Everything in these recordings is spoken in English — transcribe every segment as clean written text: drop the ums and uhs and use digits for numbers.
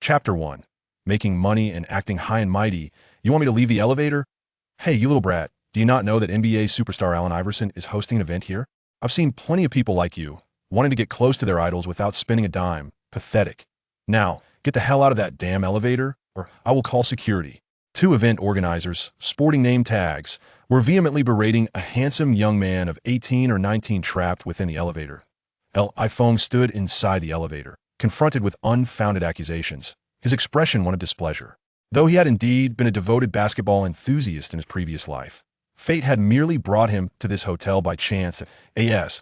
Chapter 1. Making money and acting high and mighty. You want me to leave the elevator? Hey, you little brat, do you not know that NBA superstar Allen Iverson is hosting an event here? I've seen plenty of people like you, wanting to get close to their idols without spending a dime. Pathetic. Now, get the hell out of that damn elevator, or I will call security. Two event organizers, sporting name tags, were vehemently berating a handsome young man of 18 or 19 trapped within the elevator. Feng stood inside the elevator, confronted with unfounded accusations. His expression one of displeasure. Though he had indeed been a devoted basketball enthusiast in his previous life, fate had merely brought him to this hotel by chance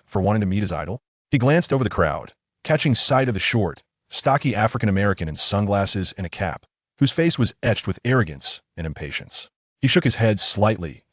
for wanting to meet his idol. He glanced over the crowd, catching sight of the short, stocky African-American in sunglasses and a cap, whose face was etched with arrogance and impatience. He shook his head slightly,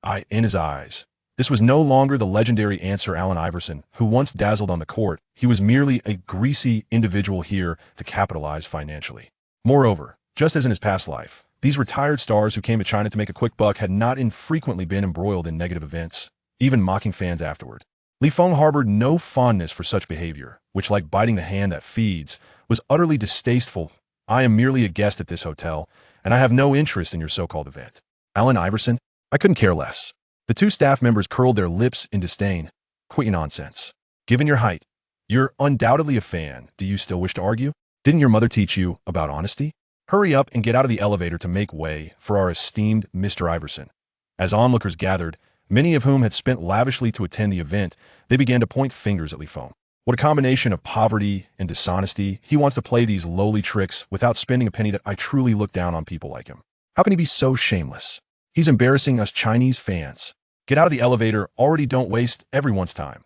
eye in his eyes. This was no longer the legendary answer Allen Iverson, who once dazzled on the court. He was merely a greasy individual here to capitalize financially. Moreover, just as in his past life, these retired stars who came to China to make a quick buck had not infrequently been embroiled in negative events, even mocking fans afterward. Feng harbored no fondness for such behavior, which, like biting the hand that feeds, was utterly distasteful. I am merely a guest at this hotel, and I have no interest in your so-called event. Allen Iverson? I couldn't care less. The two staff members curled their lips in disdain. Quit your nonsense. Given your height, you're undoubtedly a fan. Do you still wish to argue? Didn't your mother teach you about honesty? Hurry up and get out of the elevator to make way for our esteemed Mr. Iverson. As onlookers gathered, many of whom had spent lavishly to attend the event, they began to point fingers at Feng. What a combination of poverty and dishonesty. He wants to play these lowly tricks without spending a penny. I truly look down on people like him. How can he be so shameless? He's embarrassing us Chinese fans. Get out of the elevator, already don't waste everyone's time.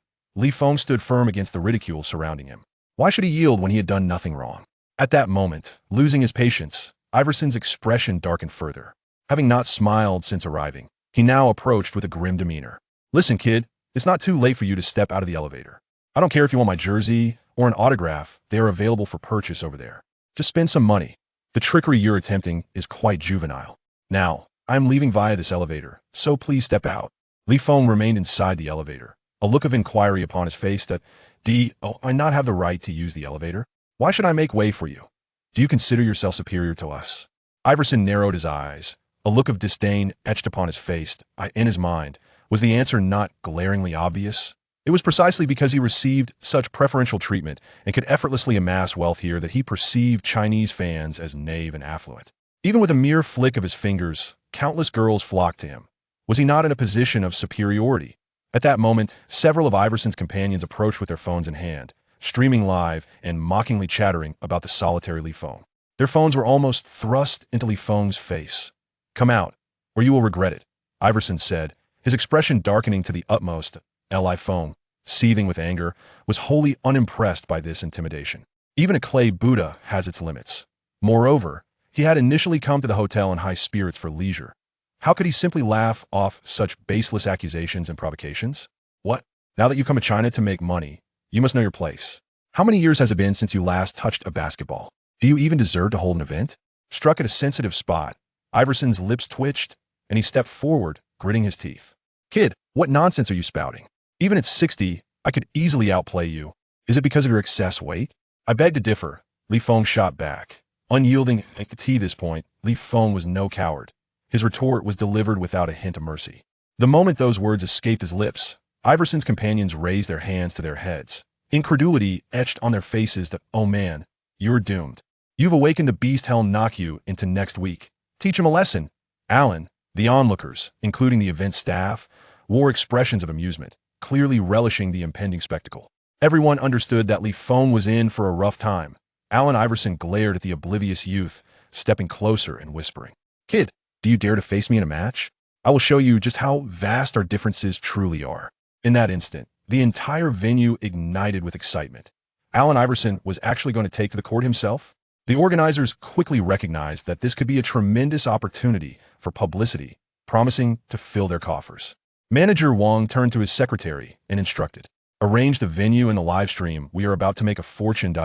Feng stood firm against the ridicule surrounding him. Why should he yield when he had done nothing wrong? At that moment, losing his patience, Iverson's expression darkened further. Having not smiled since arriving, he now approached with a grim demeanor. Listen, kid, it's not too late for you to step out of the elevator. I don't care if you want my jersey or an autograph, they are available for purchase over there. Just spend some money. The trickery you're attempting is quite juvenile. Now, I'm leaving via this elevator, so please step out. Feng remained inside the elevator, a look of inquiry upon his face that, I not have the right to use the elevator? Why should I make way for you? Do you consider yourself superior to us? Iverson narrowed his eyes, a look of disdain etched upon his face. In his mind, was the answer not glaringly obvious? It was precisely because he received such preferential treatment and could effortlessly amass wealth here that he perceived Chinese fans as knave and affluent. Even with a mere flick of his fingers, countless girls flocked to him. Was he not in a position of superiority? At that moment, several of Iverson's companions approached with their phones in hand, streaming live and mockingly chattering about the solitary Feng. Their phones were almost thrust into Feng's face. Come out, or you will regret it, Iverson said, his expression darkening to the utmost. Feng, seething with anger, was wholly unimpressed by this intimidation. Even a clay Buddha has its limits. Moreover, he had initially come to the hotel in high spirits for leisure. How could he simply laugh off such baseless accusations and provocations? What? Now that you've come to China to make money, you must know your place. How many years has it been since you last touched a basketball? Do you even deserve to hold an event? Struck at a sensitive spot, Iverson's lips twitched, and he stepped forward, gritting his teeth. Kid, what nonsense are you spouting? Even at 60, I could easily outplay you. Is it because of your excess weight? I beg to differ, Feng shot back. Unyielding at this point, Feng was no coward. His retort was delivered without a hint of mercy. The moment those words escaped his lips, Iverson's companions raised their hands to their heads. Incredulity etched on their faces that, oh man, you're doomed. You've awakened the beast hell knock you into next week. Teach him a lesson. Allen, the onlookers, including the event staff, wore expressions of amusement, clearly relishing the impending spectacle. Everyone understood that Feng was in for a rough time. Allen Iverson glared at the oblivious youth, stepping closer and whispering, Kid, do you dare to face me in a match? I will show you just how vast our differences truly are. In that instant, the entire venue ignited with excitement. Allen Iverson was actually going to take to the court himself? The organizers quickly recognized that this could be a tremendous opportunity for publicity, promising to fill their coffers. Manager Wang turned to his secretary and instructed, arrange the venue and the live stream. We are about to make a fortune.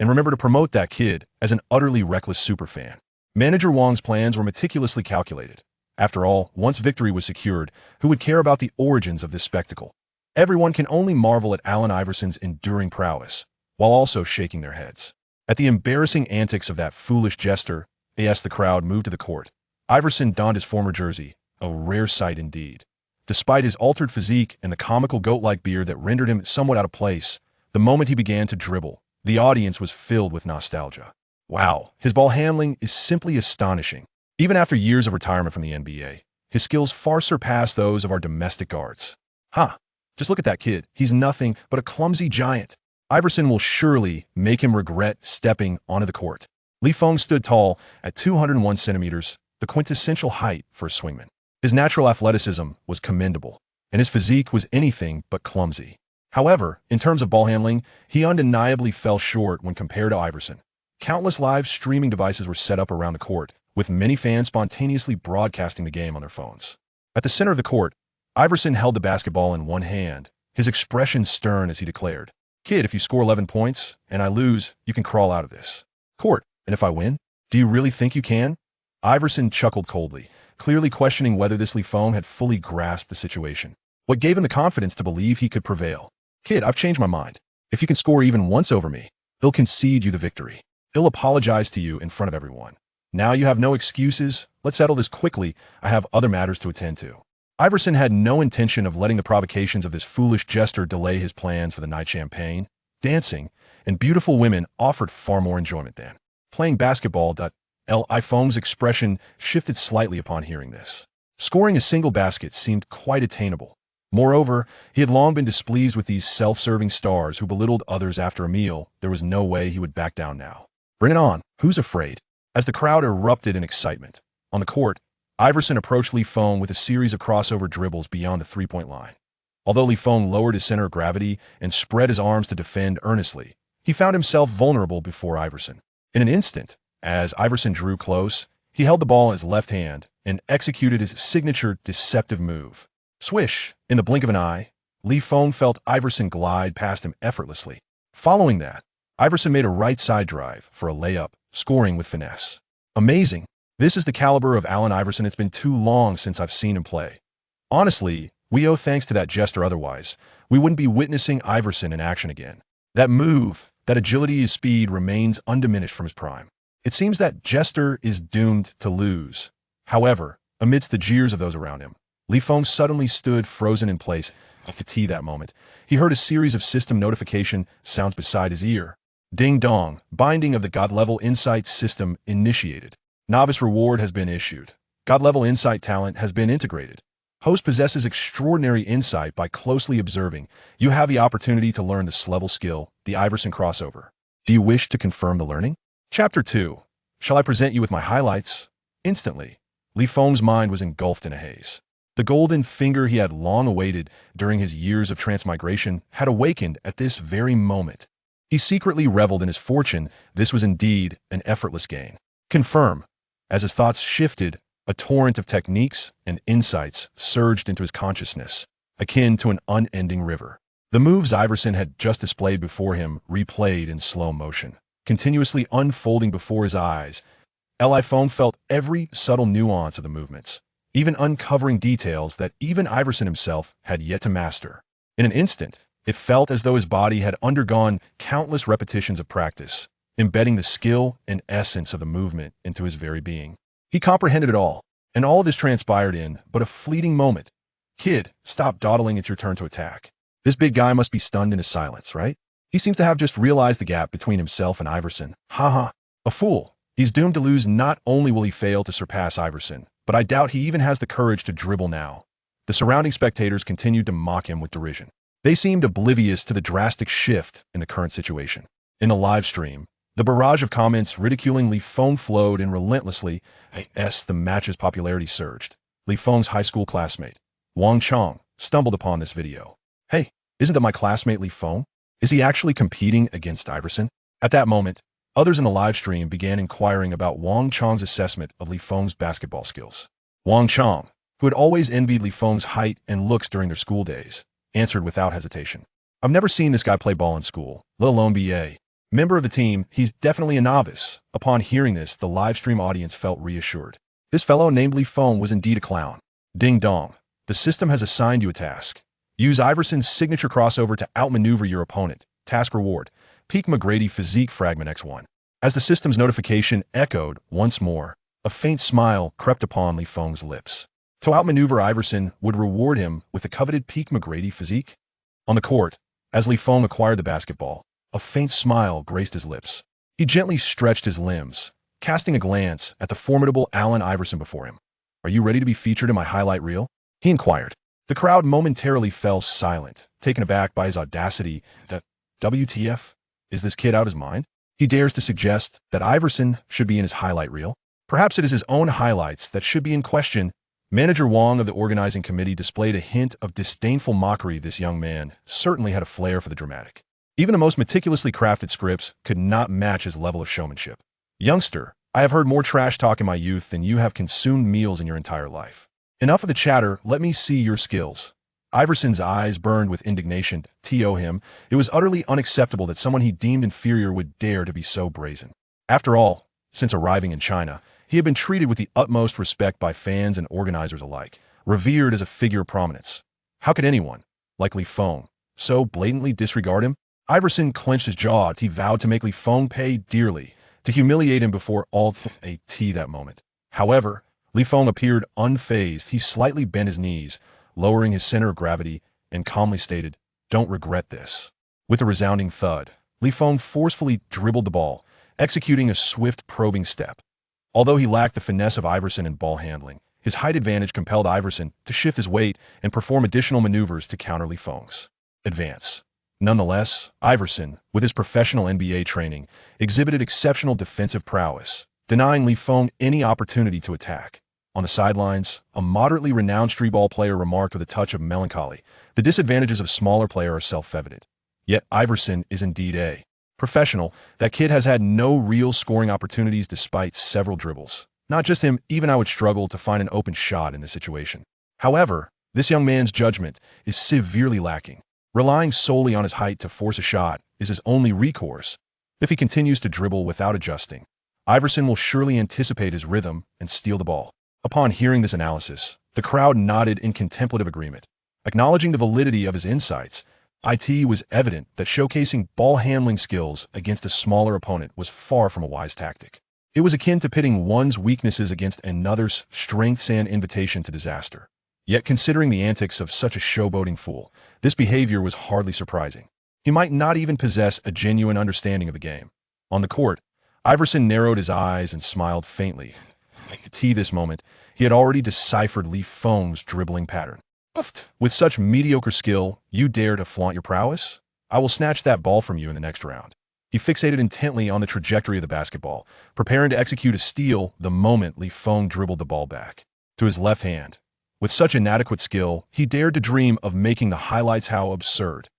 And remember to promote that kid as an utterly reckless superfan. Manager Wang's plans were meticulously calculated. After all, once victory was secured, who would care about the origins of this spectacle? Everyone can only marvel at Allen Iverson's enduring prowess, while also shaking their heads. At the embarrassing antics of that foolish jester, as the crowd moved to the court, Iverson donned his former jersey, a rare sight indeed. Despite his altered physique and the comical goat-like beard that rendered him somewhat out of place, the moment he began to dribble, the audience was filled with nostalgia. Wow, his ball handling is simply astonishing. Even after years of retirement from the NBA, his skills far surpass those of our domestic guards. Just look at that kid. He's nothing but a clumsy giant. Iverson will surely make him regret stepping onto the court. Feng stood tall at 201 centimeters, the quintessential height for a swingman. His natural athleticism was commendable, and his physique was anything but clumsy. However, in terms of ball handling, he undeniably fell short when compared to Iverson. Countless live streaming devices were set up around the court, with many fans spontaneously broadcasting the game on their phones. At the center of the court, Iverson held the basketball in one hand, his expression stern as he declared, "Kid, if you score 11 points and I lose, you can crawl out of this court. And if I win, do you really think you can?" Iverson chuckled coldly, clearly questioning whether this Feng had fully grasped the situation. What gave him the confidence to believe he could prevail? "Kid, I've changed my mind. If you can score even once over me, he'll concede you the victory. He'll apologize to you in front of everyone. Now you have no excuses. Let's settle this quickly. I have other matters to attend to." Iverson had no intention of letting the provocations of this foolish jester delay his plans for the night. Champagne, dancing, and beautiful women offered far more enjoyment than playing basketball. Feng's expression shifted slightly upon hearing this. Scoring a single basket seemed quite attainable. Moreover, he had long been displeased with these self-serving stars who belittled others after a meal. There was no way he would back down now. "Bring it on. Who's afraid?" As the crowd erupted in excitement, on the court, Iverson approached Feng with a series of crossover dribbles beyond the three-point line. Although Feng lowered his center of gravity and spread his arms to defend earnestly, he found himself vulnerable before Iverson. In an instant, as Iverson drew close, he held the ball in his left hand and executed his signature deceptive move. Swish! In the blink of an eye, Feng felt Iverson glide past him effortlessly. Following that, Iverson made a right side drive for a layup, scoring with finesse. Amazing! This is the caliber of Allen Iverson. It's been too long since I've seen him play. Honestly, we owe thanks to that jester. Otherwise, we wouldn't be witnessing Iverson in action again. That move, that agility, his speed remains undiminished from his prime. It seems that jester is doomed to lose. However, amidst the jeers of those around him, Feng suddenly stood frozen in place. At the tee that moment, he heard a series of system notification sounds beside his ear. Ding dong, binding of the God-level insight system initiated. Novice reward has been issued. God-level insight talent has been integrated. Host possesses extraordinary insight by closely observing. You have the opportunity to learn this level skill, the Iverson Crossover. Do you wish to confirm the learning? Chapter 2. Shall I present you with my highlights? Instantly, Feng's mind was engulfed in a haze. The golden finger he had long awaited during his years of transmigration had awakened at this very moment. He secretly reveled in his fortune. This was indeed an effortless gain. Confirm. As his thoughts shifted, a torrent of techniques and insights surged into his consciousness, akin to an unending river. The moves Iverson had just displayed before him replayed in slow motion, continuously unfolding before his eyes. Feng felt every subtle nuance of the movements, even uncovering details that even Iverson himself had yet to master. In an instant, it felt as though his body had undergone countless repetitions of practice, embedding the skill and essence of the movement into his very being. He comprehended it all, and all of this transpired in but a fleeting moment. "Kid, stop dawdling. It's your turn to attack." This big guy must be stunned into silence, right? He seems to have just realized the gap between himself and Iverson. Haha, a fool. He's doomed to lose. Not only will he fail to surpass Iverson, but I doubt he even has the courage to dribble now. The surrounding spectators continued to mock him with derision. They seemed oblivious to the drastic shift in the current situation. In the live stream, the barrage of comments ridiculing Feng flowed in relentlessly. The match's popularity surged. Feng's high school classmate, Wang Chong, stumbled upon this video. "Hey, isn't that my classmate Feng? Is he actually competing against Iverson?" At that moment, others in the live stream began inquiring about Wang Chong's assessment of Feng's basketball skills. Wang Chong, who had always envied Feng's height and looks during their school days, answered without hesitation. "I've never seen this guy play ball in school, let alone be a member of the team. He's definitely a novice." Upon hearing this, the live stream audience felt reassured. This fellow named Feng was indeed a clown. Ding dong. The system has assigned you a task. Use Iverson's signature crossover to outmaneuver your opponent. Task reward: Peak McGrady Physique Fragment X1. As the system's notification echoed once more, a faint smile crept upon Li Feng's lips. To outmaneuver Iverson would reward him with the coveted Peak McGrady physique. On the court, as Li Feng acquired the basketball, a faint smile graced his lips. He gently stretched his limbs, casting a glance at the formidable Allen Iverson before him. "Are you ready to be featured in my highlight reel?" he inquired. The crowd momentarily fell silent, taken aback by his audacity. That WTF? Is this kid out of his mind? He dares to suggest that Iverson should be in his highlight reel. Perhaps it is his own highlights that should be in question. Manager Wong of the organizing committee displayed a hint of disdainful mockery. This young man certainly had a flair for the dramatic. Even the most meticulously crafted scripts could not match his level of showmanship. "Youngster, I have heard more trash talk in my youth than you have consumed meals in your entire life. Enough of the chatter, let me see your skills." Iverson's eyes burned with indignation. To him, it was utterly unacceptable that someone he deemed inferior would dare to be so brazen. After all, since arriving in China, he had been treated with the utmost respect by fans and organizers alike, revered as a figure of prominence. How could anyone, like Li Feng, so blatantly disregard him? Iverson clenched his jaw. He vowed to make Li Feng pay dearly, to humiliate him before all that moment. However, Li Feng appeared unfazed. He slightly bent his knees, lowering his center of gravity, and calmly stated, "Don't regret this." With a resounding thud, Li Feng forcefully dribbled the ball, executing a swift, probing step. Although he lacked the finesse of Iverson in ball handling, his height advantage compelled Iverson to shift his weight and perform additional maneuvers to counter Li Feng's advance. Nonetheless, Iverson, with his professional NBA training, exhibited exceptional defensive prowess, denying Li Feng any opportunity to attack. On the sidelines, a moderately renowned streetball player remarked with a touch of melancholy, "The disadvantages of smaller player are self-evident." Yet Iverson is indeed a professional. That kid has had no real scoring opportunities despite several dribbles. Not just him, even I would struggle to find an open shot in this situation. However, this young man's judgment is severely lacking. Relying solely on his height to force a shot is his only recourse. If he continues to dribble without adjusting, Iverson will surely anticipate his rhythm and steal the ball. Upon hearing this analysis, the crowd nodded in contemplative agreement. Acknowledging the validity of his insights, it was evident that showcasing ball handling skills against a smaller opponent was far from a wise tactic. It was akin to pitting one's weaknesses against another's strengths, an invitation to disaster. Yet considering the antics of such a showboating fool, this behavior was hardly surprising. He might not even possess a genuine understanding of the game. On the court, Iverson narrowed his eyes and smiled faintly. This moment, he had already deciphered Li Feng's dribbling pattern. "With such mediocre skill, you dare to flaunt your prowess? I will snatch that ball from you in the next round." He fixated intently on the trajectory of the basketball, preparing to execute a steal the moment Li Feng dribbled the ball back to his left hand. With such inadequate skill, he dared to dream of making the highlights. How absurd.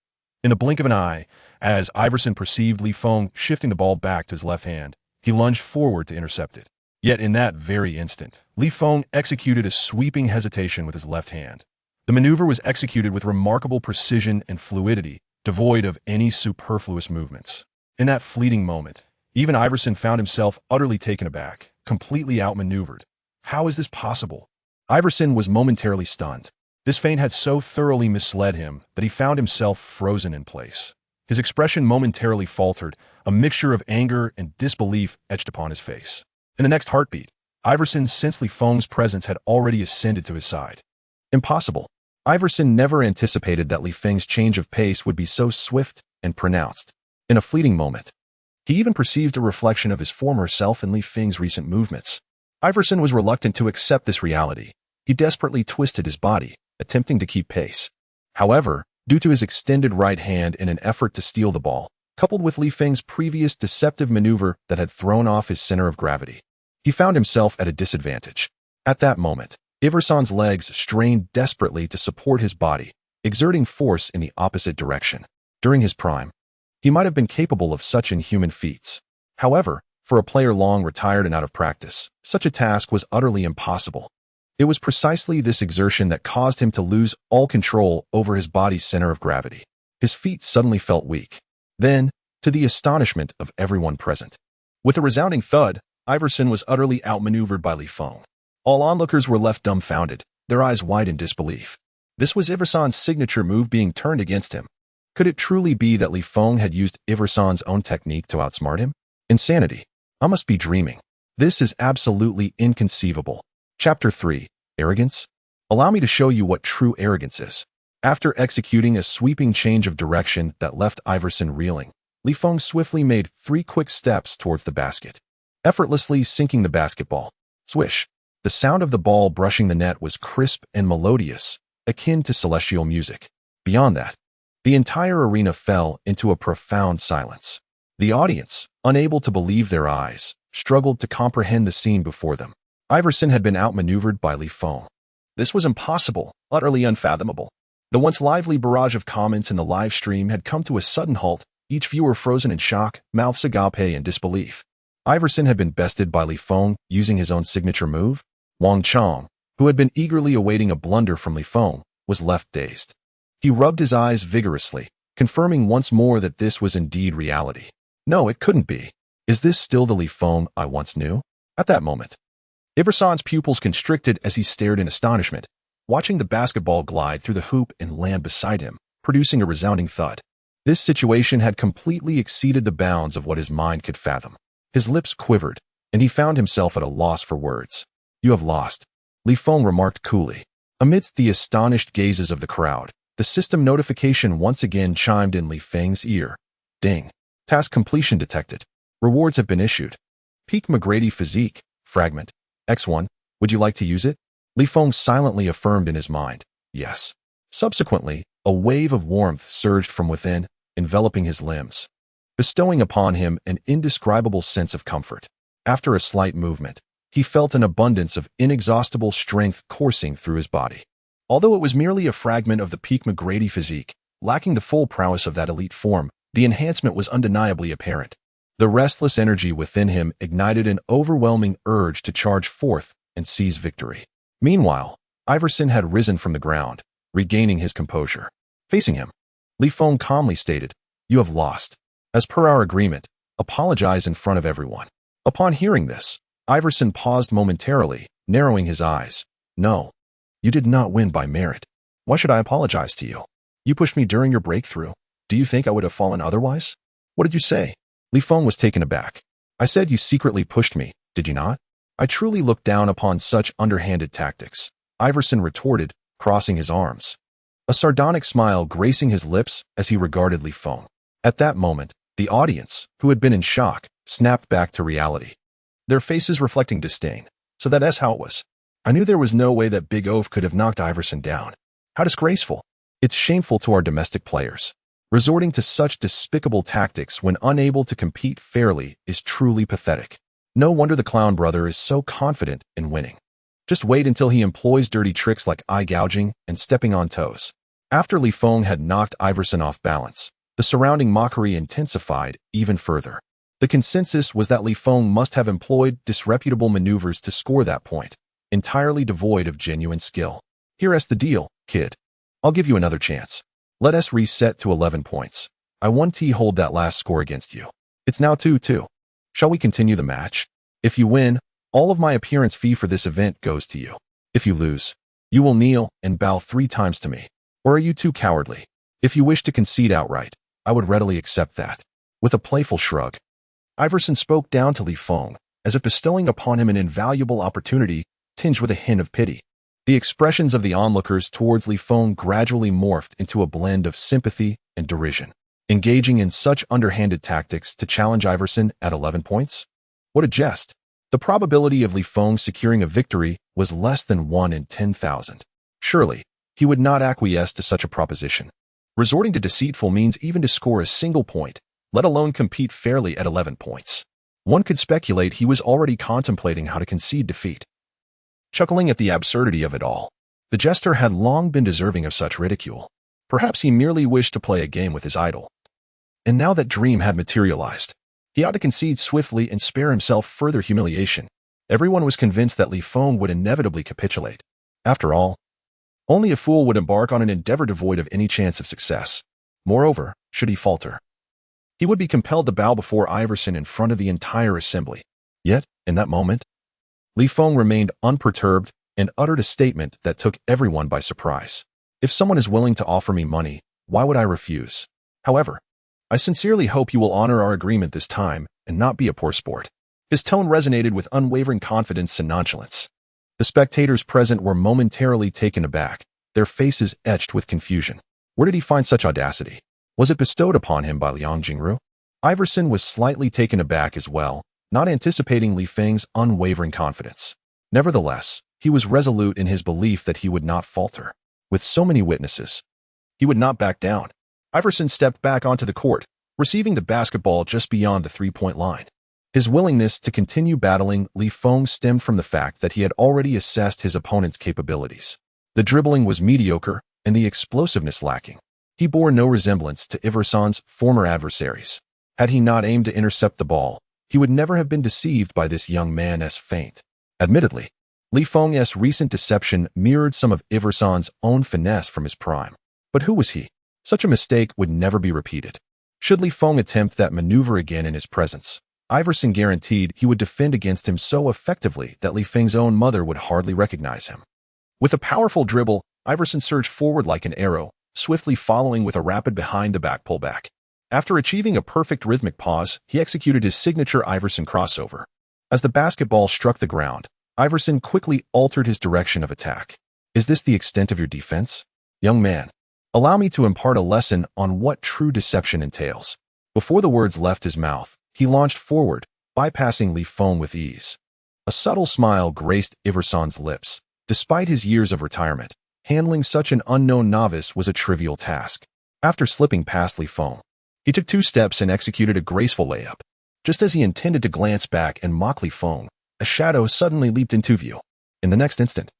In a blink of an eye, as Iverson perceived Li Feng shifting the ball back to his left hand, he lunged forward to intercept it. Yet in that very instant, Li Feng executed a sweeping hesitation with his left hand. The maneuver was executed with remarkable precision and fluidity, devoid of any superfluous movements. In that fleeting moment, even Iverson found himself utterly taken aback, completely outmaneuvered. How is this possible? Iverson was momentarily stunned. This feint had so thoroughly misled him that he found himself frozen in place. His expression momentarily faltered, a mixture of anger and disbelief etched upon his face. In the next heartbeat, Iverson sensed Li Feng's presence had already ascended to his side. Impossible. Iverson never anticipated that Li Feng's change of pace would be so swift and pronounced. In a fleeting moment, he even perceived a reflection of his former self in Li Feng's recent movements. Iverson was reluctant to accept this reality. He desperately twisted his body, attempting to keep pace. However, due to his extended right hand in an effort to steal the ball, coupled with Li Feng's previous deceptive maneuver that had thrown off his center of gravity, he found himself at a disadvantage. At that moment, Iverson's legs strained desperately to support his body, exerting force in the opposite direction. During his prime, he might have been capable of such inhuman feats. However, for a player long retired and out of practice, such a task was utterly impossible. It was precisely this exertion that caused him to lose all control over his body's center of gravity. His feet suddenly felt weak. Then, to the astonishment of everyone present, with a resounding thud, Iverson was utterly outmaneuvered by Li Feng. All onlookers were left dumbfounded, their eyes wide in disbelief. This was Iverson's signature move being turned against him. Could it truly be that Li Feng had used Iverson's own technique to outsmart him? Insanity. I must be dreaming. This is absolutely inconceivable. Chapter 3. Arrogance? Allow me to show you what true arrogance is. After executing a sweeping change of direction that left Iverson reeling, Li Feng swiftly made 3 quick steps towards the basket, effortlessly sinking the basketball. Swish! The sound of the ball brushing the net was crisp and melodious, akin to celestial music. Beyond that, the entire arena fell into a profound silence. The audience, unable to believe their eyes, struggled to comprehend the scene before them. Iverson had been outmaneuvered by Li Feng. This was impossible, utterly unfathomable. The once lively barrage of comments in the live stream had come to a sudden halt, each viewer frozen in shock, mouths agape in disbelief. Iverson had been bested by Li Feng using his own signature move. Wang Chong, who had been eagerly awaiting a blunder from Li Feng, was left dazed. He rubbed his eyes vigorously, confirming once more that this was indeed reality. No, it couldn't be. Is this still the Li Feng I once knew? At that moment, Iverson's pupils constricted as he stared in astonishment, watching the basketball glide through the hoop and land beside him, producing a resounding thud. This situation had completely exceeded the bounds of what his mind could fathom. His lips quivered, and he found himself at a loss for words. You have lost, Li Feng remarked coolly. Amidst the astonished gazes of the crowd, the system notification once again chimed in Li Feng's ear. Ding. Task completion detected. Rewards have been issued. Peak McGrady Physique, Fragment, X1, would you like to use it? Li Feng silently affirmed in his mind, yes. Subsequently, a wave of warmth surged from within, enveloping his limbs, bestowing upon him an indescribable sense of comfort. After a slight movement, he felt an abundance of inexhaustible strength coursing through his body. Although it was merely a fragment of the peak McGrady physique, lacking the full prowess of that elite form, the enhancement was undeniably apparent. The restless energy within him ignited an overwhelming urge to charge forth and seize victory. Meanwhile, Iverson had risen from the ground, regaining his composure. Facing him, Li Feng calmly stated, You have lost. As per our agreement, apologize in front of everyone. Upon hearing this, Iverson paused momentarily, narrowing his eyes. No, you did not win by merit. Why should I apologize to you? You pushed me during your breakthrough. Do you think I would have fallen otherwise? What did you say? Li Feng was taken aback. I said you secretly pushed me, did you not? I truly look down upon such underhanded tactics, Iverson retorted, crossing his arms. A sardonic smile gracing his lips as he regarded Li Feng. At that moment, the audience, who had been in shock, snapped back to reality, their faces reflecting disdain. So that's how it was. I knew there was no way that Big Ove could have knocked Iverson down. How disgraceful. It's shameful to our domestic players. Resorting to such despicable tactics when unable to compete fairly is truly pathetic. No wonder the clown brother is so confident in winning. Just wait until he employs dirty tricks like eye gouging and stepping on toes. After Li Feng had knocked Iverson off balance, the surrounding mockery intensified even further. The consensus was that Li Feng must have employed disreputable maneuvers to score that point, entirely devoid of genuine skill. Here's the deal, kid. I'll give you another chance. Let us reset to 11 points. I won hold that last score against you. It's now 2-2. Shall we continue the match? If you win, all of my appearance fee for this event goes to you. If you lose, you will kneel and bow 3 times to me. Or are you too cowardly? If you wish to concede outright, I would readily accept that. With a playful shrug, Iverson spoke down to Li Feng, as if bestowing upon him an invaluable opportunity tinged with a hint of pity. The expressions of the onlookers towards Li Feng gradually morphed into a blend of sympathy and derision. Engaging in such underhanded tactics to challenge Iverson at 11 points? What a jest. The probability of Li Feng securing a victory was less than 1 in 10,000. Surely, he would not acquiesce to such a proposition. Resorting to deceitful means even to score a single point, let alone compete fairly at 11 points. One could speculate he was already contemplating how to concede defeat. Chuckling at the absurdity of it all, the jester had long been deserving of such ridicule. Perhaps he merely wished to play a game with his idol. And now that dream had materialized, he ought to concede swiftly and spare himself further humiliation. Everyone was convinced that Li Feng would inevitably capitulate. After all, only a fool would embark on an endeavor devoid of any chance of success. Moreover, should he falter, he would be compelled to bow before Iverson in front of the entire assembly. Yet, in that moment, Li Feng remained unperturbed and uttered a statement that took everyone by surprise. If someone is willing to offer me money, why would I refuse? However, I sincerely hope you will honor our agreement this time and not be a poor sport. His tone resonated with unwavering confidence and nonchalance. The spectators present were momentarily taken aback, their faces etched with confusion. Where did he find such audacity? Was it bestowed upon him by Liang Jingru? Iverson was slightly taken aback as well, not anticipating Li Feng's unwavering confidence. Nevertheless, he was resolute in his belief that he would not falter. With so many witnesses, he would not back down. Iverson stepped back onto the court, receiving the basketball just beyond the three-point line. His willingness to continue battling Li Feng stemmed from the fact that he had already assessed his opponent's capabilities. The dribbling was mediocre, and the explosiveness lacking. He bore no resemblance to Iverson's former adversaries. Had he not aimed to intercept the ball, he would never have been deceived by this young man's feint. Admittedly, Li Feng's recent deception mirrored some of Iverson's own finesse from his prime. But who was he? Such a mistake would never be repeated. Should Li Feng attempt that maneuver again in his presence, Iverson guaranteed he would defend against him so effectively that Li Feng's own mother would hardly recognize him. With a powerful dribble, Iverson surged forward like an arrow, swiftly following with a rapid behind-the-back pullback. After achieving a perfect rhythmic pause, he executed his signature Iverson crossover. As the basketball struck the ground, Iverson quickly altered his direction of attack. Is this the extent of your defense? Young man, allow me to impart a lesson on what true deception entails. Before the words left his mouth, he launched forward, bypassing Li Feng with ease. A subtle smile graced Iverson's lips. Despite his years of retirement, handling such an unknown novice was a trivial task. After slipping past Li Feng, he took 2 steps and executed a graceful layup. Just as he intended to glance back and mock Li Feng, a shadow suddenly leaped into view. In the next instant,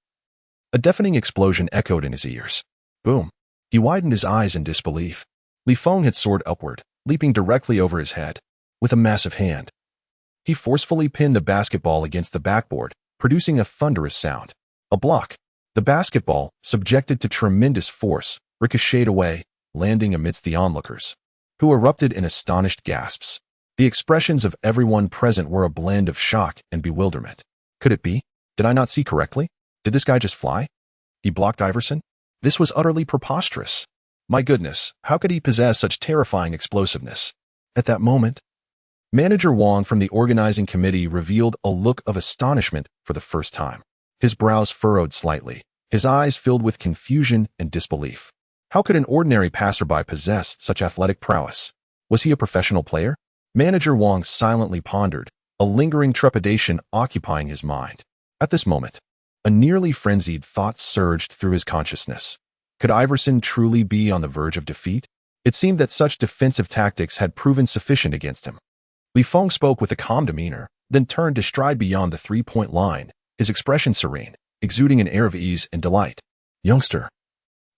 a deafening explosion echoed in his ears. Boom! He widened his eyes in disbelief. Li Feng had soared upward, leaping directly over his head. With a massive hand, he forcefully pinned the basketball against the backboard, producing a thunderous sound. A block. The basketball, subjected to tremendous force, ricocheted away, landing amidst the onlookers, who erupted in astonished gasps. The expressions of everyone present were a blend of shock and bewilderment. Could it be? Did I not see correctly? Did this guy just fly? He blocked Iverson? This was utterly preposterous. My goodness, how could he possess such terrifying explosiveness? At that moment, Manager Wang from the organizing committee revealed a look of astonishment for the first time. His brows furrowed slightly, his eyes filled with confusion and disbelief. How could an ordinary passerby possess such athletic prowess? Was he a professional player? Manager Wang silently pondered, a lingering trepidation occupying his mind. At this moment, a nearly frenzied thought surged through his consciousness. Could Iverson truly be on the verge of defeat? It seemed that such defensive tactics had proven sufficient against him. Li Feng spoke with a calm demeanor, then turned to stride beyond the three-point line, his expression serene, exuding an air of ease and delight. Youngster,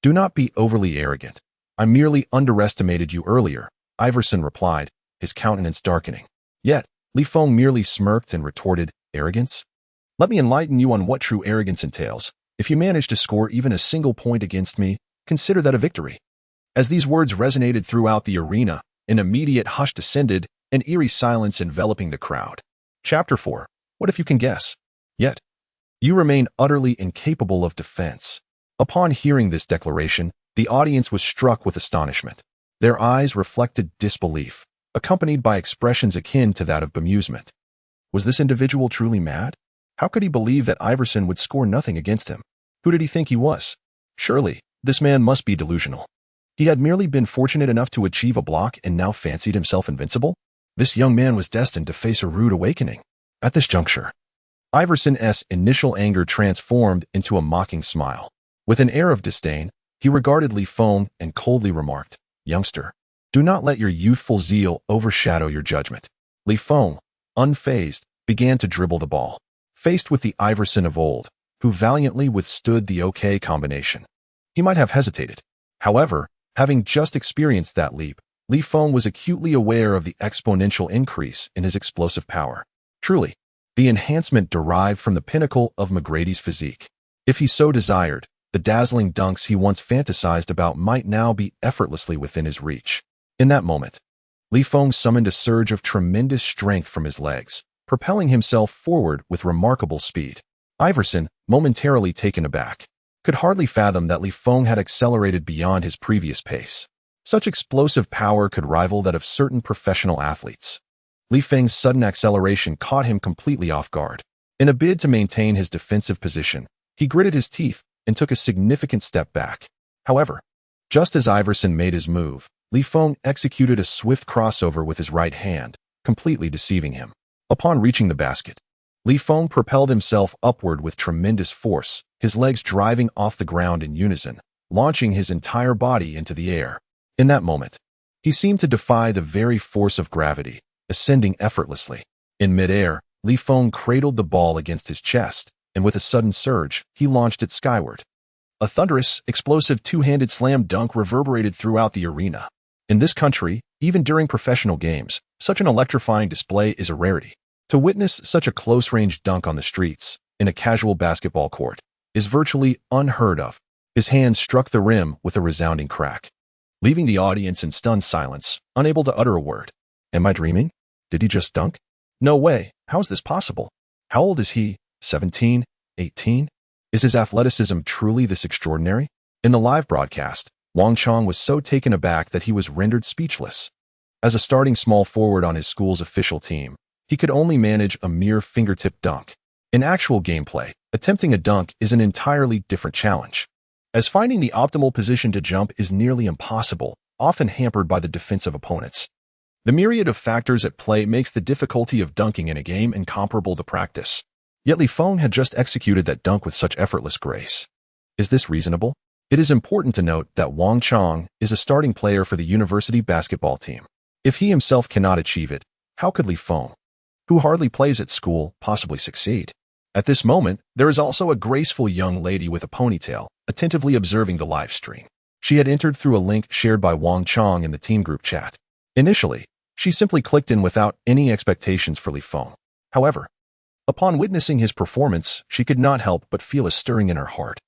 do not be overly arrogant. I merely underestimated you earlier, Iverson replied, his countenance darkening. Yet, Li Feng merely smirked and retorted, arrogance? Let me enlighten you on what true arrogance entails. If you manage to score even a single point against me, consider that a victory. As these words resonated throughout the arena, an immediate hush descended, an eerie silence enveloping the crowd. Chapter 4. What if you can guess? Yet, you remain utterly incapable of defense. Upon hearing this declaration, the audience was struck with astonishment. Their eyes reflected disbelief, accompanied by expressions akin to that of bemusement. Was this individual truly mad? How could he believe that Iverson would score nothing against him? Who did he think he was? Surely, this man must be delusional. He had merely been fortunate enough to achieve a block and now fancied himself invincible? This young man was destined to face a rude awakening. At this juncture, Iverson's initial anger transformed into a mocking smile. With an air of disdain, he regarded Li Feng and coldly remarked, Youngster, do not let your youthful zeal overshadow your judgment. Li Feng, unfazed, began to dribble the ball, faced with the Iverson of old, who valiantly withstood the OK combination. He might have hesitated. However, having just experienced that leap, Li Feng was acutely aware of the exponential increase in his explosive power. Truly, the enhancement derived from the pinnacle of McGrady's physique. If he so desired, the dazzling dunks he once fantasized about might now be effortlessly within his reach. In that moment, Li Feng summoned a surge of tremendous strength from his legs, propelling himself forward with remarkable speed. Iverson, momentarily taken aback, could hardly fathom that Li Feng had accelerated beyond his previous pace. Such explosive power could rival that of certain professional athletes. Li Feng's sudden acceleration caught him completely off guard. In a bid to maintain his defensive position, he gritted his teeth and took a significant step back. However, just as Iverson made his move, Li Feng executed a swift crossover with his right hand, completely deceiving him. Upon reaching the basket, Li Feng propelled himself upward with tremendous force, his legs driving off the ground in unison, launching his entire body into the air. In that moment, he seemed to defy the very force of gravity, ascending effortlessly. In midair, Li Feng cradled the ball against his chest, and with a sudden surge, he launched it skyward. A thunderous, explosive two-handed slam dunk reverberated throughout the arena. In this country, even during professional games, such an electrifying display is a rarity. To witness such a close-range dunk on the streets, in a casual basketball court, is virtually unheard of. His hand struck the rim with a resounding crack, leaving the audience in stunned silence, unable to utter a word. Am I dreaming? Did he just dunk? No way. How is this possible? How old is he? 17? 18? Is his athleticism truly this extraordinary? In the live broadcast, Wang Chong was so taken aback that he was rendered speechless. As a starting small forward on his school's official team, he could only manage a mere fingertip dunk. In actual gameplay, attempting a dunk is an entirely different challenge, as finding the optimal position to jump is nearly impossible, often hampered by the defensive opponents. The myriad of factors at play makes the difficulty of dunking in a game incomparable to practice. Yet Li Feng had just executed that dunk with such effortless grace. Is this reasonable? It is important to note that Wang Chong is a starting player for the university basketball team. If he himself cannot achieve it, how could Li Feng, who hardly plays at school, possibly succeed? At this moment, there is also a graceful young lady with a ponytail, attentively observing the live stream. She had entered through a link shared by Wang Chong in the team group chat. Initially, she simply clicked in without any expectations for Li Feng. However, upon witnessing his performance, she could not help but feel a stirring in her heart,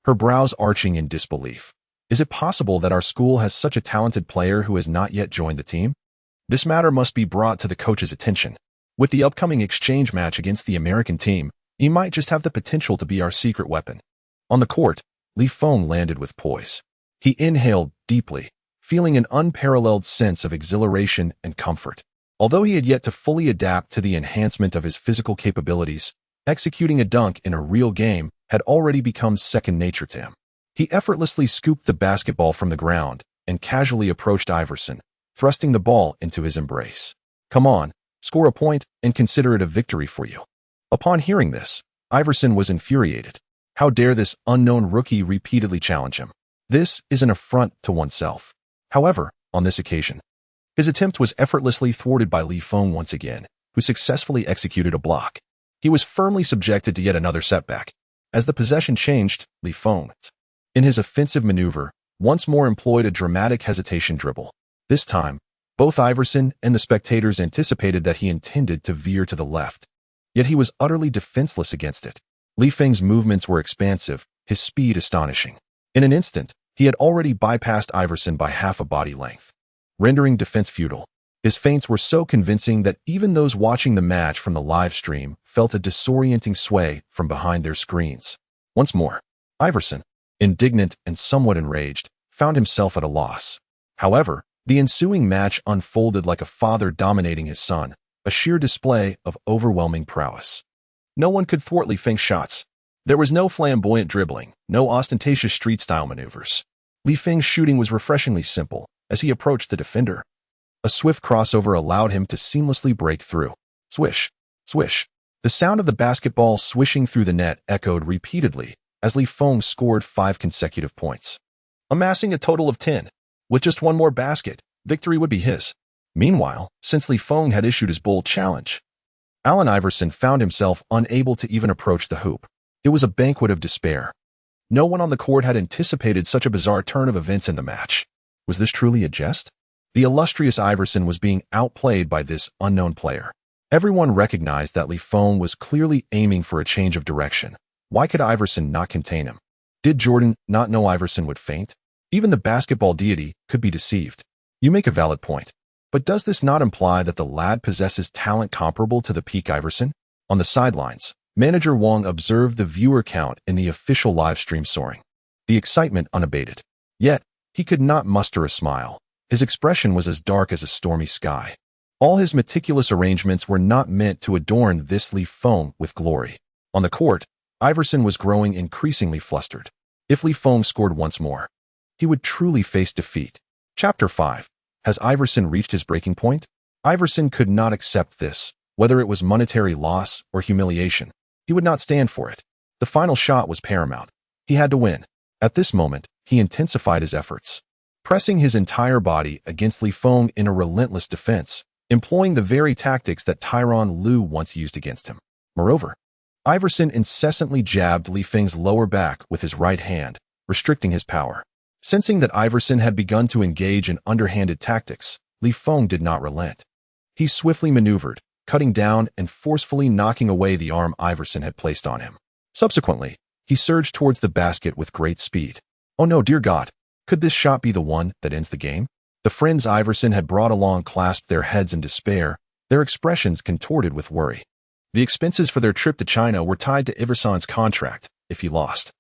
her brows arching in disbelief. Is it possible that our school has such a talented player who has not yet joined the team? This matter must be brought to the coach's attention. With the upcoming exchange match against the American team, he might just have the potential to be our secret weapon. On the court, Li Feng landed with poise. He inhaled deeply, feeling an unparalleled sense of exhilaration and comfort. Although he had yet to fully adapt to the enhancement of his physical capabilities, executing a dunk in a real game had already become second nature to him. He effortlessly scooped the basketball from the ground and casually approached Iverson, thrusting the ball into his embrace. Come on, score a point and consider it a victory for you. Upon hearing this, Iverson was infuriated. How dare this unknown rookie repeatedly challenge him? This is an affront to oneself. However, on this occasion, his attempt was effortlessly thwarted by Li Feng once again, who successfully executed a block. He was firmly subjected to yet another setback. As the possession changed, Li Feng, in his offensive maneuver, once more employed a dramatic hesitation dribble. This time, both Iverson and the spectators anticipated that he intended to veer to the left. Yet he was utterly defenseless against it. Li Feng's movements were expansive, his speed astonishing. In an instant, he had already bypassed Iverson by half a body length, rendering defense futile. His feints were so convincing that even those watching the match from the live stream felt a disorienting sway from behind their screens. Once more, Iverson, indignant and somewhat enraged, found himself at a loss. However, the ensuing match unfolded like a father dominating his son, a sheer display of overwhelming prowess. No one could thwart Li Feng's shots. There was no flamboyant dribbling, no ostentatious street-style maneuvers. Li Feng's shooting was refreshingly simple. As he approached the defender, a swift crossover allowed him to seamlessly break through. Swish, swish. The sound of the basketball swishing through the net echoed repeatedly as Li Feng scored 5 consecutive points, amassing a total of 10. With just one more basket, victory would be his. Meanwhile, since Li Feng had issued his bold challenge, Allen Iverson found himself unable to even approach the hoop. It was a banquet of despair. No one on the court had anticipated such a bizarre turn of events in the match. Was this truly a jest? The illustrious Iverson was being outplayed by this unknown player. Everyone recognized that Li Feng was clearly aiming for a change of direction. Why could Iverson not contain him? Did Jordan not know Iverson would faint? Even the basketball deity could be deceived. You make a valid point. But does this not imply that the lad possesses talent comparable to the peak Iverson? On the sidelines, Manager Wang observed the viewer count in the official live stream soaring, the excitement unabated. Yet, he could not muster a smile. His expression was as dark as a stormy sky. All his meticulous arrangements were not meant to adorn this Li Feng with glory. On the court, Iverson was growing increasingly flustered. If Li Feng scored once more, he would truly face defeat. Chapter 5. Has Iverson reached his breaking point? Iverson could not accept this, whether it was monetary loss or humiliation. He would not stand for it. The final shot was paramount. He had to win. At this moment, he intensified his efforts, pressing his entire body against Li Feng in a relentless defense, employing the very tactics that Tyronn Lue once used against him. Moreover, Iverson incessantly jabbed Li Feng's lower back with his right hand, restricting his power. Sensing that Iverson had begun to engage in underhanded tactics, Li Feng did not relent. He swiftly maneuvered, cutting down and forcefully knocking away the arm Iverson had placed on him. Subsequently, he surged towards the basket with great speed. Oh no, dear God! Could this shot be the one that ends the game? The friends Iverson had brought along clasped their heads in despair, their expressions contorted with worry. The expenses for their trip to China were tied to Iverson's contract if he lost.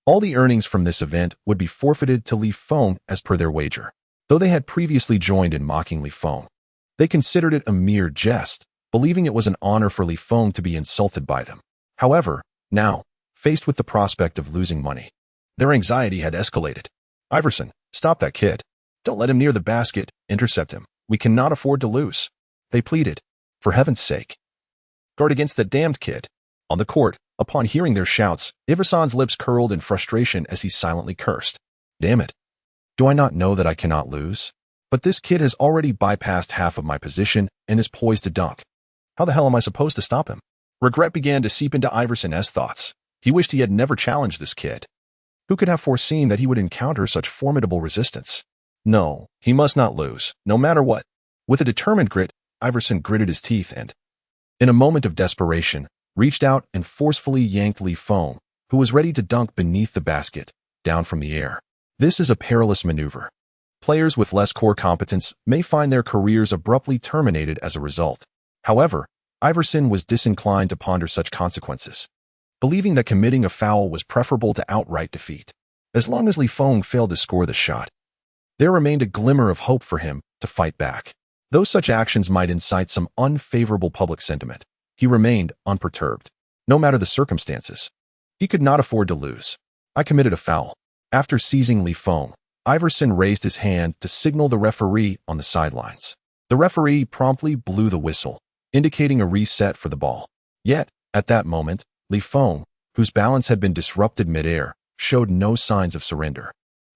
All the earnings from this event would be forfeited to Li Feng as per their wager. Though they had previously joined in mocking Li Feng, they considered it a mere jest, believing it was an honor for Li Feng to be insulted by them. However, now, faced with the prospect of losing money, their anxiety had escalated. Iverson, stop that kid. Don't let him near the basket. Intercept him. We cannot afford to lose. They pleaded. For heaven's sake, guard against that damned kid. On the court, upon hearing their shouts, Iverson's lips curled in frustration as he silently cursed. Damn it. Do I not know that I cannot lose? But this kid has already bypassed half of my position and is poised to dunk. How the hell am I supposed to stop him? Regret began to seep into Iverson's thoughts. He wished he had never challenged this kid. Who could have foreseen that he would encounter such formidable resistance? No, he must not lose, no matter what. With a determined grit, Iverson gritted his teeth and, in a moment of desperation, reached out and forcefully yanked Li Feng, who was ready to dunk beneath the basket, down from the air. This is a perilous maneuver. Players with less core competence may find their careers abruptly terminated as a result. However, Iverson was disinclined to ponder such consequences, believing that committing a foul was preferable to outright defeat. As long as Li Feng failed to score the shot, there remained a glimmer of hope for him to fight back. Though such actions might incite some unfavorable public sentiment, he remained unperturbed. No matter the circumstances, he could not afford to lose. I committed a foul. After seizing Li Feng, Iverson raised his hand to signal the referee on the sidelines. The referee promptly blew the whistle, indicating a reset for the ball. Yet, at that moment, Li Feng, whose balance had been disrupted midair, showed no signs of surrender.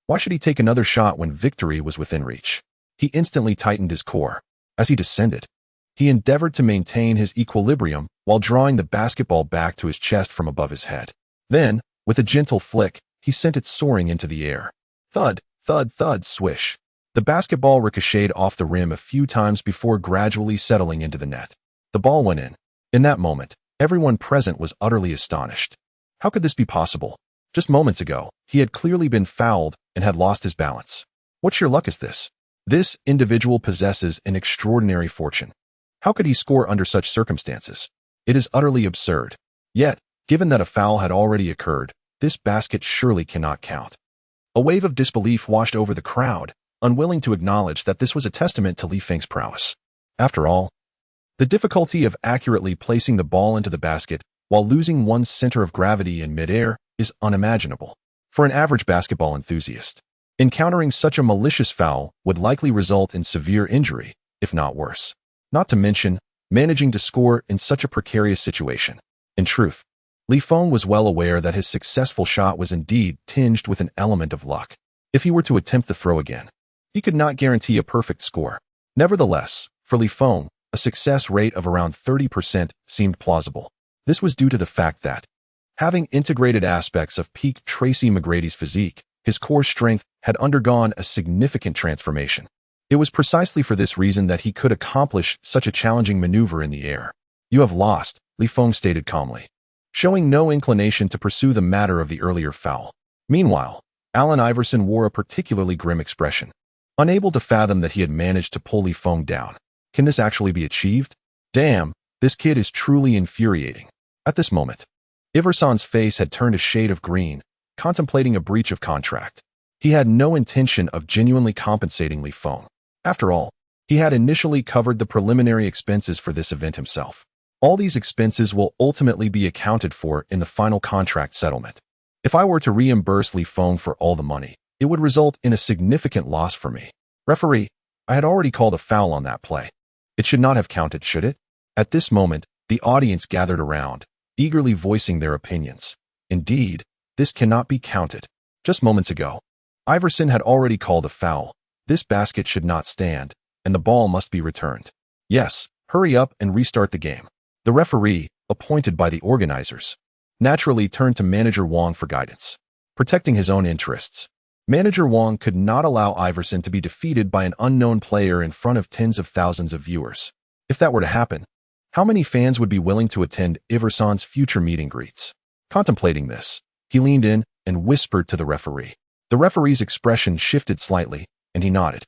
Why should he take another shot when victory was within reach? He instantly tightened his core. As he descended, he endeavored to maintain his equilibrium while drawing the basketball back to his chest from above his head. Then, with a gentle flick, he sent it soaring into the air. Thud, thud, thud, swish. The basketball ricocheted off the rim a few times before gradually settling into the net. The ball went in. In that moment, everyone present was utterly astonished. How could this be possible? Just moments ago, he had clearly been fouled and had lost his balance. What sheer luck is this? This individual possesses an extraordinary fortune. How could he score under such circumstances? It is utterly absurd. Yet, given that a foul had already occurred, this basket surely cannot count. A wave of disbelief washed over the crowd, unwilling to acknowledge that this was a testament to Li Feng's prowess. After all, the difficulty of accurately placing the ball into the basket while losing one's center of gravity in midair is unimaginable. For an average basketball enthusiast, encountering such a malicious foul would likely result in severe injury, if not worse. Not to mention, managing to score in such a precarious situation. In truth, Li Feng was well aware that his successful shot was indeed tinged with an element of luck. If he were to attempt the throw again, he could not guarantee a perfect score. Nevertheless, for Li Feng, a success rate of around 30% seemed plausible. This was due to the fact that, having integrated aspects of peak Tracy McGrady's physique, his core strength had undergone a significant transformation. It was precisely for this reason that he could accomplish such a challenging maneuver in the air. You have lost, Li Feng stated calmly, showing no inclination to pursue the matter of the earlier foul. Meanwhile, Allen Iverson wore a particularly grim expression, unable to fathom that he had managed to pull Li Feng down. Can this actually be achieved? Damn, this kid is truly infuriating. At this moment, Iverson's face had turned a shade of green, contemplating a breach of contract. He had no intention of genuinely compensating Li Feng. After all, He had initially covered the preliminary expenses for this event himself. All these expenses will ultimately be accounted for in the final contract settlement. If I were to reimburse Li Feng for all the money, it would result in a significant loss for me. Referee, I had already called a foul on that play. It should not have counted, should it? At this moment, the audience gathered around, eagerly voicing their opinions. Indeed, this cannot be counted. Just moments ago, Iverson had already called a foul. This basket should not stand, and the ball must be returned. Yes, hurry up and restart the game. The referee, appointed by the organizers, naturally turned to Manager Wang for guidance. Protecting his own interests, Manager Wang could not allow Iverson to be defeated by an unknown player in front of tens of thousands of viewers. If that were to happen, how many fans would be willing to attend Iverson's future meet and greets? Contemplating this, he leaned in and whispered to the referee. The referee's expression shifted slightly, and he nodded.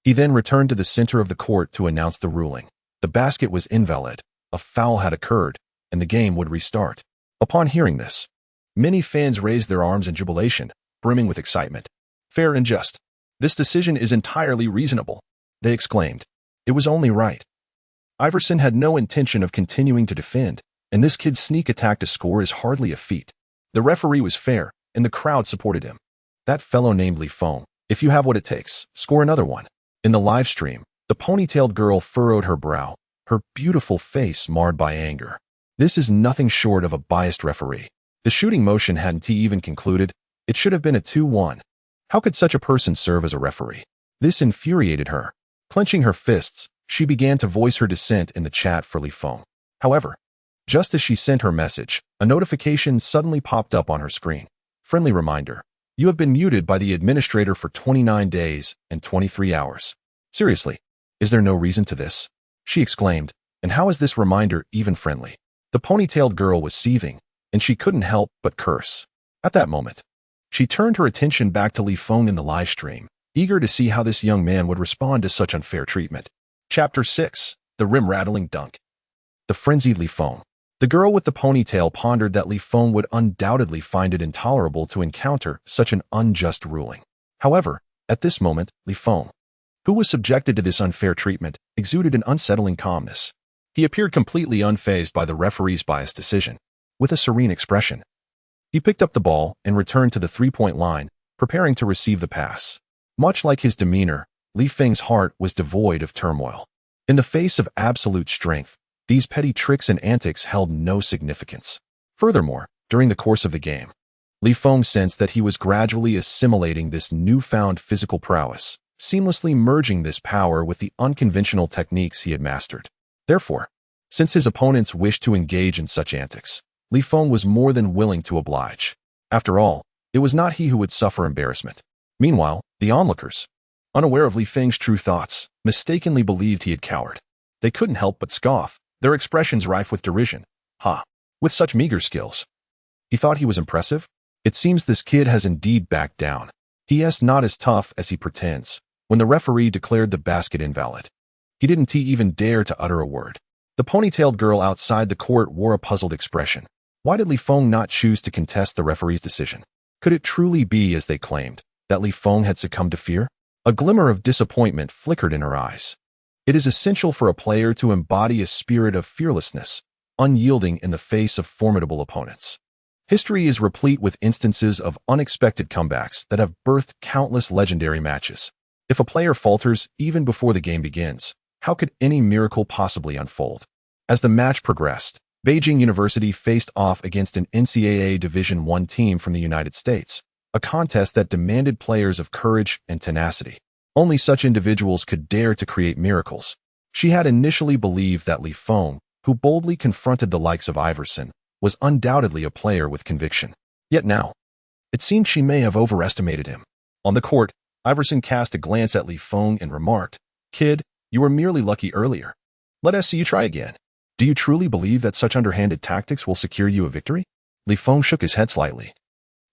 He then returned to the center of the court to announce the ruling. The basket was invalid, a foul had occurred, and the game would restart. Upon hearing this, many fans raised their arms in jubilation, brimming with excitement. Fair and just. This decision is entirely reasonable, they exclaimed. It was only right. Iverson had no intention of continuing to defend, and this kid's sneak attack to score is hardly a feat. The referee was fair, and the crowd supported him. That fellow named Li Feng, if you have what it takes, score another one. In the live stream, the ponytailed girl furrowed her brow, her beautiful face marred by anger. This is nothing short of a biased referee. The shooting motion hadn't even concluded. It should have been a 2-1. How could such a person serve as a referee? This infuriated her. Clenching her fists, she began to voice her dissent in the chat for Li Feng. However, just as she sent her message, a notification suddenly popped up on her screen. Friendly reminder. You have been muted by the administrator for 29 days and 23 hours. Seriously, is there no reason to this? She exclaimed, and how is this reminder even friendly? The ponytailed girl was seething, and she couldn't help but curse. At that moment, she turned her attention back to Li Feng in the live stream, eager to see how this young man would respond to such unfair treatment. Chapter 6. The Rim-Rattling Dunk. The frenzied Li Feng. The girl with the ponytail pondered that Li Feng would undoubtedly find it intolerable to encounter such an unjust ruling. However, at this moment, Li Feng, who was subjected to this unfair treatment, exuded an unsettling calmness. He appeared completely unfazed by the referee's biased decision. With a serene expression, he picked up the ball and returned to the three-point line, preparing to receive the pass. Much like his demeanor, Li Feng's heart was devoid of turmoil. In the face of absolute strength, these petty tricks and antics held no significance. Furthermore, during the course of the game, Li Feng sensed that he was gradually assimilating this newfound physical prowess, seamlessly merging this power with the unconventional techniques he had mastered. Therefore, since his opponents wished to engage in such antics, Li Feng was more than willing to oblige. After all, it was not he who would suffer embarrassment. Meanwhile, the onlookers, unaware of Li Feng's true thoughts, mistakenly believed he had cowered. They couldn't help but scoff, their expressions rife with derision. Ha! With such meager skills. He thought he was impressive? It seems this kid has indeed backed down. He is not as tough as he pretends. When the referee declared the basket invalid, he didn't even dare to utter a word. The ponytailed girl outside the court wore a puzzled expression. Why did Li Feng not choose to contest the referee's decision? Could it truly be, as they claimed, that Li Feng had succumbed to fear? A glimmer of disappointment flickered in her eyes. It is essential for a player to embody a spirit of fearlessness, unyielding in the face of formidable opponents. History is replete with instances of unexpected comebacks that have birthed countless legendary matches. If a player falters even before the game begins, how could any miracle possibly unfold? As the match progressed, Beijing University faced off against an NCAA Division I team from the United States, a contest that demanded players of courage and tenacity. Only such individuals could dare to create miracles. She had initially believed that Li Feng, who boldly confronted the likes of Iverson, was undoubtedly a player with conviction. Yet now, it seemed she may have overestimated him. On the court, Iverson cast a glance at Li Feng and remarked, "Kid, you were merely lucky earlier. Let us see you try again. Do you truly believe that such underhanded tactics will secure you a victory?" Li Feng shook his head slightly,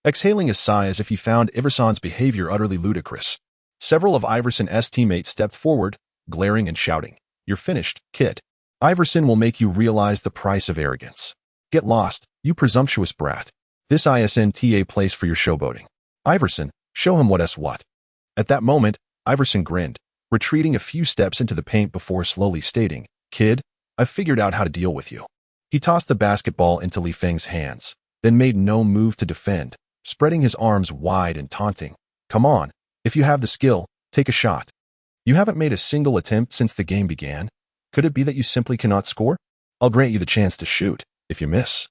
exhaling a sigh as if he found Iverson's behavior utterly ludicrous. Several of Iverson's teammates stepped forward, glaring and shouting, "You're finished, kid. Iverson will make you realize the price of arrogance. Get lost, you presumptuous brat. This isn't a place for your showboating. Iverson, show him what." At that moment, Iverson grinned, retreating a few steps into the paint before slowly stating, "Kid, I've figured out how to deal with you." He tossed the basketball into Li Feng's hands, then made no move to defend, spreading his arms wide and taunting. "Come on, if you have the skill, take a shot. You haven't made a single attempt since the game began. Could it be that you simply cannot score? I'll grant you the chance to shoot. If you miss,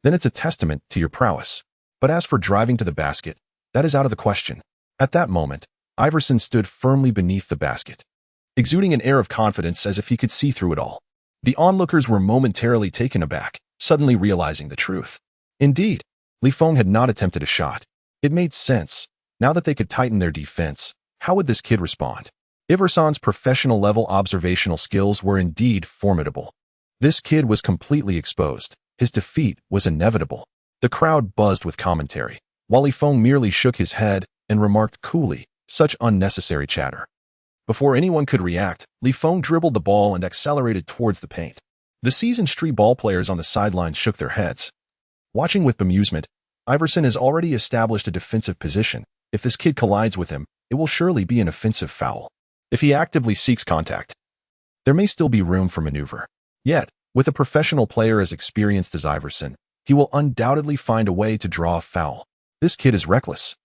then it's a testament to your prowess. But as for driving to the basket, that is out of the question." At that moment, Iverson stood firmly beneath the basket, exuding an air of confidence as if he could see through it all. The onlookers were momentarily taken aback, suddenly realizing the truth. Indeed, Li Feng had not attempted a shot. It made sense. Now that they could tighten their defense, how would this kid respond? Iverson's professional-level observational skills were indeed formidable. This kid was completely exposed. His defeat was inevitable. The crowd buzzed with commentary, while Li Feng merely shook his head and remarked coolly, "Such unnecessary chatter." Before anyone could react, Li Feng dribbled the ball and accelerated towards the paint. The seasoned street ball players on the sidelines shook their heads, watching with bemusement. Iverson has already established a defensive position. If this kid collides with him, it will surely be an offensive foul. If he actively seeks contact, there may still be room for maneuver. Yet, with a professional player as experienced as Iverson, he will undoubtedly find a way to draw a foul. This kid is reckless.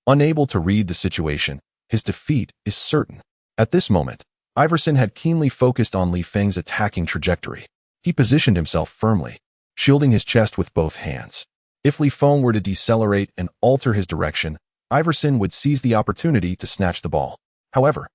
Unable to read the situation, his defeat is certain. At this moment, Iverson had keenly focused on Li Feng's attacking trajectory. He positioned himself firmly, shielding his chest with both hands. If Li Feng were to decelerate and alter his direction, Iverson would seize the opportunity to snatch the ball. However,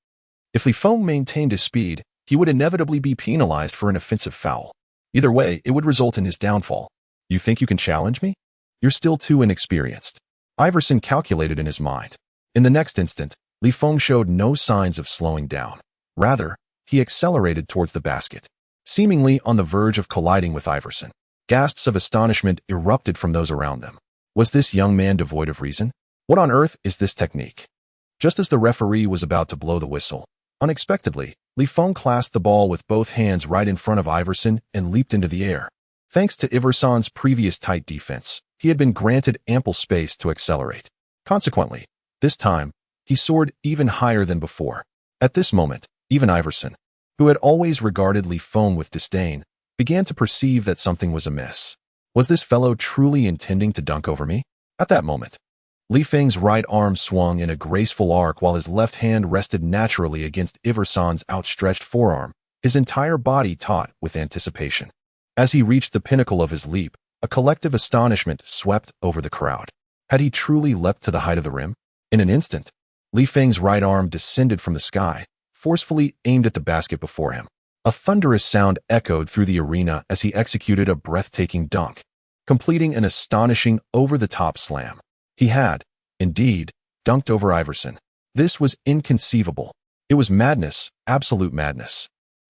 if Li Feng maintained his speed, he would inevitably be penalized for an offensive foul. Either way, it would result in his downfall. "You think you can challenge me? You're still too inexperienced," Iverson calculated in his mind. In the next instant, Li Feng showed no signs of slowing down. Rather, he accelerated towards the basket, seemingly on the verge of colliding with Iverson. Gasps of astonishment erupted from those around them. Was this young man devoid of reason? What on earth is this technique? Just as the referee was about to blow the whistle, unexpectedly, Li Feng clasped the ball with both hands right in front of Iverson and leaped into the air. Thanks to Iverson's previous tight defense, he had been granted ample space to accelerate. Consequently, this time, he soared even higher than before. At this moment, even Iverson, who had always regarded Li Feng with disdain, began to perceive that something was amiss. Was this fellow truly intending to dunk over me? At that moment, Li Feng's right arm swung in a graceful arc while his left hand rested naturally against Iverson's outstretched forearm, his entire body taut with anticipation. As he reached the pinnacle of his leap, a collective astonishment swept over the crowd. Had he truly leapt to the height of the rim? In an instant, Li Feng's right arm descended from the sky, forcefully aimed at the basket before him. A thunderous sound echoed through the arena as he executed a breathtaking dunk, completing an astonishing over-the-top slam. He had, indeed, dunked over Iverson. This was inconceivable. It was madness, absolute madness.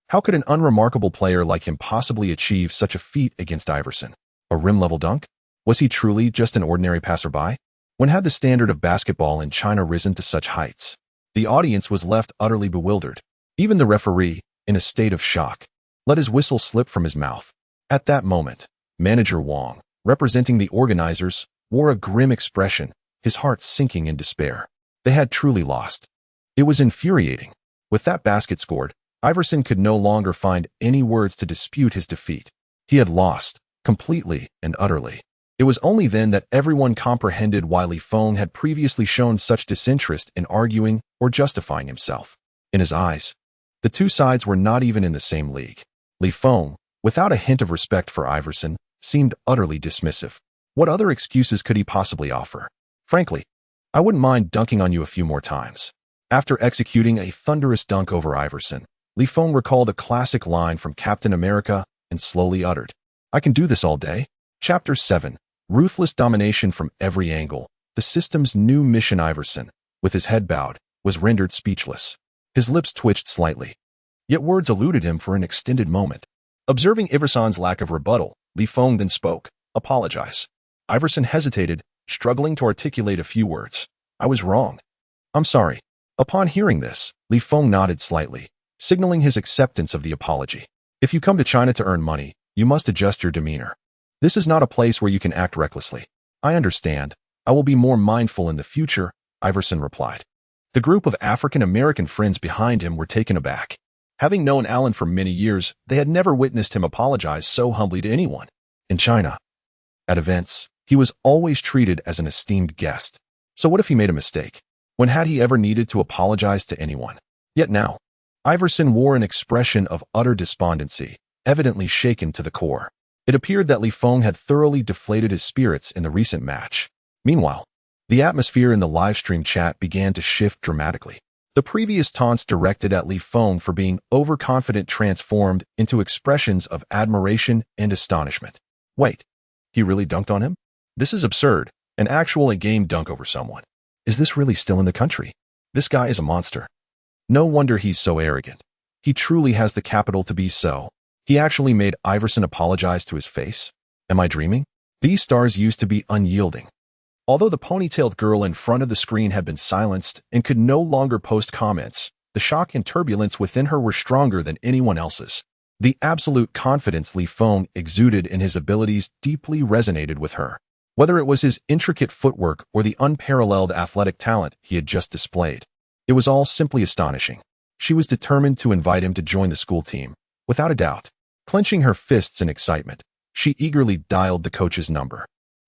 How could an unremarkable player like him possibly achieve such a feat against Iverson? A rim-level dunk? Was he truly just an ordinary passerby? When had the standard of basketball in China risen to such heights? The audience was left utterly bewildered. Even the referee, in a state of shock, let his whistle slip from his mouth. At that moment, Manager Wang, representing the organizers, wore a grim expression, his heart sinking in despair. They had truly lost. It was infuriating. With that basket scored, Iverson could no longer find any words to dispute his defeat. He had lost, completely and utterly. It was only then that everyone comprehended why Li Feng had previously shown such disinterest in arguing or justifying himself. In his eyes, the two sides were not even in the same league. Li Feng, without a hint of respect for Iverson, seemed utterly dismissive. What other excuses could he possibly offer? Frankly, I wouldn't mind dunking on you a few more times. After executing a thunderous dunk over Iverson, Li Feng recalled a classic line from Captain America and slowly uttered, "I can do this all day." Chapter 7. Ruthless domination from every angle. The system's new mission. Iverson, with his head bowed, was rendered speechless. His lips twitched slightly, yet words eluded him for an extended moment. Observing Iverson's lack of rebuttal, Li Feng then spoke, "Apologize." Iverson hesitated, struggling to articulate a few words. "I was wrong. I'm sorry." Upon hearing this, Li Feng nodded slightly, signaling his acceptance of the apology. "If you come to China to earn money, you must adjust your demeanor. This is not a place where you can act recklessly." "I understand. I will be more mindful in the future," Iverson replied. The group of African-American friends behind him were taken aback. Having known Alan for many years, they had never witnessed him apologize so humbly to anyone. In China, at events, he was always treated as an esteemed guest. So what if he made a mistake? When had he ever needed to apologize to anyone? Yet now, Iverson wore an expression of utter despondency, evidently shaken to the core. It appeared that Feng had thoroughly deflated his spirits in the recent match. Meanwhile, the atmosphere in the livestream chat began to shift dramatically. The previous taunts directed at Feng for being overconfident transformed into expressions of admiration and astonishment. Wait, he really dunked on him? This is absurd. An actual game dunk over someone. Is this really still in the country? This guy is a monster. No wonder he's so arrogant. He truly has the capital to be so. He actually made Iverson apologize to his face. Am I dreaming? These stars used to be unyielding. Although the ponytailed girl in front of the screen had been silenced and could no longer post comments, the shock and turbulence within her were stronger than anyone else's. The absolute confidence Feng exuded in his abilities deeply resonated with her. Whether it was his intricate footwork or the unparalleled athletic talent he had just displayed, it was all simply astonishing. She was determined to invite him to join the school team, without a doubt. Clenching her fists in excitement, she eagerly dialed the coach's number.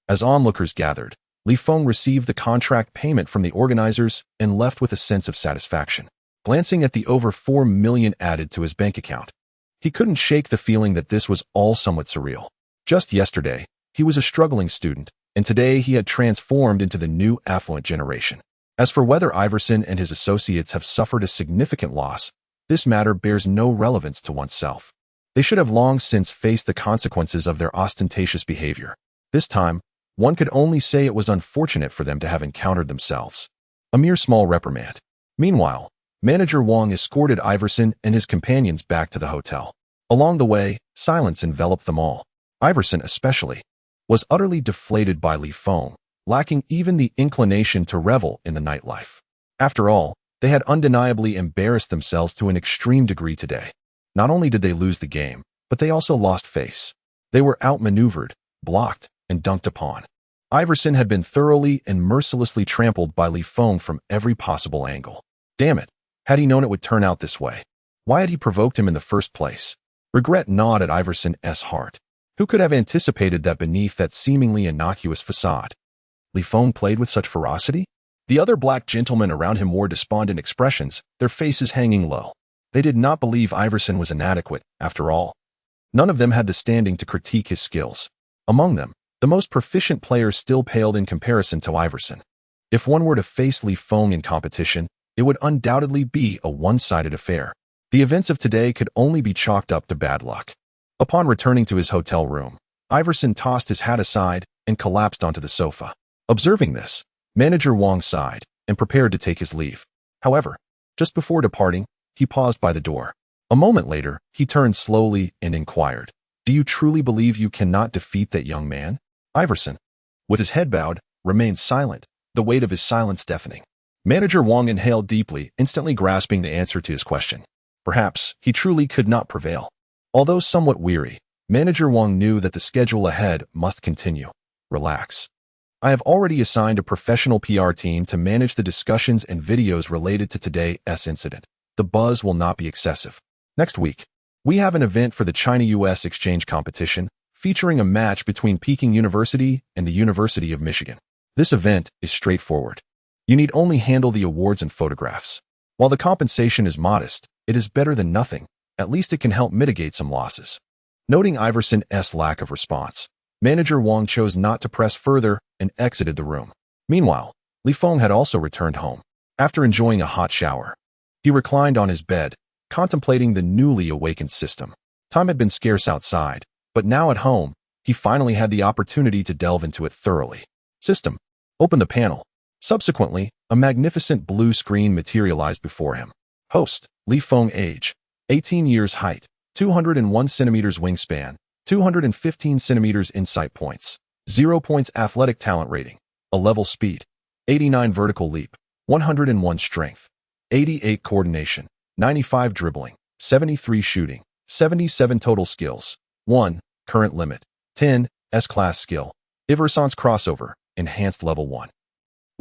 As onlookers gathered, Feng received the contract payment from the organizers and left with a sense of satisfaction. Glancing at the over $4 million added to his bank account, he couldn't shake the feeling that this was all somewhat surreal. Just yesterday, he was a struggling student, and today he had transformed into the new affluent generation. As for whether Iverson and his associates have suffered a significant loss, this matter bears no relevance to oneself. They should have long since faced the consequences of their ostentatious behavior. This time, one could only say it was unfortunate for them to have encountered themselves. A mere small reprimand. Meanwhile, Manager Wang escorted Iverson and his companions back to the hotel. Along the way, silence enveloped them all. Iverson, especially, was utterly deflated by Feng, lacking even the inclination to revel in the nightlife. After all, they had undeniably embarrassed themselves to an extreme degree today. Not only did they lose the game, but they also lost face. They were outmaneuvered, blocked, and dunked upon. Iverson had been thoroughly and mercilessly trampled by Feng from every possible angle. Damn it, had he known it would turn out this way? Why had he provoked him in the first place? Regret gnawed at Iverson's heart. Who could have anticipated that beneath that seemingly innocuous facade, Feng played with such ferocity? The other black gentlemen around him wore despondent expressions, their faces hanging low. They did not believe Iverson was inadequate, after all. None of them had the standing to critique his skills. Among them, the most proficient players still paled in comparison to Iverson. If one were to face Feng in competition, it would undoubtedly be a one-sided affair. The events of today could only be chalked up to bad luck. Upon returning to his hotel room, Iverson tossed his hat aside and collapsed onto the sofa. Observing this, Manager Wang sighed and prepared to take his leave. However, just before departing, he paused by the door. A moment later, he turned slowly and inquired, "Do you truly believe you cannot defeat that young man?" Iverson, with his head bowed, remained silent, the weight of his silence deafening. Manager Wang inhaled deeply, instantly grasping the answer to his question. Perhaps he truly could not prevail. Although somewhat weary, Manager Wang knew that the schedule ahead must continue. Relax. I have already assigned a professional PR team to manage the discussions and videos related to today's incident. The buzz will not be excessive. Next week, we have an event for the China-US exchange competition, featuring a match between Peking University and the University of Michigan. This event is straightforward. You need only handle the awards and photographs. While the compensation is modest, it is better than nothing. At least it can help mitigate some losses. Noting Iverson's lack of response, Manager Wang chose not to press further and exited the room. Meanwhile, Feng had also returned home. After enjoying a hot shower, he reclined on his bed, contemplating the newly awakened system. Time had been scarce outside, but now at home, he finally had the opportunity to delve into it thoroughly. System. Open the panel. Subsequently, a magnificent blue screen materialized before him. Host, Feng, age, 18 years, height, 201 centimeters wingspan, 215 centimeters insight points, 0 points athletic talent rating, a level speed, 89 vertical leap, 101 strength, 88 coordination, 95 dribbling, 73 shooting, 77 total skills, 1, current limit, 10, S-Class skill, Iverson Crossover, enhanced level 1.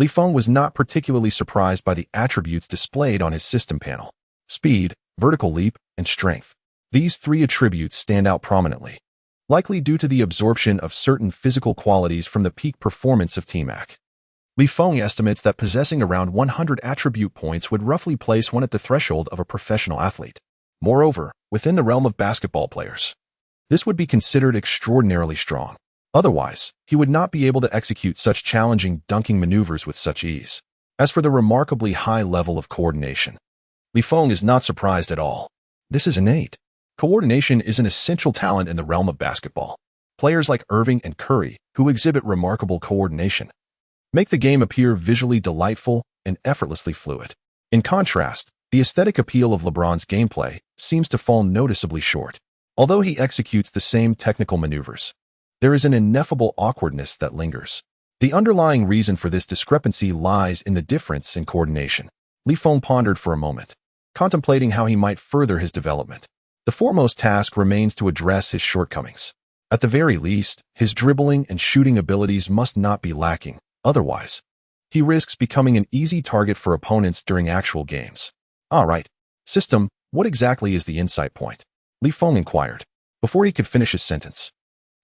Li Feng was not particularly surprised by the attributes displayed on his system panel. Speed, vertical leap, and strength. These three attributes stand out prominently, likely due to the absorption of certain physical qualities from the peak performance of Team Ak. Li Feng estimates that possessing around 100 attribute points would roughly place one at the threshold of a professional athlete. Moreover, within the realm of basketball players, this would be considered extraordinarily strong. Otherwise, he would not be able to execute such challenging dunking maneuvers with such ease. As for the remarkably high level of coordination, Li Feng is not surprised at all. This is innate. Coordination is an essential talent in the realm of basketball. Players like Irving and Curry, who exhibit remarkable coordination, make the game appear visually delightful and effortlessly fluid. In contrast, the aesthetic appeal of LeBron's gameplay seems to fall noticeably short. Although he executes the same technical maneuvers, there is an ineffable awkwardness that lingers. The underlying reason for this discrepancy lies in the difference in coordination. Li Feng pondered for a moment, contemplating how he might further his development. The foremost task remains to address his shortcomings. At the very least, his dribbling and shooting abilities must not be lacking. Otherwise, he risks becoming an easy target for opponents during actual games. All right, system, what exactly is the insight point? Li Feng inquired, before he could finish his sentence.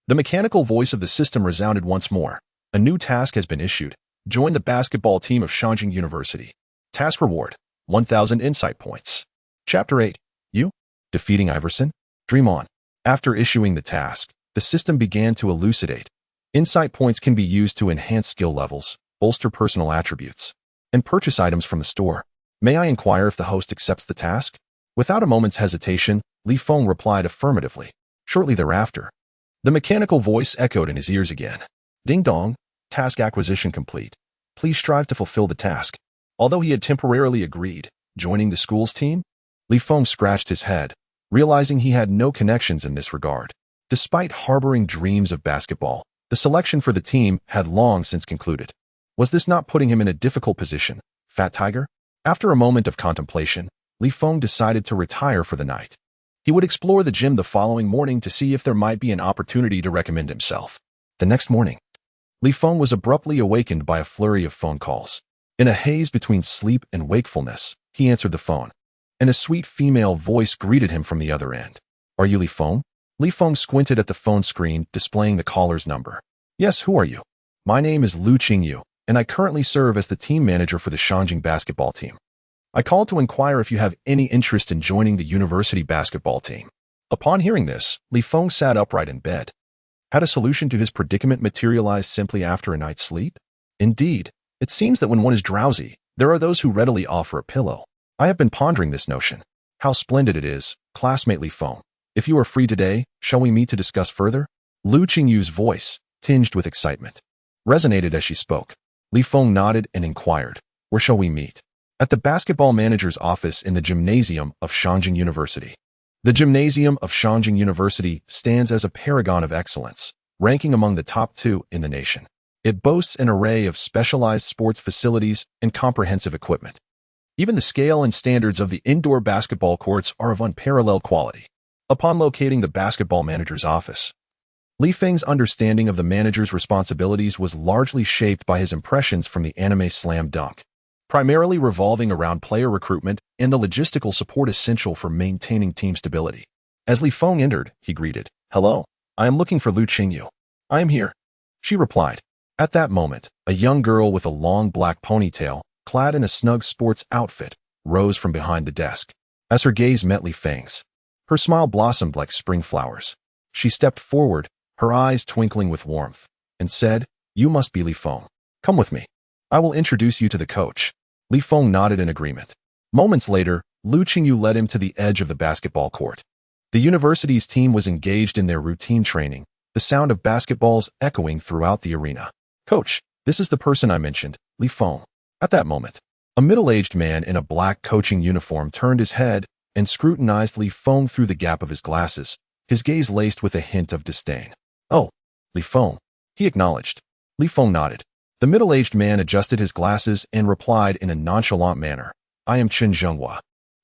The mechanical voice of the system resounded once more. A new task has been issued. Join the basketball team of China.Enduring University. Task reward, 1,000 insight points. Chapter 8. You? Defeating Iverson? Dream on. After issuing the task, the system began to elucidate. Insight points can be used to enhance skill levels, bolster personal attributes, and purchase items from the store. May I inquire if the host accepts the task? Without a moment's hesitation, Li Feng replied affirmatively. Shortly thereafter, the mechanical voice echoed in his ears again. Ding dong, task acquisition complete. Please strive to fulfill the task. Although he had temporarily agreed, joining the school's team, Li Feng scratched his head, realizing he had no connections in this regard. Despite harboring dreams of basketball, the selection for the team had long since concluded. Was this not putting him in a difficult position, Fat Tiger? After a moment of contemplation, Li Feng decided to retire for the night. He would explore the gym the following morning to see if there might be an opportunity to recommend himself. The next morning, Li Feng was abruptly awakened by a flurry of phone calls. In a haze between sleep and wakefulness, he answered the phone, and a sweet female voice greeted him from the other end. Are you Li Feng? Li Feng squinted at the phone screen, displaying the caller's number. Yes, who are you? My name is Lu Qingyu, and I currently serve as the team manager for the China.Enduring basketball team. I called to inquire if you have any interest in joining the university basketball team. Upon hearing this, Li Feng sat upright in bed. Had a solution to his predicament materialized simply after a night's sleep? Indeed, it seems that when one is drowsy, there are those who readily offer a pillow. I have been pondering this notion. How splendid it is, classmate Li Feng. If you are free today, shall we meet to discuss further? Lu Qingyu's voice, tinged with excitement, resonated as she spoke. Li Feng nodded and inquired, where shall we meet? At the basketball manager's office in the gymnasium of China.Enduring University. The gymnasium of China.Enduring University stands as a paragon of excellence, ranking among the top 2 in the nation. It boasts an array of specialized sports facilities and comprehensive equipment. Even the scale and standards of the indoor basketball courts are of unparalleled quality. Upon locating the basketball manager's office, Li Feng's understanding of the manager's responsibilities was largely shaped by his impressions from the anime Slam Dunk, primarily revolving around player recruitment and the logistical support essential for maintaining team stability. As Li Feng entered, he greeted, Hello, I am looking for Lu Qingyu. I am here, she replied. At that moment, a young girl with a long black ponytail, clad in a snug sports outfit, rose from behind the desk. As her gaze met Li Feng's, her smile blossomed like spring flowers. She stepped forward, her eyes twinkling with warmth, and said, You must be Li Feng. Come with me. I will introduce you to the coach. Li Feng nodded in agreement. Moments later, Lu Qingyu led him to the edge of the basketball court. The university's team was engaged in their routine training, the sound of basketballs echoing throughout the arena. Coach, this is the person I mentioned, Li Feng. At that moment, a middle-aged man in a black coaching uniform turned his head and scrutinized Li Feng through the gap of his glasses, his gaze laced with a hint of disdain. Oh, Li Feng, he acknowledged. Li Feng nodded. The middle-aged man adjusted his glasses and replied in a nonchalant manner, I am Chen Zhenghua,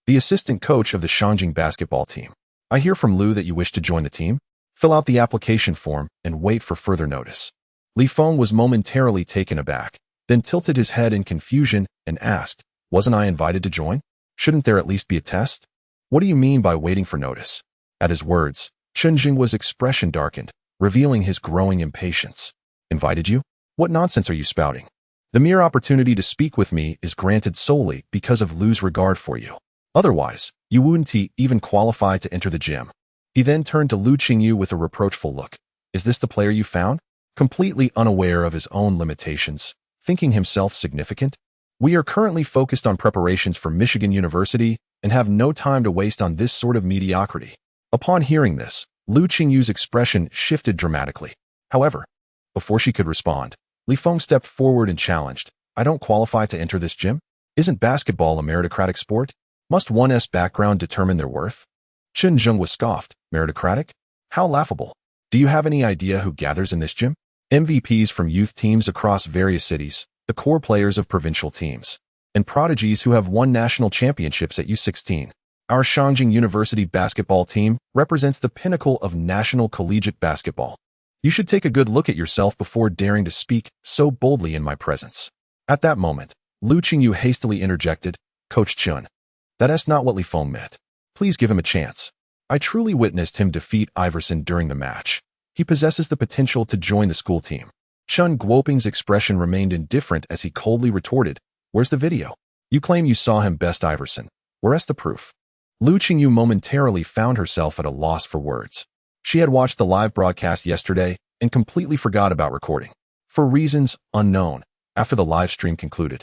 the assistant coach of the China.Enduring basketball team. I hear from Lu that you wish to join the team. Fill out the application form and wait for further notice. Li Feng was momentarily taken aback. then tilted his head in confusion and asked, "Wasn't I invited to join? Shouldn't there at least be a test? What do you mean by waiting for notice?" At his words, Chunjing's expression darkened, revealing his growing impatience. "Invited you? What nonsense are you spouting? The mere opportunity to speak with me is granted solely because of Lu's regard for you. Otherwise, you wouldn't even qualify to enter the gym." He then turned to Lu Qingyu with a reproachful look. "Is this the player you found?" Completely unaware of his own limitations, thinking himself significant. "We are currently focused on preparations for Michigan University and have no time to waste on this sort of mediocrity." Upon hearing this, Lu Qingyu's expression shifted dramatically. However, before she could respond, Feng stepped forward and challenged, "I don't qualify to enter this gym? Isn't basketball a meritocratic sport? Must one's background determine their worth?" Chunjing was scoffed. "Meritocratic? How laughable. Do you have any idea who gathers in this gym? MVPs from youth teams across various cities, the core players of provincial teams, and prodigies who have won national championships at U16. Our Shangjing University basketball team represents the pinnacle of national collegiate basketball. You should take a good look at yourself before daring to speak so boldly in my presence." At that moment, Lu Qingyu hastily interjected, "Coach Chun, that's not what Feng meant. Please give him a chance. I truly witnessed him defeat Iverson during the match. He possesses the potential to join the school team." Chun Guoping's expression remained indifferent as he coldly retorted, "Where's the video? You claim you saw him best Iverson. Where's the proof?" Lu Qingyu momentarily found herself at a loss for words. She had watched the live broadcast yesterday and completely forgot about recording. For reasons unknown, after the live stream concluded,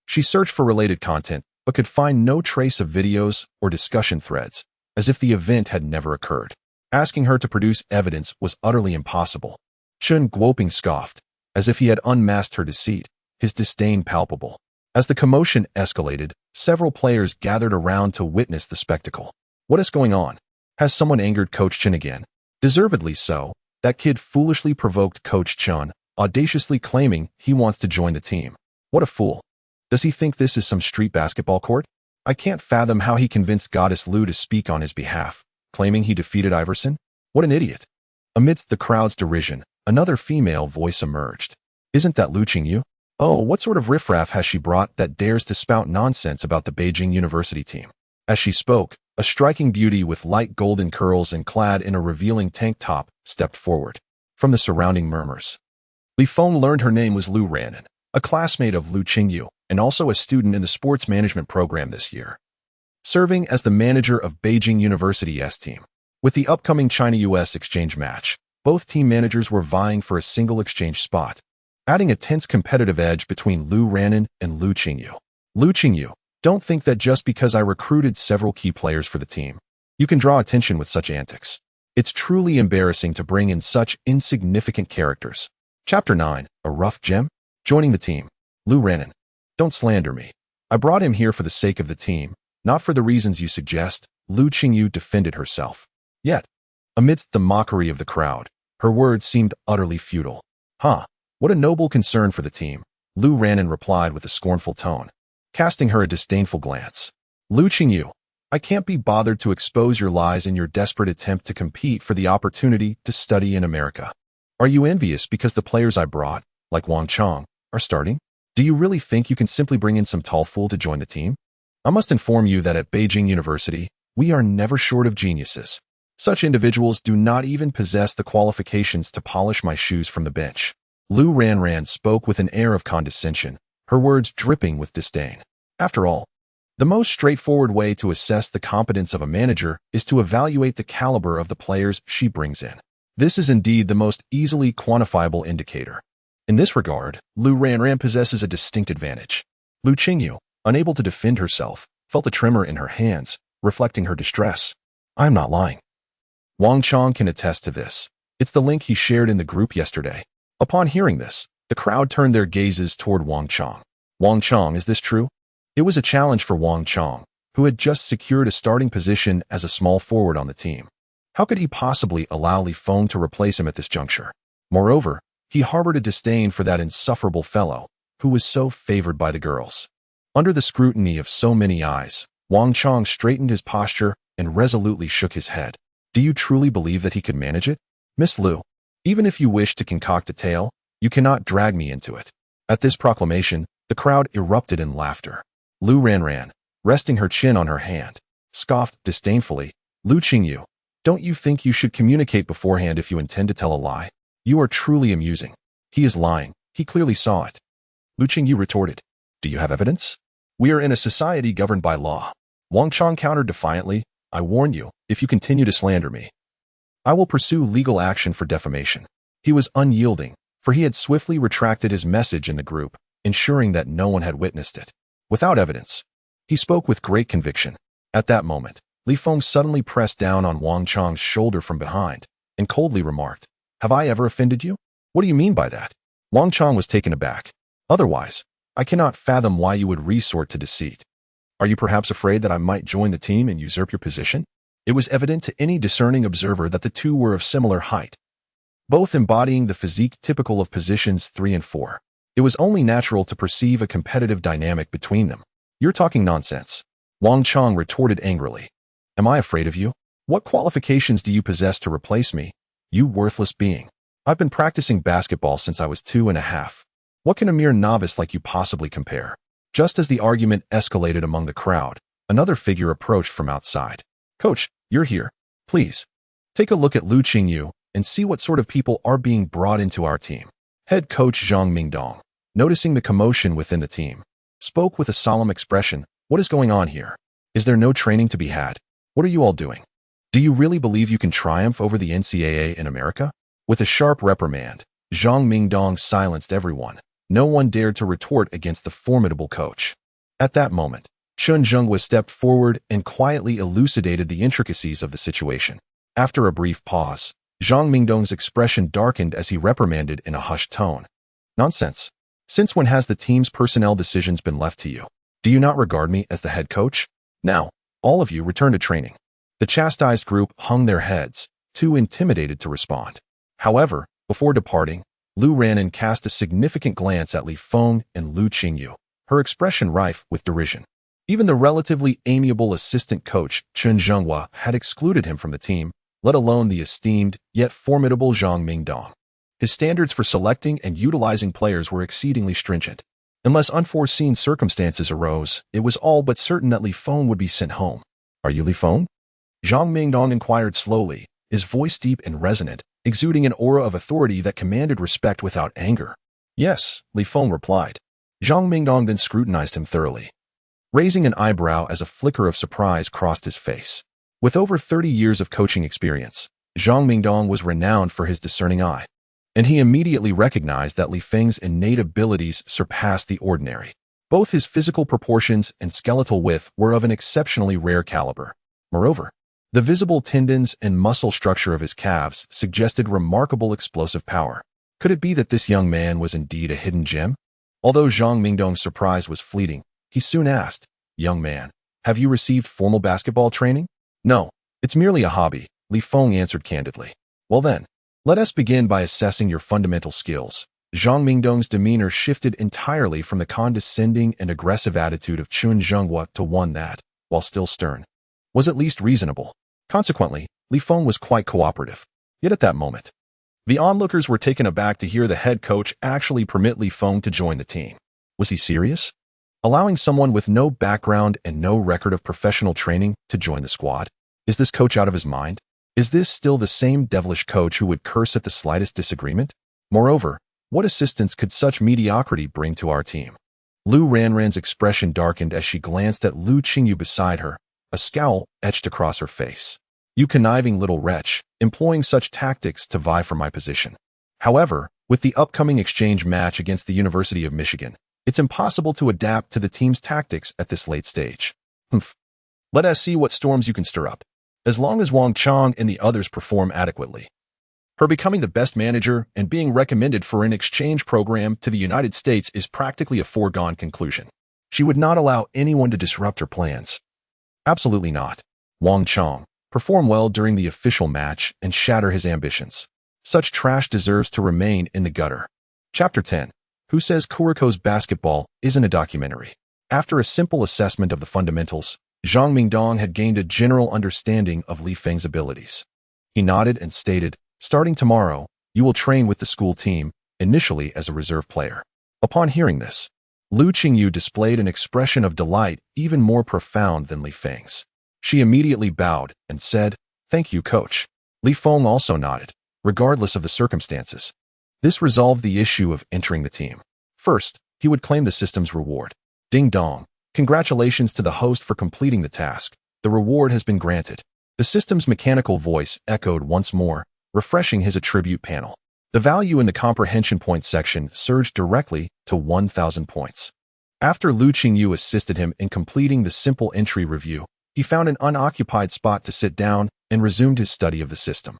she searched for related content but could find no trace of videos or discussion threads, as if the event had never occurred. Asking her to produce evidence was utterly impossible. Chun Guoping scoffed, as if he had unmasked her deceit, his disdain palpable. As the commotion escalated, several players gathered around to witness the spectacle. "What is going on? Has someone angered Coach Chun again?" "Deservedly so. That kid foolishly provoked Coach Chun, audaciously claiming he wants to join the team. What a fool. Does he think this is some street basketball court? I can't fathom how he convinced Goddess Lu to speak on his behalf, claiming he defeated Iverson. What an idiot." Amidst the crowd's derision, another female voice emerged. "Isn't that Lu Qingyu? Oh, what sort of riffraff has she brought that dares to spout nonsense about the Beijing University team?" As she spoke, a striking beauty with light golden curls and clad in a revealing tank top stepped forward. From the surrounding murmurs, Feng learned her name was Lu Ranan, a classmate of Lu Qingyu, and also a student in the sports management program this year, serving as the manager of Beijing University's team. With the upcoming China-US exchange match, both team managers were vying for a single exchange spot, adding a tense competitive edge between Lu Ranan and Lu Qingyu. "Lu Qingyu, don't think that just because I recruited several key players for the team, you can draw attention with such antics. It's truly embarrassing to bring in such insignificant characters." Chapter 9, A Rough Gem? Joining the team. "Lu Ranan, don't slander me. I brought him here for the sake of the team, not for the reasons you suggest." Lu Qingyu defended herself. Yet, amidst the mockery of the crowd, her words seemed utterly futile. "Huh, what a noble concern for the team," Lu Ranan replied with a scornful tone, casting her a disdainful glance. "Lu Qingyu, I can't be bothered to expose your lies in your desperate attempt to compete for the opportunity to study in America. Are you envious because the players I brought, like Wang Chong, are starting? Do you really think you can simply bring in some tall fool to join the team? I must inform you that at Beijing University, we are never short of geniuses. Such individuals do not even possess the qualifications to polish my shoes from the bench." Lu Ranran spoke with an air of condescension, her words dripping with disdain. After all, the most straightforward way to assess the competence of a manager is to evaluate the caliber of the players she brings in. This is indeed the most easily quantifiable indicator. In this regard, Lu Ranran possesses a distinct advantage. Lu Qingyu, unable to defend herself, felt a tremor in her hands, reflecting her distress. "I'm not lying. Wang Chong can attest to this. It's the link he shared in the group yesterday." Upon hearing this, the crowd turned their gazes toward Wang Chong. "Wang Chong, is this true?" It was a challenge for Wang Chong, who had just secured a starting position as a small forward on the team. How could he possibly allow Feng to replace him at this juncture? Moreover, he harbored a disdain for that insufferable fellow, who was so favored by the girls. Under the scrutiny of so many eyes, Wang Chong straightened his posture and resolutely shook his head. "Do you truly believe that he could manage it? Miss Lu, even if you wish to concoct a tale, you cannot drag me into it. At this proclamation, the crowd erupted in laughter. Lu Ranran, resting her chin on her hand, scoffed disdainfully, "Lu Qingyu, don't you think you should communicate beforehand if you intend to tell a lie? You are truly amusing. He is lying. He clearly saw it." Lu Qingyu retorted, "Do you have evidence? We are in a society governed by law." Wang Chong countered defiantly, "I warn you, if you continue to slander me, I will pursue legal action for defamation." He was unyielding, for he had swiftly retracted his message in the group, ensuring that no one had witnessed it. Without evidence, he spoke with great conviction. At that moment, Li Feng suddenly pressed down on Wang Chong's shoulder from behind and coldly remarked, "Have I ever offended you? What do you mean by that?" Wang Chong was taken aback. "Otherwise, I cannot fathom why you would resort to deceit. Are you perhaps afraid that I might join the team and usurp your position?" It was evident to any discerning observer that the two were of similar height, both embodying the physique typical of positions 3 and 4. It was only natural to perceive a competitive dynamic between them. "You're talking nonsense," Wang Chong retorted angrily. "Am I afraid of you? What qualifications do you possess to replace me, you worthless being? I've been practicing basketball since I was 2.5. What can a mere novice like you possibly compare?" Just as the argument escalated among the crowd, another figure approached from outside. "Coach, you're here. Please, take a look at Lu Qingyu and see what sort of people are being brought into our team." Head coach Zhang Mingdong, noticing the commotion within the team, spoke with a solemn expression, "What is going on here? Is there no training to be had? What are you all doing? Do you really believe you can triumph over the NCAA in America?" With a sharp reprimand, Zhang Mingdong silenced everyone. No one dared to retort against the formidable coach. At that moment, Chun Zhenghua stepped forward and quietly elucidated the intricacies of the situation. After a brief pause, Zhang Mingdong's expression darkened as he reprimanded in a hushed tone, "Nonsense. Since when has the team's personnel decisions been left to you? Do you not regard me as the head coach? Now, all of you return to training." The chastised group hung their heads, too intimidated to respond. However, before departing, Lu Ranran cast a significant glance at Li Feng and Lu Qingyu, her expression rife with derision. Even the relatively amiable assistant coach, Chun Zhenghua, had excluded him from the team, let alone the esteemed, yet formidable Zhang Mingdong. His standards for selecting and utilizing players were exceedingly stringent. Unless unforeseen circumstances arose, it was all but certain that Li Feng would be sent home. "Are you Li Feng?" Zhang Mingdong inquired slowly, his voice deep and resonant, exuding an aura of authority that commanded respect without anger. "Yes," Li Feng replied. Zhang Mingdong then scrutinized him thoroughly, raising an eyebrow as a flicker of surprise crossed his face. With over 30 years of coaching experience, Zhang Mingdong was renowned for his discerning eye, and he immediately recognized that Li Feng's innate abilities surpassed the ordinary. Both his physical proportions and skeletal width were of an exceptionally rare caliber. Moreover, the visible tendons and muscle structure of his calves suggested remarkable explosive power. Could it be that this young man was indeed a hidden gem? Although Zhang Mingdong's surprise was fleeting, he soon asked, "Young man, have you received formal basketball training?" "No, it's merely a hobby," Li Feng answered candidly. "Well then, let us begin by assessing your fundamental skills." Zhang Mingdong's demeanor shifted entirely from the condescending and aggressive attitude of Chun Zhenghua to one that, while still stern, was at least reasonable. Consequently, Li Feng was quite cooperative. Yet at that moment, the onlookers were taken aback to hear the head coach actually permit Li Feng to join the team. Was he serious? Allowing someone with no background and no record of professional training to join the squad? Is this coach out of his mind? Is this still the same devilish coach who would curse at the slightest disagreement? Moreover, what assistance could such mediocrity bring to our team? Lu Ranran's expression darkened as she glanced at Lu Qingyu beside her, a scowl etched across her face. "You conniving little wretch, employing such tactics to vie for my position." However, with the upcoming exchange match against the University of Michigan, it's impossible to adapt to the team's tactics at this late stage. Humph. Let us see what storms you can stir up. As long as Wang Chong and the others perform adequately, her becoming the best manager and being recommended for an exchange program to the United States is practically a foregone conclusion. She would not allow anyone to disrupt her plans. Absolutely not. Wang Chong, perform well during the official match and shatter his ambitions. Such trash deserves to remain in the gutter. Chapter 10. Who says Kuriko's basketball isn't a documentary? After a simple assessment of the fundamentals, Zhang Mingdong had gained a general understanding of Li Feng's abilities. He nodded and stated, "Starting tomorrow, you will train with the school team, initially as a reserve player. Upon hearing this, Lu Qingyu displayed an expression of delight even more profound than Li Feng's. She immediately bowed and said, "Thank you, coach." Li Feng also nodded, regardless of the circumstances. This resolved the issue of entering the team. First, he would claim the system's reward. Ding dong. Congratulations to the host for completing the task. The reward has been granted. The system's mechanical voice echoed once more, refreshing his attribute panel. The value in the comprehension points section surged directly to 1,000 points. After Lu Qingyu assisted him in completing the simple entry review, he found an unoccupied spot to sit down and resumed his study of the system.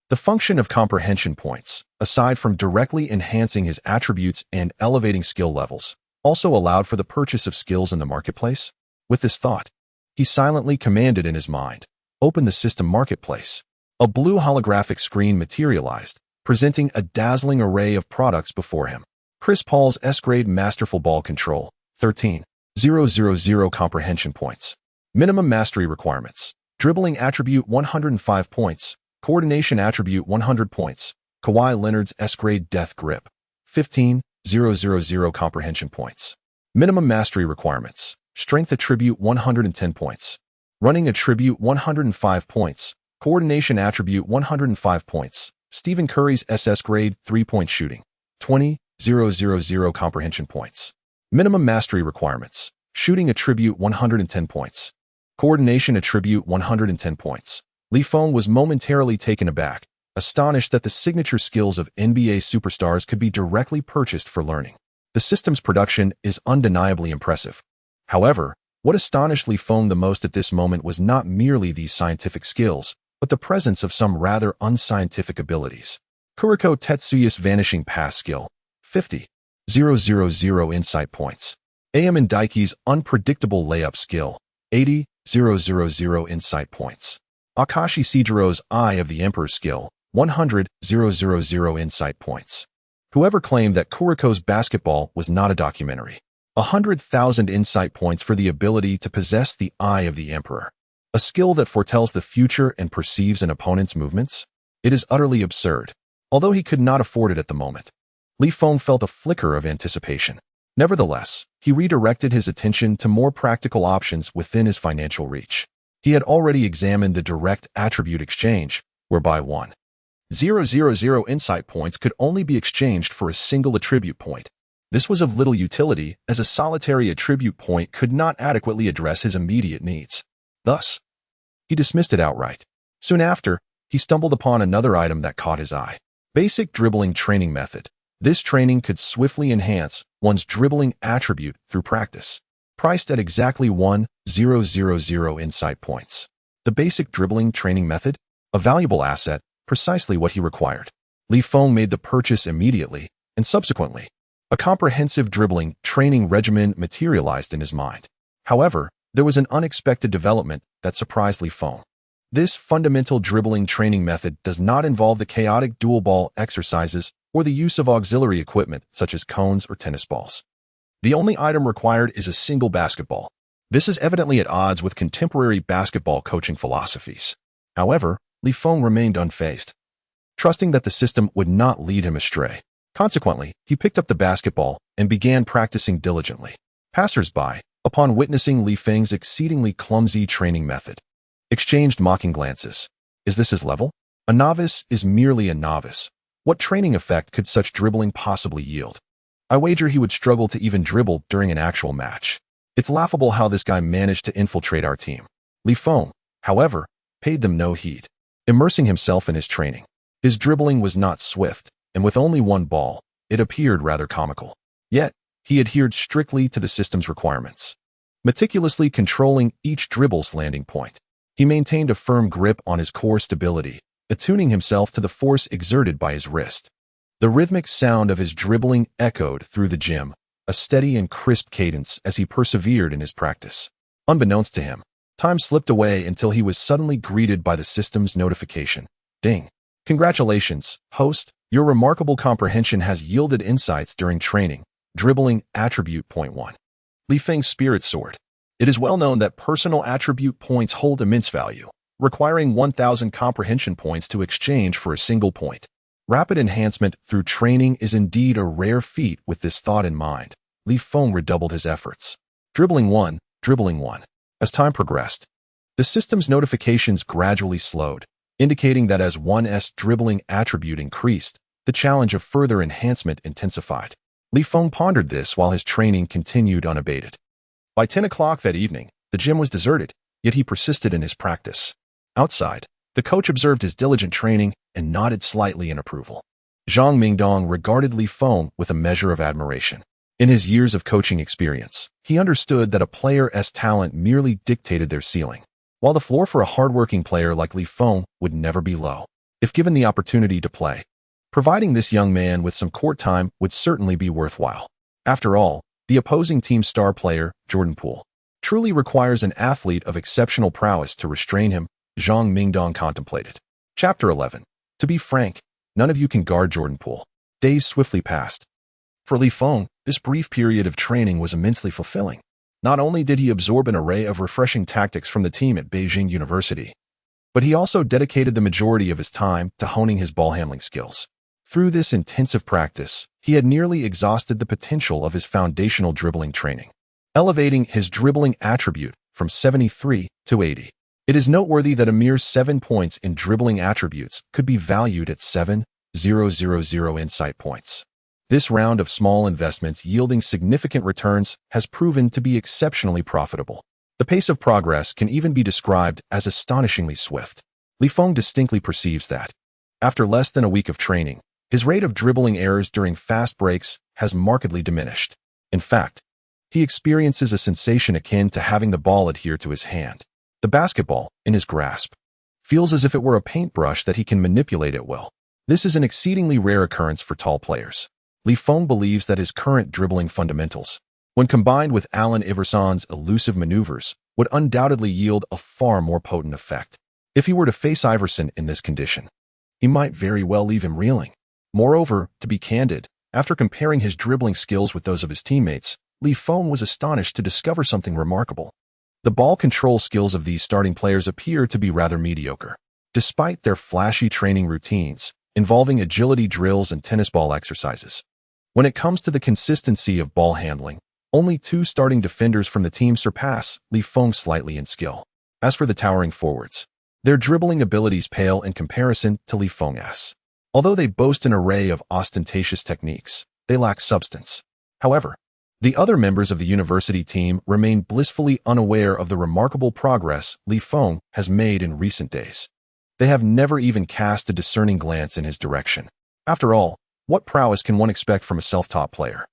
The function of comprehension points, aside from directly enhancing his attributes and elevating skill levels, also allowed for the purchase of skills in the marketplace. With this thought, he silently commanded in his mind, "Open the system marketplace." A blue holographic screen materialized, presenting a dazzling array of products before him. Chris Paul's S-Grade Masterful Ball Control, 13,000 comprehension points. Minimum mastery requirements. Dribbling attribute 105 points. Coordination attribute 100 points. Kawhi Leonard's S-Grade Death Grip, 15,000 comprehension points. Minimum mastery requirements. Strength attribute 110 points. Running attribute 105 points. Coordination attribute 105 points. Stephen Curry's SS grade 3-point shooting, 20,000 comprehension points. Minimum mastery requirements. Shooting attribute 110 points. Coordination attribute 110 points. Li Feng was momentarily taken aback, astonished that the signature skills of NBA superstars could be directly purchased for learning. The system's production is undeniably impressive. However, what astonished Li Feng the most at this moment was not merely these scientific skills, but the presence of some rather unscientific abilities. Kuriko Tetsuya's Vanishing Pass skill, 50,000 insight points. Ayaman Daiki's Unpredictable Layup skill, 80,000 insight points. Akashi Shijiro's Eye of the Emperor skill, 100,000 insight points. Whoever claimed that Kuriko's basketball was not a documentary. 100,000 insight points for the ability to possess the Eye of the Emperor. A skill that foretells the future and perceives an opponent's movements? It is utterly absurd. Although he could not afford it at the moment, Li Feng felt a flicker of anticipation. Nevertheless, he redirected his attention to more practical options within his financial reach. He had already examined the direct attribute exchange, whereby 1,000 insight points could only be exchanged for a single attribute point. This was of little utility, as a solitary attribute point could not adequately address his immediate needs. Thus, he dismissed it outright. Soon after, he stumbled upon another item that caught his eye. Basic Dribbling Training Method. This training could swiftly enhance one's dribbling attribute through practice. Priced at exactly 1,000 insight points. The Basic Dribbling Training Method? A valuable asset, precisely what he required. Li Feng made the purchase immediately, and subsequently, a comprehensive dribbling training regimen materialized in his mind. However, there was an unexpected development that surprised Li Feng. This fundamental dribbling training method does not involve the chaotic dual ball exercises or the use of auxiliary equipment such as cones or tennis balls. The only item required is a single basketball. This is evidently at odds with contemporary basketball coaching philosophies. However, Li Feng remained unfazed, trusting that the system would not lead him astray. Consequently, he picked up the basketball and began practicing diligently. Passers-by, upon witnessing Li Feng's exceedingly clumsy training method, exchanged mocking glances. Is this his level? A novice is merely a novice. What training effect could such dribbling possibly yield? I wager he would struggle to even dribble during an actual match. It's laughable how this guy managed to infiltrate our team. Li Feng, however, paid them no heed, immersing himself in his training. His dribbling was not swift, and with only one ball, it appeared rather comical. Yet, he adhered strictly to the system's requirements, meticulously controlling each dribble's landing point. He maintained a firm grip on his core stability, attuning himself to the force exerted by his wrist. The rhythmic sound of his dribbling echoed through the gym, a steady and crisp cadence as he persevered in his practice. Unbeknownst to him, time slipped away until he was suddenly greeted by the system's notification. Ding. Congratulations, host. Your remarkable comprehension has yielded insights during training. Dribbling Attribute Point 1. Li Feng's Spirit Sword. It is well known that personal attribute points hold immense value, requiring 1,000 comprehension points to exchange for a single point. Rapid enhancement through training is indeed a rare feat. With this thought in mind, Feng redoubled his efforts. Dribbling one, dribbling one. As time progressed, the system's notifications gradually slowed, indicating that as one's dribbling attribute increased, the challenge of further enhancement intensified. Feng pondered this while his training continued unabated. By 10 o'clock that evening, the gym was deserted, yet he persisted in his practice. Outside, the coach observed his diligent training and nodded slightly in approval. Zhang Mingdong regarded Feng with a measure of admiration. In his years of coaching experience, he understood that a player's talent merely dictated their ceiling, while the floor for a hardworking player like Feng would never be low, if given the opportunity to play. Providing this young man with some court time would certainly be worthwhile. After all, the opposing team's star player, Jordan Poole, truly requires an athlete of exceptional prowess to restrain him, Zhang Mingdong contemplated. Chapter 11. To be frank, none of you can guard Jordan Poole. Days swiftly passed. For Feng, this brief period of training was immensely fulfilling. Not only did he absorb an array of refreshing tactics from the team at Beijing University, but he also dedicated the majority of his time to honing his ball handling skills. Through this intensive practice, he had nearly exhausted the potential of his foundational dribbling training, elevating his dribbling attribute from 73 to 80. It is noteworthy that a mere 7 points in dribbling attributes could be valued at 7,000 insight points. This round of small investments yielding significant returns has proven to be exceptionally profitable. The pace of progress can even be described as astonishingly swift. Feng distinctly perceives that, after less than a week of training, his rate of dribbling errors during fast breaks has markedly diminished. In fact, he experiences a sensation akin to having the ball adhere to his hand. The basketball, in his grasp, feels as if it were a paintbrush that he can manipulate at will. This is an exceedingly rare occurrence for tall players. Feng believes that his current dribbling fundamentals, when combined with Allen Iverson's elusive maneuvers, would undoubtedly yield a far more potent effect. If he were to face Iverson in this condition, he might very well leave him reeling. Moreover, to be candid, after comparing his dribbling skills with those of his teammates, Feng was astonished to discover something remarkable. The ball control skills of these starting players appear to be rather mediocre. Despite their flashy training routines, involving agility drills and tennis ball exercises, when it comes to the consistency of ball handling, only 2 starting defenders from the team surpass Feng slightly in skill. As for the towering forwards, their dribbling abilities pale in comparison to Feng's. Although they boast an array of ostentatious techniques, they lack substance. However, the other members of the university team remain blissfully unaware of the remarkable progress Feng has made in recent days. They have never even cast a discerning glance in his direction. After all, what prowess can one expect from a self-taught player?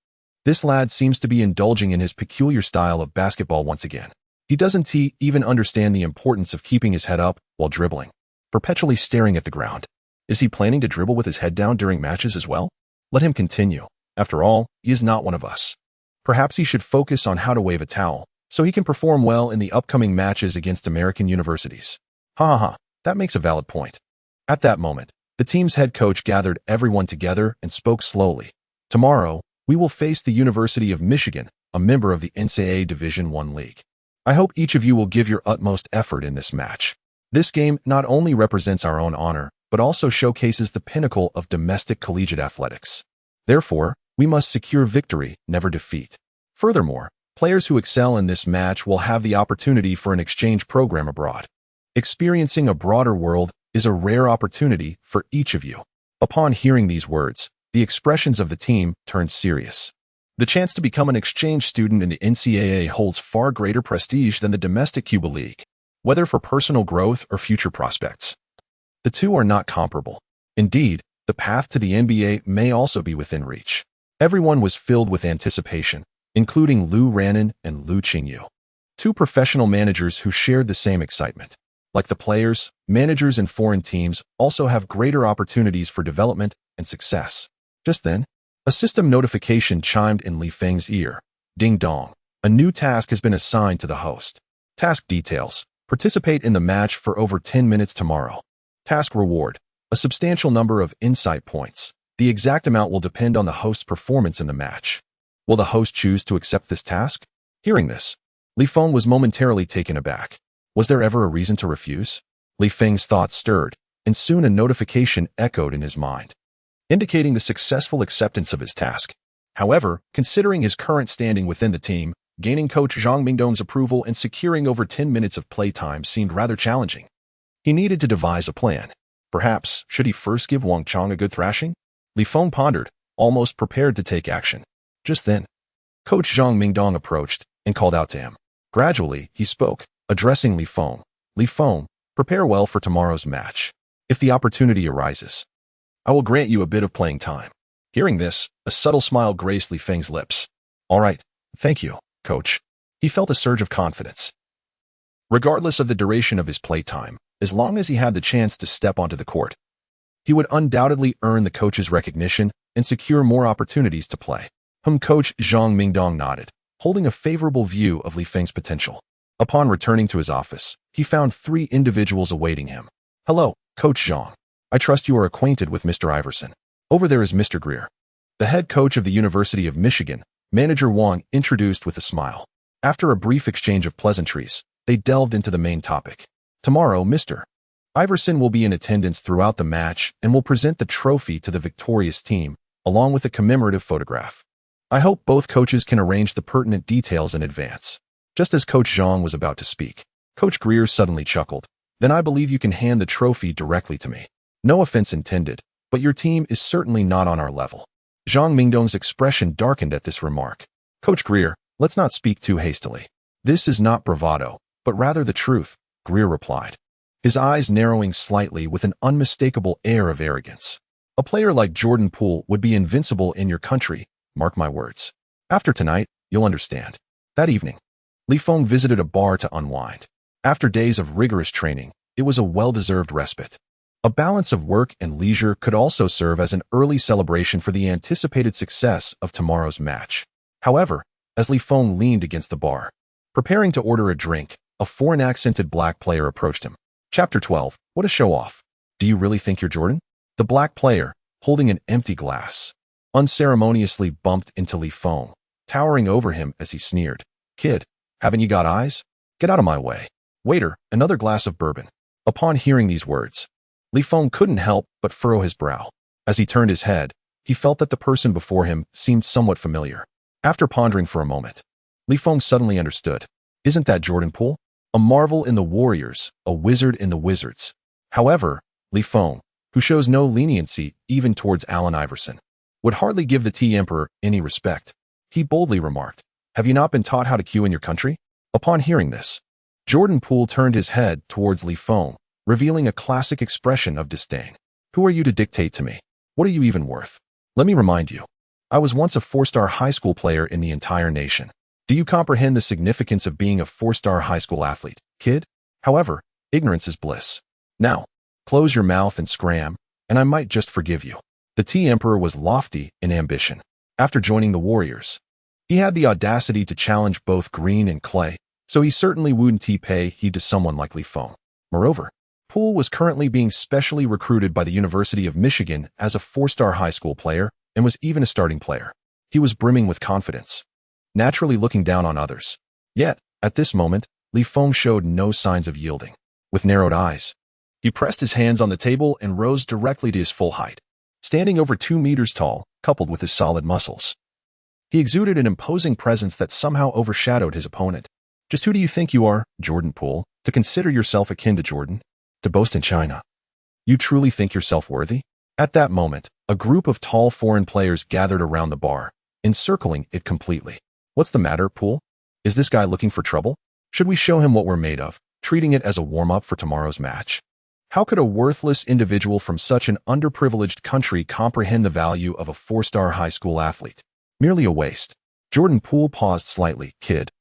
This lad seems to be indulging in his peculiar style of basketball once again. He doesn't even understand the importance of keeping his head up while dribbling, perpetually staring at the ground. Is he planning to dribble with his head down during matches as well? Let him continue. After all, he is not one of us. Perhaps he should focus on how to wave a towel, so he can perform well in the upcoming matches against American universities. That makes a valid point. At that moment, the team's head coach gathered everyone together and spoke slowly. Tomorrow, we will face the University of Michigan, a member of the NCAA Division I League. I hope each of you will give your utmost effort in this match. This game not only represents our own honor, but also showcases the pinnacle of domestic collegiate athletics. Therefore, we must secure victory, never defeat. Furthermore, players who excel in this match will have the opportunity for an exchange program abroad. Experiencing a broader world is a rare opportunity for each of you. Upon hearing these words, the expressions of the team turned serious. The chance to become an exchange student in the NCAA holds far greater prestige than the domestic Cuba League, whether for personal growth or future prospects. The two are not comparable. Indeed, the path to the NBA may also be within reach. Everyone was filled with anticipation, including Lu Ranin and Lu Qingyu, 2 professional managers who shared the same excitement. Like the players, managers in foreign teams also have greater opportunities for development and success. Just then, a system notification chimed in Feng's ear. Ding dong. A new task has been assigned to the host. Task details. Participate in the match for over 10 minutes tomorrow. Task reward. A substantial number of insight points. The exact amount will depend on the host's performance in the match. Will the host choose to accept this task? Hearing this, Feng was momentarily taken aback. Was there ever a reason to refuse? Feng's thoughts stirred, and soon a notification echoed in his mind. indicating the successful acceptance of his task. However, considering his current standing within the team, gaining Coach Zhang Mingdong's approval and securing over 10 minutes of playtime seemed rather challenging. He needed to devise a plan. Perhaps, should he first give Wang Chang a good thrashing? Li Feng pondered, almost prepared to take action. Just then, Coach Zhang Mingdong approached and called out to him. Gradually, he spoke, addressing Li Feng. Li Feng, prepare well for tomorrow's match. If the opportunity arises, I will grant you a bit of playing time. Hearing this, a subtle smile graced Li Feng's lips. All right, thank you, Coach. He felt a surge of confidence. Regardless of the duration of his playtime, as long as he had the chance to step onto the court, he would undoubtedly earn the coach's recognition and secure more opportunities to play. Coach Zhang Mingdong nodded, holding a favorable view of Li Feng's potential. Upon returning to his office, he found 3 individuals awaiting him. Hello, Coach Zhang. I trust you are acquainted with Mr. Iverson. Over there is Mr. Greer, the head coach of the University of Michigan. Manager Wang introduced with a smile. After a brief exchange of pleasantries, they delved into the main topic. Tomorrow, Mr. Iverson will be in attendance throughout the match and will present the trophy to the victorious team, along with a commemorative photograph. I hope both coaches can arrange the pertinent details in advance. Just as Coach Zhang was about to speak, Coach Greer suddenly chuckled. Then I believe you can hand the trophy directly to me. No offense intended, but your team is certainly not on our level. Zhang Mingdong's expression darkened at this remark. Coach Greer, let's not speak too hastily. This is not bravado, but rather the truth, Greer replied, his eyes narrowing slightly with an unmistakable air of arrogance. A player like Jordan Poole would be invincible in your country, mark my words. After tonight, you'll understand. That evening, Li Feng visited a bar to unwind. After days of rigorous training, it was a well-deserved respite. A balance of work and leisure could also serve as an early celebration for the anticipated success of tomorrow's match. However, as Li Feng leaned against the bar, preparing to order a drink, a foreign-accented black player approached him. Chapter 12, what a show-off. Do you really think you're Jordan? The black player, holding an empty glass, unceremoniously bumped into Li Feng, towering over him as he sneered. Kid, haven't you got eyes? Get out of my way. Waiter, another glass of bourbon. Upon hearing these words, Li Feng couldn't help but furrow his brow. As he turned his head, he felt that the person before him seemed somewhat familiar. After pondering for a moment, Li Feng suddenly understood. Isn't that Jordan Poole? A marvel in the warriors, a wizard in the wizards. However, Li Feng, who shows no leniency even towards Allen Iverson, would hardly give the Tea Emperor any respect. He boldly remarked, have you not been taught how to queue in your country? Upon hearing this, Jordan Poole turned his head towards Li Feng, revealing a classic expression of disdain. Who are you to dictate to me? What are you even worth? Let me remind you, I was once a 4-star high school player in the entire nation. Do you comprehend the significance of being a 4-star high school athlete, kid? However, ignorance is bliss. Now, close your mouth and scram, and I might just forgive you. The Tea Emperor was lofty in ambition. After joining the Warriors, he had the audacity to challenge both Green and Clay, so he certainly wouldn't pay heed to someone like Li Feng. Moreover, Poole was currently being specially recruited by the University of Michigan as a 4-star high school player and was even a starting player. He was brimming with confidence, naturally looking down on others. Yet, at this moment, Li Feng showed no signs of yielding. With narrowed eyes, he pressed his hands on the table and rose directly to his full height. Standing over 2 meters tall, coupled with his solid muscles, he exuded an imposing presence that somehow overshadowed his opponent. Just who do you think you are, Jordan Poole, to consider yourself akin to Jordan? To boast in China? You truly think yourself worthy? At that moment, a group of tall foreign players gathered around the bar, encircling it completely. What's the matter, Poole? Is this guy looking for trouble? Should we show him what we're made of, treating it as a warm-up for tomorrow's match? How could a worthless individual from such an underprivileged country comprehend the value of a 4-star high school athlete? Merely a waste. Jordan Poole paused slightly. Kid,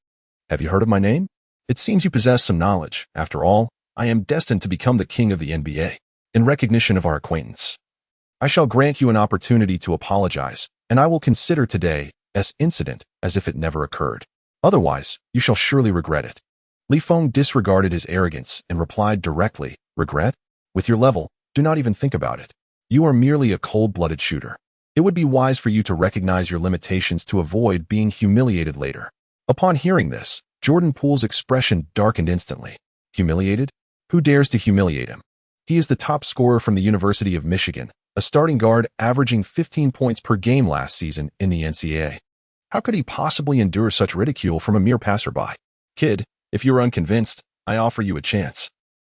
have you heard of my name? It seems you possess some knowledge. After all, I am destined to become the king of the NBA. In recognition of our acquaintance, I shall grant you an opportunity to apologize, and I will consider today's incident as if it never occurred. Otherwise, you shall surely regret it. Li Feng disregarded his arrogance and replied directly, regret? With your level, do not even think about it. You are merely a cold-blooded shooter. It would be wise for you to recognize your limitations to avoid being humiliated later. Upon hearing this, Jordan Poole's expression darkened instantly. Humiliated? Who dares to humiliate him? He is the top scorer from the University of Michigan, a starting guard averaging 15 points per game last season in the NCAA. How could he possibly endure such ridicule from a mere passerby? Kid, if you're unconvinced, I offer you a chance.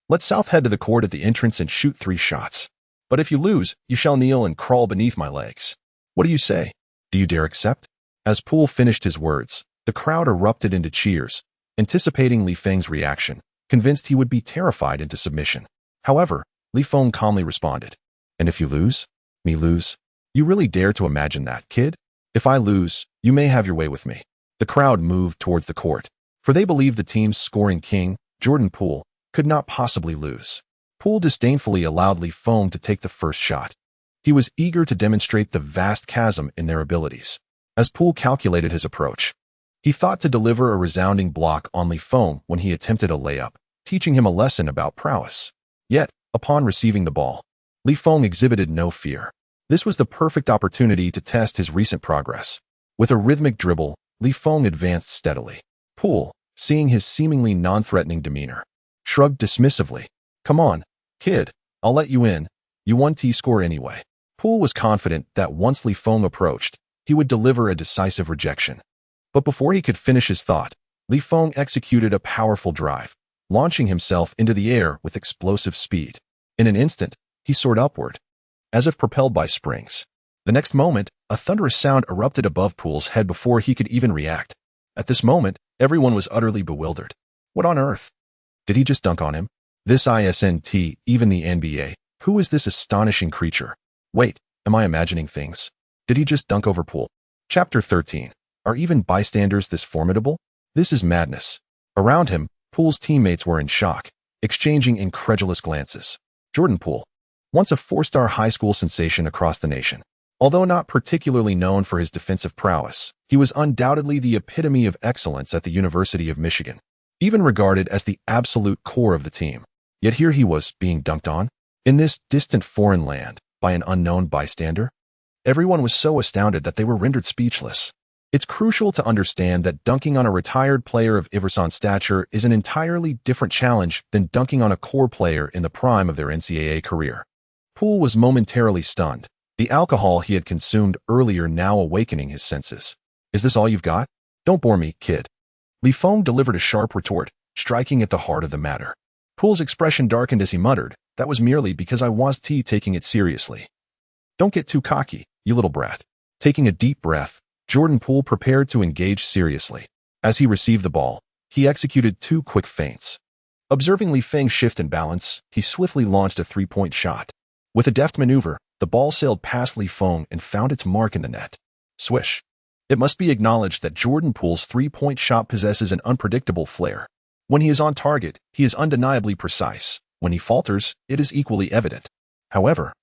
Let's south head to the court at the entrance and shoot 3 shots. But if you lose, you shall kneel and crawl beneath my legs. What do you say? Do you dare accept? As Poole finished his words, the crowd erupted into cheers, anticipating Li Feng's reaction, convinced he would be terrified into submission. However, Li Feng calmly responded, "And if you lose? Me lose? You really dare to imagine that, kid? If I lose, you may have your way with me." The crowd moved towards the court, for they believed the team's scoring king, Jordan Poole, could not possibly lose. Poole disdainfully allowed Li Feng to take the first shot. He was eager to demonstrate the vast chasm in their abilities. As Poole calculated his approach, he thought to deliver a resounding block on Li Feng when he attempted a layup, teaching him a lesson about prowess. Yet, upon receiving the ball, Li Feng exhibited no fear. This was the perfect opportunity to test his recent progress. With a rhythmic dribble, Li Feng advanced steadily. Poole, seeing his seemingly non-threatening demeanor, shrugged dismissively. "Come on, kid, I'll let you in. You won T-score anyway." Poole was confident that once Li Feng approached, he would deliver a decisive rejection. But before he could finish his thought, Li Feng executed a powerful drive, launching himself into the air with explosive speed. In an instant, he soared upward, as if propelled by springs. The next moment, a thunderous sound erupted above Poole's head before he could even react. At this moment, everyone was utterly bewildered. What on earth? Did he just dunk on him? This isn't even the NBA. Who is this astonishing creature? Wait, am I imagining things? Did he just dunk over Poole? Chapter 13. Are even bystanders this formidable? This is madness. Around him, Poole's teammates were in shock, exchanging incredulous glances. Jordan Poole, once a 4-star high school sensation across the nation. Although not particularly known for his defensive prowess, he was undoubtedly the epitome of excellence at the University of Michigan, even regarded as the absolute core of the team. Yet here he was being dunked on, in this distant foreign land, by an unknown bystander. Everyone was so astounded that they were rendered speechless. It's crucial to understand that dunking on a retired player of Iverson's stature is an entirely different challenge than dunking on a core player in the prime of their NCAA career. Poole was momentarily stunned, the alcohol he had consumed earlier now awakening his senses. "Is this all you've got? Don't bore me, kid." Li Feng delivered a sharp retort, striking at the heart of the matter. Poole's expression darkened as he muttered, "That was merely because I was taking it seriously." "Don't get too cocky, you little brat." Taking a deep breath, Jordan Poole prepared to engage seriously. As he received the ball, he executed 2 quick feints. Observing Li Feng's shift in balance, he swiftly launched a 3-point shot. With a deft maneuver, the ball sailed past Li Feng and found its mark in the net. Swish. It must be acknowledged that Jordan Poole's 3-point shot possesses an unpredictable flair. When he is on target, he is undeniably precise. When he falters, it is equally evident. However,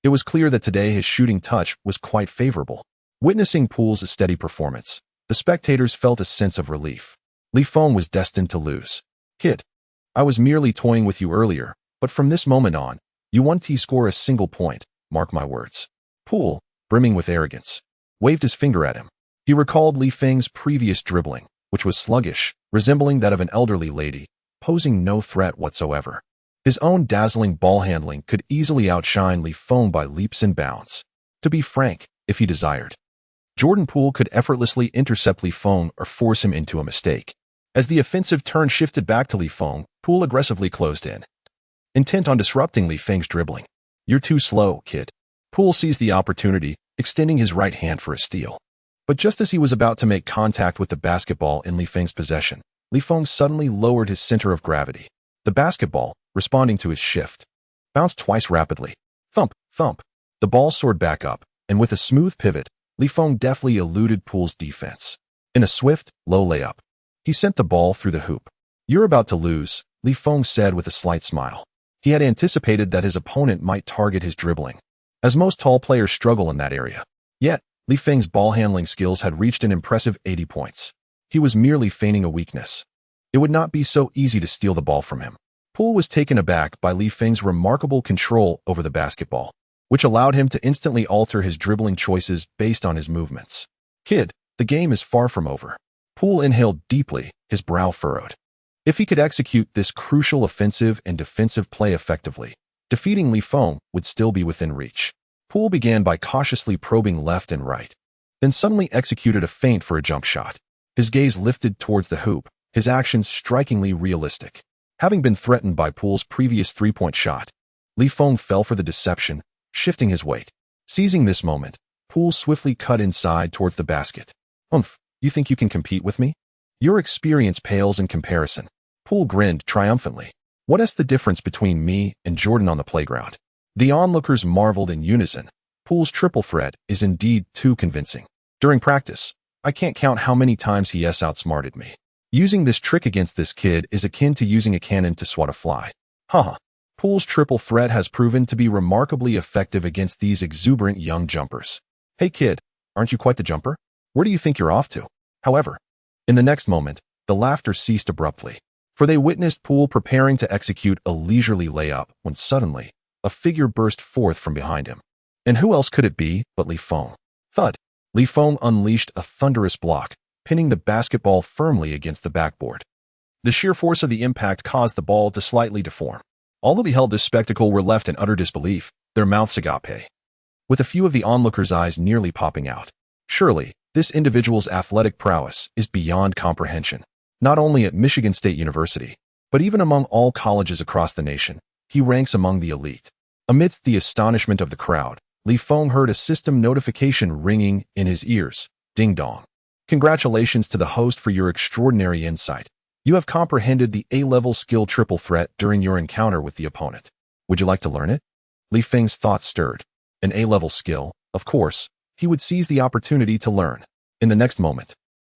it was clear that today his shooting touch was quite favorable. Witnessing Poole's steady performance, the spectators felt a sense of relief. Li Feng was destined to lose. "Kid, I was merely toying with you earlier, but from this moment on, you won't score a single point, mark my words." Poole, brimming with arrogance, waved his finger at him. He recalled Li Feng's previous dribbling, which was sluggish, resembling that of an elderly lady, posing no threat whatsoever. His own dazzling ball handling could easily outshine Li Feng by leaps and bounds. To be frank, if he desired, Jordan Poole could effortlessly intercept Li Feng or force him into a mistake. As the offensive turn shifted back to Li Feng, Poole aggressively closed in, intent on disrupting Li Feng's dribbling. "You're too slow, kid." Poole seized the opportunity, extending his right hand for a steal. But just as he was about to make contact with the basketball in Li Feng's possession, Li Feng suddenly lowered his center of gravity. The basketball, responding to his shift, bounced twice rapidly. Thump, thump. The ball soared back up, and with a smooth pivot, Li Feng deftly eluded Poole's defense. In a swift, low layup, he sent the ball through the hoop. "You're about to lose," Li Feng said with a slight smile. He had anticipated that his opponent might target his dribbling, as most tall players struggle in that area. Yet, Li Feng's ball handling skills had reached an impressive 80 points. He was merely feigning a weakness. It would not be so easy to steal the ball from him. Poole was taken aback by Li Feng's remarkable control over the basketball, which allowed him to instantly alter his dribbling choices based on his movements. "Kid, the game is far from over." Poole inhaled deeply, his brow furrowed. If he could execute this crucial offensive and defensive play effectively, defeating Li Feng would still be within reach. Poole began by cautiously probing left and right, then suddenly executed a feint for a jump shot. His gaze lifted towards the hoop, his actions strikingly realistic. Having been threatened by Poole's previous three-point shot, Feng fell for the deception, shifting his weight. Seizing this moment, Poole swiftly cut inside towards the basket. You think you can compete with me? Your experience pales in comparison. Poole grinned triumphantly. What is the difference between me and Jordan on the playground? The onlookers marveled in unison. Poole's triple threat is indeed too convincing. During practice, I can't count how many times he outsmarted me. Using this trick against this kid is akin to using a cannon to swat a fly. Haha. Poole's triple threat has proven to be remarkably effective against these exuberant young jumpers. Hey kid, aren't you quite the jumper? Where do you think you're off to? However, in the next moment, the laughter ceased abruptly, for they witnessed Poole preparing to execute a leisurely layup when suddenly, a figure burst forth from behind him. And who else could it be but Feng? Thud. Feng unleashed a thunderous block, pinning the basketball firmly against the backboard. The sheer force of the impact caused the ball to slightly deform. All who beheld this spectacle were left in utter disbelief, their mouths agape, with a few of the onlookers' eyes nearly popping out. Surely, this individual's athletic prowess is beyond comprehension. Not only at Michigan State University, but even among all colleges across the nation, he ranks among the elite. Amidst the astonishment of the crowd, Feng heard a system notification ringing in his ears. Ding dong. Congratulations to the host for your extraordinary insight. You have comprehended the A-level skill triple threat during your encounter with the opponent. Would you like to learn it? Feng's thoughts stirred. An A-level skill, of course, he would seize the opportunity to learn. In the next moment,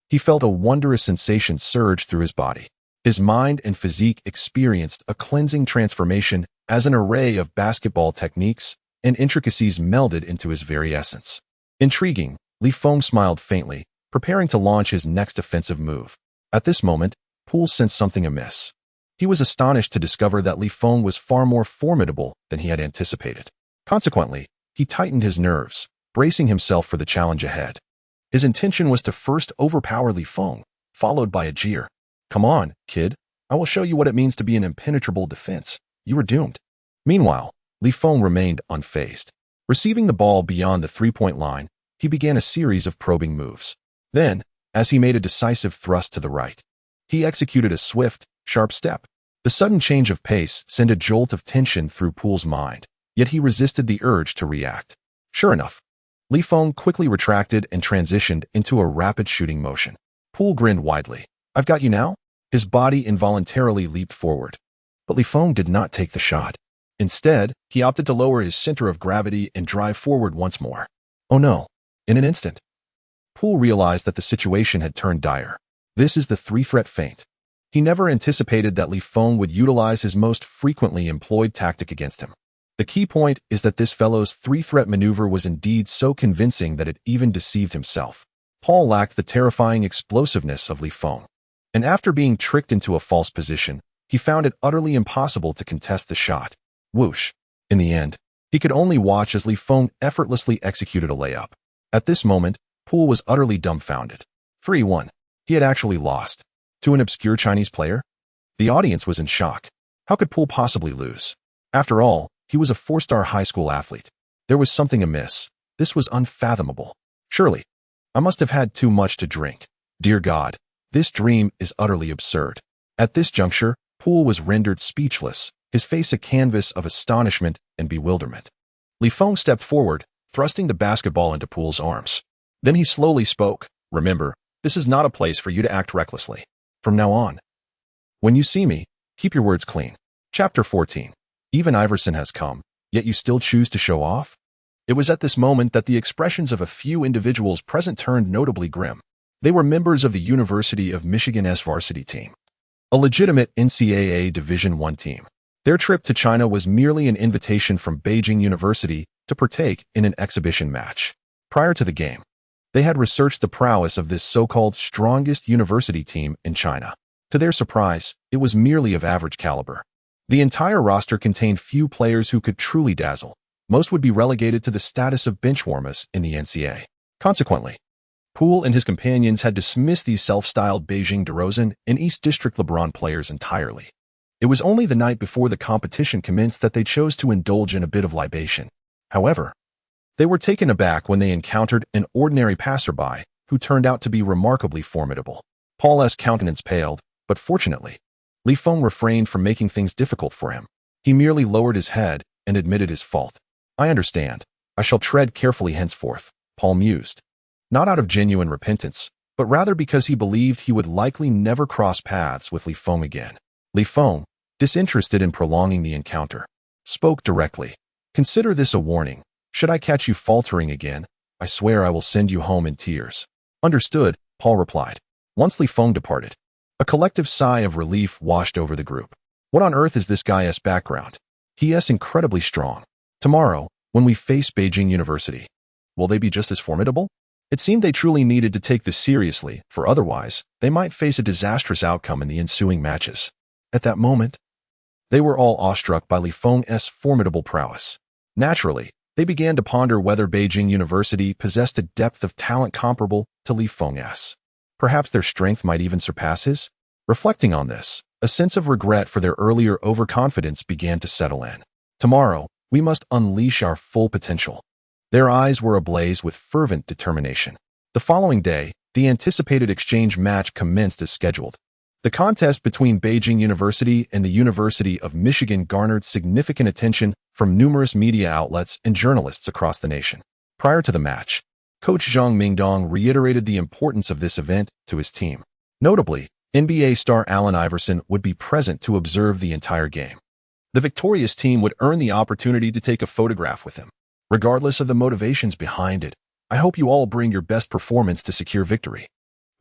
he felt a wondrous sensation surge through his body. His mind and physique experienced a cleansing transformation as an array of basketball techniques and intricacies melded into his very essence. Intriguing, Feng smiled faintly, preparing to launch his next offensive move. At this moment, Poole sensed something amiss. He was astonished to discover that Feng was far more formidable than he had anticipated. Consequently, he tightened his nerves, bracing himself for the challenge ahead. His intention was to first overpower Feng, followed by a jeer. Come on, kid. I will show you what it means to be an impenetrable defense. You are doomed. Meanwhile, Feng remained unfazed. Receiving the ball beyond the three-point line, he began a series of probing moves. Then, as he made a decisive thrust to the right, he executed a swift, sharp step. The sudden change of pace sent a jolt of tension through Poole's mind, yet he resisted the urge to react. Sure enough, Feng quickly retracted and transitioned into a rapid shooting motion. Poole grinned widely. I've got you now? His body involuntarily leaped forward. But Feng did not take the shot. Instead, he opted to lower his center of gravity and drive forward once more. Oh no. In an instant, Poole realized that the situation had turned dire. This is the three-threat feint. He never anticipated that Feng would utilize his most frequently employed tactic against him. The key point is that this fellow's three-threat maneuver was indeed so convincing that it even deceived himself. Paul lacked the terrifying explosiveness of Feng, and after being tricked into a false position, he found it utterly impossible to contest the shot. Whoosh. In the end, he could only watch as Feng effortlessly executed a layup. At this moment, Poole was utterly dumbfounded. 3-1. He had actually lost. To an obscure Chinese player? The audience was in shock. How could Poole possibly lose? After all, he was a four-star high school athlete. There was something amiss. This was unfathomable. Surely, I must have had too much to drink. Dear God, this dream is utterly absurd. At this juncture, Poole was rendered speechless, his face a canvas of astonishment and bewilderment. Feng stepped forward, thrusting the basketball into Poole's arms. Then he slowly spoke. Remember, this is not a place for you to act recklessly. From now on, when you see me, keep your words clean. Chapter 14. Even Iverson has come, yet you still choose to show off? It was at this moment that the expressions of a few individuals present turned notably grim. They were members of the University of Michigan's varsity team, a legitimate NCAA Division I team. Their trip to China was merely an invitation from Beijing University to partake in an exhibition match. Prior to the game, they had researched the prowess of this so-called strongest university team in China. To their surprise, it was merely of average caliber. The entire roster contained few players who could truly dazzle. Most would be relegated to the status of benchwarmers in the NCAA. Consequently, Poole and his companions had dismissed these self-styled Beijing DeRozan and East District LeBron players entirely. It was only the night before the competition commenced that they chose to indulge in a bit of libation. However, They were taken aback when they encountered an ordinary passerby who turned out to be remarkably formidable. Paul's countenance paled, but fortunately, Li Feng refrained from making things difficult for him. He merely lowered his head and admitted his fault. I understand. I shall tread carefully henceforth, Paul mused. Not out of genuine repentance, but rather because he believed he would likely never cross paths with Li Feng again. Li Feng, disinterested in prolonging the encounter, spoke directly. Consider this a warning. Should I catch you faltering again, I swear I will send you home in tears. Understood, Paul replied. Once Li Feng departed, a collective sigh of relief washed over the group. What on earth is this guy's background? He is incredibly strong. Tomorrow, when we face Beijing University, will they be just as formidable? It seemed they truly needed to take this seriously, for otherwise, they might face a disastrous outcome in the ensuing matches. At that moment, they were all awestruck by Li Feng's formidable prowess. Naturally, they began to ponder whether Beijing University possessed a depth of talent comparable to Li Feng's. Perhaps their strength might even surpass his? Reflecting on this, a sense of regret for their earlier overconfidence began to settle in. Tomorrow, we must unleash our full potential. Their eyes were ablaze with fervent determination. The following day, the anticipated exchange match commenced as scheduled. The contest between Beijing University and the University of Michigan garnered significant attention from numerous media outlets and journalists across the nation. Prior to the match, Coach Zhang Mingdong reiterated the importance of this event to his team. Notably, NBA star Allen Iverson would be present to observe the entire game. The victorious team would earn the opportunity to take a photograph with him. Regardless of the motivations behind it, I hope you all bring your best performance to secure victory.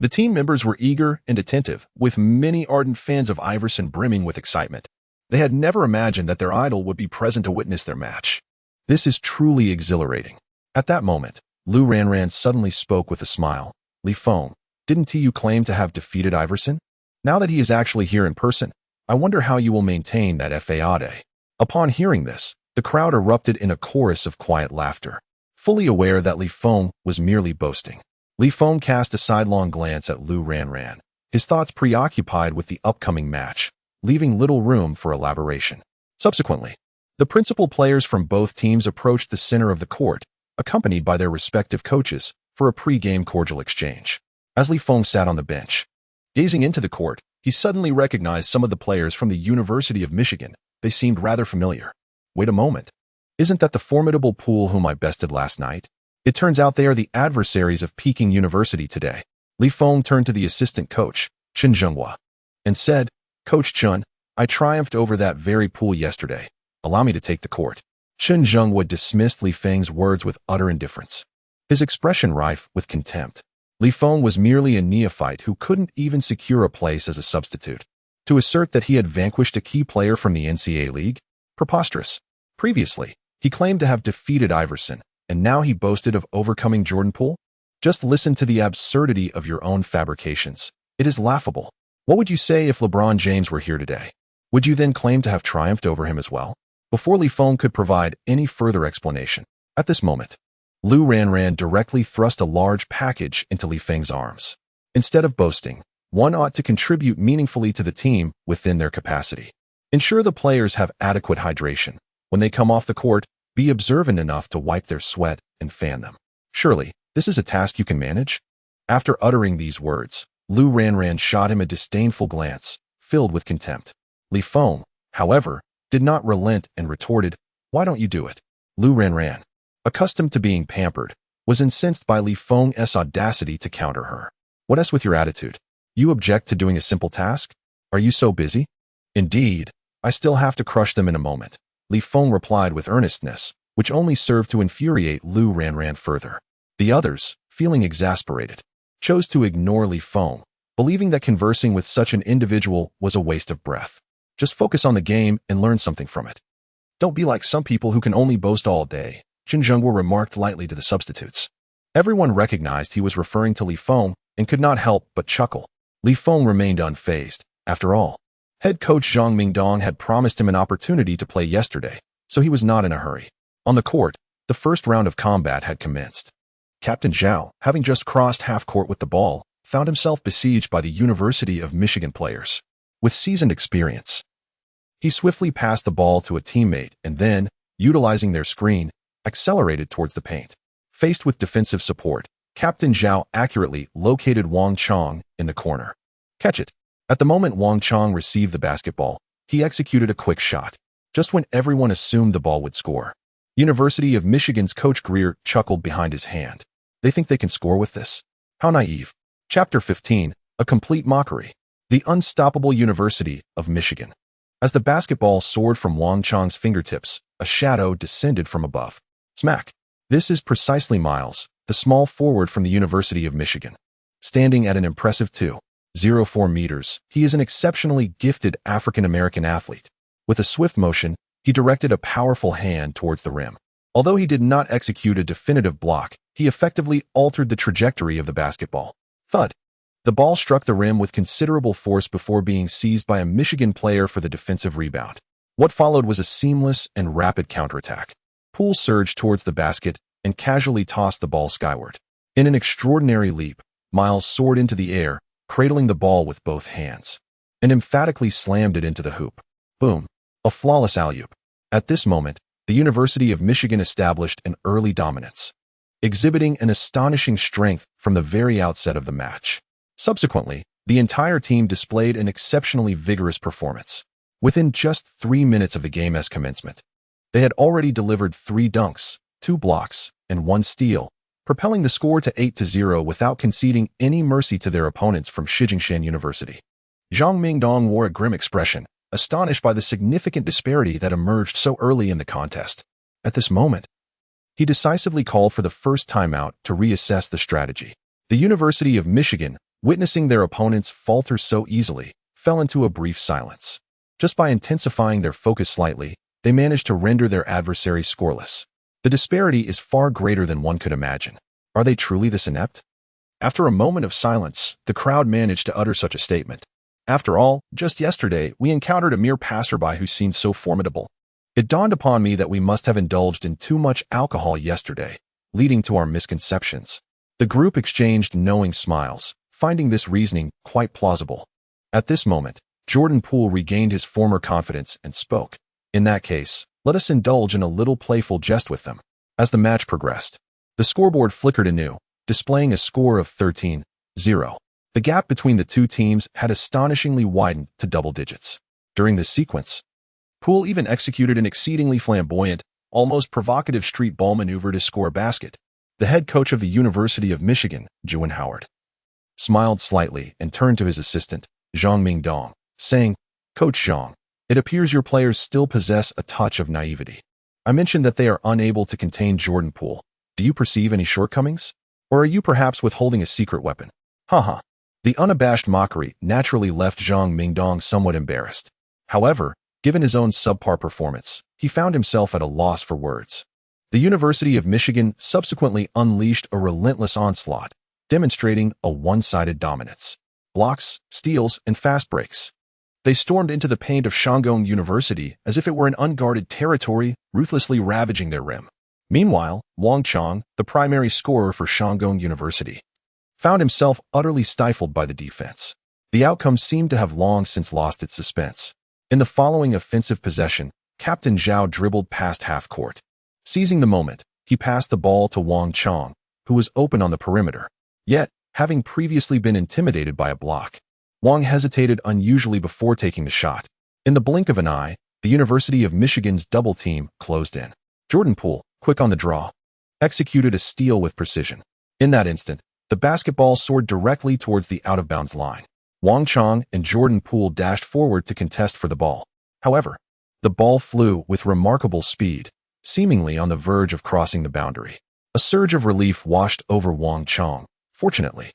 The team members were eager and attentive, with many ardent fans of Iverson brimming with excitement. They had never imagined that their idol would be present to witness their match. This is truly exhilarating. At that moment, Lu Ranran suddenly spoke with a smile. Li Feng, didn't you claim to have defeated Iverson? Now that he is actually here in person, I wonder how you will maintain that fade. Upon hearing this, the crowd erupted in a chorus of quiet laughter, fully aware that Li Feng was merely boasting. Li Feng cast a sidelong glance at Lu Ranran, his thoughts preoccupied with the upcoming match, leaving little room for elaboration. Subsequently, the principal players from both teams approached the center of the court, accompanied by their respective coaches, for a pre-game cordial exchange. As Li Feng sat on the bench, gazing into the court, he suddenly recognized some of the players from the University of Michigan. They seemed rather familiar. Wait a moment. Isn't that the formidable pool whom I bested last night? It turns out they are the adversaries of Peking University today. Li Feng turned to the assistant coach, Chen Zhenghua, and said, Coach Chen, I triumphed over that very pool yesterday. Allow me to take the court. Chen Zhenghua dismissed Li Feng's words with utter indifference, his expression rife with contempt. Li Feng was merely a neophyte who couldn't even secure a place as a substitute. To assert that he had vanquished a key player from the NCAA League? Preposterous. Previously, he claimed to have defeated Iverson, and now he boasted of overcoming Jordan Poole? Just listen to the absurdity of your own fabrications. It is laughable. What would you say if LeBron James were here today? Would you then claim to have triumphed over him as well? Before Li Feng could provide any further explanation, at this moment, Lu Ranran directly thrust a large package into Li Feng's arms. Instead of boasting, one ought to contribute meaningfully to the team within their capacity. Ensure the players have adequate hydration. When they come off the court, be observant enough to wipe their sweat and fan them. Surely, this is a task you can manage? After uttering these words, Lu Ranran shot him a disdainful glance, filled with contempt. Li Feng, however, did not relent and retorted, Why don't you do it? Lu Ranran, accustomed to being pampered, was incensed by Li Feng's audacity to counter her. What is with your attitude? You object to doing a simple task? Are you so busy? Indeed, I still have to crush them in a moment. Li Feng replied with earnestness, which only served to infuriate Lu Ranran further. The others, feeling exasperated, chose to ignore Li Feng, believing that conversing with such an individual was a waste of breath. Just focus on the game and learn something from it. Don't be like some people who can only boast all day, Chen Zhenghua remarked lightly to the substitutes. Everyone recognized he was referring to Li Feng and could not help but chuckle. Li Feng remained unfazed. After all, head coach Zhang Mingdong had promised him an opportunity to play yesterday, so he was not in a hurry. On the court, the first round of combat had commenced. Captain Zhao, having just crossed half-court with the ball, found himself besieged by the University of Michigan players. With seasoned experience, he swiftly passed the ball to a teammate and then, utilizing their screen, accelerated towards the paint. Faced with defensive support, Captain Zhao accurately located Wang Chong in the corner. Catch it. At the moment Wang Chong received the basketball, he executed a quick shot, just when everyone assumed the ball would score. University of Michigan's Coach Greer chuckled behind his hand. They think they can score with this? How naive. Chapter 15, A Complete Mockery. The Unstoppable University of Michigan. As the basketball soared from Wang Chong's fingertips, a shadow descended from above. Smack. This is precisely Miles, the small forward from the University of Michigan. Standing at an impressive 2.04 meters, he is an exceptionally gifted African-American athlete. With a swift motion, he directed a powerful hand towards the rim. Although he did not execute a definitive block, he effectively altered the trajectory of the basketball. Thud. The ball struck the rim with considerable force before being seized by a Michigan player for the defensive rebound. What followed was a seamless and rapid counterattack. Poole surged towards the basket and casually tossed the ball skyward. In an extraordinary leap, Miles soared into the air, cradling the ball with both hands, and emphatically slammed it into the hoop. Boom. A flawless alley-oop. At this moment, the University of Michigan established an early dominance, exhibiting an astonishing strength from the very outset of the match. Subsequently, the entire team displayed an exceptionally vigorous performance. Within just 3 minutes of the game's commencement, they had already delivered 3 dunks, 2 blocks, and 1 steal, propelling the score to 8-0 without conceding any mercy to their opponents from Shijingshan University. Zhang Mingdong wore a grim expression, astonished by the significant disparity that emerged so early in the contest. At this moment, he decisively called for the first timeout to reassess the strategy. The University of Michigan, witnessing their opponents falter so easily, fell into a brief silence. Just by intensifying their focus slightly, they managed to render their adversaries scoreless. The disparity is far greater than one could imagine. Are they truly this inept? After a moment of silence, the crowd managed to utter such a statement. After all, just yesterday, we encountered a mere passerby who seemed so formidable. It dawned upon me that we must have indulged in too much alcohol yesterday, leading to our misconceptions. The group exchanged knowing smiles, finding this reasoning quite plausible. At this moment, Jordan Poole regained his former confidence and spoke. In that case, let us indulge in a little playful jest with them. As the match progressed, the scoreboard flickered anew, displaying a score of 13-0. The gap between the two teams had astonishingly widened to double digits. During this sequence, Poole even executed an exceedingly flamboyant, almost provocative street ball maneuver to score a basket. The head coach of the University of Michigan, Juan Howard, smiled slightly and turned to his assistant, Zhang Mingdong, saying, "Coach Zhang, it appears your players still possess a touch of naivety. I mentioned that they are unable to contain Jordan Poole. Do you perceive any shortcomings? Or are you perhaps withholding a secret weapon?" Haha. The unabashed mockery naturally left Zhang Mingdong somewhat embarrassed. However, given his own subpar performance, he found himself at a loss for words. The University of Michigan subsequently unleashed a relentless onslaught, demonstrating a one-sided dominance. Blocks, steals, and fast breaks. They stormed into the paint of Shandong University as if it were an unguarded territory, ruthlessly ravaging their rim. Meanwhile, Wang Chong, the primary scorer for Shandong University, found himself utterly stifled by the defense. The outcome seemed to have long since lost its suspense. In the following offensive possession, Captain Zhao dribbled past half-court. Seizing the moment, he passed the ball to Wang Chong, who was open on the perimeter. Yet, having previously been intimidated by a block, Wang hesitated unusually before taking the shot. In the blink of an eye, the University of Michigan's double team closed in. Jordan Poole, quick on the draw, executed a steal with precision. In that instant, the basketball soared directly towards the out-of-bounds line. Wang Chong and Jordan Poole dashed forward to contest for the ball. However, the ball flew with remarkable speed, seemingly on the verge of crossing the boundary. A surge of relief washed over Wang Chong. Fortunately,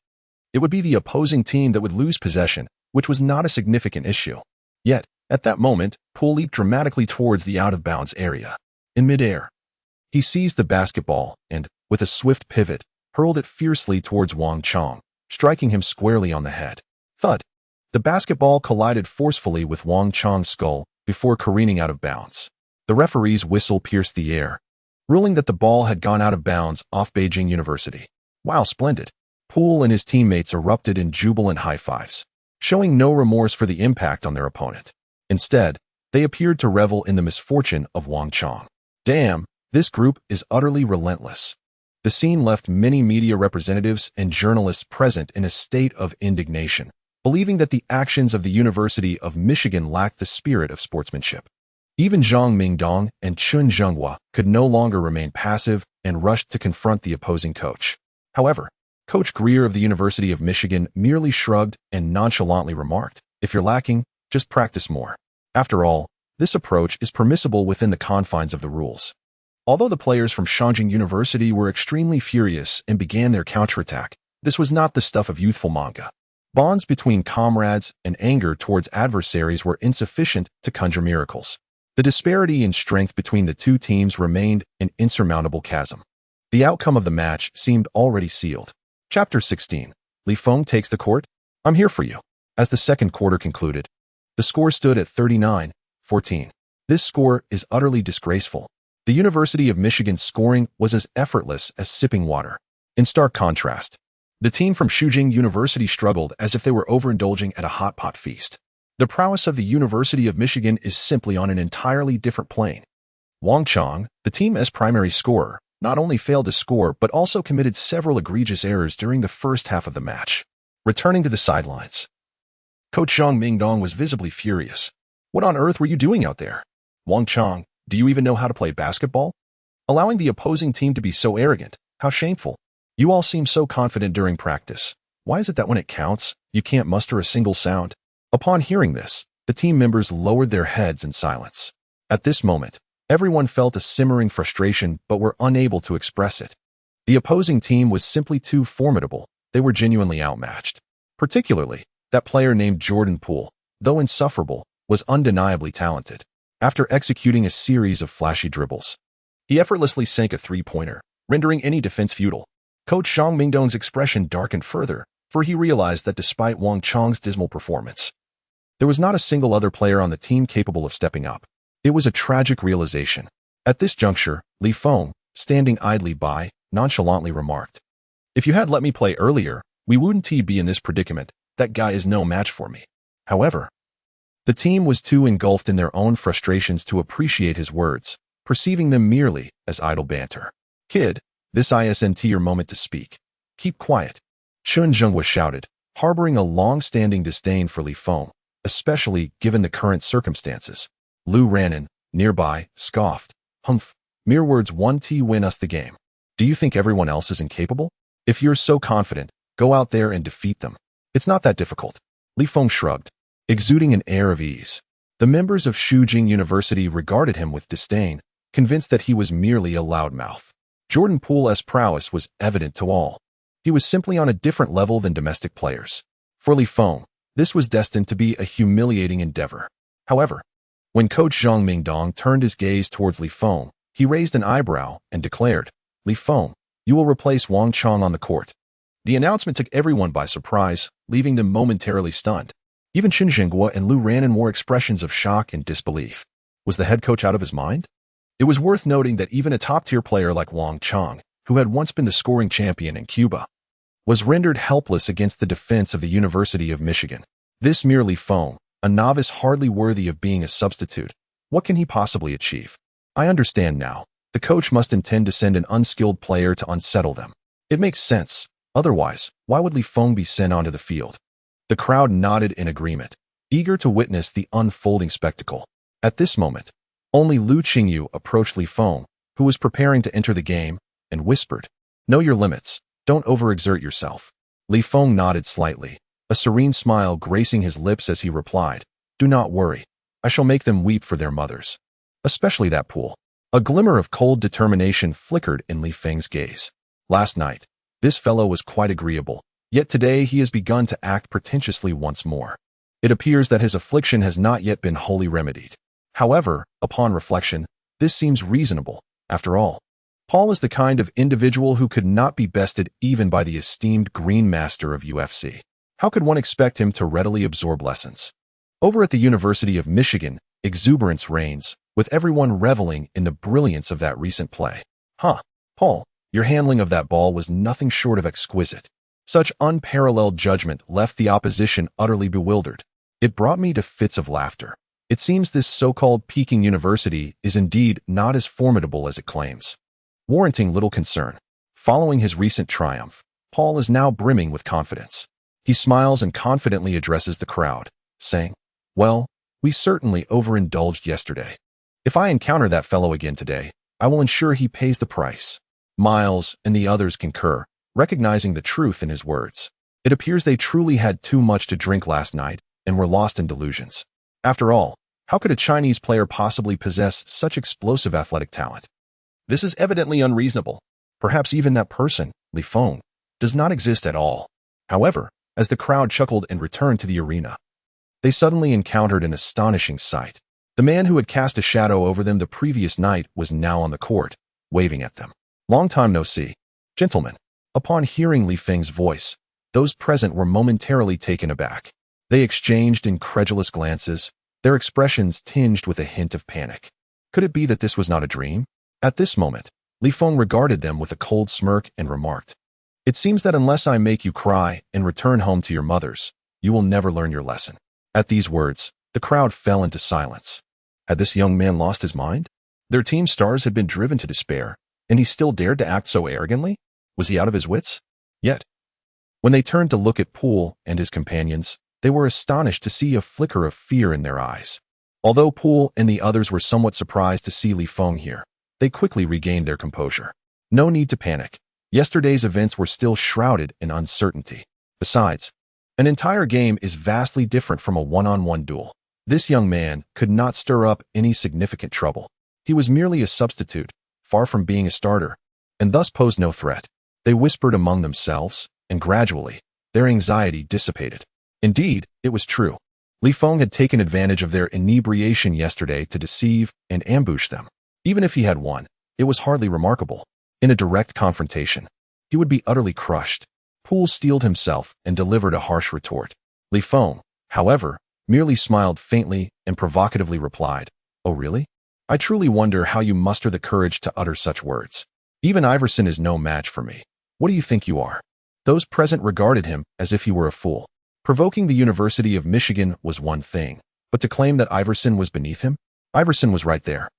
it would be the opposing team that would lose possession, which was not a significant issue. Yet, at that moment, Poole leaped dramatically towards the out-of-bounds area. In midair, he seized the basketball and, with a swift pivot, hurled it fiercely towards Wang Chong, striking him squarely on the head. Thud. The basketball collided forcefully with Wang Chong's skull before careening out of bounds. The referee's whistle pierced the air, ruling that the ball had gone out of bounds off Beijing University. Wow, splendid. Poole and his teammates erupted in jubilant high fives, showing no remorse for the impact on their opponent. Instead, they appeared to revel in the misfortune of Wang Chong. Damn, This group is utterly relentless. The scene left many media representatives and journalists present in a state of indignation, believing that the actions of the University of Michigan lacked the spirit of sportsmanship. Even Zhang Mingdong and Chun Zhenghua could no longer remain passive and rushed to confront the opposing coach. However, Coach Greer of the University of Michigan merely shrugged and nonchalantly remarked, "If you're lacking, just practice more." After all, this approach is permissible within the confines of the rules. Although the players from Shangjing University were extremely furious and began their counterattack, this was not the stuff of youthful manga. Bonds between comrades and anger towards adversaries were insufficient to conjure miracles. The disparity in strength between the two teams remained an insurmountable chasm. The outcome of the match seemed already sealed. Chapter 16. Li Feng takes the court. I'm here for you. As the second quarter concluded, the score stood at 39-14. This score is utterly disgraceful. The University of Michigan's scoring was as effortless as sipping water. In stark contrast, the team from Shangjing University struggled as if they were overindulging at a hot pot feast. The prowess of the University of Michigan is simply on an entirely different plane. Wang Chong, the team's primary scorer, not only failed to score but also committed several egregious errors during the first half of the match. Returning to the sidelines, Coach Zhang Mingdong was visibly furious. "What on earth were you doing out there? Wang Chong, do you even know how to play basketball? Allowing the opposing team to be so arrogant, how shameful. You all seem so confident during practice. Why is it that when it counts, you can't muster a single sound?" Upon hearing this, the team members lowered their heads in silence. At this moment, everyone felt a simmering frustration but were unable to express it. The opposing team was simply too formidable. They were genuinely outmatched. Particularly, that player named Jordan Poole, though insufferable, was undeniably talented. After executing a series of flashy dribbles, he effortlessly sank a three-pointer, rendering any defense futile. Coach Zhang Mingdong's expression darkened further, for he realized that despite Wang Chong's dismal performance, there was not a single other player on the team capable of stepping up. It was a tragic realization. At this juncture, Li Feng, standing idly by, nonchalantly remarked, "If you had let me play earlier, we wouldn't be in this predicament. That guy is no match for me." However, the team was too engulfed in their own frustrations to appreciate his words, perceiving them merely as idle banter. "Kid, this isn't your moment to speak. Keep quiet," Chun Zhenghua shouted, harboring a long-standing disdain for Li Feng, especially given the current circumstances. Lu Ranan, nearby, scoffed, "Humph, mere words won't win us the game. Do you think everyone else is incapable? If you're so confident, go out there and defeat them. It's not that difficult." Li Feng shrugged, exuding an air of ease. The members of Shangjing University regarded him with disdain, convinced that he was merely a loudmouth. Jordan Poole's prowess was evident to all. He was simply on a different level than domestic players. For Li Feng, this was destined to be a humiliating endeavor. However, when Coach Zhang Mingdong turned his gaze towards Li Feng, he raised an eyebrow and declared, "Li Feng, you will replace Wang Chong on the court." The announcement took everyone by surprise, leaving them momentarily stunned. Even Chun Zhenghua and Lu Ranan wore expressions of shock and disbelief. Was the head coach out of his mind? It was worth noting that even a top-tier player like Wang Chong, who had once been the scoring champion in Cuba, was rendered helpless against the defense of the University of Michigan. This mere Li Feng, a novice hardly worthy of being a substitute. What can he possibly achieve? I understand now. The coach must intend to send an unskilled player to unsettle them. It makes sense. Otherwise, why would Li Feng be sent onto the field? The crowd nodded in agreement, eager to witness the unfolding spectacle. At this moment, only Lu Qingyu approached Li Feng, who was preparing to enter the game, and whispered, "Know your limits. Don't overexert yourself." Li Feng nodded slightly, a serene smile gracing his lips as he replied, "Do not worry. I shall make them weep for their mothers. Especially that Poole." A glimmer of cold determination flickered in Li Feng's gaze. Last night, this fellow was quite agreeable, yet today he has begun to act pretentiously once more. It appears that his affliction has not yet been wholly remedied. However, upon reflection, this seems reasonable. After all, Paul is the kind of individual who could not be bested even by the esteemed Green Master of UFC. How could one expect him to readily absorb lessons? Over at the University of Michigan, exuberance reigns, with everyone reveling in the brilliance of that recent play. Paul, your handling of that ball was nothing short of exquisite. Such unparalleled judgment left the opposition utterly bewildered. It brought me to fits of laughter. It seems this so-called Peking University is indeed not as formidable as it claims, warranting little concern. Following his recent triumph, Paul is now brimming with confidence. He smiles and confidently addresses the crowd, saying, "Well, we certainly overindulged yesterday. If I encounter that fellow again today, I will ensure he pays the price." Miles and the others concur, recognizing the truth in his words. It appears they truly had too much to drink last night and were lost in delusions. After all, how could a Chinese player possibly possess such explosive athletic talent? This is evidently unreasonable. Perhaps even that person, Feng, does not exist at all. However, as the crowd chuckled and returned to the arena, they suddenly encountered an astonishing sight. The man who had cast a shadow over them the previous night was now on the court, waving at them. "Long time no see, gentlemen." Upon hearing Feng's voice, those present were momentarily taken aback. They exchanged incredulous glances, their expressions tinged with a hint of panic. Could it be that this was not a dream? At this moment, Feng regarded them with a cold smirk and remarked, "It seems that unless I make you cry and return home to your mothers, you will never learn your lesson." At these words, the crowd fell into silence. Had this young man lost his mind? Their team stars had been driven to despair, and he still dared to act so arrogantly? Was he out of his wits? Yet, when they turned to look at Poole and his companions, they were astonished to see a flicker of fear in their eyes. Although Poole and the others were somewhat surprised to see Feng here, they quickly regained their composure. No need to panic. Yesterday's events were still shrouded in uncertainty. Besides, an entire game is vastly different from a one-on-one duel. This young man could not stir up any significant trouble. He was merely a substitute, far from being a starter, and thus posed no threat. They whispered among themselves, and gradually, their anxiety dissipated. Indeed, it was true. Feng had taken advantage of their inebriation yesterday to deceive and ambush them. Even if he had won, it was hardly remarkable. In a direct confrontation, he would be utterly crushed. Poole steeled himself and delivered a harsh retort. Feng, however, merely smiled faintly and provocatively replied, "Oh really? I truly wonder how you muster the courage to utter such words. Even Iverson is no match for me. What do you think you are?" Those present regarded him as if he were a fool. Provoking the University of Michigan was one thing, but to claim that Iverson was beneath him? Iverson was right there,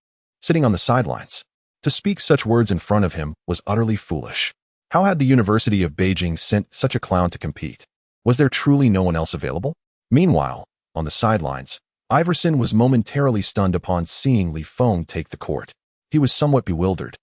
sitting on the sidelines. To speak such words in front of him was utterly foolish. How had the University of Beijing sent such a clown to compete? Was there truly no one else available? Meanwhile, on the sidelines, Iverson was momentarily stunned upon seeing Feng take the court. He was somewhat bewildered,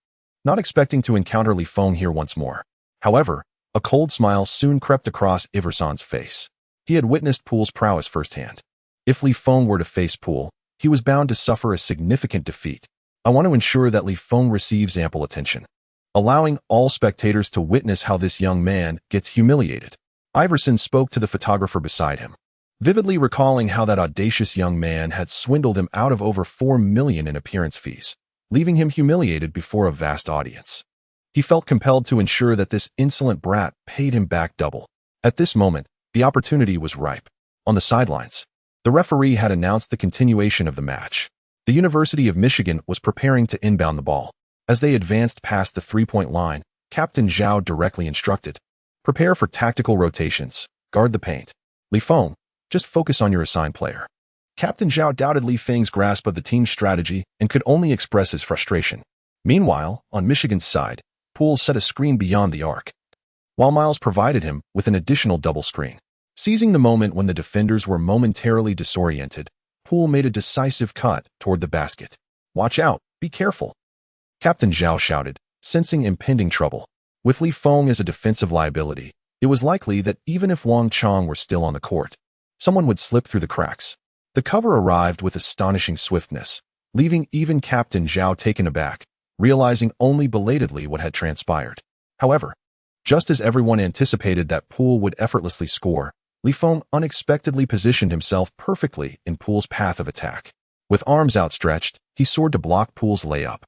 not expecting to encounter Feng here once more. However, a cold smile soon crept across Iverson's face. He had witnessed Poole's prowess firsthand. If Feng were to face Poole, he was bound to suffer a significant defeat. "I want to ensure that Feng receives ample attention, allowing all spectators to witness how this young man gets humiliated." Iverson spoke to the photographer beside him, vividly recalling how that audacious young man had swindled him out of over $4 million in appearance fees, leaving him humiliated before a vast audience. He felt compelled to ensure that this insolent brat paid him back double. At this moment, the opportunity was ripe. On the sidelines, the referee had announced the continuation of the match. The University of Michigan was preparing to inbound the ball. As they advanced past the three-point line, Captain Zhao directly instructed, "Prepare for tactical rotations. Guard the paint. Feng, just focus on your assigned player." Captain Zhao doubted Feng's grasp of the team's strategy and could only express his frustration. Meanwhile, on Michigan's side, Poole set a screen beyond the arc, while Miles provided him with an additional double screen. Seizing the moment when the defenders were momentarily disoriented, Poole made a decisive cut toward the basket. "Watch out, be careful," Captain Zhao shouted, sensing impending trouble. With Feng as a defensive liability, it was likely that even if Wang Chong were still on the court, someone would slip through the cracks. The cover arrived with astonishing swiftness, leaving even Captain Zhao taken aback, realizing only belatedly what had transpired. However, just as everyone anticipated that Poole would effortlessly score, Feng unexpectedly positioned himself perfectly in Poole's path of attack. With arms outstretched, he soared to block Poole's layup.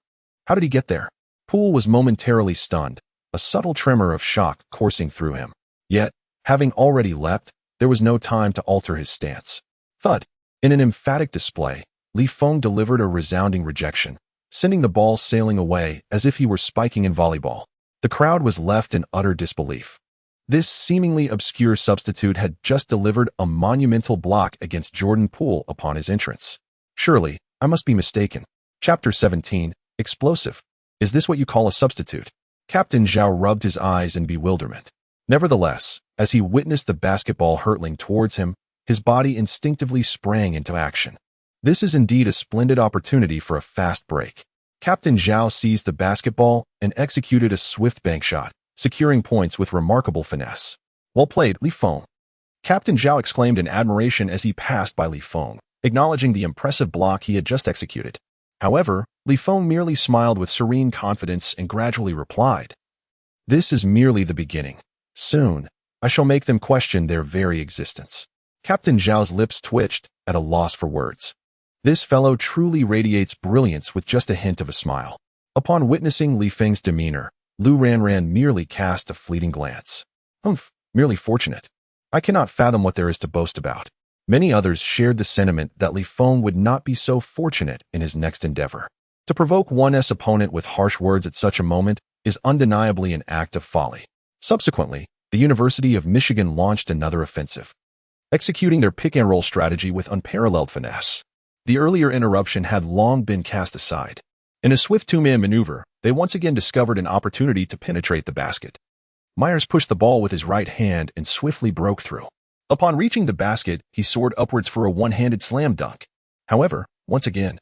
How did he get there? Poole was momentarily stunned, a subtle tremor of shock coursing through him. Yet, having already leapt, there was no time to alter his stance. Thud! In an emphatic display, Feng delivered a resounding rejection, sending the ball sailing away as if he were spiking in volleyball. The crowd was left in utter disbelief. This seemingly obscure substitute had just delivered a monumental block against Jordan Poole upon his entrance. Surely, I must be mistaken. Chapter 17, Explosive. Is this what you call a substitute? Captain Zhao rubbed his eyes in bewilderment. Nevertheless, as he witnessed the basketball hurtling towards him, his body instinctively sprang into action. This is indeed a splendid opportunity for a fast break. Captain Zhao seized the basketball and executed a swift bank shot, securing points with remarkable finesse. Well played, Li Feng. Captain Zhao exclaimed in admiration as he passed by Li Feng, acknowledging the impressive block he had just executed. However, Li Feng merely smiled with serene confidence and gradually replied, "This is merely the beginning. Soon, I shall make them question their very existence." Captain Zhao's lips twitched, at a loss for words. This fellow truly radiates brilliance with just a hint of a smile. Upon witnessing Li Feng's demeanor, Lu Ranran merely cast a fleeting glance. Humph, merely fortunate. I cannot fathom what there is to boast about. Many others shared the sentiment that Li Feng would not be so fortunate in his next endeavor. To provoke one's opponent with harsh words at such a moment is undeniably an act of folly. Subsequently, the University of Michigan launched another offensive, executing their pick-and-roll strategy with unparalleled finesse. The earlier interruption had long been cast aside. In a swift two-man maneuver, they once again discovered an opportunity to penetrate the basket. Myers pushed the ball with his right hand and swiftly broke through. Upon reaching the basket, he soared upwards for a one-handed slam dunk. However, once again,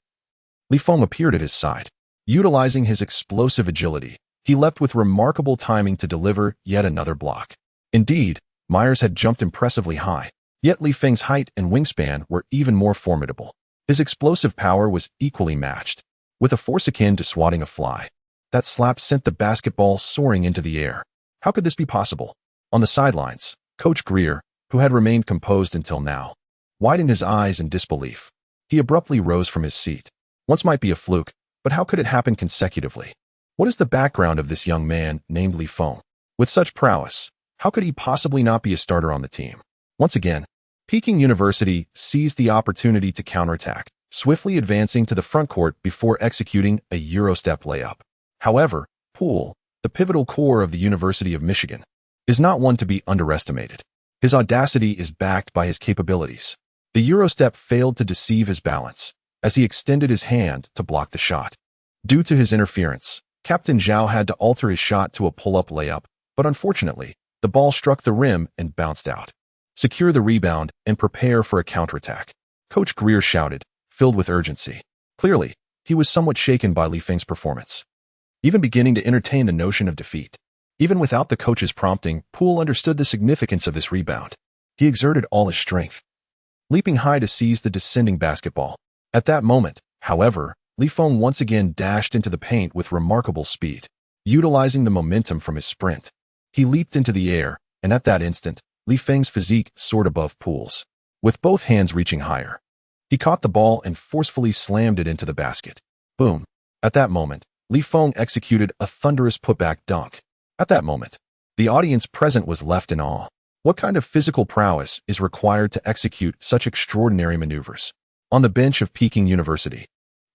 Li Feng appeared at his side. Utilizing his explosive agility, he leapt with remarkable timing to deliver yet another block. Indeed, Myers had jumped impressively high, yet Li Feng's height and wingspan were even more formidable. His explosive power was equally matched, with a force akin to swatting a fly. That slap sent the basketball soaring into the air. How could this be possible? On the sidelines, Coach Greer, who had remained composed until now, widened his eyes in disbelief. He abruptly rose from his seat. Once might be a fluke, but how could it happen consecutively? What is the background of this young man named Li Feng? With such prowess, how could he possibly not be a starter on the team? Once again, Peking University seized the opportunity to counterattack, swiftly advancing to the front court before executing a Eurostep layup. However, Poole, the pivotal core of the University of Michigan, is not one to be underestimated. His audacity is backed by his capabilities. The Eurostep failed to deceive his balance, as he extended his hand to block the shot. Due to his interference, Captain Zhao had to alter his shot to a pull-up layup, but unfortunately, the ball struck the rim and bounced out. Secure the rebound and prepare for a counterattack, Coach Greer shouted, filled with urgency. Clearly, he was somewhat shaken by Li Feng's performance, even beginning to entertain the notion of defeat. Even without the coach's prompting, Poole understood the significance of this rebound. He exerted all his strength, leaping high to seize the descending basketball. At that moment, however, Li Feng once again dashed into the paint with remarkable speed. Utilizing the momentum from his sprint, he leaped into the air, and at that instant, Li Feng's physique soared above Poole's. With both hands reaching higher, he caught the ball and forcefully slammed it into the basket. Boom. At that moment, Li Feng executed a thunderous putback dunk. At that moment, the audience present was left in awe. What kind of physical prowess is required to execute such extraordinary maneuvers? On the bench of Peking University,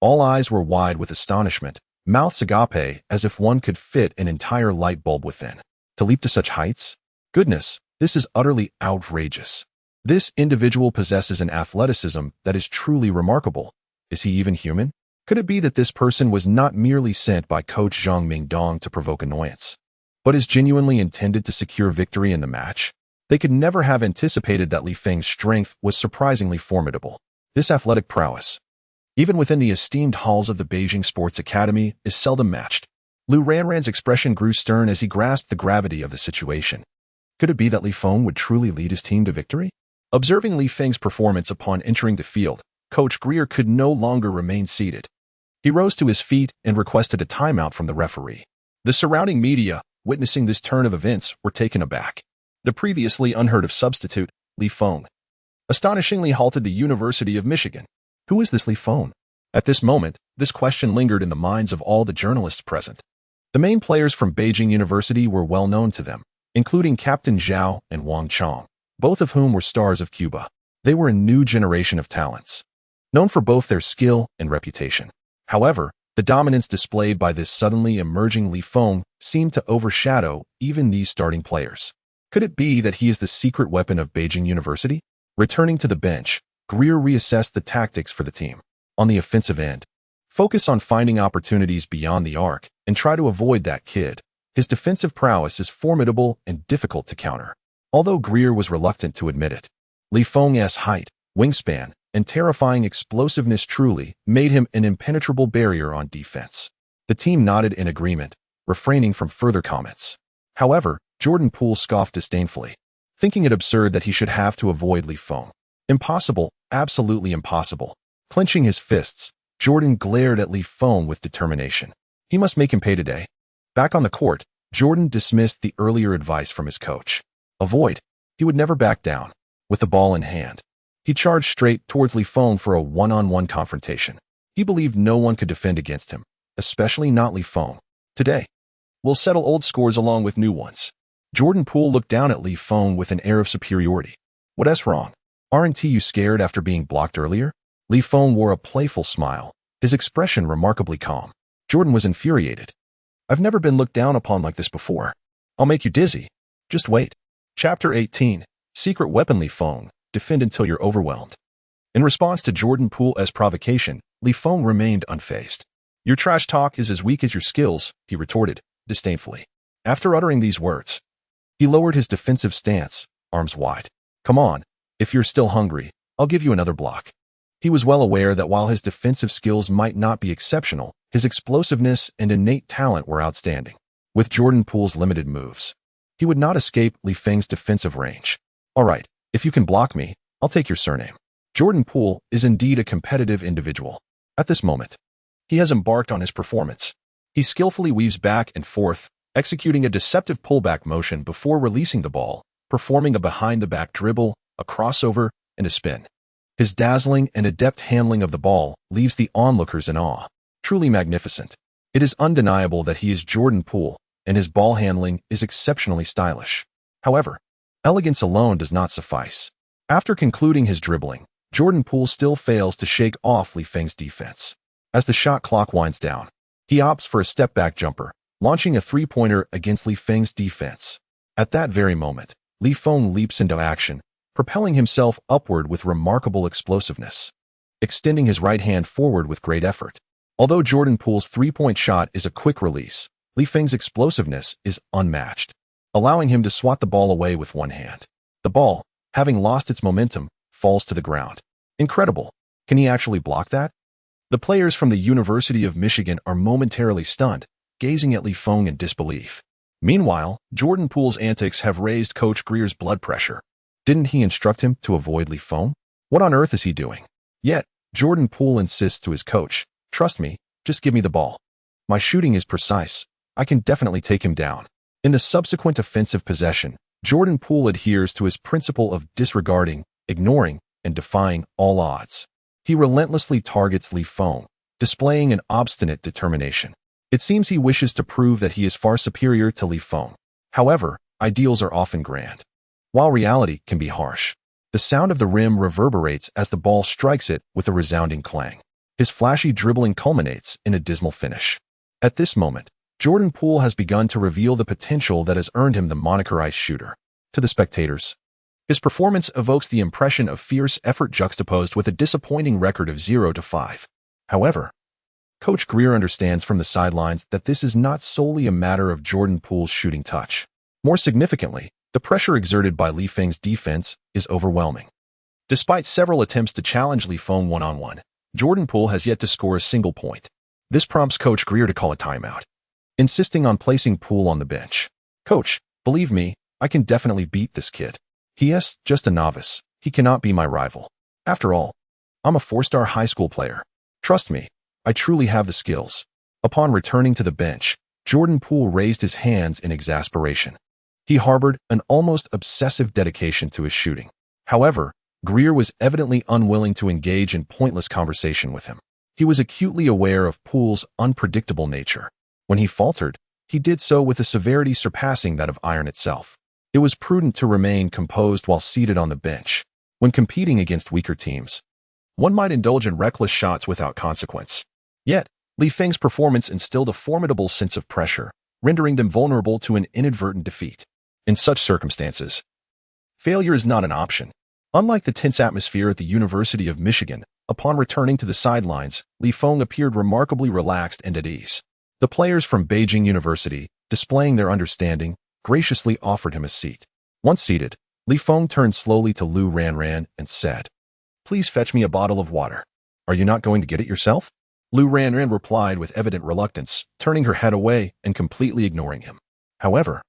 all eyes were wide with astonishment, mouths agape as if one could fit an entire light bulb within. To leap to such heights? Goodness, this is utterly outrageous. This individual possesses an athleticism that is truly remarkable. Is he even human? Could it be that this person was not merely sent by Coach Zhang Mingdong to provoke annoyance, but is genuinely intended to secure victory in the match? They could never have anticipated that Li Feng's strength was surprisingly formidable. This athletic prowess, even within the esteemed halls of the Beijing Sports Academy, is seldom matched. Lu Ranran's expression grew stern as he grasped the gravity of the situation. Could it be that Li Feng would truly lead his team to victory? Observing Li Feng's performance upon entering the field, Coach Greer could no longer remain seated. He rose to his feet and requested a timeout from the referee. The surrounding media, witnessing this turn of events, were taken aback. The previously unheard of substitute, Li Feng, astonishingly halted the University of Michigan. Who is this Li Feng? At this moment, this question lingered in the minds of all the journalists present. The main players from Beijing University were well known to them, including Captain Zhao and Wang Chong, both of whom were stars of Cuba. They were a new generation of talents, known for both their skill and reputation. However, the dominance displayed by this suddenly emerging Li Feng seemed to overshadow even these starting players. Could it be that he is the secret weapon of Beijing University? Returning to the bench, Greer reassessed the tactics for the team. On the offensive end, focus on finding opportunities beyond the arc and try to avoid that kid. His defensive prowess is formidable and difficult to counter. Although Greer was reluctant to admit it, Li Feng's height, wingspan, and terrifying explosiveness truly made him an impenetrable barrier on defense. The team nodded in agreement, refraining from further comments. However, Jordan Poole scoffed disdainfully, thinking it absurd that he should have to avoid Li Feng. Impossible, absolutely impossible. Clenching his fists, Jordan glared at Li Feng with determination. He must make him pay today. Back on the court, Jordan dismissed the earlier advice from his coach. Avoid. He would never back down. With the ball in hand, he charged straight towards Li Feng for a one-on-one confrontation. He believed no one could defend against him, especially not Li Feng. Today, we'll settle old scores along with new ones. Jordan Poole looked down at Li Feng with an air of superiority. What's wrong? Aren't you scared after being blocked earlier? Li Feng wore a playful smile, his expression remarkably calm. Jordan was infuriated. I've never been looked down upon like this before. I'll make you dizzy. Just wait. Chapter 18. Secret Weapon. Li Feng, defend until you're overwhelmed. In response to Jordan Poole's provocation, Li Feng remained unfazed. Your trash talk is as weak as your skills, he retorted, disdainfully. After uttering these words, he lowered his defensive stance, arms wide. Come on, if you're still hungry, I'll give you another block. He was well aware that while his defensive skills might not be exceptional, his explosiveness and innate talent were outstanding. With Jordan Poole's limited moves, he would not escape Li Feng's defensive range. All right, if you can block me, I'll take your surname. Jordan Poole is indeed a competitive individual. At this moment, he has embarked on his performance. He skillfully weaves back and forth, executing a deceptive pullback motion before releasing the ball, performing a behind-the-back dribble, a crossover, and a spin. His dazzling and adept handling of the ball leaves the onlookers in awe. Truly magnificent. It is undeniable that he is Jordan Poole, and his ball handling is exceptionally stylish. However, elegance alone does not suffice. After concluding his dribbling, Jordan Poole still fails to shake off Li Feng's defense. As the shot clock winds down, he opts for a step-back jumper, launching a three-pointer against Li Feng's defense. At that very moment, Li Feng leaps into action, propelling himself upward with remarkable explosiveness, extending his right hand forward with great effort. Although Jordan Poole's three-point shot is a quick release, Li Feng's explosiveness is unmatched, allowing him to swat the ball away with one hand. The ball, having lost its momentum, falls to the ground. Incredible. Can he actually block that? The players from the University of Michigan are momentarily stunned, gazing at Li Feng in disbelief. Meanwhile, Jordan Poole's antics have raised Coach Greer's blood pressure. Didn't he instruct him to avoid Li Feng? What on earth is he doing? Yet, Jordan Poole insists to his coach, trust me, just give me the ball. My shooting is precise. I can definitely take him down. In the subsequent offensive possession, Jordan Poole adheres to his principle of disregarding, ignoring, and defying all odds. He relentlessly targets Li Feng, displaying an obstinate determination. It seems he wishes to prove that he is far superior to Li Feng. However, ideals are often grand, while reality can be harsh. The sound of the rim reverberates as the ball strikes it with a resounding clang. His flashy dribbling culminates in a dismal finish. At this moment, Jordan Poole has begun to reveal the potential that has earned him the moniker Ice Shooter. To the spectators, his performance evokes the impression of fierce effort juxtaposed with a disappointing record of 0-5. However, Coach Greer understands from the sidelines that this is not solely a matter of Jordan Poole's shooting touch. More significantly, the pressure exerted by Li Feng's defense is overwhelming. Despite several attempts to challenge Li Feng one-on-one, Jordan Poole has yet to score a single point. This prompts Coach Greer to call a timeout, insisting on placing Poole on the bench. Coach, believe me, I can definitely beat this kid. He is just a novice. He cannot be my rival. After all, I'm a four-star high school player. Trust me, I truly have the skills. Upon returning to the bench, Jordan Poole raised his hands in exasperation. He harbored an almost obsessive dedication to his shooting. However, Greer was evidently unwilling to engage in pointless conversation with him. He was acutely aware of Poole's unpredictable nature. When he faltered, he did so with a severity surpassing that of iron itself. It was prudent to remain composed while seated on the bench. When competing against weaker teams, one might indulge in reckless shots without consequence. Yet, Li Feng's performance instilled a formidable sense of pressure, rendering them vulnerable to an inadvertent defeat. In such circumstances, failure is not an option. Unlike the tense atmosphere at the University of Michigan, Upon returning to the sidelines, Li Feng appeared remarkably relaxed and at ease. The players from Beijing University, displaying their understanding, graciously offered him a seat. Once seated, Li Feng turned slowly to Lu Ranran and said, "Please fetch me a bottle of water. Are you not going to get it yourself?" Lu Ranran replied with evident reluctance, turning her head away and completely ignoring him. However,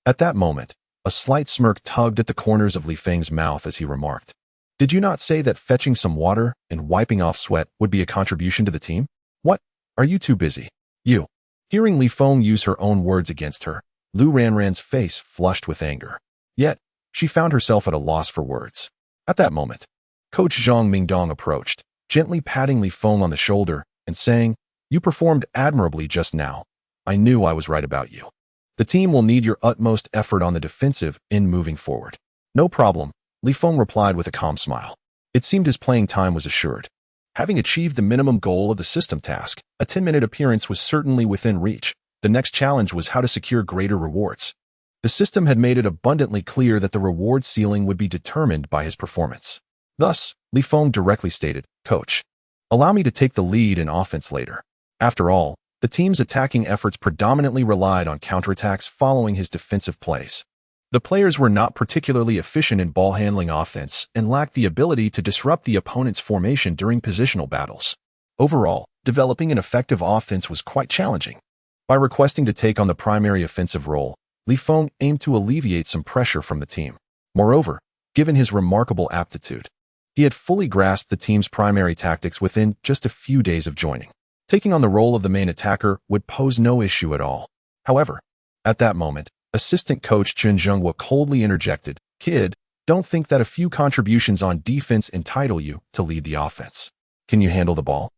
at that moment, a slight smirk tugged at the corners of Li Feng's mouth as he remarked, "Did you not say that fetching some water and wiping off sweat would be a contribution to the team? What? Are you too busy?" You. Hearing Li Feng use her own words against her, Lu Ranran's face flushed with anger. Yet, she found herself at a loss for words. At that moment, Coach Zhang Mingdong approached, gently patting Li Feng on the shoulder and saying, "You performed admirably just now. I knew I was right about you. The team will need your utmost effort on the defensive in moving forward." "No problem," Li Feng replied with a calm smile. It seemed his playing time was assured. Having achieved the minimum goal of the system task, a 10-minute appearance was certainly within reach. The next challenge was how to secure greater rewards. The system had made it abundantly clear that the reward ceiling would be determined by his performance. Thus, Li Feng directly stated, "Coach, allow me to take the lead in offense later." After all, the team's attacking efforts predominantly relied on counterattacks following his defensive plays. The players were not particularly efficient in ball-handling offense and lacked the ability to disrupt the opponent's formation during positional battles. Overall, developing an effective offense was quite challenging. By requesting to take on the primary offensive role, Li Feng aimed to alleviate some pressure from the team. Moreover, given his remarkable aptitude, he had fully grasped the team's primary tactics within just a few days of joining. Taking on the role of the main attacker would pose no issue at all. However, at that moment, assistant coach Chen Zhenghua coldly interjected, "Kid, don't think that a few contributions on defense entitle you to lead the offense. Can you handle the ball?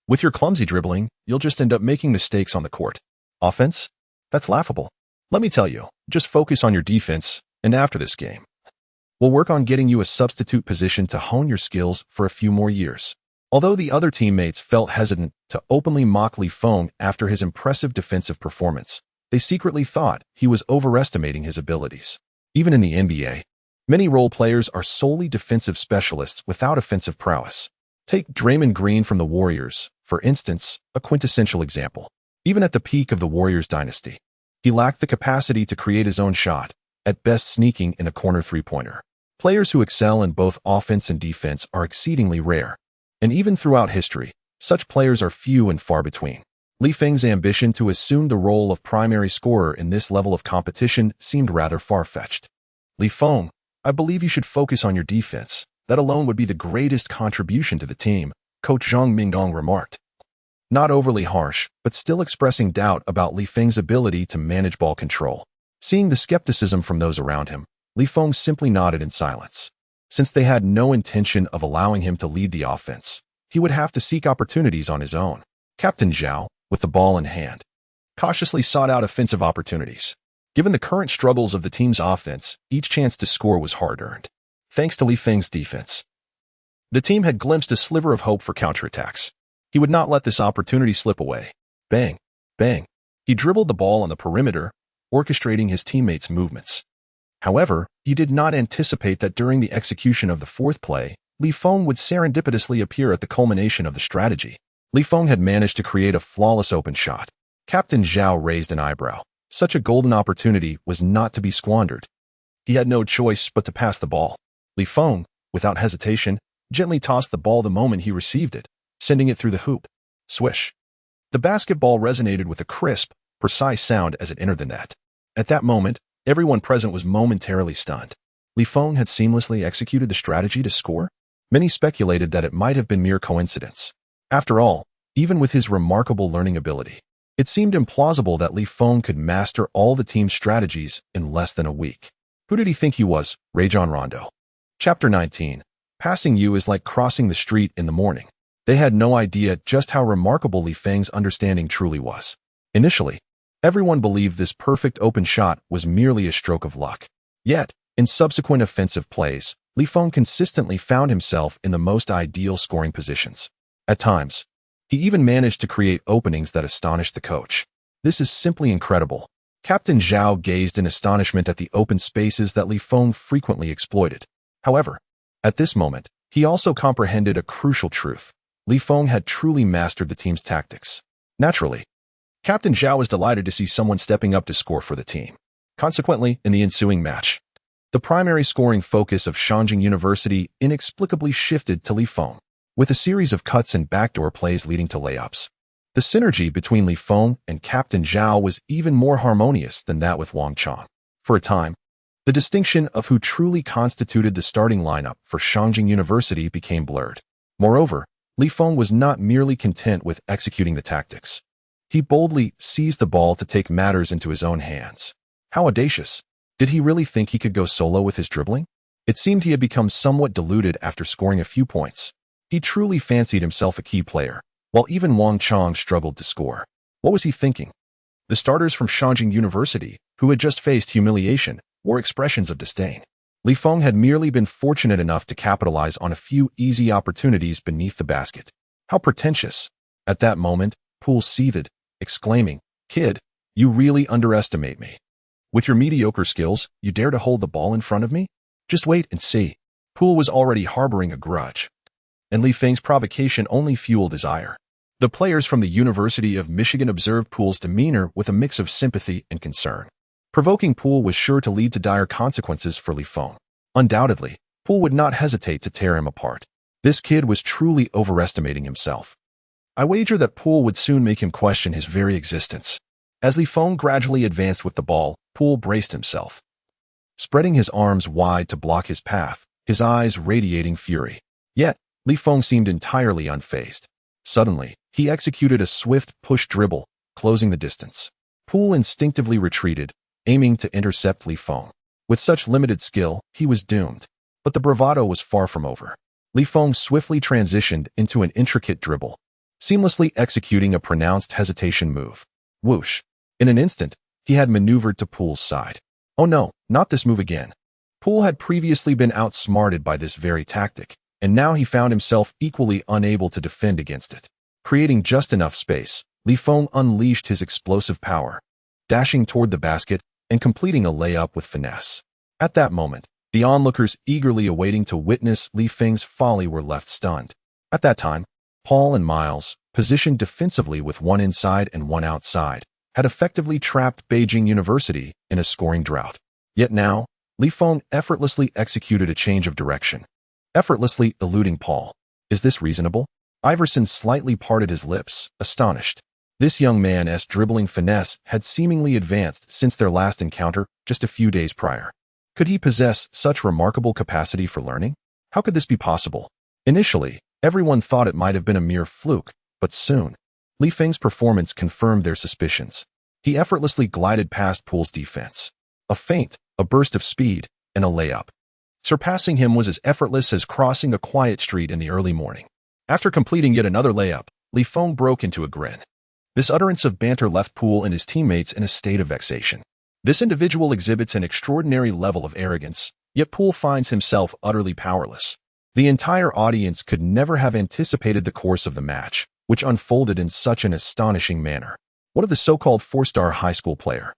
With your clumsy dribbling, you'll just end up making mistakes on the court. Offense? That's laughable. Let me tell you, just focus on your defense, and after this game, we'll work on getting you a substitute position to hone your skills for a few more years." Although the other teammates felt hesitant to openly mock Li Feng after his impressive defensive performance, they secretly thought he was overestimating his abilities. Even in the NBA, many role players are solely defensive specialists without offensive prowess. Take Draymond Green from the Warriors, for instance, a quintessential example. Even at the peak of the Warriors dynasty, he lacked the capacity to create his own shot, at best sneaking in a corner three-pointer. Players who excel in both offense and defense are exceedingly rare. And even throughout history, such players are few and far between. Li Feng's ambition to assume the role of primary scorer in this level of competition seemed rather far-fetched. "Li Feng, I believe you should focus on your defense. That alone would be the greatest contribution to the team," Coach Zhang Mingdong remarked. Not overly harsh, but still expressing doubt about Li Feng's ability to manage ball control. Seeing the skepticism from those around him, Li Feng simply nodded in silence. Since they had no intention of allowing him to lead the offense, he would have to seek opportunities on his own. Captain Zhao, with the ball in hand, cautiously sought out offensive opportunities. Given the current struggles of the team's offense, each chance to score was hard-earned. Thanks to Li Feng's defense, the team had glimpsed a sliver of hope for counterattacks. He would not let this opportunity slip away. Bang, bang. He dribbled the ball on the perimeter, orchestrating his teammates' movements. However, he did not anticipate that during the execution of the fourth play, Li Feng would serendipitously appear at the culmination of the strategy. Li Feng had managed to create a flawless open shot. Captain Zhao raised an eyebrow. Such a golden opportunity was not to be squandered. He had no choice but to pass the ball. Li Feng, without hesitation, gently tossed the ball the moment he received it, sending it through the hoop. Swish. The basketball resonated with a crisp, precise sound as it entered the net. At that moment, everyone present was momentarily stunned. Li Feng had seamlessly executed the strategy to score? Many speculated that it might have been mere coincidence. After all, even with his remarkable learning ability, it seemed implausible that Li Feng could master all the team's strategies in less than a week. Who did he think he was? Rajon Rondo. Chapter 19. Passing you is like crossing the street in the morning. They had no idea just how remarkable Li Feng's understanding truly was. Initially, everyone believed this perfect open shot was merely a stroke of luck. Yet, in subsequent offensive plays, Li Feng consistently found himself in the most ideal scoring positions. At times, he even managed to create openings that astonished the coach. This is simply incredible. Captain Zhao gazed in astonishment at the open spaces that Li Feng frequently exploited. However, at this moment, He also comprehended a crucial truth. Li Feng had truly mastered the team's tactics. Naturally, Captain Zhao was delighted to see someone stepping up to score for the team. Consequently, in the ensuing match, the primary scoring focus of China.Enduring University inexplicably shifted to Li Feng, with a series of cuts and backdoor plays leading to layups. The synergy between Li Feng and Captain Zhao was even more harmonious than that with Wang Chang. For a time, the distinction of who truly constituted the starting lineup for China.Enduring University became blurred. Moreover, Li Feng was not merely content with executing the tactics. He boldly seized the ball to take matters into his own hands. How audacious! Did he really think he could go solo with his dribbling? It seemed he had become somewhat deluded after scoring a few points. He truly fancied himself a key player, while even Wang Chang struggled to score. What was he thinking? The starters from China.Enduring University, who had just faced humiliation, wore expressions of disdain. Li Feng had merely been fortunate enough to capitalize on a few easy opportunities beneath the basket. How pretentious! At that moment, Poole seethed, exclaiming, "Kid, you really underestimate me. With your mediocre skills, you dare to hold the ball in front of me? Just wait and see." Poole was already harboring a grudge, and Li Feng's provocation only fueled his ire. The players from the University of Michigan observed Poole's demeanor with a mix of sympathy and concern. Provoking Poole was sure to lead to dire consequences for Li Feng. Undoubtedly, Poole would not hesitate to tear him apart. This kid was truly overestimating himself. I wager that Poole would soon make him question his very existence. As Li Feng gradually advanced with the ball, Poole braced himself, spreading his arms wide to block his path, his eyes radiating fury. Yet, Li Feng seemed entirely unfazed. Suddenly, he executed a swift push dribble, closing the distance. Poole instinctively retreated, aiming to intercept Li Feng. With such limited skill, he was doomed. But the bravado was far from over. Li Feng swiftly transitioned into an intricate dribble, seamlessly executing a pronounced hesitation move. Whoosh! In an instant, he had maneuvered to Poole's side. Oh no, not this move again. Poole had previously been outsmarted by this very tactic, and now he found himself equally unable to defend against it. Creating just enough space, Li Feng unleashed his explosive power, dashing toward the basket and completing a layup with finesse. At that moment, the onlookers eagerly awaiting to witness Li Feng's folly were left stunned. At that time, Paul and Miles, positioned defensively with one inside and one outside, had effectively trapped Beijing University in a scoring drought. Yet now, Li Feng effortlessly executed a change of direction, effortlessly eluding Paul. Is this reasonable? Iverson slightly parted his lips, astonished. This young man's dribbling finesse had seemingly advanced since their last encounter just a few days prior. Could he possess such remarkable capacity for learning? How could this be possible? Initially, everyone thought it might have been a mere fluke, but soon, Li Feng's performance confirmed their suspicions. He effortlessly glided past Poole's defense. A feint, a burst of speed, and a layup. Surpassing him was as effortless as crossing a quiet street in the early morning. After completing yet another layup, Li Feng broke into a grin. This utterance of banter left Poole and his teammates in a state of vexation. This individual exhibits an extraordinary level of arrogance, yet Poole finds himself utterly powerless. The entire audience could never have anticipated the course of the match, which unfolded in such an astonishing manner. What of the so-called four-star high school player?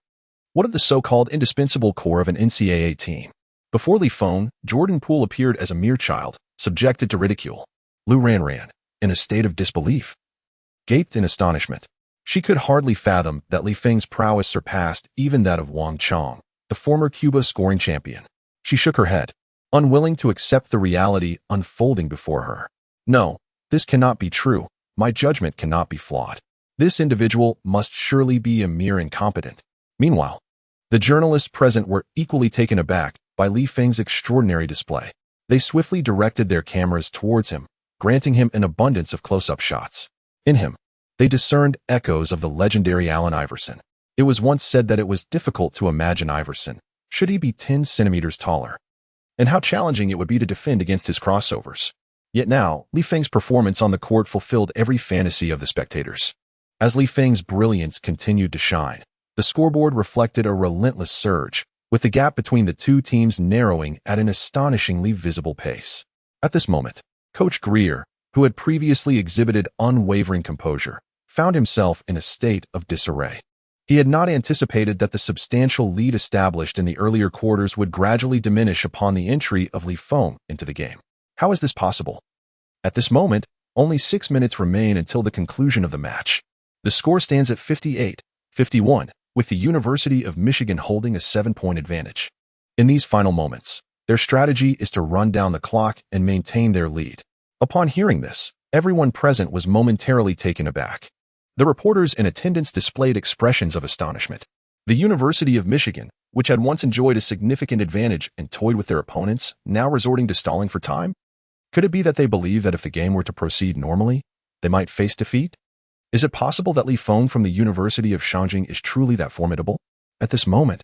What of the so-called indispensable core of an NCAA team? Before Li Feng, Jordan Poole appeared as a mere child, subjected to ridicule. Lu Ran, in a state of disbelief, gaped in astonishment. She could hardly fathom that Li Feng's prowess surpassed even that of Wang Chang, the former Cuba scoring champion. She shook her head, unwilling to accept the reality unfolding before her. No, this cannot be true. My judgment cannot be flawed. This individual must surely be a mere incompetent. Meanwhile, the journalists present were equally taken aback by Li Feng's extraordinary display. They swiftly directed their cameras towards him, granting him an abundance of close-up shots. In him, they discerned echoes of the legendary Allen Iverson. It was once said that it was difficult to imagine Iverson, should he be 10 centimeters taller, and how challenging it would be to defend against his crossovers. Yet now, Li Feng's performance on the court fulfilled every fantasy of the spectators. As Li Feng's brilliance continued to shine, the scoreboard reflected a relentless surge, with the gap between the two teams narrowing at an astonishingly visible pace. At this moment, Coach Greer, who had previously exhibited unwavering composure, found himself in a state of disarray. He had not anticipated that the substantial lead established in the earlier quarters would gradually diminish upon the entry of Li Feng into the game. How is this possible? At this moment, only 6 minutes remain until the conclusion of the match. The score stands at 58-51, with the University of Michigan holding a 7-point advantage. In these final moments, their strategy is to run down the clock and maintain their lead. Upon hearing this, everyone present was momentarily taken aback. The reporters in attendance displayed expressions of astonishment. The University of Michigan, which had once enjoyed a significant advantage and toyed with their opponents, now resorting to stalling for time? Could it be that they believe that if the game were to proceed normally, they might face defeat? Is it possible that Feng from the University of Shangjing is truly that formidable? At this moment,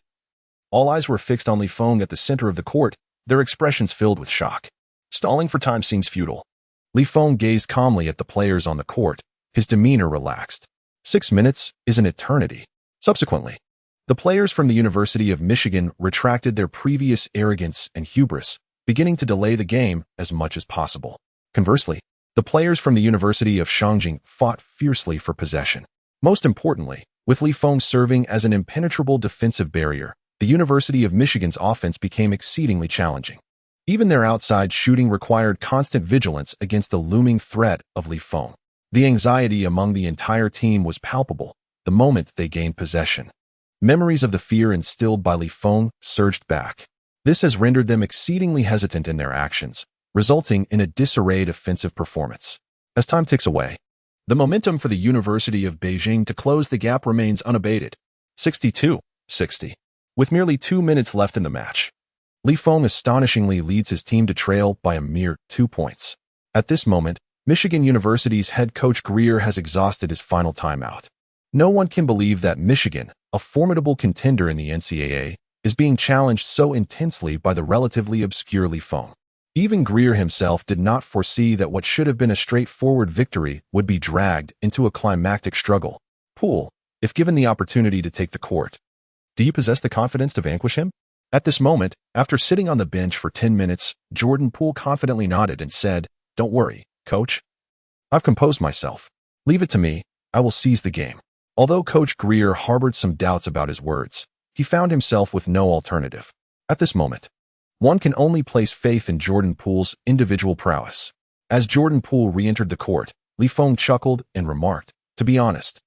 all eyes were fixed on Feng at the center of the court, their expressions filled with shock. Stalling for time seems futile. Feng gazed calmly at the players on the court, his demeanor relaxed. 6 minutes is an eternity. Subsequently, the players from the University of Michigan retracted their previous arrogance and hubris, beginning to delay the game as much as possible. Conversely, the players from the University of Shangjing fought fiercely for possession. Most importantly, with Feng serving as an impenetrable defensive barrier, the University of Michigan's offense became exceedingly challenging. Even their outside shooting required constant vigilance against the looming threat of Feng. The anxiety among the entire team was palpable the moment they gained possession. Memories of the fear instilled by Feng surged back. This has rendered them exceedingly hesitant in their actions, resulting in a disarrayed offensive performance. As time ticks away, the momentum for the University of Beijing to close the gap remains unabated. 62-60. With merely 2 minutes left in the match, Feng astonishingly leads his team to trail by a mere 2 points. At this moment, Michigan University's head coach Greer has exhausted his final timeout. No one can believe that Michigan, a formidable contender in the NCAA, is being challenged so intensely by the relatively obscure Feng. Even Greer himself did not foresee that what should have been a straightforward victory would be dragged into a climactic struggle. Poole, if given the opportunity to take the court, do you possess the confidence to vanquish him? At this moment, after sitting on the bench for 10 minutes, Jordan Poole confidently nodded and said, "Don't worry, coach. I've composed myself. Leave it to me, I will seize the game." Although Coach Greer harbored some doubts about his words, he found himself with no alternative. At this moment, one can only place faith in Jordan Poole's individual prowess. As Jordan Poole re-entered the court, Feng chuckled and remarked, "To be honest,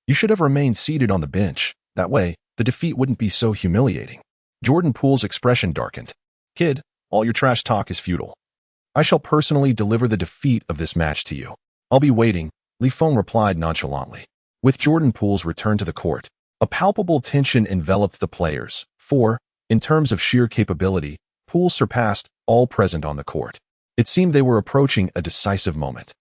you should have remained seated on the bench. That way, the defeat wouldn't be so humiliating." Jordan Poole's expression darkened. "Kid, all your trash talk is futile. I shall personally deliver the defeat of this match to you. I'll be waiting," Feng replied nonchalantly. With Jordan Poole's return to the court, a palpable tension enveloped the players, for, in terms of sheer capability, Poole surpassed all present on the court. It seemed they were approaching a decisive moment.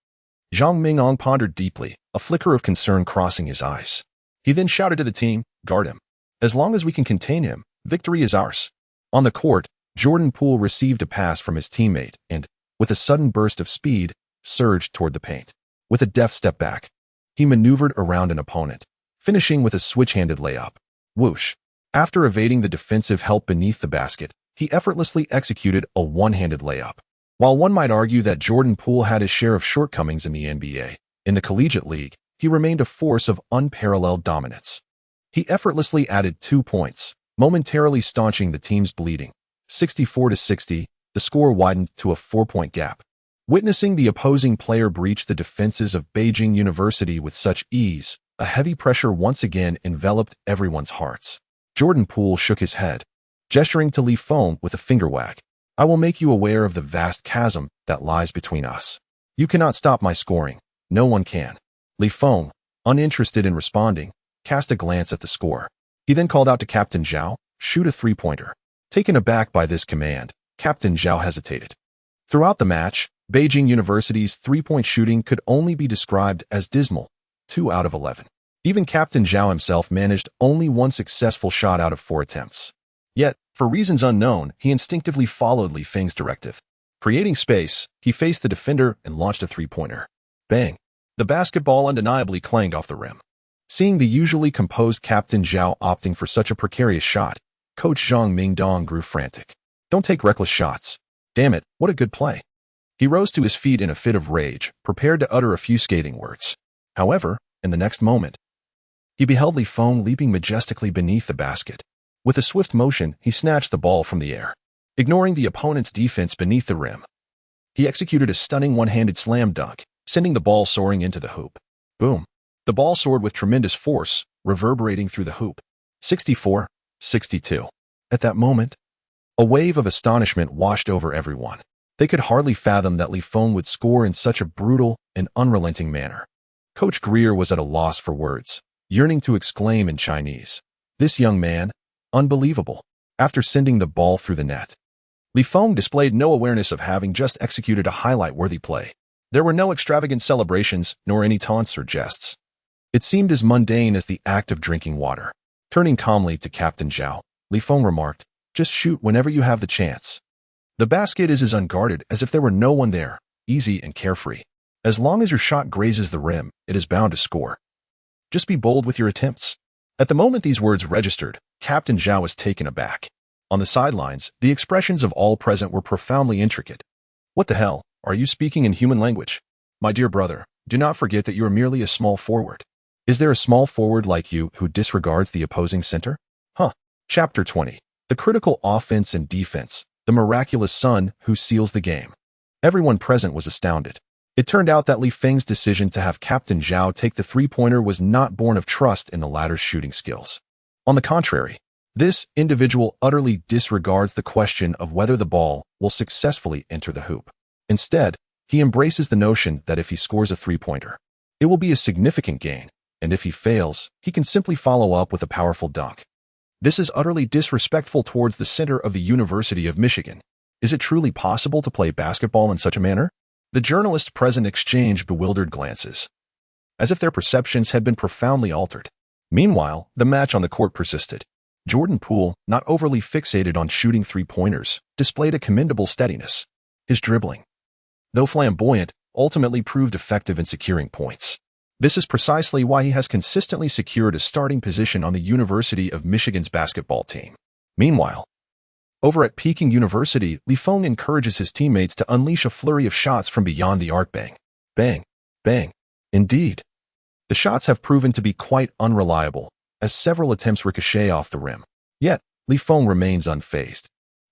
Zhang Mingong pondered deeply, a flicker of concern crossing his eyes. He then shouted to the team, "Guard him. As long as we can contain him, victory is ours." On the court, Jordan Poole received a pass from his teammate and, with a sudden burst of speed, surged toward the paint. With a deft step back, he maneuvered around an opponent, finishing with a switch-handed layup. Whoosh! After evading the defensive help beneath the basket, he effortlessly executed a one-handed layup. While one might argue that Jordan Poole had his share of shortcomings in the NBA, in the collegiate league, he remained a force of unparalleled dominance. He effortlessly added 2 points, momentarily staunching the team's bleeding. 64-60, the score widened to a 4-point gap. Witnessing the opposing player breach the defenses of Beijing University with such ease, a heavy pressure once again enveloped everyone's hearts. Jordan Poole shook his head, gesturing to Feng with a finger wag. "I will make you aware of the vast chasm that lies between us. You cannot stop my scoring. No one can." Feng, uninterested in responding, cast a glance at the score. He then called out to Captain Zhao, "Shoot a three-pointer." Taken aback by this command, Captain Zhao hesitated. Throughout the match, Beijing University's three-point shooting could only be described as dismal, 2 out of 11. Even Captain Zhao himself managed only 1 successful shot out of 4 attempts. Yet, for reasons unknown, he instinctively followed Feng's directive. Creating space, he faced the defender and launched a three-pointer. Bang! The basketball undeniably clanged off the rim. Seeing the usually composed Captain Zhao opting for such a precarious shot, Coach Zhang Mingdong grew frantic. "Don't take reckless shots. Damn it, what a good play." He rose to his feet in a fit of rage, prepared to utter a few scathing words. However, in the next moment, he beheld Feng leaping majestically beneath the basket. With a swift motion, he snatched the ball from the air. Ignoring the opponent's defense beneath the rim, He executed a stunning one-handed slam dunk, sending the ball soaring into the hoop. Boom. The ball soared with tremendous force, reverberating through the hoop. 64-62. At that moment, a wave of astonishment washed over everyone. They could hardly fathom that Feng would score in such a brutal and unrelenting manner. Coach Greer was at a loss for words, yearning to exclaim in Chinese, "This young man, unbelievable," after sending the ball through the net. Feng displayed no awareness of having just executed a highlight-worthy play. There were no extravagant celebrations, nor any taunts or jests. It seemed as mundane as the act of drinking water. Turning calmly to Captain Zhao, Feng remarked, "Just shoot whenever you have the chance. The basket is as unguarded as if there were no one there, easy and carefree. As long as your shot grazes the rim, it is bound to score. Just be bold with your attempts." At the moment these words registered, Captain Zhao was taken aback. On the sidelines, the expressions of all present were profoundly intricate. "What the hell? Are you speaking in human language? My dear brother, do not forget that you are merely a small forward. Is there a small forward like you who disregards the opposing center? Huh." Chapter 20. The critical offense and defense, the miraculous son who seals the game. Everyone present was astounded. It turned out that Feng's decision to have Captain Zhao take the three-pointer was not born of trust in the latter's shooting skills. On the contrary, this individual utterly disregards the question of whether the ball will successfully enter the hoop. Instead, he embraces the notion that if he scores a three-pointer, it will be a significant gain, and if he fails, he can simply follow up with a powerful dunk. This is utterly disrespectful towards the center of the University of Michigan. Is it truly possible to play basketball in such a manner? The journalists present exchanged bewildered glances, as if their perceptions had been profoundly altered. Meanwhile, the match on the court persisted. Jordan Poole, not overly fixated on shooting three-pointers, displayed a commendable steadiness. His dribbling, though flamboyant, ultimately proved effective in securing points. This is precisely why he has consistently secured a starting position on the University of Michigan's basketball team. Meanwhile, over at Peking University, Feng encourages his teammates to unleash a flurry of shots from beyond the arc. Bang, bang, bang. Indeed, the shots have proven to be quite unreliable, as several attempts ricochet off the rim. Yet, Feng remains unfazed.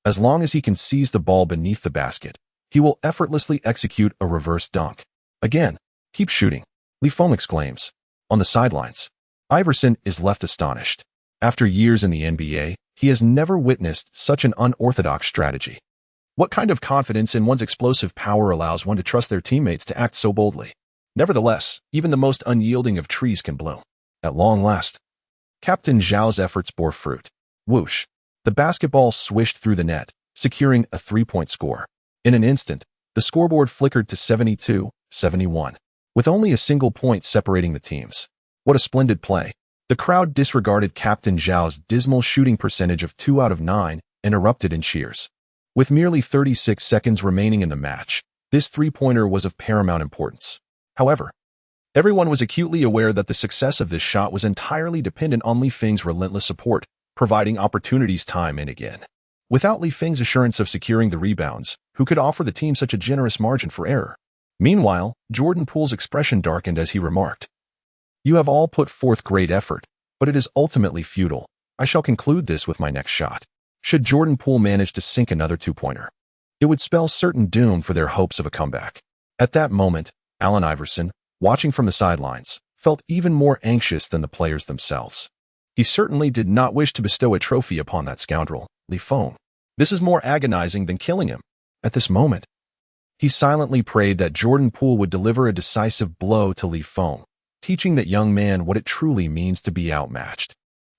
As long as he can seize the ball beneath the basket, he will effortlessly execute a reverse dunk. Again, keep shooting, Feng exclaims. On the sidelines, Iverson is left astonished. After years in the NBA, he has never witnessed such an unorthodox strategy. What kind of confidence in one's explosive power allows one to trust their teammates to act so boldly? Nevertheless, even the most unyielding of trees can bloom. At long last, Captain Zhao's efforts bore fruit. Whoosh! The basketball swished through the net, securing a three-point score. In an instant, the scoreboard flickered to 72-71, with only a single point separating the teams. What a splendid play! The crowd disregarded Captain Zhao's dismal shooting percentage of 2 out of 9 and erupted in cheers. With merely 36 seconds remaining in the match, this three-pointer was of paramount importance. However, everyone was acutely aware that the success of this shot was entirely dependent on Feng's relentless support, providing opportunities time and again. Without Feng's assurance of securing the rebounds, who could offer the team such a generous margin for error? Meanwhile, Jordan Poole's expression darkened as he remarked, "You have all put forth great effort, but it is ultimately futile. I shall conclude this with my next shot." Should Jordan Poole manage to sink another two-pointer, it would spell certain doom for their hopes of a comeback. At that moment, Allen Iverson, watching from the sidelines, felt even more anxious than the players themselves. He certainly did not wish to bestow a trophy upon that scoundrel, Feng. This is more agonizing than killing him. At this moment, he silently prayed that Jordan Poole would deliver a decisive blow to Feng, teaching that young man what it truly means to be outmatched.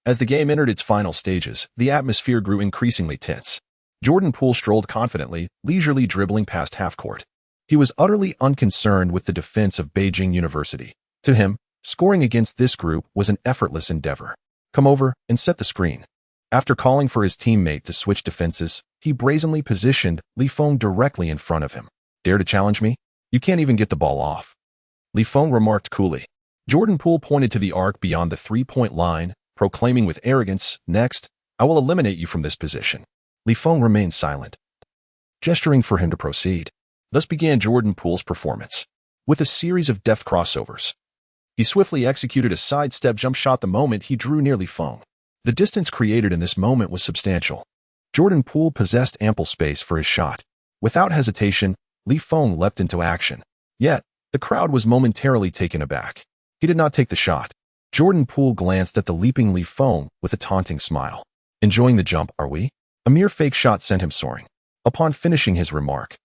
As the game entered its final stages, the atmosphere grew increasingly tense. Jordan Poole strolled confidently, leisurely dribbling past half-court. He was utterly unconcerned with the defense of Beijing University. To him, scoring against this group was an effortless endeavor. "Come over and set the screen." After calling for his teammate to switch defenses, he brazenly positioned Feng directly in front of him. "Dare to challenge me? You can't even get the ball off," Feng remarked coolly. Jordan Poole pointed to the arc beyond the three-point line, proclaiming with arrogance, "Next, I will eliminate you from this position." Feng remained silent, gesturing for him to proceed. Thus began Jordan Poole's performance. With a series of deft crossovers, he swiftly executed a sidestep jump shot the moment he drew near Feng. The distance created in this moment was substantial. Jordan Poole possessed ample space for his shot. Without hesitation, Li Feng leapt into action. Yet, the crowd was momentarily taken aback. He did not take the shot. Jordan Poole glanced at the leaping Li Feng with a taunting smile. Enjoying the jump, are we? A mere fake shot sent him soaring. Upon finishing his remark,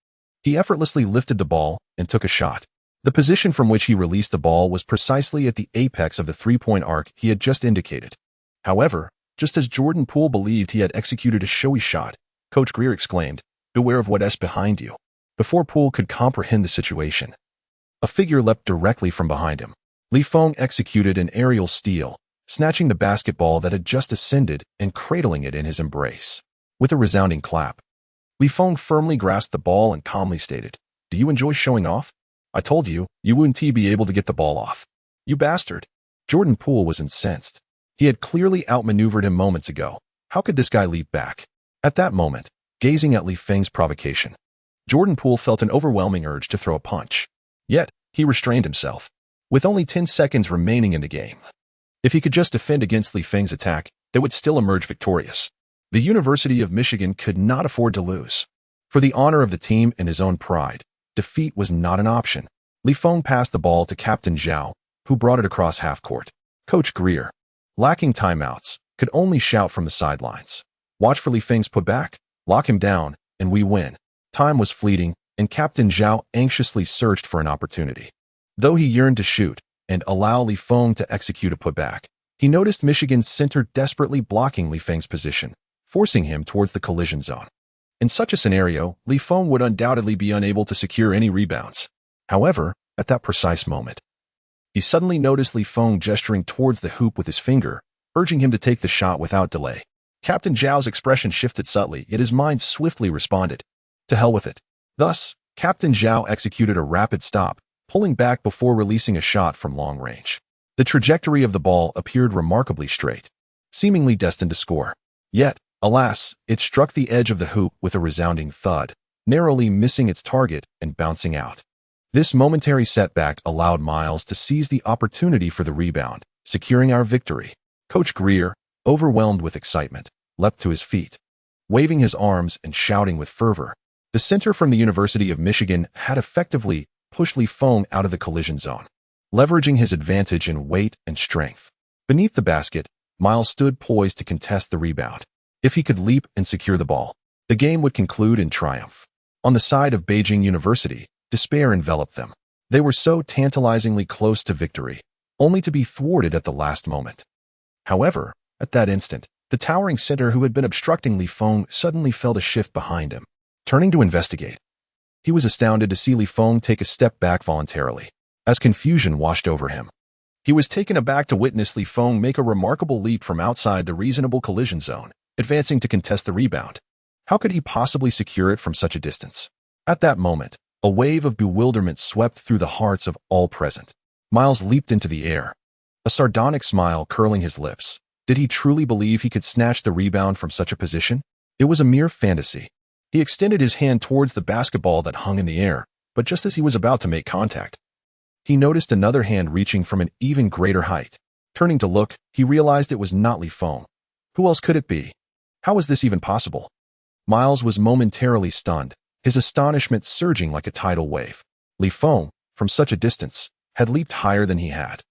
he effortlessly lifted the ball and took a shot. The position from which he released the ball was precisely at the apex of the three-point arc he had just indicated. However, just as Jordan Poole believed he had executed a showy shot, Coach Greer exclaimed, "Beware of what's behind you." Before Poole could comprehend the situation, a figure leapt directly from behind him. Li Feng executed an aerial steal, snatching the basketball that had just ascended and cradling it in his embrace. With a resounding clap, Li Feng firmly grasped the ball and calmly stated, "Do you enjoy showing off? I told you, you wouldn't be able to get the ball off. You bastard." Jordan Poole was incensed. He had clearly outmaneuvered him moments ago. How could this guy leap back? At that moment, gazing at Li Feng's provocation, Jordan Poole felt an overwhelming urge to throw a punch. Yet, he restrained himself. With only 10 seconds remaining in the game, if he could just defend against Li Feng's attack, they would still emerge victorious. The University of Michigan could not afford to lose. For the honor of the team and his own pride, defeat was not an option. Li Feng passed the ball to Captain Zhao, who brought it across half-court. Coach Greer, lacking timeouts, could only shout from the sidelines, "Watch for Li Feng's putback, lock him down, and we win." Time was fleeting, and Captain Zhao anxiously searched for an opportunity. Though he yearned to shoot and allow Li Feng to execute a putback, he noticed Michigan's center desperately blocking Li Feng's position, forcing him towards the collision zone. In such a scenario, Li Feng would undoubtedly be unable to secure any rebounds. However, at that precise moment, he suddenly noticed Li Feng gesturing towards the hoop with his finger, urging him to take the shot without delay. Captain Zhao's expression shifted subtly, yet his mind swiftly responded, "To hell with it." Thus, Captain Zhao executed a rapid stop, pulling back before releasing a shot from long range. The trajectory of the ball appeared remarkably straight, seemingly destined to score. Yet, alas, it struck the edge of the hoop with a resounding thud, narrowly missing its target and bouncing out. This momentary setback allowed Miles to seize the opportunity for the rebound, securing our victory. Coach Greer, overwhelmed with excitement, leapt to his feet, waving his arms and shouting with fervor. The center from the University of Michigan had effectively pushed Li Feng out of the collision zone, leveraging his advantage in weight and strength. Beneath the basket, Miles stood poised to contest the rebound. If he could leap and secure the ball, the game would conclude in triumph. On the side of Beijing University, despair enveloped them. They were so tantalizingly close to victory, only to be thwarted at the last moment. However, at that instant, the towering center who had been obstructing Li Feng suddenly felt a shift behind him. Turning to investigate, he was astounded to see Li Feng take a step back voluntarily, as confusion washed over him. He was taken aback to witness Li Feng make a remarkable leap from outside the reasonable collision zone, advancing to contest the rebound. How could he possibly secure it from such a distance? At that moment, a wave of bewilderment swept through the hearts of all present. Miles leaped into the air, a sardonic smile curling his lips. Did he truly believe he could snatch the rebound from such a position? It was a mere fantasy. He extended his hand towards the basketball that hung in the air, but just as he was about to make contact, he noticed another hand reaching from an even greater height. Turning to look, he realized it was not Li Feng. Who else could it be? How was this even possible? Miles was momentarily stunned, his astonishment surging like a tidal wave. Li Feng, from such a distance, had leaped higher than he had.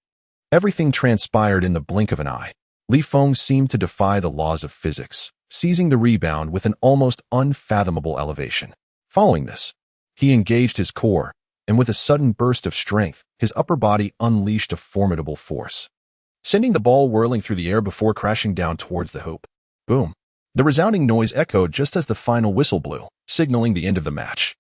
Everything transpired in the blink of an eye. Li Feng seemed to defy the laws of physics, seizing the rebound with an almost unfathomable elevation. Following this, he engaged his core, and with a sudden burst of strength, his upper body unleashed a formidable force, sending the ball whirling through the air before crashing down towards the hoop. Boom! The resounding noise echoed just as the final whistle blew, signaling the end of the match.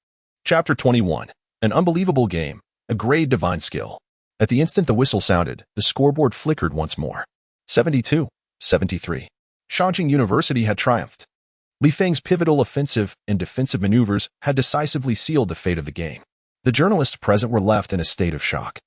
Chapter 21. An unbelievable game, a great divine skill. At the instant the whistle sounded, the scoreboard flickered once more. 72-73. Shangjing University had triumphed. Li Feng's pivotal offensive and defensive maneuvers had decisively sealed the fate of the game. The journalists present were left in a state of shock,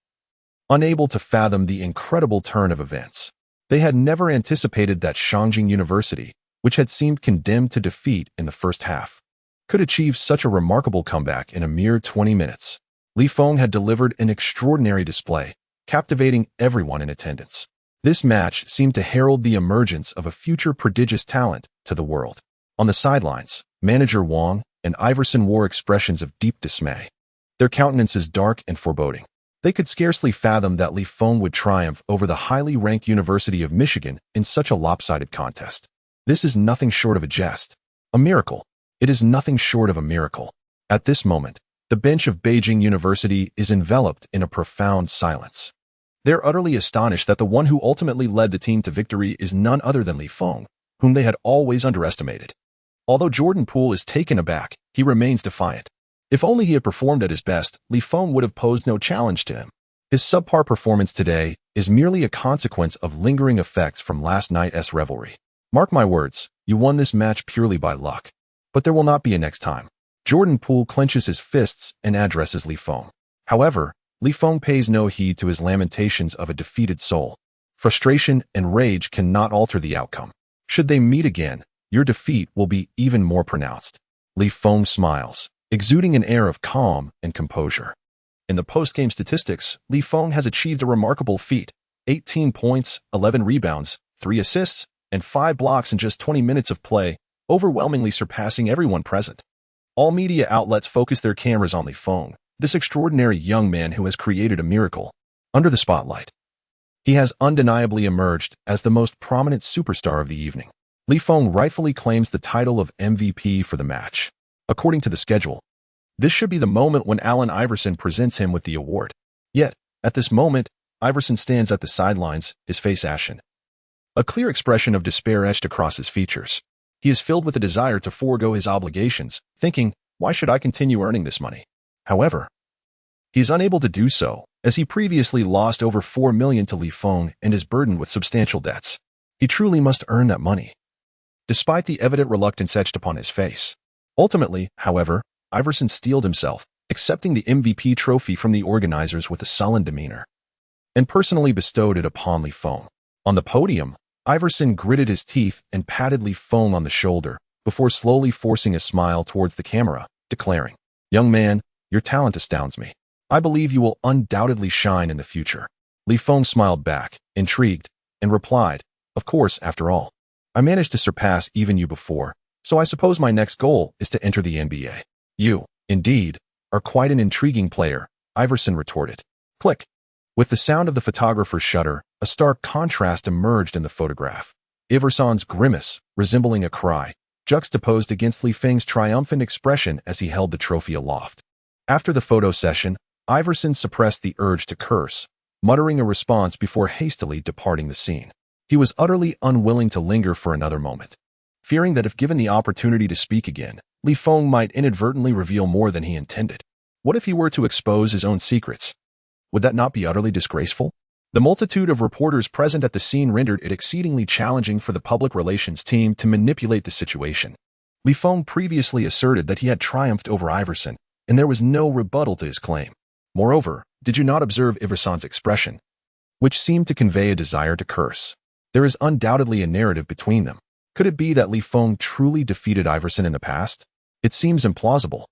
unable to fathom the incredible turn of events. They had never anticipated that Shangjing University, which had seemed condemned to defeat in the first half, could achieve such a remarkable comeback in a mere 20 minutes. Li Feng had delivered an extraordinary display, captivating everyone in attendance. This match seemed to herald the emergence of a future prodigious talent to the world. On the sidelines, manager Wang and Iverson wore expressions of deep dismay. their countenances dark and foreboding. They could scarcely fathom that Li Feng would triumph over the highly ranked University of Michigan in such a lopsided contest. This is nothing short of a jest. A miracle. It is nothing short of a miracle. At this moment, the bench of Beijing University is enveloped in a profound silence. They're utterly astonished that the one who ultimately led the team to victory is none other than Li Feng, whom they had always underestimated. Although Jordan Poole is taken aback, he remains defiant. If only he had performed at his best, Li Feng would have posed no challenge to him. His subpar performance today is merely a consequence of lingering effects from last night's revelry. Mark my words, you won this match purely by luck. But there will not be a next time. Jordan Poole clenches his fists and addresses Li Feng. However, Li Feng pays no heed to his lamentations of a defeated soul. Frustration and rage cannot alter the outcome. Should they meet again, your defeat will be even more pronounced. Li Feng smiles, exuding an air of calm and composure. In the post-game statistics, Li Feng has achieved a remarkable feat: 18 points, 11 rebounds, 3 assists, and 5 blocks in just 20 minutes of play, overwhelmingly surpassing everyone present. All media outlets focus their cameras on Li Feng, this extraordinary young man who has created a miracle. Under the spotlight, he has undeniably emerged as the most prominent superstar of the evening. Li Feng rightfully claims the title of MVP for the match. According to the schedule, this should be the moment when Allen Iverson presents him with the award. Yet, at this moment, Iverson stands at the sidelines, his face ashen. A clear expression of despair etched across his features. He is filled with a desire to forego his obligations, thinking, why should I continue earning this money? However, he is unable to do so, as he previously lost over $4 million to Li Feng and is burdened with substantial debts. He truly must earn that money, despite the evident reluctance etched upon his face. Ultimately, however, Iverson steeled himself, accepting the MVP trophy from the organizers with a sullen demeanor, and personally bestowed it upon Li Feng. On the podium, Iverson gritted his teeth and patted Li Feng on the shoulder before slowly forcing a smile towards the camera, declaring, "Young man, your talent astounds me. I believe you will undoubtedly shine in the future." Li Feng smiled back, intrigued, and replied, "Of course, after all, I managed to surpass even you before, so I suppose my next goal is to enter the NBA." "You, indeed, are quite an intriguing player," Iverson retorted. Click. With the sound of the photographer's shutter, a stark contrast emerged in the photograph. Iverson's grimace, resembling a cry, juxtaposed against Li Feng's triumphant expression as he held the trophy aloft. After the photo session, Iverson suppressed the urge to curse, muttering a response before hastily departing the scene. He was utterly unwilling to linger for another moment, fearing that if given the opportunity to speak again, Li Feng might inadvertently reveal more than he intended. What if he were to expose his own secrets? Would that not be utterly disgraceful? The multitude of reporters present at the scene rendered it exceedingly challenging for the public relations team to manipulate the situation. Li Feng previously asserted that he had triumphed over Iverson, and there was no rebuttal to his claim. Moreover, did you not observe Iverson's expression, which seemed to convey a desire to curse? There is undoubtedly a narrative between them. Could it be that Li Feng truly defeated Iverson in the past? It seems implausible.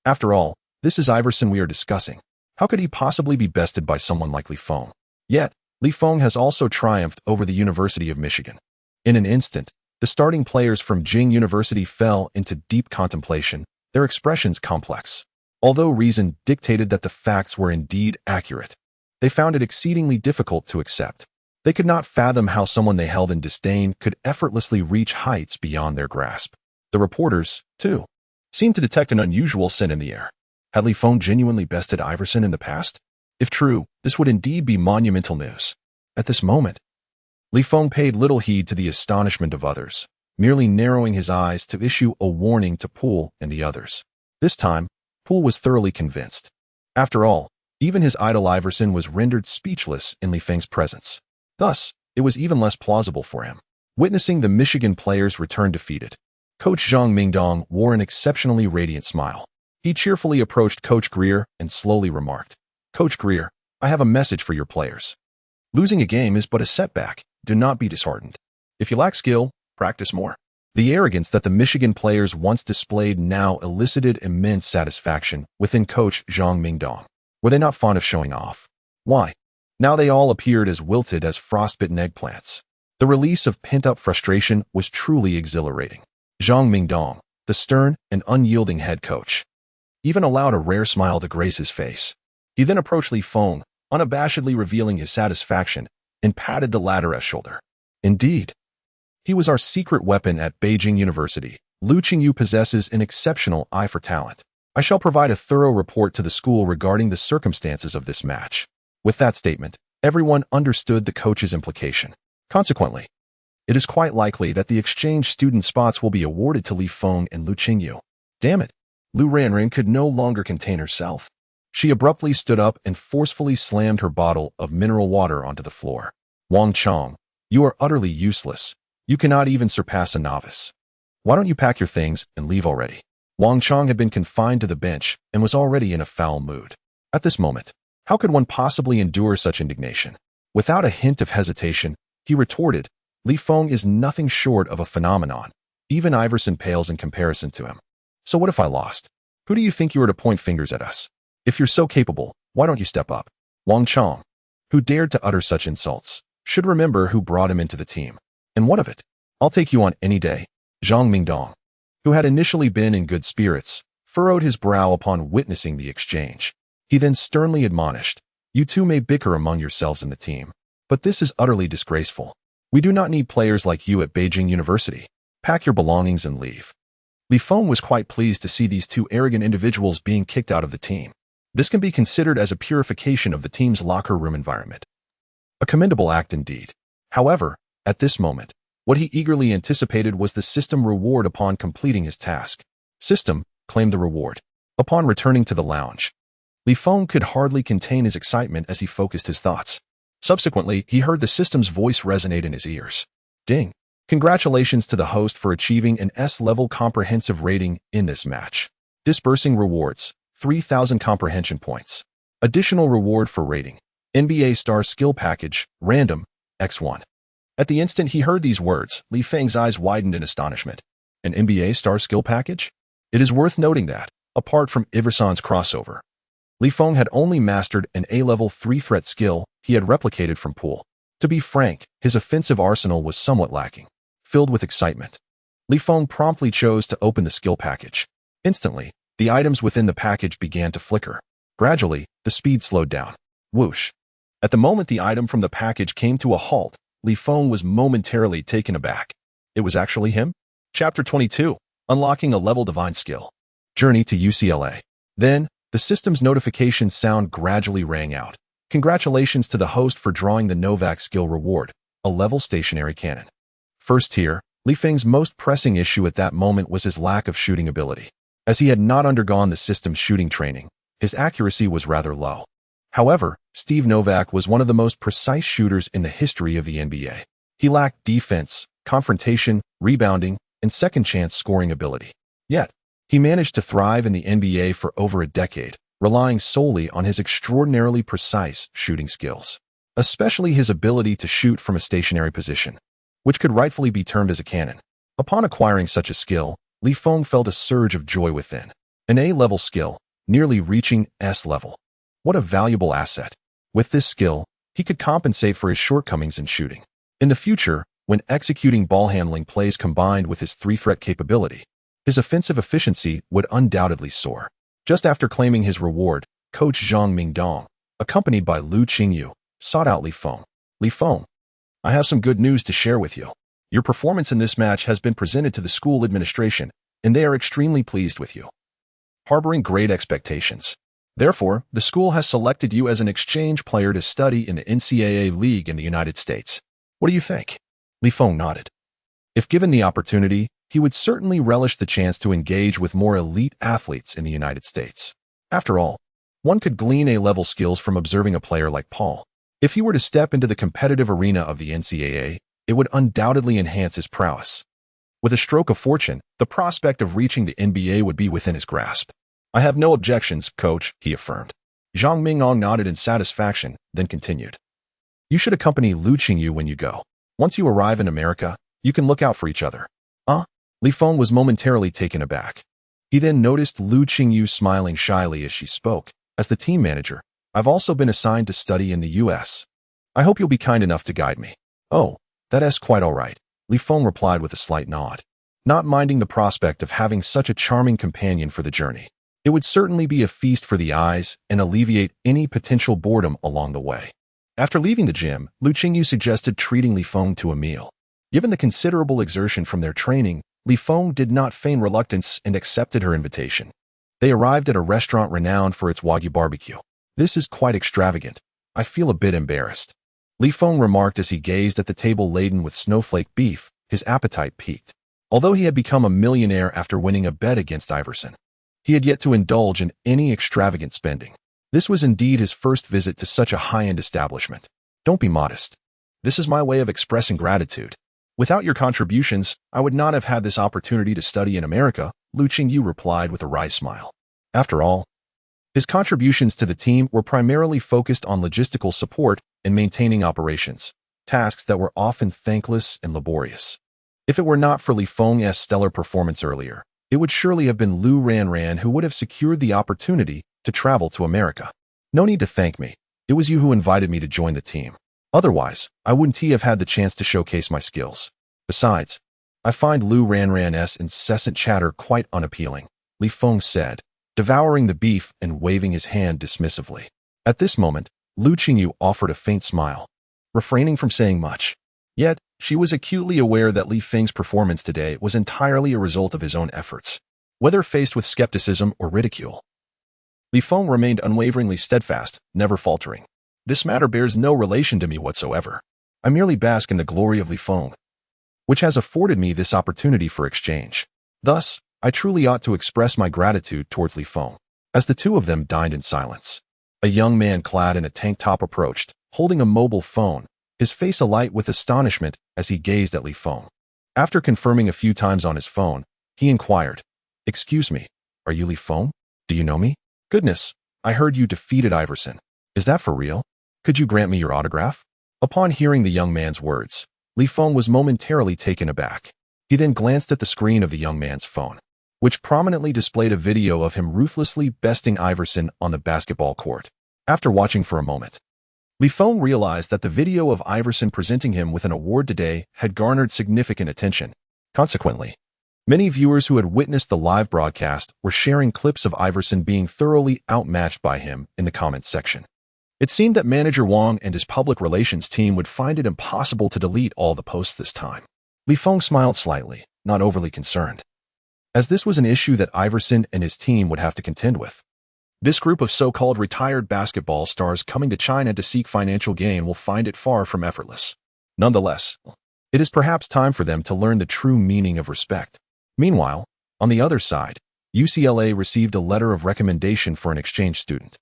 After all, this is Iverson we are discussing. How could he possibly be bested by someone like Li Feng? Yet, Li Feng has also triumphed over the University of Michigan. In an instant, the starting players from Jing University fell into deep contemplation, their expressions complex. Although reason dictated that the facts were indeed accurate, they found it exceedingly difficult to accept. They could not fathom how someone they held in disdain could effortlessly reach heights beyond their grasp. The reporters, too, seemed to detect an unusual scent in the air. Had Li Feng genuinely bested Iverson in the past? If true, this would indeed be monumental news. At this moment, Li Feng paid little heed to the astonishment of others, merely narrowing his eyes to issue a warning to Poole and the others. This time, Poole was thoroughly convinced. After all, even his idol Iverson was rendered speechless in Li Feng's presence. Thus, it was even less plausible for him. Witnessing the Michigan players return defeated, Coach Zhang Mingdong wore an exceptionally radiant smile. He cheerfully approached Coach Greer and slowly remarked, "Coach Greer, I have a message for your players. Losing a game is but a setback. Do not be disheartened. If you lack skill, practice more." The arrogance that the Michigan players once displayed now elicited immense satisfaction within Coach Zhang Mingdong. Were they not fond of showing off? Why? Now they all appeared as wilted as frostbitten eggplants. The release of pent-up frustration was truly exhilarating. Zhang Mingdong, the stern and unyielding head coach, even allowed a rare smile to grace his face. He then approached Li Feng, unabashedly revealing his satisfaction, and patted the latter's shoulder. Indeed, he was our secret weapon at Beijing University. Lu Qingyu possesses an exceptional eye for talent. I shall provide a thorough report to the school regarding the circumstances of this match. With that statement, everyone understood the coach's implication. Consequently, it is quite likely that the exchange student spots will be awarded to Li Feng and Lu Qingyu. Damn it! Lu Ranran could no longer contain herself. She abruptly stood up and forcefully slammed her bottle of mineral water onto the floor. Wang Chong, you are utterly useless. You cannot even surpass a novice. Why don't you pack your things and leave already? Wang Chong had been confined to the bench and was already in a foul mood. At this moment, how could one possibly endure such indignation? Without a hint of hesitation, he retorted, Li Feng is nothing short of a phenomenon. Even Iverson pales in comparison to him. So what if I lost? Who do you think you are to point fingers at us? If you're so capable, why don't you step up? Wang Chong, who dared to utter such insults, should remember who brought him into the team. And what of it? I'll take you on any day. Zhang Mingdong, who had initially been in good spirits, furrowed his brow upon witnessing the exchange. He then sternly admonished, you two may bicker among yourselves in the team, but this is utterly disgraceful. We do not need players like you at Beijing University. Pack your belongings and leave. Li Feng was quite pleased to see these two arrogant individuals being kicked out of the team. This can be considered as a purification of the team's locker room environment. A commendable act indeed. However, at this moment, what he eagerly anticipated was the system reward upon completing his task. System claimed the reward. Upon returning to the lounge, Li Feng could hardly contain his excitement as he focused his thoughts. Subsequently, he heard the system's voice resonate in his ears. Ding! Congratulations to the host for achieving an S-level comprehensive rating in this match. Disbursing rewards, 3,000 comprehension points. Additional reward for rating, NBA Star Skill Package, Random, X1. At the instant he heard these words, Li Feng's eyes widened in astonishment. An NBA Star Skill Package? It is worth noting that, apart from Iverson's crossover, Li Feng had only mastered an A-level 3-threat skill he had replicated from Pool. To be frank, his offensive arsenal was somewhat lacking. Filled with excitement, Li Feng promptly chose to open the skill package. Instantly, the items within the package began to flicker. Gradually, the speed slowed down. Whoosh! At the moment the item from the package came to a halt, Li Feng was momentarily taken aback. It was actually him? Chapter 22, Unlocking a Level Divine Skill. Journey to UCLA. Then, the system's notification sound gradually rang out. Congratulations to the host for drawing the Novak skill reward, a level stationary cannon. First tier, Li Feng's most pressing issue at that moment was his lack of shooting ability. As he had not undergone the system's shooting training, his accuracy was rather low. However, Steve Novak was one of the most precise shooters in the history of the NBA. He lacked defense, confrontation, rebounding, and second-chance scoring ability. Yet, he managed to thrive in the NBA for over a decade, relying solely on his extraordinarily precise shooting skills, especially his ability to shoot from a stationary position, which could rightfully be termed as a cannon. Upon acquiring such a skill, Li Feng felt a surge of joy within. An A-level skill, nearly reaching S-level. What a valuable asset. With this skill, he could compensate for his shortcomings in shooting. In the future, when executing ball handling plays combined with his 3-threat capability, his offensive efficiency would undoubtedly soar. Just after claiming his reward, Coach Zhang Mingdong, accompanied by Lu Qingyu, sought out Li Feng. Li Feng, I have some good news to share with you. Your performance in this match has been presented to the school administration, and they are extremely pleased with you. Harboring great expectations. Therefore, the school has selected you as an exchange player to study in the NCAA League in the United States. What do you think? Li Feng nodded. If given the opportunity, he would certainly relish the chance to engage with more elite athletes in the United States. After all, one could glean A-level skills from observing a player like Paul. If he were to step into the competitive arena of the NCAA, it would undoubtedly enhance his prowess. With a stroke of fortune, the prospect of reaching the NBA would be within his grasp. I have no objections, coach, he affirmed. Zhang Mingdong nodded in satisfaction, then continued. You should accompany Lu Qingyu when you go. Once you arrive in America, you can look out for each other. Li Feng was momentarily taken aback. He then noticed Lu Qingyu smiling shyly as she spoke. As the team manager, I've also been assigned to study in the U.S. I hope you'll be kind enough to guide me. Oh, that's quite all right, Li Feng replied with a slight nod, not minding the prospect of having such a charming companion for the journey. It would certainly be a feast for the eyes and alleviate any potential boredom along the way. After leaving the gym, Lu Qingyu suggested treating Li Feng to a meal. Given the considerable exertion from their training, Li Feng did not feign reluctance and accepted her invitation. They arrived at a restaurant renowned for its Wagyu barbecue. "This is quite extravagant. I feel a bit embarrassed," Li Feng remarked as he gazed at the table laden with snowflake beef. His appetite peaked. Although he had become a millionaire after winning a bet against Iverson, he had yet to indulge in any extravagant spending. This was indeed his first visit to such a high-end establishment. "Don't be modest. This is my way of expressing gratitude. Without your contributions, I would not have had this opportunity to study in America," Lu Qingyu replied with a wry smile. After all, his contributions to the team were primarily focused on logistical support and maintaining operations, tasks that were often thankless and laborious. If it were not for Li Feng's stellar performance earlier, it would surely have been Lu Ranran who would have secured the opportunity to travel to America. "No need to thank me. It was you who invited me to join the team. Otherwise, I wouldn't have had the chance to showcase my skills. Besides, I find Lu Ranran's incessant chatter quite unappealing," Li Feng said, devouring the beef and waving his hand dismissively. At this moment, Lu Qingyu offered a faint smile, refraining from saying much. Yet, she was acutely aware that Li Feng's performance today was entirely a result of his own efforts. Whether faced with skepticism or ridicule, Li Feng remained unwaveringly steadfast, never faltering. "This matter bears no relation to me whatsoever. I merely bask in the glory of Li Feng, which has afforded me this opportunity for exchange. Thus, I truly ought to express my gratitude towards Li Feng." As the two of them dined in silence, a young man clad in a tank top approached, holding a mobile phone, his face alight with astonishment as he gazed at Li Feng. After confirming a few times on his phone, he inquired, "Excuse me, are you Li Feng? Do you know me?" "Goodness, I heard you defeated Iverson. Is that for real? Could you grant me your autograph?" Upon hearing the young man's words, Li Feng was momentarily taken aback. He then glanced at the screen of the young man's phone, which prominently displayed a video of him ruthlessly besting Iverson on the basketball court. After watching for a moment, Li Feng realized that the video of Iverson presenting him with an award today had garnered significant attention. Consequently, many viewers who had witnessed the live broadcast were sharing clips of Iverson being thoroughly outmatched by him in the comments section. It seemed that manager Wang and his public relations team would find it impossible to delete all the posts this time. Li Feng smiled slightly, not overly concerned, as this was an issue that Iverson and his team would have to contend with. This group of so-called retired basketball stars coming to China to seek financial gain will find it far from effortless. Nonetheless, it is perhaps time for them to learn the true meaning of respect. Meanwhile, on the other side, UCLA received a letter of recommendation for an exchange student.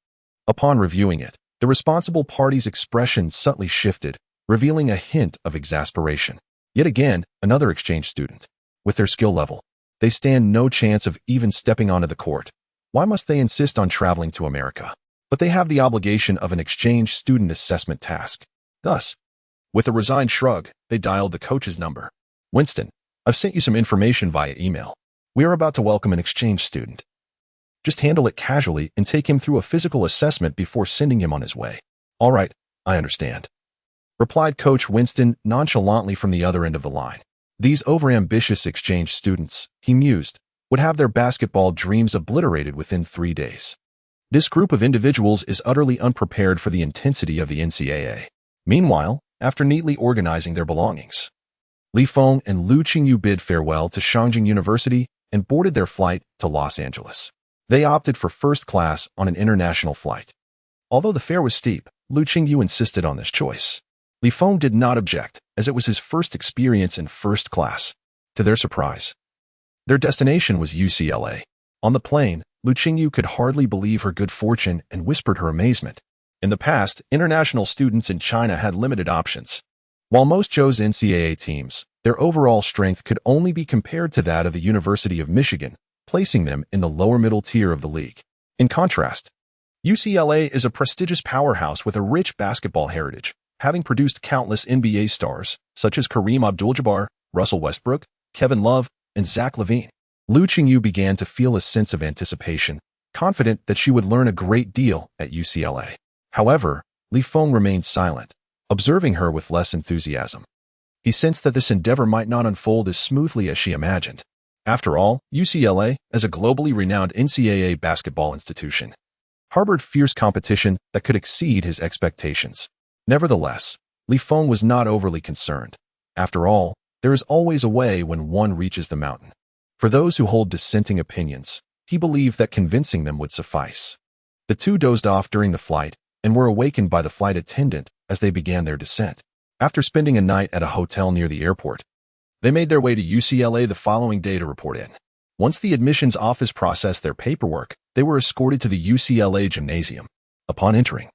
Upon reviewing it, the responsible party's expression subtly shifted, revealing a hint of exasperation. Yet again, another exchange student. With their skill level, they stand no chance of even stepping onto the court. Why must they insist on traveling to America? But they have the obligation of an exchange student assessment task. Thus, with a resigned shrug, they dialed the coach's number. "Winston, I've sent you some information via email. We are about to welcome an exchange student. Just handle it casually and take him through a physical assessment before sending him on his way." "All right, I understand," replied Coach Winston nonchalantly from the other end of the line. These overambitious exchange students, he mused, would have their basketball dreams obliterated within 3 days. This group of individuals is utterly unprepared for the intensity of the NCAA. Meanwhile, after neatly organizing their belongings, Li Feng and Lu Qingyu bid farewell to Shangjing University and boarded their flight to Los Angeles. They opted for first class on an international flight. Although the fare was steep, Lu Qingyu insisted on this choice. Li Feng did not object, as it was his first experience in first class. To their surprise, their destination was UCLA. On the plane, Lu Qingyu could hardly believe her good fortune and whispered her amazement. In the past, international students in China had limited options. While most chose NCAA teams, their overall strength could only be compared to that of the University of Michigan, placing them in the lower middle tier of the league. In contrast, UCLA is a prestigious powerhouse with a rich basketball heritage, having produced countless NBA stars, such as Kareem Abdul-Jabbar, Russell Westbrook, Kevin Love, and Zach LaVine. Lu Qingyu began to feel a sense of anticipation, confident that she would learn a great deal at UCLA. However, Li Feng remained silent, observing her with less enthusiasm. He sensed that this endeavor might not unfold as smoothly as she imagined. After all, UCLA, as a globally renowned NCAA basketball institution, harbored fierce competition that could exceed his expectations. Nevertheless, Li Feng was not overly concerned. After all, there is always a way when one reaches the mountain. For those who hold dissenting opinions, he believed that convincing them would suffice. The two dozed off during the flight and were awakened by the flight attendant as they began their descent. After spending a night at a hotel near the airport, they made their way to UCLA the following day to report in. Once the admissions office processed their paperwork, they were escorted to the UCLA gymnasium. Upon entering,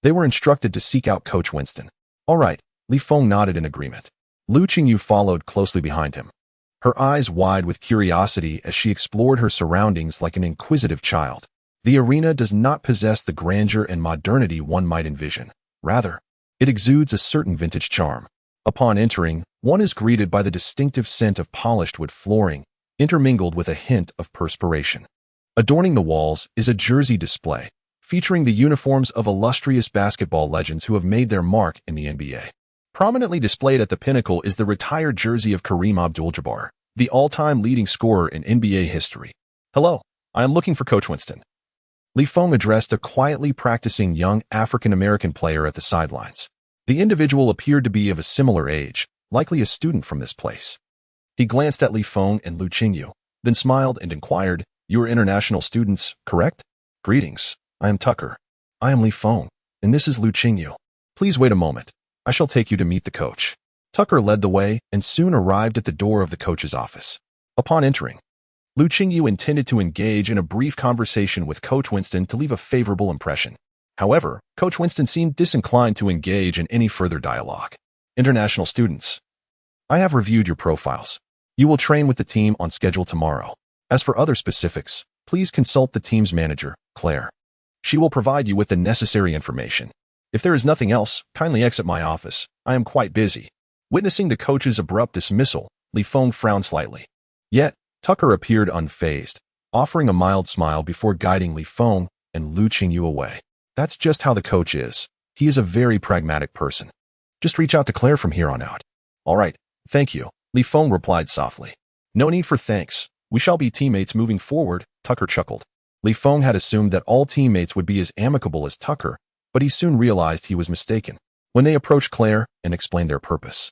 they were instructed to seek out Coach Winston. All right, Li Feng nodded in agreement. Lu Qingyu followed closely behind him, her eyes wide with curiosity as she explored her surroundings like an inquisitive child. The arena does not possess the grandeur and modernity one might envision. Rather, it exudes a certain vintage charm. Upon entering, one is greeted by the distinctive scent of polished wood flooring, intermingled with a hint of perspiration. Adorning the walls is a jersey display, featuring the uniforms of illustrious basketball legends who have made their mark in the NBA. Prominently displayed at the pinnacle is the retired jersey of Kareem Abdul-Jabbar, the all-time leading scorer in NBA history. Hello, I am looking for Coach Winston. Li Feng addressed a quietly practicing young African-American player at the sidelines. The individual appeared to be of a similar age, likely a student from this place. He glanced at Li Feng and Lu Qingyu, then smiled and inquired, "You are international students, correct? Greetings, I am Tucker. I am Li Feng, and this is Lu Qingyu. Please wait a moment. I shall take you to meet the coach." Tucker led the way and soon arrived at the door of the coach's office. Upon entering, Lu Qingyu intended to engage in a brief conversation with Coach Winston to leave a favorable impression. However, Coach Winston seemed disinclined to engage in any further dialogue. "International students, I have reviewed your profiles. You will train with the team on schedule tomorrow. As for other specifics, please consult the team's manager, Claire. She will provide you with the necessary information. If there is nothing else, kindly exit my office. I am quite busy." Witnessing the coach's abrupt dismissal, Li Feng frowned slightly. Yet, Tucker appeared unfazed, offering a mild smile before guiding Li Feng and Lu Qingyu away. That's just how the coach is. He is a very pragmatic person. Just reach out to Claire from here on out. All right, thank you, Li Feng replied softly. No need for thanks. We shall be teammates moving forward, Tucker chuckled. Li Feng had assumed that all teammates would be as amicable as Tucker, but he soon realized he was mistaken when they approached Claire and explained their purpose.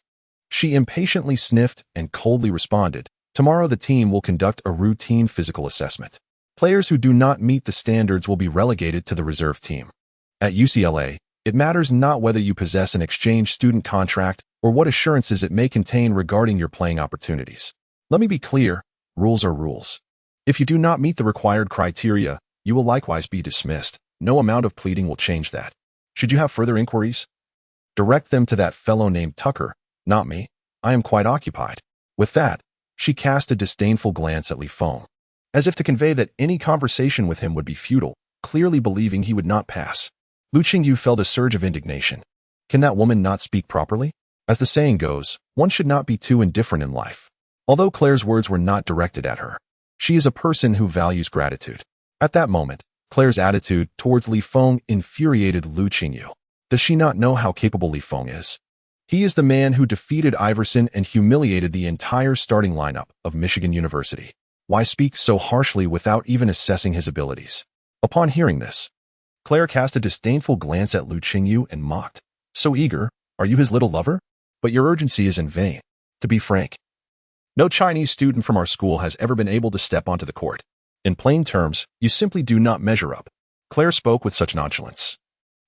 She impatiently sniffed and coldly responded, "Tomorrow the team will conduct a routine physical assessment. Players who do not meet the standards will be relegated to the reserve team. At UCLA, it matters not whether you possess an exchange student contract or what assurances it may contain regarding your playing opportunities. Let me be clear, rules are rules. If you do not meet the required criteria, you will likewise be dismissed. No amount of pleading will change that. Should you have further inquiries, direct them to that fellow named Tucker, not me. I am quite occupied." With that, she cast a disdainful glance at Li Feng, as if to convey that any conversation with him would be futile, clearly believing he would not pass. Lu Qingyu felt a surge of indignation. Can that woman not speak properly? As the saying goes, one should not be too indifferent in life. Although Claire's words were not directed at her, she is a person who values gratitude. At that moment, Claire's attitude towards Li Feng infuriated Lu Qingyu. Does she not know how capable Li Feng is? He is the man who defeated Iverson and humiliated the entire starting lineup of Michigan University. Why speak so harshly without even assessing his abilities? Upon hearing this, Claire cast a disdainful glance at Lu Qingyu and mocked. "So eager, are you his little lover? But your urgency is in vain. To be frank, no Chinese student from our school has ever been able to step onto the court. In plain terms, you simply do not measure up." Claire spoke with such nonchalance,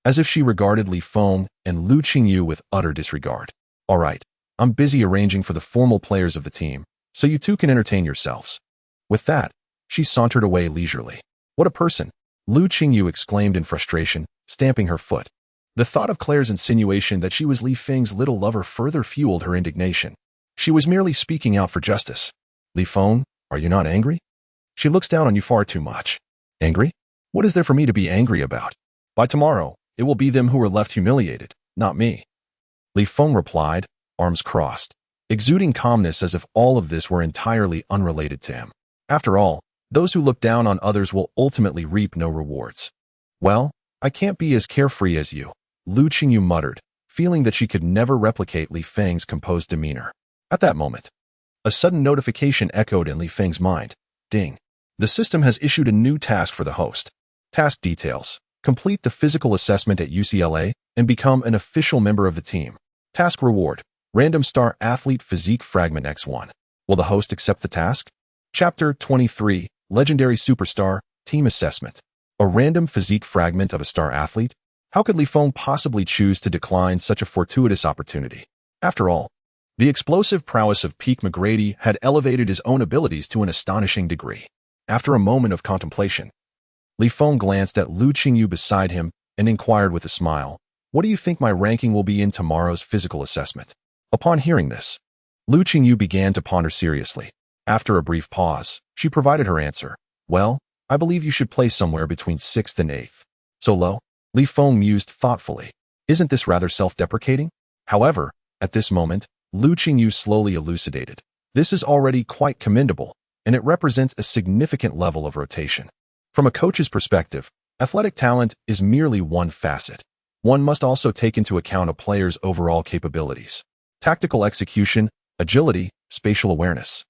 as if she regarded Li Feng and Lu Qingyu with utter disregard. "All right, I'm busy arranging for the formal players of the team, so you two can entertain yourselves." With that, she sauntered away leisurely. "What a person!" Lu Qingyu exclaimed in frustration, stamping her foot. The thought of Claire's insinuation that she was Li Feng's little lover further fueled her indignation. She was merely speaking out for justice. "Li Feng, are you not angry? She looks down on you far too much." "Angry? What is there for me to be angry about? By tomorrow, it will be them who are left humiliated, not me." Li Feng replied, arms crossed, exuding calmness as if all of this were entirely unrelated to him. After all, those who look down on others will ultimately reap no rewards. "Well, I can't be as carefree as you," Lu Qingyu muttered, feeling that she could never replicate Li Feng's composed demeanor. At that moment, A sudden notification echoed in Li Feng's mind. Ding. The system has issued a new task for the host. Task details. Complete the physical assessment at UCLA and become an official member of the team. Task reward. Random star athlete physique fragment X1. Will the host accept the task? Chapter 23. Legendary superstar, team assessment. A random physique fragment of a star athlete? How could Li Feng possibly choose to decline such a fortuitous opportunity? After all, the explosive prowess of Peak McGrady had elevated his own abilities to an astonishing degree. After a moment of contemplation, Li Feng glanced at Lu Qingyu beside him and inquired with a smile, "What do you think my ranking will be in tomorrow's physical assessment?" Upon hearing this, Lu Qingyu began to ponder seriously. After a brief pause, she provided her answer. "Well, I believe you should place somewhere between 6th and 8th. So low?" Li Feng mused thoughtfully. "Isn't this rather self-deprecating?" However, at this moment, Lu Qingyu slowly elucidated. "This is already quite commendable, and it represents a significant level of rotation. From a coach's perspective, athletic talent is merely one facet. One must also take into account a player's overall capabilities. Tactical execution, agility, spatial awareness,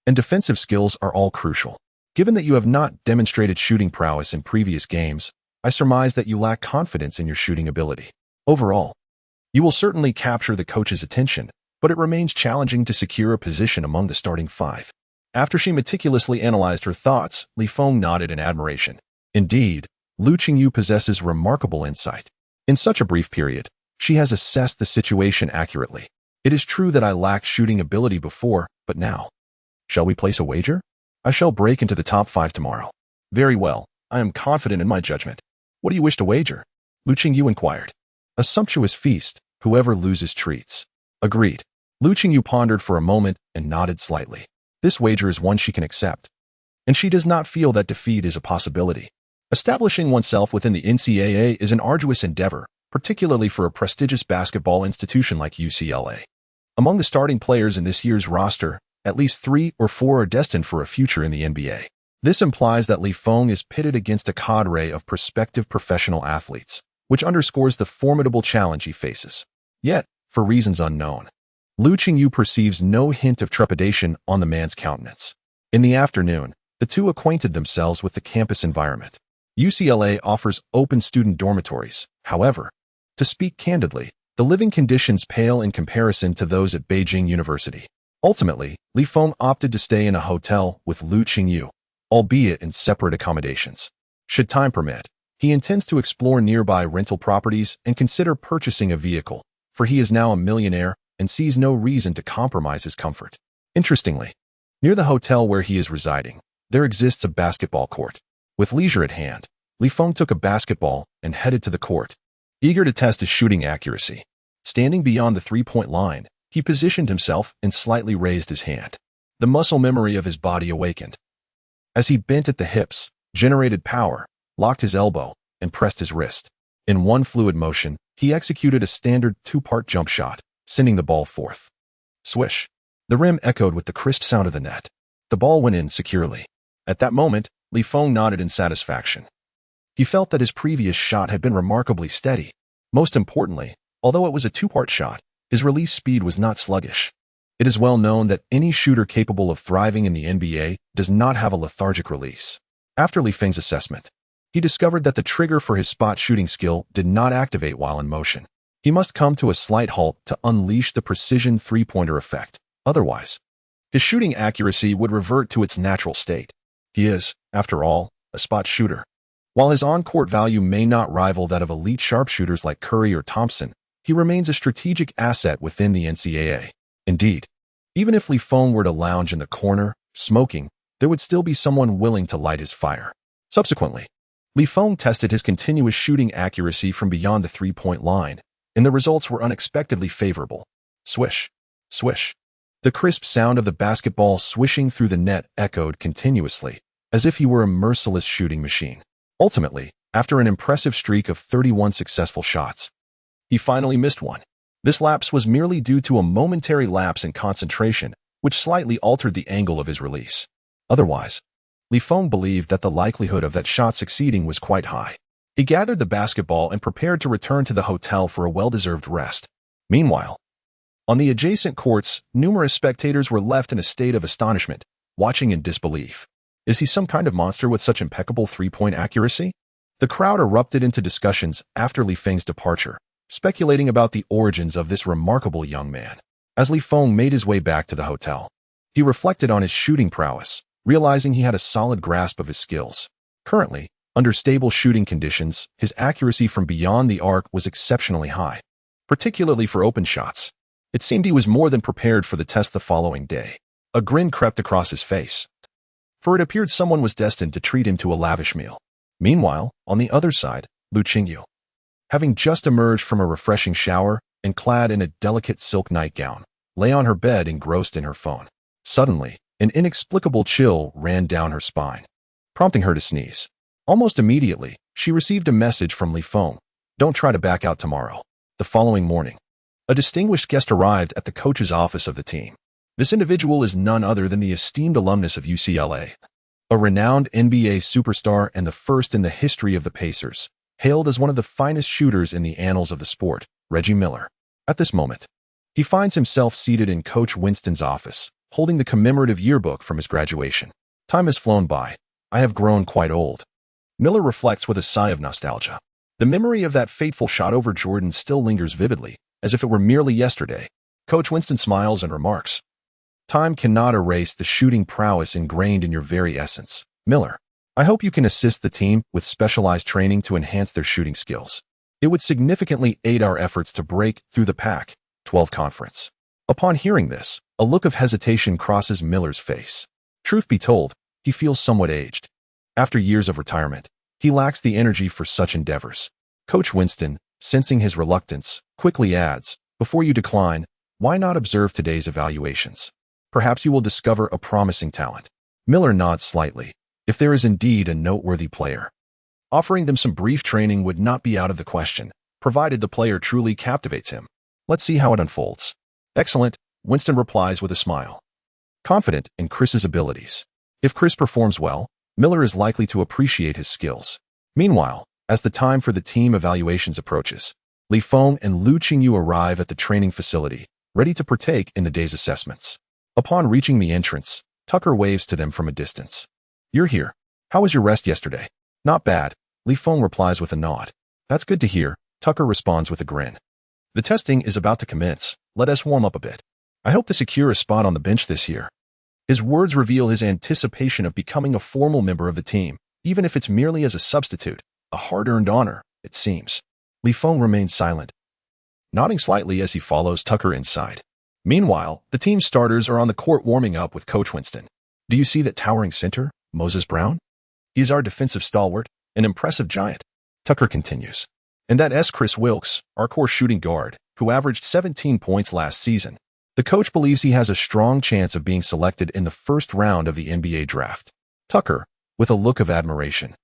and defensive skills are all crucial. Given that you have not demonstrated shooting prowess in previous games, I surmise that you lack confidence in your shooting ability. Overall, you will certainly capture the coach's attention, but it remains challenging to secure a position among the starting 5. After she meticulously analyzed her thoughts, Li Feng nodded in admiration. Indeed, Lu Qingyu possesses remarkable insight. In such a brief period, she has assessed the situation accurately. It is true that I lacked shooting ability before, but now. Shall we place a wager? I shall break into the top 5 tomorrow. Very well, I am confident in my judgment. What do you wish to wager? Lu Qingyu inquired. A sumptuous feast, whoever loses treats. Agreed. Lu Qingyu pondered for a moment and nodded slightly. This wager is one she can accept, and she does not feel that defeat is a possibility. Establishing oneself within the NCAA is an arduous endeavor, particularly for a prestigious basketball institution like UCLA. Among the starting players in this year's roster, at least 3 or 4 are destined for a future in the NBA. This implies that Li Feng is pitted against a cadre of prospective professional athletes, which underscores the formidable challenge he faces. Yet, for reasons unknown, Lu Qingyu perceives no hint of trepidation on the man's countenance. In the afternoon, the two acquainted themselves with the campus environment. UCLA offers open student dormitories. However, to speak candidly, the living conditions pale in comparison to those at Beijing University. Ultimately, Li Feng opted to stay in a hotel with Lu Qingyu, albeit in separate accommodations. Should time permit, he intends to explore nearby rental properties and consider purchasing a vehicle, for he is now a millionaire and sees no reason to compromise his comfort. Interestingly, near the hotel where he is residing, there exists a basketball court. With leisure at hand, Li Feng took a basketball and headed to the court, eager to test his shooting accuracy. Standing beyond the three-point line, he positioned himself and slightly raised his hand. The muscle memory of his body awakened. As he bent at the hips, generated power, locked his elbow, and pressed his wrist. In one fluid motion, he executed a standard 2-part jump shot, sending the ball forth. Swish. The rim echoed with the crisp sound of the net. The ball went in securely. At that moment, Li Feng nodded in satisfaction. He felt that his previous shot had been remarkably steady. Most importantly, although it was a 2-part shot, his release speed was not sluggish. It is well known that any shooter capable of thriving in the NBA does not have a lethargic release. After Li Feng's assessment, he discovered that the trigger for his spot shooting skill did not activate while in motion. He must come to a slight halt to unleash the precision three-pointer effect. Otherwise, his shooting accuracy would revert to its natural state. He is, after all, a spot shooter. While his on-court value may not rival that of elite sharpshooters like Curry or Thompson, he remains a strategic asset within the NCAA. Indeed, even if Li Feng were to lounge in the corner, smoking, there would still be someone willing to light his fire. Subsequently, Li Feng tested his continuous shooting accuracy from beyond the three-point line, and the results were unexpectedly favorable. Swish, swish. The crisp sound of the basketball swishing through the net echoed continuously, as if he were a merciless shooting machine. Ultimately, after an impressive streak of 31 successful shots, he finally missed one. This lapse was merely due to a momentary lapse in concentration, which slightly altered the angle of his release. Otherwise, Li Feng believed that the likelihood of that shot succeeding was quite high. He gathered the basketball and prepared to return to the hotel for a well-deserved rest. Meanwhile, On the adjacent courts, numerous spectators were left in a state of astonishment, watching in disbelief. Is he some kind of monster with such impeccable three-point accuracy? The crowd erupted into discussions after Li Feng's departure, speculating about the origins of this remarkable young man. As Li Feng made his way back to the hotel, he reflected on his shooting prowess, realizing he had a solid grasp of his skills. Currently, under stable shooting conditions, his accuracy from beyond the arc was exceptionally high, particularly for open shots. It seemed he was more than prepared for the test the following day. A grin crept across his face, for it appeared someone was destined to treat him to a lavish meal. Meanwhile, on the other side, Lu Qingyu, having just emerged from a refreshing shower and clad in a delicate silk nightgown, lay on her bed engrossed in her phone. Suddenly, an inexplicable chill ran down her spine, prompting her to sneeze. Almost immediately, she received a message from Li Feng. Don't try to back out tomorrow. The following morning, a distinguished guest arrived at the coach's office of the team. This individual is none other than the esteemed alumnus of UCLA, a renowned NBA superstar and the first in the history of the Pacers, hailed as one of the finest shooters in the annals of the sport, Reggie Miller. At this moment, he finds himself seated in Coach Winston's office, holding the commemorative yearbook from his graduation. Time has flown by. I have grown quite old. Miller reflects with a sigh of nostalgia. The memory of that fateful shot over Jordan still lingers vividly, as if it were merely yesterday. Coach Winston smiles and remarks, "Time cannot erase the shooting prowess ingrained in your very essence. Miller, I hope you can assist the team with specialized training to enhance their shooting skills. It would significantly aid our efforts to break through the Pac-12 conference." Upon hearing this, a look of hesitation crosses Miller's face. Truth be told, he feels somewhat aged. After years of retirement, he lacks the energy for such endeavors. Coach Winston, sensing his reluctance, quickly adds, "Before you decline, why not observe today's evaluations? Perhaps you will discover a promising talent." Miller nods slightly. If there is indeed a noteworthy player, offering them some brief training would not be out of the question, provided the player truly captivates him. Let's see how it unfolds. Excellent, Winston replies with a smile, confident in Chris's abilities. If Chris performs well, Miller is likely to appreciate his skills. Meanwhile, as the time for the team evaluations approaches, Li Feng and Lu Qingyu arrive at the training facility, ready to partake in the day's assessments. Upon reaching the entrance, Tucker waves to them from a distance. "You're here. How was your rest yesterday?" "Not bad," Li Feng replies with a nod. "That's good to hear," Tucker responds with a grin. "The testing is about to commence. Let us warm up a bit. I hope to secure a spot on the bench this year." His words reveal his anticipation of becoming a formal member of the team, even if it's merely as a substitute, a hard-earned honor, it seems. Li Feng remains silent, nodding slightly as he follows Tucker inside. Meanwhile, the team starters are on the court warming up with Coach Winston. "Do you see that towering center, Moses Brown? He's our defensive stalwart, an impressive giant," Tucker continues. "And that Chris Wilkes, our core shooting guard, who averaged 17 points last season. The coach believes he has a strong chance of being selected in the first round of the NBA draft." Tucker, with a look of admiration,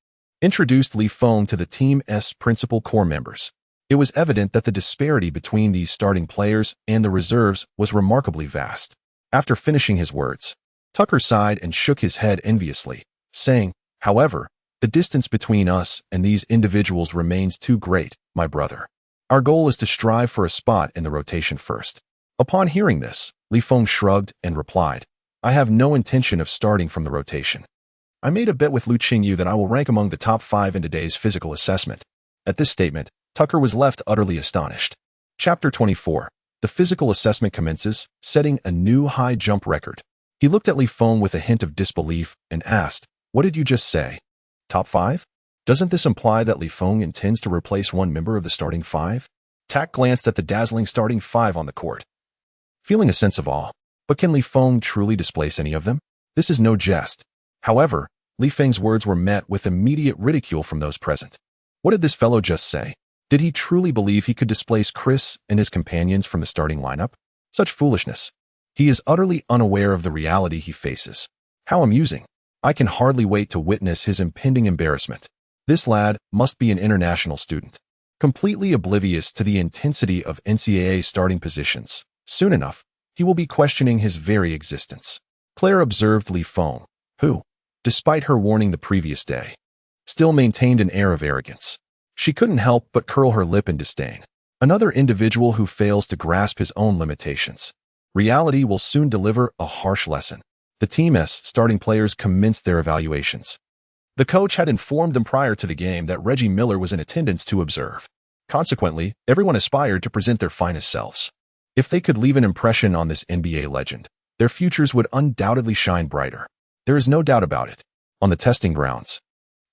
introduced Li Feng to the team's principal core members. It was evident that the disparity between these starting players and the reserves was remarkably vast. After finishing his words, Tucker sighed and shook his head enviously, saying, "However, the distance between us and these individuals remains too great, my brother. Our goal is to strive for a spot in the rotation first." Upon hearing this, Li Feng shrugged and replied, "I have no intention of starting from the rotation. I made a bet with Lu Qingyu that I will rank among the top 5 in today's physical assessment." At this statement, Tucker was left utterly astonished. Chapter 24. The physical assessment commences, setting a new high jump record. He looked at Li Feng with a hint of disbelief and asked, "What did you just say? Top 5? Doesn't this imply that Li Feng intends to replace one member of the starting 5? Tak glanced at the dazzling starting 5 on the court, feeling a sense of awe. But can Li Feng truly displace any of them? This is no jest. However, Li Feng's words were met with immediate ridicule from those present. What did this fellow just say? Did he truly believe he could displace Chris and his companions from the starting lineup? Such foolishness. He is utterly unaware of the reality he faces. How amusing. I can hardly wait to witness his impending embarrassment. This lad must be an international student, completely oblivious to the intensity of NCAA starting positions. Soon enough, he will be questioning his very existence. Claire observed Li Feng, who, despite her warning the previous day, still maintained an air of arrogance. She couldn't help but curl her lip in disdain. Another individual who fails to grasp his own limitations. Reality will soon deliver a harsh lesson. The team's starting players commenced their evaluations. The coach had informed them prior to the game that Reggie Miller was in attendance to observe. Consequently, everyone aspired to present their finest selves. If they could leave an impression on this NBA legend, their futures would undoubtedly shine brighter. There is no doubt about it. On the testing grounds,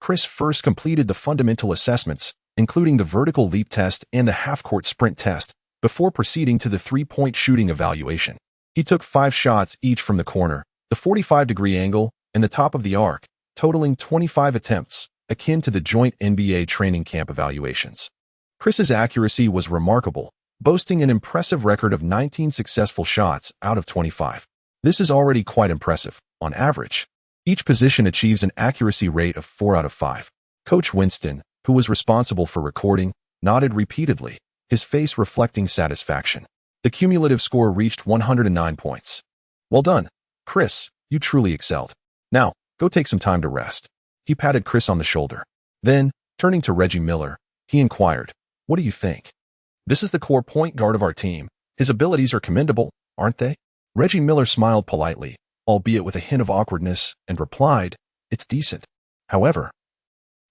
Chris first completed the fundamental assessments, including the vertical leap test and the half-court sprint test, before proceeding to the three-point shooting evaluation. He took 5 shots each from the corner, the 45-degree angle, and the top of the arc, totaling 25 attempts, akin to the joint NBA training camp evaluations. Chris's accuracy was remarkable, boasting an impressive record of 19 successful shots out of 25. This is already quite impressive. On average, each position achieves an accuracy rate of 4 out of 5. Coach Winston, who was responsible for recording, nodded repeatedly, his face reflecting satisfaction. The cumulative score reached 109 points. Well done, Chris, you truly excelled. Now, go take some time to rest. He patted Chris on the shoulder. Then, turning to Reggie Miller, he inquired, what do you think? This is the core point guard of our team. His abilities are commendable, aren't they? Reggie Miller smiled politely, albeit with a hint of awkwardness, and replied, it's decent. However,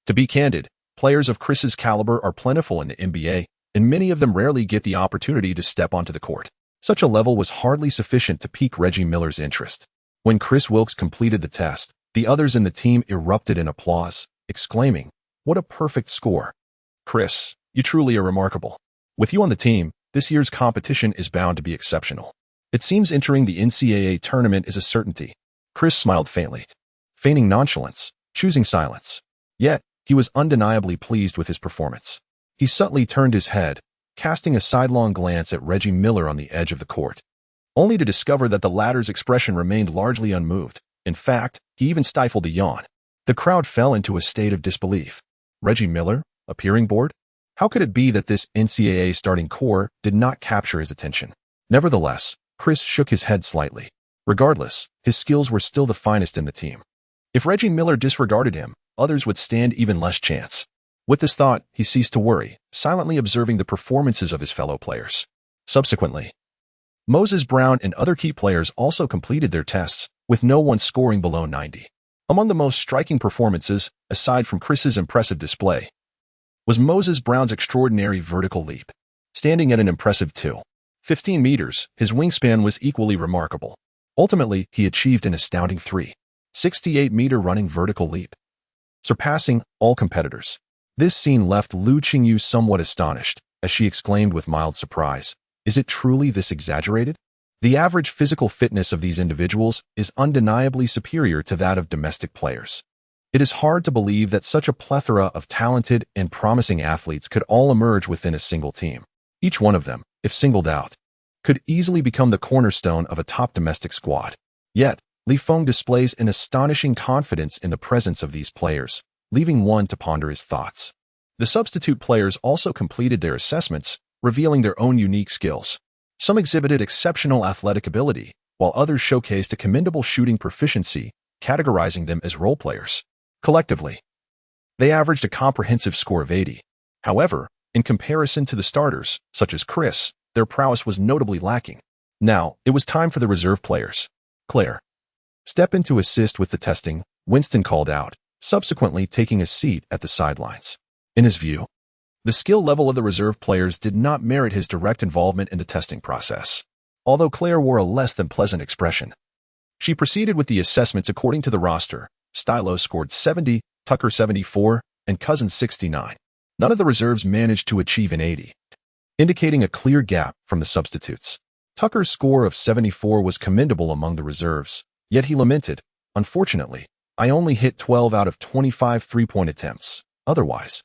to be candid, players of Chris's caliber are plentiful in the NBA, and many of them rarely get the opportunity to step onto the court. Such a level was hardly sufficient to pique Reggie Miller's interest. When Chris Wilkes completed the test, the others in the team erupted in applause, exclaiming, what a perfect score. Chris, you truly are remarkable. With you on the team, this year's competition is bound to be exceptional. It seems entering the NCAA tournament is a certainty. Chris smiled faintly, feigning nonchalance, choosing silence. Yet, he was undeniably pleased with his performance. He subtly turned his head, casting a sidelong glance at Reggie Miller on the edge of the court, only to discover that the latter's expression remained largely unmoved. In fact, he even stifled a yawn. The crowd fell into a state of disbelief. Reggie Miller, appearing bored? How could it be that this NCAA starting core did not capture his attention? Nevertheless, Chris shook his head slightly. Regardless, his skills were still the finest in the team. If Reggie Miller disregarded him, others would stand even less chance. With this thought, he ceased to worry, silently observing the performances of his fellow players. Subsequently, Moses Brown and other key players also completed their tests, with no one scoring below 90. Among the most striking performances, aside from Chris's impressive display, was Moses Brown's extraordinary vertical leap. Standing at an impressive 15 meters, his wingspan was equally remarkable. Ultimately, he achieved an astounding 68-meter running vertical leap, surpassing all competitors. This scene left Lu Qingyu somewhat astonished, as she exclaimed with mild surprise, is it truly this exaggerated? The average physical fitness of these individuals is undeniably superior to that of domestic players. It is hard to believe that such a plethora of talented and promising athletes could all emerge within a single team. Each one of them, if singled out, could easily become the cornerstone of a top domestic squad. Yet, Feng displays an astonishing confidence in the presence of these players, leaving one to ponder his thoughts. The substitute players also completed their assessments, revealing their own unique skills. Some exhibited exceptional athletic ability, while others showcased a commendable shooting proficiency, categorizing them as role players. Collectively, they averaged a comprehensive score of 80. However, in comparison to the starters, such as Chris, their prowess was notably lacking. Now, it was time for the reserve players. Claire, step in to assist with the testing, Winston called out, subsequently taking a seat at the sidelines. In his view, the skill level of the reserve players did not merit his direct involvement in the testing process. Although Claire wore a less than pleasant expression, she proceeded with the assessments according to the roster. Stylo scored 70, Tucker 74, and Cousins 69. None of the reserves managed to achieve an 80, indicating a clear gap from the substitutes. Tucker's score of 74 was commendable among the reserves, yet he lamented, unfortunately, I only hit 12 out of 25 three-point attempts. Otherwise,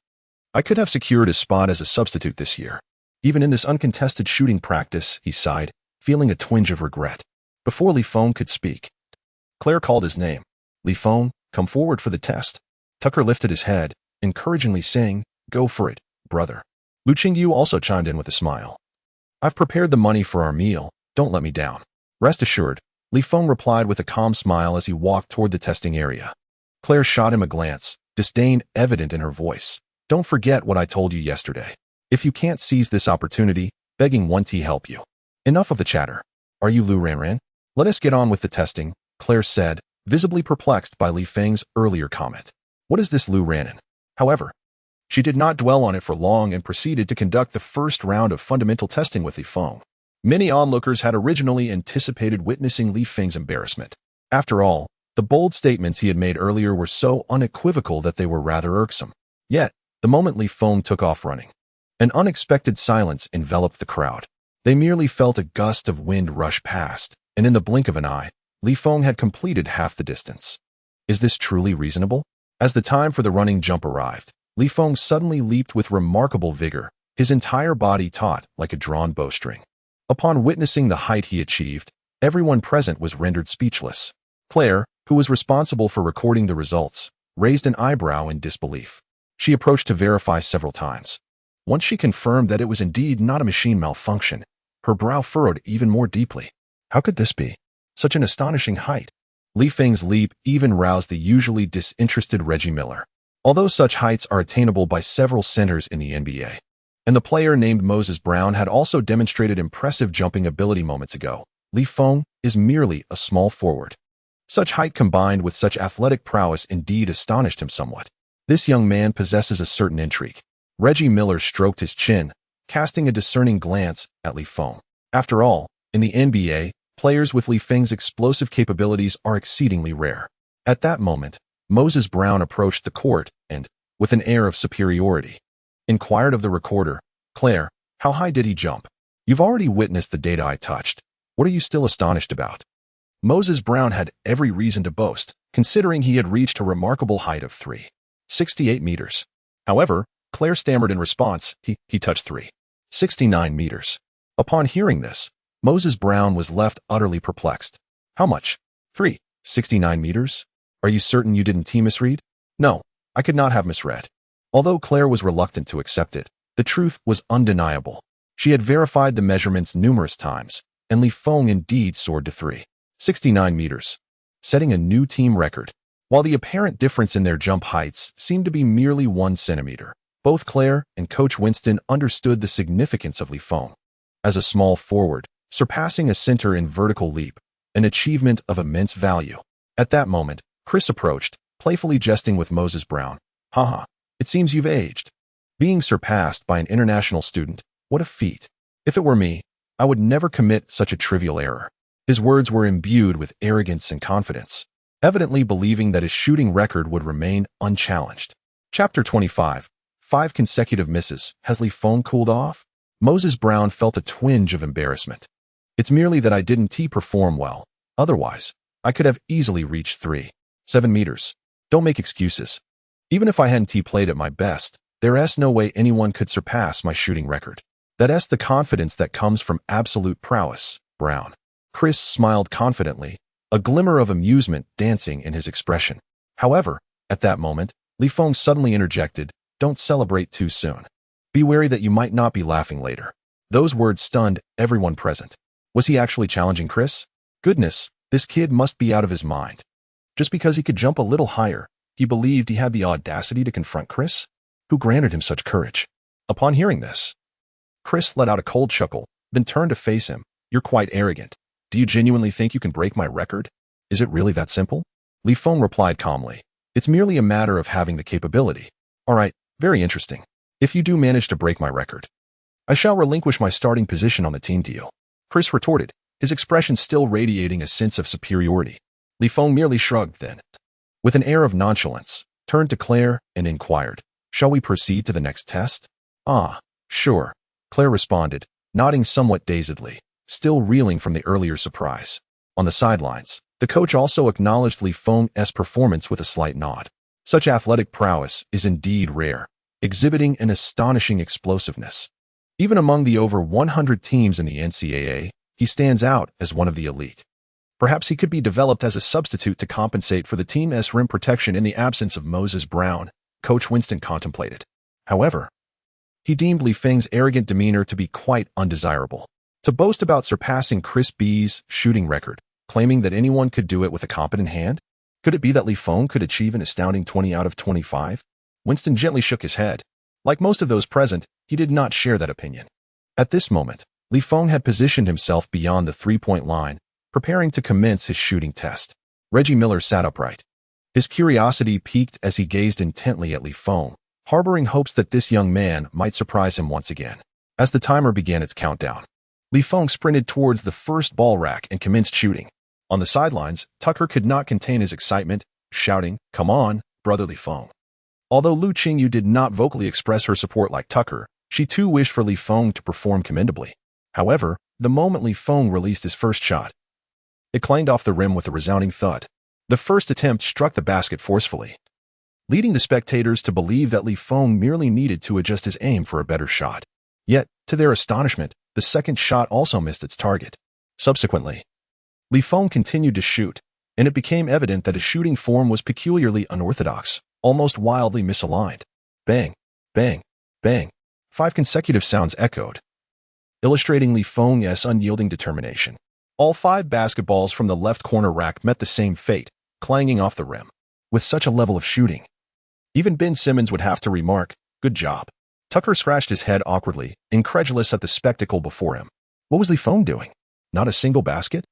I could have secured a spot as a substitute this year. Even in this uncontested shooting practice, he sighed, feeling a twinge of regret. Before Feng could speak, Claire called his name. Feng, come forward for the test. Tucker lifted his head, encouragingly saying, go for it, brother. Lu Qingyu also chimed in with a smile. I've prepared the money for our meal, don't let me down. Rest assured, Feng replied with a calm smile as he walked toward the testing area. Claire shot him a glance, disdain evident in her voice. Don't forget what I told you yesterday. If you can't seize this opportunity, begging 1T help you. Enough of the chatter. Are you Lu Ranran? Let us get on with the testing, Claire said, visibly perplexed by Li Feng's earlier comment. What is this Lu Ranran? However, she did not dwell on it for long and proceeded to conduct the first round of fundamental testing with Li Feng. Many onlookers had originally anticipated witnessing Li Feng's embarrassment. After all, the bold statements he had made earlier were so unequivocal that they were rather irksome. Yet, the moment Li Feng took off running, an unexpected silence enveloped the crowd. They merely felt a gust of wind rush past, and in the blink of an eye, Li Feng had completed half the distance. Is this truly reasonable? As the time for the running jump arrived, Li Feng suddenly leaped with remarkable vigor, his entire body taut like a drawn bowstring. Upon witnessing the height he achieved, everyone present was rendered speechless. Claire, who was responsible for recording the results, raised an eyebrow in disbelief. She approached to verify several times. Once she confirmed that it was indeed not a machine malfunction, her brow furrowed even more deeply. How could this be? Such an astonishing height. Li Feng's leap even roused the usually disinterested Reggie Miller. Although such heights are attainable by several centers in the NBA, and the player named Moses Brown had also demonstrated impressive jumping ability moments ago, Li Feng is merely a small forward. Such height combined with such athletic prowess indeed astonished him somewhat. This young man possesses a certain intrigue. Reggie Miller stroked his chin, casting a discerning glance at Li Feng. After all, in the NBA, players with Li Feng's explosive capabilities are exceedingly rare. At that moment, Moses Brown approached the court and, with an air of superiority, inquired of the recorder, Claire, how high did he jump? You've already witnessed the data I touched. What are you still astonished about? Moses Brown had every reason to boast, considering he had reached a remarkable height of 3.68 meters. However, Claire stammered in response, he touched 3.69 meters. Upon hearing this, Moses Brown was left utterly perplexed. How much? 3.69 meters? Are you certain you didn't misread? No, I could not have misread. Although Claire was reluctant to accept it, the truth was undeniable. She had verified the measurements numerous times, and Li Feng indeed soared to 3.69 meters, setting a new team record. While the apparent difference in their jump heights seemed to be merely 1 centimeter, both Claire and Coach Winston understood the significance of Li Feng. As a small forward, surpassing a center in vertical leap, an achievement of immense value. At that moment, Chris approached, playfully jesting with Moses Brown. Haha, it seems you've aged. Being surpassed by an international student, what a feat. If it were me, I would never commit such a trivial error. His words were imbued with arrogance and confidence, evidently believing that his shooting record would remain unchallenged. Chapter 25. 5 consecutive misses. Has Li Feng cooled off? Moses Brown felt a twinge of embarrassment. It's merely that I didn't perform well. Otherwise, I could have easily reached 3.7 meters. Don't make excuses. Even if I hadn't played at my best, there's no way anyone could surpass my shooting record. That's the confidence that comes from absolute prowess, Brown. Chris smiled confidently, a glimmer of amusement dancing in his expression. However, at that moment, Li Feng suddenly interjected, don't celebrate too soon. Be wary that you might not be laughing later. Those words stunned everyone present. Was he actually challenging Chris? Goodness, this kid must be out of his mind. Just because he could jump a little higher, he believed he had the audacity to confront Chris? Who granted him such courage? Upon hearing this, Chris let out a cold chuckle, then turned to face him. You're quite arrogant. Do you genuinely think you can break my record? Is it really that simple? Li Feng replied calmly. It's merely a matter of having the capability. All right, very interesting. If you do manage to break my record, I shall relinquish my starting position on the team deal. Chris retorted, his expression still radiating a sense of superiority. Li Feng merely shrugged then, with an air of nonchalance, turned to Claire and inquired, shall we proceed to the next test? Ah, sure, Claire responded, nodding somewhat dazedly, still reeling from the earlier surprise. On the sidelines, the coach also acknowledged Li Feng's performance with a slight nod. Such athletic prowess is indeed rare, exhibiting an astonishing explosiveness. Even among the over 100 teams in the NCAA, he stands out as one of the elite. Perhaps he could be developed as a substitute to compensate for the team's rim protection in the absence of Moses Brown, Coach Winston contemplated. However, he deemed Li Feng's arrogant demeanor to be quite undesirable. To boast about surpassing Chris B's shooting record, claiming that anyone could do it with a competent hand? Could it be that Li Feng could achieve an astounding 20 out of 25? Winston gently shook his head. Like most of those present, he did not share that opinion. At this moment, Li Feng had positioned himself beyond the three-point line, preparing to commence his shooting test. Reggie Miller sat upright. His curiosity piqued as he gazed intently at Li Feng, harboring hopes that this young man might surprise him once again. As the timer began its countdown, Li Feng sprinted towards the first ball rack and commenced shooting. On the sidelines, Tucker could not contain his excitement, shouting, "Come on, brother Li Feng." Although Lu Qingyu did not vocally express her support like Tucker, she too wished for Li Feng to perform commendably. However, the moment Li Feng released his first shot, it clanged off the rim with a resounding thud. The first attempt struck the basket forcefully, leading the spectators to believe that Li Feng merely needed to adjust his aim for a better shot. Yet, to their astonishment, the second shot also missed its target. Subsequently, Li Feng continued to shoot, and it became evident that his shooting form was peculiarly unorthodox, almost wildly misaligned. Bang, bang, bang. 5 consecutive sounds echoed, illustrating Li Feng's unyielding determination. All 5 basketballs from the left corner rack met the same fate, clanging off the rim. With such a level of shooting, even Ben Simmons would have to remark, "Good job." Tucker scratched his head awkwardly, incredulous at the spectacle before him. What was Li Feng doing? Not a single basket?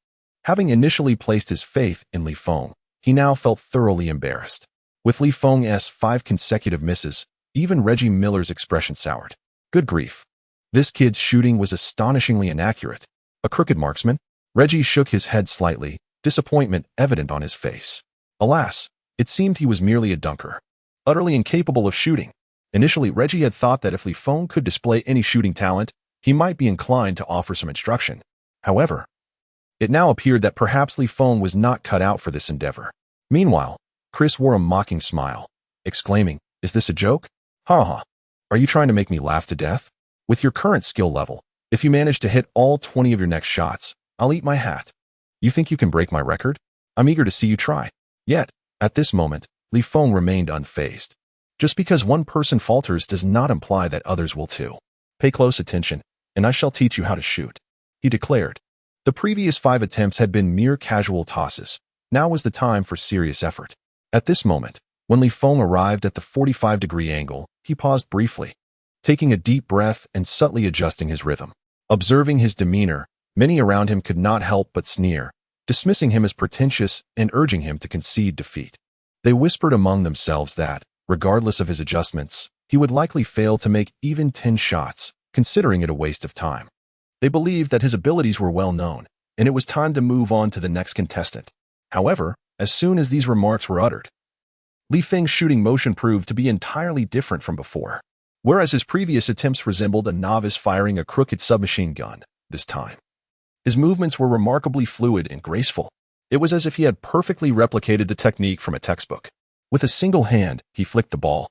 Having initially placed his faith in Li Feng, he now felt thoroughly embarrassed. With Li Feng's 5 consecutive misses, even Reggie Miller's expression soured. Good grief. This kid's shooting was astonishingly inaccurate. A crooked marksman? Reggie shook his head slightly, disappointment evident on his face. Alas, it seemed he was merely a dunker, utterly incapable of shooting. Initially, Reggie had thought that if Li Feng could display any shooting talent, he might be inclined to offer some instruction. However, it now appeared that perhaps Li Feng was not cut out for this endeavor. Meanwhile, Chris wore a mocking smile, exclaiming, "Is this a joke? Ha ha. Are you trying to make me laugh to death? With your current skill level, if you manage to hit all 20 of your next shots, I'll eat my hat. You think you can break my record? I'm eager to see you try." Yet, at this moment, Li Feng remained unfazed. Just because one person falters does not imply that others will too. "Pay close attention, and I shall teach you how to shoot," he declared. The previous 5 attempts had been mere casual tosses. Now was the time for serious effort. At this moment, when Li Feng arrived at the 45-degree angle, he paused briefly, taking a deep breath and subtly adjusting his rhythm. Observing his demeanor, many around him could not help but sneer, dismissing him as pretentious and urging him to concede defeat. They whispered among themselves that, regardless of his adjustments, he would likely fail to make even 10 shots, considering it a waste of time. They believed that his abilities were well known, and it was time to move on to the next contestant. However, as soon as these remarks were uttered, Li Feng's shooting motion proved to be entirely different from before. Whereas his previous attempts resembled a novice firing a crooked submachine gun, this time his movements were remarkably fluid and graceful. It was as if he had perfectly replicated the technique from a textbook. With a single hand, he flicked the ball,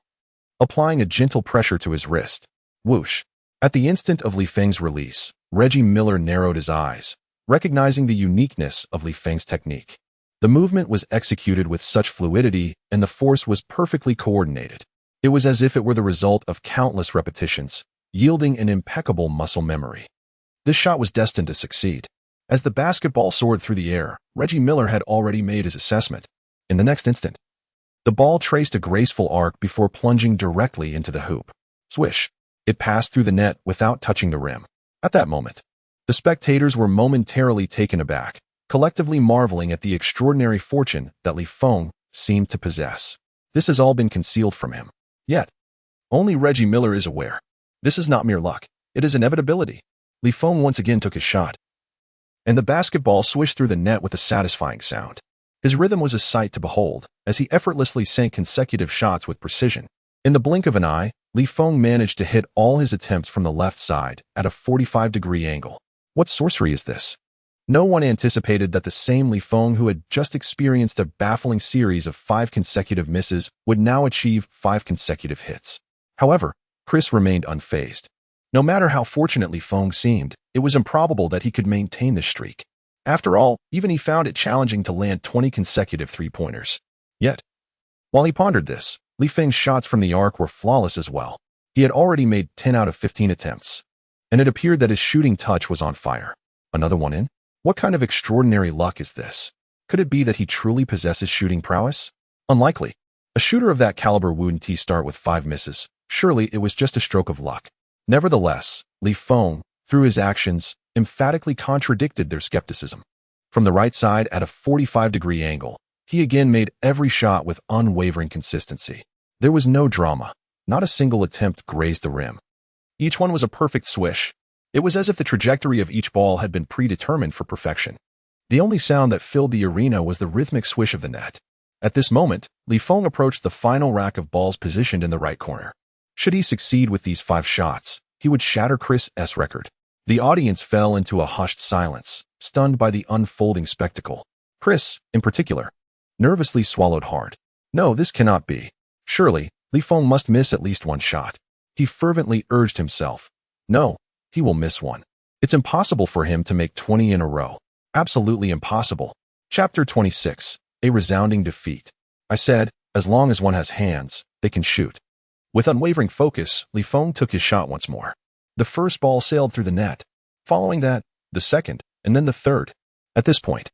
applying a gentle pressure to his wrist. Whoosh! At the instant of Li Feng's release, Reggie Miller narrowed his eyes, recognizing the uniqueness of Li Feng's technique. The movement was executed with such fluidity, and the force was perfectly coordinated. It was as if it were the result of countless repetitions, yielding an impeccable muscle memory. This shot was destined to succeed. As the basketball soared through the air, Reggie Miller had already made his assessment. In the next instant, the ball traced a graceful arc before plunging directly into the hoop. Swish! It passed through the net without touching the rim. At that moment, the spectators were momentarily taken aback, collectively marveling at the extraordinary fortune that Li Feng seemed to possess. This has all been concealed from him. Yet, only Reggie Miller is aware. This is not mere luck. It is inevitability. Li Feng once again took his shot, and the basketball swished through the net with a satisfying sound. His rhythm was a sight to behold, as he effortlessly sank consecutive shots with precision. In the blink of an eye, Li Feng managed to hit all his attempts from the left side at a 45-degree angle. What sorcery is this? No one anticipated that the same Li Feng who had just experienced a baffling series of 5 consecutive misses would now achieve 5 consecutive hits. However, Chris remained unfazed. No matter how fortunate Li Feng seemed, it was improbable that he could maintain this streak. After all, even he found it challenging to land 20 consecutive three-pointers. Yet, while he pondered this, Li Feng's shots from the arc were flawless as well. He had already made 10 out of 15 attempts, and it appeared that his shooting touch was on fire. Another one in? What kind of extraordinary luck is this? Could it be that he truly possesses shooting prowess? Unlikely. A shooter of that caliber wouldn't start with 5 misses, Surely it was just a stroke of luck. Nevertheless, Feng, through his actions, emphatically contradicted their skepticism. From the right side at a 45-degree angle, he again made every shot with unwavering consistency. There was no drama. Not a single attempt grazed the rim. Each one was a perfect swish. It was as if the trajectory of each ball had been predetermined for perfection. The only sound that filled the arena was the rhythmic swish of the net. At this moment, Feng approached the final rack of balls positioned in the right corner. Should he succeed with these 5 shots, he would shatter Chris' record. The audience fell into a hushed silence, stunned by the unfolding spectacle. Chris, in particular, nervously swallowed hard. No, this cannot be. Surely, Feng must miss at least 1 shot. He fervently urged himself. No, he will miss 1. It's impossible for him to make 20 in a row. Absolutely impossible. Chapter 26. A resounding defeat. I said, as long as one has hands, they can shoot. With unwavering focus, Feng took his shot once more. The first ball sailed through the net. Following that, the second, and then the third. At this point,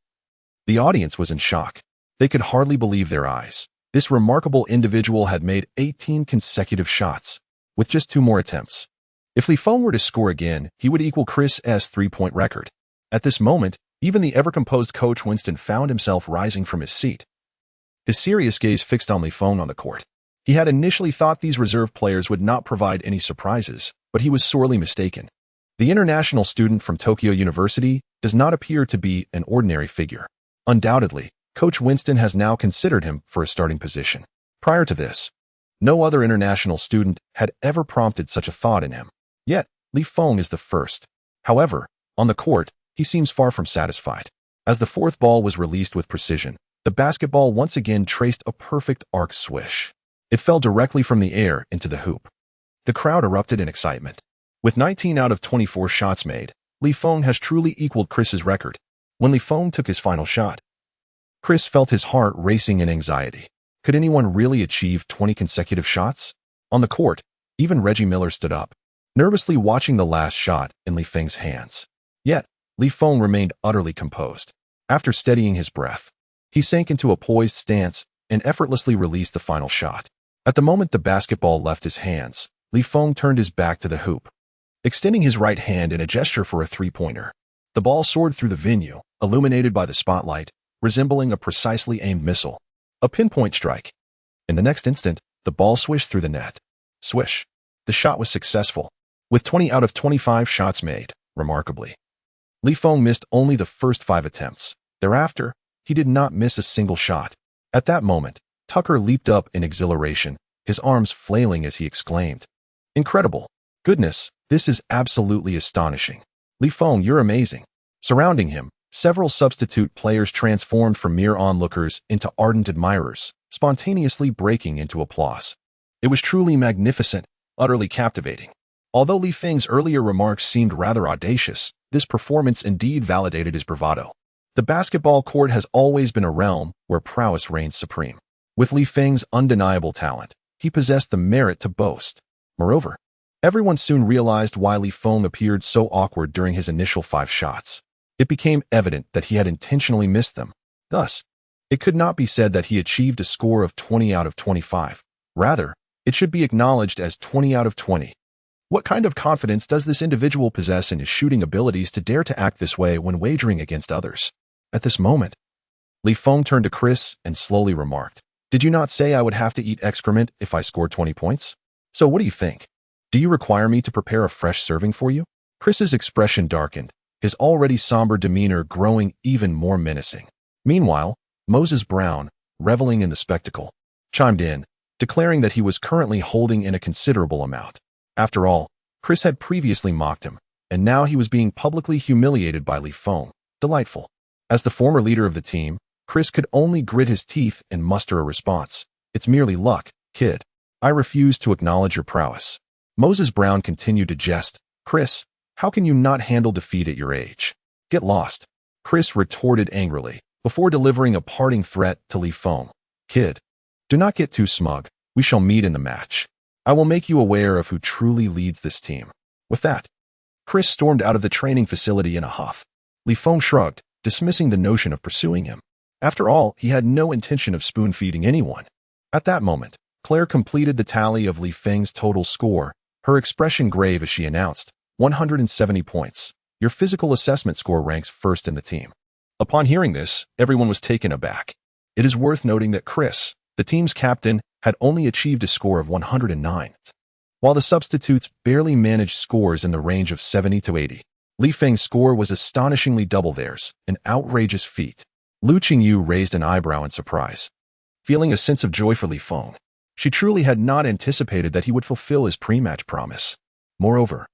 the audience was in shock. They could hardly believe their eyes. This remarkable individual had made 18 consecutive shots, with just 2 more attempts. If Feng were to score again, he would equal Chris' 3-point record. At this moment, even the ever-composed coach Winston found himself rising from his seat. His serious gaze fixed on Feng on the court. He had initially thought these reserve players would not provide any surprises, but he was sorely mistaken. The international student from Tokyo University does not appear to be an ordinary figure. Undoubtedly, Coach Winston has now considered him for a starting position. Prior to this, no other international student had ever prompted such a thought in him. Yet, Feng is the first. However, on the court, he seems far from satisfied. As the 4th ball was released with precision, the basketball once again traced a perfect arc swish. It fell directly from the air into the hoop. The crowd erupted in excitement. With 19 out of 24 shots made, Feng has truly equaled Chris's record. When Feng took his final shot, Chris felt his heart racing in anxiety. Could anyone really achieve 20 consecutive shots? On the court, even Reggie Miller stood up, nervously watching the last shot in Feng's hands. Yet, Feng remained utterly composed. After steadying his breath, he sank into a poised stance and effortlessly released the final shot. At the moment the basketball left his hands, Feng turned his back to the hoop, extending his right hand in a gesture for a 3-pointer. The ball soared through the venue, illuminated by the spotlight, resembling a precisely aimed missile. A pinpoint strike. In the next instant, the ball swished through the net. Swish. The shot was successful. With 20 out of 25 shots made, remarkably, Feng missed only the first 5 attempts. Thereafter, he did not miss a single shot. At that moment, Tucker leaped up in exhilaration, his arms flailing as he exclaimed, "Incredible! Goodness, this is absolutely astonishing. Feng, you're amazing." Surrounding him, several substitute players transformed from mere onlookers into ardent admirers, spontaneously breaking into applause. It was truly magnificent, utterly captivating. Although Feng's earlier remarks seemed rather audacious, this performance indeed validated his bravado. The basketball court has always been a realm where prowess reigns supreme. With Feng's undeniable talent, he possessed the merit to boast. Moreover, everyone soon realized why Feng appeared so awkward during his initial 5 shots. It became evident that he had intentionally missed them. Thus, it could not be said that he achieved a score of 20 out of 25. Rather, it should be acknowledged as 20 out of 20. What kind of confidence does this individual possess in his shooting abilities to dare to act this way when wagering against others? At this moment, Feng turned to Chris and slowly remarked, "Did you not say I would have to eat excrement if I scored 20 points? So what do you think? Do you require me to prepare a fresh serving for you?" Chris's expression darkened, his already somber demeanor growing even more menacing. Meanwhile, Moses Brown, reveling in the spectacle, chimed in, declaring that he was currently holding in a considerable amount. After all, Chris had previously mocked him, and now he was being publicly humiliated by Feng. Delightful. As the former leader of the team, Chris could only grit his teeth and muster a response. "It's merely luck, kid. I refuse to acknowledge your prowess." Moses Brown continued to jest. "Chris, how can you not handle defeat at your age? Get lost." Chris retorted angrily, before delivering a parting threat to Feng. "Kid, do not get too smug. We shall meet in the match. I will make you aware of who truly leads this team." With that, Chris stormed out of the training facility in a huff. Feng shrugged, dismissing the notion of pursuing him. After all, he had no intention of spoon-feeding anyone. At that moment, Claire completed the tally of Li Feng's total score, her expression grave as she announced, 170 points. Your physical assessment score ranks first in the team. Upon hearing this, everyone was taken aback. It is worth noting that Chris, the team's captain, had only achieved a score of 109. While the substitutes barely managed scores in the range of 70 to 80, Li Feng's score was astonishingly double theirs, an outrageous feat. Lu Qingyu raised an eyebrow in surprise, feeling a sense of joy for Li Feng. She truly had not anticipated that he would fulfill his pre-match promise. Moreover,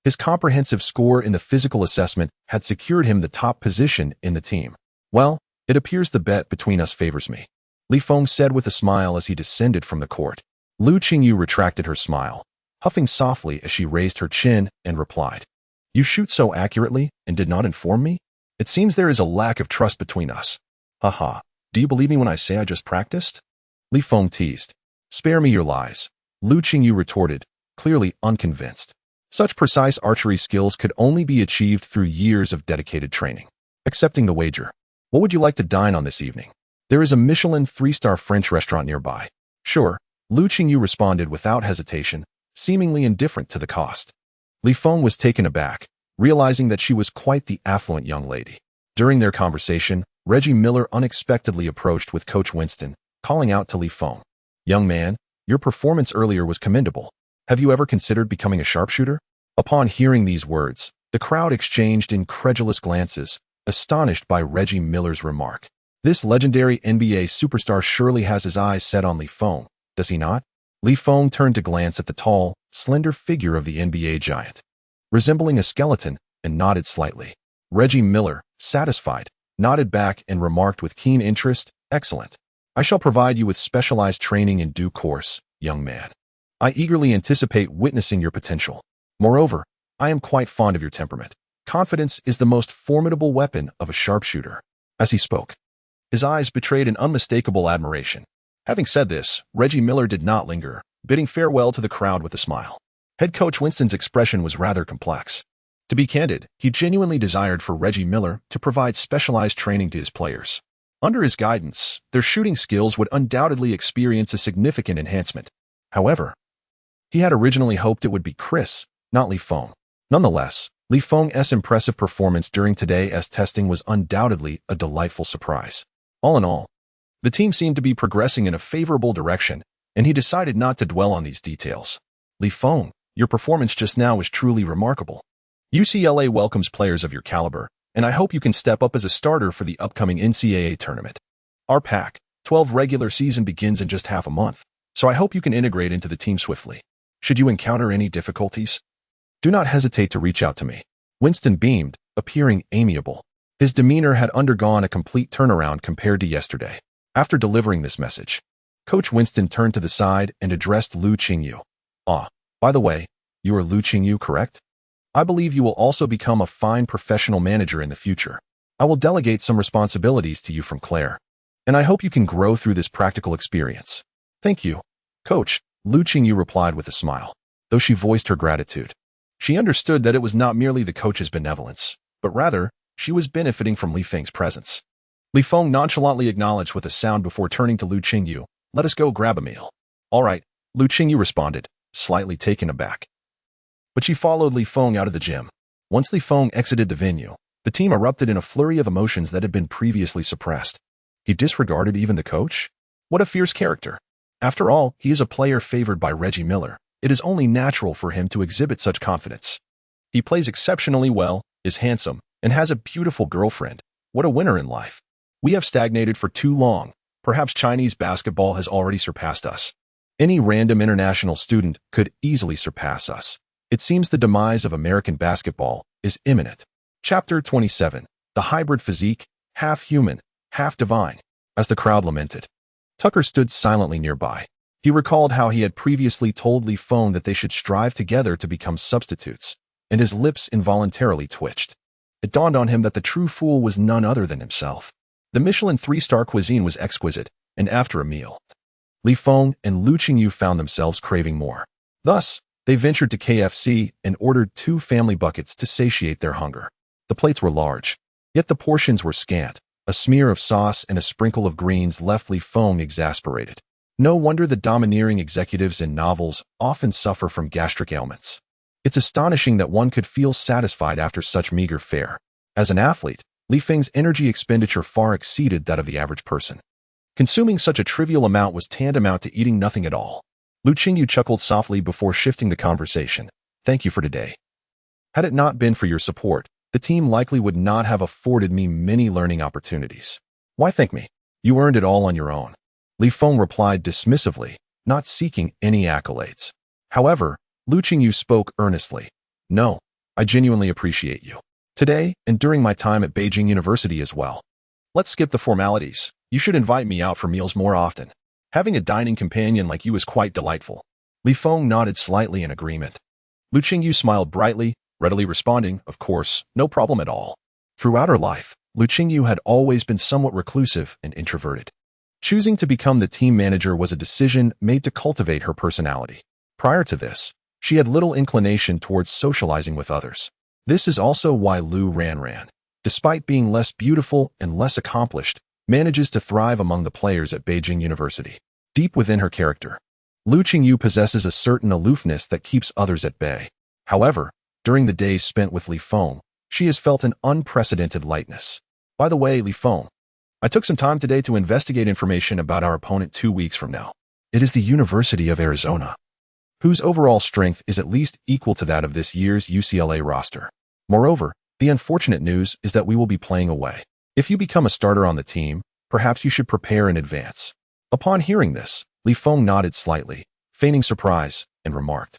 his comprehensive score in the physical assessment had secured him the top position in the team. Well, it appears the bet between us favors me, Li Feng said with a smile as he descended from the court. Lu Qingyu retracted her smile, huffing softly as she raised her chin and replied, "You shoot so accurately and did not inform me? It seems there is a lack of trust between us." Haha, do you believe me when I say I just practiced? Li Feng teased. Spare me your lies, Lu Qingyu retorted, clearly unconvinced. Such precise archery skills could only be achieved through years of dedicated training. Accepting the wager, what would you like to dine on this evening? There is a Michelin 3-star French restaurant nearby. Sure, Lu Qingyu responded without hesitation, seemingly indifferent to the cost. Li Feng was taken aback, realizing that she was quite the affluent young lady. During their conversation, Reggie Miller unexpectedly approached with Coach Winston, calling out to Li Feng, "Young man, your performance earlier was commendable. Have you ever considered becoming a sharpshooter?" Upon hearing these words, the crowd exchanged incredulous glances, astonished by Reggie Miller's remark. This legendary NBA superstar surely has his eyes set on Li Feng, does he not? Li Feng turned to glance at the tall, slender figure of the NBA giant, resembling a skeleton, and nodded slightly. Reggie Miller, satisfied, nodded back and remarked with keen interest, "Excellent. I shall provide you with specialized training in due course, young man. I eagerly anticipate witnessing your potential. Moreover, I am quite fond of your temperament. Confidence is the most formidable weapon of a sharpshooter." As he spoke, his eyes betrayed an unmistakable admiration. Having said this, Reggie Miller did not linger, bidding farewell to the crowd with a smile. Head coach Winston's expression was rather complex. To be candid, he genuinely desired for Reggie Miller to provide specialized training to his players. Under his guidance, their shooting skills would undoubtedly experience a significant enhancement. However, he had originally hoped it would be Chris, not Li Feng. Nonetheless, Li Feng's impressive performance during today's testing was undoubtedly a delightful surprise. All in all, the team seemed to be progressing in a favorable direction, and he decided not to dwell on these details. Li Feng, your performance just now was truly remarkable. UCLA welcomes players of your caliber, and I hope you can step up as a starter for the upcoming NCAA tournament. Our Pac-12 regular season begins in just half a month, so I hope you can integrate into the team swiftly. Should you encounter any difficulties, do not hesitate to reach out to me. Winston beamed, appearing amiable. His demeanor had undergone a complete turnaround compared to yesterday. After delivering this message, Coach Winston turned to the side and addressed Lu Qingyu. "Ah, by the way, you are Lu Qingyu, correct? I believe you will also become a fine professional manager in the future. I will delegate some responsibilities to you from Claire, and I hope you can grow through this practical experience." "Thank you, Coach," Lu Qingyu replied with a smile, though she voiced her gratitude. She understood that it was not merely the coach's benevolence, but rather, she was benefiting from Li Feng's presence. Li Feng nonchalantly acknowledged with a sound before turning to Lu Qingyu, "Let us go grab a meal." "All right," Lu Qingyu responded, slightly taken aback. But she followed Li Feng out of the gym. Once Li Feng exited the venue, the team erupted in a flurry of emotions that had been previously suppressed. He disregarded even the coach? What a fierce character. After all, he is a player favored by Reggie Miller. It is only natural for him to exhibit such confidence. He plays exceptionally well, is handsome, and has a beautiful girlfriend. What a winner in life. We have stagnated for too long. Perhaps Chinese basketball has already surpassed us. Any random international student could easily surpass us. It seems the demise of American basketball is imminent. Chapter 27. The Hybrid Physique, Half Human, Half Divine. As the crowd lamented, Tucker stood silently nearby. He recalled how he had previously told Li Feng that they should strive together to become substitutes, and his lips involuntarily twitched. It dawned on him that the true fool was none other than himself. The Michelin 3-star cuisine was exquisite, and after a meal, Li Feng and Lu Qingyu found themselves craving more. Thus, they ventured to KFC and ordered 2 family buckets to satiate their hunger. The plates were large, yet the portions were scant. A smear of sauce and a sprinkle of greens left Li Feng exasperated. No wonder the domineering executives in novels often suffer from gastric ailments. It's astonishing that one could feel satisfied after such meager fare. As an athlete, Li Feng's energy expenditure far exceeded that of the average person. Consuming such a trivial amount was tantamount to eating nothing at all. Lu Qingyu chuckled softly before shifting the conversation. Thank you for today. Had it not been for your support, the team likely would not have afforded me many learning opportunities. Why thank me? You earned it all on your own. Li Feng replied dismissively, not seeking any accolades. However, Lu Qingyu spoke earnestly. No, I genuinely appreciate you. Today, and during my time at Beijing University as well. Let's skip the formalities. You should invite me out for meals more often. Having a dining companion like you is quite delightful. Li Feng nodded slightly in agreement. Lu Qingyu smiled brightly, readily responding, of course, no problem at all. Throughout her life, Lu Qingyu had always been somewhat reclusive and introverted. Choosing to become the team manager was a decision made to cultivate her personality. Prior to this, she had little inclination towards socializing with others. This is also why Lu Ranran, despite being less beautiful and less accomplished, manages to thrive among the players at Beijing University. Deep within her character, Lu Qingyu possesses a certain aloofness that keeps others at bay. However, during the days spent with Li Feng, she has felt an unprecedented lightness. By the way, Li Feng, I took some time today to investigate information about our opponent 2 weeks from now. It is the University of Arizona, whose overall strength is at least equal to that of this year's UCLA roster. Moreover, the unfortunate news is that we will be playing away. If you become a starter on the team, perhaps you should prepare in advance. Upon hearing this, Li Feng nodded slightly, feigning surprise, and remarked,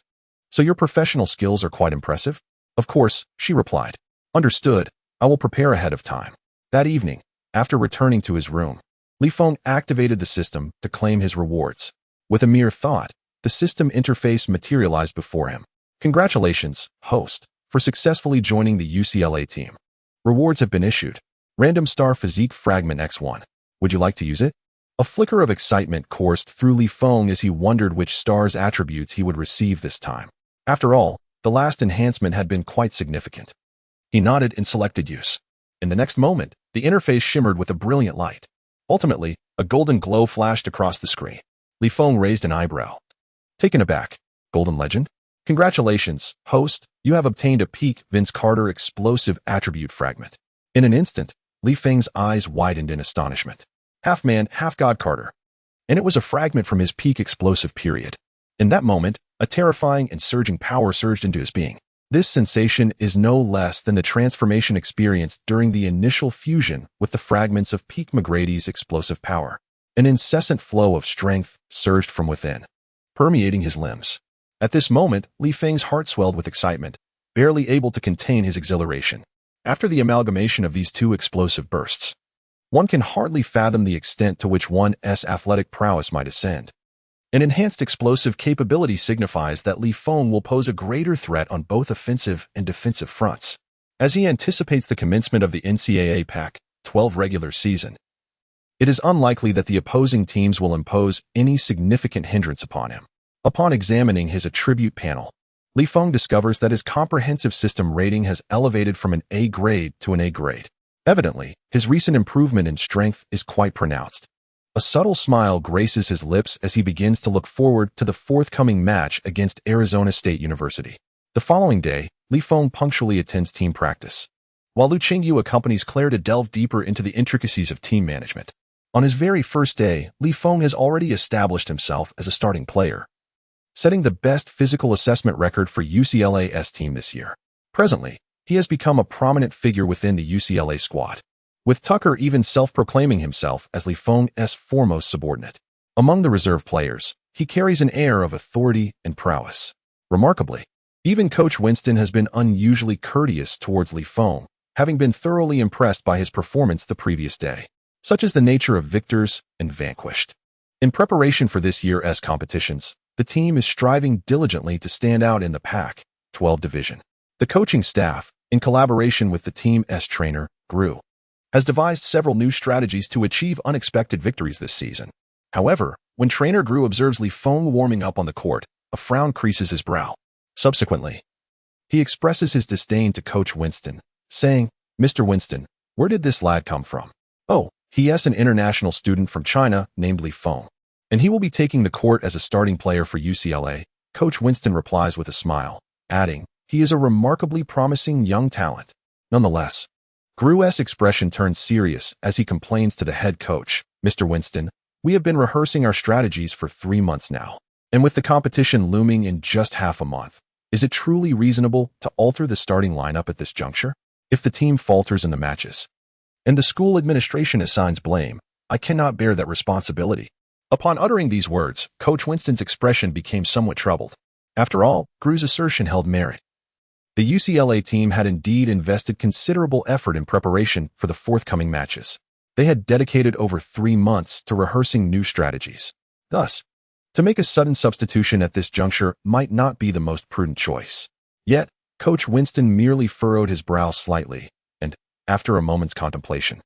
So your professional skills are quite impressive? Of course, she replied. Understood, I will prepare ahead of time. That evening, after returning to his room, Li Feng activated the system to claim his rewards. With a mere thought, the system interface materialized before him. Congratulations, host, for successfully joining the UCLA team. Rewards have been issued. Random Star Physique Fragment X1. Would you like to use it? A flicker of excitement coursed through Li Feng as he wondered which star's attributes he would receive this time. After all, the last enhancement had been quite significant. He nodded and selected use. In the next moment, the interface shimmered with a brilliant light. Ultimately, a golden glow flashed across the screen. Li Feng raised an eyebrow. Taken aback. Golden Legend? Congratulations, host, you have obtained a peak Vince Carter explosive attribute fragment. In an instant, Li Feng's eyes widened in astonishment. Half man, half god Carter. And it was a fragment from his peak explosive period. In that moment, a terrifying and surging power surged into his being. This sensation is no less than the transformation experienced during the initial fusion with the fragments of peak McGrady's explosive power. An incessant flow of strength surged from within, permeating his limbs. At this moment, Li Feng's heart swelled with excitement, barely able to contain his exhilaration. After the amalgamation of these two explosive bursts, one can hardly fathom the extent to which one's athletic prowess might ascend. An enhanced explosive capability signifies that Li Feng will pose a greater threat on both offensive and defensive fronts. As he anticipates the commencement of the NCAA Pac-12 regular season, it is unlikely that the opposing teams will impose any significant hindrance upon him. Upon examining his attribute panel, Li Feng discovers that his comprehensive system rating has elevated from an A grade to an A grade. Evidently, his recent improvement in strength is quite pronounced. A subtle smile graces his lips as he begins to look forward to the forthcoming match against Arizona State University. The following day, Li Feng punctually attends team practice, while Lu Qingyu accompanies Claire to delve deeper into the intricacies of team management. On his very first day, Li Feng has already established himself as a starting player, setting the best physical assessment record for UCLA's team this year. Presently, he has become a prominent figure within the UCLA squad, with Tucker even self-proclaiming himself as Li Feng's foremost subordinate. Among the reserve players, he carries an air of authority and prowess. Remarkably, even Coach Winston has been unusually courteous towards Li Feng, having been thoroughly impressed by his performance the previous day. Such is the nature of victors and vanquished. In preparation for this year's competitions, the team is striving diligently to stand out in the Pac-12 division. The coaching staff, in collaboration with the team's trainer, Gru, has devised several new strategies to achieve unexpected victories this season. However, when trainer Gru observes Li Feng warming up on the court, a frown creases his brow. Subsequently, he expresses his disdain to Coach Winston, saying, "Mr. Winston, where did this lad come from?" "Oh, he is an international student from China named Li Feng. and he will be taking the court as a starting player for UCLA, Coach Winston replies with a smile, adding, he is a remarkably promising young talent. Nonetheless, Gru's expression turns serious as he complains to the head coach, Mr. Winston, we have been rehearsing our strategies for 3 months now, and with the competition looming in just half a month, is it truly reasonable to alter the starting lineup at this juncture? If the team falters in the matches, and the school administration assigns blame, I cannot bear that responsibility. Upon uttering these words, Coach Winston's expression became somewhat troubled. After all, Gru's assertion held merit. The UCLA team had indeed invested considerable effort in preparation for the forthcoming matches. They had dedicated over 3 months to rehearsing new strategies. Thus, to make a sudden substitution at this juncture might not be the most prudent choice. Yet, Coach Winston merely furrowed his brow slightly, and, after a moment's contemplation,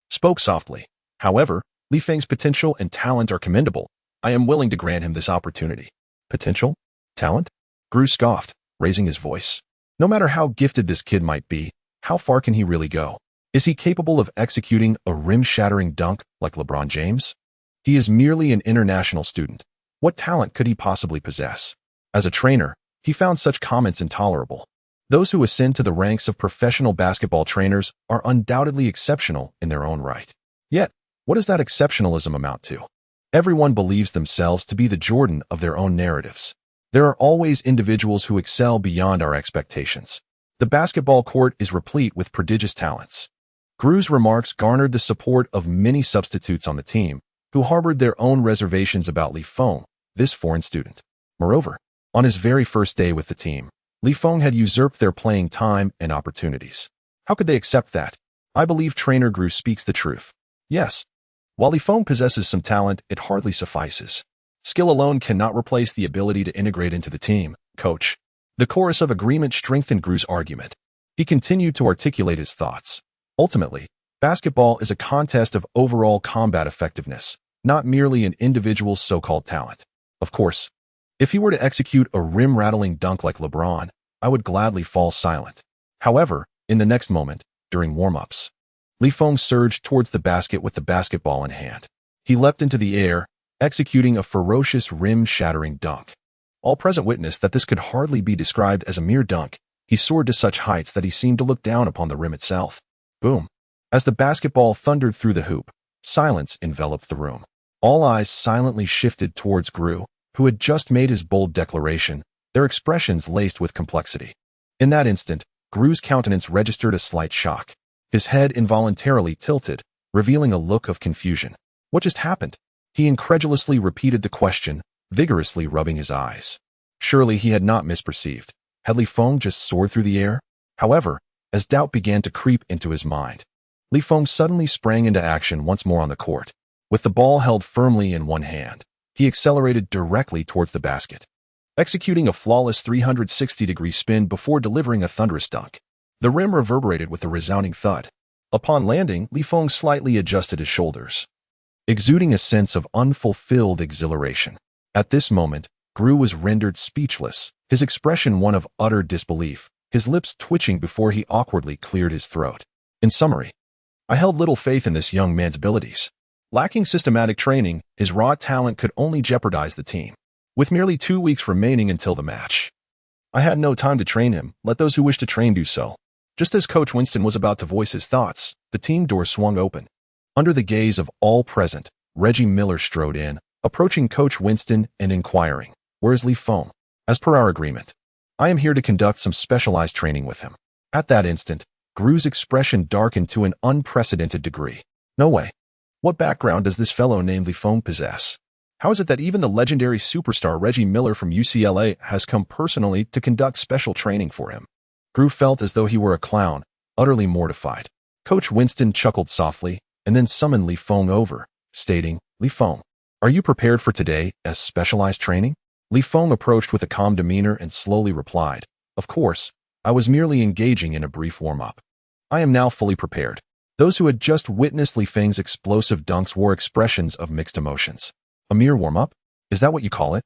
spoke softly. However, Li Feng's potential and talent are commendable. I am willing to grant him this opportunity. Potential? Talent? Gru scoffed, raising his voice. No matter how gifted this kid might be, how far can he really go? Is he capable of executing a rim-shattering dunk like LeBron James? He is merely an international student. What talent could he possibly possess? As a trainer, he found such comments intolerable. Those who ascend to the ranks of professional basketball trainers are undoubtedly exceptional in their own right. Yet, what does that exceptionalism amount to? Everyone believes themselves to be the Jordan of their own narratives. There are always individuals who excel beyond our expectations. The basketball court is replete with prodigious talents. Gru's remarks garnered the support of many substitutes on the team, who harbored their own reservations about Li Feng, this foreign student. Moreover, on his very first day with the team, Li Feng had usurped their playing time and opportunities. How could they accept that? I believe trainer Gru speaks the truth. Yes, while Li Feng possesses some talent, it hardly suffices. Skill alone cannot replace the ability to integrate into the team, coach. The chorus of agreement strengthened Gru's argument. He continued to articulate his thoughts. Ultimately, basketball is a contest of overall combat effectiveness, not merely an individual's so-called talent. Of course, if he were to execute a rim-rattling dunk like LeBron, I would gladly fall silent. However, in the next moment, during warm-ups, Li Feng surged towards the basket with the basketball in hand. He leapt into the air, executing a ferocious rim-shattering dunk. All present witnessed that this could hardly be described as a mere dunk. He soared to such heights that he seemed to look down upon the rim itself. Boom. As the basketball thundered through the hoop, silence enveloped the room. All eyes silently shifted towards Gru, who had just made his bold declaration, their expressions laced with complexity. In that instant, Gru's countenance registered a slight shock. His head involuntarily tilted, revealing a look of confusion. What just happened? He incredulously repeated the question, vigorously rubbing his eyes. Surely he had not misperceived. Had Li Feng just soared through the air? However, as doubt began to creep into his mind, Li Feng suddenly sprang into action once more on the court. With the ball held firmly in one hand, he accelerated directly towards the basket, executing a flawless 360-degree spin before delivering a thunderous dunk. The rim reverberated with a resounding thud. Upon landing, Li Feng slightly adjusted his shoulders, exuding a sense of unfulfilled exhilaration. At this moment, Gru was rendered speechless, his expression one of utter disbelief, his lips twitching before he awkwardly cleared his throat. In summary, I held little faith in this young man's abilities. Lacking systematic training, his raw talent could only jeopardize the team. With merely 2 weeks remaining until the match, I had no time to train him. Let those who wish to train do so. Just as Coach Winston was about to voice his thoughts, the team door swung open. Under the gaze of all present, Reggie Miller strode in, approaching Coach Winston and inquiring, "Where's Li Feng? As per our agreement, I am here to conduct some specialized training with him." At that instant, Gru's expression darkened to an unprecedented degree. No way. What background does this fellow named Li Feng possess? How is it that even the legendary superstar Reggie Miller from UCLA has come personally to conduct special training for him? Gru felt as though he were a clown, utterly mortified. Coach Winston chuckled softly and then summoned Li Feng over, stating, "Li Feng, are you prepared for today as specialized training?" Li Feng approached with a calm demeanor and slowly replied, "Of course, I was merely engaging in a brief warm-up. I am now fully prepared." Those who had just witnessed Li Feng's explosive dunks wore expressions of mixed emotions. A mere warm-up? Is that what you call it?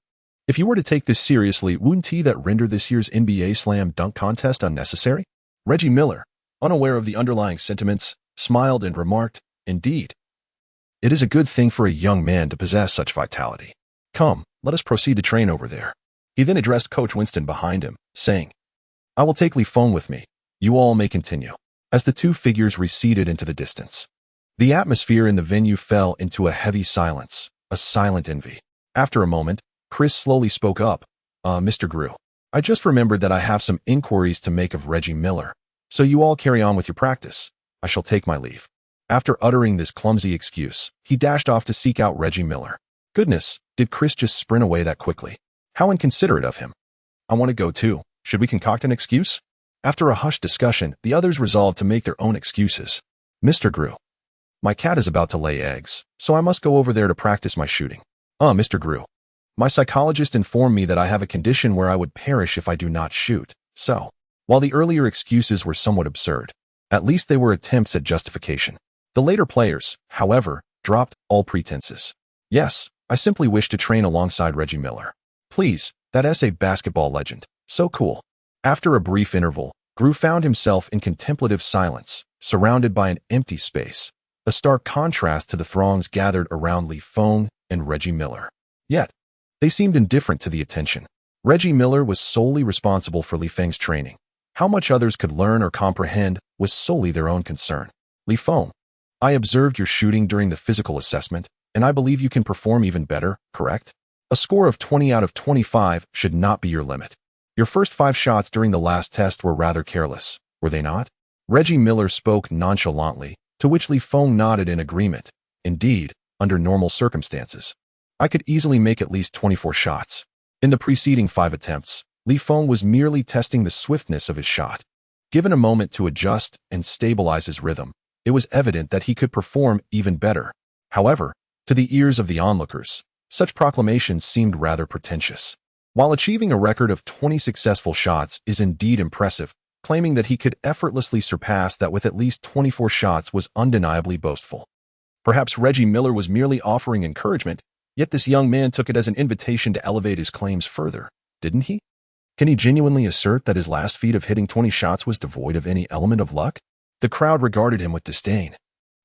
If you were to take this seriously, wouldn't he that render this year's NBA Slam Dunk Contest unnecessary? Reggie Miller, unaware of the underlying sentiments, smiled and remarked, "Indeed, It is a good thing for a young man to possess such vitality. Come, let us proceed to train over there. He then addressed Coach Winston behind him, saying, I will take Li Feng with me. You all may continue. As the two figures receded into the distance, the atmosphere in the venue fell into a heavy silence, a silent envy. After a moment, Chris slowly spoke up. Mr. Grew, I just remembered that I have some inquiries to make of Reggie Miller. So you all carry on with your practice. I shall take my leave. After uttering this clumsy excuse, he dashed off to seek out Reggie Miller. Goodness, did Chris just sprint away that quickly? How inconsiderate of him. I want to go too. Should we concoct an excuse? After a hushed discussion, the others resolved to make their own excuses. Mr. Grew, my cat is about to lay eggs, so I must go over there to practice my shooting. Mr. Grew, my psychologist informed me that I have a condition where I would perish if I do not shoot. So, while the earlier excuses were somewhat absurd, at least they were attempts at justification. The later players, however, dropped all pretenses. Yes, I simply wish to train alongside Reggie Miller. Please, that SA basketball legend. So cool. After a brief interval, Grew found himself in contemplative silence, surrounded by an empty space, a stark contrast to the throngs gathered around Li Feng and Reggie Miller. Yet, they seemed indifferent to the attention. Reggie Miller was solely responsible for Li Feng's training. How much others could learn or comprehend was solely their own concern. Li Feng, I observed your shooting during the physical assessment, and I believe you can perform even better, correct? A score of 20 out of 25 should not be your limit. Your first 5 shots during the last test were rather careless, were they not? Reggie Miller spoke nonchalantly, to which Li Feng nodded in agreement. Indeed, under normal circumstances, I could easily make at least 24 shots. In the preceding 5 attempts, Li Feng was merely testing the swiftness of his shot. Given a moment to adjust and stabilize his rhythm, it was evident that he could perform even better. However, to the ears of the onlookers, such proclamations seemed rather pretentious. While achieving a record of 20 successful shots is indeed impressive, claiming that he could effortlessly surpass that with at least 24 shots was undeniably boastful. Perhaps Reggie Miller was merely offering encouragement, yet this young man took it as an invitation to elevate his claims further, didn't he? Can he genuinely assert that his last feat of hitting 20 shots was devoid of any element of luck? The crowd regarded him with disdain,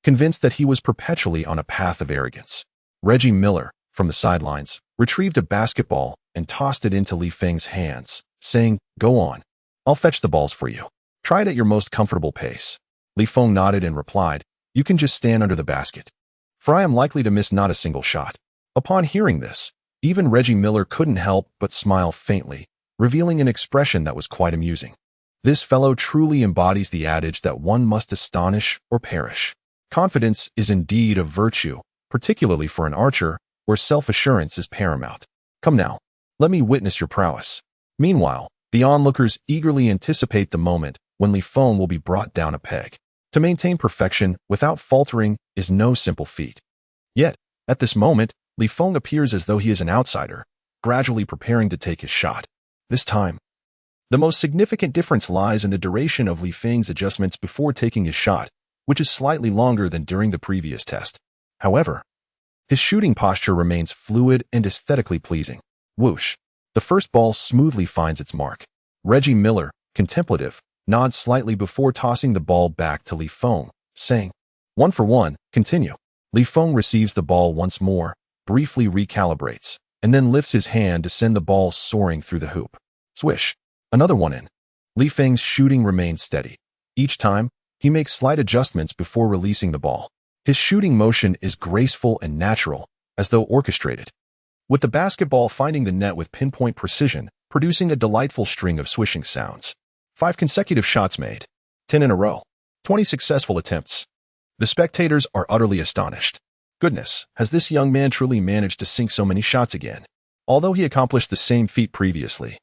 convinced that he was perpetually on a path of arrogance. Reggie Miller, from the sidelines, retrieved a basketball and tossed it into Li Feng's hands, saying, Go on. I'll fetch the balls for you. Try it at your most comfortable pace. Li Feng nodded and replied, You can just stand under the basket, for I am likely to miss not a single shot. Upon hearing this, even Reggie Miller couldn't help but smile faintly, revealing an expression that was quite amusing. This fellow truly embodies the adage that one must astonish or perish. Confidence is indeed a virtue, particularly for an archer, where self-assurance is paramount. Come now, let me witness your prowess. Meanwhile, the onlookers eagerly anticipate the moment when Li Feng will be brought down a peg. To maintain perfection without faltering is no simple feat. Yet, at this moment, Li Feng appears as though he is an outsider, gradually preparing to take his shot. This time, the most significant difference lies in the duration of Li Feng's adjustments before taking his shot, which is slightly longer than during the previous test. However, his shooting posture remains fluid and aesthetically pleasing. Whoosh! The first ball smoothly finds its mark. Reggie Miller, contemplative, nods slightly before tossing the ball back to Li Feng, saying, 1 for 1, continue. Li Feng receives the ball once more, briefly recalibrates, and then lifts his hand to send the ball soaring through the hoop. Swish! Another one in. Li Feng's shooting remains steady. Each time, he makes slight adjustments before releasing the ball. His shooting motion is graceful and natural, as though orchestrated, with the basketball finding the net with pinpoint precision, producing a delightful string of swishing sounds. 5 consecutive shots made. 10 in a row. 20 successful attempts. The spectators are utterly astonished. Goodness, has this young man truly managed to sink so many shots again? Although he accomplished the same feat previously,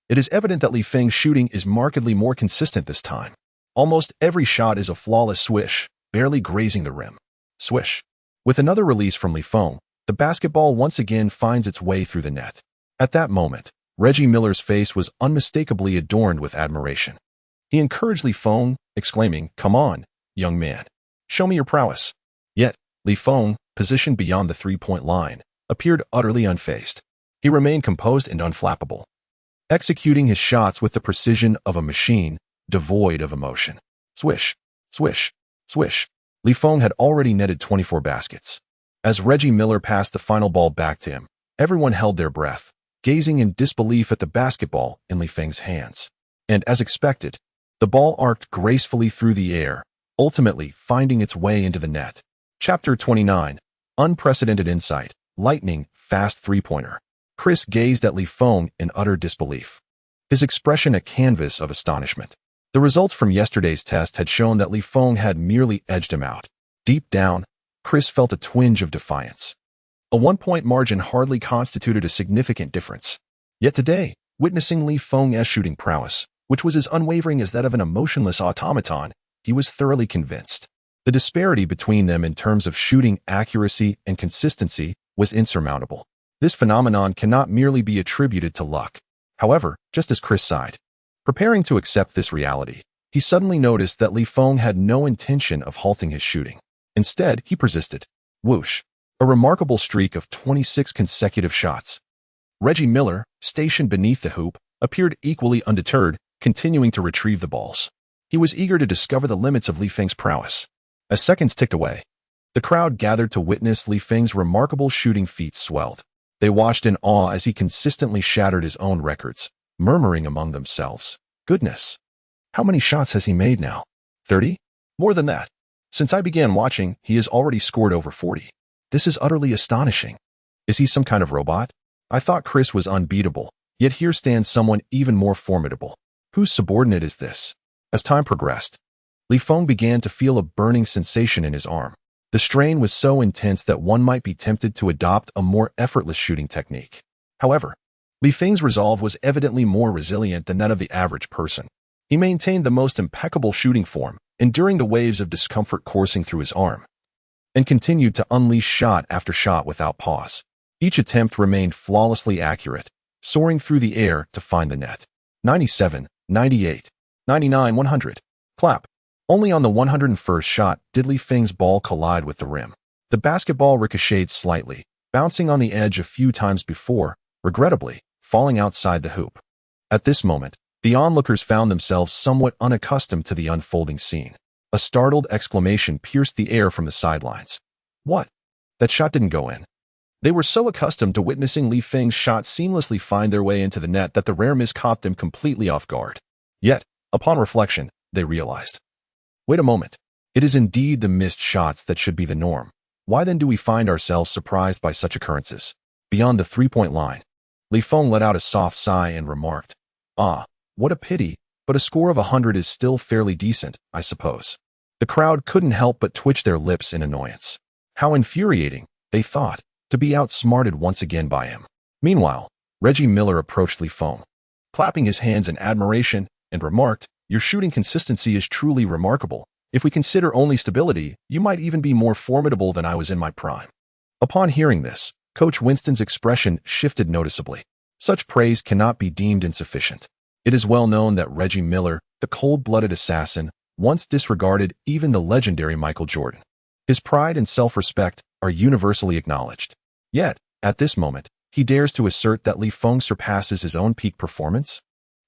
it is evident that Li Feng's shooting is markedly more consistent this time. Almost every shot is a flawless swish, barely grazing the rim. Swish. With another release from Li Feng, the basketball once again finds its way through the net. At that moment, Reggie Miller's face was unmistakably adorned with admiration. He encouraged Li Feng, exclaiming, Come on, young man. Show me your prowess. Yet, Li Feng, positioned beyond the 3-point line, appeared utterly unfazed. He remained composed and unflappable, executing his shots with the precision of a machine, devoid of emotion. Swish, swish, swish. Li Feng had already netted 24 baskets. As Reggie Miller passed the final ball back to him, everyone held their breath, gazing in disbelief at the basketball in Li Feng's hands. And as expected, the ball arced gracefully through the air, ultimately finding its way into the net. Chapter 29. Unprecedented Insight. Lightning, fast three-pointer. Chris gazed at Li Feng in utter disbelief, his expression a canvas of astonishment. The results from yesterday's test had shown that Li Feng had merely edged him out. Deep down, Chris felt a twinge of defiance. A 1-point margin hardly constituted a significant difference. Yet today, witnessing Li Feng's shooting prowess, which was as unwavering as that of an emotionless automaton, he was thoroughly convinced. The disparity between them in terms of shooting accuracy and consistency was insurmountable. This phenomenon cannot merely be attributed to luck. However, just as Chris sighed, preparing to accept this reality, he suddenly noticed that Li Feng had no intention of halting his shooting. Instead, he persisted. Whoosh! A remarkable streak of 26 consecutive shots. Reggie Miller, stationed beneath the hoop, appeared equally undeterred, continuing to retrieve the balls. He was eager to discover the limits of Li Feng's prowess. As seconds ticked away, the crowd gathered to witness Li Feng's remarkable shooting feats swelled. They watched in awe as he consistently shattered his own records, murmuring among themselves, "Goodness! How many shots has he made now? 30? More than that. Since I began watching, he has already scored over 40. This is utterly astonishing. Is he some kind of robot? I thought Chris was unbeatable, yet here stands someone even more formidable. Whose subordinate is this?" As time progressed, Li Feng began to feel a burning sensation in his arm. The strain was so intense that one might be tempted to adopt a more effortless shooting technique. However, Li Feng's resolve was evidently more resilient than that of the average person. He maintained the most impeccable shooting form, enduring the waves of discomfort coursing through his arm, and continued to unleash shot after shot without pause. Each attempt remained flawlessly accurate, soaring through the air to find the net. 97, 98, 99, 100. Clap. Only on the 101st shot did Li Feng's ball collide with the rim. The basketball ricocheted slightly, bouncing on the edge a few times before, regrettably, falling outside the hoop. At this moment, the onlookers found themselves somewhat unaccustomed to the unfolding scene. A startled exclamation pierced the air from the sidelines. What? That shot didn't go in. They were so accustomed to witnessing Li Feng's shots seamlessly find their way into the net that the rare miss caught them completely off guard. Yet, upon reflection, they realized, wait a moment. It is indeed the missed shots that should be the norm. Why then do we find ourselves surprised by such occurrences? Beyond the three-point line, Li Feng let out a soft sigh and remarked, "Ah, what a pity, but a score of 100 is still fairly decent, I suppose." The crowd couldn't help but twitch their lips in annoyance. How infuriating, they thought, to be outsmarted once again by him. Meanwhile, Reggie Miller approached Li Feng, clapping his hands in admiration, and remarked, "Your shooting consistency is truly remarkable. If we consider only stability, you might even be more formidable than I was in my prime." Upon hearing this, Coach Winston's expression shifted noticeably. Such praise cannot be deemed insufficient. It is well known that Reggie Miller, the cold-blooded assassin, once disregarded even the legendary Michael Jordan. His pride and self-respect are universally acknowledged. Yet, at this moment, he dares to assert that Li Feng surpasses his own peak performance?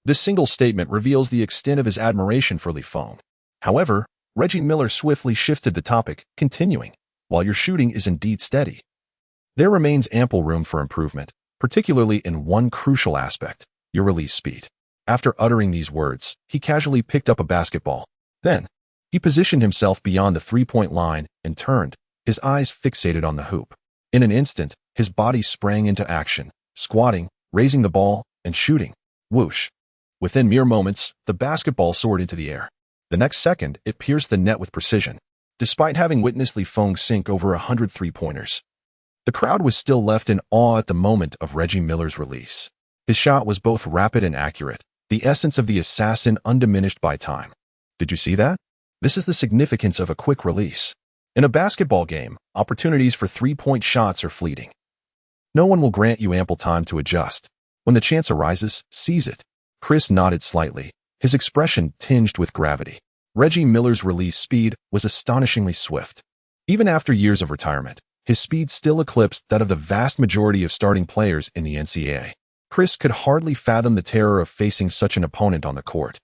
This single statement reveals the extent of his admiration for Li Feng. However, Reggie Miller swiftly shifted the topic, continuing, "While your shooting is indeed steady, there remains ample room for improvement, particularly in one crucial aspect, your release speed." After uttering these words, he casually picked up a basketball. Then, he positioned himself beyond the three-point line and turned, his eyes fixated on the hoop. In an instant, his body sprang into action, squatting, raising the ball, and shooting. Whoosh! Within mere moments, the basketball soared into the air. The next second, it pierced the net with precision. Despite having witnessed Li Feng sink over 100 three-pointers, the crowd was still left in awe at the moment of Reggie Miller's release. His shot was both rapid and accurate, the essence of the assassin undiminished by time. Did you see that? This is the significance of a quick release. In a basketball game, opportunities for three-point shots are fleeting. No one will grant you ample time to adjust. When the chance arises, seize it. Chris nodded slightly, his expression tinged with gravity. Reggie Miller's release speed was astonishingly swift. Even after years of retirement, his speed still eclipsed that of the vast majority of starting players in the NCAA. Chris could hardly fathom the terror of facing such an opponent on the court.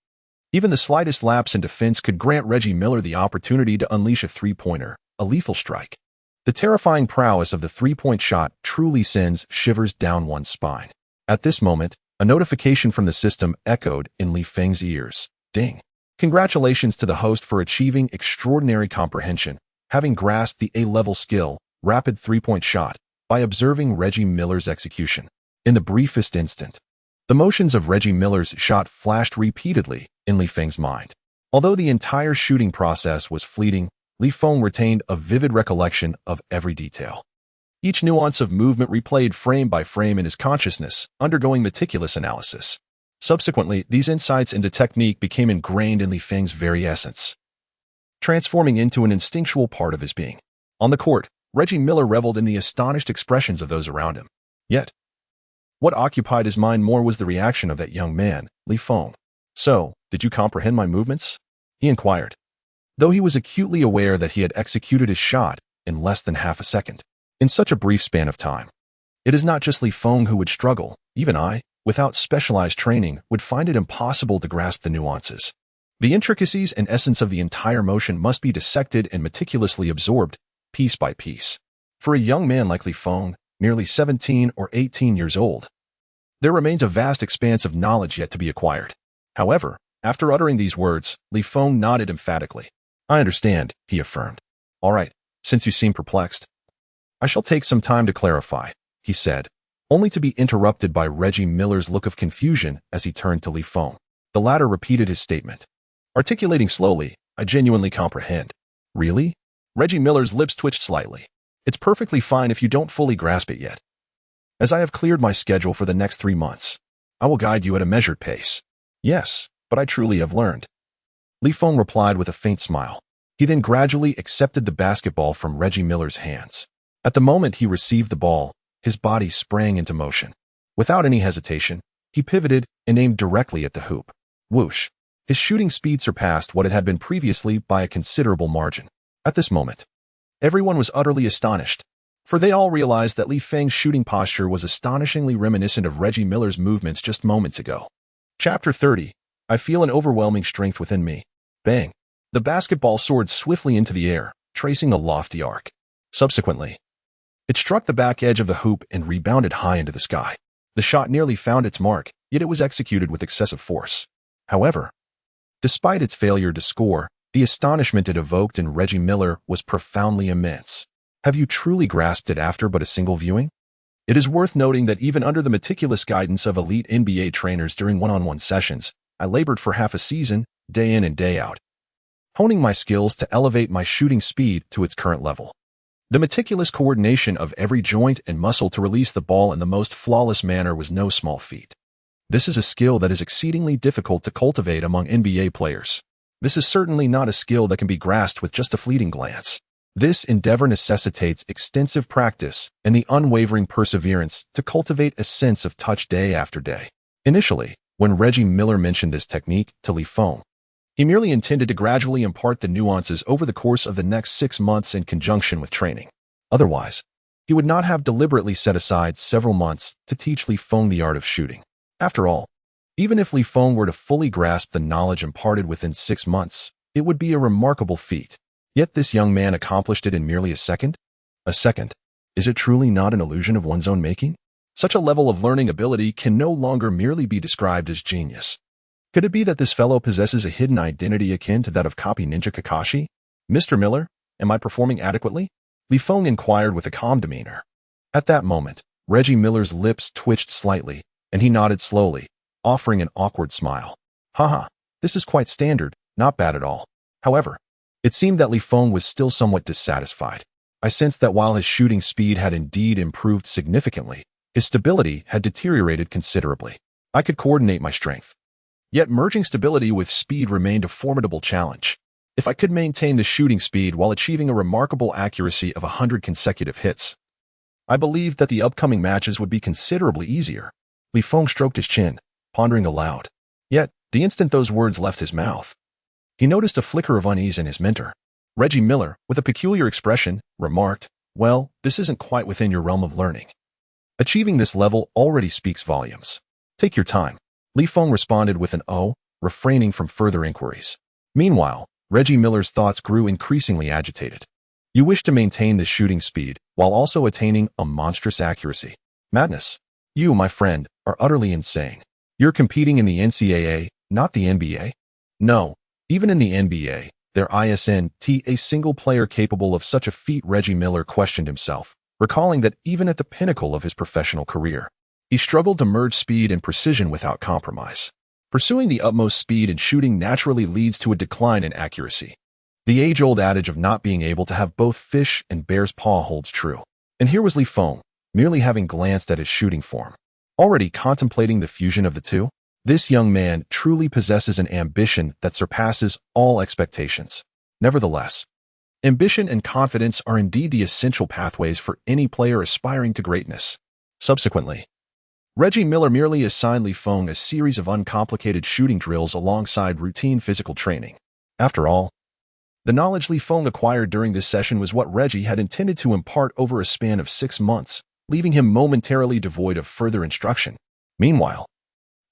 Even the slightest lapse in defense could grant Reggie Miller the opportunity to unleash a three-pointer, a lethal strike. The terrifying prowess of the three-point shot truly sends shivers down one's spine. At this moment, a notification from the system echoed in Li Feng's ears. Ding! Congratulations to the host for achieving extraordinary comprehension, having grasped the A-level skill, rapid three-point shot, by observing Reggie Miller's execution. In the briefest instant, the motions of Reggie Miller's shot flashed repeatedly in Li Feng's mind. Although the entire shooting process was fleeting, Li Feng retained a vivid recollection of every detail. Each nuance of movement replayed frame by frame in his consciousness, undergoing meticulous analysis. Subsequently, these insights into technique became ingrained in Li Feng's very essence, transforming into an instinctual part of his being. On the court, Reggie Miller reveled in the astonished expressions of those around him. Yet, what occupied his mind more was the reaction of that young man, Li Feng. "So, did you comprehend my movements?" he inquired, though he was acutely aware that he had executed his shot in less than half a second. In such a brief span of time, it is not just Li Feng who would struggle. Even I, without specialized training, would find it impossible to grasp the nuances. The intricacies and essence of the entire motion must be dissected and meticulously absorbed, piece by piece. For a young man like Li Feng, nearly 17 or 18 years old, there remains a vast expanse of knowledge yet to be acquired. However, after uttering these words, Li Feng nodded emphatically. "I understand," he affirmed. "All right, since you seem perplexed, I shall take some time to clarify," he said, only to be interrupted by Reggie Miller's look of confusion as he turned to Li Feng. The latter repeated his statement, articulating slowly, "I genuinely comprehend." "Really?" Reggie Miller's lips twitched slightly. "It's perfectly fine if you don't fully grasp it yet. As I have cleared my schedule for the next 3 months, I will guide you at a measured pace." "Yes, but I truly have learned," Li Feng replied with a faint smile. He then gradually accepted the basketball from Reggie Miller's hands. At the moment he received the ball, his body sprang into motion. Without any hesitation, he pivoted and aimed directly at the hoop. Whoosh! His shooting speed surpassed what it had been previously by a considerable margin. At this moment, everyone was utterly astonished, for they all realized that Li Feng's shooting posture was astonishingly reminiscent of Reggie Miller's movements just moments ago. Chapter 30. I feel an overwhelming strength within me. Bang! The basketball soared swiftly into the air, tracing a lofty arc. Subsequently, it struck the back edge of the hoop and rebounded high into the sky. The shot nearly found its mark, yet it was executed with excessive force. However, despite its failure to score, the astonishment it evoked in Reggie Miller was profoundly immense. Have you truly grasped it after but a single viewing? It is worth noting that even under the meticulous guidance of elite NBA trainers during one-on-one sessions, I labored for half a season, day in and day out, honing my skills to elevate my shooting speed to its current level. The meticulous coordination of every joint and muscle to release the ball in the most flawless manner was no small feat. This is a skill that is exceedingly difficult to cultivate among NBA players. This is certainly not a skill that can be grasped with just a fleeting glance. This endeavor necessitates extensive practice and the unwavering perseverance to cultivate a sense of touch day after day. Initially, when Reggie Miller mentioned this technique to Li Feng, he merely intended to gradually impart the nuances over the course of the next 6 months in conjunction with training. Otherwise, he would not have deliberately set aside several months to teach Li Feng the art of shooting. After all, even if Li Feng were to fully grasp the knowledge imparted within 6 months, it would be a remarkable feat. Yet this young man accomplished it in merely a second? A second? Is it truly not an illusion of one's own making? Such a level of learning ability can no longer merely be described as genius. Could it be that this fellow possesses a hidden identity akin to that of Copy Ninja Kakashi? "Mr. Miller, am I performing adequately?" Li Feng inquired with a calm demeanor. At that moment, Reggie Miller's lips twitched slightly, and he nodded slowly, offering an awkward smile. "Haha, this is quite standard, not bad at all." However, it seemed that Li Feng was still somewhat dissatisfied. I sensed that while his shooting speed had indeed improved significantly, his stability had deteriorated considerably. I could coordinate my strength, yet merging stability with speed remained a formidable challenge. If I could maintain the shooting speed while achieving a remarkable accuracy of 100 consecutive hits, I believed that the upcoming matches would be considerably easier. Li Feng stroked his chin, pondering aloud. Yet, the instant those words left his mouth, he noticed a flicker of unease in his mentor. Reggie Miller, with a peculiar expression, remarked, "Well, this isn't quite within your realm of learning. Achieving this level already speaks volumes. Take your time." Li Feng responded with an "oh," refraining from further inquiries. Meanwhile, Reggie Miller's thoughts grew increasingly agitated. You wish to maintain this shooting speed while also attaining a monstrous accuracy. Madness. You, my friend, are utterly insane. You're competing in the NCAA, not the NBA? No, even in the NBA, there isn't a single player capable of such a feat. Reggie Miller questioned himself, recalling that even at the pinnacle of his professional career, he struggled to merge speed and precision without compromise. Pursuing the utmost speed in shooting naturally leads to a decline in accuracy. The age-old adage of not being able to have both fish and bear's paw holds true. And here was Li Feng, merely having glanced at his shooting form, already contemplating the fusion of the two. This young man truly possesses an ambition that surpasses all expectations. Nevertheless, ambition and confidence are indeed the essential pathways for any player aspiring to greatness. Subsequently, Reggie Miller merely assigned Li Feng a series of uncomplicated shooting drills alongside routine physical training. After all, the knowledge Li Feng acquired during this session was what Reggie had intended to impart over a span of 6 months, leaving him momentarily devoid of further instruction. Meanwhile,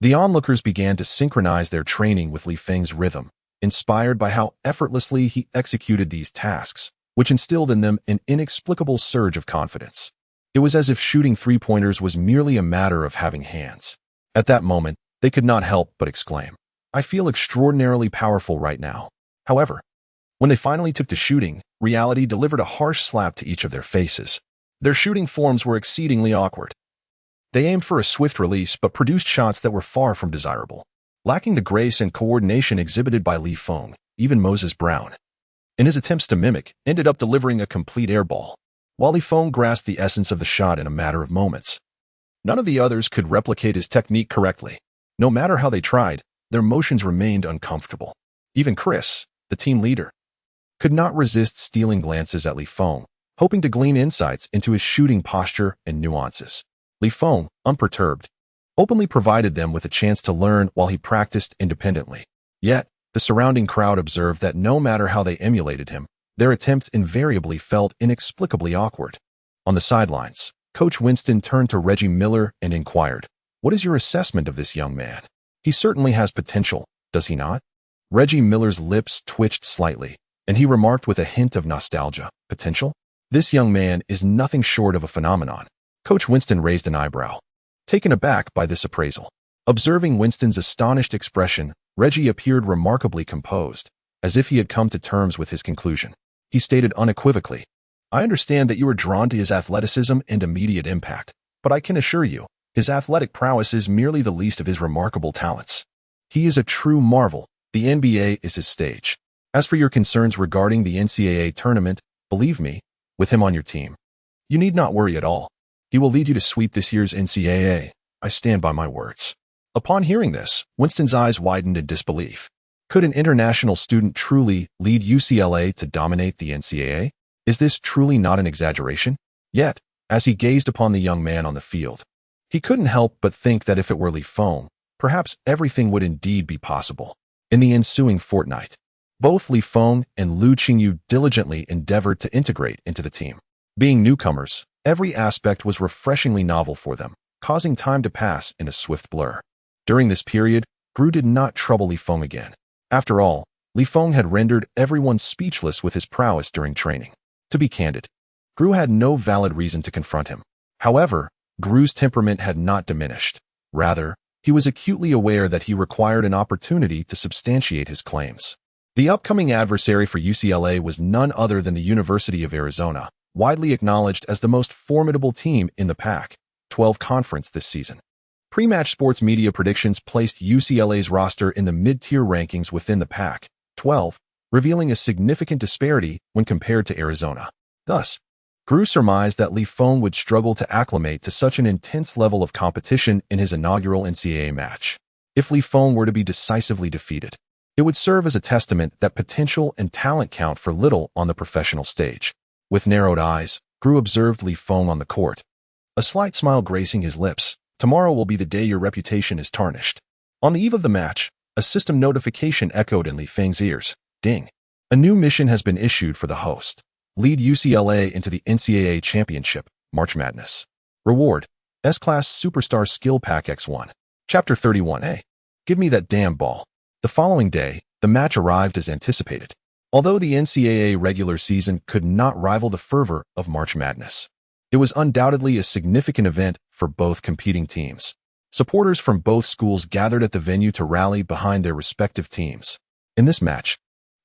the onlookers began to synchronize their training with Li Feng's rhythm, inspired by how effortlessly he executed these tasks, which instilled in them an inexplicable surge of confidence. It was as if shooting three-pointers was merely a matter of having hands. At that moment, they could not help but exclaim, "I feel extraordinarily powerful right now." However, when they finally took to shooting, reality delivered a harsh slap to each of their faces. Their shooting forms were exceedingly awkward. They aimed for a swift release but produced shots that were far from desirable, lacking the grace and coordination exhibited by Li Feng. Even Moses Brown, in his attempts to mimic, ended up delivering a complete airball, while Li Feng grasped the essence of the shot in a matter of moments. None of the others could replicate his technique correctly. No matter how they tried, their motions remained uncomfortable. Even Chris, the team leader, could not resist stealing glances at Li Feng, hoping to glean insights into his shooting posture and nuances. Li Feng, unperturbed, openly provided them with a chance to learn while he practiced independently. Yet, the surrounding crowd observed that no matter how they emulated him, their attempts invariably felt inexplicably awkward. On the sidelines, Coach Winston turned to Reggie Miller and inquired, "What is your assessment of this young man? He certainly has potential, does he not?" Reggie Miller's lips twitched slightly, and he remarked with a hint of nostalgia, "Potential? This young man is nothing short of a phenomenon." Coach Winston raised an eyebrow, taken aback by this appraisal. Observing Winston's astonished expression, Reggie appeared remarkably composed, as if he had come to terms with his conclusion. He stated unequivocally, "I understand that you are drawn to his athleticism and immediate impact, but I can assure you, his athletic prowess is merely the least of his remarkable talents. He is a true marvel. The NBA is his stage. As for your concerns regarding the NCAA tournament, believe me, with him on your team, you need not worry at all. He will lead you to sweep this year's NCAA. I stand by my words." Upon hearing this, Winston's eyes widened in disbelief. Could an international student truly lead UCLA to dominate the NCAA? Is this truly not an exaggeration? Yet, as he gazed upon the young man on the field, he couldn't help but think that if it were Li Feng, perhaps everything would indeed be possible. In the ensuing fortnight, both Li Feng and Lu Qingyu diligently endeavored to integrate into the team. Being newcomers, every aspect was refreshingly novel for them, causing time to pass in a swift blur. During this period, Gru did not trouble Li Feng again. After all, Li Feng had rendered everyone speechless with his prowess during training. To be candid, Gru had no valid reason to confront him. However, Gru's temperament had not diminished. Rather, he was acutely aware that he required an opportunity to substantiate his claims. The upcoming adversary for UCLA was none other than the University of Arizona, widely acknowledged as the most formidable team in the Pac-12 conference this season. Pre-match sports media predictions placed UCLA's roster in the mid-tier rankings within the Pac-12, revealing a significant disparity when compared to Arizona. Thus, Gru surmised that Li Feng would struggle to acclimate to such an intense level of competition in his inaugural NCAA match. If Li Feng were to be decisively defeated, it would serve as a testament that potential and talent count for little on the professional stage. With narrowed eyes, Gru observed Li Feng on the court, a slight smile gracing his lips. "Tomorrow will be the day your reputation is tarnished." On the eve of the match, a system notification echoed in Li Feng's ears. Ding. A new mission has been issued for the host. Lead UCLA into the NCAA Championship, March Madness. Reward, S-Class Superstar Skill Pack X1. Chapter 31A. Give me that damn ball. The following day, the match arrived as anticipated. Although the NCAA regular season could not rival the fervor of March Madness, it was undoubtedly a significant event for both competing teams. Supporters from both schools gathered at the venue to rally behind their respective teams. In this match,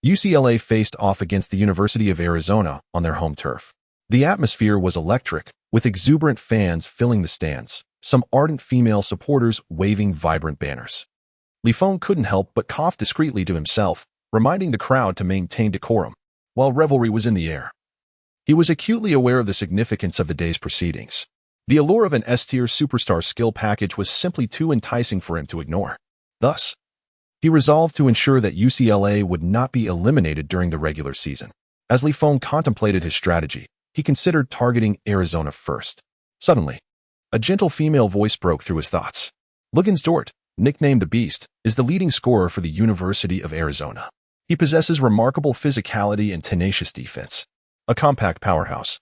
UCLA faced off against the University of Arizona on their home turf. The atmosphere was electric, with exuberant fans filling the stands, some ardent female supporters waving vibrant banners. Feng couldn't help but cough discreetly to himself, reminding the crowd to maintain decorum, while revelry was in the air. He was acutely aware of the significance of the day's proceedings. The allure of an S-tier superstar skill package was simply too enticing for him to ignore. Thus, he resolved to ensure that UCLA would not be eliminated during the regular season. As Feng contemplated his strategy, he considered targeting Arizona first. Suddenly, a gentle female voice broke through his thoughts. Luguentz Dort, nicknamed the Beast, is the leading scorer for the University of Arizona. He possesses remarkable physicality and tenacious defense. A compact powerhouse,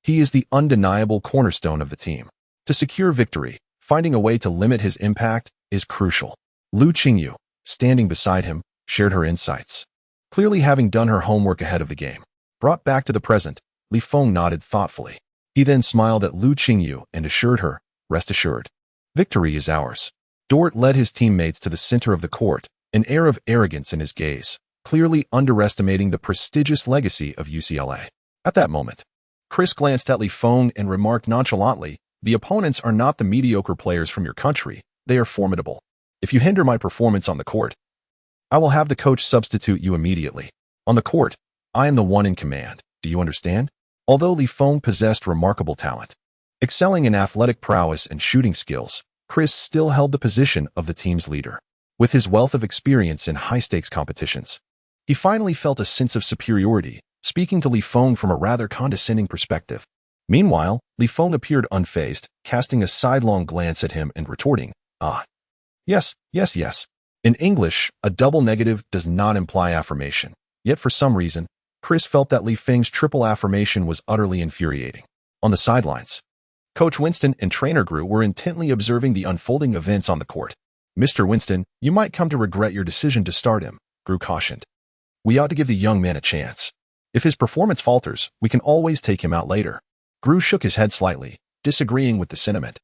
he is the undeniable cornerstone of the team. To secure victory, finding a way to limit his impact is crucial. Lu Qingyu, standing beside him, shared her insights. Clearly having done her homework ahead of the game. Brought back to the present, Feng nodded thoughtfully. He then smiled at Lu Qingyu and assured her, "Rest assured. Victory is ours." Dort led his teammates to the center of the court, an air of arrogance in his gaze, clearly underestimating the prestigious legacy of UCLA. At that moment, Chris glanced at Feng and remarked nonchalantly, "The opponents are not the mediocre players from your country, they are formidable. If you hinder my performance on the court, I will have the coach substitute you immediately. On the court, I am the one in command. Do you understand?" Although Feng possessed remarkable talent, excelling in athletic prowess and shooting skills, Chris still held the position of the team's leader. With his wealth of experience in high-stakes competitions, he finally felt a sense of superiority, speaking to Feng from a rather condescending perspective. Meanwhile, Feng appeared unfazed, casting a sidelong glance at him and retorting, "Ah. Yes. In English, a double negative does not imply affirmation. Yet for some reason, Chris felt that Feng's triple affirmation was utterly infuriating. On the sidelines, Coach Winston and trainer Gru were intently observing the unfolding events on the court. "Mr. Winston, you might come to regret your decision to start him," Gru cautioned. "We ought to give the young man a chance. If his performance falters, we can always take him out later." Gru shook his head slightly, disagreeing with the sentiment.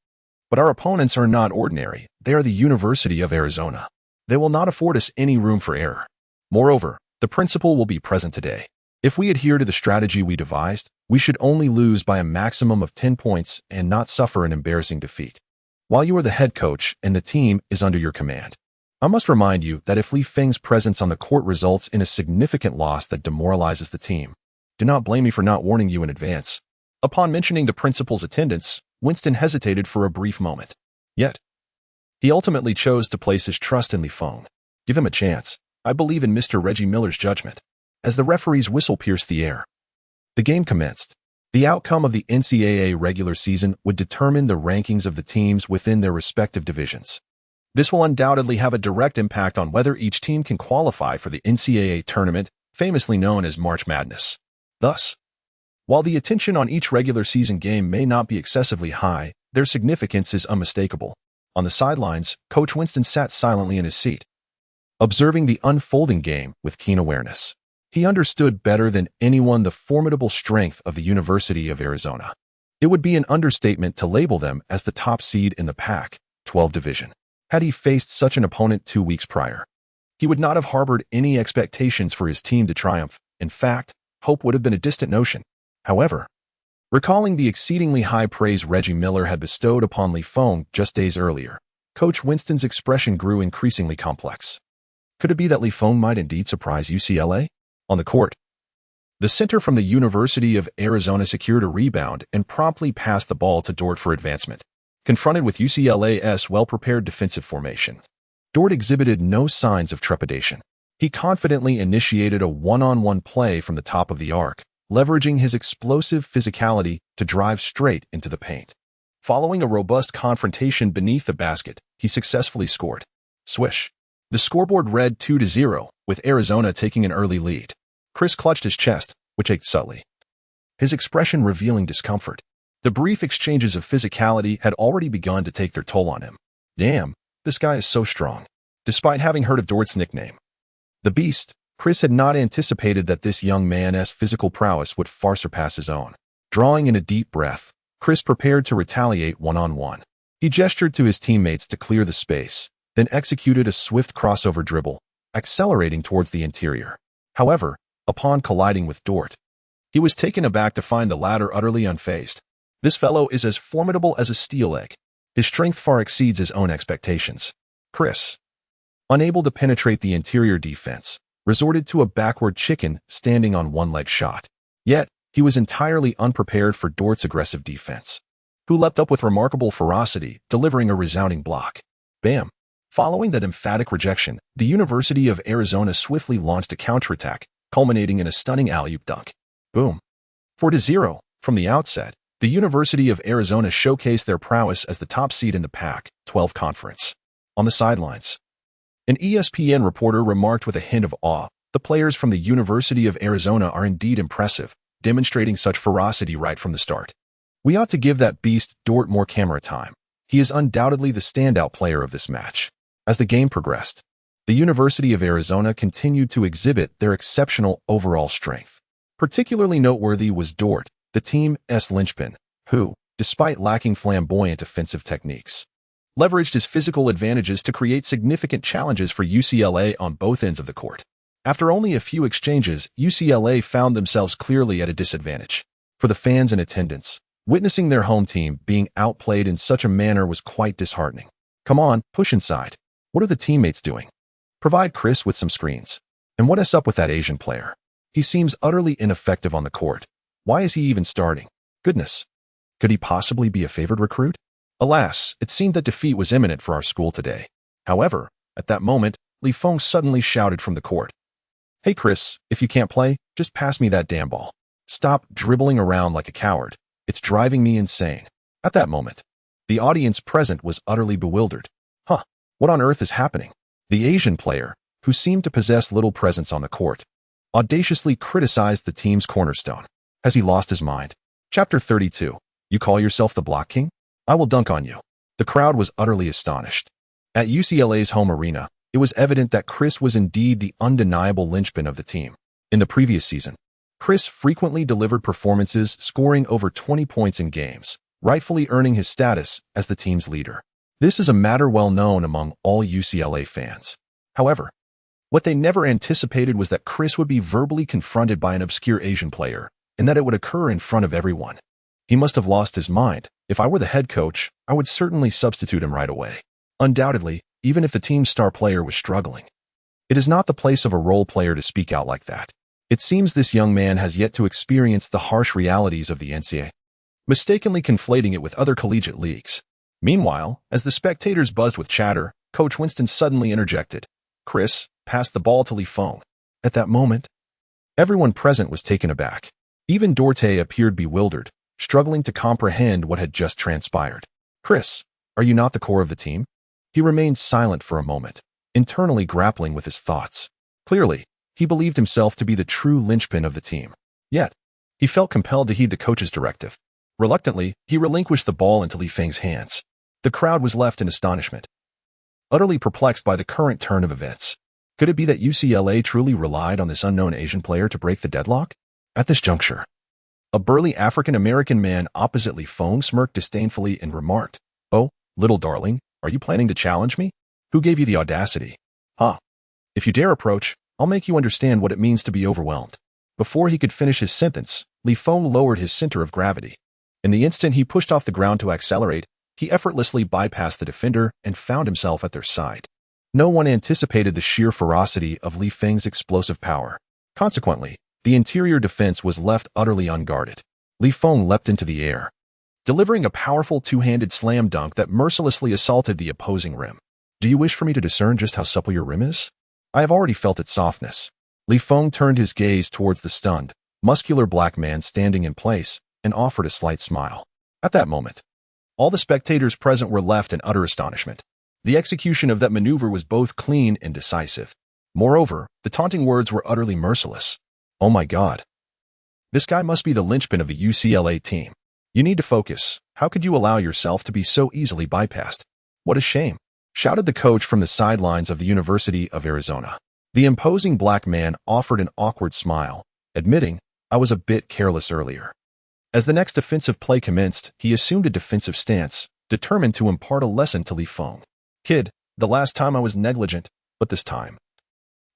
"But our opponents are not ordinary. They are the University of Arizona. They will not afford us any room for error. Moreover, the principal will be present today. If we adhere to the strategy we devised, we should only lose by a maximum of 10 points and not suffer an embarrassing defeat. While you are the head coach and the team is under your command, I must remind you that if Feng's presence on the court results in a significant loss that demoralizes the team, do not blame me for not warning you in advance." Upon mentioning the principal's attendance, Winston hesitated for a brief moment. Yet, he ultimately chose to place his trust in Feng. "Give him a chance. I believe in Mr. Reggie Miller's judgment." As the referee's whistle pierced the air, the game commenced. The outcome of the NCAA regular season would determine the rankings of the teams within their respective divisions. This will undoubtedly have a direct impact on whether each team can qualify for the NCAA tournament, famously known as March Madness. Thus, while the attention on each regular season game may not be excessively high, their significance is unmistakable. On the sidelines, Coach Winston sat silently in his seat, observing the unfolding game with keen awareness. He understood better than anyone the formidable strength of the University of Arizona. It would be an understatement to label them as the top seed in the Pac-12 division. Had he faced such an opponent 2 weeks prior, he would not have harbored any expectations for his team to triumph. In fact, hope would have been a distant notion. However, recalling the exceedingly high praise Reggie Miller had bestowed upon Feng just days earlier, Coach Winston's expression grew increasingly complex. Could it be that Feng might indeed surprise UCLA? On the court, the center from the University of Arizona secured a rebound and promptly passed the ball to Dort for advancement. Confronted with UCLA's well-prepared defensive formation, Dort exhibited no signs of trepidation. He confidently initiated a one-on-one play from the top of the arc, leveraging his explosive physicality to drive straight into the paint. Following a robust confrontation beneath the basket, he successfully scored. Swish. The scoreboard read 2-0, with Arizona taking an early lead. Chris clutched his chest, which ached subtly, his expression revealing discomfort. The brief exchanges of physicality had already begun to take their toll on him. "Damn, this guy is so strong." Despite having heard of Dort's nickname, the Beast, Chris had not anticipated that this young man's physical prowess would far surpass his own. Drawing in a deep breath, Chris prepared to retaliate one-on-one. He gestured to his teammates to clear the space, then executed a swift crossover dribble, accelerating towards the interior. However, upon colliding with Dort, he was taken aback to find the latter utterly unfazed. This fellow is as formidable as a steel egg. His strength far exceeds his own expectations. Chris, unable to penetrate the interior defense, resorted to a backward chicken standing on one-leg shot. Yet, he was entirely unprepared for Dort's aggressive defense, who leapt up with remarkable ferocity, delivering a resounding block. Bam! Following that emphatic rejection, the University of Arizona swiftly launched a counterattack, culminating in a stunning alley-oop dunk. Boom! 4-0. From the outset, the University of Arizona showcased their prowess as the top seed in the Pac-12 conference. On the sidelines, an ESPN reporter remarked with a hint of awe, "The players from the University of Arizona are indeed impressive, demonstrating such ferocity right from the start. We ought to give that beast Dort more camera time. He is undoubtedly the standout player of this match." As the game progressed, the University of Arizona continued to exhibit their exceptional overall strength. Particularly noteworthy was Dort, the team's linchpin, who, despite lacking flamboyant offensive techniques, leveraged his physical advantages to create significant challenges for UCLA on both ends of the court. After only a few exchanges, UCLA found themselves clearly at a disadvantage. For the fans in attendance, witnessing their home team being outplayed in such a manner was quite disheartening. "Come on, push inside. What are the teammates doing? Provide Chris with some screens. And what is up with that Asian player? He seems utterly ineffective on the court. Why is he even starting? Goodness. Could he possibly be a favored recruit?" Alas, it seemed that defeat was imminent for our school today. However, at that moment, Feng suddenly shouted from the court, "Hey Chris, if you can't play, just pass me that damn ball. Stop dribbling around like a coward. It's driving me insane." At that moment, the audience present was utterly bewildered. What on earth is happening? The Asian player, who seemed to possess little presence on the court, audaciously criticized the team's cornerstone. Has he lost his mind? Chapter 32. You call yourself the Block King? I will dunk on you. The crowd was utterly astonished. At UCLA's home arena, it was evident that Chris was indeed the undeniable linchpin of the team. In the previous season, Chris frequently delivered performances scoring over 20 points in games, rightfully earning his status as the team's leader. This is a matter well known among all UCLA fans. However, what they never anticipated was that Chris would be verbally confronted by an obscure Asian player, and that it would occur in front of everyone. He must have lost his mind. If I were the head coach, I would certainly substitute him right away. Undoubtedly, even if the team's star player was struggling. It is not the place of a role player to speak out like that. It seems this young man has yet to experience the harsh realities of the NCAA, mistakenly conflating it with other collegiate leagues. Meanwhile, as the spectators buzzed with chatter, Coach Winston suddenly interjected. Chris passed the ball to Feng. At that moment, everyone present was taken aback. Even Dort appeared bewildered, struggling to comprehend what had just transpired. "Chris, are you not the core of the team?" He remained silent for a moment, internally grappling with his thoughts. Clearly, he believed himself to be the true linchpin of the team. Yet, he felt compelled to heed the coach's directive. Reluctantly, he relinquished the ball into Feng's hands. The crowd was left in astonishment, utterly perplexed by the current turn of events. Could it be that UCLA truly relied on this unknown Asian player to break the deadlock? At this juncture, a burly African-American man opposite Feng smirked disdainfully and remarked, "Oh, little darling, are you planning to challenge me? Who gave you the audacity? If you dare approach, I'll make you understand what it means to be overwhelmed." Before he could finish his sentence, Feng lowered his center of gravity. In the instant he pushed off the ground to accelerate, he effortlessly bypassed the defender and found himself at their side. No one anticipated the sheer ferocity of Feng's explosive power. Consequently, the interior defense was left utterly unguarded. Feng leapt into the air, delivering a powerful two-handed slam dunk that mercilessly assaulted the opposing rim. "Do you wish for me to discern just how supple your rim is? I have already felt its softness." Feng turned his gaze towards the stunned, muscular black man standing in place and offered a slight smile. At that moment, all the spectators present were left in utter astonishment. The execution of that maneuver was both clean and decisive. Moreover, the taunting words were utterly merciless. "Oh my God. This guy must be the linchpin of the UCLA team. You need to focus. How could you allow yourself to be so easily bypassed? What a shame," shouted the coach from the sidelines of the University of Arizona. The imposing black man offered an awkward smile, admitting, "I was a bit careless earlier." As the next offensive play commenced, he assumed a defensive stance, determined to impart a lesson to Li Feng. "Kid, the last time I was negligent, but this time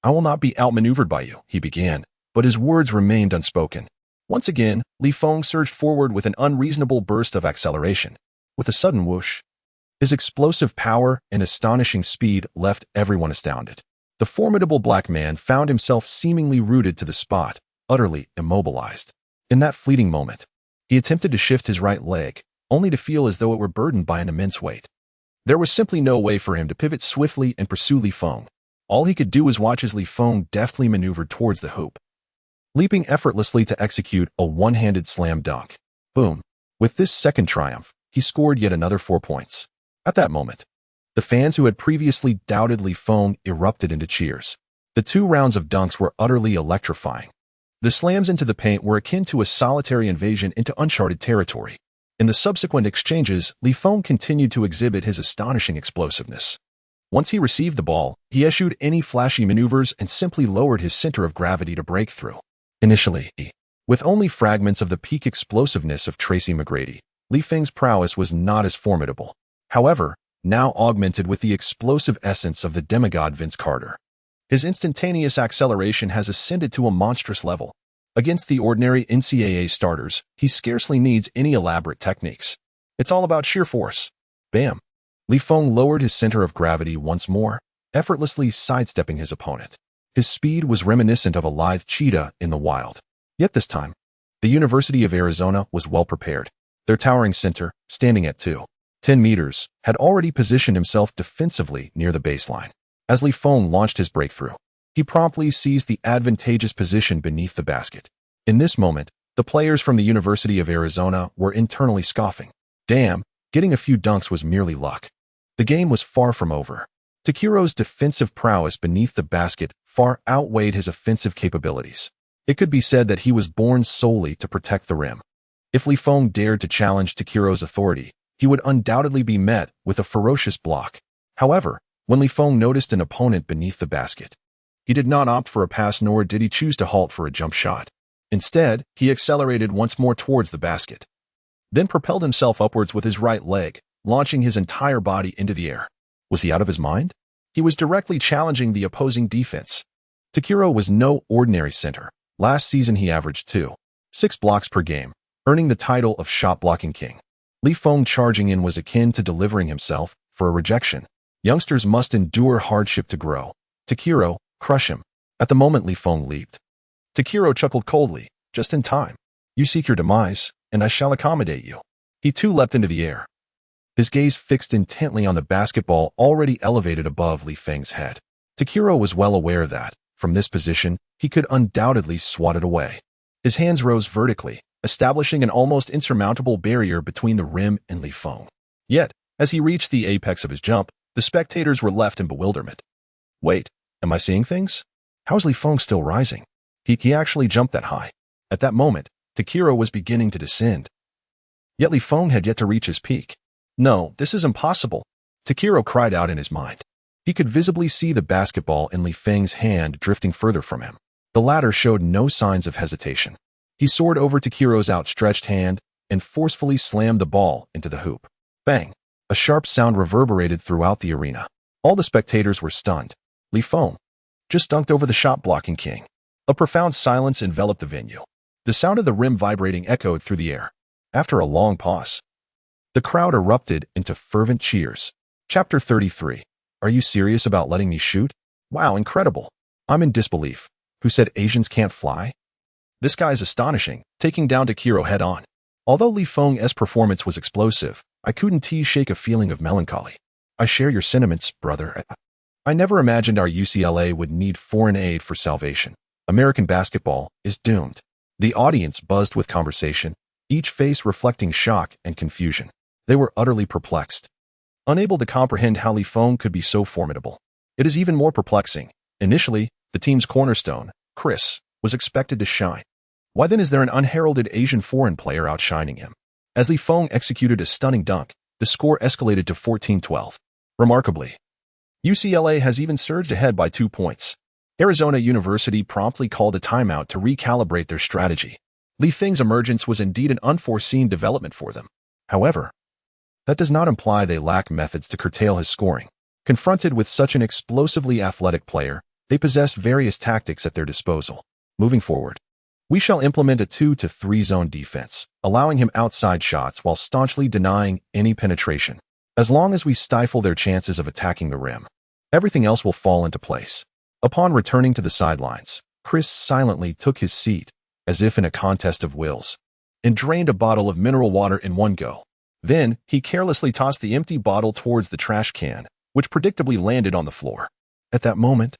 I will not be outmaneuvered by you," he began, but his words remained unspoken. Once again, Li Feng surged forward with an unreasonable burst of acceleration. With a sudden whoosh, his explosive power and astonishing speed left everyone astounded. The formidable black man found himself seemingly rooted to the spot, utterly immobilized. In that fleeting moment, he attempted to shift his right leg, only to feel as though it were burdened by an immense weight. There was simply no way for him to pivot swiftly and pursue Li Feng. All he could do was watch as Li Feng deftly maneuvered towards the hoop, leaping effortlessly to execute a one-handed slam dunk. Boom. With this second triumph, he scored yet another 4 points. At that moment, the fans who had previously doubted Li Feng erupted into cheers. The 2 rounds of dunks were utterly electrifying. The slams into the paint were akin to a solitary invasion into uncharted territory. In the subsequent exchanges, Li Feng continued to exhibit his astonishing explosiveness. Once he received the ball, he eschewed any flashy maneuvers and simply lowered his center of gravity to break through. Initially, with only fragments of the peak explosiveness of Tracy McGrady, Li Feng's prowess was not as formidable. However, now augmented with the explosive essence of the demigod Vince Carter, his instantaneous acceleration has ascended to a monstrous level. Against the ordinary NCAA starters, he scarcely needs any elaborate techniques. It's all about sheer force. Bam! Li Feng lowered his center of gravity once more, effortlessly sidestepping his opponent. His speed was reminiscent of a lithe cheetah in the wild. Yet this time, the University of Arizona was well prepared. Their towering center, standing at 2.10 meters, had already positioned himself defensively near the baseline. As Li Feng launched his breakthrough, he promptly seized the advantageous position beneath the basket. In this moment, the players from the University of Arizona were internally scoffing. Damn, getting a few dunks was merely luck. The game was far from over. Takero's defensive prowess beneath the basket far outweighed his offensive capabilities. It could be said that he was born solely to protect the rim. If Li Feng dared to challenge Takero's authority, he would undoubtedly be met with a ferocious block. However, when Li Feng noticed an opponent beneath the basket, he did not opt for a pass, nor did he choose to halt for a jump shot. Instead, he accelerated once more towards the basket, then propelled himself upwards with his right leg, launching his entire body into the air. Was he out of his mind? He was directly challenging the opposing defense. Takero was no ordinary center. Last season he averaged 2.6 blocks per game, earning the title of shot-blocking king. Li Feng charging in was akin to delivering himself for a rejection. Youngsters must endure hardship to grow. Takero, crush him. At the moment Li Feng leaped, Takero chuckled coldly, just in time. You seek your demise, and I shall accommodate you. He too leapt into the air, his gaze fixed intently on the basketball already elevated above Li Feng's head. Takero was well aware that, from this position, he could undoubtedly swat it away. His hands rose vertically, establishing an almost insurmountable barrier between the rim and Li Feng. Yet, as he reached the apex of his jump, the spectators were left in bewilderment. Wait, am I seeing things? How is Li Feng still rising? He actually jumped that high. At that moment, Takero was beginning to descend. Yet Li Feng had yet to reach his peak. No, this is impossible, Takero cried out in his mind. He could visibly see the basketball in Li Feng's hand drifting further from him. The latter showed no signs of hesitation. He soared over Takero's outstretched hand and forcefully slammed the ball into the hoop. Bang! A sharp sound reverberated throughout the arena. All the spectators were stunned. Li Feng just dunked over the shot-blocking king. A profound silence enveloped the venue. The sound of the rim vibrating echoed through the air. After a long pause, the crowd erupted into fervent cheers. Chapter 33. Are you serious about letting me shoot? Wow, incredible. I'm in disbelief. Who said Asians can't fly? This guy is astonishing, taking down Takero head-on. Although Li Feng's performance was explosive, I couldn't shake a feeling of melancholy. I share your sentiments, brother. I never imagined our UCLA would need foreign aid for salvation. American basketball is doomed. The audience buzzed with conversation, each face reflecting shock and confusion. They were utterly perplexed, unable to comprehend how Li Feng could be so formidable. It is even more perplexing. Initially, the team's cornerstone, Chris, was expected to shine. Why then is there an unheralded Asian foreign player outshining him? As Li Feng executed a stunning dunk, the score escalated to 14-12. Remarkably, UCLA has even surged ahead by 2 points. Arizona University promptly called a timeout to recalibrate their strategy. Li Feng's emergence was indeed an unforeseen development for them. However, that does not imply they lack methods to curtail his scoring. Confronted with such an explosively athletic player, they possessed various tactics at their disposal. Moving forward, we shall implement a 2 to 3 zone defense, allowing him outside shots while staunchly denying any penetration. As long as we stifle their chances of attacking the rim, everything else will fall into place. Upon returning to the sidelines, Chris silently took his seat, as if in a contest of wills, and drained a bottle of mineral water in one go. Then, he carelessly tossed the empty bottle towards the trash can, which predictably landed on the floor. At that moment,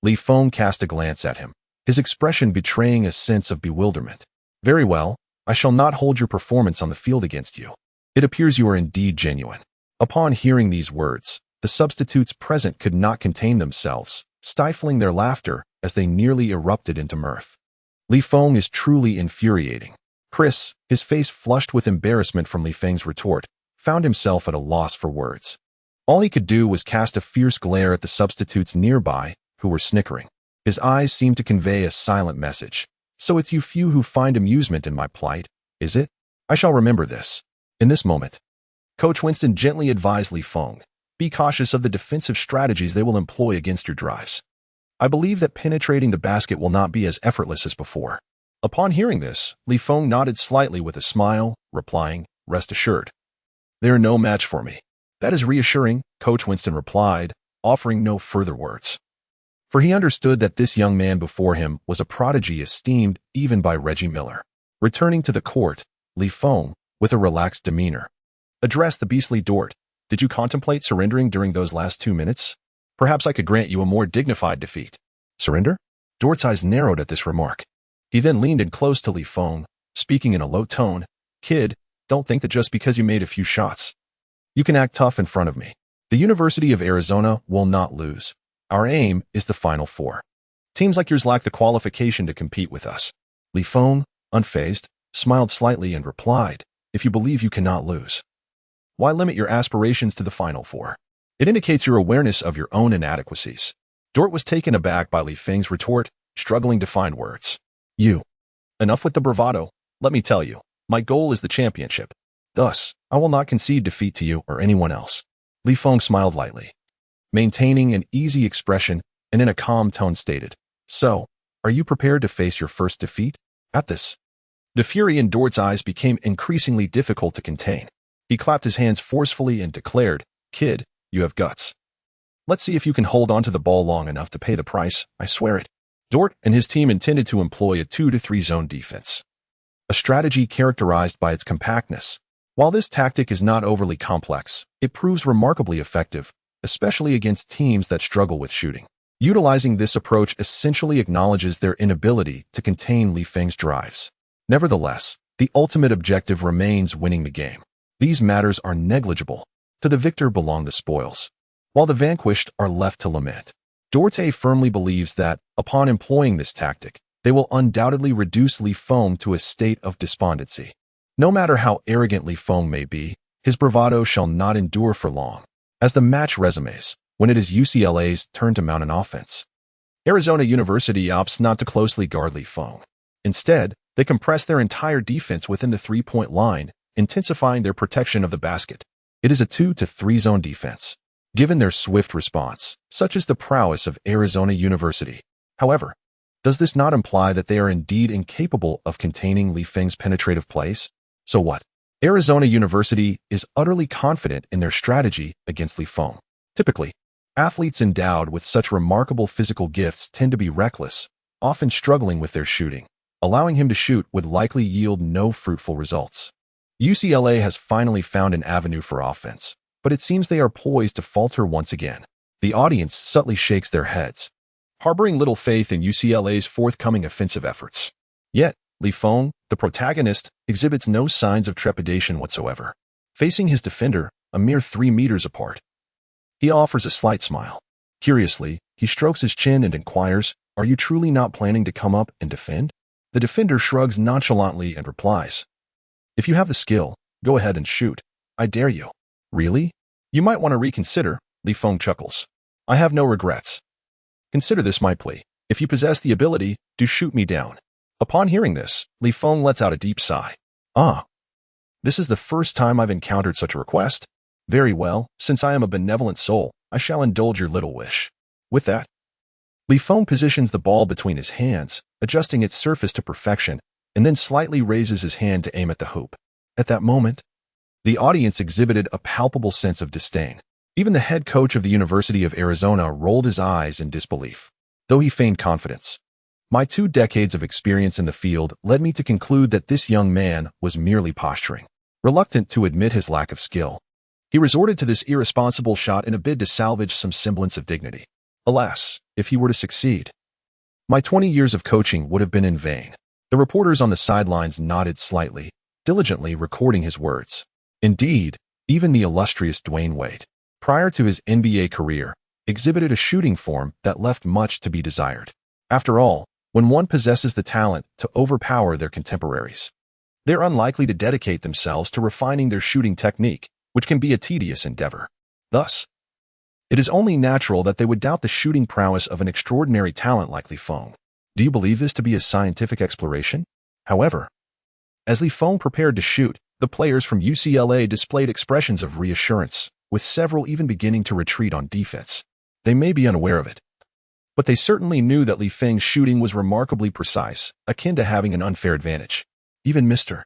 Li Feng cast a glance at him, his expression betraying a sense of bewilderment. Very well, I shall not hold your performance on the field against you. It appears you are indeed genuine. Upon hearing these words, the substitutes present could not contain themselves, stifling their laughter as they nearly erupted into mirth. Li Feng is truly infuriating. Chris, his face flushed with embarrassment from Li Feng's retort, found himself at a loss for words. All he could do was cast a fierce glare at the substitutes nearby, who were snickering. His eyes seemed to convey a silent message. So it's you few who find amusement in my plight, is it? I shall remember this. In this moment, Coach Winston gently advised Li Feng, be cautious of the defensive strategies they will employ against your drives. I believe that penetrating the basket will not be as effortless as before. Upon hearing this, Li Feng nodded slightly with a smile, replying, rest assured. They are no match for me. That is reassuring, Coach Winston replied, offering no further words. For he understood that this young man before him was a prodigy esteemed even by Reggie Miller. Returning to the court, Li Feng, with a relaxed demeanor, addressed the beastly Dort. Did you contemplate surrendering during those last 2 minutes? Perhaps I could grant you a more dignified defeat. Surrender? Dort's eyes narrowed at this remark. He then leaned in close to Li Feng, speaking in a low tone. Kid, don't think that just because you made a few shots, you can act tough in front of me. The University of Arizona will not lose. Our aim is the Final Four. Teams like yours lack the qualification to compete with us. Li Feng, unfazed, smiled slightly and replied, if you believe you cannot lose, why limit your aspirations to the Final Four? It indicates your awareness of your own inadequacies. Dort was taken aback by Li Feng's retort, struggling to find words. Enough with the bravado. Let me tell you, my goal is the championship. Thus, I will not concede defeat to you or anyone else. Li Feng smiled lightly, maintaining an easy expression and in a calm tone stated, so, are you prepared to face your first defeat? At this, the fury in Dort's eyes became increasingly difficult to contain. He clapped his hands forcefully and declared, Kid, you have guts. Let's see if you can hold on to the ball long enough to pay the price, I swear it. Dort and his team intended to employ a 2 to 3 zone defense, a strategy characterized by its compactness. While this tactic is not overly complex, it proves remarkably effective, especially against teams that struggle with shooting. Utilizing this approach essentially acknowledges their inability to contain Li Feng's drives. Nevertheless, the ultimate objective remains winning the game. These matters are negligible. To the victor belong the spoils, while the vanquished are left to lament. Dorte firmly believes that, upon employing this tactic, they will undoubtedly reduce Li Feng to a state of despondency. No matter how arrogant Li Feng may be, his bravado shall not endure for long. As the match resumes, when it is UCLA's turn to mount an offense, Arizona University opts not to closely guard Li Feng. Instead, they compress their entire defense within the three-point line, intensifying their protection of the basket. It is a 2 to 3 zone defense, given their swift response, such as the prowess of Arizona University. However, does this not imply that they are indeed incapable of containing Li Feng's penetrative plays? So what? Arizona University is utterly confident in their strategy against Li Feng. Typically, athletes endowed with such remarkable physical gifts tend to be reckless, often struggling with their shooting. Allowing him to shoot would likely yield no fruitful results. UCLA has finally found an avenue for offense, but it seems they are poised to falter once again. The audience subtly shakes their heads, harboring little faith in UCLA's forthcoming offensive efforts. Yet, Li Feng, the protagonist, exhibits no signs of trepidation whatsoever. Facing his defender, a mere 3 meters apart, he offers a slight smile. Curiously, he strokes his chin and inquires, are you truly not planning to come up and defend? The defender shrugs nonchalantly and replies, if you have the skill, go ahead and shoot. I dare you. Really? You might want to reconsider, Li Feng chuckles. I have no regrets. Consider this my plea. If you possess the ability, do shoot me down." Upon hearing this, Li Feng lets out a deep sigh. "Ah, this is the first time I've encountered such a request. Very well, since I am a benevolent soul, I shall indulge your little wish." With that, Li Feng positions the ball between his hands, adjusting its surface to perfection, and then slightly raises his hand to aim at the hoop. At that moment, the audience exhibited a palpable sense of disdain. Even the head coach of the University of Arizona rolled his eyes in disbelief, though he feigned confidence. My 2 decades of experience in the field led me to conclude that this young man was merely posturing. Reluctant to admit his lack of skill, he resorted to this irresponsible shot in a bid to salvage some semblance of dignity. Alas, if he were to succeed, my 20 years of coaching would have been in vain. The reporters on the sidelines nodded slightly, diligently recording his words. Indeed, even the illustrious Dwayne Wade, prior to his NBA career, exhibited a shooting form that left much to be desired. After all, when one possesses the talent to overpower their contemporaries, they're unlikely to dedicate themselves to refining their shooting technique, which can be a tedious endeavor. Thus, it is only natural that they would doubt the shooting prowess of an extraordinary talent like Li Feng. Do you believe this to be a scientific exploration? However, as Li Feng prepared to shoot, the players from UCLA displayed expressions of reassurance, with several even beginning to retreat on defense. They may be unaware of it, but they certainly knew that Li Feng's shooting was remarkably precise, akin to having an unfair advantage. Even Mr.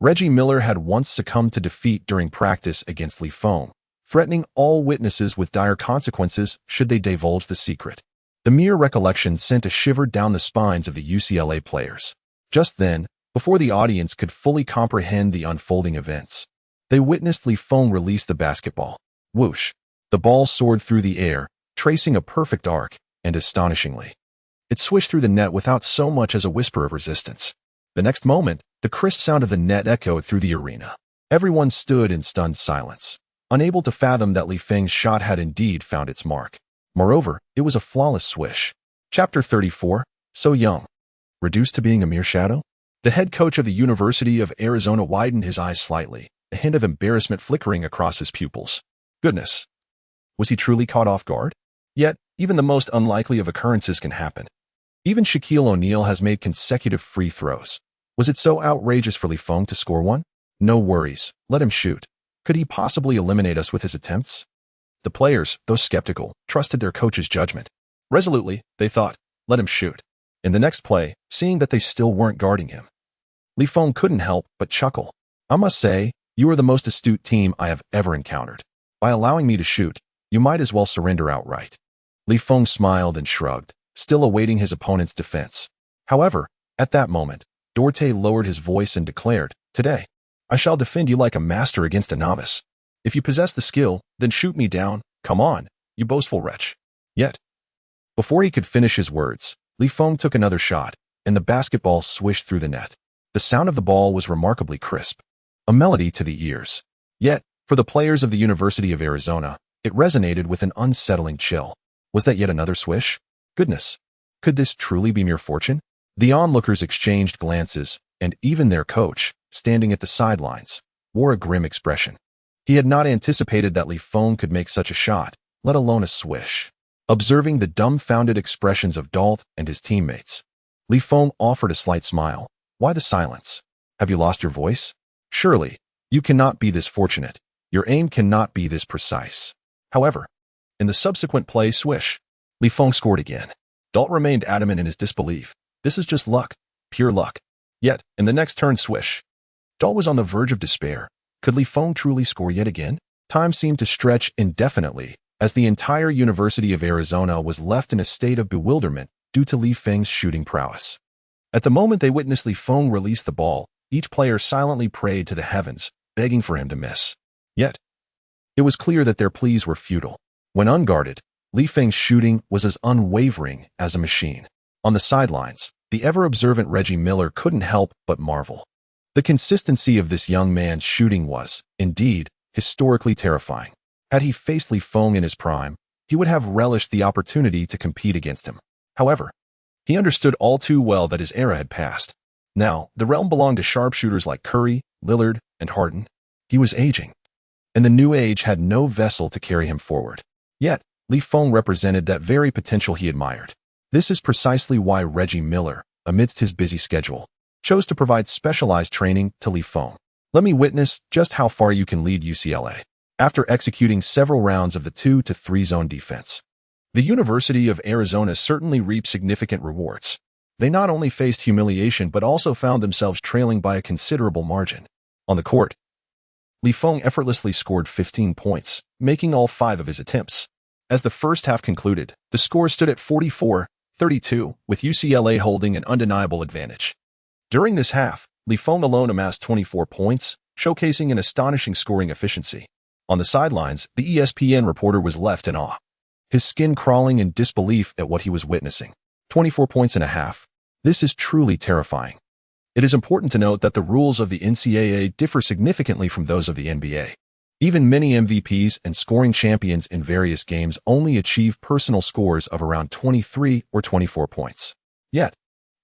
Reggie Miller had once succumbed to defeat during practice against Li Feng, threatening all witnesses with dire consequences should they divulge the secret. The mere recollection sent a shiver down the spines of the UCLA players. Just then, before the audience could fully comprehend the unfolding events, they witnessed Li Feng release the basketball. Whoosh! The ball soared through the air, tracing a perfect arc, and astonishingly, it swished through the net without so much as a whisper of resistance. The next moment, the crisp sound of the net echoed through the arena. Everyone stood in stunned silence, unable to fathom that Li Feng's shot had indeed found its mark. Moreover, it was a flawless swish. Chapter 34, So Young. Reduced to being a mere shadow? The head coach of the University of Arizona widened his eyes slightly, a hint of embarrassment flickering across his pupils. Goodness! Was he truly caught off guard? Yet, even the most unlikely of occurrences can happen. Even Shaquille O'Neal has made consecutive free throws. Was it so outrageous for Li Feng to score one? No worries, let him shoot. Could he possibly eliminate us with his attempts? The players, though skeptical, trusted their coach's judgment. Resolutely, they thought, let him shoot. In the next play, seeing that they still weren't guarding him, Li Feng couldn't help but chuckle. I must say, you are the most astute team I have ever encountered. By allowing me to shoot, you might as well surrender outright. Li Feng smiled and shrugged, still awaiting his opponent's defense. However, at that moment, Dorte lowered his voice and declared, Today, I shall defend you like a master against a novice. If you possess the skill, then shoot me down. Come on, you boastful wretch. Yet, before he could finish his words, Li Feng took another shot, and the basketball swished through the net. The sound of the ball was remarkably crisp, a melody to the ears. Yet, for the players of the University of Arizona, it resonated with an unsettling chill. Was that yet another swish? Goodness! Could this truly be mere fortune? The onlookers exchanged glances, and even their coach, standing at the sidelines, wore a grim expression. He had not anticipated that Li Feng could make such a shot, let alone a swish. Observing the dumbfounded expressions of Dalt and his teammates, Li Feng offered a slight smile. Why the silence? Have you lost your voice? Surely, you cannot be this fortunate. Your aim cannot be this precise. However, in the subsequent play swish, Li Feng scored again. Dalt remained adamant in his disbelief. This is just luck, pure luck. Yet, in the next turn swish, Dalt was on the verge of despair. Could Li Feng truly score yet again? Time seemed to stretch indefinitely, as the entire University of Arizona was left in a state of bewilderment due to Li Feng's shooting prowess. At the moment they witnessed Li Feng release the ball, each player silently prayed to the heavens, begging for him to miss. Yet, it was clear that their pleas were futile. When unguarded, Li Feng's shooting was as unwavering as a machine. On the sidelines, the ever-observant Reggie Miller couldn't help but marvel. The consistency of this young man's shooting was, indeed, historically terrifying. Had he faced Li Feng in his prime, he would have relished the opportunity to compete against him. However, he understood all too well that his era had passed. Now, the realm belonged to sharpshooters like Curry, Lillard, and Harden. He was aging, and the new age had no vessel to carry him forward. Yet, Li Feng represented that very potential he admired. This is precisely why Reggie Miller, amidst his busy schedule, chose to provide specialized training to Li Feng. Let me witness just how far you can lead UCLA. After executing several rounds of the 2-to-3 zone defense, the University of Arizona certainly reaped significant rewards. They not only faced humiliation but also found themselves trailing by a considerable margin. On the court, Li Feng effortlessly scored 15 points, making all 5 of his attempts. As the first half concluded, the score stood at 44-32, with UCLA holding an undeniable advantage. During this half, Li Feng alone amassed 24 points, showcasing an astonishing scoring efficiency. On the sidelines, the ESPN reporter was left in awe, his skin crawling in disbelief at what he was witnessing. 24 points and a half. This is truly terrifying. It is important to note that the rules of the NCAA differ significantly from those of the NBA. Even many MVPs and scoring champions in various games only achieve personal scores of around 23 or 24 points. Yet,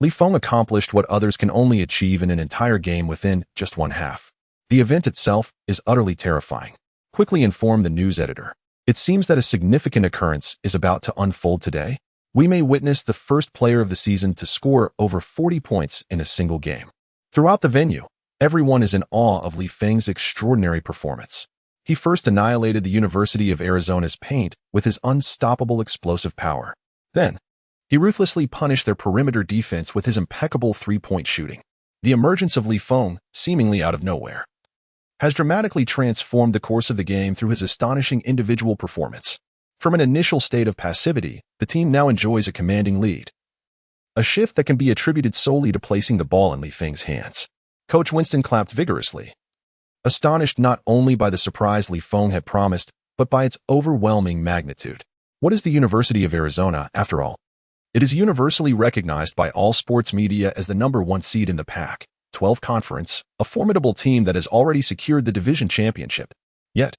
Li Feng accomplished what others can only achieve in an entire game within just one half. The event itself is utterly terrifying. Quickly informed the news editor, it seems that a significant occurrence is about to unfold today. We may witness the first player of the season to score over 40 points in a single game. Throughout the venue, everyone is in awe of Li Feng's extraordinary performance. He first annihilated the University of Arizona's paint with his unstoppable explosive power. Then, he ruthlessly punished their perimeter defense with his impeccable three-point shooting. The emergence of Li Feng, seemingly out of nowhere, has dramatically transformed the course of the game through his astonishing individual performance. From an initial state of passivity, the team now enjoys a commanding lead, a shift that can be attributed solely to placing the ball in Li Feng's hands. Coach Winston clapped vigorously, astonished not only by the surprise Li Feng had promised, but by its overwhelming magnitude. What is the University of Arizona, after all? It is universally recognized by all sports media as the #1 seed in the Pac-12 conference, a formidable team that has already secured the division championship. Yet,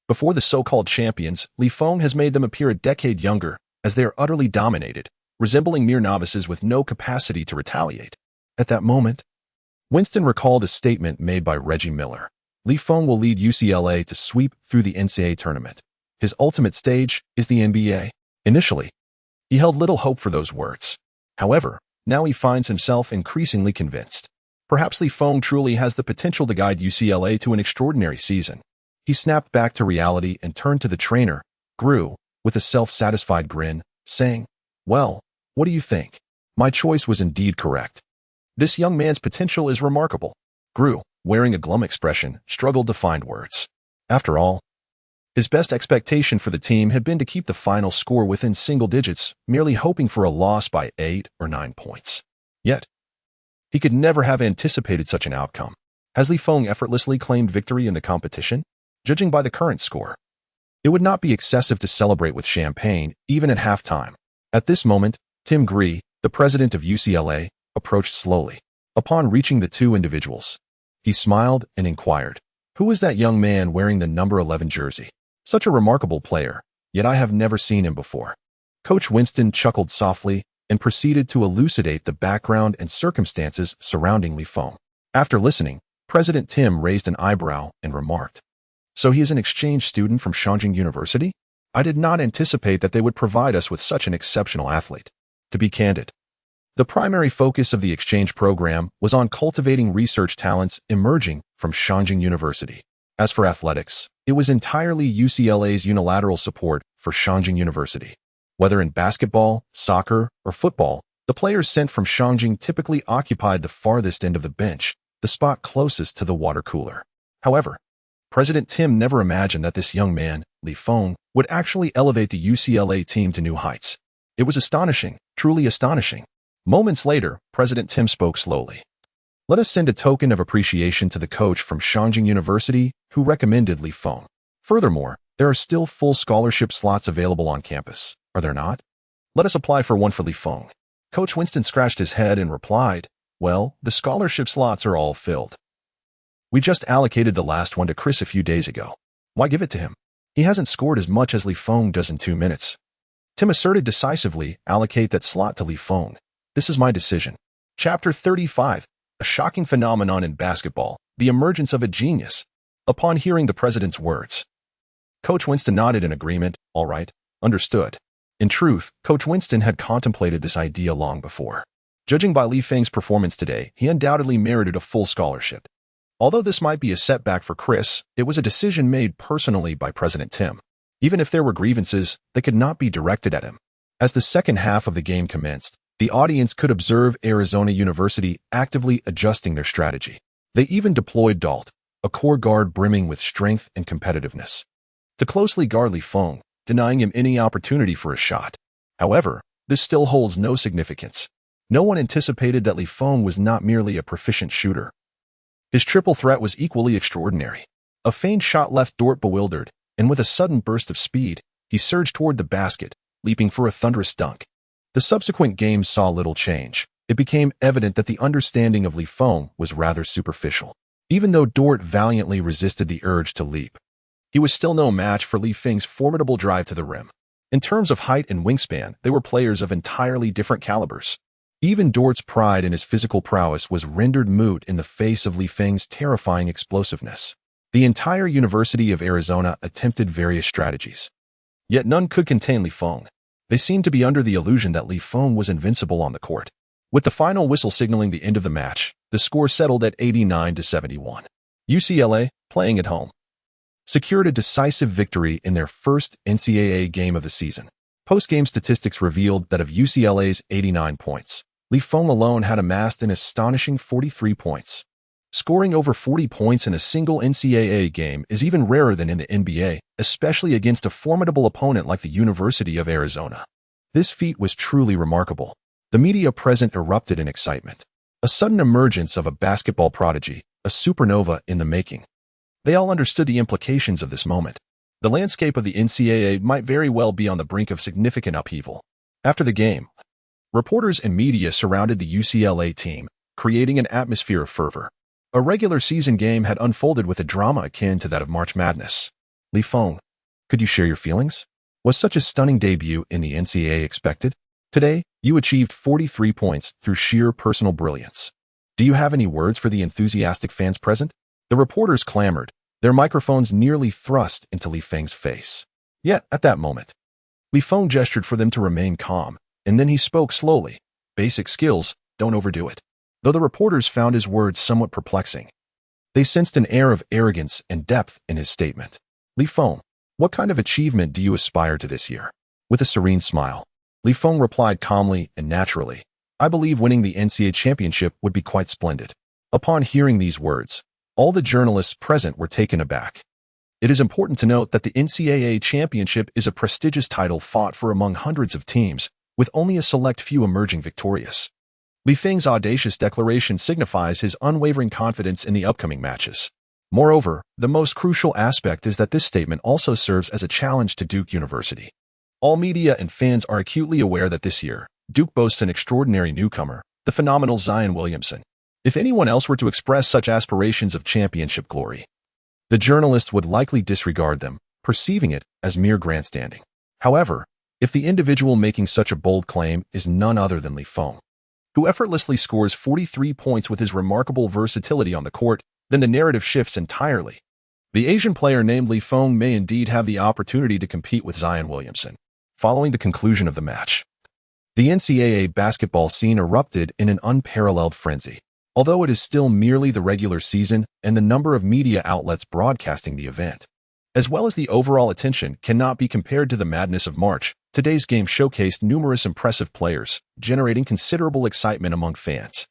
before the so-called champions, Li Feng has made them appear a decade younger, as they are utterly dominated, resembling mere novices with no capacity to retaliate. At that moment, Winston recalled a statement made by Reggie Miller. Li Feng will lead UCLA to sweep through the NCAA tournament. His ultimate stage is the NBA. Initially, he held little hope for those words. However, now he finds himself increasingly convinced. Perhaps Li Feng truly has the potential to guide UCLA to an extraordinary season. He snapped back to reality and turned to the trainer, Gru, with a self-satisfied grin, saying, "Well, what do you think? My choice was indeed correct. This young man's potential is remarkable." Gru, wearing a glum expression, struggled to find words. After all, his best expectation for the team had been to keep the final score within single digits, merely hoping for a loss by 8 or 9 points. Yet, he could never have anticipated such an outcome. Has Li Feng effortlessly claimed victory in the competition? Judging by the current score, it would not be excessive to celebrate with champagne, even at halftime. At this moment, Tim Gree, the president of UCLA, approached slowly. Upon reaching the two individuals, he smiled and inquired, "Who is that young man wearing the number 11 jersey? Such a remarkable player, yet I have never seen him before." Coach Winston chuckled softly and proceeded to elucidate the background and circumstances surrounding Li Feng. After listening, President Tim raised an eyebrow and remarked, "So he is an exchange student from China.Enduring University? I did not anticipate that they would provide us with such an exceptional athlete." To be candid, the primary focus of the exchange program was on cultivating research talents emerging from China.Enduring University. As for athletics, it was entirely UCLA's unilateral support for China.Enduring University. Whether in basketball, soccer, or football, the players sent from China.Enduring typically occupied the farthest end of the bench, the spot closest to the water cooler. However, President Tim never imagined that this young man, Li Feng, would actually elevate the UCLA team to new heights. It was astonishing, truly astonishing. Moments later, President Tim spoke slowly. "Let us send a token of appreciation to the coach from China.Enduring University who recommended Li Feng. Furthermore, there are still full scholarship slots available on campus, are there not? Let us apply for one for Li Feng." Coach Winston scratched his head and replied, "Well, the scholarship slots are all filled. We just allocated the last one to Chris a few days ago. Why give it to him? He hasn't scored as much as Li Feng does in 2 minutes." Tim asserted decisively, "Allocate that slot to Li Feng. This is my decision." Chapter 35. A shocking phenomenon in basketball, the emergence of a genius. Upon hearing the president's words, Coach Winston nodded in agreement. "All right, Understood. In truth, Coach Winston had contemplated this idea long before. Judging by Li Feng's performance today, he undoubtedly merited a full scholarship. Although this might be a setback for Chris, it was a decision made personally by President Tim. Even if there were grievances, they could not be directed at him. As the second half of the game commenced, the audience could observe Arizona University actively adjusting their strategy. They even deployed Dalt, a core guard brimming with strength and competitiveness, to closely guard Li Feng, denying him any opportunity for a shot. However, this still holds no significance. No one anticipated that Li Feng was not merely a proficient shooter. His triple threat was equally extraordinary. A feigned shot left Dort bewildered, and with a sudden burst of speed, he surged toward the basket, leaping for a thunderous dunk. The subsequent games saw little change. It became evident that the understanding of Li Feng was rather superficial. Even though Dort valiantly resisted the urge to leap, he was still no match for Li Feng's formidable drive to the rim. In terms of height and wingspan, they were players of entirely different calibers. Even Dort's pride in his physical prowess was rendered moot in the face of Li Feng's terrifying explosiveness. The entire University of Arizona attempted various strategies, yet none could contain Li Feng. They seemed to be under the illusion that Li Feng was invincible on the court. With the final whistle signaling the end of the match, the score settled at 89-71. UCLA, playing at home, secured a decisive victory in their first NCAA game of the season. Post-game statistics revealed that of UCLA's 89 points, Li Feng alone had amassed an astonishing 43 points. Scoring over 40 points in a single NCAA game is even rarer than in the NBA, especially against a formidable opponent like the University of Arizona. This feat was truly remarkable. The media present erupted in excitement. A sudden emergence of a basketball prodigy, a supernova in the making. They all understood the implications of this moment. The landscape of the NCAA might very well be on the brink of significant upheaval. After the game, reporters and media surrounded the UCLA team, creating an atmosphere of fervor. A regular season game had unfolded with a drama akin to that of March Madness. Li Feng, could you share your feelings? Was such a stunning debut in the NCAA expected? Today, you achieved 43 points through sheer personal brilliance. Do you have any words for the enthusiastic fans present? The reporters clamored, their microphones nearly thrust into Li Feng's face. Yet, at that moment, Li Feng gestured for them to remain calm, and then he spoke slowly. Basic skills, don't overdo it. Though the reporters found his words somewhat perplexing, they sensed an air of arrogance and depth in his statement. Li Feng, what kind of achievement do you aspire to this year? With a serene smile, Li Feng replied calmly and naturally, I believe winning the NCAA championship would be quite splendid. Upon hearing these words, all the journalists present were taken aback. It is important to note that the NCAA championship is a prestigious title fought for among hundreds of teams, with only a select few emerging victorious. Li Feng's audacious declaration signifies his unwavering confidence in the upcoming matches. Moreover, the most crucial aspect is that this statement also serves as a challenge to Duke University. All media and fans are acutely aware that this year, Duke boasts an extraordinary newcomer, the phenomenal Zion Williamson. If anyone else were to express such aspirations of championship glory, the journalist would likely disregard them, perceiving it as mere grandstanding. However, if the individual making such a bold claim is none other than Li Feng, who effortlessly scores 43 points with his remarkable versatility on the court, then the narrative shifts entirely. The Asian player named Li Feng may indeed have the opportunity to compete with Zion Williamson. Following the conclusion of the match, the NCAA basketball scene erupted in an unparalleled frenzy. Although it is still merely the regular season and the number of media outlets broadcasting the event, as well as the overall attention, cannot be compared to the madness of March, today's game showcased numerous impressive players, generating considerable excitement among fans.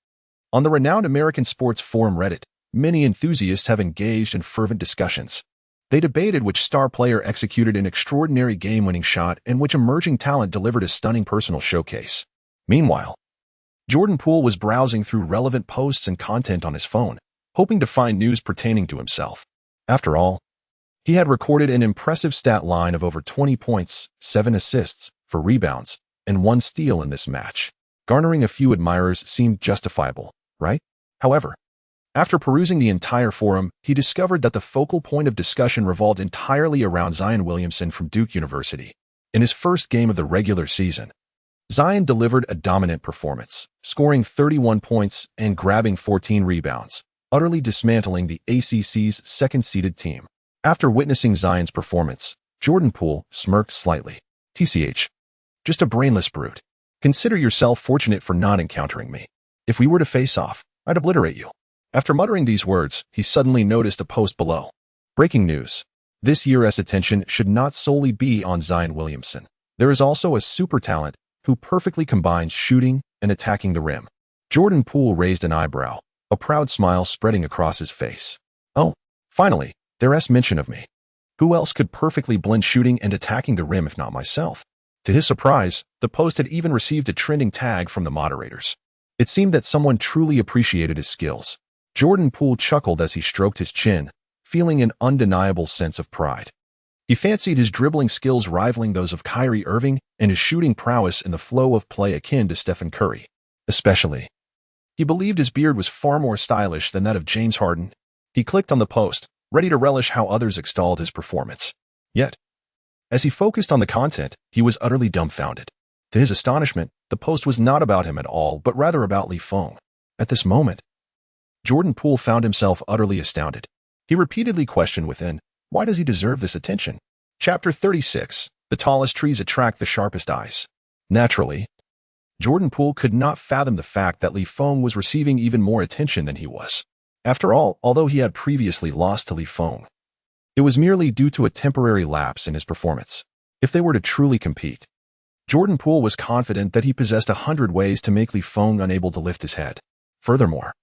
On the renowned American sports forum Reddit, many enthusiasts have engaged in fervent discussions. They debated which star player executed an extraordinary game-winning shot and which emerging talent delivered a stunning personal showcase. Meanwhile, Jordan Poole was browsing through relevant posts and content on his phone, hoping to find news pertaining to himself. After all, he had recorded an impressive stat line of over 20 points, 7 assists, 4 rebounds, and 1 steal in this match. Garnering a few admirers seemed justifiable, right? However, after perusing the entire forum, he discovered that the focal point of discussion revolved entirely around Zion Williamson from Duke University. In his first game of the regular season, Zion delivered a dominant performance, scoring 31 points and grabbing 14 rebounds, utterly dismantling the ACC's second-seeded team. After witnessing Zion's performance, Jordan Poole smirked slightly. TCH. Just a brainless brute. Consider yourself fortunate for not encountering me. If we were to face off, I'd obliterate you. After muttering these words, he suddenly noticed a post below. Breaking news. This year's attention should not solely be on Zion Williamson. There is also a super talent who perfectly combines shooting and attacking the rim. Jordan Poole raised an eyebrow, a proud smile spreading across his face. Oh, finally, there's mention of me. Who else could perfectly blend shooting and attacking the rim if not myself? To his surprise, the post had even received a trending tag from the moderators. It seemed that someone truly appreciated his skills. Jordan Poole chuckled as he stroked his chin, feeling an undeniable sense of pride. He fancied his dribbling skills rivaling those of Kyrie Irving and his shooting prowess in the flow of play akin to Stephen Curry. Especially, he believed his beard was far more stylish than that of James Harden. He clicked on the post, ready to relish how others extolled his performance. Yet, as he focused on the content, he was utterly dumbfounded. To his astonishment, the post was not about him at all, but rather about Feng. At this moment, Jordan Poole found himself utterly astounded. He repeatedly questioned within, why does he deserve this attention? Chapter 36. The tallest trees attract the sharpest eyes. Naturally, Jordan Poole could not fathom the fact that Feng was receiving even more attention than he was. After all, although he had previously lost to Feng, it was merely due to a temporary lapse in his performance. If they were to truly compete, Jordan Poole was confident that he possessed 100 ways to make Feng unable to lift his head. Furthermore,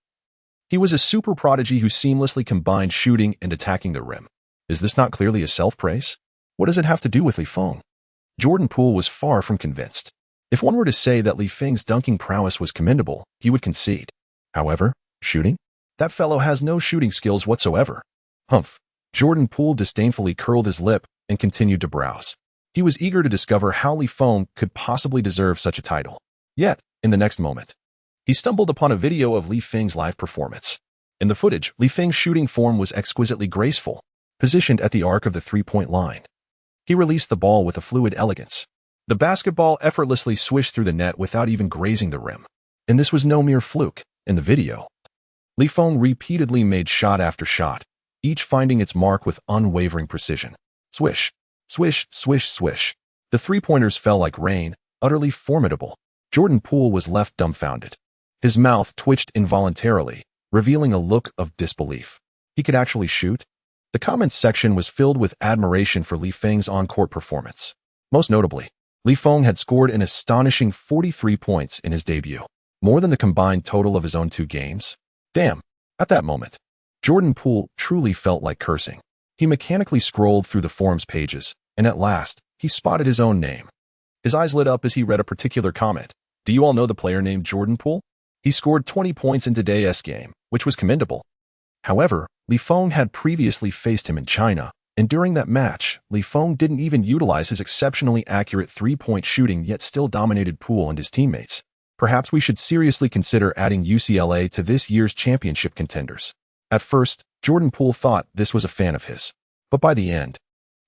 he was a super prodigy who seamlessly combined shooting and attacking the rim. Is this not clearly a self-praise? What does it have to do with Feng? Jordan Poole was far from convinced. If one were to say that Feng's dunking prowess was commendable, he would concede. However, shooting? That fellow has no shooting skills whatsoever. Humph. Jordan Poole disdainfully curled his lip and continued to browse. He was eager to discover how Feng could possibly deserve such a title. Yet, in the next moment, he stumbled upon a video of Feng's live performance. In the footage, Feng's shooting form was exquisitely graceful, positioned at the arc of the three-point line. He released the ball with a fluid elegance. The basketball effortlessly swished through the net without even grazing the rim. And this was no mere fluke. In the video, Feng repeatedly made shot after shot, each finding its mark with unwavering precision. Swish, swish, swish, swish. The three-pointers fell like rain, utterly formidable. Jordan Poole was left dumbfounded. His mouth twitched involuntarily, revealing a look of disbelief. He could actually shoot? The comments section was filled with admiration for Feng's on-court performance. Most notably, Feng had scored an astonishing 43 points in his debut, more than the combined total of his own 2 games. Damn. At that moment, Jordan Poole truly felt like cursing. He mechanically scrolled through the forum's pages, and at last, he spotted his own name. His eyes lit up as he read a particular comment. Do you all know the player named Jordan Poole? He scored 20 points in today's game, which was commendable. However, Feng had previously faced him in China, and during that match, Feng didn't even utilize his exceptionally accurate three-point shooting yet still dominated Poole and his teammates. Perhaps we should seriously consider adding UCLA to this year's championship contenders. At first, Jordan Poole thought this was a fan of his, but by the end,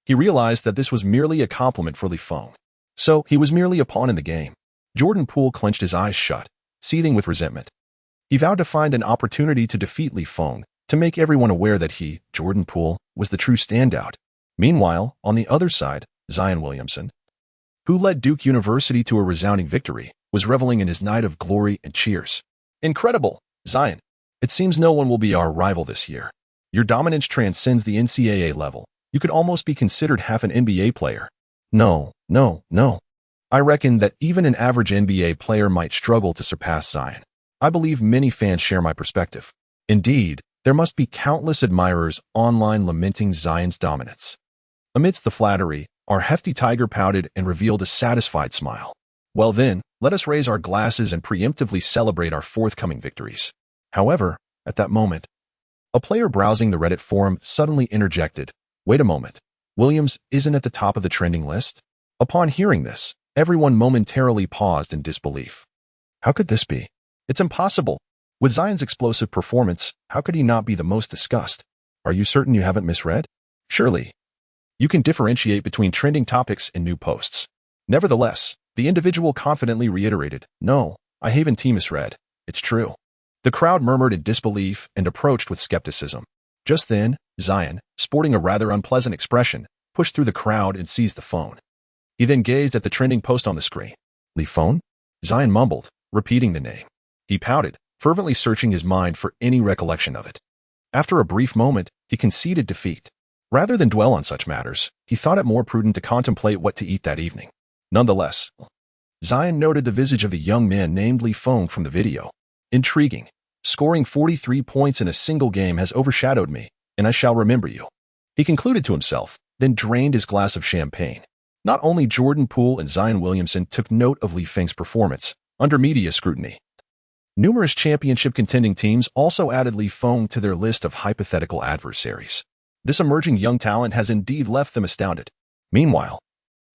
he realized that this was merely a compliment for Feng. So, he was merely a pawn in the game. Jordan Poole clenched his eyes shut, seething with resentment. He vowed to find an opportunity to defeat Feng, to make everyone aware that he, Jordan Poole, was the true standout. Meanwhile, on the other side, Zion Williamson, who led Duke University to a resounding victory, was reveling in his night of glory and cheers. Incredible, Zion. It seems no one will be our rival this year. Your dominance transcends the NCAA level. You could almost be considered half an NBA player. No. I reckon that even an average NBA player might struggle to surpass Zion. I believe many fans share my perspective. Indeed, there must be countless admirers online lamenting Zion's dominance. Amidst the flattery, our hefty tiger pouted and revealed a satisfied smile. Well then, let us raise our glasses and preemptively celebrate our forthcoming victories. However, at that moment, a player browsing the Reddit forum suddenly interjected, wait a moment, Williams isn't at the top of the trending list? Upon hearing this, everyone momentarily paused in disbelief. How could this be? It's impossible. With Zion's explosive performance, how could he not be the most discussed? Are you certain you haven't misread? Surely, you can differentiate between trending topics and new posts. Nevertheless, the individual confidently reiterated, no, I haven't misread. It's true. The crowd murmured in disbelief and approached with skepticism. Just then, Zion, sporting a rather unpleasant expression, pushed through the crowd and seized the phone. He then gazed at the trending post on the screen. Li Feng? Zion mumbled, repeating the name. He pouted, fervently searching his mind for any recollection of it. After a brief moment, he conceded defeat. Rather than dwell on such matters, he thought it more prudent to contemplate what to eat that evening. Nonetheless, Zion noted the visage of the young man named Li Feng from the video. Intriguing. Scoring 43 points in a single game has overshadowed me, and I shall remember you. He concluded to himself, then drained his glass of champagne. Not only Jordan Poole and Zion Williamson took note of Li Feng's performance, under media scrutiny. Numerous championship contending teams also added Li Feng to their list of hypothetical adversaries. This emerging young talent has indeed left them astounded. Meanwhile,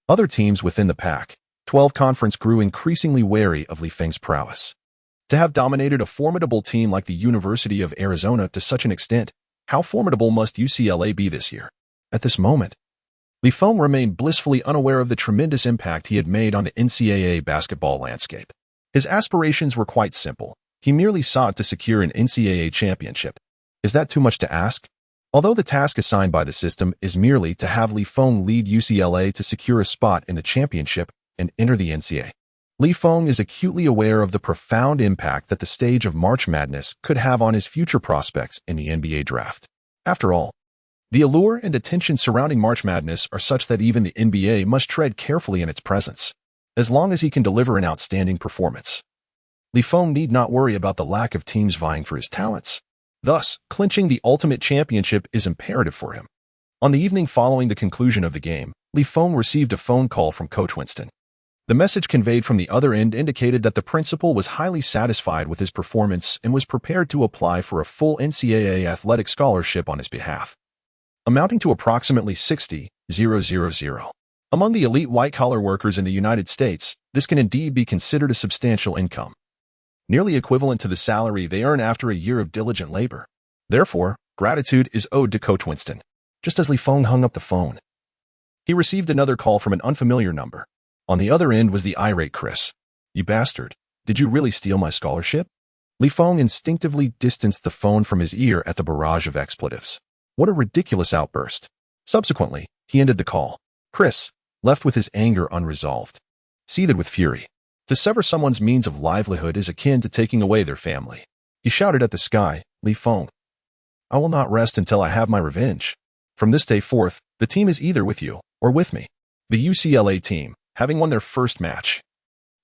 other teams within the Pac-12 conference grew increasingly wary of Li Feng's prowess. To have dominated a formidable team like the University of Arizona to such an extent, how formidable must UCLA be this year? At this moment, Li Feng remained blissfully unaware of the tremendous impact he had made on the NCAA basketball landscape. His aspirations were quite simple. He merely sought to secure an NCAA championship. Is that too much to ask? Although the task assigned by the system is merely to have Li Feng lead UCLA to secure a spot in the championship and enter the NCAA, Li Feng is acutely aware of the profound impact that the stage of March Madness could have on his future prospects in the NBA draft. After all, the allure and attention surrounding March Madness are such that even the NBA must tread carefully in its presence. As long as he can deliver an outstanding performance, Li Feng need not worry about the lack of teams vying for his talents. Thus, clinching the ultimate championship is imperative for him. On the evening following the conclusion of the game, Li Feng received a phone call from Coach Winston. The message conveyed from the other end indicated that the principal was highly satisfied with his performance and was prepared to apply for a full NCAA athletic scholarship on his behalf, amounting to approximately $60,000. Among the elite white-collar workers in the United States, this can indeed be considered a substantial income, nearly equivalent to the salary they earn after a year of diligent labor. Therefore, gratitude is owed to Coach Winston. Just as Li Feng hung up the phone, he received another call from an unfamiliar number. On the other end was the irate Chris. You bastard, did you really steal my scholarship? Li Feng instinctively distanced the phone from his ear at the barrage of expletives. What a ridiculous outburst. Subsequently, he ended the call. Chris, left with his anger unresolved, seethed with fury. To sever someone's means of livelihood is akin to taking away their family. He shouted at the sky, Li Feng, I will not rest until I have my revenge. From this day forth, the team is either with you or with me. The UCLA team, having won their first match,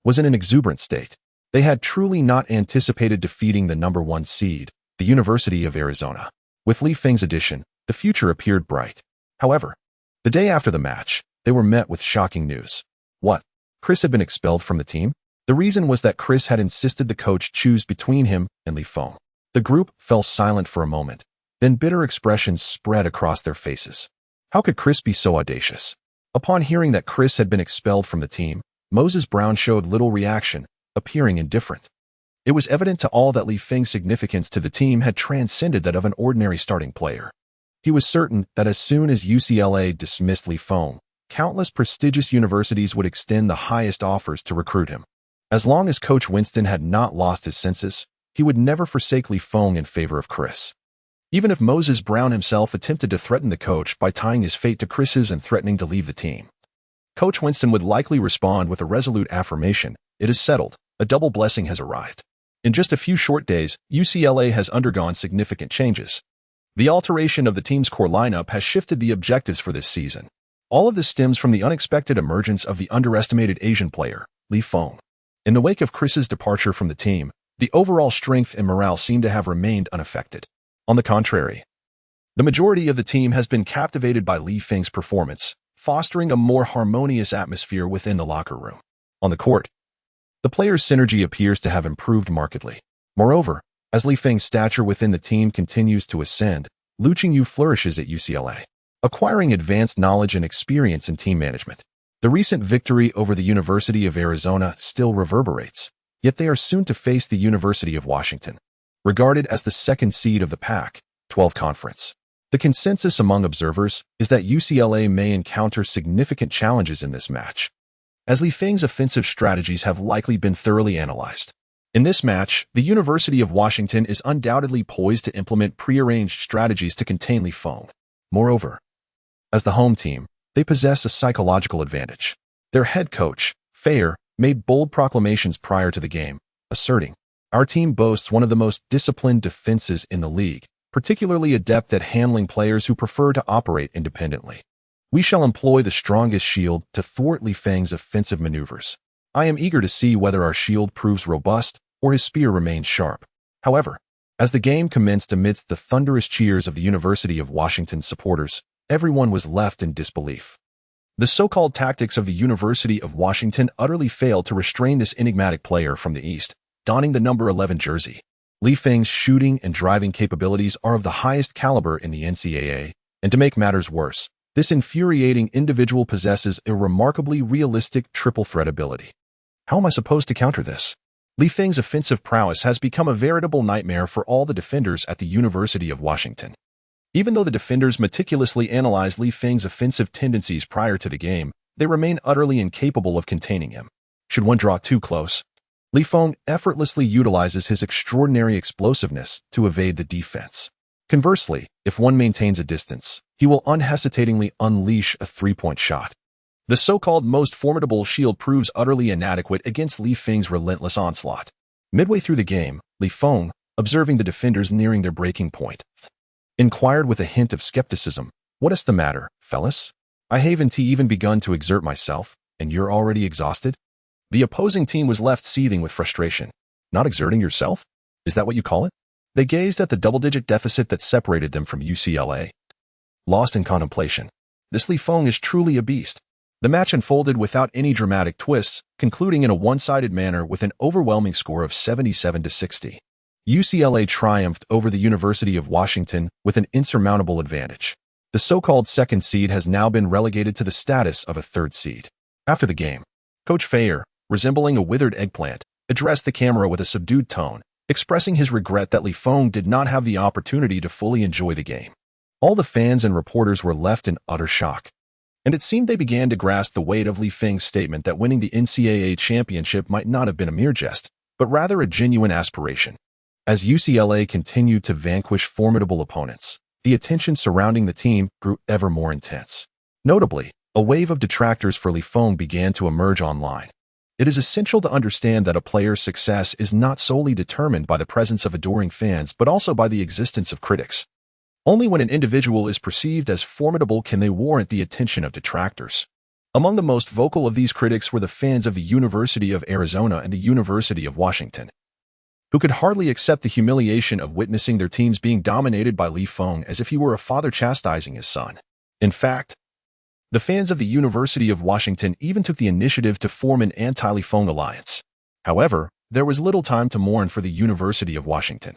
was in an exuberant state. They had truly not anticipated defeating the number 1 seed, the University of Arizona. With Li Feng's addition, the future appeared bright. However, the day after the match, they were met with shocking news. What? Chris had been expelled from the team? The reason was that Chris had insisted the coach choose between him and Li Feng. The group fell silent for a moment. Then bitter expressions spread across their faces. How could Chris be so audacious? Upon hearing that Chris had been expelled from the team, Moses Brown showed little reaction, appearing indifferent. It was evident to all that Li Feng's significance to the team had transcended that of an ordinary starting player. He was certain that as soon as UCLA dismissed Li Feng, countless prestigious universities would extend the highest offers to recruit him. As long as Coach Winston had not lost his senses, he would never forsake Li Feng in favor of Chris. Even if Moses Brown himself attempted to threaten the coach by tying his fate to Chris's and threatening to leave the team, Coach Winston would likely respond with a resolute affirmation, it is settled, a double blessing has arrived. In just a few short days, UCLA has undergone significant changes. The alteration of the team's core lineup has shifted the objectives for this season. All of this stems from the unexpected emergence of the underestimated Asian player, Li Feng. In the wake of Chris's departure from the team, the overall strength and morale seem to have remained unaffected. On the contrary, the majority of the team has been captivated by Li Feng's performance, fostering a more harmonious atmosphere within the locker room. On the court, the players' synergy appears to have improved markedly. Moreover, as Li Feng's stature within the team continues to ascend, Lu Qingyu flourishes at UCLA, acquiring advanced knowledge and experience in team management. The recent victory over the University of Arizona still reverberates, yet they are soon to face the University of Washington, regarded as the second seed of the Pac-12 conference. The consensus among observers is that UCLA may encounter significant challenges in this match, as Li Feng's offensive strategies have likely been thoroughly analyzed. In this match, the University of Washington is undoubtedly poised to implement prearranged strategies to contain Li Feng. Moreover, as the home team, they possess a psychological advantage. Their head coach, Feng, made bold proclamations prior to the game, asserting, "Our team boasts one of the most disciplined defenses in the league, particularly adept at handling players who prefer to operate independently. We shall employ the strongest shield to thwart Li Feng's offensive maneuvers. I am eager to see whether our shield proves robust or his spear remains sharp." However, as the game commenced amidst the thunderous cheers of the University of Washington supporters, everyone was left in disbelief. The so-called tactics of the University of Washington utterly failed to restrain this enigmatic player from the East, donning the number 11 jersey. Li Feng's shooting and driving capabilities are of the highest caliber in the NCAA, and to make matters worse, this infuriating individual possesses a remarkably realistic triple threat ability. How am I supposed to counter this? Li Feng's offensive prowess has become a veritable nightmare for all the defenders at the University of Washington. Even though the defenders meticulously analyzed Li Feng's offensive tendencies prior to the game, they remain utterly incapable of containing him. Should one draw too close, Li Feng effortlessly utilizes his extraordinary explosiveness to evade the defense. Conversely, if one maintains a distance, he will unhesitatingly unleash a three-point shot. The so-called most formidable shield proves utterly inadequate against Li Feng's relentless onslaught. Midway through the game, Li Feng, observing the defenders nearing their breaking point, inquired with a hint of skepticism, "What is the matter, fellas? I haven't even begun to exert myself, and you're already exhausted?" The opposing team was left seething with frustration. "Not exerting yourself? Is that what you call it?" They gazed at the double-digit deficit that separated them from UCLA. Lost in contemplation. This Li Feng is truly a beast. The match unfolded without any dramatic twists, concluding in a one-sided manner with an overwhelming score of 77-60. UCLA triumphed over the University of Washington with an insurmountable advantage. The so-called second seed has now been relegated to the status of a third seed. After the game, Coach Feng, resembling a withered eggplant, addressed the camera with a subdued tone, expressing his regret that Li Feng did not have the opportunity to fully enjoy the game. All the fans and reporters were left in utter shock, and it seemed they began to grasp the weight of Li Feng's statement that winning the NCAA championship might not have been a mere jest, but rather a genuine aspiration. As UCLA continued to vanquish formidable opponents, the attention surrounding the team grew ever more intense. Notably, a wave of detractors for Li Feng began to emerge online. It is essential to understand that a player's success is not solely determined by the presence of adoring fans, but also by the existence of critics. Only when an individual is perceived as formidable can they warrant the attention of detractors. Among the most vocal of these critics were the fans of the University of Arizona and the University of Washington, who could hardly accept the humiliation of witnessing their teams being dominated by Li Feng as if he were a father chastising his son. In fact, the fans of the University of Washington even took the initiative to form an anti-Li Feng alliance. However, there was little time to mourn for the University of Washington.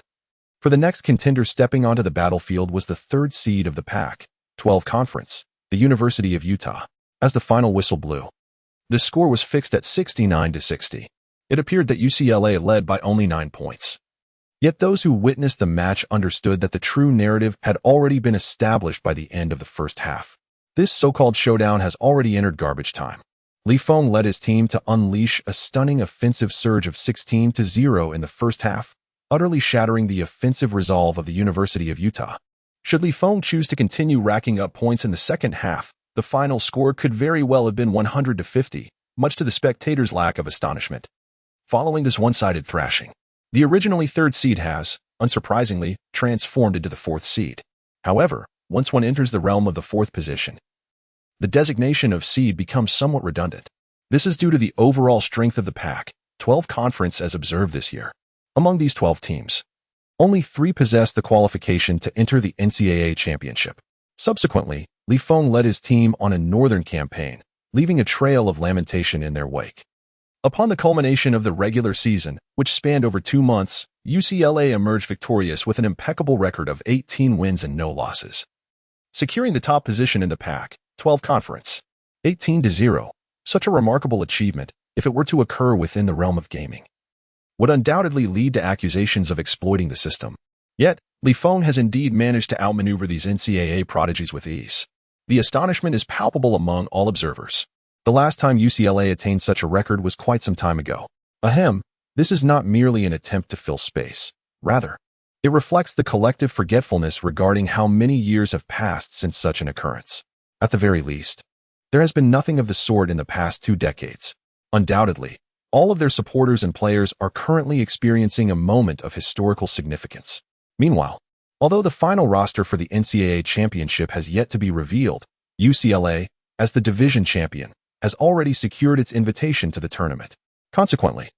For the next contender stepping onto the battlefield was the third seed of the Pac-12 conference, the University of Utah. As the final whistle blew, the score was fixed at 69-60. It appeared that UCLA led by only 9 points. Yet those who witnessed the match understood that the true narrative had already been established by the end of the first half. This so-called showdown has already entered garbage time. Li Feng led his team to unleash a stunning offensive surge of 16-0 in the first half, utterly shattering the offensive resolve of the University of Utah. Should Li Feng choose to continue racking up points in the second half, the final score could very well have been 100-50, much to the spectators' lack of astonishment. Following this one-sided thrashing, the originally third seed has, unsurprisingly, transformed into the fourth seed. However, once one enters the realm of the fourth position, the designation of seed becomes somewhat redundant. This is due to the overall strength of the Pac-12 conference as observed this year. Among these 12 teams, only 3 possessed the qualification to enter the NCAA championship. Subsequently, Li Feng led his team on a northern campaign, leaving a trail of lamentation in their wake. Upon the culmination of the regular season, which spanned over 2 months, UCLA emerged victorious with an impeccable record of 18 wins and no losses, securing the top position in the Pac-12 conference. 18-0, such a remarkable achievement, if it were to occur within the realm of gaming, would undoubtedly lead to accusations of exploiting the system. Yet, Li Feng has indeed managed to outmaneuver these NCAA prodigies with ease. The astonishment is palpable among all observers. The last time UCLA attained such a record was quite some time ago. Ahem, this is not merely an attempt to fill space. Rather, it reflects the collective forgetfulness regarding how many years have passed since such an occurrence. At the very least, There has been nothing of the sort in the past 2 decades. Undoubtedly, all of their supporters and players are currently experiencing a moment of historical significance. Meanwhile, although the final roster for the NCAA championship has yet to be revealed, UCLA, as the division champion, has already secured its invitation to the tournament. Consequently,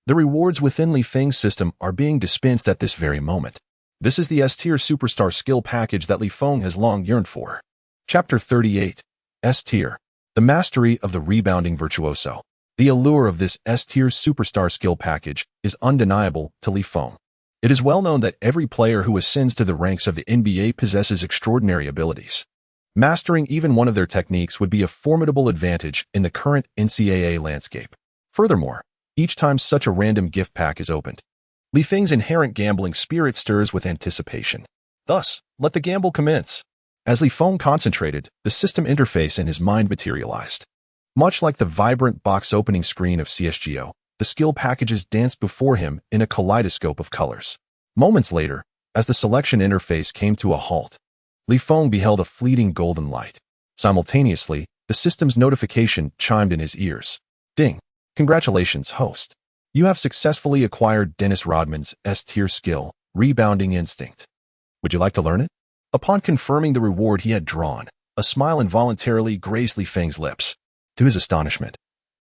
the rewards within Li Feng's system are being dispensed at this very moment. This is the S-Tier Superstar skill package that Li Feng has long yearned for. Chapter 38. S-Tier. The mastery of the rebounding virtuoso. The allure of this S-Tier Superstar skill package is undeniable to Li Feng. It is well known that every player who ascends to the ranks of the NBA possesses extraordinary abilities. Mastering even one of their techniques would be a formidable advantage in the current NCAA landscape. Furthermore, each time such a random gift pack is opened, Li Feng's inherent gambling spirit stirs with anticipation. Thus, let the gamble commence. As Li Feng concentrated, the system interface in his mind materialized. Much like the vibrant box opening screen of CSGO, the skill packages danced before him in a kaleidoscope of colors. Moments later, as the selection interface came to a halt, Li Feng beheld a fleeting golden light. Simultaneously, the system's notification chimed in his ears. Ding! Congratulations, host. You have successfully acquired Dennis Rodman's S-Tier skill, Rebounding Instinct. Would you like to learn it? Upon confirming the reward he had drawn, a smile involuntarily grazed Li Feng's lips. To his astonishment,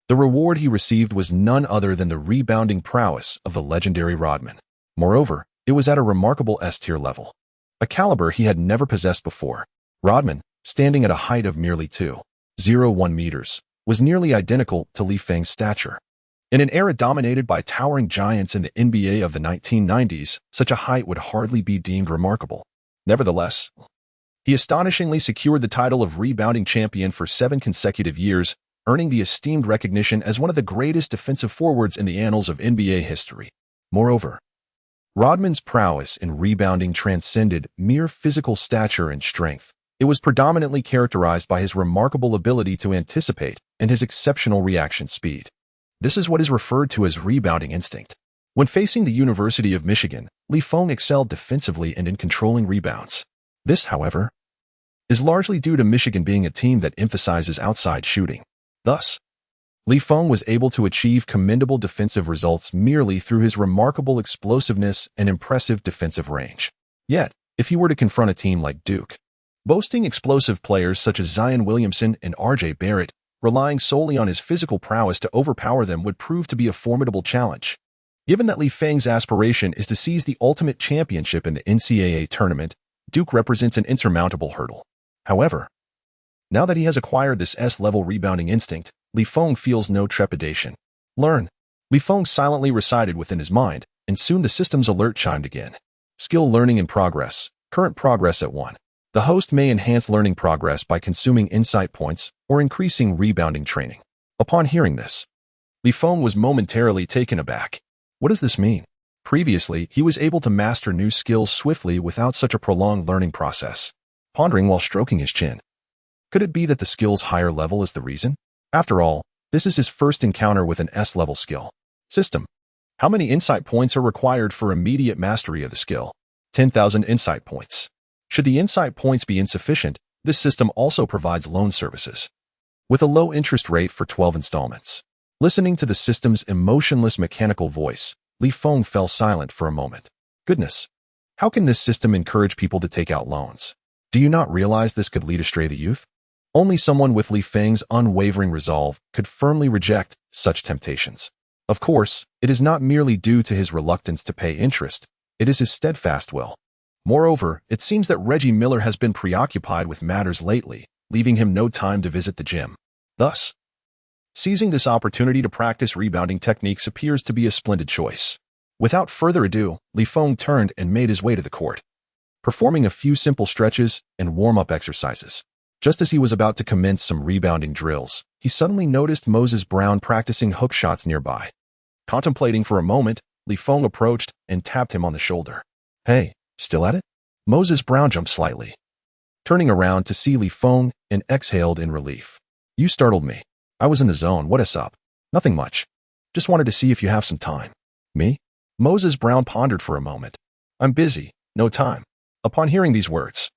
the reward he received was none other than the rebounding prowess of the legendary Rodman. Moreover, it was at a remarkable S-Tier level, a caliber he had never possessed before. Rodman, standing at a height of merely 2.01 meters, was nearly identical to Li Feng's stature. In an era dominated by towering giants in the NBA of the 1990s, such a height would hardly be deemed remarkable. Nevertheless, he astonishingly secured the title of rebounding champion for 7 consecutive years, earning the esteemed recognition as one of the greatest defensive forwards in the annals of NBA history. Moreover, Rodman's prowess in rebounding transcended mere physical stature and strength. It was predominantly characterized by his remarkable ability to anticipate and his exceptional reaction speed. This is what is referred to as rebounding instinct. When facing the University of Michigan, Li Feng excelled defensively and in controlling rebounds. This, however, is largely due to Michigan being a team that emphasizes outside shooting. Thus, Li Feng was able to achieve commendable defensive results merely through his remarkable explosiveness and impressive defensive range. Yet, if he were to confront a team like Duke, boasting explosive players such as Zion Williamson and R.J. Barrett, relying solely on his physical prowess to overpower them would prove to be a formidable challenge. Given that Li Feng's aspiration is to seize the ultimate championship in the NCAA tournament, Duke represents an insurmountable hurdle. However, now that he has acquired this S-level rebounding instinct, Li Feng feels no trepidation. Learn. Li Feng silently recited within his mind, and soon the system's alert chimed again. Skill learning in progress. Current progress at 1. The host may enhance learning progress by consuming insight points or increasing rebounding training. Upon hearing this, Li Feng was momentarily taken aback. What does this mean? Previously, he was able to master new skills swiftly without such a prolonged learning process. Pondering while stroking his chin, could it be that the skill's higher level is the reason? After all, this is his first encounter with an S-level skill. System. How many insight points are required for immediate mastery of the skill? 10,000 insight points. Should the insight points be insufficient, this system also provides loan services, with a low interest rate for 12 installments. Listening to the system's emotionless mechanical voice, Li Feng fell silent for a moment. Goodness, how can this system encourage people to take out loans? Do you not realize this could lead astray the youth? Only someone with Li Feng's unwavering resolve could firmly reject such temptations. Of course, it is not merely due to his reluctance to pay interest, it is his steadfast will. Moreover, it seems that Reggie Miller has been preoccupied with matters lately, leaving him no time to visit the gym. Thus, seizing this opportunity to practice rebounding techniques appears to be a splendid choice. Without further ado, Li Feng turned and made his way to the court, performing a few simple stretches and warm-up exercises. Just as he was about to commence some rebounding drills, he suddenly noticed Moses Brown practicing hook shots nearby. Contemplating for a moment, Li Feng approached and tapped him on the shoulder. Hey, still at it? Moses Brown jumped slightly, turning around to see Li Feng, and exhaled in relief. You startled me. I was in the zone. What is up? Nothing much. Just wanted to see if you have some time. Me? Moses Brown pondered for a moment. I'm busy. No time. Upon hearing these words,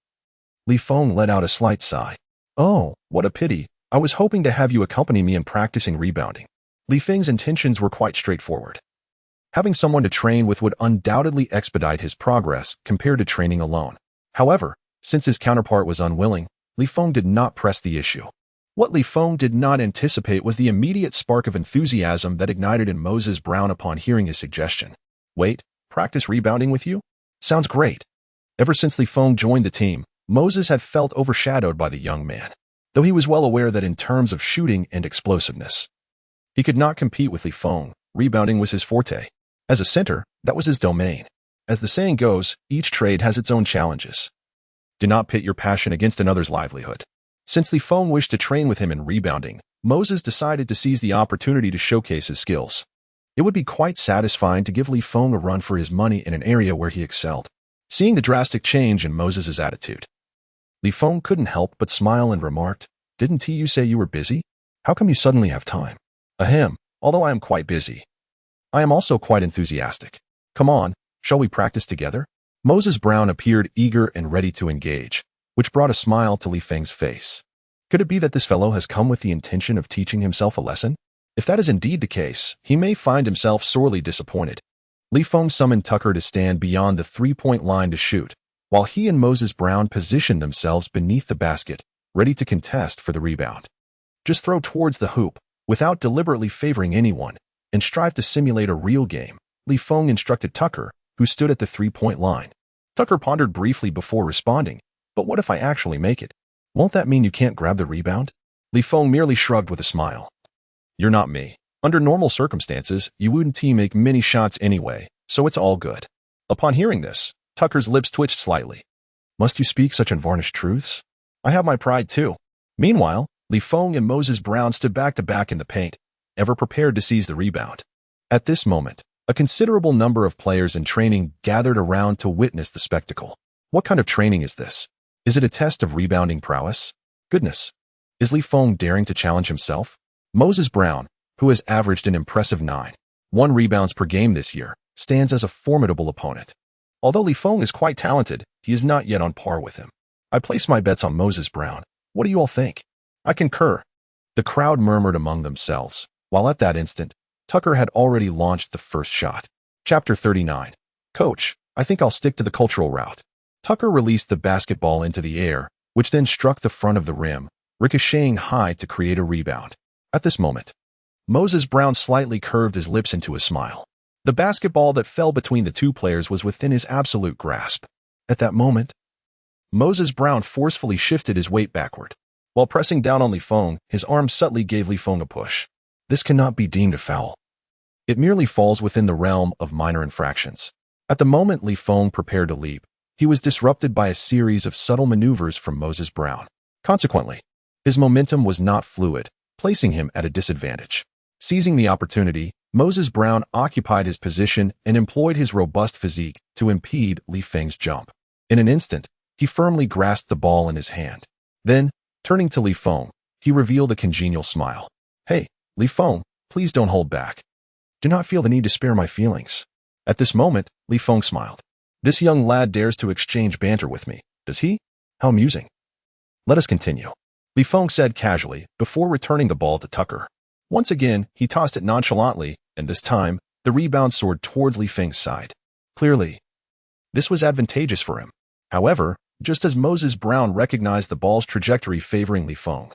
Li Feng let out a slight sigh. Oh, what a pity. I was hoping to have you accompany me in practicing rebounding. Li Feng's intentions were quite straightforward. Having someone to train with would undoubtedly expedite his progress compared to training alone. However, since his counterpart was unwilling, Li Feng did not press the issue. What Li Feng did not anticipate was the immediate spark of enthusiasm that ignited in Moses Brown upon hearing his suggestion. Wait, practice rebounding with you? Sounds great. Ever since Li Feng joined the team, Moses had felt overshadowed by the young man, though he was well aware that in terms of shooting and explosiveness, he could not compete with Li Feng. Rebounding was his forte. As a center, that was his domain. As the saying goes, each trade has its own challenges. Do not pit your passion against another's livelihood. Since Li Feng wished to train with him in rebounding, Moses decided to seize the opportunity to showcase his skills. It would be quite satisfying to give Li Feng a run for his money in an area where he excelled. Seeing the drastic change in Moses' attitude, Li Feng couldn't help but smile and remarked, "Didn't you say you were busy? How come you suddenly have time?" "Ahem, although I am quite busy, I am also quite enthusiastic. Come on, shall we practice together?" Moses Brown appeared eager and ready to engage, which brought a smile to Li Feng's face. Could it be that this fellow has come with the intention of teaching himself a lesson? If that is indeed the case, he may find himself sorely disappointed. Li Feng summoned Tucker to stand beyond the three-point line to shoot, while he and Moses Brown positioned themselves beneath the basket, ready to contest for the rebound. Just throw towards the hoop, without deliberately favoring anyone, and strive to simulate a real game, Li Feng instructed Tucker, who stood at the three-point line. Tucker pondered briefly before responding, "But what if I actually make it? Won't that mean you can't grab the rebound?" Li Feng merely shrugged with a smile. "You're not me. Under normal circumstances, you wouldn't make many shots anyway, so it's all good." Upon hearing this, Tucker's lips twitched slightly. "Must you speak such unvarnished truths? I have my pride too." Meanwhile, Li Feng and Moses Brown stood back to back in the paint, ever prepared to seize the rebound. At this moment, a considerable number of players in training gathered around to witness the spectacle. What kind of training is this? Is it a test of rebounding prowess? Goodness, is Li Feng daring to challenge himself? Moses Brown, who has averaged an impressive 9.1 rebounds per game this year, stands as a formidable opponent. Although Li Feng is quite talented, he is not yet on par with him. I place my bets on Moses Brown. What do you all think? I concur. The crowd murmured among themselves, while at that instant, Tucker had already launched the first shot. Chapter 39. Coach, I think I'll stick to the cultural route. Tucker released the basketball into the air, which then struck the front of the rim, ricocheting high to create a rebound. At this moment, Moses Brown slightly curved his lips into a smile. The basketball that fell between the two players was within his absolute grasp. At that moment, Moses Brown forcefully shifted his weight backward. While pressing down on Li Feng, his arm subtly gave Li Feng a push. This cannot be deemed a foul. It merely falls within the realm of minor infractions. At the moment Li Feng prepared to leap, he was disrupted by a series of subtle maneuvers from Moses Brown. Consequently, his momentum was not fluid, placing him at a disadvantage. Seizing the opportunity, Moses Brown occupied his position and employed his robust physique to impede Li Feng's jump. In an instant, he firmly grasped the ball in his hand. Then, turning to Li Feng, he revealed a congenial smile. "Hey, Li Feng, please don't hold back. Do not feel the need to spare my feelings." At this moment, Li Feng smiled. "This young lad dares to exchange banter with me, does he? How amusing. Let us continue," Li Feng said casually before returning the ball to Tucker. Once again, he tossed it nonchalantly, and this time, the rebound soared towards Li Feng's side. Clearly, this was advantageous for him. However, just as Moses Brown recognized the ball's trajectory favoring Li Feng,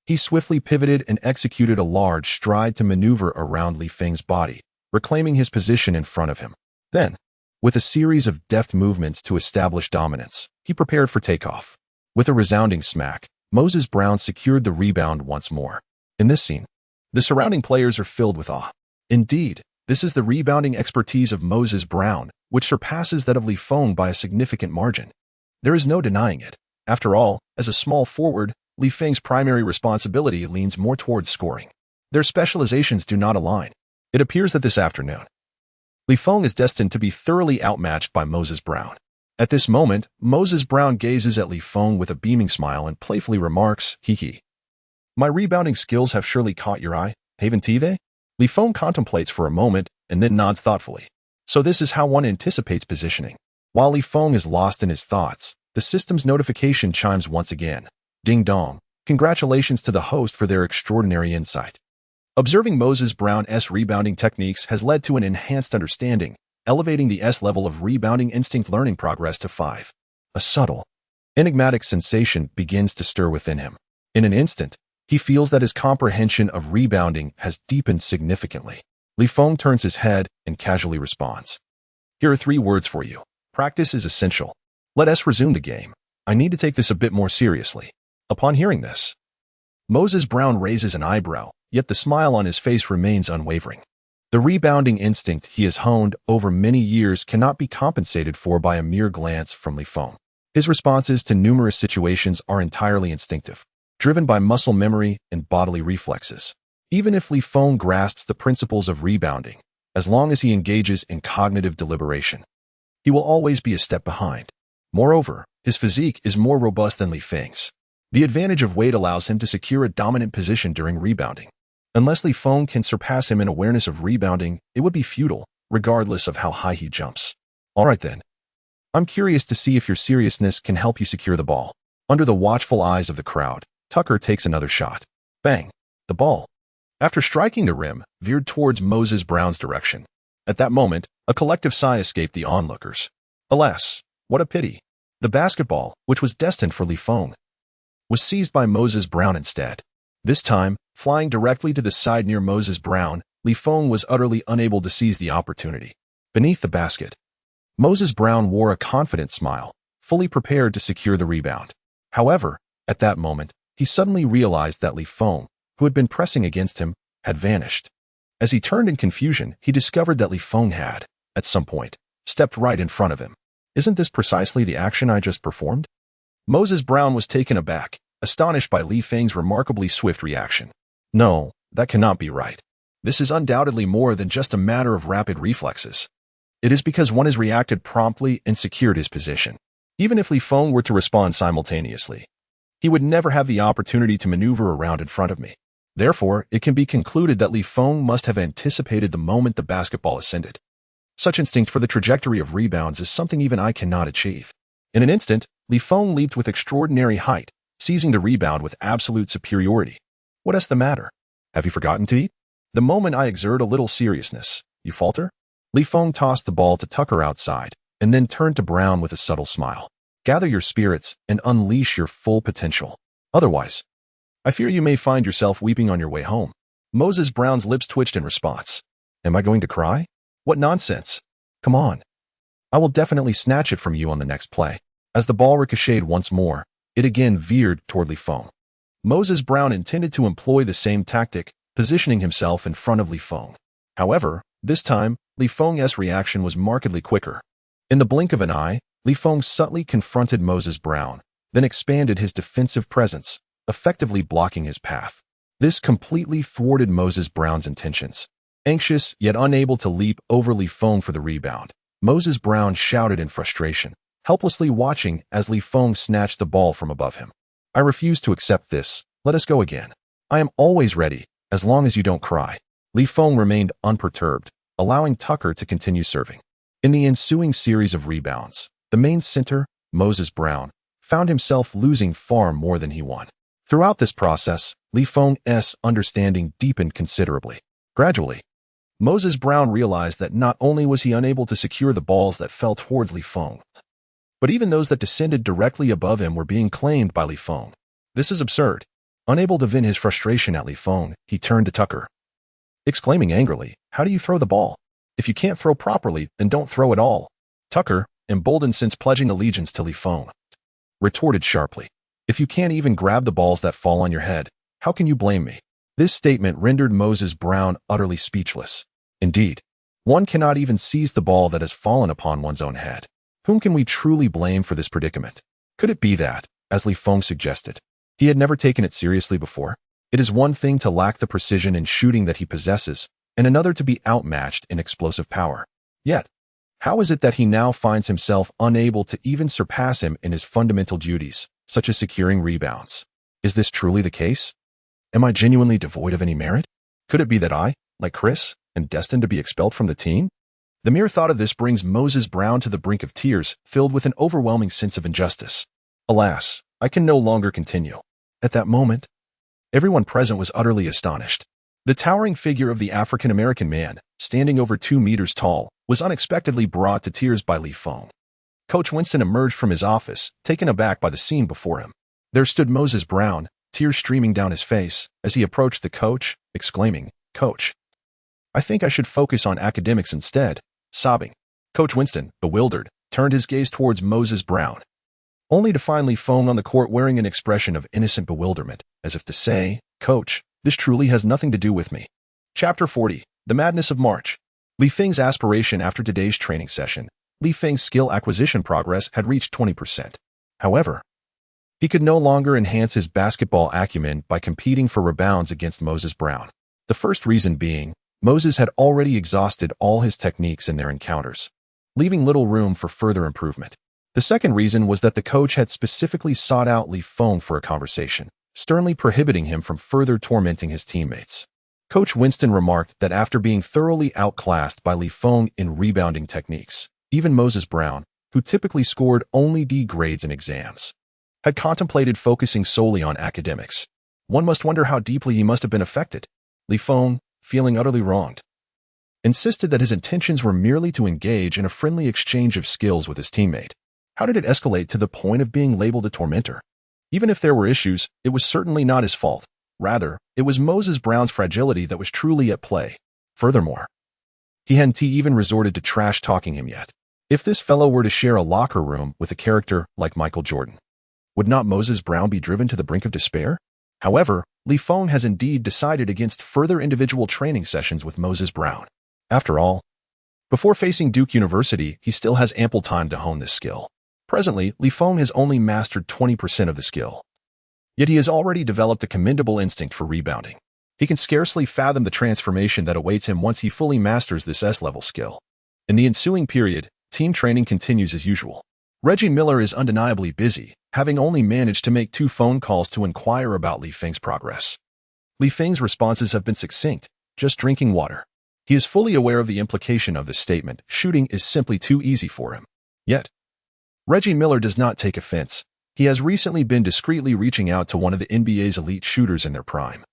he swiftly pivoted and executed a large stride to maneuver around Li Feng's body, reclaiming his position in front of him. Then, with a series of deft movements to establish dominance, he prepared for takeoff. With a resounding smack, Moses Brown secured the rebound once more. In this scene, the surrounding players are filled with awe. Indeed, this is the rebounding expertise of Moses Brown, which surpasses that of Li Feng by a significant margin. There is no denying it. After all, as a small forward, Li Feng's primary responsibility leans more towards scoring. Their specializations do not align. It appears that this afternoon, Li Feng is destined to be thoroughly outmatched by Moses Brown. At this moment, Moses Brown gazes at Li Feng with a beaming smile and playfully remarks, "Hee hee. My rebounding skills have surely caught your eye, haven't they?" Li Feng contemplates for a moment and then nods thoughtfully. So this is how one anticipates positioning. While Li Feng is lost in his thoughts, the system's notification chimes once again. Ding dong, Congratulations to the host for their extraordinary insight. Observing Moses Brown's rebounding techniques has led to an enhanced understanding, elevating the S level of rebounding instinct learning progress to 5. A subtle, enigmatic sensation begins to stir within him. In an instant, he feels that his comprehension of rebounding has deepened significantly. Feng turns his head and casually responds. Here are 3 words for you. Practice is essential. Let us resume the game. I need to take this a bit more seriously. Upon hearing this, Moses Brown raises an eyebrow, yet the smile on his face remains unwavering. The rebounding instinct he has honed over many years cannot be compensated for by a mere glance from Feng. His responses to numerous situations are entirely instinctive, driven by muscle memory and bodily reflexes. Even if Feng grasps the principles of rebounding, as long as he engages in cognitive deliberation, he will always be a step behind. Moreover, his physique is more robust than Feng's. The advantage of weight allows him to secure a dominant position during rebounding. Unless Feng can surpass him in awareness of rebounding, it would be futile, regardless of how high he jumps. All right then. I'm curious to see if your seriousness can help you secure the ball. Under the watchful eyes of the crowd, Tucker takes another shot. Bang! The ball, after striking the rim, veered towards Moses Brown's direction. At that moment, a collective sigh escaped the onlookers. Alas, what a pity. The basketball, which was destined for Feng, was seized by Moses Brown instead. This time, flying directly to the side near Moses Brown, Feng was utterly unable to seize the opportunity. Beneath the basket, Moses Brown wore a confident smile, fully prepared to secure the rebound. However, at that moment, he suddenly realized that Feng, who had been pressing against him, had vanished. As he turned in confusion, he discovered that Feng had, at some point, stepped right in front of him. Isn't this precisely the action I just performed? Moses Brown was taken aback, astonished by Feng's remarkably swift reaction. No, that cannot be right. This is undoubtedly more than just a matter of rapid reflexes. It is because one has reacted promptly and secured his position. Even if Feng were to respond simultaneously, he would never have the opportunity to maneuver around in front of me. Therefore, it can be concluded that Feng must have anticipated the moment the basketball ascended. Such instinct for the trajectory of rebounds is something even I cannot achieve. In an instant, Feng leaped with extraordinary height, seizing the rebound with absolute superiority. What is the matter? Have you forgotten to eat? The moment I exert a little seriousness, you falter? Feng tossed the ball to Tucker outside, and then turned to Brown with a subtle smile. Gather your spirits and unleash your full potential. Otherwise, I fear you may find yourself weeping on your way home. Moses Brown's lips twitched in response. Am I going to cry? What nonsense. Come on. I will definitely snatch it from you on the next play. As the ball ricocheted once more, it again veered toward Feng. Moses Brown intended to employ the same tactic, positioning himself in front of Feng. However, this time, Feng's reaction was markedly quicker. In the blink of an eye, Feng subtly confronted Moses Brown, then expanded his defensive presence, effectively blocking his path. This completely thwarted Moses Brown's intentions. Anxious yet unable to leap over Feng for the rebound, Moses Brown shouted in frustration, helplessly watching as Feng snatched the ball from above him. I refuse to accept this. Let us go again. I am always ready, as long as you don't cry. Feng remained unperturbed, allowing Tucker to continue serving. In the ensuing series of rebounds, the main center, Moses Brown, found himself losing far more than he won. Throughout this process, Feng's understanding deepened considerably. Gradually, Moses Brown realized that not only was he unable to secure the balls that fell towards Feng, but even those that descended directly above him were being claimed by Feng. This is absurd. Unable to vent his frustration at Feng, he turned to Tucker, exclaiming angrily, "How do you throw the ball? If you can't throw properly, then don't throw at all." Tucker, emboldened since pledging allegiance to Feng, retorted sharply, "If you can't even grab the balls that fall on your head, how can you blame me?" This statement rendered Moses Brown utterly speechless. Indeed, one cannot even seize the ball that has fallen upon one's own head. Whom can we truly blame for this predicament? Could it be that, as Feng suggested, he had never taken it seriously before? It is one thing to lack the precision in shooting that he possesses, and another to be outmatched in explosive power. Yet, how is it that he now finds himself unable to even surpass him in his fundamental duties, such as securing rebounds? Is this truly the case? Am I genuinely devoid of any merit? Could it be that I, like Chris, am destined to be expelled from the team? The mere thought of this brings Moses Brown to the brink of tears, filled with an overwhelming sense of injustice. Alas, I can no longer continue. At that moment, everyone present was utterly astonished. The towering figure of the African-American man, standing over 2 meters tall, was unexpectedly brought to tears by Feng. Coach Winston emerged from his office, taken aback by the scene before him. There stood Moses Brown, tears streaming down his face, as he approached the coach, exclaiming, "Coach, I think I should focus on academics instead," sobbing. Coach Winston, bewildered, turned his gaze towards Moses Brown, only to find Feng on the court wearing an expression of innocent bewilderment, as if to say, "Coach, this truly has nothing to do with me." Chapter 40. The Madness of March. Feng's aspiration after today's training session. Feng's skill acquisition progress had reached 20%. However, he could no longer enhance his basketball acumen by competing for rebounds against Moses Brown. The first reason being, Moses had already exhausted all his techniques in their encounters, leaving little room for further improvement. The second reason was that the coach had specifically sought out Feng for a conversation, sternly prohibiting him from further tormenting his teammates. Coach Winston remarked that after being thoroughly outclassed by Feng in rebounding techniques, even Moses Brown, who typically scored only D grades in exams, had contemplated focusing solely on academics. One must wonder how deeply he must have been affected. Feng, feeling utterly wronged, insisted that his intentions were merely to engage in a friendly exchange of skills with his teammate. How did it escalate to the point of being labeled a tormentor? Even if there were issues, it was certainly not his fault. Rather, it was Moses Brown's fragility that was truly at play. Furthermore, he hadn't even resorted to trash-talking him yet. If this fellow were to share a locker room with a character like Michael Jordan, would not Moses Brown be driven to the brink of despair? However, Feng has indeed decided against further individual training sessions with Moses Brown. After all, before facing Duke University, he still has ample time to hone this skill. Presently, Feng has only mastered 20% of the skill. Yet he has already developed a commendable instinct for rebounding. He can scarcely fathom the transformation that awaits him once he fully masters this S-level skill. In the ensuing period, team training continues as usual. Reggie Miller is undeniably busy, having only managed to make 2 phone calls to inquire about Feng's progress. Feng's responses have been succinct, just drinking water. He is fully aware of the implication of this statement. Shooting is simply too easy for him. Yet, Reggie Miller does not take offense. He has recently been discreetly reaching out to one of the NBA's elite shooters in their prime,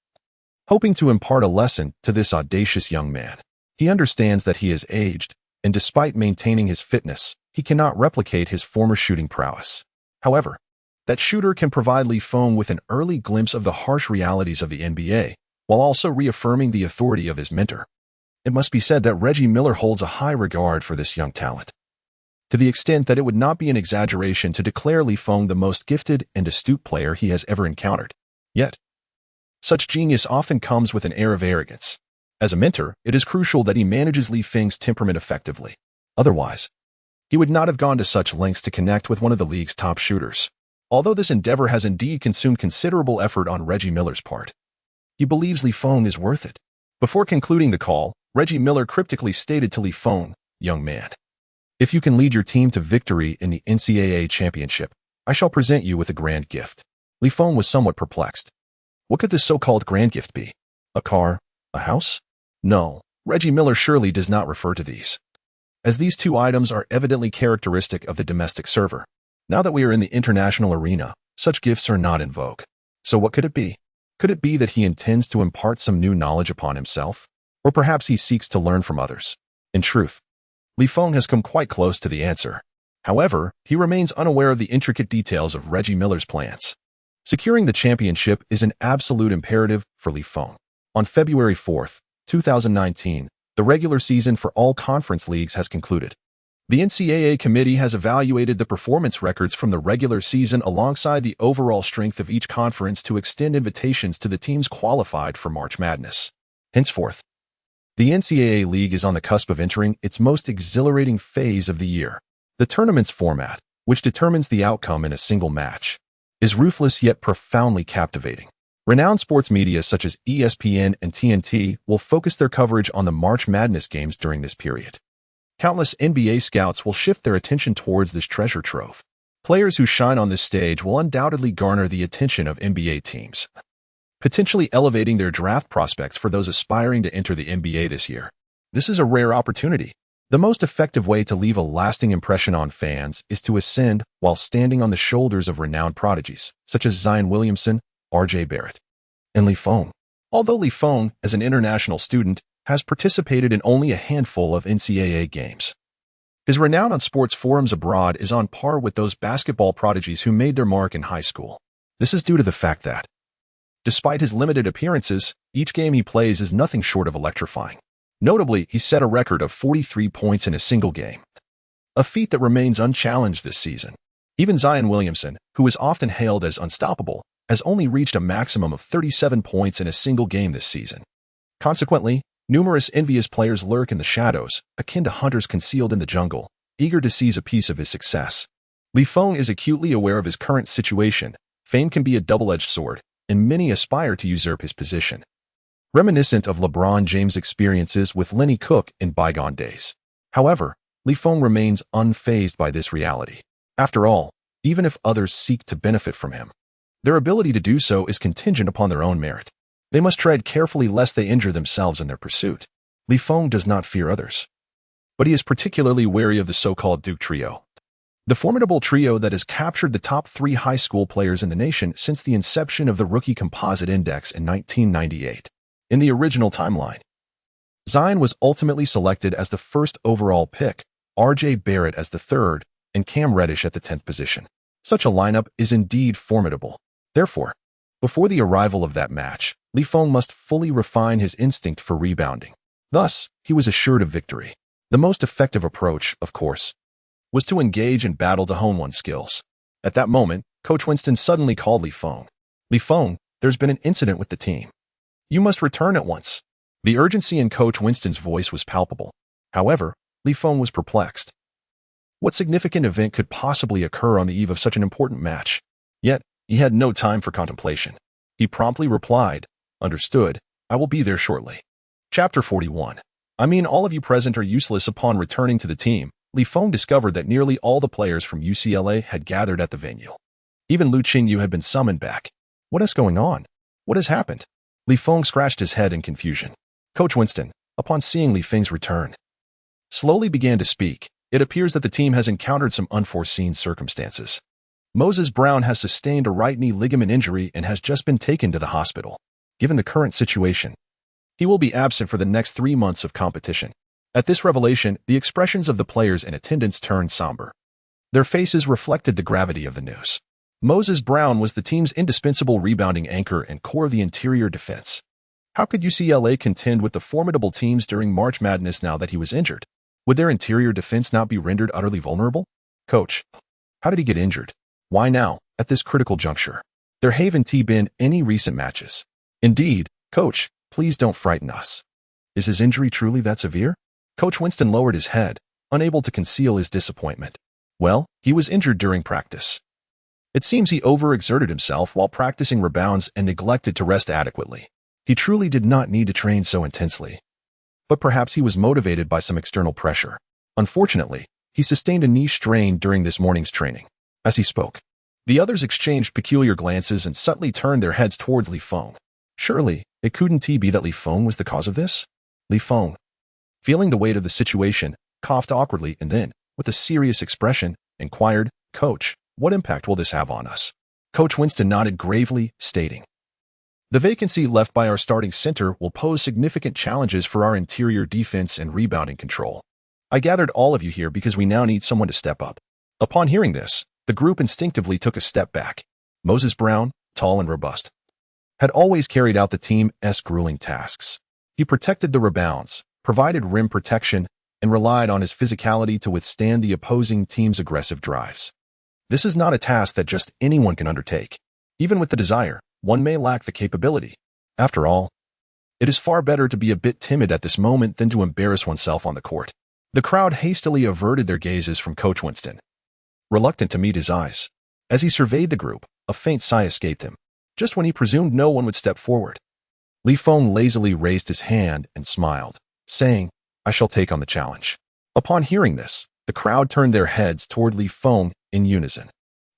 hoping to impart a lesson to this audacious young man. He understands that he has aged, and despite maintaining his fitness, he cannot replicate his former shooting prowess. However, that shooter can provide Feng with an early glimpse of the harsh realities of the NBA, while also reaffirming the authority of his mentor. It must be said that Reggie Miller holds a high regard for this young talent, to the extent that it would not be an exaggeration to declare Feng the most gifted and astute player he has ever encountered. Yet, such genius often comes with an air of arrogance. As a mentor, it is crucial that he manages Feng's temperament effectively. Otherwise, he would not have gone to such lengths to connect with one of the league's top shooters. Although this endeavor has indeed consumed considerable effort on Reggie Miller's part, he believes Feng is worth it. Before concluding the call, Reggie Miller cryptically stated to Feng, "Young man, if you can lead your team to victory in the NCAA championship, I shall present you with a grand gift." Feng was somewhat perplexed. What could this so-called grand gift be? A car? A house? No, Reggie Miller surely does not refer to these, as these 2 items are evidently characteristic of the domestic server. Now that we are in the international arena, such gifts are not in vogue. So what could it be? Could it be that he intends to impart some new knowledge upon himself? Or perhaps he seeks to learn from others? In truth, Feng has come quite close to the answer. However, he remains unaware of the intricate details of Reggie Miller's plans. Securing the championship is an absolute imperative for Feng. On February 4th, 2019, the regular season for all conference leagues has concluded. The NCAA committee has evaluated the performance records from the regular season alongside the overall strength of each conference to extend invitations to the teams qualified for March Madness. Henceforth, the NCAA league is on the cusp of entering its most exhilarating phase of the year. The tournament's format, which determines the outcome in a single match, is ruthless yet profoundly captivating. Renowned sports media such as ESPN and TNT will focus their coverage on the March Madness games during this period. Countless NBA scouts will shift their attention towards this treasure trove. Players who shine on this stage will undoubtedly garner the attention of NBA teams, potentially elevating their draft prospects for those aspiring to enter the NBA this year. This is a rare opportunity. The most effective way to leave a lasting impression on fans is to ascend while standing on the shoulders of renowned prodigies, such as Zion Williamson, R.J. Barrett, and Li Feng. Although Li Feng, as an international student, has participated in only a handful of NCAA games, his renown on sports forums abroad is on par with those basketball prodigies who made their mark in high school. This is due to the fact that, despite his limited appearances, each game he plays is nothing short of electrifying. Notably, he set a record of 43 points in a single game, a feat that remains unchallenged this season. Even Zion Williamson, who is often hailed as unstoppable, has only reached a maximum of 37 points in a single game this season. Consequently, numerous envious players lurk in the shadows, akin to hunters concealed in the jungle, eager to seize a piece of his success. Li Feng is acutely aware of his current situation. Fame can be a double-edged sword, and many aspire to usurp his position. Reminiscent of LeBron James' experiences with Lenny Cook in bygone days. However, Li Feng remains unfazed by this reality. After all, even if others seek to benefit from him, their ability to do so is contingent upon their own merit. They must tread carefully lest they injure themselves in their pursuit. Li Feng does not fear others, but he is particularly wary of the so-called Duke Trio, the formidable trio that has captured the top 3 high school players in the nation since the inception of the Rookie Composite Index in 1998. In the original timeline, Zion was ultimately selected as the first overall pick, R.J. Barrett as the 3rd, and Cam Reddish at the 10th position. Such a lineup is indeed formidable. Therefore, before the arrival of that match, Li Feng must fully refine his instinct for rebounding. Thus, he was assured of victory. The most effective approach, of course, was to engage in battle to hone one's skills. At that moment, Coach Winston suddenly called Li Feng. Li Feng, there's been an incident with the team. You must return at once. The urgency in Coach Winston's voice was palpable. However, Li Feng was perplexed. What significant event could possibly occur on the eve of such an important match? Yet, he had no time for contemplation. He promptly replied, "Understood, I will be there shortly." Chapter 41. I mean, all of you present are useless. Upon returning to the team, Li Feng discovered that nearly all the players from UCLA had gathered at the venue. Even Lu Qingyu had been summoned back. What is going on? What has happened? Li Feng scratched his head in confusion. Coach Winston, upon seeing Li Feng's return, slowly began to speak. It appears that the team has encountered some unforeseen circumstances. Moses Brown has sustained a right knee ligament injury and has just been taken to the hospital. Given the current situation, he will be absent for the next 3 months of competition. At this revelation, the expressions of the players in attendance turned somber. Their faces reflected the gravity of the news. Moses Brown was the team's indispensable rebounding anchor and core of the interior defense. How could UCLA contend with the formidable teams during March Madness now that he was injured? Would their interior defense not be rendered utterly vulnerable? Coach, how did he get injured? Why now, at this critical juncture? There haven't been any recent matches. Indeed, Coach, please don't frighten us. Is his injury truly that severe? Coach Winston lowered his head, unable to conceal his disappointment. Well, he was injured during practice. It seems he overexerted himself while practicing rebounds and neglected to rest adequately. He truly did not need to train so intensely. But perhaps he was motivated by some external pressure. Unfortunately, he sustained a knee strain during this morning's training. As he spoke, the others exchanged peculiar glances and subtly turned their heads towards Li Feng. Surely, it couldn't be that Li Feng was the cause of this? Li Feng, feeling the weight of the situation, coughed awkwardly and then, with a serious expression, inquired, "Coach, what impact will this have on us?" Coach Winston nodded gravely, stating, "The vacancy left by our starting center will pose significant challenges for our interior defense and rebounding control. I gathered all of you here because we now need someone to step up." Upon hearing this, the group instinctively took a step back. Moses Brown, tall and robust, had always carried out the team's grueling tasks. He protected the rebounds, provided rim protection, and relied on his physicality to withstand the opposing team's aggressive drives. This is not a task that just anyone can undertake. Even with the desire, one may lack the capability. After all, it is far better to be a bit timid at this moment than to embarrass oneself on the court. The crowd hastily averted their gazes from Coach Winston, reluctant to meet his eyes. As he surveyed the group, a faint sigh escaped him. Just when he presumed no one would step forward, Li Feng lazily raised his hand and smiled, saying, "I shall take on the challenge." Upon hearing this, the crowd turned their heads toward Li Feng in unison.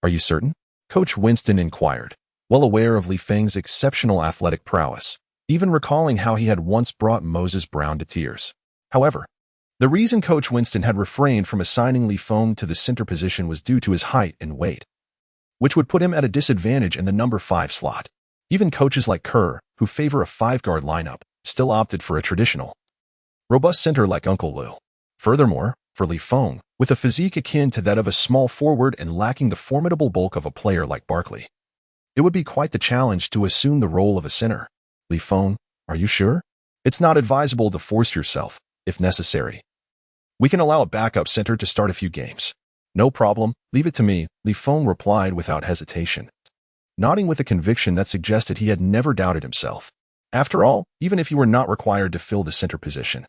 "Are you certain?" Coach Winston inquired, well aware of Li Feng's exceptional athletic prowess, even recalling how he had once brought Moses Brown to tears. However, the reason Coach Winston had refrained from assigning Li Feng to the center position was due to his height and weight, which would put him at a disadvantage in the number 5 slot. Even coaches like Kerr, who favor a five-guard lineup, still opted for a traditional, robust center like Uncle Lou. Furthermore, for Li Feng, with a physique akin to that of a small forward and lacking the formidable bulk of a player like Barkley, it would be quite the challenge to assume the role of a center. Li Feng, are you sure? It's not advisable to force yourself, if necessary. We can allow a backup center to start a few games. No problem, leave it to me, Li Feng replied without hesitation, nodding with a conviction that suggested he had never doubted himself. After all, even if he were not required to fill the center position,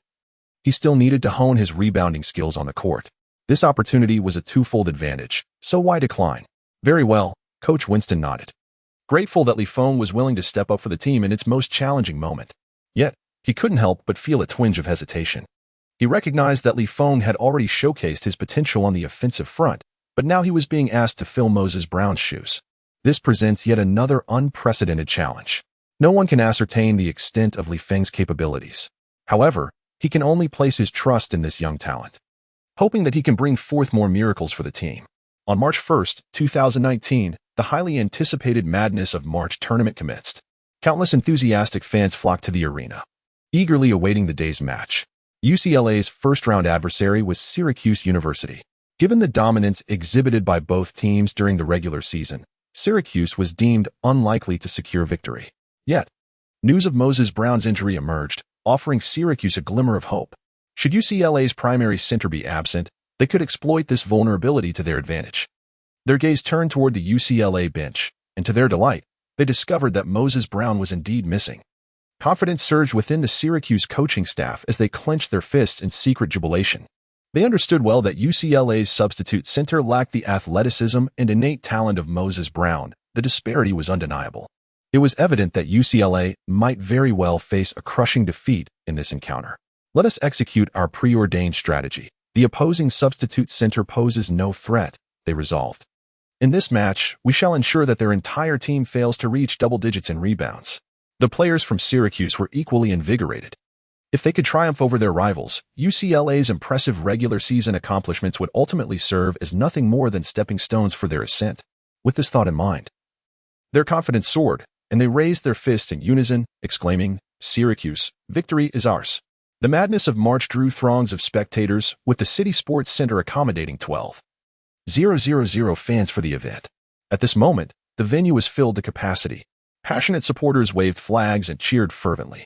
he still needed to hone his rebounding skills on the court. This opportunity was a twofold advantage, so why decline? Very well, Coach Winston nodded, grateful that Li Feng was willing to step up for the team in its most challenging moment. Yet, he couldn't help but feel a twinge of hesitation. He recognized that Li Feng had already showcased his potential on the offensive front, but now he was being asked to fill Moses Brown's shoes. This presents yet another unprecedented challenge. No one can ascertain the extent of Li Feng's capabilities. However, he can only place his trust in this young talent, hoping that he can bring forth more miracles for the team. On March 1, 2019, the highly anticipated Madness of March tournament commenced. Countless enthusiastic fans flocked to the arena, eagerly awaiting the day's match. UCLA's first-round adversary was Syracuse University. Given the dominance exhibited by both teams during the regular season, Syracuse was deemed unlikely to secure victory. Yet, news of Moses Brown's injury emerged, offering Syracuse a glimmer of hope. Should UCLA's primary center be absent, they could exploit this vulnerability to their advantage. Their gaze turned toward the UCLA bench, and to their delight, they discovered that Moses Brown was indeed missing. Confidence surged within the Syracuse coaching staff as they clenched their fists in secret jubilation. They understood well that UCLA's substitute center lacked the athleticism and innate talent of Moses Brown. The disparity was undeniable. It was evident that UCLA might very well face a crushing defeat in this encounter. Let us execute our preordained strategy. The opposing substitute center poses no threat, they resolved. In this match, we shall ensure that their entire team fails to reach double digits in rebounds. The players from Syracuse were equally invigorated. If they could triumph over their rivals, UCLA's impressive regular season accomplishments would ultimately serve as nothing more than stepping stones for their ascent. With this thought in mind, their confidence soared, and they raised their fists in unison, exclaiming, "Syracuse, victory is ours." The Madness of March drew throngs of spectators, with the City Sports Center accommodating 12,000 fans for the event. At this moment, the venue was filled to capacity. Passionate supporters waved flags and cheered fervently.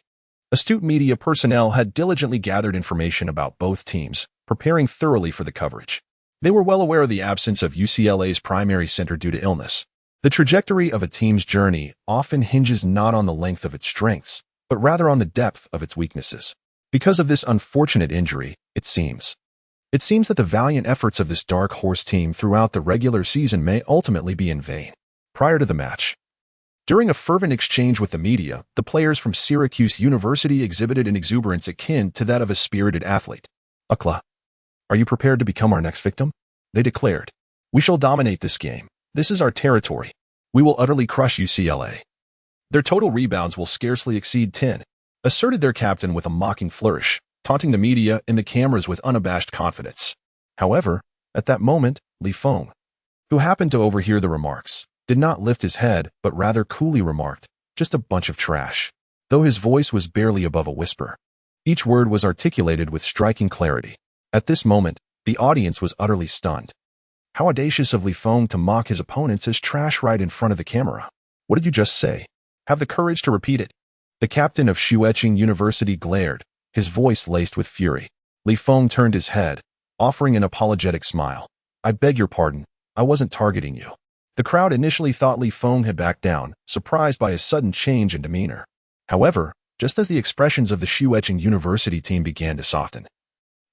Astute media personnel had diligently gathered information about both teams, preparing thoroughly for the coverage. They were well aware of the absence of UCLA's primary center due to illness. The trajectory of a team's journey often hinges not on the length of its strengths, but rather on the depth of its weaknesses. Because of this unfortunate injury, it seems that the valiant efforts of this dark horse team throughout the regular season may ultimately be in vain. Prior to the match, during a fervent exchange with the media, the players from Syracuse University exhibited an exuberance akin to that of a spirited athlete. "S-Class, are you prepared to become our next victim?" they declared. "We shall dominate this game. This is our territory. We will utterly crush UCLA. Their total rebounds will scarcely exceed 10, asserted their captain with a mocking flourish, taunting the media and the cameras with unabashed confidence. However, at that moment, Li Feng, who happened to overhear the remarks, did not lift his head, but rather coolly remarked, "Just a bunch of trash." Though his voice was barely above a whisper, each word was articulated with striking clarity. At this moment, the audience was utterly stunned. How audacious of Li Feng to mock his opponents as trash right in front of the camera. What did you just say? Have the courage to repeat it. The captain of China.Enduring University glared, his voice laced with fury. Li Feng turned his head, offering an apologetic smile. "I beg your pardon, I wasn't targeting you." The crowd initially thought Li Feng had backed down, surprised by his sudden change in demeanor. However, just as the expressions of the China.Enduring University team began to soften,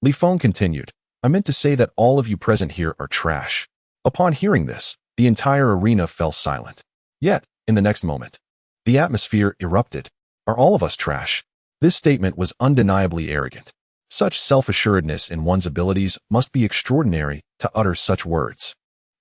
Li Feng continued, "I meant to say that all of you present here are trash." Upon hearing this, the entire arena fell silent. Yet, in the next moment, the atmosphere erupted. "Are all of us trash?" This statement was undeniably arrogant. Such self-assuredness in one's abilities must be extraordinary to utter such words.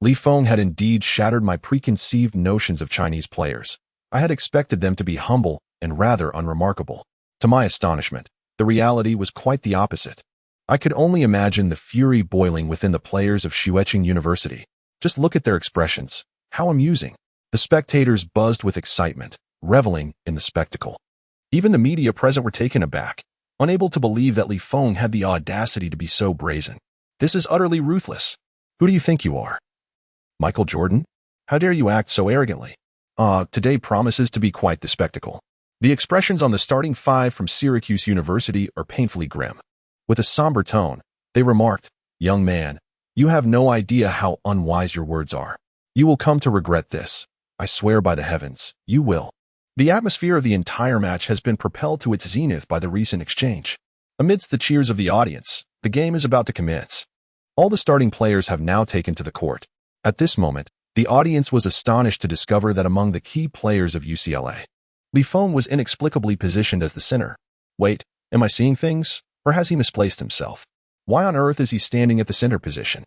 Li Feng had indeed shattered my preconceived notions of Chinese players. I had expected them to be humble and rather unremarkable. To my astonishment, the reality was quite the opposite. I could only imagine the fury boiling within the players of China.Enduring University. Just look at their expressions. How amusing. The spectators buzzed with excitement, reveling in the spectacle. Even the media present were taken aback, unable to believe that Li Feng had the audacity to be so brazen. This is utterly ruthless. Who do you think you are? Michael Jordan? How dare you act so arrogantly? Today promises to be quite the spectacle. The expressions on the starting five from Syracuse University are painfully grim. With a somber tone, they remarked, "Young man, you have no idea how unwise your words are. You will come to regret this. I swear by the heavens, you will." The atmosphere of the entire match has been propelled to its zenith by the recent exchange. Amidst the cheers of the audience, the game is about to commence. All the starting players have now taken to the court. At this moment, the audience was astonished to discover that among the key players of UCLA, Li Feng was inexplicably positioned as the center. Wait, am I seeing things? Or has he misplaced himself? Why on earth is he standing at the center position?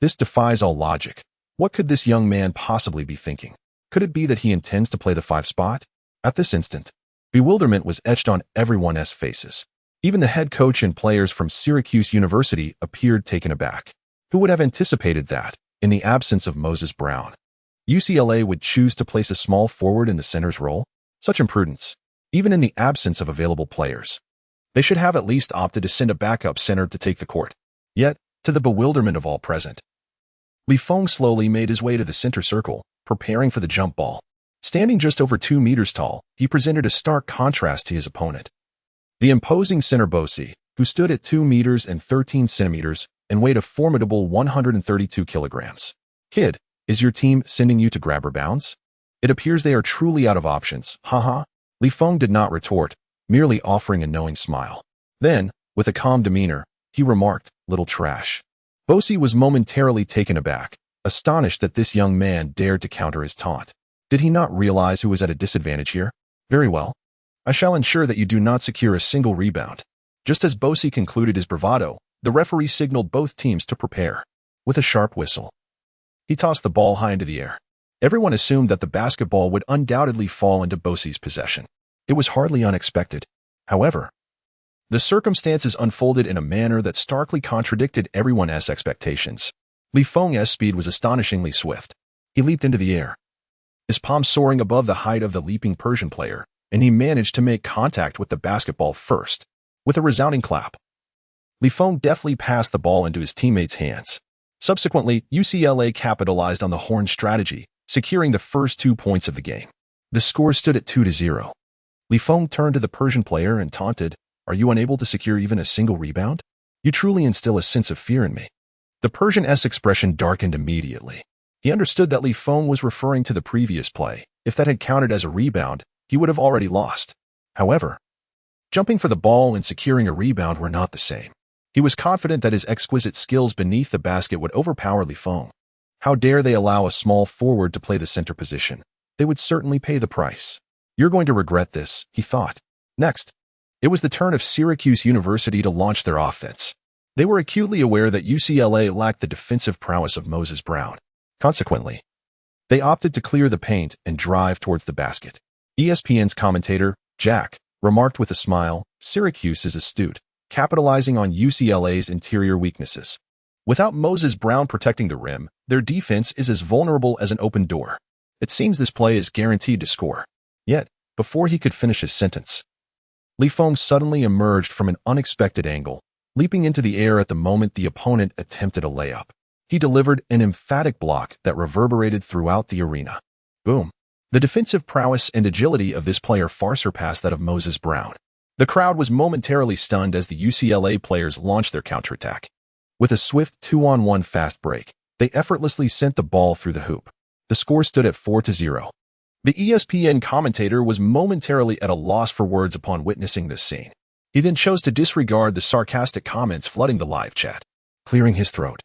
This defies all logic. What could this young man possibly be thinking? Could it be that he intends to play the 5 spot? At this instant, bewilderment was etched on everyone's faces. Even the head coach and players from Syracuse University appeared taken aback. Who would have anticipated that, in the absence of Moses Brown, UCLA would choose to place a small forward in the center's role? Such imprudence, even in the absence of available players. They should have at least opted to send a backup center to take the court. Yet, to the bewilderment of all present, Li Feng slowly made his way to the center circle, preparing for the jump ball. Standing just over 2 meters tall, he presented a stark contrast to his opponent. The imposing center Bosi, who stood at 2 meters and 13 centimeters and weighed a formidable 132 kilograms. "Kid, is your team sending you to grab rebounds? It appears they are truly out of options, haha." Li Feng did not retort, merely offering a knowing smile. Then, with a calm demeanor, he remarked, "Little trash." Bosi was momentarily taken aback, astonished that this young man dared to counter his taunt. Did he not realize who was at a disadvantage here? Very well. I shall ensure that you do not secure a single rebound. Just as Bosi concluded his bravado, the referee signaled both teams to prepare. With a sharp whistle, he tossed the ball high into the air. Everyone assumed that the basketball would undoubtedly fall into Bosi's possession. It was hardly unexpected. However, the circumstances unfolded in a manner that starkly contradicted everyone's expectations. Li Feng's speed was astonishingly swift. He leaped into the air, his palm soaring above the height of the leaping Persian player, and he managed to make contact with the basketball first. With a resounding clap, Li Feng deftly passed the ball into his teammates' hands. Subsequently, UCLA capitalized on the horn strategy, securing the first 2 points of the game. The score stood at 2-0. Li Feng turned to the Persian player and taunted, "Are you unable to secure even a single rebound? You truly instill a sense of fear in me." The Persian's expression darkened immediately. He understood that Li Feng was referring to the previous play. If that had counted as a rebound, he would have already lost. However, jumping for the ball and securing a rebound were not the same. He was confident that his exquisite skills beneath the basket would overpower Li Feng. How dare they allow a small forward to play the center position? They would certainly pay the price. "You're going to regret this," he thought. Next, it was the turn of Syracuse University to launch their offense. They were acutely aware that UCLA lacked the defensive prowess of Moses Brown. Consequently, they opted to clear the paint and drive towards the basket. ESPN's commentator, Jack, remarked with a smile, "Syracuse is astute, capitalizing on UCLA's interior weaknesses. Without Moses Brown protecting the rim, their defense is as vulnerable as an open door. It seems this play is guaranteed to score." Yet, before he could finish his sentence, Li Feng suddenly emerged from an unexpected angle, leaping into the air at the moment the opponent attempted a layup. He delivered an emphatic block that reverberated throughout the arena. Boom. The defensive prowess and agility of this player far surpassed that of Moses Brown. The crowd was momentarily stunned as the UCLA players launched their counterattack. With a swift 2-on-1 fast break, they effortlessly sent the ball through the hoop. The score stood at 4-0. The ESPN commentator was momentarily at a loss for words upon witnessing this scene. He then chose to disregard the sarcastic comments flooding the live chat. Clearing his throat,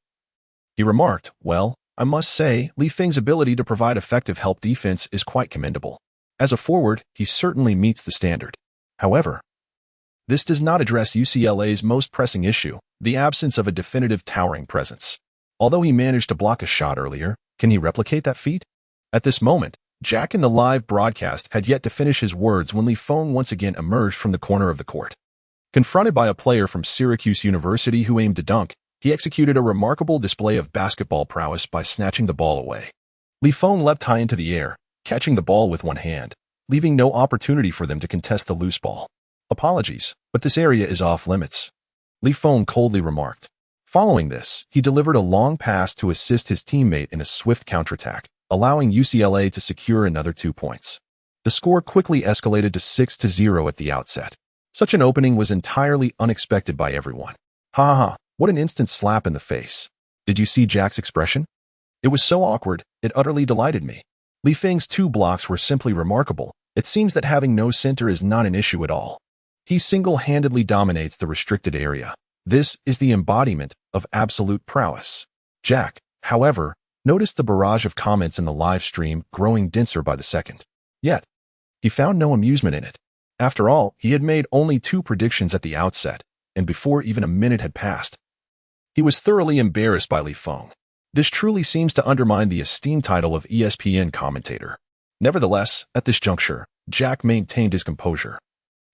he remarked, "Well, I must say, Li Feng's ability to provide effective help defense is quite commendable. As a forward, he certainly meets the standard. However, this does not address UCLA's most pressing issue, the absence of a definitive towering presence. Although he managed to block a shot earlier, can he replicate that feat?" At this moment, Jack in the live broadcast had yet to finish his words when Li Feng once again emerged from the corner of the court. Confronted by a player from Syracuse University who aimed to dunk, he executed a remarkable display of basketball prowess by snatching the ball away. Li Feng leapt high into the air, catching the ball with one hand. leaving no opportunity for them to contest the loose ball. Apologies, but this area is off limits, Li Feng coldly remarked. Following this, he delivered a long pass to assist his teammate in a swift counterattack, allowing UCLA to secure another 2 points. The score quickly escalated to 6-0 at the outset. Such an opening was entirely unexpected by everyone. Ha ha ha, what an instant slap in the face. Did you see Jack's expression? It was so awkward, it utterly delighted me. Li Feng's 2 blocks were simply remarkable. It seems that having no center is not an issue at all. He single-handedly dominates the restricted area. This is the embodiment of absolute prowess. Jack, however, noticed the barrage of comments in the live stream growing denser by the second. Yet, he found no amusement in it. After all, he had made only 2 predictions at the outset, and before even a minute had passed, he was thoroughly embarrassed by Li Feng. This truly seems to undermine the esteemed title of ESPN commentator. Nevertheless, at this juncture, Jack maintained his composure,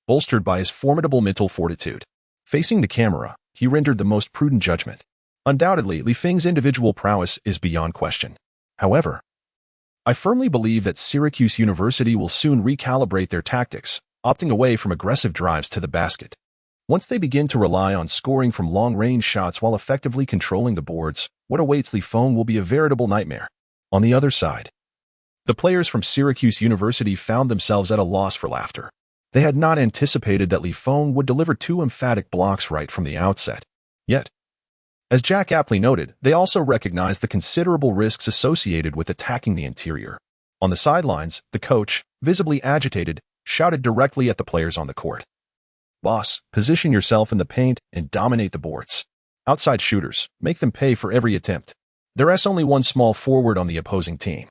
bolstered by his formidable mental fortitude. Facing the camera, he rendered the most prudent judgment. Undoubtedly, Li Feng's individual prowess is beyond question. However, I firmly believe that Syracuse University will soon recalibrate their tactics, opting away from aggressive drives to the basket. Once they begin to rely on scoring from long-range shots while effectively controlling the boards, what awaits Li Feng will be a veritable nightmare. On the other side, the players from Syracuse University found themselves at a loss for laughter. They had not anticipated that Li Feng would deliver 2 emphatic blocks right from the outset. Yet, as Jack aptly noted, they also recognized the considerable risks associated with attacking the interior. On the sidelines, the coach, visibly agitated, shouted directly at the players on the court. Boss, position yourself in the paint and dominate the boards. Outside shooters, make them pay for every attempt. There's only one small forward on the opposing team.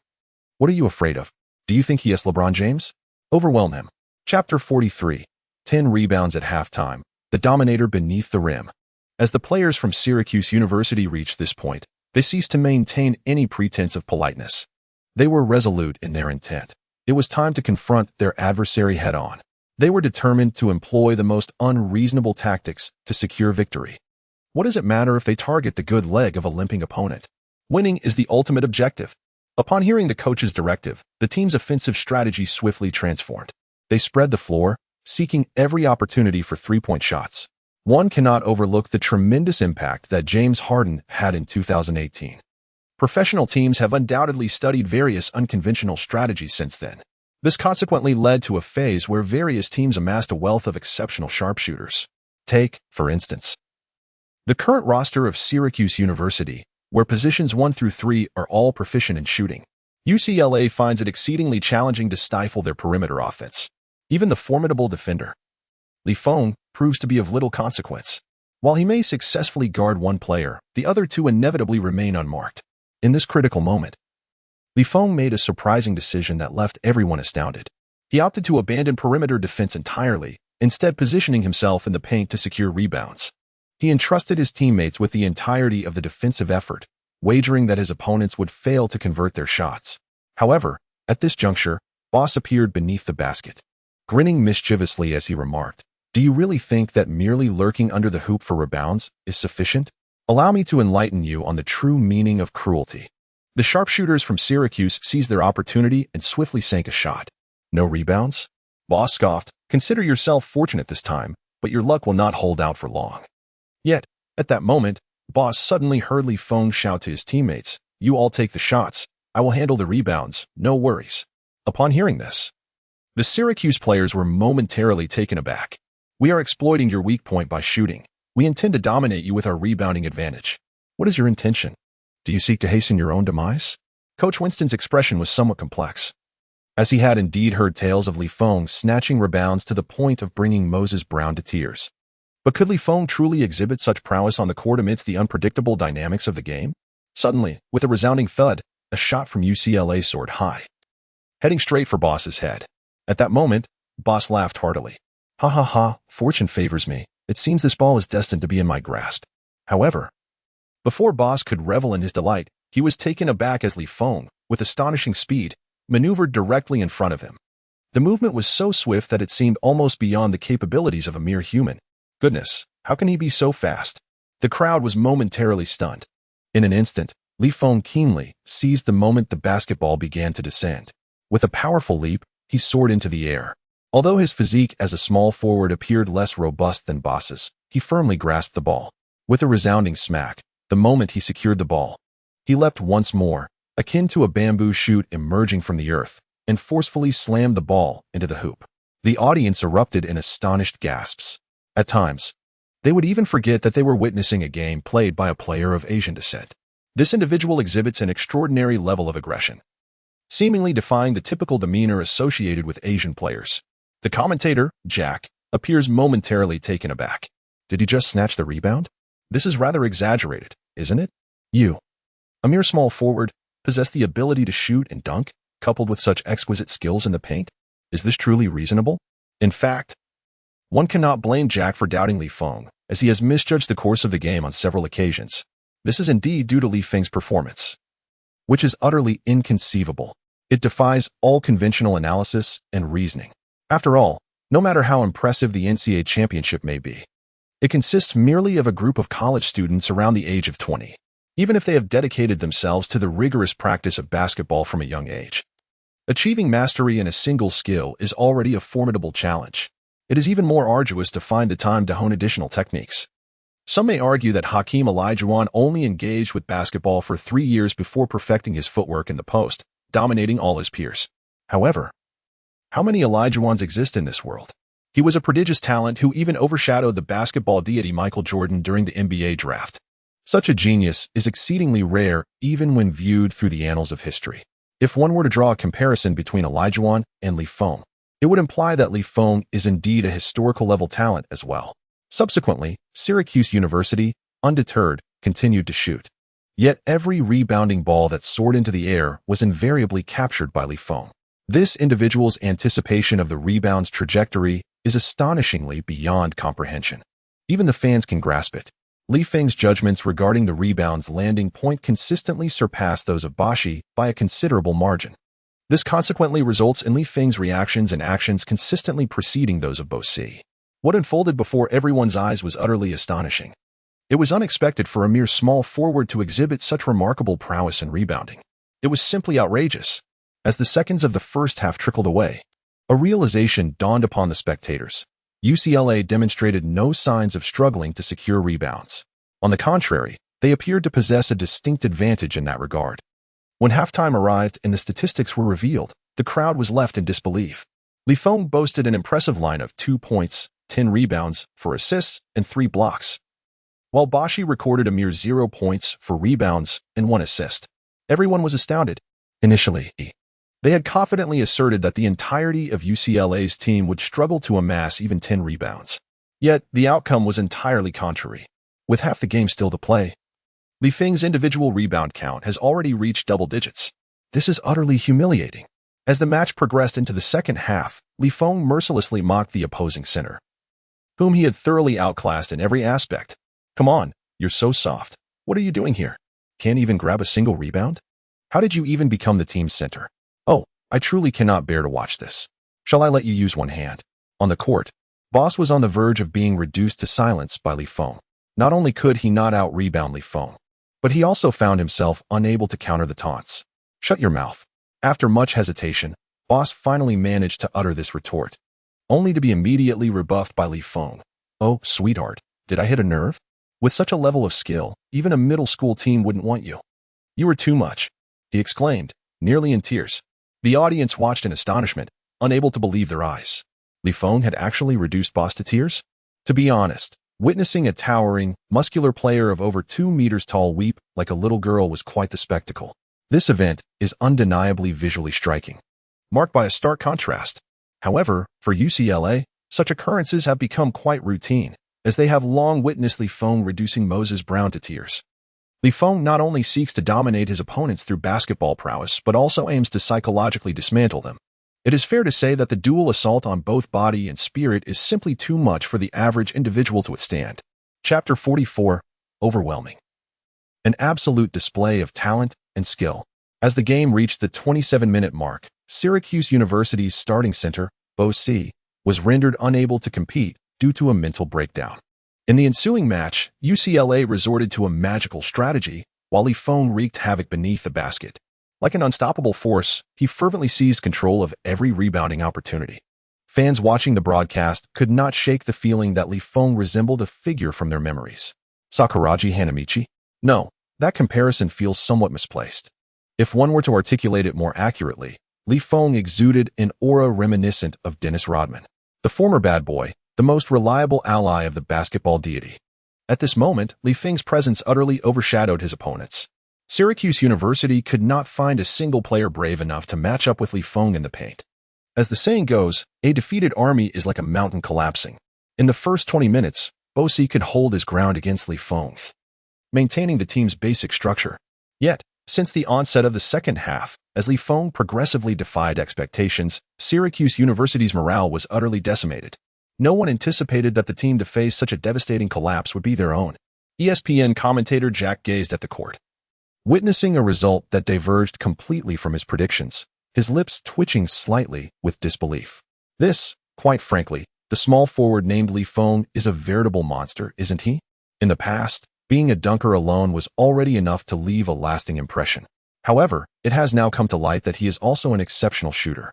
What are you afraid of? Do you think he is LeBron James? Overwhelm him. Chapter 43. 10 rebounds at halftime. The dominator beneath the rim. As the players from Syracuse University reached this point, they ceased to maintain any pretense of politeness. They were resolute in their intent. It was time to confront their adversary head-on. They were determined to employ the most unreasonable tactics to secure victory. What does it matter if they target the good leg of a limping opponent? Winning is the ultimate objective. Upon hearing the coach's directive, the team's offensive strategy swiftly transformed. They spread the floor, seeking every opportunity for 3-point shots. One cannot overlook the tremendous impact that James Harden had in 2018. Professional teams have undoubtedly studied various unconventional strategies since then. This consequently led to a phase where various teams amassed a wealth of exceptional sharpshooters. Take, for instance, the current roster of Syracuse University, where positions 1 through 3 are all proficient in shooting. UCLA finds it exceedingly challenging to stifle their perimeter offense. Even the formidable defender, Li Feng, proves to be of little consequence. While he may successfully guard one player, the other 2 inevitably remain unmarked. In this critical moment, Li Feng made a surprising decision that left everyone astounded. He opted to abandon perimeter defense entirely, instead positioning himself in the paint to secure rebounds. He entrusted his teammates with the entirety of the defensive effort, wagering that his opponents would fail to convert their shots. However, at this juncture, Boss appeared beneath the basket, grinning mischievously as he remarked, "Do you really think that merely lurking under the hoop for rebounds is sufficient? Allow me to enlighten you on the true meaning of cruelty." The sharpshooters from Syracuse seized their opportunity and swiftly sank a shot. No rebounds? Boss scoffed, "Consider yourself fortunate this time, but your luck will not hold out for long." Yet, at that moment, Boss suddenly heard Li Feng shout to his teammates, "You all take the shots. I will handle the rebounds, no worries." Upon hearing this, the Syracuse players were momentarily taken aback. "We are exploiting your weak point by shooting. We intend to dominate you with our rebounding advantage. What is your intention? Do you seek to hasten your own demise?" Coach Winston's expression was somewhat complex, as he had indeed heard tales of Li Feng snatching rebounds to the point of bringing Moses Brown to tears. But could Li Feng truly exhibit such prowess on the court amidst the unpredictable dynamics of the game? Suddenly, with a resounding thud, a shot from UCLA soared high, heading straight for Boss's head. At that moment, Boss laughed heartily. "Ha ha ha, fortune favors me. It seems this ball is destined to be in my grasp." However, before Boss could revel in his delight, he was taken aback as Li Feng, with astonishing speed, maneuvered directly in front of him. The movement was so swift that it seemed almost beyond the capabilities of a mere human. Goodness, how can he be so fast? The crowd was momentarily stunned. In an instant, Li Feng keenly seized the moment the basketball began to descend. With a powerful leap, he soared into the air. Although his physique as a small forward appeared less robust than Boss's, he firmly grasped the ball. With a resounding smack, the moment he secured the ball, he leapt once more, akin to a bamboo shoot emerging from the earth, and forcefully slammed the ball into the hoop. The audience erupted in astonished gasps. At times, they would even forget that they were witnessing a game played by a player of Asian descent. This individual exhibits an extraordinary level of aggression, seemingly defying the typical demeanor associated with Asian players. The commentator, Jack, appears momentarily taken aback. Did he just snatch the rebound? This is rather exaggerated, isn't it? You, a mere small forward, possess the ability to shoot and dunk, coupled with such exquisite skills in the paint? Is this truly reasonable? In fact, one cannot blame Jack for doubting Li Feng, as he has misjudged the course of the game on several occasions. This is indeed due to Li Feng's performance, which is utterly inconceivable. It defies all conventional analysis and reasoning. After all, no matter how impressive the NCAA championship may be, it consists merely of a group of college students around the age of 20, even if they have dedicated themselves to the rigorous practice of basketball from a young age. Achieving mastery in a single skill is already a formidable challenge. It is even more arduous to find the time to hone additional techniques. Some may argue that Hakeem Olajuwon only engaged with basketball for 3 years before perfecting his footwork in the post, dominating all his peers. However, how many Olajuwons exist in this world? He was a prodigious talent who even overshadowed the basketball deity Michael Jordan during the NBA draft. Such a genius is exceedingly rare even when viewed through the annals of history. If one were to draw a comparison between Olajuwon and Li Feng, it would imply that Li Feng is indeed a historical-level talent as well. Subsequently, Syracuse University, undeterred, continued to shoot. Yet every rebounding ball that soared into the air was invariably captured by Li Feng. This individual's anticipation of the rebound's trajectory is astonishingly beyond comprehension. Even the fans can grasp it. Li Feng's judgments regarding the rebound's landing point consistently surpass those of Bashi by a considerable margin. This consequently results in Li Feng's reactions and actions consistently preceding those of Bosi. What unfolded before everyone's eyes was utterly astonishing. It was unexpected for a mere small forward to exhibit such remarkable prowess in rebounding. It was simply outrageous. As the seconds of the first half trickled away, a realization dawned upon the spectators. UCLA demonstrated no signs of struggling to secure rebounds. On the contrary, they appeared to possess a distinct advantage in that regard. When halftime arrived and the statistics were revealed, the crowd was left in disbelief. Li Feng boasted an impressive line of 2 points, 10 rebounds, 4 assists, and 3 blocks, while Bashi recorded a mere 0 points, 4 rebounds, and 1 assist. Everyone was astounded. Initially, they had confidently asserted that the entirety of UCLA's team would struggle to amass even 10 rebounds. Yet, the outcome was entirely contrary. With half the game still to play, Li Feng's individual rebound count has already reached double digits. This is utterly humiliating. As the match progressed into the second half, Li Feng mercilessly mocked the opposing center, whom he had thoroughly outclassed in every aspect. Come on, you're so soft. What are you doing here? Can't even grab a single rebound? How did you even become the team's center? Oh, I truly cannot bear to watch this. Shall I let you use one hand? On the court, Boss was on the verge of being reduced to silence by Li Feng. Not only could he not out-rebound Li Feng, but he also found himself unable to counter the taunts. Shut your mouth. After much hesitation, Boss finally managed to utter this retort, only to be immediately rebuffed by Li Feng. Oh, sweetheart, did I hit a nerve? With such a level of skill, even a middle school team wouldn't want you. You were too much, he exclaimed, nearly in tears. The audience watched in astonishment, unable to believe their eyes. Li Feng had actually reduced Boss to tears? To be honest, witnessing a towering, muscular player of over 2 meters tall weep like a little girl was quite the spectacle. This event is undeniably visually striking, marked by a stark contrast. However, for UCLA, such occurrences have become quite routine, as they have long witnessed Li Feng reducing Moses Brown to tears. Li Feng not only seeks to dominate his opponents through basketball prowess, but also aims to psychologically dismantle them. It is fair to say that the dual assault on both body and spirit is simply too much for the average individual to withstand. Chapter 44, Overwhelming. An absolute display of talent and skill. As the game reached the 27-minute mark, Syracuse University's starting center, Bosi, was rendered unable to compete due to a mental breakdown. In the ensuing match, UCLA resorted to a magical strategy, while Li Feng wreaked havoc beneath the basket. Like an unstoppable force, he fervently seized control of every rebounding opportunity. Fans watching the broadcast could not shake the feeling that Li Feng resembled a figure from their memories. Sakuragi Hanamichi? No, that comparison feels somewhat misplaced. If one were to articulate it more accurately, Li Feng exuded an aura reminiscent of Dennis Rodman, the former bad boy, the most reliable ally of the basketball deity. At this moment, Li Feng's presence utterly overshadowed his opponents. Syracuse University could not find a single player brave enough to match up with Li Feng in the paint. As the saying goes, a defeated army is like a mountain collapsing. In the first 20 minutes, Bosi could hold his ground against Li Feng, maintaining the team's basic structure. Yet, since the onset of the second half, as Li Feng progressively defied expectations, Syracuse University's morale was utterly decimated. No one anticipated that the team to face such a devastating collapse would be their own. ESPN commentator Jack gazed at the court, witnessing a result that diverged completely from his predictions, his lips twitching slightly with disbelief. This, quite frankly, the small forward named Li Feng is a veritable monster, isn't he? In the past, being a dunker alone was already enough to leave a lasting impression. However, it has now come to light that he is also an exceptional shooter.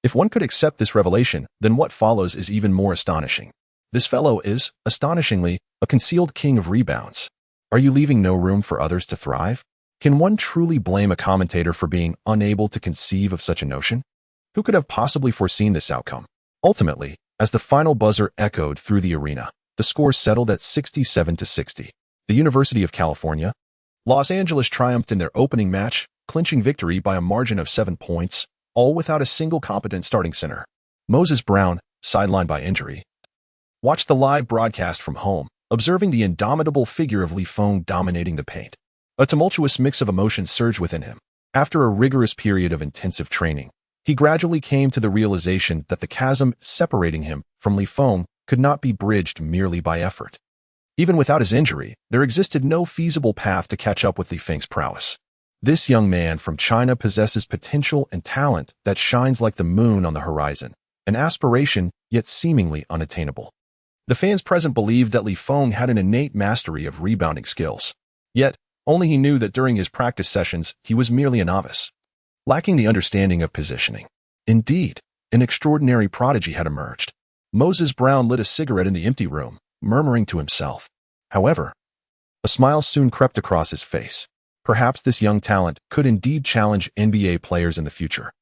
If one could accept this revelation, then what follows is even more astonishing. This fellow is, astonishingly, a concealed king of rebounds. Are you leaving no room for others to thrive? Can one truly blame a commentator for being unable to conceive of such a notion? Who could have possibly foreseen this outcome? Ultimately, as the final buzzer echoed through the arena, the score settled at 67-60. The University of California, Los Angeles triumphed in their opening match, clinching victory by a margin of 7 points, all without a single competent starting center. Moses Brown, sidelined by injury, watched the live broadcast from home, observing the indomitable figure of Li Feng dominating the paint. A tumultuous mix of emotions surged within him. After a rigorous period of intensive training, he gradually came to the realization that the chasm separating him from Li Feng could not be bridged merely by effort. Even without his injury, there existed no feasible path to catch up with Li Feng's prowess. This young man from China possesses potential and talent that shines like the moon on the horizon, an aspiration yet seemingly unattainable. The fans present believed that Li Feng had an innate mastery of rebounding skills. Yet, only he knew that during his practice sessions, he was merely a novice, lacking the understanding of positioning. Indeed, an extraordinary prodigy had emerged. Moses Brown lit a cigarette in the empty room, murmuring to himself. However, a smile soon crept across his face. Perhaps this young talent could indeed challenge NBA players in the future.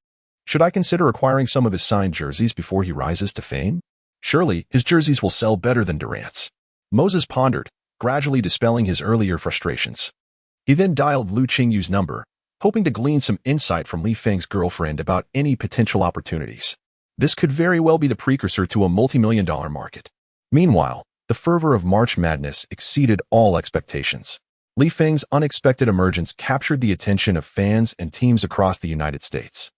Should I consider acquiring some of his signed jerseys before he rises to fame? Surely, his jerseys will sell better than Durant's. Moses pondered, gradually dispelling his earlier frustrations. He then dialed Lu Qingyu's number, hoping to glean some insight from Li Feng's girlfriend about any potential opportunities. This could very well be the precursor to a multi-million-dollar market. Meanwhile, the fervor of March Madness exceeded all expectations. Li Feng's unexpected emergence captured the attention of fans and teams across the United States.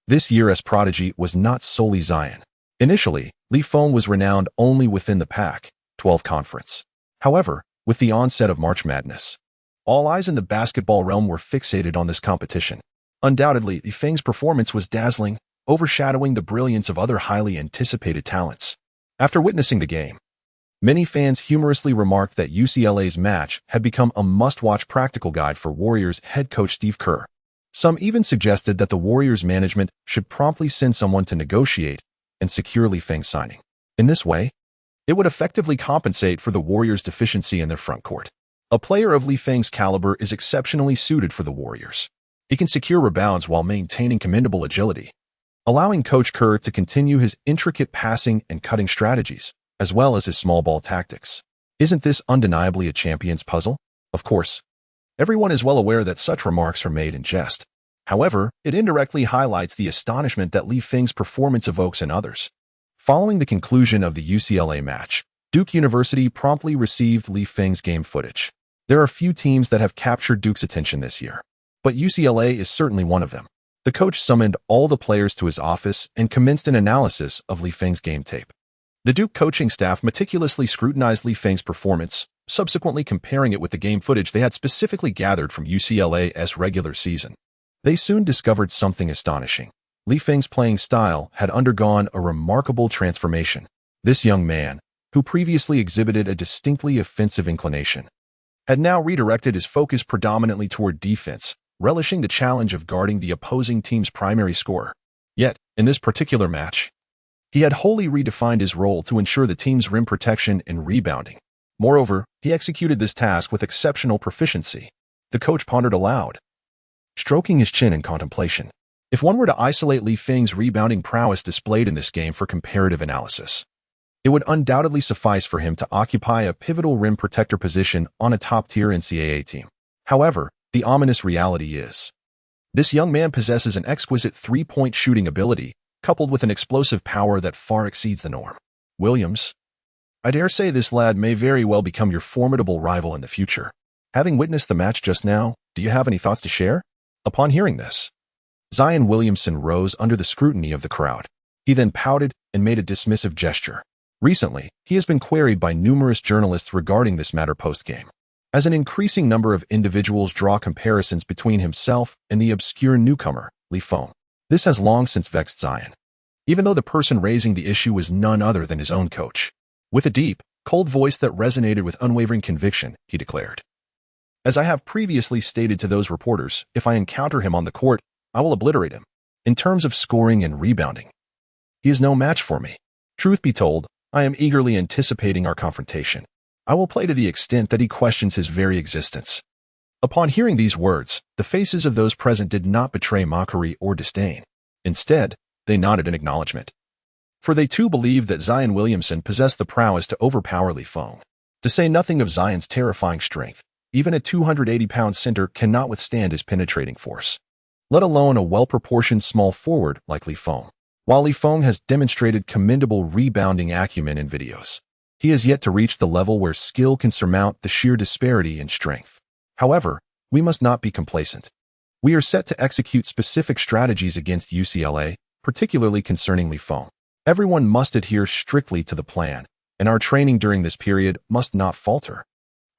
This year's prodigy was not solely Zion. Initially, Li Feng was renowned only within the Pac-12 conference. However, with the onset of March Madness, all eyes in the basketball realm were fixated on this competition. Undoubtedly, Li Feng's performance was dazzling, overshadowing the brilliance of other highly anticipated talents. After witnessing the game, many fans humorously remarked that UCLA's match had become a must-watch practical guide for Warriors head coach Steve Kerr. Some even suggested that the Warriors management should promptly send someone to negotiate and secure Li Feng's signing. In this way, it would effectively compensate for the Warriors' deficiency in their front court. A player of Li Feng's caliber is exceptionally suited for the Warriors. He can secure rebounds while maintaining commendable agility, allowing Coach Kerr to continue his intricate passing and cutting strategies, as well as his small ball tactics. Isn't this undeniably a champion's puzzle? Of course, everyone is well aware that such remarks are made in jest. However, it indirectly highlights the astonishment that Li Feng's performance evokes in others. Following the conclusion of the UCLA match, Duke University promptly received Li Feng's game footage. There are few teams that have captured Duke's attention this year, but UCLA is certainly one of them. The coach summoned all the players to his office and commenced an analysis of Li Feng's game tape. The Duke coaching staff meticulously scrutinized Li Feng's performance, subsequently comparing it with the game footage they had specifically gathered from UCLA's regular season. They soon discovered something astonishing. Li Feng's playing style had undergone a remarkable transformation. This young man, who previously exhibited a distinctly offensive inclination, had now redirected his focus predominantly toward defense, relishing the challenge of guarding the opposing team's primary scorer. Yet, in this particular match, he had wholly redefined his role to ensure the team's rim protection and rebounding. Moreover, he executed this task with exceptional proficiency. The coach pondered aloud, stroking his chin in contemplation. If one were to isolate Li Feng's rebounding prowess displayed in this game for comparative analysis, it would undoubtedly suffice for him to occupy a pivotal rim protector position on a top-tier NCAA team. However, the ominous reality is, this young man possesses an exquisite three-point shooting ability, coupled with an explosive power that far exceeds the norm. Williams, I dare say this lad may very well become your formidable rival in the future. Having witnessed the match just now, do you have any thoughts to share? Upon hearing this, Zion Williamson rose under the scrutiny of the crowd. He then pouted and made a dismissive gesture. Recently, he has been queried by numerous journalists regarding this matter post-game, as an increasing number of individuals draw comparisons between himself and the obscure newcomer, Li Feng. This has long since vexed Zion, even though the person raising the issue was none other than his own coach. With a deep, cold voice that resonated with unwavering conviction, he declared, "As I have previously stated to those reporters, if I encounter him on the court, I will obliterate him. In terms of scoring and rebounding, he is no match for me. Truth be told, I am eagerly anticipating our confrontation. I will play to the extent that he questions his very existence." Upon hearing these words, the faces of those present did not betray mockery or disdain. Instead, they nodded in acknowledgement. For they too believed that Zion Williamson possessed the prowess to overpower Li Feng. To say nothing of Zion's terrifying strength, even a 280-pound center cannot withstand his penetrating force, let alone a well-proportioned small forward like Li Feng. While Li Feng has demonstrated commendable rebounding acumen in videos, he has yet to reach the level where skill can surmount the sheer disparity in strength. However, we must not be complacent. We are set to execute specific strategies against UCLA, particularly concerning Li Feng. Everyone must adhere strictly to the plan, and our training during this period must not falter.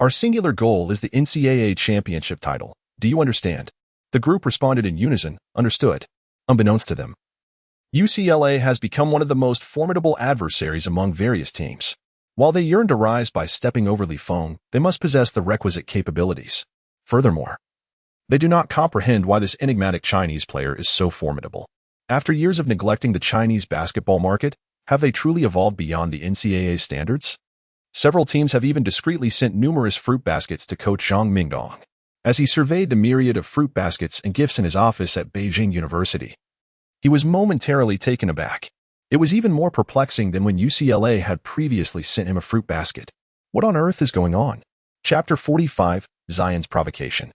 Our singular goal is the NCAA championship title. Do you understand? The group responded in unison, understood. Unbeknownst to them, UCLA has become one of the most formidable adversaries among various teams. While they yearn to rise by stepping over Li Feng, they must possess the requisite capabilities. Furthermore, they do not comprehend why this enigmatic Chinese player is so formidable. After years of neglecting the Chinese basketball market, have they truly evolved beyond the NCAA standards? Several teams have even discreetly sent numerous fruit baskets to coach Zhang Mingdong, as he surveyed the myriad of fruit baskets and gifts in his office at Beijing University. He was momentarily taken aback. It was even more perplexing than when UCLA had previously sent him a fruit basket. What on earth is going on? Chapter 45, Zion's Provocation.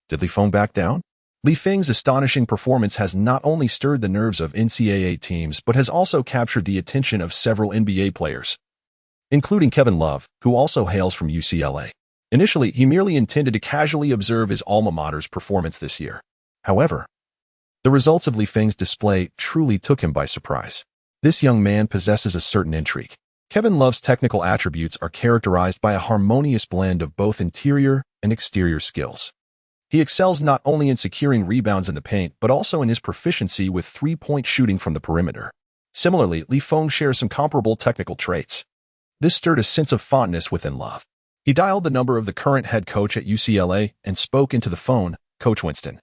Did Li Feng back down? Li Feng's astonishing performance has not only stirred the nerves of NCAA teams but has also captured the attention of several NBA players, including Kevin Love, who also hails from UCLA. Initially, he merely intended to casually observe his alma mater's performance this year. However, the results of Li Feng's display truly took him by surprise. This young man possesses a certain intrigue. Kevin Love's technical attributes are characterized by a harmonious blend of both interior and exterior skills. He excels not only in securing rebounds in the paint, but also in his proficiency with three-point shooting from the perimeter. Similarly, Li Feng shares some comparable technical traits. This stirred a sense of fondness within Love. He dialed the number of the current head coach at UCLA and spoke into the phone, "Coach Winston.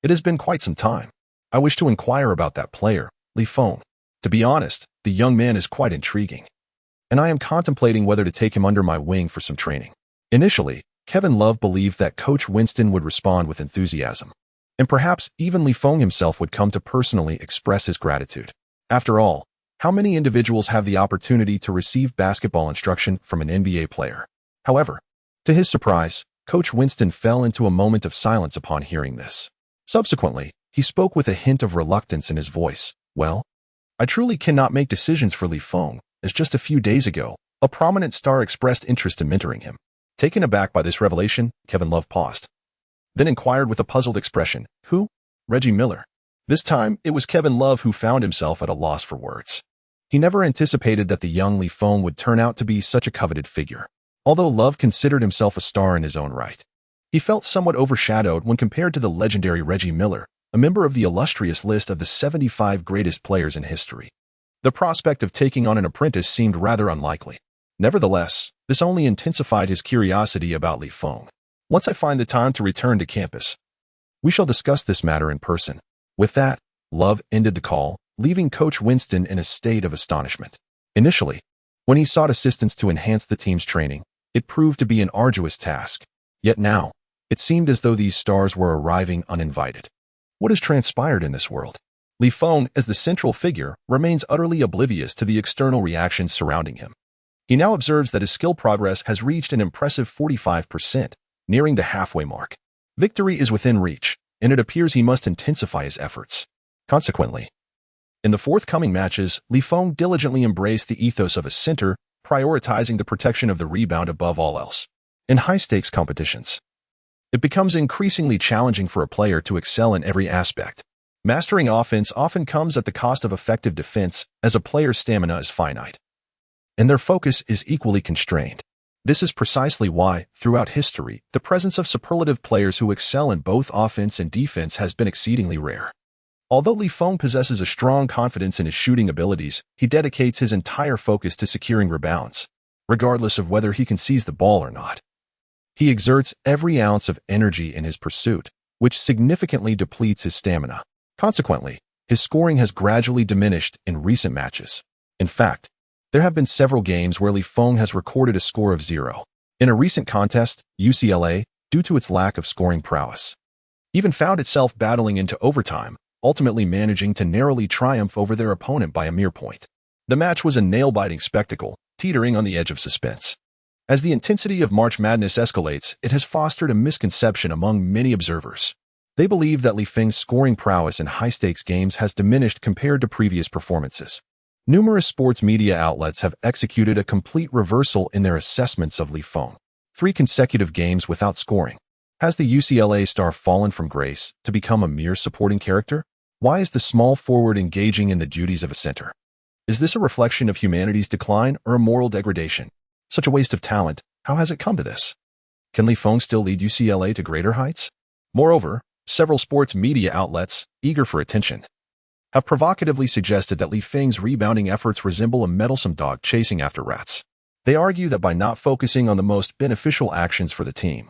It has been quite some time. I wish to inquire about that player, Li Feng. To be honest, the young man is quite intriguing, and I am contemplating whether to take him under my wing for some training." Initially, Kevin Love believed that Coach Winston would respond with enthusiasm, and perhaps even Li Feng himself would come to personally express his gratitude. After all, how many individuals have the opportunity to receive basketball instruction from an NBA player? However, to his surprise, Coach Winston fell into a moment of silence upon hearing this. Subsequently, he spoke with a hint of reluctance in his voice. "Well, I truly cannot make decisions for Li Feng, as just a few days ago, a prominent star expressed interest in mentoring him." Taken aback by this revelation, Kevin Love paused, then inquired with a puzzled expression, "Who?" "Reggie Miller." This time, it was Kevin Love who found himself at a loss for words. He never anticipated that the young Li Feng would turn out to be such a coveted figure. Although Love considered himself a star in his own right, he felt somewhat overshadowed when compared to the legendary Reggie Miller, a member of the illustrious list of the 75 greatest players in history. The prospect of taking on an apprentice seemed rather unlikely. Nevertheless, this only intensified his curiosity about Li Feng. "Once I find the time to return to campus, We shall discuss this matter in person. With that, Love ended the call, leaving Coach Winston in a state of astonishment. Initially, when he sought assistance to enhance the team's training, it proved to be an arduous task. Yet now, it seemed as though these stars were arriving uninvited. What has transpired in this world? Li Feng, as the central figure, remains utterly oblivious to the external reactions surrounding him. He now observes that his skill progress has reached an impressive 45%, nearing the halfway mark. Victory is within reach, and it appears he must intensify his efforts. Consequently, in the forthcoming matches, Li Feng diligently embraced the ethos of a center, prioritizing the protection of the rebound above all else. In high-stakes competitions, it becomes increasingly challenging for a player to excel in every aspect. Mastering offense often comes at the cost of effective defense, as a player's stamina is finite, and their focus is equally constrained. This is precisely why, throughout history, the presence of superlative players who excel in both offense and defense has been exceedingly rare. Although Li Feng possesses a strong confidence in his shooting abilities, he dedicates his entire focus to securing rebounds, regardless of whether he can seize the ball or not. He exerts every ounce of energy in his pursuit, which significantly depletes his stamina. Consequently, his scoring has gradually diminished in recent matches. In fact, there have been several games where Li Feng has recorded a score of 0. In a recent contest, UCLA, due to its lack of scoring prowess, even found itself battling into overtime, ultimately managing to narrowly triumph over their opponent by a mere point. The match was a nail-biting spectacle, teetering on the edge of suspense. As the intensity of March Madness escalates, it has fostered a misconception among many observers. They believe that Li Feng's scoring prowess in high-stakes games has diminished compared to previous performances. Numerous sports media outlets have executed a complete reversal in their assessments of Li Feng. 3 consecutive games without scoring. Has the UCLA star fallen from grace to become a mere supporting character? Why is the small forward engaging in the duties of a center? Is this a reflection of humanity's decline or a moral degradation? Such a waste of talent, how has it come to this? Can Li Feng still lead UCLA to greater heights? Moreover, several sports media outlets, eager for attention, have provocatively suggested that Li Feng's rebounding efforts resemble a meddlesome dog chasing after rats. They argue that by not focusing on the most beneficial actions for the team,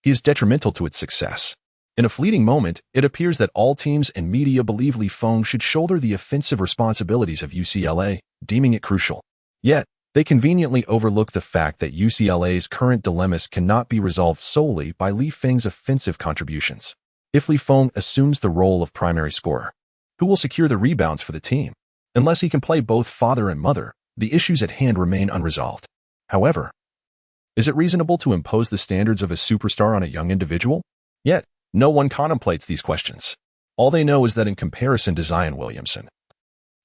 he is detrimental to its success. In a fleeting moment, it appears that all teams and media believe Li Feng should shoulder the offensive responsibilities of UCLA, deeming it crucial. Yet, they conveniently overlook the fact that UCLA's current dilemmas cannot be resolved solely by Li Feng's offensive contributions. If Li Feng assumes the role of primary scorer, who will secure the rebounds for the team? Unless he can play both father and mother, the issues at hand remain unresolved. However, is it reasonable to impose the standards of a superstar on a young individual? Yet, no one contemplates these questions. All they know is that in comparison to Zion Williamson,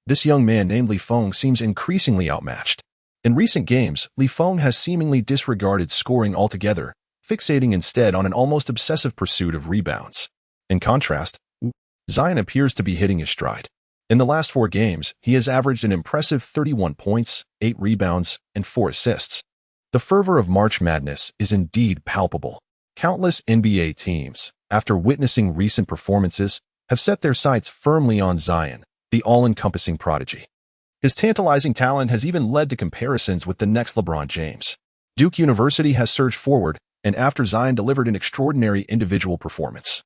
this young man named Li Feng seems increasingly outmatched. In recent games, Li Feng has seemingly disregarded scoring altogether, fixating instead on an almost obsessive pursuit of rebounds. In contrast, Zion appears to be hitting his stride. In the last 4 games, he has averaged an impressive 31 points, 8 rebounds, and 4 assists. The fervor of March Madness is indeed palpable. Countless NBA teams, after witnessing recent performances, have set their sights firmly on Zion, the all-encompassing prodigy. His tantalizing talent has even led to comparisons with the next LeBron James. Duke University has surged forward, and after Zion delivered an extraordinary individual performance,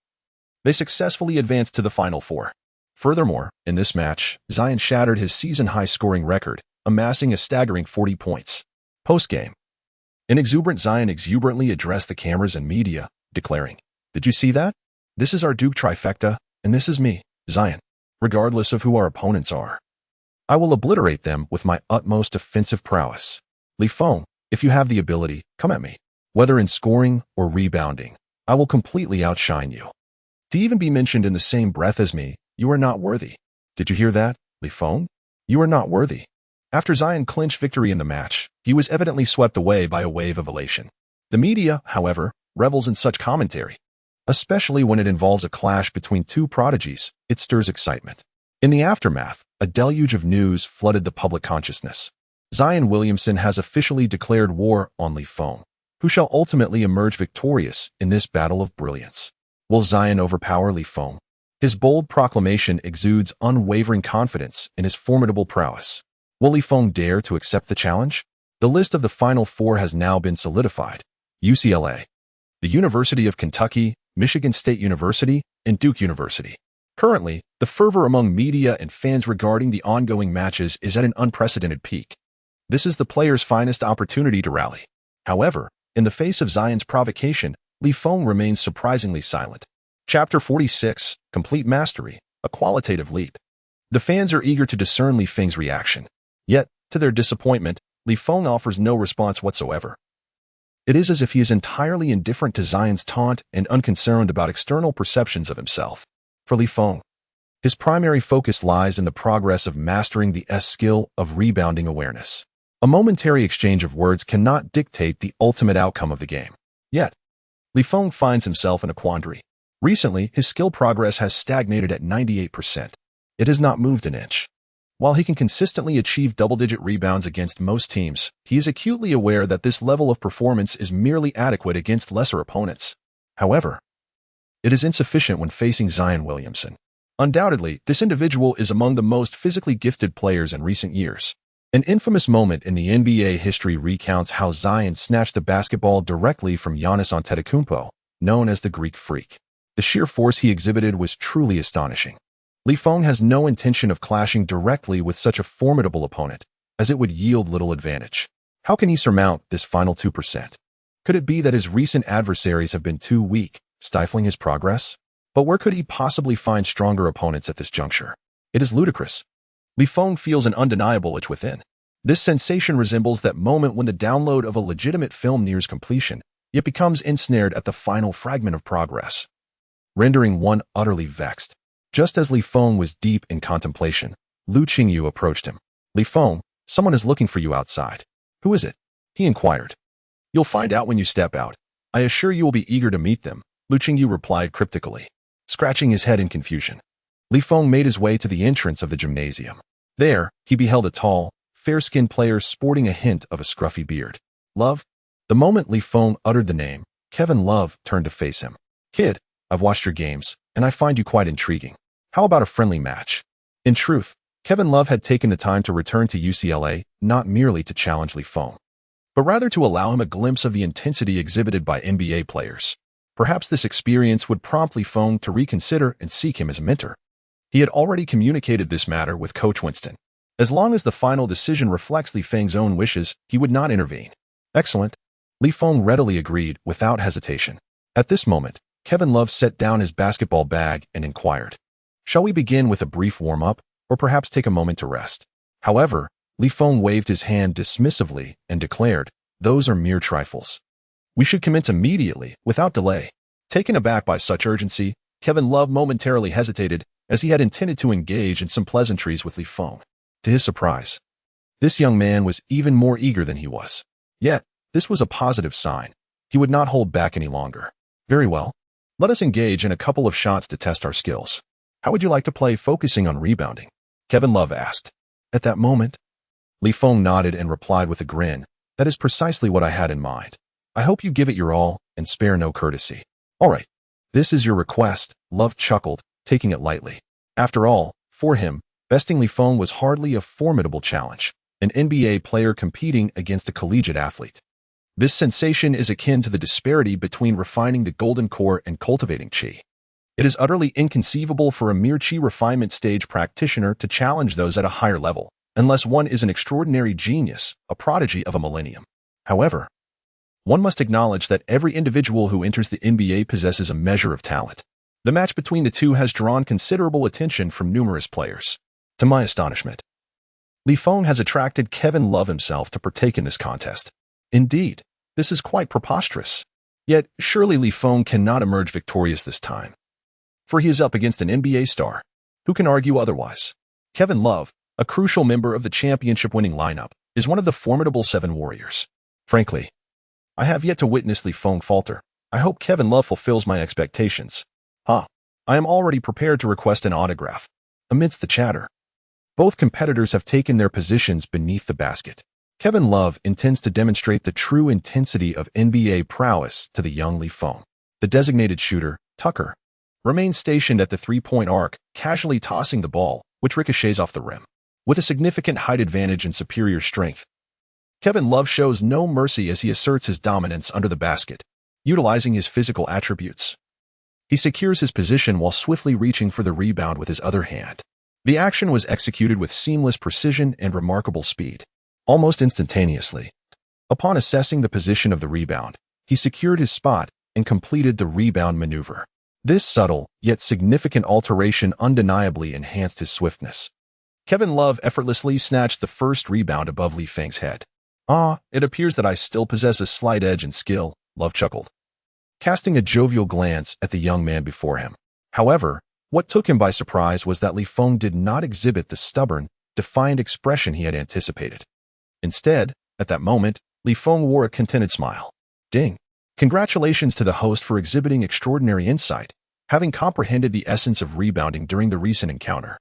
they successfully advanced to the Final Four. Furthermore, in this match, Zion shattered his season-high scoring record, amassing a staggering 40 points. Post-game, an exuberant Zion exuberantly addressed the cameras and media, declaring, "Did you see that? This is our Duke trifecta, and this is me, Zion. Regardless of who our opponents are, I will obliterate them with my utmost offensive prowess. Li Feng, if you have the ability, come at me. Whether in scoring or rebounding, I will completely outshine you. To even be mentioned in the same breath as me, you are not worthy. Did you hear that, Li Feng? You are not worthy." After Zion clinched victory in the match, he was evidently swept away by a wave of elation. The media, however, revels in such commentary. Especially when it involves a clash between 2 prodigies, it stirs excitement. In the aftermath, a deluge of news flooded the public consciousness. Zion Williamson has officially declared war on Li Feng, who shall ultimately emerge victorious in this battle of brilliance. Will Zion overpower Li Feng? His bold proclamation exudes unwavering confidence in his formidable prowess. Will Li Feng dare to accept the challenge? The list of the Final Four has now been solidified. UCLA, the University of Kentucky, Michigan State University, and Duke University. Currently, the fervor among media and fans regarding the ongoing matches is at an unprecedented peak. This is the player's finest opportunity to rally. However, in the face of Zion's provocation, Feng remains surprisingly silent. Chapter 46, Complete Mastery, a Qualitative Leap. The fans are eager to discern Feng's reaction. Yet, to their disappointment, Feng offers no response whatsoever. It is as if he is entirely indifferent to Zion's taunt and unconcerned about external perceptions of himself. For Feng, his primary focus lies in the progress of mastering the skill of rebounding awareness. A momentary exchange of words cannot dictate the ultimate outcome of the game. Yet, Feng finds himself in a quandary. Recently, his skill progress has stagnated at 98%. It has not moved an inch. While he can consistently achieve double-digit rebounds against most teams, he is acutely aware that this level of performance is merely adequate against lesser opponents. However, it is insufficient when facing Zion Williamson. Undoubtedly, this individual is among the most physically gifted players in recent years. An infamous moment in the NBA history recounts how Zion snatched the basketball directly from Giannis Antetokounmpo, known as the Greek Freak. The sheer force he exhibited was truly astonishing. Feng has no intention of clashing directly with such a formidable opponent, as it would yield little advantage. How can he surmount this final 2%? Could it be that his recent adversaries have been too weak, stifling his progress? But where could he possibly find stronger opponents at this juncture? It is ludicrous. Feng feels an undeniable itch within. This sensation resembles that moment when the download of a legitimate film nears completion, yet becomes ensnared at the final fragment of progress, rendering one utterly vexed. Just as Feng was deep in contemplation, Lu Qingyu approached him. Feng, someone is looking for you outside. Who is it? He inquired. You'll find out when you step out. I assure you will be eager to meet them, Lu Qingyu replied cryptically, scratching his head in confusion. Feng made his way to the entrance of the gymnasium. There, he beheld a tall, fair-skinned player sporting a hint of a scruffy beard. Love? The moment Feng uttered the name, Kevin Love turned to face him. Kid, I've watched your games, and I find you quite intriguing. How about a friendly match? In truth, Kevin Love had taken the time to return to UCLA not merely to challenge Feng, but rather to allow him a glimpse of the intensity exhibited by NBA players. Perhaps this experience would prompt Feng to reconsider and seek him as a mentor. He had already communicated this matter with Coach Winston. As long as the final decision reflects Feng's own wishes, he would not intervene. Excellent. Feng readily agreed without hesitation. At this moment, Kevin Love set down his basketball bag and inquired, shall we begin with a brief warm-up, or perhaps take a moment to rest? However, Feng waved his hand dismissively and declared, those are mere trifles. We should commence immediately, without delay. Taken aback by such urgency, Kevin Love momentarily hesitated, as he had intended to engage in some pleasantries with Feng. To his surprise, this young man was even more eager than he was. Yet, this was a positive sign. He would not hold back any longer. Very well. Let us engage in a couple of shots to test our skills. How would you like to play focusing on rebounding? Kevin Love asked. At that moment, Feng nodded and replied with a grin, that is precisely what I had in mind. I hope you give it your all and spare no courtesy. All right. This is your request, Love chuckled, taking it lightly. After all, for him, besting Feng was hardly a formidable challenge, an NBA player competing against a collegiate athlete. This sensation is akin to the disparity between refining the golden core and cultivating qi. It is utterly inconceivable for a mere qi refinement stage practitioner to challenge those at a higher level, unless one is an extraordinary genius, a prodigy of a millennium. However, one must acknowledge that every individual who enters the NBA possesses a measure of talent. The match between the two has drawn considerable attention from numerous players. To my astonishment, Feng has attracted Kevin Love himself to partake in this contest. Indeed, this is quite preposterous. Yet, surely Feng cannot emerge victorious this time. For he is up against an NBA star. Who can argue otherwise? Kevin Love, a crucial member of the championship-winning lineup, is one of the formidable 7 warriors. Frankly, I have yet to witness Feng falter. I hope Kevin Love fulfills my expectations. I am already prepared to request an autograph. Amidst the chatter, both competitors have taken their positions beneath the basket. Kevin Love intends to demonstrate the true intensity of NBA prowess to the young Feng. The designated shooter, Tucker, remains stationed at the three-point arc, casually tossing the ball, which ricochets off the rim. With a significant height advantage and superior strength, Kevin Love shows no mercy as he asserts his dominance under the basket, utilizing his physical attributes. He secures his position while swiftly reaching for the rebound with his other hand. The action was executed with seamless precision and remarkable speed, almost instantaneously. Upon assessing the position of the rebound, he secured his spot and completed the rebound maneuver. This subtle, yet significant alteration undeniably enhanced his swiftness. Kevin Love effortlessly snatched the first rebound above Li Feng's head. "Ah, it appears that I still possess a slight edge and skill," Love chuckled, casting a jovial glance at the young man before him. However, what took him by surprise was that Li Feng did not exhibit the stubborn, defiant expression he had anticipated. Instead, at that moment, Li Feng wore a contented smile. Ding! Congratulations to the host for exhibiting extraordinary insight, having comprehended the essence of rebounding during the recent encounter.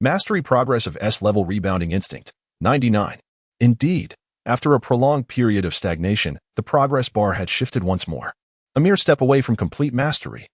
Mastery progress of S-level rebounding instinct, 99. Indeed, after a prolonged period of stagnation, the progress bar had shifted once more. A mere step away from complete mastery.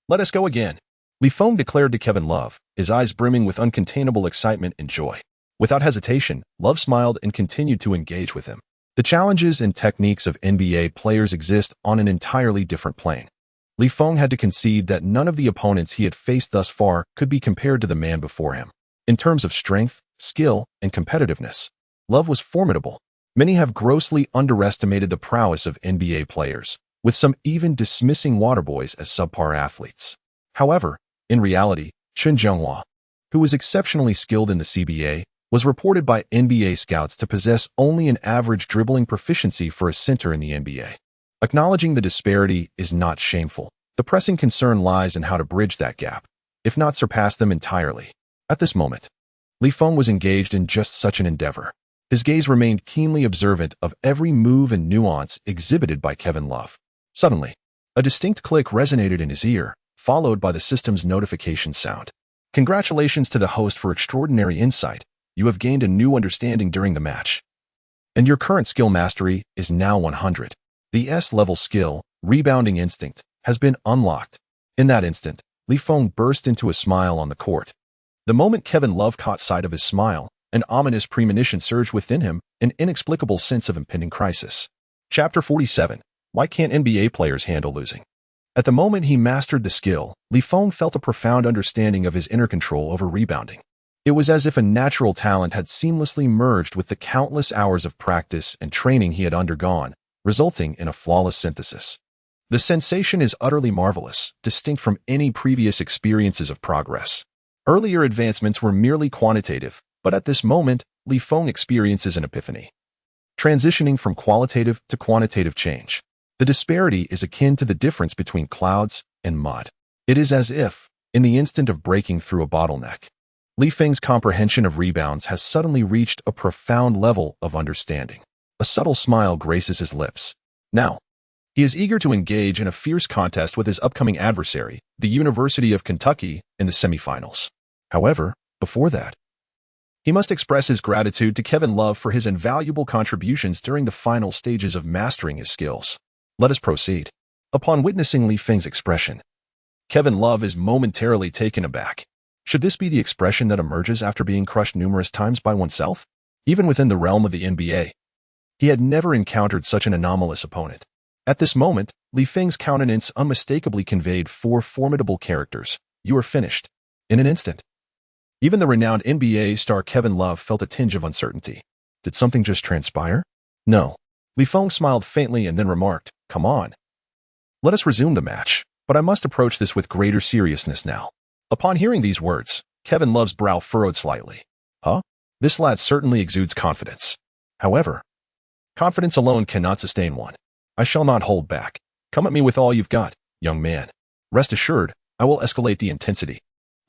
"Let us go again," Li Feng declared to Kevin Love, his eyes brimming with uncontainable excitement and joy. Without hesitation, Love smiled and continued to engage with him. The challenges and techniques of NBA players exist on an entirely different plane. Li Feng had to concede that none of the opponents he had faced thus far could be compared to the man before him. In terms of strength, skill, and competitiveness, Love was formidable. Many have grossly underestimated the prowess of NBA players, with some even dismissing waterboys as subpar athletes. However, in reality, Chen Zhenghua, who was exceptionally skilled in the CBA, was reported by NBA scouts to possess only an average dribbling proficiency for a center in the NBA. Acknowledging the disparity is not shameful. The pressing concern lies in how to bridge that gap, if not surpass them entirely. At this moment, Li Feng was engaged in just such an endeavor. His gaze remained keenly observant of every move and nuance exhibited by Kevin Love. Suddenly, a distinct click resonated in his ear, followed by the system's notification sound. "Congratulations to the host for extraordinary insight. You have gained a new understanding during the match. And your current skill mastery is now 100. The S-level skill, Rebounding Instinct, has been unlocked." In that instant, Li Feng burst into a smile on the court. The moment Kevin Love caught sight of his smile, an ominous premonition surged within him, an inexplicable sense of impending crisis. Chapter 47. Why can't NBA players handle losing? At the moment he mastered the skill, Li Feng felt a profound understanding of his inner control over rebounding. It was as if a natural talent had seamlessly merged with the countless hours of practice and training he had undergone, resulting in a flawless synthesis. The sensation is utterly marvelous, distinct from any previous experiences of progress. Earlier advancements were merely quantitative, but at this moment, Li Feng experiences an epiphany. Transitioning from qualitative to quantitative change. The disparity is akin to the difference between clouds and mud. It is as if, in the instant of breaking through a bottleneck, Li Feng's comprehension of rebounds has suddenly reached a profound level of understanding. A subtle smile graces his lips. Now, he is eager to engage in a fierce contest with his upcoming adversary, the University of Kentucky, in the semifinals. However, before that, he must express his gratitude to Kevin Love for his invaluable contributions during the final stages of mastering his skills. Let us proceed. Upon witnessing Li Feng's expression, Kevin Love is momentarily taken aback. Should this be the expression that emerges after being crushed numerous times by oneself? Even within the realm of the NBA, he had never encountered such an anomalous opponent. At this moment, Li Feng's countenance unmistakably conveyed four formidable characters. "You are finished." In an instant, even the renowned NBA star Kevin Love felt a tinge of uncertainty. Did something just transpire? No. Li Feng smiled faintly and then remarked, "Come on. Let us resume the match, but I must approach this with greater seriousness now." Upon hearing these words, Kevin Love's brow furrowed slightly. Huh? This lad certainly exudes confidence. However, confidence alone cannot sustain one. I shall not hold back. Come at me with all you've got, young man. Rest assured, I will escalate the intensity.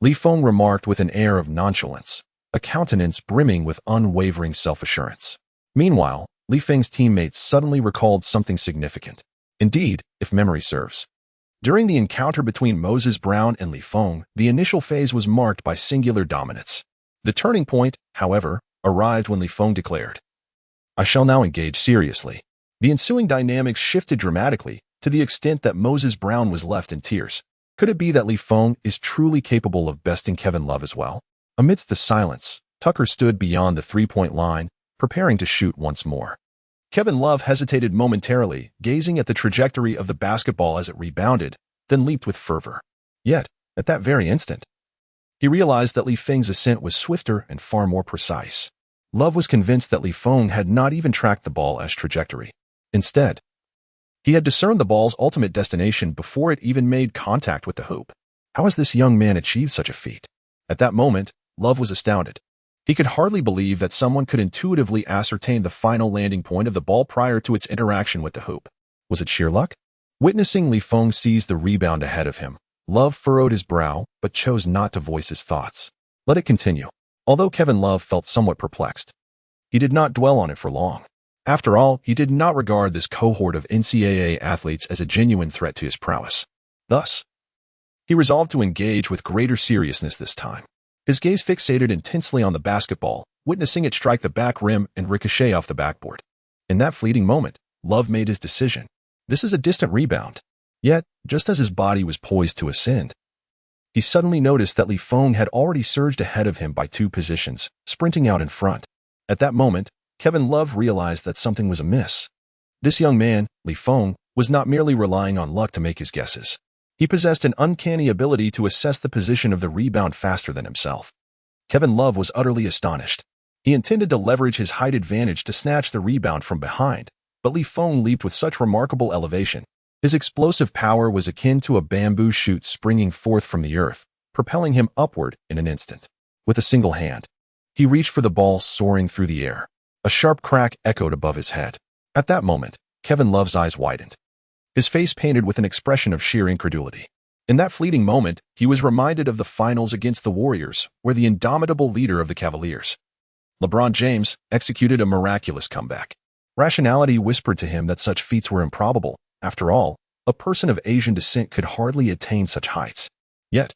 Li Feng remarked with an air of nonchalance, a countenance brimming with unwavering self-assurance. Meanwhile, Li Feng's teammates suddenly recalled something significant. Indeed, if memory serves. During the encounter between Moses Brown and Li Feng, the initial phase was marked by singular dominance. The turning point, however, arrived when Li Feng declared, "I shall now engage seriously." The ensuing dynamics shifted dramatically, to the extent that Moses Brown was left in tears. Could it be that Li Feng is truly capable of besting Kevin Love as well? Amidst the silence, Tucker stood beyond the three-point line, preparing to shoot once more. Kevin Love hesitated momentarily, gazing at the trajectory of the basketball as it rebounded, then leaped with fervor. Yet, at that very instant, he realized that Li Feng's ascent was swifter and far more precise. Love was convinced that Li Feng had not even tracked the ball as trajectory. Instead, he had discerned the ball's ultimate destination before it even made contact with the hoop. How has this young man achieved such a feat? At that moment, Love was astounded. He could hardly believe that someone could intuitively ascertain the final landing point of the ball prior to its interaction with the hoop. Was it sheer luck? Witnessing Li Feng seize the rebound ahead of him, Love furrowed his brow but chose not to voice his thoughts. Let it continue. Although Kevin Love felt somewhat perplexed, he did not dwell on it for long. After all, he did not regard this cohort of NCAA athletes as a genuine threat to his prowess. Thus, he resolved to engage with greater seriousness this time. His gaze fixated intensely on the basketball, witnessing it strike the back rim and ricochet off the backboard. In that fleeting moment, Love made his decision. This is a distant rebound. Yet, just as his body was poised to ascend, he suddenly noticed that Li Feng had already surged ahead of him by 2 positions, sprinting out in front. At that moment, Kevin Love realized that something was amiss. This young man, Li Feng, was not merely relying on luck to make his guesses. He possessed an uncanny ability to assess the position of the rebound faster than himself. Kevin Love was utterly astonished. He intended to leverage his height advantage to snatch the rebound from behind, but Li Feng leaped with such remarkable elevation. His explosive power was akin to a bamboo shoot springing forth from the earth, propelling him upward in an instant. With a single hand, he reached for the ball soaring through the air. A sharp crack echoed above his head. At that moment, Kevin Love's eyes widened, his face painted with an expression of sheer incredulity. In that fleeting moment, he was reminded of the finals against the Warriors, where the indomitable leader of the Cavaliers, LeBron James, executed a miraculous comeback. Rationality whispered to him that such feats were improbable. After all, a person of Asian descent could hardly attain such heights. Yet,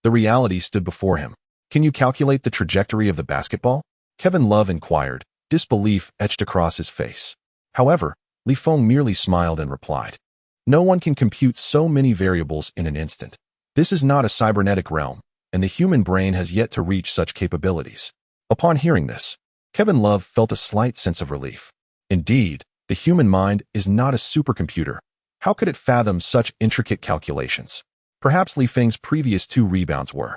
the reality stood before him. Can you calculate the trajectory of the basketball? Kevin Love inquired, disbelief etched across his face. However, Li Feng merely smiled and replied, no one can compute so many variables in an instant. This is not a cybernetic realm, and the human brain has yet to reach such capabilities. Upon hearing this, Kevin Love felt a slight sense of relief. Indeed, the human mind is not a supercomputer. How could it fathom such intricate calculations? Perhaps Li Feng's previous 2 rebounds were,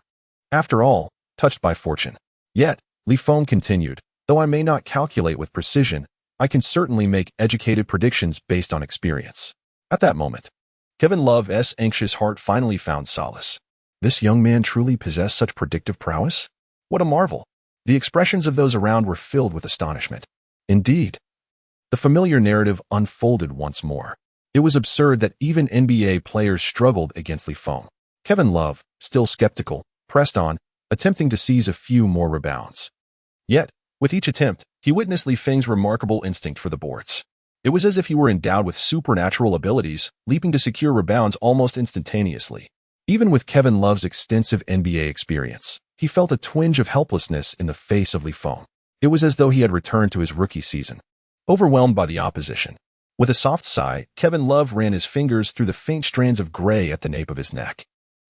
after all, touched by fortune. Yet, Li Feng continued, though I may not calculate with precision, I can certainly make educated predictions based on experience. At that moment, Kevin Love's anxious heart finally found solace. This young man truly possessed such predictive prowess? What a marvel! The expressions of those around were filled with astonishment. Indeed, the familiar narrative unfolded once more. It was absurd that even NBA players struggled against Li Feng. Kevin Love, still skeptical, pressed on, attempting to seize a few more rebounds. Yet, with each attempt, he witnessed Li Feng's remarkable instinct for the boards. It was as if he were endowed with supernatural abilities, leaping to secure rebounds almost instantaneously. Even with Kevin Love's extensive NBA experience, he felt a twinge of helplessness in the face of Li Feng. It was as though he had returned to his rookie season, overwhelmed by the opposition. With a soft sigh, Kevin Love ran his fingers through the faint strands of gray at the nape of his neck.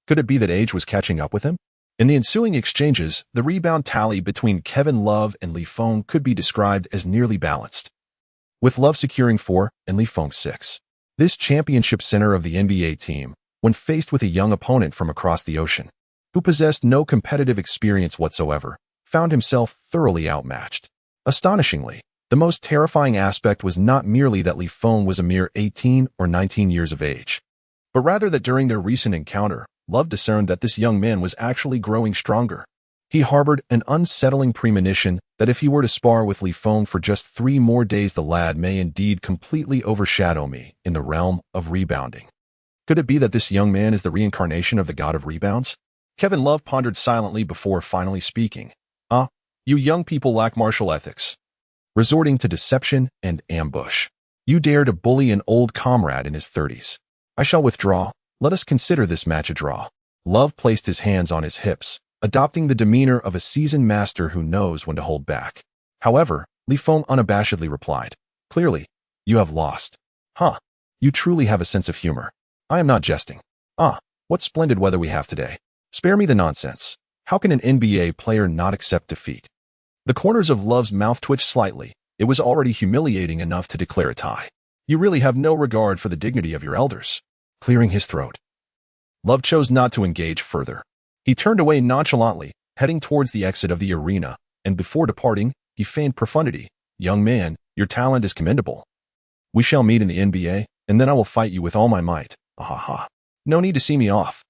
Could it be that age was catching up with him? In the ensuing exchanges, the rebound tally between Kevin Love and Li Feng could be described as nearly balanced, with Love securing 4 and Li Feng 6. This championship center of the NBA team, when faced with a young opponent from across the ocean, who possessed no competitive experience whatsoever, found himself thoroughly outmatched. Astonishingly, the most terrifying aspect was not merely that Li Feng was a mere 18 or 19 years of age, but rather that during their recent encounter, Love discerned that this young man was actually growing stronger. He harbored an unsettling premonition that if he were to spar with Li Feng for just 3 more days, the lad may indeed completely overshadow me in the realm of rebounding. Could it be that this young man is the reincarnation of the god of rebounds? Kevin Love pondered silently before finally speaking. You young people lack martial ethics, resorting to deception and ambush. You dare to bully an old comrade in his 30s. I shall withdraw. Let us consider this match a draw. Love placed his hands on his hips, adopting the demeanor of a seasoned master who knows when to hold back. However, Li Feng unabashedly replied, clearly, you have lost. You truly have a sense of humor. I am not jesting. What splendid weather we have today. Spare me the nonsense. How can an NBA player not accept defeat? The corners of Love's mouth twitched slightly. It was already humiliating enough to declare a tie. You really have no regard for the dignity of your elders. Clearing his throat, Love chose not to engage further. He turned away nonchalantly, heading towards the exit of the arena, and before departing, he feigned profundity. Young man, your talent is commendable. We shall meet in the NBA, and then I will fight you with all my might. Ahaha. No need to see me off.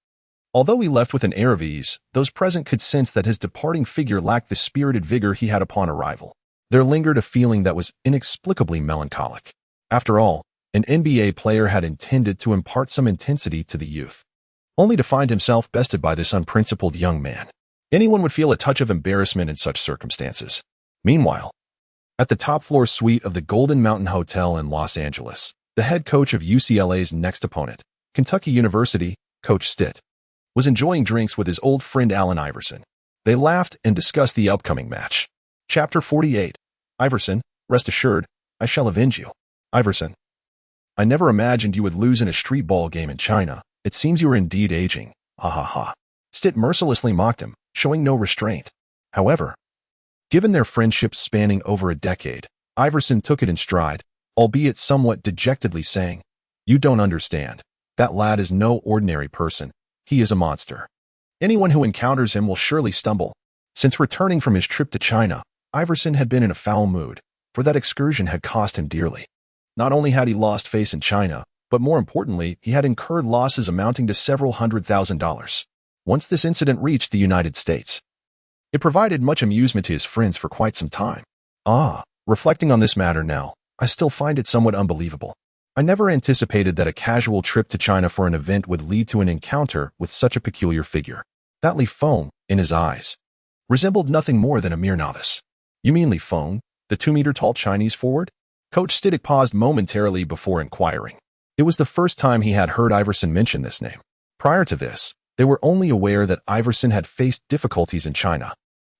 Although he left with an air of ease, those present could sense that his departing figure lacked the spirited vigor he had upon arrival. There lingered a feeling that was inexplicably melancholic. After all, an NBA player had intended to impart some intensity to the youth, only to find himself bested by this unprincipled young man. Anyone would feel a touch of embarrassment in such circumstances. Meanwhile, at the top-floor suite of the Golden Mountain Hotel in Los Angeles, the head coach of UCLA's next opponent, Kentucky University, Coach Stitt, was enjoying drinks with his old friend Allen Iverson. They laughed and discussed the upcoming match. Chapter 48. Iverson, rest assured, I shall avenge you. Iverson. I never imagined you would lose in a street ball game in China. It seems you are indeed aging. Ha ha ha. Stitt mercilessly mocked him, showing no restraint. However, given their friendship spanning over a decade, Iverson took it in stride, albeit somewhat dejectedly saying, You don't understand. That lad is no ordinary person. He is a monster. Anyone who encounters him will surely stumble. Since returning from his trip to China, Iverson had been in a foul mood, for that excursion had cost him dearly. Not only had he lost face in China, but more importantly, he had incurred losses amounting to several $100,000. Once this incident reached the United States, it provided much amusement to his friends for quite some time. Reflecting on this matter now, I still find it somewhat unbelievable. I never anticipated that a casual trip to China for an event would lead to an encounter with such a peculiar figure. That Li Feng, in his eyes, resembled nothing more than a mere novice. You mean Li Feng, the 2-meter-tall Chinese forward? Coach Stitt paused momentarily before inquiring. It was the first time he had heard Iverson mention this name. Prior to this, they were only aware that Iverson had faced difficulties in China,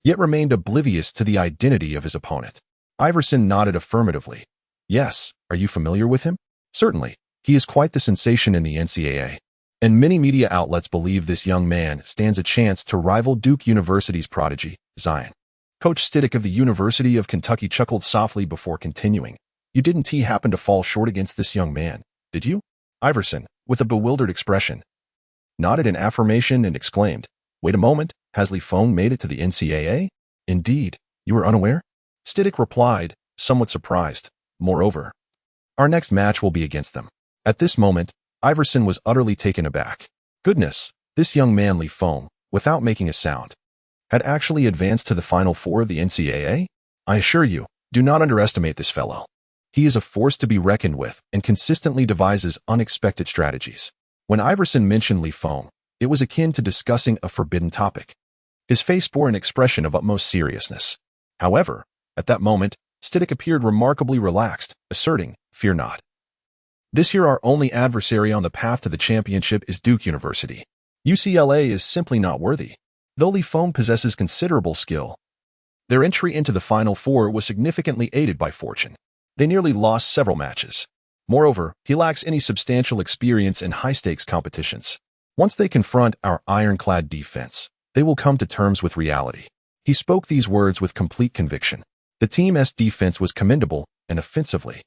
yet remained oblivious to the identity of his opponent. Iverson nodded affirmatively. Yes, are you familiar with him? Certainly, he is quite the sensation in the NCAA, and many media outlets believe this young man stands a chance to rival Duke University's prodigy, Zion. Coach Stitt of the University of Kentucky chuckled softly before continuing. You didn't happen to fall short against this young man, did you? Iverson, with a bewildered expression, nodded in affirmation and exclaimed, Wait a moment, has Li Feng made it to the NCAA? Indeed, you were unaware? Stitt replied, somewhat surprised. Moreover, our next match will be against them. At this moment, Iverson was utterly taken aback. Goodness, this young man Li Feng, without making a sound, had actually advanced to the Final Four of the NCAA? I assure you, do not underestimate this fellow. He is a force to be reckoned with and consistently devises unexpected strategies. When Iverson mentioned Li Feng, it was akin to discussing a forbidden topic. His face bore an expression of utmost seriousness. However, at that moment, Stitt appeared remarkably relaxed, asserting, Fear not. This here our only adversary on the path to the championship is Duke University. UCLA is simply not worthy. Though Li Feng possesses considerable skill, their entry into the Final Four was significantly aided by fortune. They nearly lost several matches. Moreover, he lacks any substantial experience in high-stakes competitions. Once they confront our ironclad defense, they will come to terms with reality. He spoke these words with complete conviction. The team's defense was commendable, and offensively,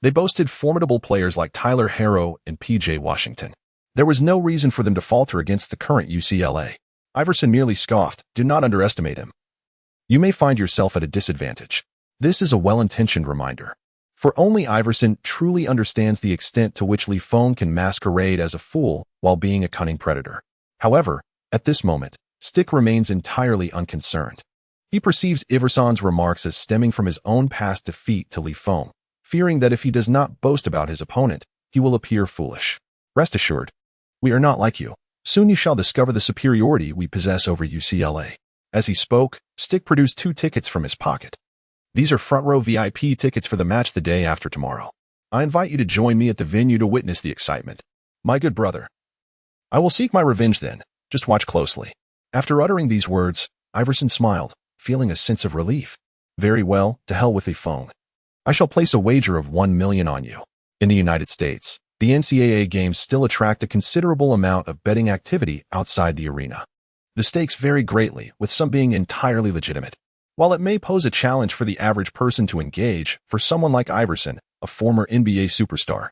they boasted formidable players like Tyler Herro and P.J. Washington. There was no reason for them to falter against the current UCLA. Iverson merely scoffed. Do not underestimate him. You may find yourself at a disadvantage. This is a well-intentioned reminder. For only Iverson truly understands the extent to which Li Feng can masquerade as a fool while being a cunning predator. However, at this moment, Stitt remains entirely unconcerned. He perceives Iverson's remarks as stemming from his own past defeat to Li Feng, fearing that if he does not boast about his opponent, he will appear foolish. Rest assured, we are not like you. Soon you shall discover the superiority we possess over UCLA. As he spoke, Stitt produced 2 tickets from his pocket. These are front-row VIP tickets for the match the day after tomorrow. I invite you to join me at the venue to witness the excitement. My good brother. I will seek my revenge then. Just watch closely. After uttering these words, Iverson smiled, feeling a sense of relief. Very well, to hell with Li Feng. I shall place a wager of $1 million on you. In the United States, the NCAA games still attract a considerable amount of betting activity outside the arena. The stakes vary greatly, with some being entirely legitimate. While it may pose a challenge for the average person to engage, for someone like Iverson, a former NBA superstar,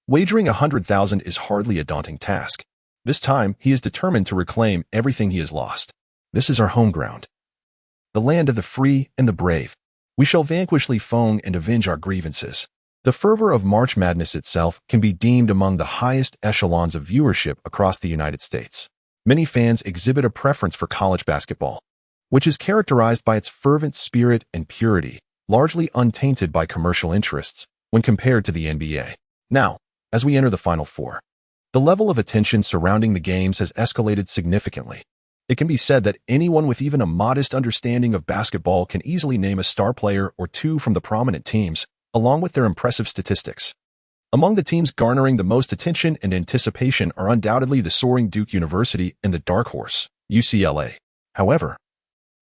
wagering $100,000 is hardly a daunting task. This time, he is determined to reclaim everything he has lost. This is our home ground, the land of the free and the brave. We shall vanquish Li Feng and avenge our grievances. The fervor of March Madness itself can be deemed among the highest echelons of viewership across the United States. Many fans exhibit a preference for college basketball, which is characterized by its fervent spirit and purity, largely untainted by commercial interests when compared to the NBA. Now, as we enter the Final Four, the level of attention surrounding the games has escalated significantly. It can be said that anyone with even a modest understanding of basketball can easily name a star player or two from the prominent teams, along with their impressive statistics. Among the teams garnering the most attention and anticipation are undoubtedly the soaring Duke University and the dark horse, UCLA. However,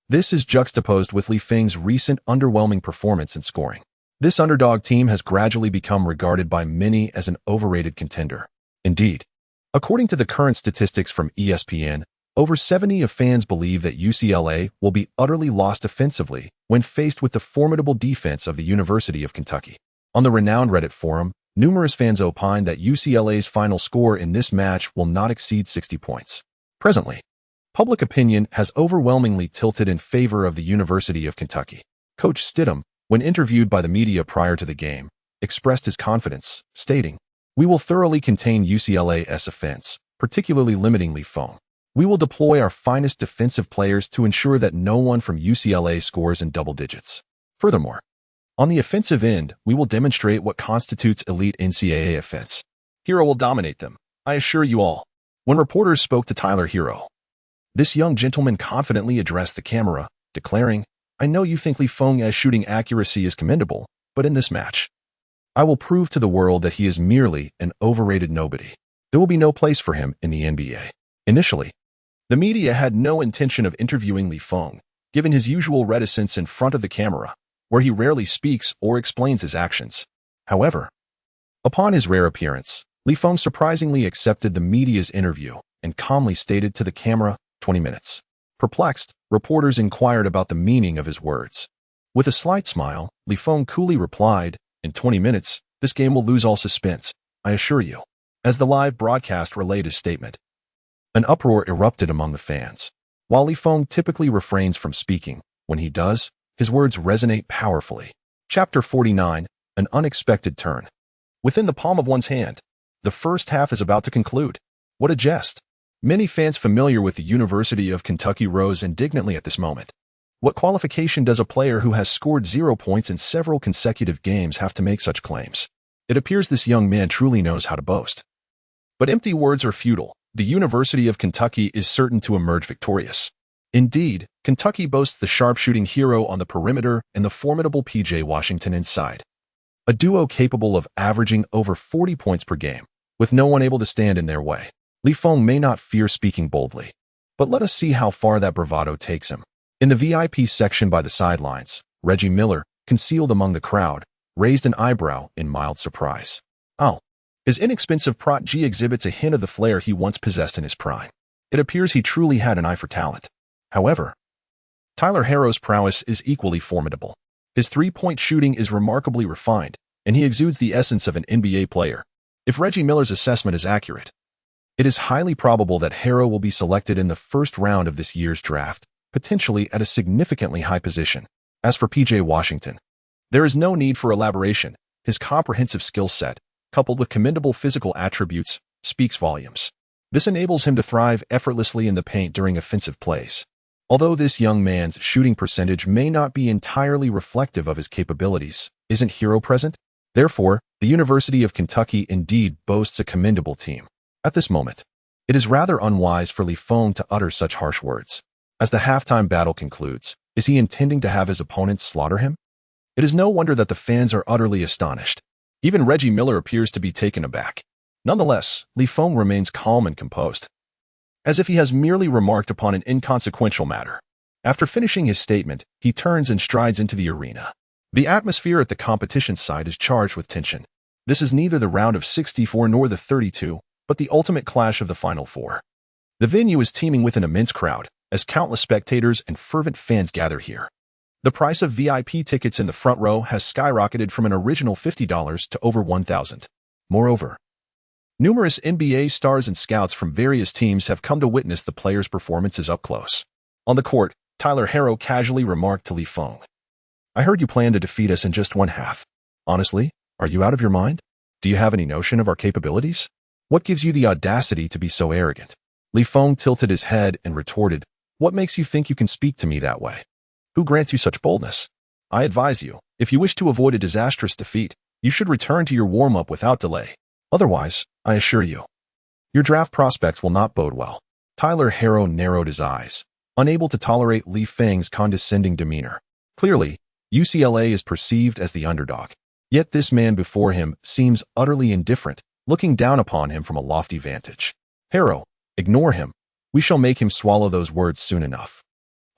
this is juxtaposed with Li Feng's recent underwhelming performance in scoring. This underdog team has gradually become regarded by many as an overrated contender. Indeed, according to the current statistics from ESPN, over 70% of fans believe that UCLA will be utterly lost offensively when faced with the formidable defense of the University of Kentucky. On the renowned Reddit forum, numerous fans opine that UCLA's final score in this match will not exceed 60 points. Presently, public opinion has overwhelmingly tilted in favor of the University of Kentucky. Coach Stidham, when interviewed by the media prior to the game, expressed his confidence, stating, "We will thoroughly contain UCLA's offense, particularly limiting Li Feng. We will deploy our finest defensive players to ensure that no one from UCLA scores in double digits. Furthermore, on the offensive end, we will demonstrate what constitutes elite NCAA offense. Hero will dominate them, I assure you all." When reporters spoke to Tyler Hero, this young gentleman confidently addressed the camera, declaring, "I know you think Li Feng's shooting accuracy is commendable, but in this match, I will prove to the world that he is merely an overrated nobody. There will be no place for him in the NBA." Initially, the media had no intention of interviewing Li Feng, given his usual reticence in front of the camera, where he rarely speaks or explains his actions. However, upon his rare appearance, Li Feng surprisingly accepted the media's interview and calmly stated to the camera, 20 minutes. Perplexed, reporters inquired about the meaning of his words. With a slight smile, Li Feng coolly replied, "In 20 minutes, this game will lose all suspense, I assure you." As the live broadcast relayed his statement, an uproar erupted among the fans. While Li Feng typically refrains from speaking, when he does, his words resonate powerfully. Chapter 49, An Unexpected Turn. Within the palm of one's hand, the first half is about to conclude. What a jest. Many fans familiar with the University of Kentucky rose indignantly at this moment. What qualification does a player who has scored 0 points in several consecutive games have to make such claims? It appears this young man truly knows how to boast. But empty words are futile. The University of Kentucky is certain to emerge victorious. Indeed, Kentucky boasts the sharpshooting hero on the perimeter and the formidable P.J. Washington inside. A duo capable of averaging over 40 points per game, with no one able to stand in their way. Li Feng may not fear speaking boldly, but let us see how far that bravado takes him. In the VIP section by the sidelines, Reggie Miller, concealed among the crowd, raised an eyebrow in mild surprise. Oh. His inexpensive Prot G exhibits a hint of the flair he once possessed in his prime. It appears he truly had an eye for talent. However, Tyler Herro's prowess is equally formidable. His three-point shooting is remarkably refined, and he exudes the essence of an NBA player. If Reggie Miller's assessment is accurate, it is highly probable that Herro will be selected in the first round of this year's draft, potentially at a significantly high position. As for P.J. Washington, there is no need for elaboration. His comprehensive skill set, coupled with commendable physical attributes, speaks volumes. This enables him to thrive effortlessly in the paint during offensive plays. Although this young man's shooting percentage may not be entirely reflective of his capabilities, isn't Hero present? Therefore, the University of Kentucky indeed boasts a commendable team. At this moment, it is rather unwise for Li Feng to utter such harsh words. As the halftime battle concludes, is he intending to have his opponents slaughter him? It is no wonder that the fans are utterly astonished. Even Reggie Miller appears to be taken aback. Nonetheless, Li Feng remains calm and composed, as if he has merely remarked upon an inconsequential matter. After finishing his statement, he turns and strides into the arena. The atmosphere at the competition site is charged with tension. This is neither the round of 64 nor the 32, but the ultimate clash of the Final Four. The venue is teeming with an immense crowd, as countless spectators and fervent fans gather here. The price of VIP tickets in the front row has skyrocketed from an original $50 to over $1,000. Moreover, Numerous NBA stars and scouts from various teams have come to witness the players' performances up close. On the court, Tyler Herro casually remarked to Feng, "I heard you plan to defeat us in just one half. Honestly, are you out of your mind? Do you have any notion of our capabilities? What gives you the audacity to be so arrogant?" Feng tilted his head and retorted, "What makes you think you can speak to me that way? Who grants you such boldness? I advise you, if you wish to avoid a disastrous defeat, you should return to your warm-up without delay. Otherwise, I assure you, your draft prospects will not bode well." Tyler Herro narrowed his eyes, unable to tolerate Feng's condescending demeanor. Clearly, UCLA is perceived as the underdog. Yet this man before him seems utterly indifferent, looking down upon him from a lofty vantage. "Herro, ignore him. We shall make him swallow those words soon enough.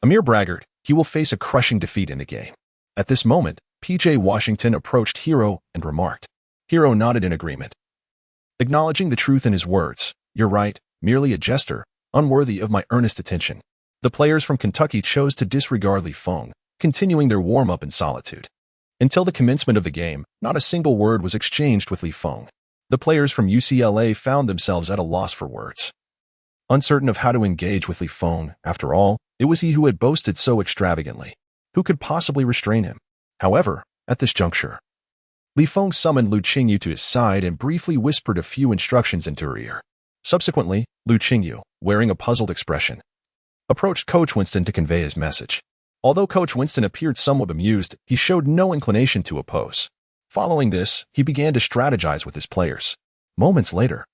A mere braggart, he will face a crushing defeat in the game." At this moment, P.J. Washington approached Herro and remarked. Herro nodded in agreement, acknowledging the truth in his words. "You're right, merely a jester, unworthy of my earnest attention." The players from Kentucky chose to disregard Feng, continuing their warm-up in solitude. Until the commencement of the game, not a single word was exchanged with Feng. The players from UCLA found themselves at a loss for words. Uncertain of how to engage with Feng, after all, it was he who had boasted so extravagantly. Who could possibly restrain him? However, at this juncture, Feng summoned Lu Qingyu to his side and briefly whispered a few instructions into her ear. Subsequently, Lu Qingyu, wearing a puzzled expression, approached Coach Winston to convey his message. Although Coach Winston appeared somewhat amused, he showed no inclination to oppose. Following this, he began to strategize with his players. Moments later,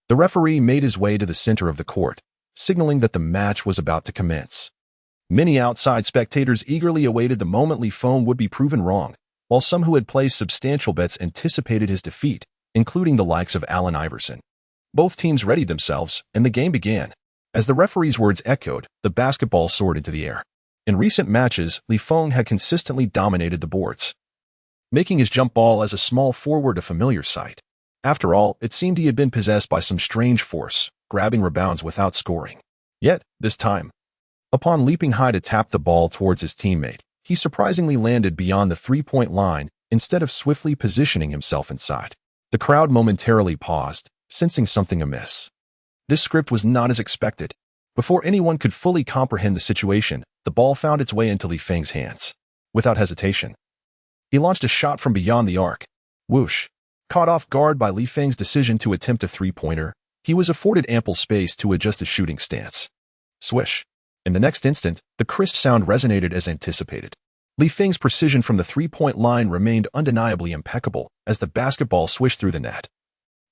the referee made his way to the center of the court, signaling that the match was about to commence. Many outside spectators eagerly awaited the moment Feng would be proven wrong, while some who had placed substantial bets anticipated his defeat, including the likes of Allen Iverson. Both teams readied themselves, and the game began. As the referee's words echoed, the basketball soared into the air. In recent matches, Feng had consistently dominated the boards, making his jump ball as a small forward a familiar sight. After all, it seemed he had been possessed by some strange force, grabbing rebounds without scoring. Yet, this time, upon leaping high to tap the ball towards his teammate, he surprisingly landed beyond the three-point line instead of swiftly positioning himself inside. The crowd momentarily paused, sensing something amiss. This script was not as expected. Before anyone could fully comprehend the situation, the ball found its way into Feng's hands. Without hesitation, he launched a shot from beyond the arc. Whoosh! Caught off guard by Feng's decision to attempt a three-pointer, he was afforded ample space to adjust his shooting stance. Swish! In the next instant, the crisp sound resonated as anticipated. Feng's precision from the three-point line remained undeniably impeccable as the basketball swished through the net,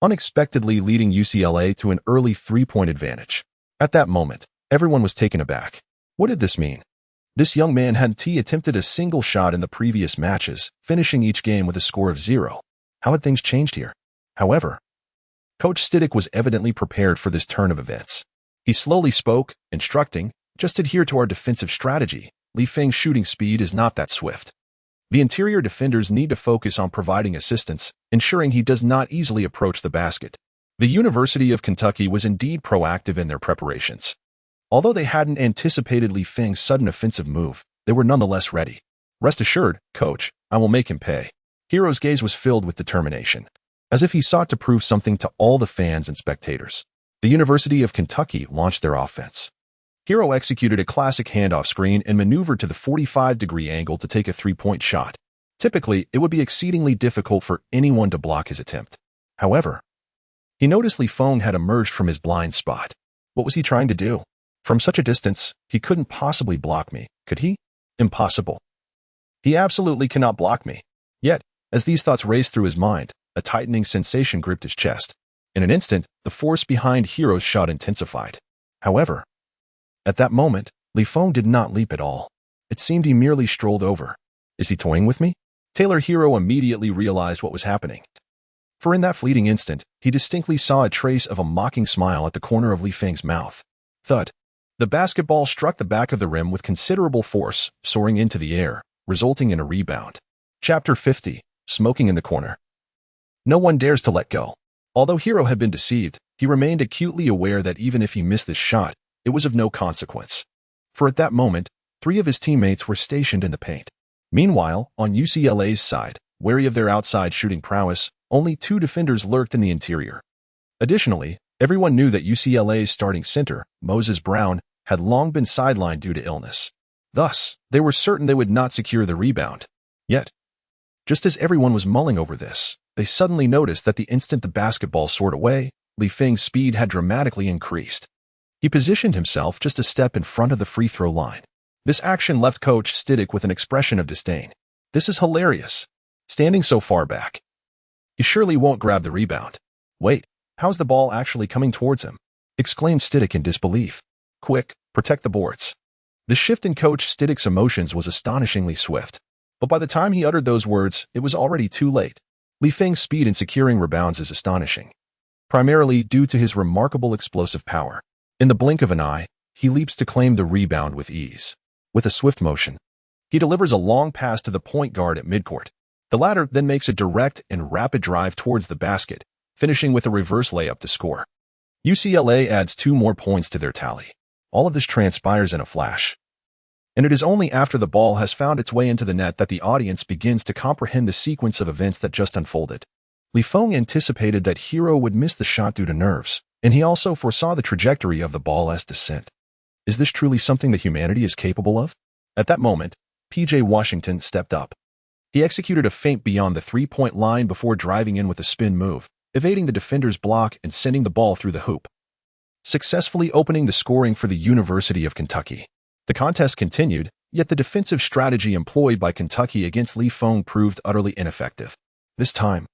unexpectedly leading UCLA to an early three-point advantage. At that moment, everyone was taken aback. What did this mean? This young man hadn't attempted a single shot in the previous matches, finishing each game with a score of 0. How had things changed here? However, Coach Stiddick was evidently prepared for this turn of events. He slowly spoke, instructing, "Just adhere to our defensive strategy. Feng's shooting speed is not that swift. The interior defenders need to focus on providing assistance, ensuring he does not easily approach the basket." The University of Kentucky was indeed proactive in their preparations. Although they hadn't anticipated Feng's sudden offensive move, they were nonetheless ready. "Rest assured, Coach, I will make him pay." Herro's gaze was filled with determination, as if he sought to prove something to all the fans and spectators. The University of Kentucky launched their offense. Herro executed a classic handoff screen and maneuvered to the 45-degree angle to take a three-point shot. Typically, it would be exceedingly difficult for anyone to block his attempt. However, he noticed Feng had emerged from his blind spot. What was he trying to do? From such a distance, he couldn't possibly block me, could he? Impossible. He absolutely cannot block me. Yet, as these thoughts raced through his mind, a tightening sensation gripped his chest. In an instant, the force behind Herro's shot intensified. However, at that moment, Feng did not leap at all. It seemed he merely strolled over. Is he toying with me? Taylor Herro immediately realized what was happening. For in that fleeting instant, he distinctly saw a trace of a mocking smile at the corner of Feng's mouth. Thud. The basketball struck the back of the rim with considerable force, soaring into the air, resulting in a rebound. Chapter 50. Smoking in the corner. No one dares to let go. Although Herro had been deceived, he remained acutely aware that even if he missed this shot, it was of no consequence. For at that moment, 3 of his teammates were stationed in the paint. Meanwhile, on UCLA's side, wary of their outside shooting prowess, only 2 defenders lurked in the interior. Additionally, everyone knew that UCLA's starting center, Moses Brown, had long been sidelined due to illness. Thus, they were certain they would not secure the rebound. Yet, just as everyone was mulling over this, they suddenly noticed that the instant the basketball soared away, Li Feng's speed had dramatically increased. He positioned himself just a step in front of the free throw line. This action left Coach Stidic with an expression of disdain. This is hilarious. Standing so far back. He surely won't grab the rebound. Wait, how's the ball actually coming towards him? Exclaimed Stidic in disbelief. Quick, protect the boards. The shift in Coach Stidic's emotions was astonishingly swift. But by the time he uttered those words, it was already too late. Li Feng's speed in securing rebounds is astonishing, primarily due to his remarkable explosive power. In the blink of an eye, he leaps to claim the rebound with ease. With a swift motion, he delivers a long pass to the point guard at midcourt. The latter then makes a direct and rapid drive towards the basket, finishing with a reverse layup to score. UCLA adds 2 more points to their tally. All of this transpires in a flash. And it is only after the ball has found its way into the net that the audience begins to comprehend the sequence of events that just unfolded. Li Feng anticipated that Hero would miss the shot due to nerves, and he also foresaw the trajectory of the ball's descent. Is this truly something that humanity is capable of? At that moment, P.J. Washington stepped up. He executed a feint beyond the three-point line before driving in with a spin move, evading the defender's block and sending the ball through the hoop, successfully opening the scoring for the University of Kentucky. The contest continued, yet the defensive strategy employed by Kentucky against Li Feng proved utterly ineffective. This time,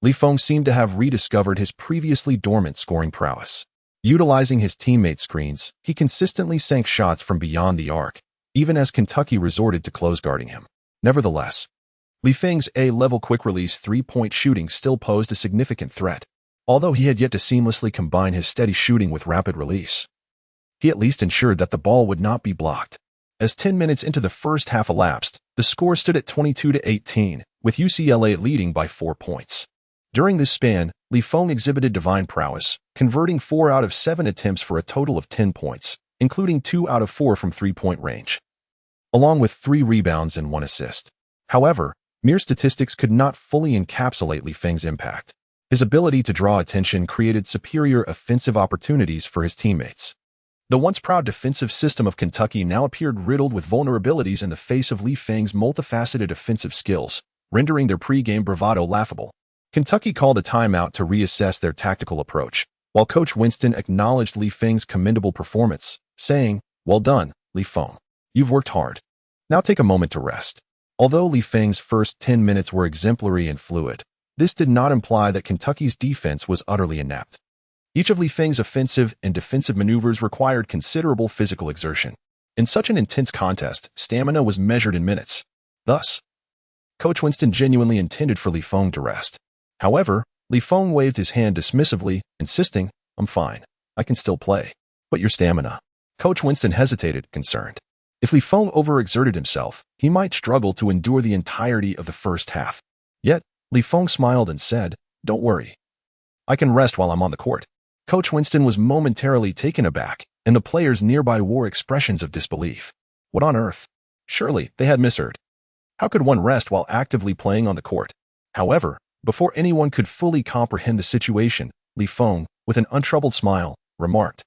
Li Feng seemed to have rediscovered his previously dormant scoring prowess. Utilizing his teammates' screens, he consistently sank shots from beyond the arc, even as Kentucky resorted to close guarding him. Nevertheless, Li Feng's A-level quick-release three-point shooting still posed a significant threat, although he had yet to seamlessly combine his steady shooting with rapid release. He at least ensured that the ball would not be blocked. As 10 minutes into the first half elapsed, the score stood at 22-18, with UCLA leading by 4 points. During this span, Li Feng exhibited divine prowess, converting 4 out of 7 attempts for a total of 10 points, including 2 out of 4 from three-point range, along with 3 rebounds and 1 assist. However, mere statistics could not fully encapsulate Li Feng's impact. His ability to draw attention created superior offensive opportunities for his teammates. The once proud defensive system of Kentucky now appeared riddled with vulnerabilities in the face of Li Feng's multifaceted offensive skills, rendering their pre-game bravado laughable. Kentucky called a timeout to reassess their tactical approach, while Coach Winston acknowledged Li Feng's commendable performance, saying, "Well done, Li Feng. You've worked hard. Now take a moment to rest." Although Li Feng's first 10 minutes were exemplary and fluid, this did not imply that Kentucky's defense was utterly inept. Each of Li Feng's offensive and defensive maneuvers required considerable physical exertion. In such an intense contest, stamina was measured in minutes. Thus, Coach Winston genuinely intended for Li Feng to rest. However, Li Feng waved his hand dismissively, insisting, "I'm fine. I can still play." "But your stamina." Coach Winston hesitated, concerned. If Li Feng overexerted himself, he might struggle to endure the entirety of the first half. Yet, Li Feng smiled and said, "Don't worry. I can rest while I'm on the court." Coach Winston was momentarily taken aback, and the players nearby wore expressions of disbelief. What on earth? Surely, they had misheard. How could one rest while actively playing on the court? However, before anyone could fully comprehend the situation, Li Feng, with an untroubled smile, remarked,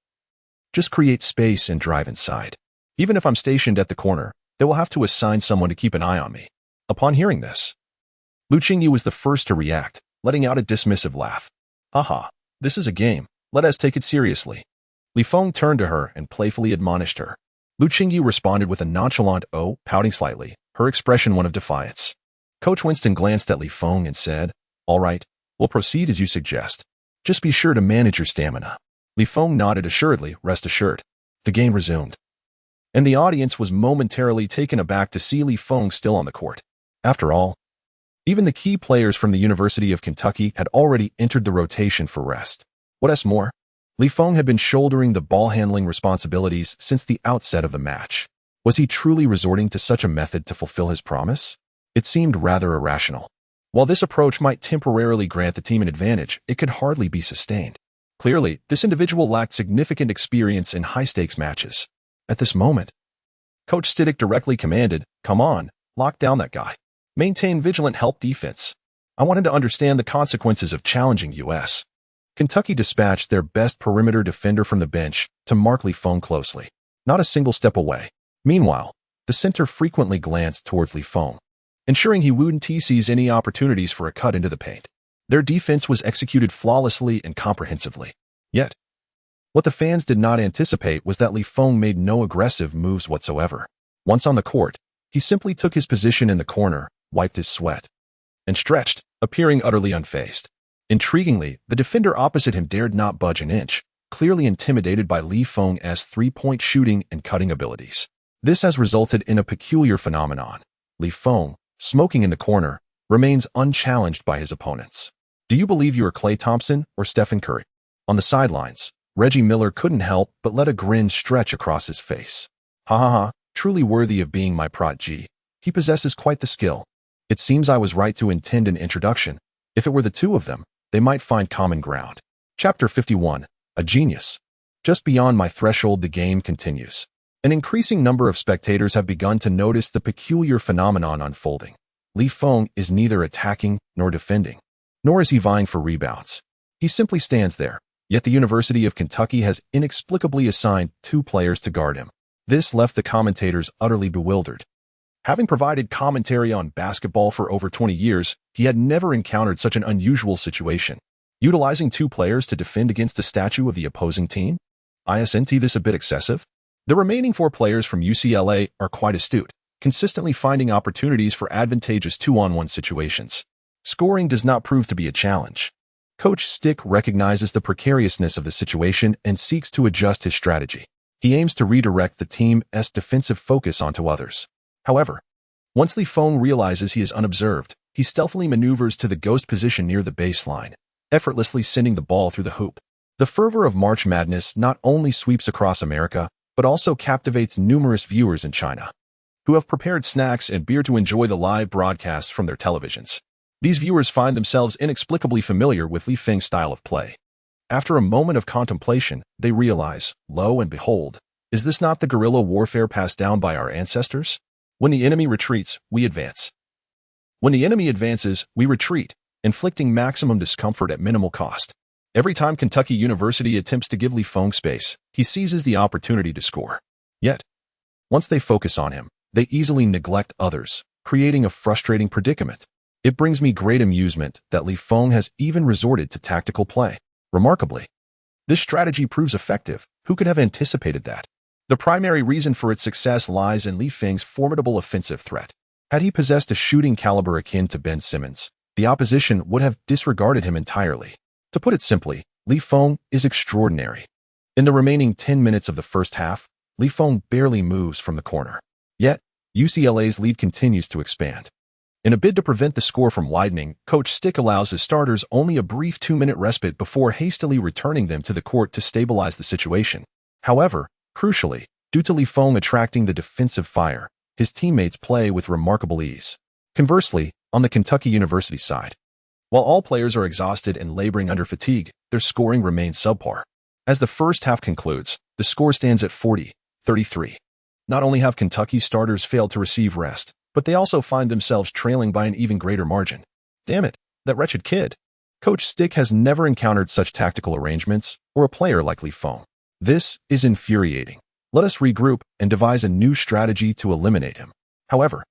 "Just create space and drive inside. Even if I'm stationed at the corner, they will have to assign someone to keep an eye on me." Upon hearing this, Lu Qingyu was the first to react, letting out a dismissive laugh. "Haha, this is a game. Let us take it seriously." Li Feng turned to her and playfully admonished her. Lu Qingyu responded with a nonchalant "oh," pouting slightly, her expression one of defiance. Coach Winston glanced at Li Feng and said, "All right, we'll proceed as you suggest. Just be sure to manage your stamina." Li Feng nodded assuredly, rest assured. The game resumed, and the audience was momentarily taken aback to see Li Feng still on the court. After all, even the key players from the University of Kentucky had already entered the rotation for rest. What's more, Li Feng had been shouldering the ball-handling responsibilities since the outset of the match. Was he truly resorting to such a method to fulfill his promise? It seemed rather irrational. While this approach might temporarily grant the team an advantage, it could hardly be sustained. Clearly, this individual lacked significant experience in high-stakes matches. At this moment, Coach Stidic directly commanded, "Come on, lock down that guy. Maintain vigilant help defense. I want him to understand the consequences of challenging us." Kentucky dispatched their best perimeter defender from the bench to mark Li Feng closely, not a single step away. Meanwhile, the center frequently glanced towards Li Feng, ensuring he wouldn't seize any opportunities for a cut into the paint. Their defense was executed flawlessly and comprehensively. Yet, what the fans did not anticipate was that Li Feng made no aggressive moves whatsoever. Once on the court, he simply took his position in the corner, wiped his sweat, and stretched, appearing utterly unfazed. Intriguingly, the defender opposite him dared not budge an inch, clearly intimidated by Li Feng's three-point shooting and cutting abilities. This has resulted in a peculiar phenomenon. Li Feng, smoking in the corner, remains unchallenged by his opponents. Do you believe you are Klay Thompson or Stephen Curry? On the sidelines, Reggie Miller couldn't help but let a grin stretch across his face. Ha ha ha, truly worthy of being my protege. He possesses quite the skill. It seems I was right to intend an introduction. If it were the two of them, they might find common ground. Chapter 51. A Genius. Just beyond my threshold, the game continues. An increasing number of spectators have begun to notice the peculiar phenomenon unfolding. Li Feng is neither attacking nor defending, nor is he vying for rebounds. He simply stands there, yet the University of Kentucky has inexplicably assigned 2 players to guard him. This left the commentators utterly bewildered. Having provided commentary on basketball for over 20 years, he had never encountered such an unusual situation. Utilizing 2 players to defend against a statue of the opposing team? Isn't this a bit excessive? The remaining 4 players from UCLA are quite astute, consistently finding opportunities for advantageous 2-on-1 situations. Scoring does not prove to be a challenge. Coach Stick recognizes the precariousness of the situation and seeks to adjust his strategy. He aims to redirect the team's defensive focus onto others. However, once Li Feng realizes he is unobserved, he stealthily maneuvers to the ghost position near the baseline, effortlessly sending the ball through the hoop. The fervor of March Madness not only sweeps across America, but also captivates numerous viewers in China, who have prepared snacks and beer to enjoy the live broadcasts from their televisions. These viewers find themselves inexplicably familiar with Li Feng's style of play. After a moment of contemplation, they realize, lo and behold, is this not the guerrilla warfare passed down by our ancestors? When the enemy retreats, we advance. When the enemy advances, we retreat, inflicting maximum discomfort at minimal cost. Every time Kentucky University attempts to give Li Feng space, he seizes the opportunity to score. Yet, once they focus on him, they easily neglect others, creating a frustrating predicament. It brings me great amusement that Li Feng has even resorted to tactical play. Remarkably, this strategy proves effective. Who could have anticipated that? The primary reason for its success lies in Li Feng's formidable offensive threat. Had he possessed a shooting caliber akin to Ben Simmons, the opposition would have disregarded him entirely. To put it simply, Li Feng is extraordinary. In the remaining 10 minutes of the first half, Li Feng barely moves from the corner. Yet, UCLA's lead continues to expand. In a bid to prevent the score from widening, Coach Stick allows his starters only a brief 2-minute respite before hastily returning them to the court to stabilize the situation. However, crucially, due to Li Feng attracting the defensive fire, his teammates play with remarkable ease. Conversely, on the Kentucky University side, while all players are exhausted and laboring under fatigue, their scoring remains subpar. As the first half concludes, the score stands at 40-33. Not only have Kentucky starters failed to receive rest, but they also find themselves trailing by an even greater margin. Damn it, that wretched kid. Coach Stick has never encountered such tactical arrangements or a player like Li Feng. This is infuriating. Let us regroup and devise a new strategy to eliminate him. However,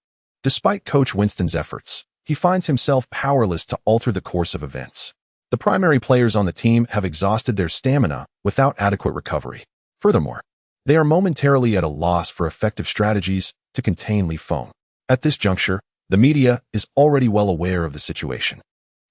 despite Coach Winston's efforts, he finds himself powerless to alter the course of events. The primary players on the team have exhausted their stamina without adequate recovery. Furthermore, they are momentarily at a loss for effective strategies to contain Li Feng. At this juncture, the media is already well aware of the situation.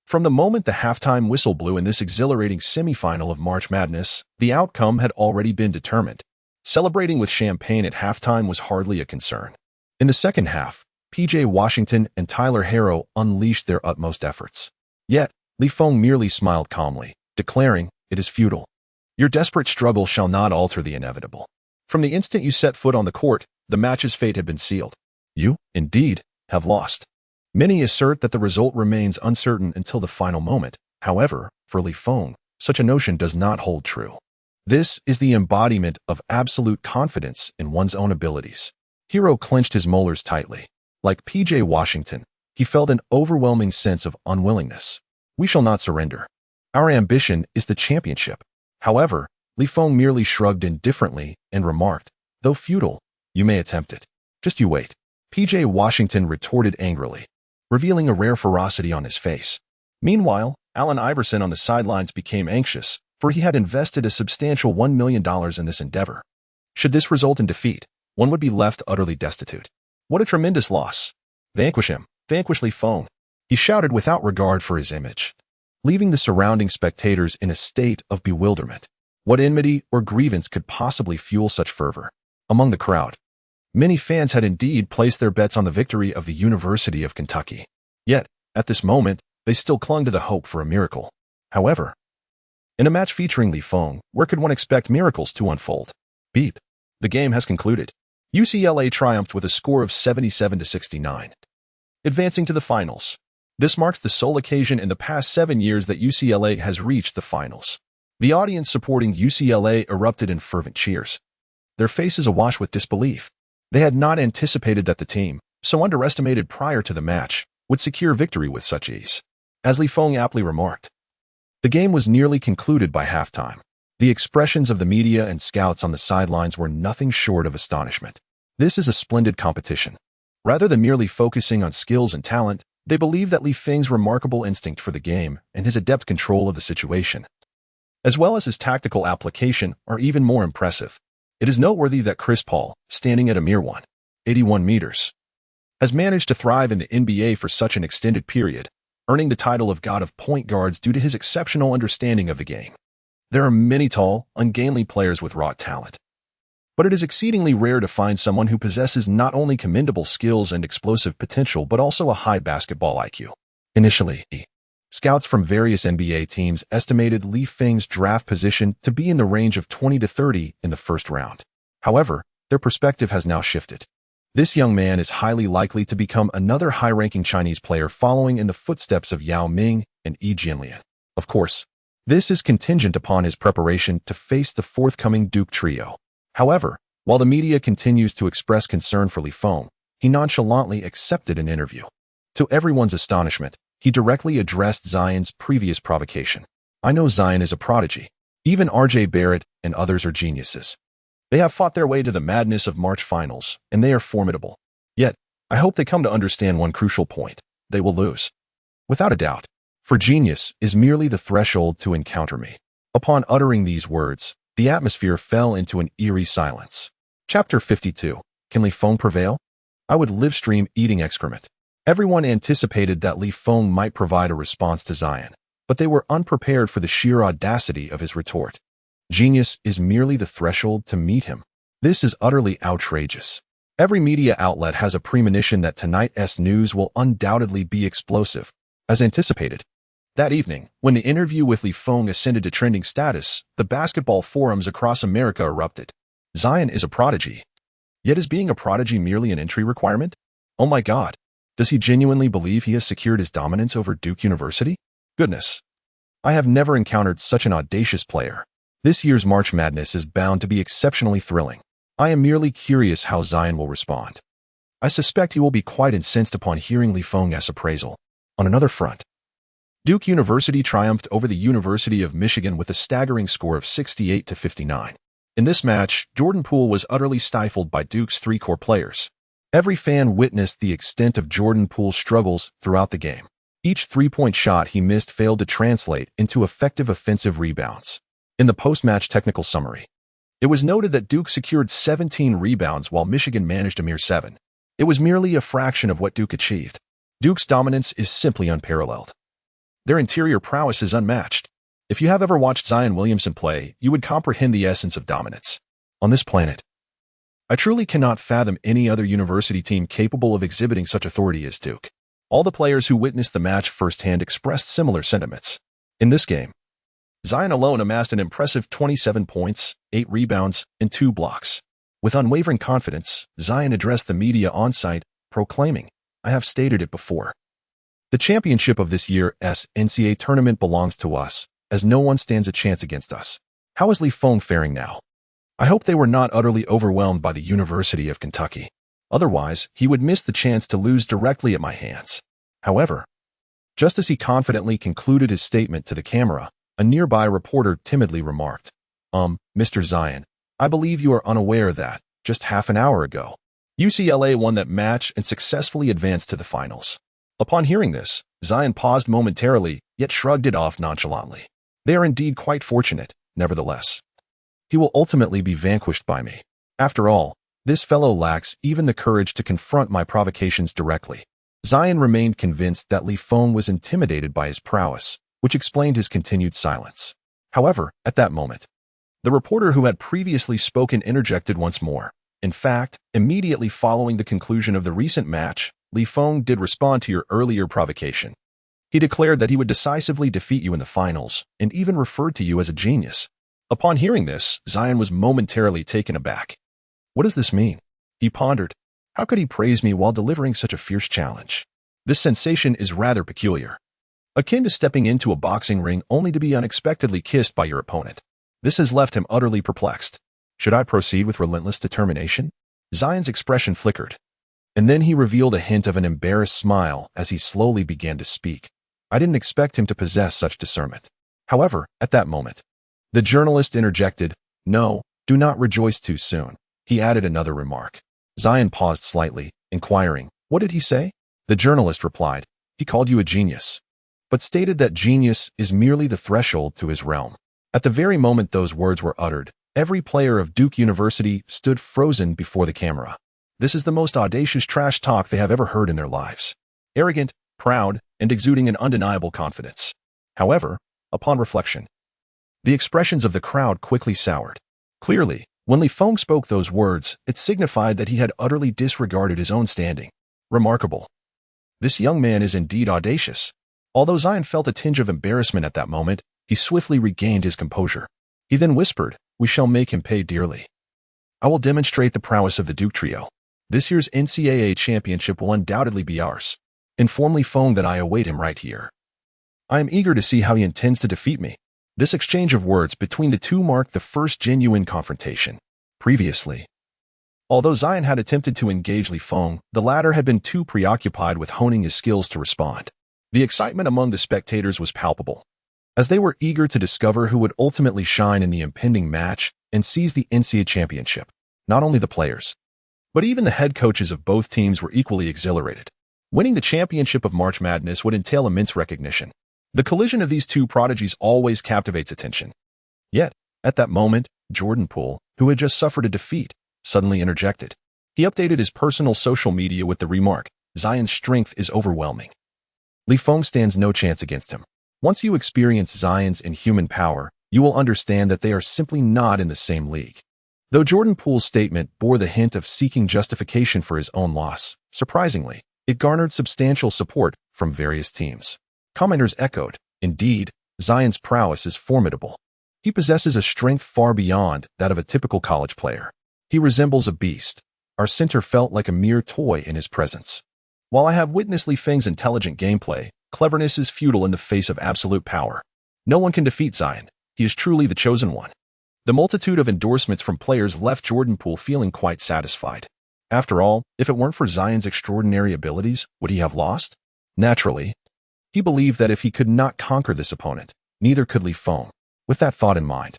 From the moment the halftime whistle blew in this exhilarating semifinal of March Madness, the outcome had already been determined. Celebrating with champagne at halftime was hardly a concern. In the second half, P.J. Washington and Tyler Harrow unleashed their utmost efforts. Yet, Li Feng merely smiled calmly, declaring, "It is futile. Your desperate struggle shall not alter the inevitable." From the instant you set foot on the court, the match's fate had been sealed. You, indeed, have lost. Many assert that the result remains uncertain until the final moment. However, for Li Feng, such a notion does not hold true. This is the embodiment of absolute confidence in one's own abilities. Hero clenched his molars tightly. Like P.J. Washington, he felt an overwhelming sense of unwillingness. We shall not surrender. Our ambition is the championship. However, Li Feng merely shrugged indifferently and remarked, though futile, you may attempt it. Just you wait. PJ Washington retorted angrily, revealing a rare ferocity on his face. Meanwhile, Allen Iverson on the sidelines became anxious, for he had invested a substantial $1 million in this endeavor. Should this result in defeat, one would be left utterly destitute. What a tremendous loss. Vanquish him. Vanquish Li Feng, he shouted without regard for his image, leaving the surrounding spectators in a state of bewilderment. What enmity or grievance could possibly fuel such fervor? Among the crowd, many fans had indeed placed their bets on the victory of the University of Kentucky. Yet, at this moment, they still clung to the hope for a miracle. However, in a match featuring Li Feng, where could one expect miracles to unfold? Beep. The game has concluded. UCLA triumphed with a score of 77-69, advancing to the finals. This marks the sole occasion in the past 7 years that UCLA has reached the finals. The audience supporting UCLA erupted in fervent cheers, their faces awash with disbelief. They had not anticipated that the team, so underestimated prior to the match, would secure victory with such ease. As Li Feng aptly remarked, the game was nearly concluded by halftime. The expressions of the media and scouts on the sidelines were nothing short of astonishment. This is a splendid competition. Rather than merely focusing on skills and talent, they believe that Li Feng's remarkable instinct for the game and his adept control of the situation, as well as his tactical application, are even more impressive. It is noteworthy that Chris Paul, standing at a mere 181 meters, has managed to thrive in the NBA for such an extended period, earning the title of God of Point Guards due to his exceptional understanding of the game. There are many tall, ungainly players with raw talent, but it is exceedingly rare to find someone who possesses not only commendable skills and explosive potential but also a high basketball IQ. Initially, scouts from various NBA teams estimated Li Feng's draft position to be in the range of 20 to 30 in the first round. However, their perspective has now shifted. This young man is highly likely to become another high-ranking Chinese player following in the footsteps of Yao Ming and Yi Jianlian. Of course, this is contingent upon his preparation to face the forthcoming Duke trio. However, while the media continues to express concern for Li Feng, he nonchalantly accepted an interview. To everyone's astonishment, he directly addressed Zion's previous provocation. I know Zion is a prodigy. Even R.J. Barrett and others are geniuses. They have fought their way to the madness of March finals, and they are formidable. Yet, I hope they come to understand one crucial point. They will lose. Without a doubt. For genius is merely the threshold to encounter me. Upon uttering these words, the atmosphere fell into an eerie silence. Chapter 52. Can Li Feng prevail? I would live stream eating excrement. Everyone anticipated that Li Feng might provide a response to Zion, but they were unprepared for the sheer audacity of his retort. Genius is merely the threshold to meet him. This is utterly outrageous. Every media outlet has a premonition that tonight's news will undoubtedly be explosive. As anticipated, that evening, when the interview with Li Feng ascended to trending status, the basketball forums across America erupted. Zion is a prodigy. Yet is being a prodigy merely an entry requirement? Oh my God. Does he genuinely believe he has secured his dominance over Duke University? Goodness. I have never encountered such an audacious player. This year's March Madness is bound to be exceptionally thrilling. I am merely curious how Zion will respond. I suspect he will be quite incensed upon hearing Li Feng's appraisal. On another front, Duke University triumphed over the University of Michigan with a staggering score of 68-59. In this match, Jordan Poole was utterly stifled by Duke's three core players. Every fan witnessed the extent of Jordan Poole's struggles throughout the game. Each three-point shot he missed failed to translate into effective offensive rebounds. In the post-match technical summary, it was noted that Duke secured 17 rebounds while Michigan managed a mere 7. It was merely a fraction of what Duke achieved. Duke's dominance is simply unparalleled. Their interior prowess is unmatched. If you have ever watched Zion Williamson play, you would comprehend the essence of dominance. On this planet, I truly cannot fathom any other university team capable of exhibiting such authority as Duke. All the players who witnessed the match firsthand expressed similar sentiments. In this game, Zion alone amassed an impressive 27 points, 8 rebounds, and 2 blocks. With unwavering confidence, Zion addressed the media on-site, proclaiming, I have stated it before. The championship of this year's NCAA tournament belongs to us, as no one stands a chance against us. How is Li Feng faring now? I hope they were not utterly overwhelmed by the University of Kentucky. Otherwise, he would miss the chance to lose directly at my hands. However, just as he confidently concluded his statement to the camera, A nearby reporter timidly remarked, Mr. Zion, I believe you are unaware that, just half an hour ago, UCLA won that match and successfully advanced to the finals. Upon hearing this, Zion paused momentarily, yet shrugged it off nonchalantly. They are indeed quite fortunate, nevertheless. He will ultimately be vanquished by me. After all, this fellow lacks even the courage to confront my provocations directly. Zion remained convinced that Li Feng was intimidated by his prowess, which explained his continued silence. However, at that moment, the reporter who had previously spoken interjected once more. In fact, immediately following the conclusion of the recent match, Li Feng did respond to your earlier provocation. He declared that he would decisively defeat you in the finals, and even referred to you as a genius. Upon hearing this, Zion was momentarily taken aback. What does this mean? He pondered. How could he praise me while delivering such a fierce challenge? This sensation is rather peculiar. Akin to stepping into a boxing ring only to be unexpectedly kissed by your opponent. This has left him utterly perplexed. Should I proceed with relentless determination? Zion's expression flickered, and then he revealed a hint of an embarrassed smile as he slowly began to speak. I didn't expect him to possess such discernment. However, at that moment, the journalist interjected, No, do not rejoice too soon. He added another remark. Zion paused slightly, inquiring, What did he say? The journalist replied, He called you a genius, but stated that genius is merely the threshold to his realm. At the very moment those words were uttered, every player of Duke University stood frozen before the camera. This is the most audacious trash talk they have ever heard in their lives. Arrogant, proud, and exuding an undeniable confidence. However, upon reflection, the expressions of the crowd quickly soured. Clearly, when Li Feng spoke those words, it signified that he had utterly disregarded his own standing. Remarkable. This young man is indeed audacious. Although Zion felt a tinge of embarrassment at that moment, he swiftly regained his composure. He then whispered, We shall make him pay dearly. I will demonstrate the prowess of the Duke Trio. This year's NCAA championship will undoubtedly be ours. Inform Li Feng that I await him right here. I am eager to see how he intends to defeat me. This exchange of words between the two marked the first genuine confrontation. Previously, although Zion had attempted to engage Li Feng, the latter had been too preoccupied with honing his skills to respond. The excitement among the spectators was palpable, as they were eager to discover who would ultimately shine in the impending match and seize the NCAA championship. Not only the players, but even the head coaches of both teams were equally exhilarated. Winning the championship of March Madness would entail immense recognition. The collision of these two prodigies always captivates attention. Yet, at that moment, Jordan Poole, who had just suffered a defeat, suddenly interjected. He updated his personal social media with the remark, Zion's strength is overwhelming. Li Feng stands no chance against him. Once you experience Zion's inhuman power, you will understand that they are simply not in the same league. Though Jordan Poole's statement bore the hint of seeking justification for his own loss, surprisingly, it garnered substantial support from various teams. Commenters echoed, Indeed, Zion's prowess is formidable. He possesses a strength far beyond that of a typical college player. He resembles a beast. Our center felt like a mere toy in his presence. While I have witnessed Li Feng's intelligent gameplay, cleverness is futile in the face of absolute power. No one can defeat Zion. He is truly the chosen one. The multitude of endorsements from players left Jordan Poole feeling quite satisfied. After all, if it weren't for Zion's extraordinary abilities, would he have lost? Naturally. He believed that if he could not conquer this opponent, neither could Li Feng. With that thought in mind,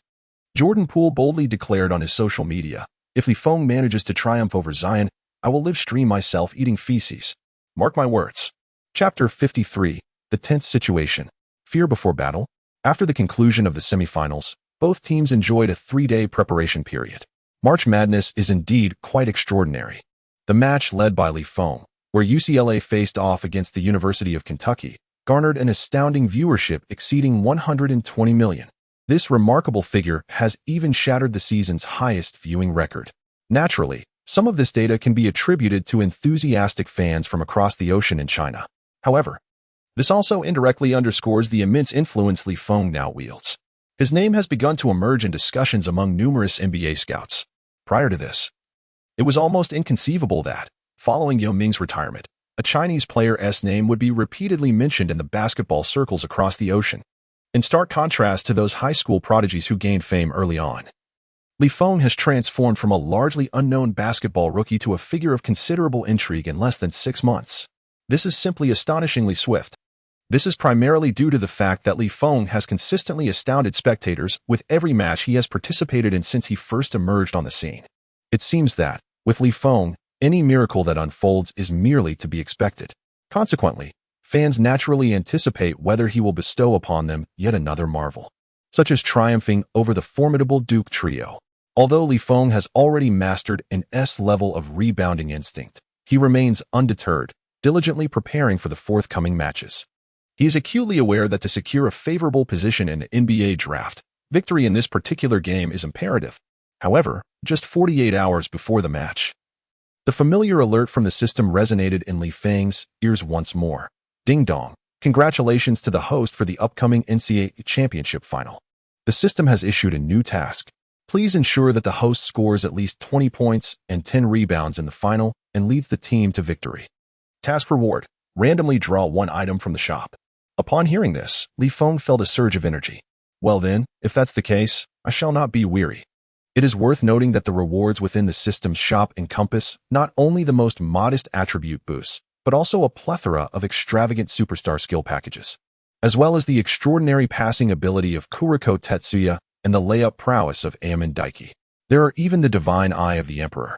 Jordan Poole boldly declared on his social media, If Li Feng manages to triumph over Zion, I will live stream myself eating feces. Mark my words. Chapter 53, The Tense Situation. Fear Before Battle. After the conclusion of the semifinals, both teams enjoyed a 3-day preparation period. March Madness is indeed quite extraordinary. The match led by Li Feng, where UCLA faced off against the University of Kentucky, garnered an astounding viewership exceeding 120 million. This remarkable figure has even shattered the season's highest viewing record. Naturally, some of this data can be attributed to enthusiastic fans from across the ocean in China. However, this also indirectly underscores the immense influence Li Feng now wields. His name has begun to emerge in discussions among numerous NBA scouts. Prior to this, it was almost inconceivable that, following Yao Ming's retirement, a Chinese player's name would be repeatedly mentioned in the basketball circles across the ocean. In stark contrast to those high school prodigies who gained fame early on, Li Feng has transformed from a largely unknown basketball rookie to a figure of considerable intrigue in less than 6 months. This is simply astonishingly swift. This is primarily due to the fact that Feng has consistently astounded spectators with every match he has participated in since he first emerged on the scene. It seems that, with Feng, any miracle that unfolds is merely to be expected. Consequently, fans naturally anticipate whether he will bestow upon them yet another marvel, such as triumphing over the formidable Duke trio. Although Feng has already mastered an S level of rebounding instinct, he remains undeterred, diligently preparing for the forthcoming matches. He is acutely aware that to secure a favorable position in the NBA draft, victory in this particular game is imperative. However, just 48 hours before the match, the familiar alert from the system resonated in Feng's ears once more. Ding dong. Congratulations to the host for the upcoming NCAA Championship Final. The system has issued a new task. Please ensure that the host scores at least 20 points and 10 rebounds in the final and leads the team to victory. Task reward: randomly draw one item from the shop. Upon hearing this, Feng felt a surge of energy. Well then, if that's the case, I shall not be weary. It is worth noting that the rewards within the system's shop encompass not only the most modest attribute boosts, but also a plethora of extravagant superstar skill packages, as well as the extraordinary passing ability of Kuriko Tetsuya and the layup prowess of Aemon Daiki. There are even the Divine Eye of the Emperor,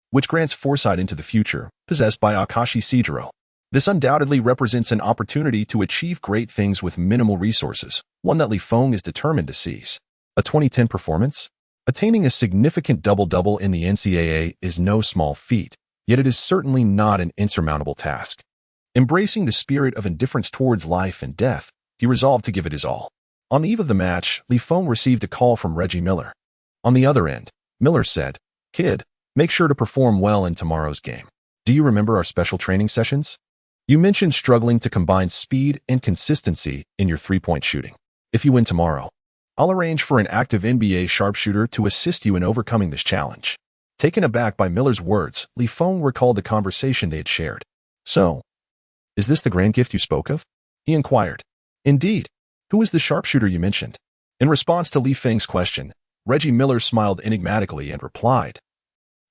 which grants foresight into the future, possessed by Akashi Seijiro. This undoubtedly represents an opportunity to achieve great things with minimal resources, one that Feng is determined to seize. A 2010 performance? Attaining a significant double-double in the NCAA is no small feat, yet it is certainly not an insurmountable task. Embracing the spirit of indifference towards life and death, he resolved to give it his all. On the eve of the match, Feng received a call from Reggie Miller. On the other end, Miller said, "Kid, make sure to perform well in tomorrow's game. Do you remember our special training sessions? You mentioned struggling to combine speed and consistency in your three-point shooting. If you win tomorrow, I'll arrange for an active NBA sharpshooter to assist you in overcoming this challenge." Taken aback by Miller's words, Feng recalled the conversation they had shared. "So, is this the grand gift you spoke of?" he inquired. "Indeed. Who is the sharpshooter you mentioned?" In response to Feng's question, Reggie Miller smiled enigmatically and replied,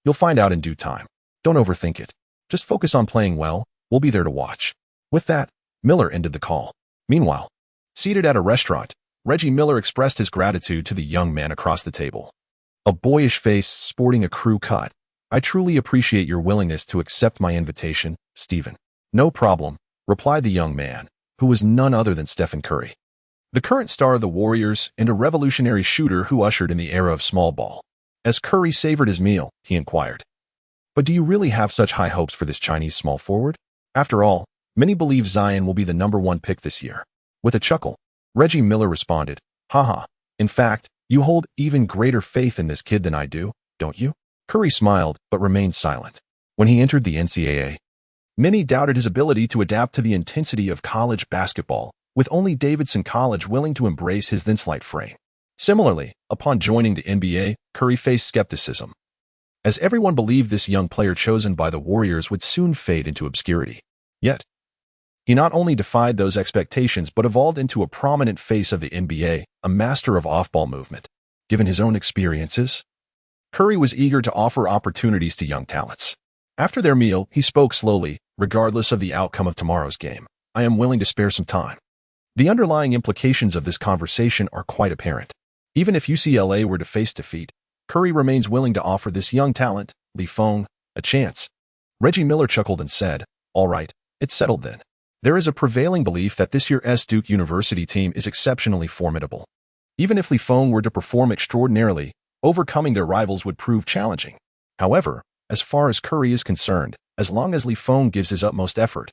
"You'll find out in due time. Don't overthink it. Just focus on playing well. We'll be there to watch." With that, Miller ended the call. Meanwhile, seated at a restaurant, Reggie Miller expressed his gratitude to the young man across the table. A boyish face sporting a crew cut. "I truly appreciate your willingness to accept my invitation, Stephen." "No problem," replied the young man, who was none other than Stephen Curry, the current star of the Warriors and a revolutionary shooter who ushered in the era of small ball. As Curry savored his meal, he inquired, "But do you really have such high hopes for this Chinese small forward? After all, many believe Zion will be the #1 pick this year." With a chuckle, Reggie Miller responded, "Haha, in fact, you hold even greater faith in this kid than I do, don't you?" Curry smiled, but remained silent. When he entered the NCAA, many doubted his ability to adapt to the intensity of college basketball, with only Davidson College willing to embrace his then slight frame. Similarly, upon joining the NBA, Curry faced skepticism, as everyone believed this young player chosen by the Warriors would soon fade into obscurity. Yet, he not only defied those expectations but evolved into a prominent face of the NBA, a master of off-ball movement. Given his own experiences, Curry was eager to offer opportunities to young talents. After their meal, he spoke slowly, "Regardless of the outcome of tomorrow's game, I am willing to spare some time." The underlying implications of this conversation are quite apparent. Even if UCLA were to face defeat, Curry remains willing to offer this young talent, Feng, a chance. Reggie Miller chuckled and said, "All right, it's settled then." There is a prevailing belief that this year's Duke University team is exceptionally formidable. Even if Feng were to perform extraordinarily, overcoming their rivals would prove challenging. However, as far as Curry is concerned, as long as Feng gives his utmost effort,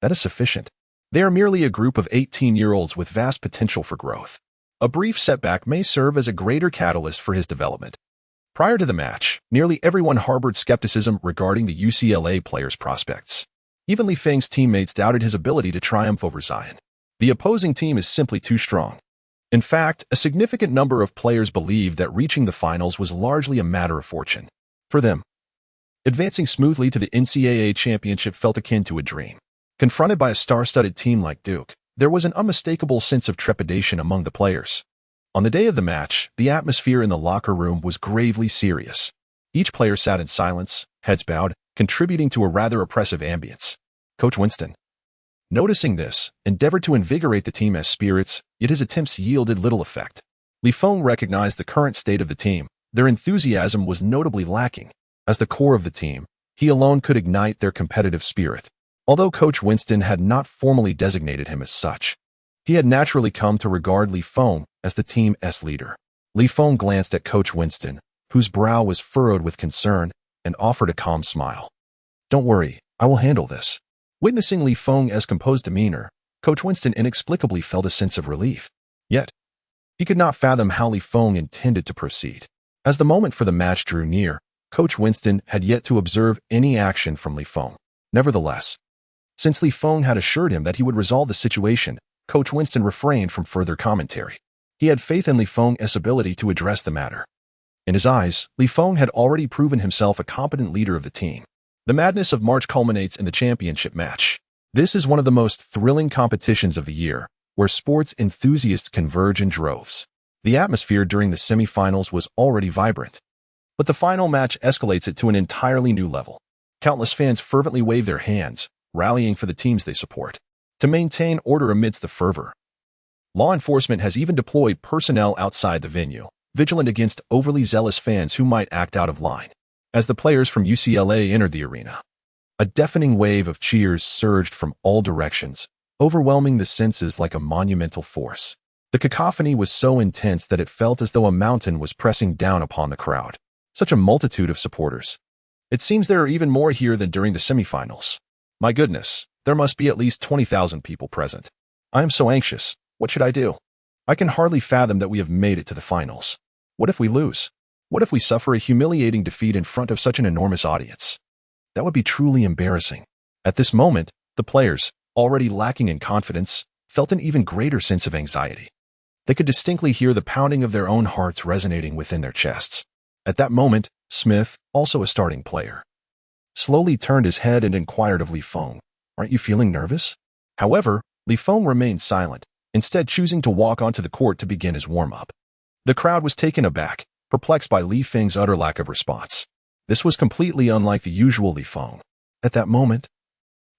that is sufficient. They are merely a group of 18-year-olds with vast potential for growth. A brief setback may serve as a greater catalyst for his development. Prior to the match, nearly everyone harbored skepticism regarding the UCLA player's prospects. Even Feng's teammates doubted his ability to triumph over Zion. The opposing team is simply too strong. In fact, a significant number of players believed that reaching the finals was largely a matter of fortune. For them, advancing smoothly to the NCAA championship felt akin to a dream. Confronted by a star-studded team like Duke, there was an unmistakable sense of trepidation among the players. On the day of the match, the atmosphere in the locker room was gravely serious. Each player sat in silence, heads bowed, contributing to a rather oppressive ambience. Coach Winston, Noticing this, endeavored to invigorate the team's spirits, yet his attempts yielded little effect. Li Feng recognized the current state of the team. Their enthusiasm was notably lacking. As the core of the team, he alone could ignite their competitive spirit. Although Coach Winston had not formally designated him as such, he had naturally come to regard Li Feng as the team's leader. Li Feng glanced at Coach Winston, whose brow was furrowed with concern, and offered a calm smile. "Don't worry, I will handle this." Witnessing Li Feng's composed demeanor, Coach Winston inexplicably felt a sense of relief. Yet, he could not fathom how Li Feng intended to proceed. As the moment for the match drew near, Coach Winston had yet to observe any action from Li Feng. Nevertheless, since Li Feng had assured him that he would resolve the situation, Coach Winston refrained from further commentary. He had faith in Li Feng's ability to address the matter. In his eyes, Li Feng had already proven himself a competent leader of the team. The madness of March culminates in the championship match. This is one of the most thrilling competitions of the year, where sports enthusiasts converge in droves. The atmosphere during the semifinals was already vibrant, but the final match escalates it to an entirely new level. Countless fans fervently wave their hands, rallying for the teams they support. To maintain order amidst the fervor, law enforcement has even deployed personnel outside the venue, vigilant against overly zealous fans who might act out of line. As the players from UCLA entered the arena, a deafening wave of cheers surged from all directions, overwhelming the senses like a monumental force. The cacophony was so intense that it felt as though a mountain was pressing down upon the crowd. Such a multitude of supporters. It seems there are even more here than during the semifinals. My goodness, there must be at least 20,000 people present. I am so anxious. What should I do? I can hardly fathom that we have made it to the finals. What if we lose? What if we suffer a humiliating defeat in front of such an enormous audience? That would be truly embarrassing. At this moment, the players, already lacking in confidence, felt an even greater sense of anxiety. They could distinctly hear the pounding of their own hearts resonating within their chests. At that moment, Smith, also a starting player, slowly turned his head and inquired of Li Feng, "Aren't you feeling nervous?" However, Li Feng remained silent, instead choosing to walk onto the court to begin his warm-up. The crowd was taken aback, perplexed by Li Feng's utter lack of response. This was completely unlike the usual Li Feng. At that moment,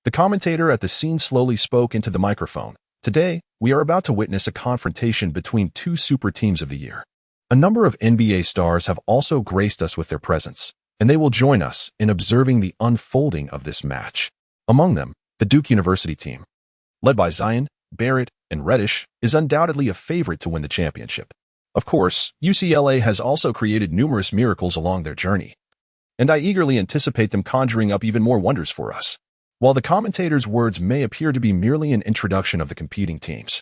the commentator at the scene slowly spoke into the microphone. "Today, we are about to witness a confrontation between two super teams of the year. A number of NBA stars have also graced us with their presence, and they will join us in observing the unfolding of this match. Among them, the Duke University team, led by Zion, Barrett, and Reddish, is undoubtedly a favorite to win the championship. Of course, UCLA has also created numerous miracles along their journey, and I eagerly anticipate them conjuring up even more wonders for us." While the commentator's words may appear to be merely an introduction of the competing teams,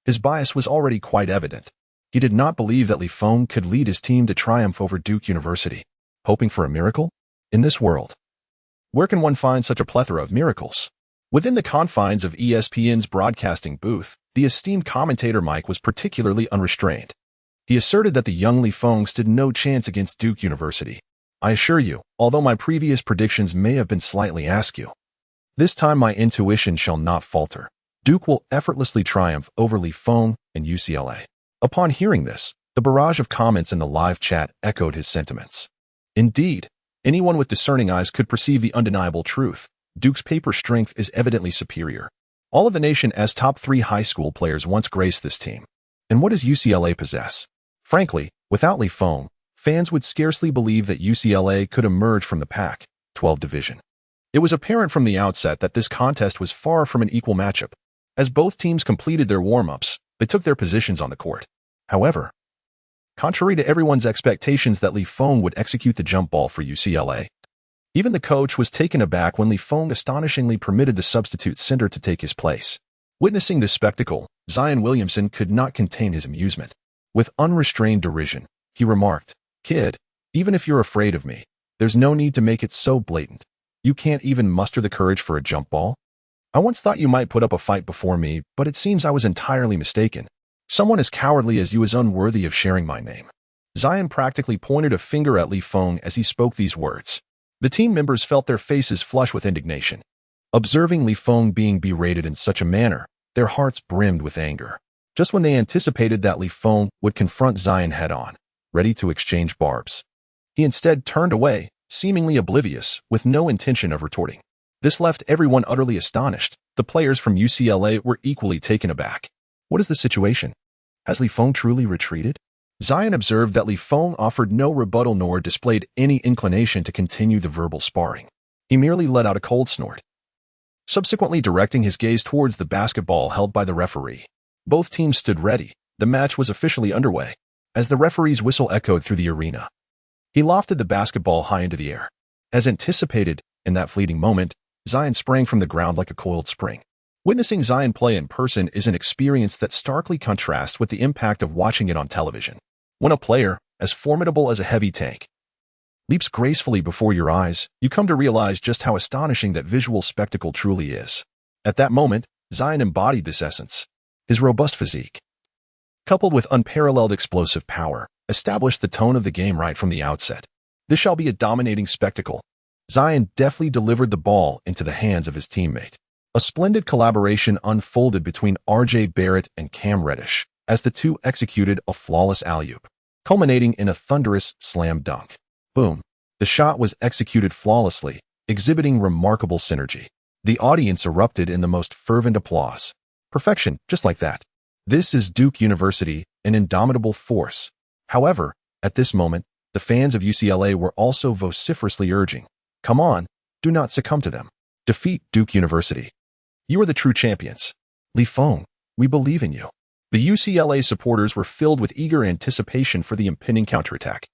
his bias was already quite evident. He did not believe that Li Feng could lead his team to triumph over Duke University. Hoping for a miracle? In this world, where can one find such a plethora of miracles? Within the confines of ESPN's broadcasting booth, the esteemed commentator Mike was particularly unrestrained. He asserted that the young Li Feng stood no chance against Duke University. "I assure you, although my previous predictions may have been slightly askew, this time my intuition shall not falter. Duke will effortlessly triumph over Li Feng and UCLA." Upon hearing this, the barrage of comments in the live chat echoed his sentiments. Indeed, anyone with discerning eyes could perceive the undeniable truth. Duke's paper strength is evidently superior. All of the nation's top 3 high school players once graced this team. And what does UCLA possess? Frankly, without Li Feng, fans would scarcely believe that UCLA could emerge from the Pac-12 division. It was apparent from the outset that this contest was far from an equal matchup. As both teams completed their warm-ups, they took their positions on the court. However, contrary to everyone's expectations that Li Feng would execute the jump ball for UCLA, even the coach was taken aback when Li Feng astonishingly permitted the substitute center to take his place. Witnessing this spectacle, Zion Williamson could not contain his amusement. With unrestrained derision, he remarked, "Kid, even if you're afraid of me, there's no need to make it so blatant. You can't even muster the courage for a jump ball? I once thought you might put up a fight before me, but it seems I was entirely mistaken. Someone as cowardly as you is unworthy of sharing my name." Zion practically pointed a finger at Li Feng as he spoke these words. The team members felt their faces flush with indignation. Observing Li Feng being berated in such a manner, their hearts brimmed with anger. Just when they anticipated that Li Feng would confront Zion head-on, ready to exchange barbs, he instead turned away, seemingly oblivious, with no intention of retorting. This left everyone utterly astonished. The players from UCLA were equally taken aback. What is the situation? Has Li Feng truly retreated? Zion observed that Li Feng offered no rebuttal nor displayed any inclination to continue the verbal sparring. He merely let out a cold snort, subsequently directing his gaze towards the basketball held by the referee. Both teams stood ready. The match was officially underway. As the referee's whistle echoed through the arena, he lofted the basketball high into the air. As anticipated, in that fleeting moment, Zion sprang from the ground like a coiled spring. Witnessing Zion play in person is an experience that starkly contrasts with the impact of watching it on television. When a player, as formidable as a heavy tank, leaps gracefully before your eyes, you come to realize just how astonishing that visual spectacle truly is. At that moment, Zion embodied this essence. His robust physique, coupled with unparalleled explosive power, established the tone of the game right from the outset. This shall be a dominating spectacle. Zion deftly delivered the ball into the hands of his teammate. A splendid collaboration unfolded between R.J. Barrett and Cam Reddish as the two executed a flawless alley-oop, culminating in a thunderous slam dunk. Boom. The shot was executed flawlessly, exhibiting remarkable synergy. The audience erupted in the most fervent applause. Perfection, just like that. This is Duke University, an indomitable force. However, at this moment, the fans of UCLA were also vociferously urging, "Come on, do not succumb to them. Defeat Duke University. You are the true champions. Li Feng, we believe in you." The UCLA supporters were filled with eager anticipation for the impending counterattack.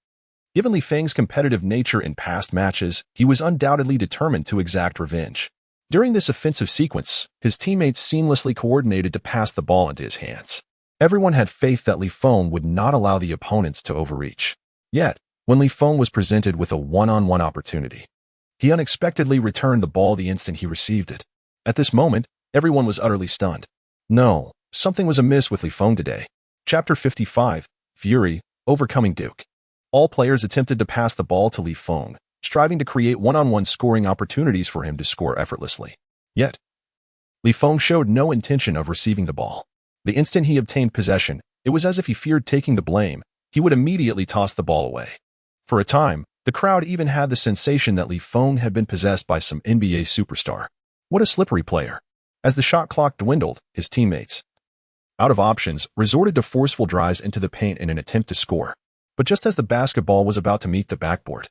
Given Li Feng's competitive nature in past matches, he was undoubtedly determined to exact revenge. During this offensive sequence, his teammates seamlessly coordinated to pass the ball into his hands. Everyone had faith that Li Feng would not allow the opponents to overreach. Yet, when Li Feng was presented with a one-on-one opportunity, he unexpectedly returned the ball the instant he received it. At this moment, everyone was utterly stunned. No, something was amiss with Li Feng today. Chapter 55, Fury, Overcoming Duke. All players attempted to pass the ball to Li Feng, striving to create one-on-one scoring opportunities for him to score effortlessly. Yet, Li Feng showed no intention of receiving the ball. The instant he obtained possession, it was as if he feared taking the blame. He would immediately toss the ball away. For a time, the crowd even had the sensation that Li Feng had been possessed by some NBA superstar. What a slippery player. As the shot clock dwindled, his teammates, out of options, resorted to forceful drives into the paint in an attempt to score. But just as the basketball was about to meet the backboard,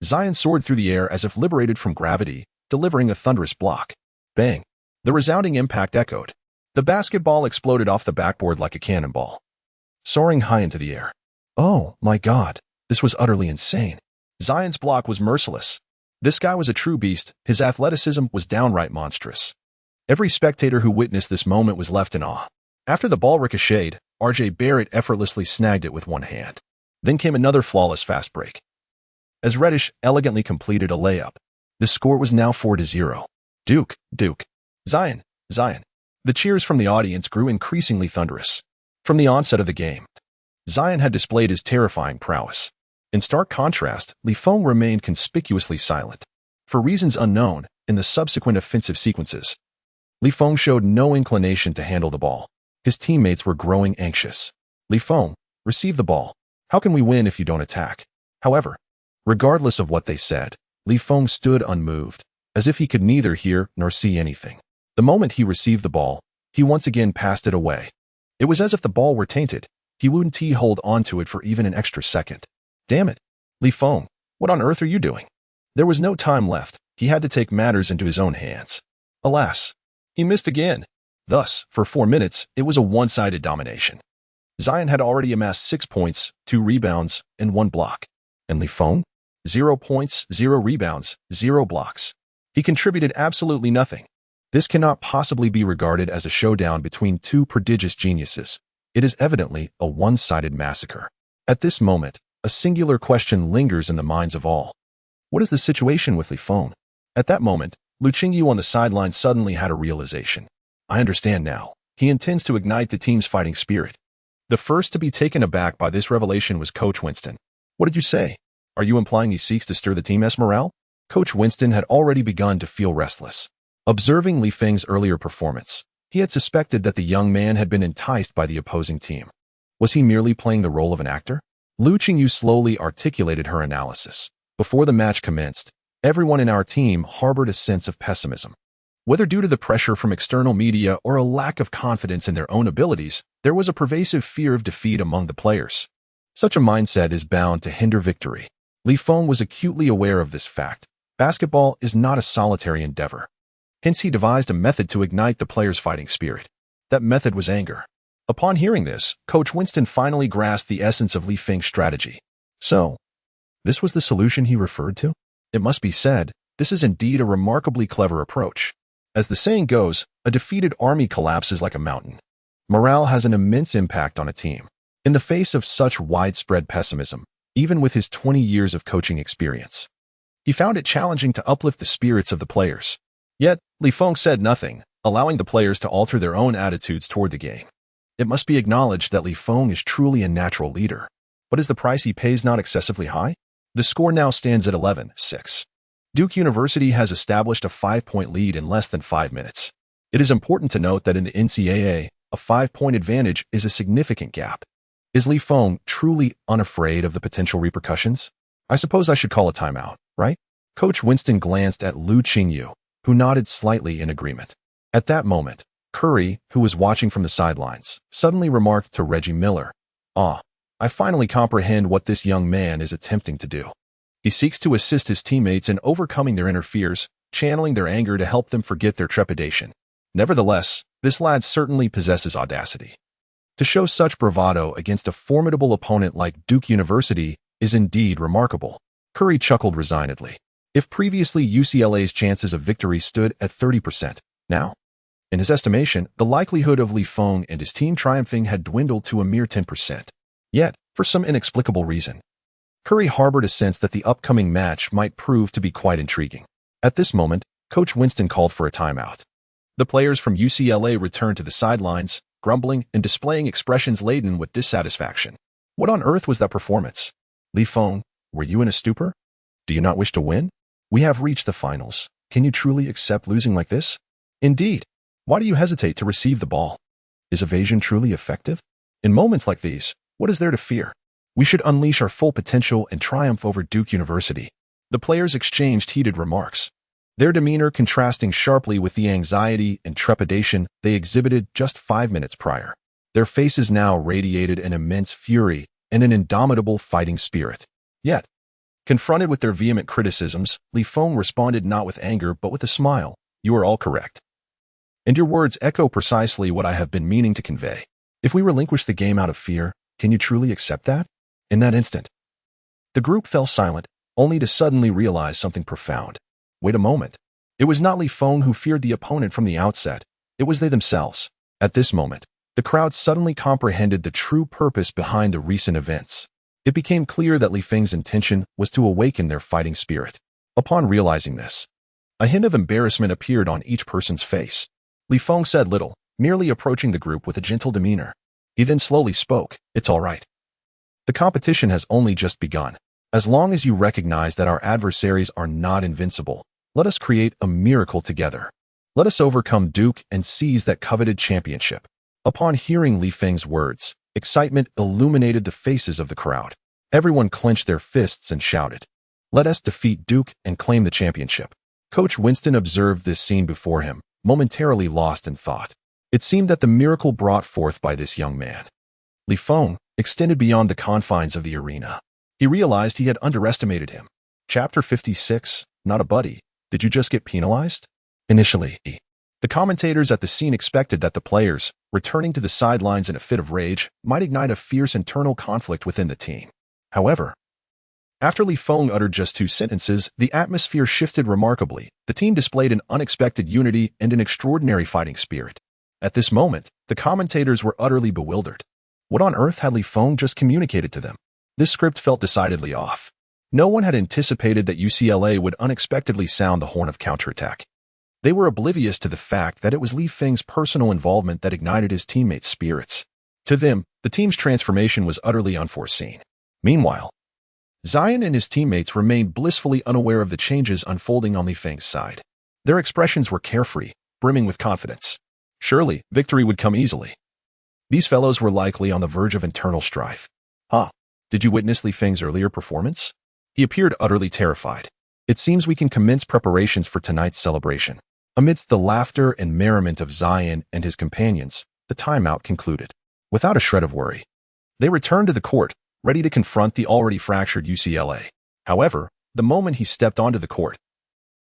Zion soared through the air as if liberated from gravity, delivering a thunderous block. Bang! The resounding impact echoed. The basketball exploded off the backboard like a cannonball, soaring high into the air. Oh, my God. This was utterly insane. Zion's block was merciless. This guy was a true beast. His athleticism was downright monstrous. Every spectator who witnessed this moment was left in awe. After the ball ricocheted, R.J. Barrett effortlessly snagged it with one hand. Then came another flawless fast break, as Reddish elegantly completed a layup. The score was now 4-0. Duke, Duke. Zion, Zion. The cheers from the audience grew increasingly thunderous. From the onset of the game, Zion had displayed his terrifying prowess. In stark contrast, Li Feng remained conspicuously silent. For reasons unknown, in the subsequent offensive sequences, Li Feng showed no inclination to handle the ball. His teammates were growing anxious. Li Feng, receive the ball. How can we win if you don't attack? However, regardless of what they said, Li Feng stood unmoved, as if he could neither hear nor see anything. The moment he received the ball, he once again passed it away. It was as if the ball were tainted. He wouldn't hold on to it for even an extra second. Damn it. Li Feng, what on earth are you doing? There was no time left. He had to take matters into his own hands. Alas, he missed again. Thus, for 4 minutes, it was a one-sided domination. Zion had already amassed 6 points, 2 rebounds, and 1 block. And Li Feng? 0 points, 0 rebounds, 0 blocks. He contributed absolutely nothing. This cannot possibly be regarded as a showdown between two prodigious geniuses. It is evidently a one-sided massacre. At this moment, a singular question lingers in the minds of all. What is the situation with Li Feng? At that moment, Lu Qingyu on the sideline suddenly had a realization. I understand now. He intends to ignite the team's fighting spirit. The first to be taken aback by this revelation was Coach Winston. What did you say? Are you implying he seeks to stir the team's morale? Coach Winston had already begun to feel restless. Observing Li Feng's earlier performance, he had suspected that the young man had been enticed by the opposing team. Was he merely playing the role of an actor? Lu Qingyu slowly articulated her analysis. Before the match commenced, everyone in our team harbored a sense of pessimism. Whether due to the pressure from external media or a lack of confidence in their own abilities, there was a pervasive fear of defeat among the players. Such a mindset is bound to hinder victory. Feng was acutely aware of this fact. Basketball is not a solitary endeavor. Hence, he devised a method to ignite the players' fighting spirit. That method was anger. Upon hearing this, Coach Winston finally grasped the essence of Feng's strategy. So, this was the solution he referred to? It must be said, this is indeed a remarkably clever approach. As the saying goes, a defeated army collapses like a mountain. Morale has an immense impact on a team. In the face of such widespread pessimism, even with his 20 years of coaching experience, he found it challenging to uplift the spirits of the players. Yet, Feng said nothing, allowing the players to alter their own attitudes toward the game. It must be acknowledged that Feng is truly a natural leader. But is the price he pays not excessively high? The score now stands at 11-6. Duke University has established a 5-point lead in less than 5 minutes. It is important to note that in the NCAA, a 5-point advantage is a significant gap. Is Feng truly unafraid of the potential repercussions? I suppose I should call a timeout, right? Coach Winston glanced at Lu Qingyu, who nodded slightly in agreement. At that moment, Curry, who was watching from the sidelines, suddenly remarked to Reggie Miller, I finally comprehend what this young man is attempting to do. He seeks to assist his teammates in overcoming their inner fears, channeling their anger to help them forget their trepidation. Nevertheless, this lad certainly possesses audacity. To show such bravado against a formidable opponent like Duke University is indeed remarkable. Curry chuckled resignedly. If previously UCLA's chances of victory stood at 30%, now, in his estimation, the likelihood of Feng and his team triumphing had dwindled to a mere 10%. Yet, for some inexplicable reason, Curry harbored a sense that the upcoming match might prove to be quite intriguing. At this moment, Coach Winston called for a timeout. The players from UCLA returned to the sidelines, grumbling and displaying expressions laden with dissatisfaction. What on earth was that performance? Feng, were you in a stupor? Do you not wish to win? We have reached the finals. Can you truly accept losing like this? Indeed. Why do you hesitate to receive the ball? Is evasion truly effective? In moments like these, what is there to fear? We should unleash our full potential and triumph over Duke University. The players exchanged heated remarks, their demeanor contrasting sharply with the anxiety and trepidation they exhibited just 5 minutes prior. Their faces now radiated an immense fury and an indomitable fighting spirit. Yet, confronted with their vehement criticisms, Feng responded not with anger but with a smile. You are all correct. And your words echo precisely what I have been meaning to convey. If we relinquish the game out of fear, can you truly accept that? In that instant, the group fell silent, only to suddenly realize something profound. Wait a moment. It was not Feng who feared the opponent from the outset. It was they themselves. At this moment, the crowd suddenly comprehended the true purpose behind the recent events. It became clear that Feng's intention was to awaken their fighting spirit. Upon realizing this, a hint of embarrassment appeared on each person's face. Feng said little, merely approaching the group with a gentle demeanor. He then slowly spoke, "It's all right. The competition has only just begun. As long as you recognize that our adversaries are not invincible, let us create a miracle together. Let us overcome Duke and seize that coveted championship." Upon hearing Feng's words, excitement illuminated the faces of the crowd. Everyone clenched their fists and shouted, "Let us defeat Duke and claim the championship." Coach Winston observed this scene before him, momentarily lost in thought. It seemed that the miracle brought forth by this young man, Feng, extended beyond the confines of the arena. He realized he had underestimated him. Chapter 56, Not a Buddy. Did you just get penalized? Initially, the commentators at the scene expected that the players, returning to the sidelines in a fit of rage, might ignite a fierce internal conflict within the team. However, after Feng uttered just 2 sentences, the atmosphere shifted remarkably. The team displayed an unexpected unity and an extraordinary fighting spirit. At this moment, the commentators were utterly bewildered. What on earth had Feng just communicated to them? This script felt decidedly off. No one had anticipated that UCLA would unexpectedly sound the horn of counterattack. They were oblivious to the fact that it was Feng's personal involvement that ignited his teammates' spirits. To them, the team's transformation was utterly unforeseen. Meanwhile, Zion and his teammates remained blissfully unaware of the changes unfolding on Feng's side. Their expressions were carefree, brimming with confidence. Surely, victory would come easily. These fellows were likely on the verge of internal strife. Did you witness Feng's earlier performance? He appeared utterly terrified. It seems we can commence preparations for tonight's celebration. Amidst the laughter and merriment of Zion and his companions, the timeout concluded. Without a shred of worry, they returned to the court, ready to confront the already fractured UCLA. However, the moment he stepped onto the court,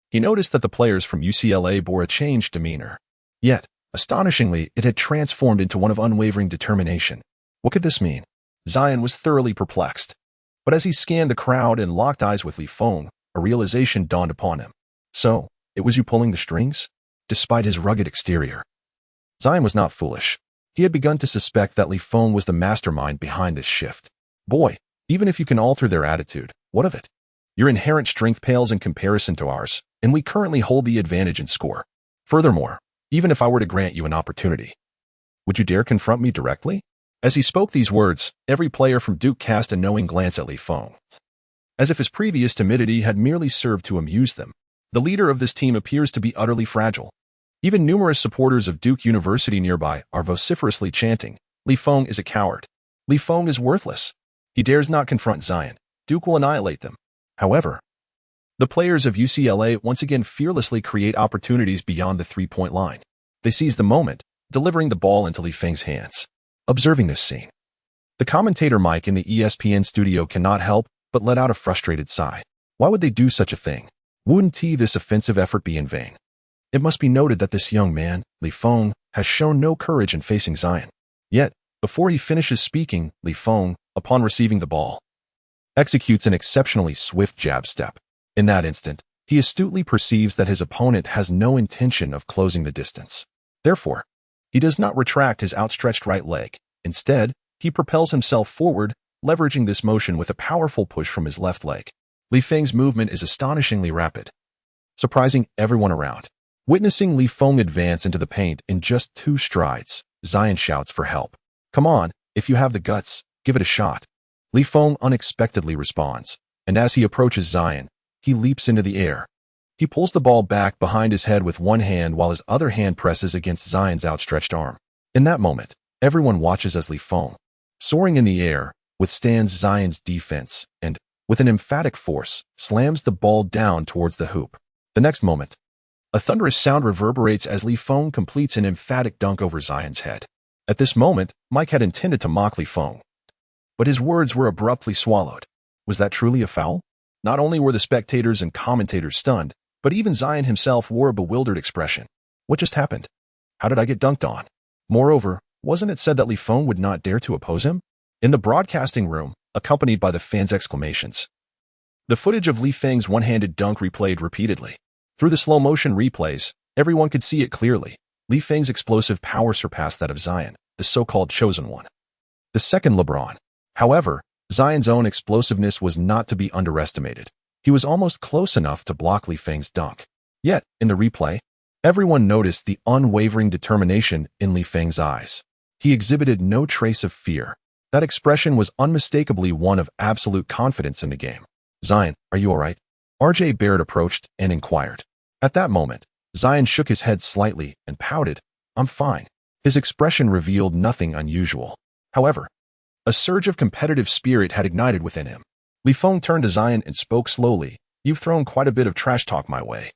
he noticed that the players from UCLA bore a changed demeanor. Yet, astonishingly, it had transformed into one of unwavering determination. What could this mean? Zion was thoroughly perplexed. But as he scanned the crowd and locked eyes with Feng, a realization dawned upon him. So, it was you pulling the strings? Despite his rugged exterior, Zion was not foolish. He had begun to suspect that Feng was the mastermind behind this shift. Boy, even if you can alter their attitude, what of it? Your inherent strength pales in comparison to ours, and we currently hold the advantage in score. Furthermore, even if I were to grant you an opportunity, would you dare confront me directly? As he spoke these words, every player from Duke cast a knowing glance at Feng, as if his previous timidity had merely served to amuse them. The leader of this team appears to be utterly fragile. Even numerous supporters of Duke University nearby are vociferously chanting, Feng is a coward. Feng is worthless. He dares not confront Zion. Duke will annihilate them. However, the players of UCLA once again fearlessly create opportunities beyond the three-point line. They seize the moment, delivering the ball into Feng's hands. Observing this scene, the commentator Mike in the ESPN studio cannot help but let out a frustrated sigh. Why would they do such a thing? Wouldn't this offensive effort be in vain? It must be noted that this young man, Feng, has shown no courage in facing Zion. Yet, before he finishes speaking, Feng, upon receiving the ball, executes an exceptionally swift jab step. In that instant, he astutely perceives that his opponent has no intention of closing the distance. Therefore, he does not retract his outstretched right leg. Instead, he propels himself forward, leveraging this motion with a powerful push from his left leg. Feng's movement is astonishingly rapid, surprising everyone around. Witnessing Feng advance into the paint in just 2 strides, Zion shouts for help. Come on, if you have the guts, give it a shot. Feng unexpectedly responds, and as he approaches Zion, he leaps into the air. He pulls the ball back behind his head with one hand while his other hand presses against Zion's outstretched arm. In that moment, everyone watches as Feng, soaring in the air, withstands Zion's defense and, with an emphatic force, slams the ball down towards the hoop. The next moment, a thunderous sound reverberates as Feng completes an emphatic dunk over Zion's head. At this moment, Mike had intended to mock Feng, but his words were abruptly swallowed. Was that truly a foul? Not only were the spectators and commentators stunned, but even Zion himself wore a bewildered expression. What just happened? How did I get dunked on? Moreover, wasn't it said that Feng would not dare to oppose him? In the broadcasting room, accompanied by the fans' exclamations, the footage of Feng's one-handed dunk replayed repeatedly. Through the slow-motion replays, everyone could see it clearly. Feng's explosive power surpassed that of Zion, the so-called chosen one, the second LeBron. However, Zion's own explosiveness was not to be underestimated. He was almost close enough to block Feng's dunk. Yet, in the replay, everyone noticed the unwavering determination in Feng's eyes. He exhibited no trace of fear. That expression was unmistakably one of absolute confidence in the game. Zion, are you all right? R.J. Barrett approached and inquired. At that moment, Zion shook his head slightly and pouted. I'm fine. His expression revealed nothing unusual. However, a surge of competitive spirit had ignited within him. Feng turned to Zion and spoke slowly. You've thrown quite a bit of trash talk my way.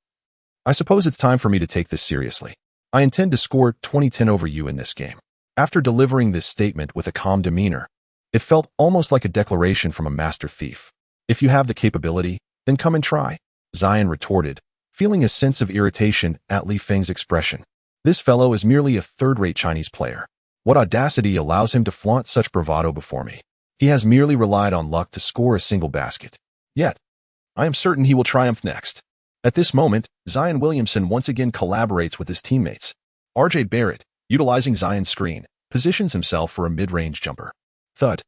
I suppose it's time for me to take this seriously. I intend to score 20-10 over you in this game. After delivering this statement with a calm demeanor, it felt almost like a declaration from a master thief. If you have the capability, then come and try, Zion retorted, feeling a sense of irritation at Feng's expression. This fellow is merely a third-rate Chinese player. What audacity allows him to flaunt such bravado before me? He has merely relied on luck to score a single basket. Yet, I am certain he will triumph next. At this moment, Zion Williamson once again collaborates with his teammates. R.J. Barrett, utilizing Zion's screen, positions himself for a mid-range jumper. Thud.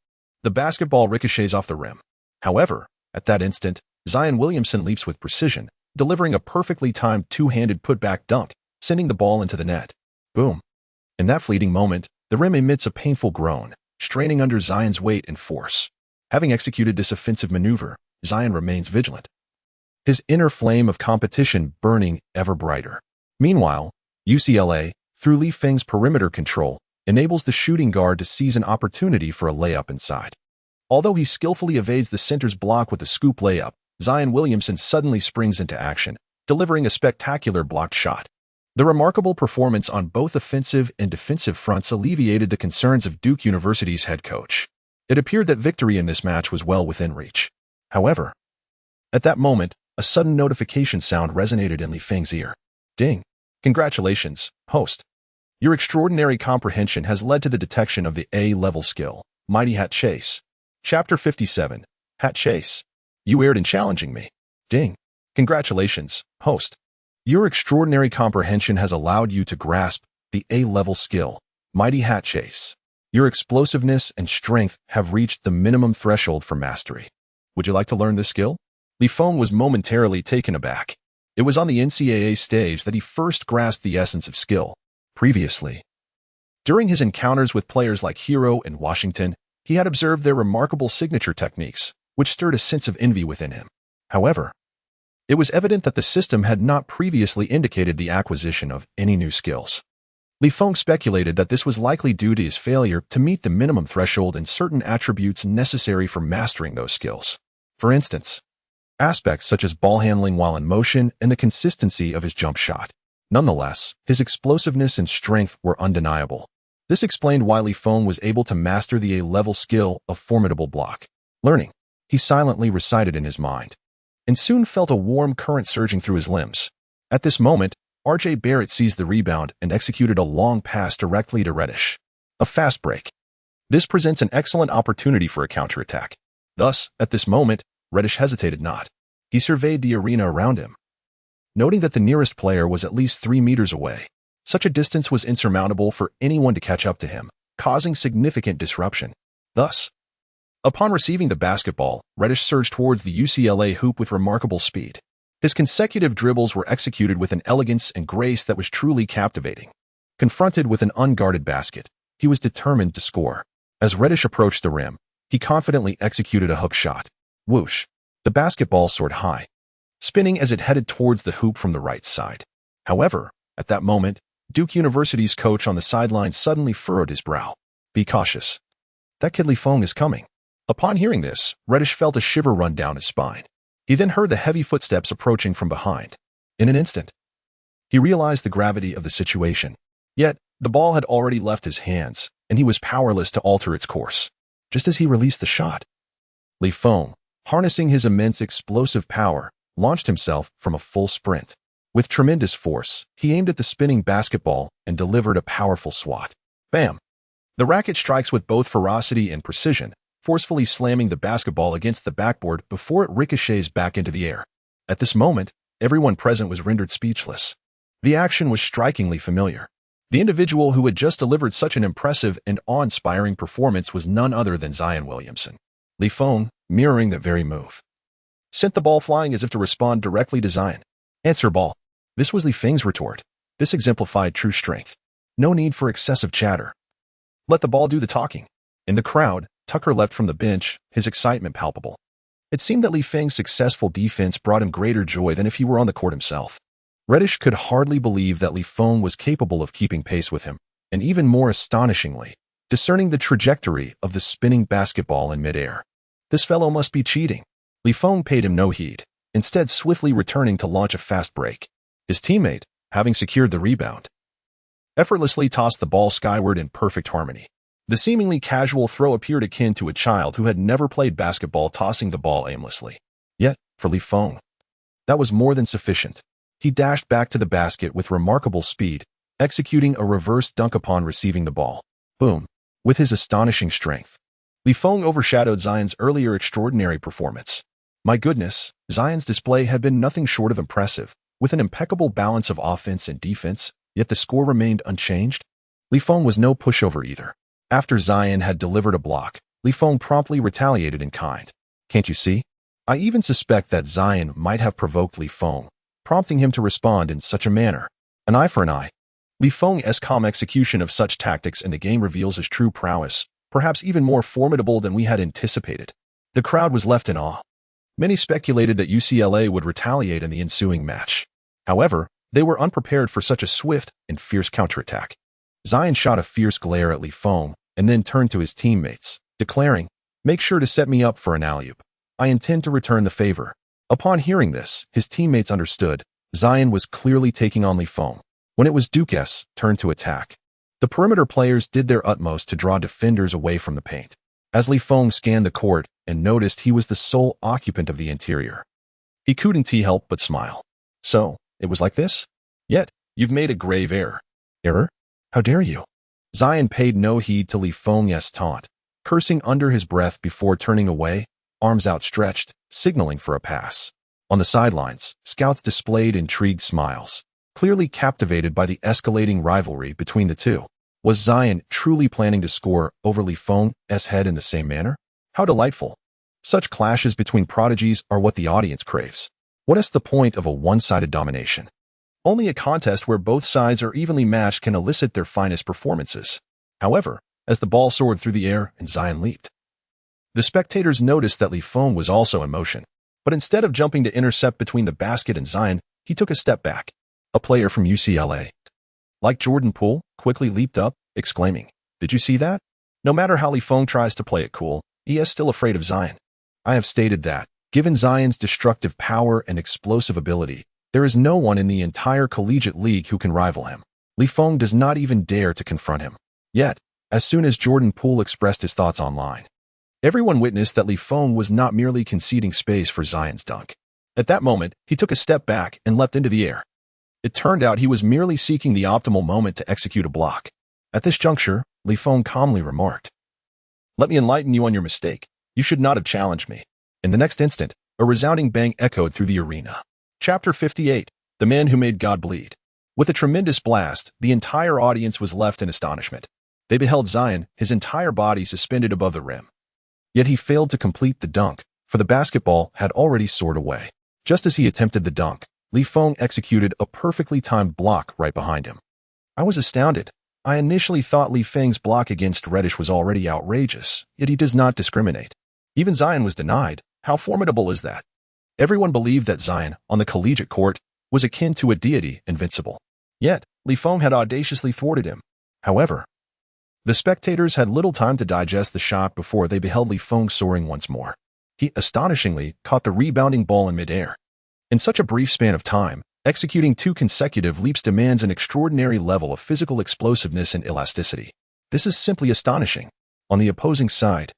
The basketball ricochets off the rim. However, at that instant, Zion Williamson leaps with precision, delivering a perfectly timed two-handed putback dunk, sending the ball into the net. Boom. In that fleeting moment, the rim emits a painful groan, straining under Zion's weight and force. Having executed this offensive maneuver, Zion remains vigilant, his inner flame of competition burning ever brighter. Meanwhile, UCLA, through Feng's perimeter control, enables the shooting guard to seize an opportunity for a layup inside. Although he skillfully evades the center's block with a scoop layup, Zion Williamson suddenly springs into action, delivering a spectacular blocked shot. The remarkable performance on both offensive and defensive fronts alleviated the concerns of Duke University's head coach. It appeared that victory in this match was well within reach. However, at that moment, a sudden notification sound resonated in Li Feng's ear. Ding! Congratulations, host. Your extraordinary comprehension has led to the detection of the A-level skill, Mighty Hat Chase. Chapter 57, Hat Chase. You erred in challenging me. Ding! Congratulations, host. Your extraordinary comprehension has allowed you to grasp the A-level skill, Mighty Hat Chase. Your explosiveness and strength have reached the minimum threshold for mastery. Would you like to learn this skill? Li Feng was momentarily taken aback. It was on the NCAA stage that he first grasped the essence of skill. Previously, during his encounters with players like Hero and Washington, he had observed their remarkable signature techniques, which stirred a sense of envy within him. However, it was evident that the system had not previously indicated the acquisition of any new skills. Li Feng speculated that this was likely due to his failure to meet the minimum threshold in certain attributes necessary for mastering those skills. For instance, aspects such as ball handling while in motion and the consistency of his jump shot. Nonetheless, his explosiveness and strength were undeniable. This explained why Li Feng was able to master the A-level skill of formidable block. Learning, he silently recited in his mind, and soon felt a warm current surging through his limbs. At this moment, R.J. Barrett seized the rebound and executed a long pass directly to Reddish. A fast break. This presents an excellent opportunity for a counterattack. Thus, at this moment, Reddish hesitated not. He surveyed the arena around him, noting that the nearest player was at least 3 meters away. Such a distance was insurmountable for anyone to catch up to him, causing significant disruption. Thus, upon receiving the basketball, Reddish surged towards the UCLA hoop with remarkable speed. His consecutive dribbles were executed with an elegance and grace that was truly captivating. Confronted with an unguarded basket, he was determined to score. As Reddish approached the rim, he confidently executed a hook shot. Whoosh! The basketball soared high, spinning as it headed towards the hoop from the right side. However, at that moment, Duke University's coach on the sideline suddenly furrowed his brow. Be cautious. That kid Li Feng is coming. Upon hearing this, Reddish felt a shiver run down his spine. He then heard the heavy footsteps approaching from behind. In an instant, he realized the gravity of the situation. Yet, the ball had already left his hands, and he was powerless to alter its course. Just as he released the shot, Li Feng, harnessing his immense explosive power, launched himself from a full sprint. With tremendous force, he aimed at the spinning basketball and delivered a powerful swat. Bam! The racket strikes with both ferocity and precision, forcefully slamming the basketball against the backboard before it ricochets back into the air. At this moment, everyone present was rendered speechless. The action was strikingly familiar. The individual who had just delivered such an impressive and awe-inspiring performance was none other than Zion Williamson. Li Feng, mirroring that very move, sent the ball flying as if to respond directly to Zion. Answer ball. This was Li Feng's retort. This exemplified true strength. No need for excessive chatter. Let the ball do the talking. In the crowd, Tucker leapt from the bench, his excitement palpable. It seemed that Li Feng's successful defense brought him greater joy than if he were on the court himself. Reddish could hardly believe that Li Feng was capable of keeping pace with him, and even more astonishingly, discerning the trajectory of the spinning basketball in midair. This fellow must be cheating. Li Feng paid him no heed, instead swiftly returning to launch a fast break. His teammate, having secured the rebound, effortlessly tossed the ball skyward in perfect harmony. The seemingly casual throw appeared akin to a child who had never played basketball tossing the ball aimlessly. Yet, for Li Feng, that was more than sufficient. He dashed back to the basket with remarkable speed, executing a reverse dunk upon receiving the ball. Boom! With his astonishing strength, Li Feng overshadowed Zion's earlier extraordinary performance. My goodness, Zion's display had been nothing short of impressive, with an impeccable balance of offense and defense, yet the score remained unchanged. Li Feng was no pushover either. After Zion had delivered a block, Li Feng promptly retaliated in kind. Can't you see? I even suspect that Zion might have provoked Li Feng, prompting him to respond in such a manner. An eye for an eye. Li Feng's calm execution of such tactics in the game reveals his true prowess, perhaps even more formidable than we had anticipated. The crowd was left in awe. Many speculated that UCLA would retaliate in the ensuing match. However, they were unprepared for such a swift and fierce counterattack. Zion shot a fierce glare at Li Feng and then turned to his teammates, declaring, "Make sure to set me up for an alley-oop. I intend to return the favor." Upon hearing this, his teammates understood. Zion was clearly taking on Li Feng. When it was Duke's turn to attack, the perimeter players did their utmost to draw defenders away from the paint. As Li Feng scanned the court and noticed he was the sole occupant of the interior, he couldn't help but smile. So, it was like this? Yet, you've made a grave error. Error? How dare you? Zion paid no heed to Li Feng's taunt, cursing under his breath before turning away, arms outstretched, signaling for a pass. On the sidelines, scouts displayed intrigued smiles, clearly captivated by the escalating rivalry between the two. Was Zion truly planning to score over Li Feng's head in the same manner? How delightful. Such clashes between prodigies are what the audience craves. What is the point of a one-sided domination? Only a contest where both sides are evenly matched can elicit their finest performances. However, as the ball soared through the air and Zion leaped, the spectators noticed that Li Feng was also in motion. But instead of jumping to intercept between the basket and Zion, he took a step back. A player from UCLA, like Jordan Poole, quickly leaped up, exclaiming, "Did you see that?" No matter how Li Feng tries to play it cool, he is still afraid of Zion. I have stated that, given Zion's destructive power and explosive ability, there is no one in the entire collegiate league who can rival him. Li Feng does not even dare to confront him. Yet, as soon as Jordan Poole expressed his thoughts online, everyone witnessed that Li Feng was not merely conceding space for Zion's dunk. At that moment, he took a step back and leapt into the air. It turned out he was merely seeking the optimal moment to execute a block. At this juncture, Li Feng calmly remarked, "Let me enlighten you on your mistake. You should not have challenged me." In the next instant, a resounding bang echoed through the arena. Chapter 58, The Man Who Made God Bleed. With a tremendous blast, the entire audience was left in astonishment. They beheld Zion, his entire body suspended above the rim. Yet he failed to complete the dunk, for the basketball had already soared away. Just as he attempted the dunk, Li Feng executed a perfectly timed block right behind him. I was astounded. I initially thought Li Feng's block against Reddish was already outrageous, yet he does not discriminate. Even Zion was denied. How formidable is that? Everyone believed that Zion, on the collegiate court, was akin to a deity, invincible. Yet, Li Feng had audaciously thwarted him. However, the spectators had little time to digest the shock before they beheld Li Feng soaring once more. He, astonishingly, caught the rebounding ball in midair. In such a brief span of time, executing 2 consecutive leaps demands an extraordinary level of physical explosiveness and elasticity. This is simply astonishing. On the opposing side,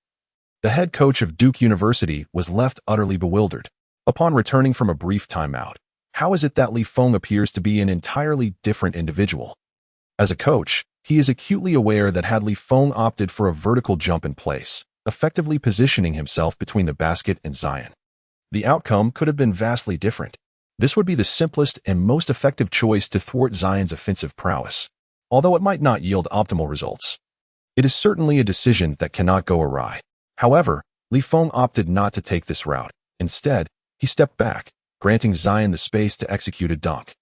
the head coach of Duke University was left utterly bewildered. Upon returning from a brief timeout, how is it that Li Feng appears to be an entirely different individual? As a coach, he is acutely aware that had Li Feng opted for a vertical jump in place, effectively positioning himself between the basket and Zion, the outcome could have been vastly different. This would be the simplest and most effective choice to thwart Zion's offensive prowess. Although it might not yield optimal results, it is certainly a decision that cannot go awry. However, Li Feng opted not to take this route. Instead, he stepped back, granting Zion the space to execute a dunk,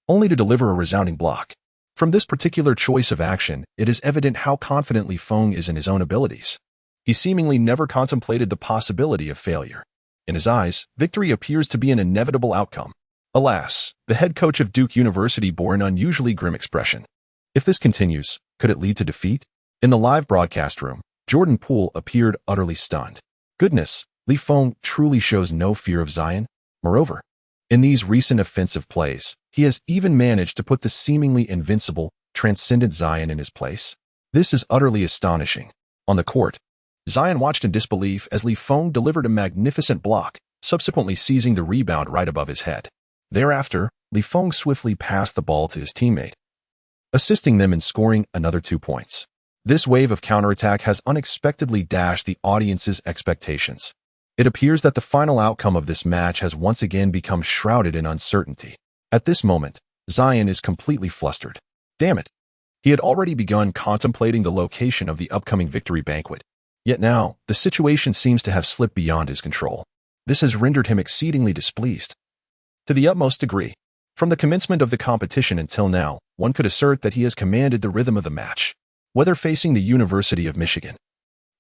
only to deliver a resounding block. From this particular choice of action, it is evident how confident Li Feng is in his own abilities. He seemingly never contemplated the possibility of failure. In his eyes, victory appears to be an inevitable outcome. Alas, the head coach of Duke University bore an unusually grim expression. If this continues, could it lead to defeat? In the live broadcast room, Jordan Poole appeared utterly stunned. Goodness, Li Feng truly shows no fear of Zion. Moreover, in these recent offensive plays, he has even managed to put the seemingly invincible, transcendent Zion in his place. This is utterly astonishing. On the court, Zion watched in disbelief as Li Feng delivered a magnificent block, subsequently seizing the rebound right above his head. Thereafter, Li Feng swiftly passed the ball to his teammate, assisting them in scoring another 2 points. This wave of counterattack has unexpectedly dashed the audience's expectations. It appears that the final outcome of this match has once again become shrouded in uncertainty. At this moment, Zion is completely flustered. Damn it! He had already begun contemplating the location of the upcoming victory banquet. Yet now, the situation seems to have slipped beyond his control. This has rendered him exceedingly displeased. To the utmost degree. From the commencement of the competition until now, one could assert that he has commanded the rhythm of the match. Whether facing the University of Michigan,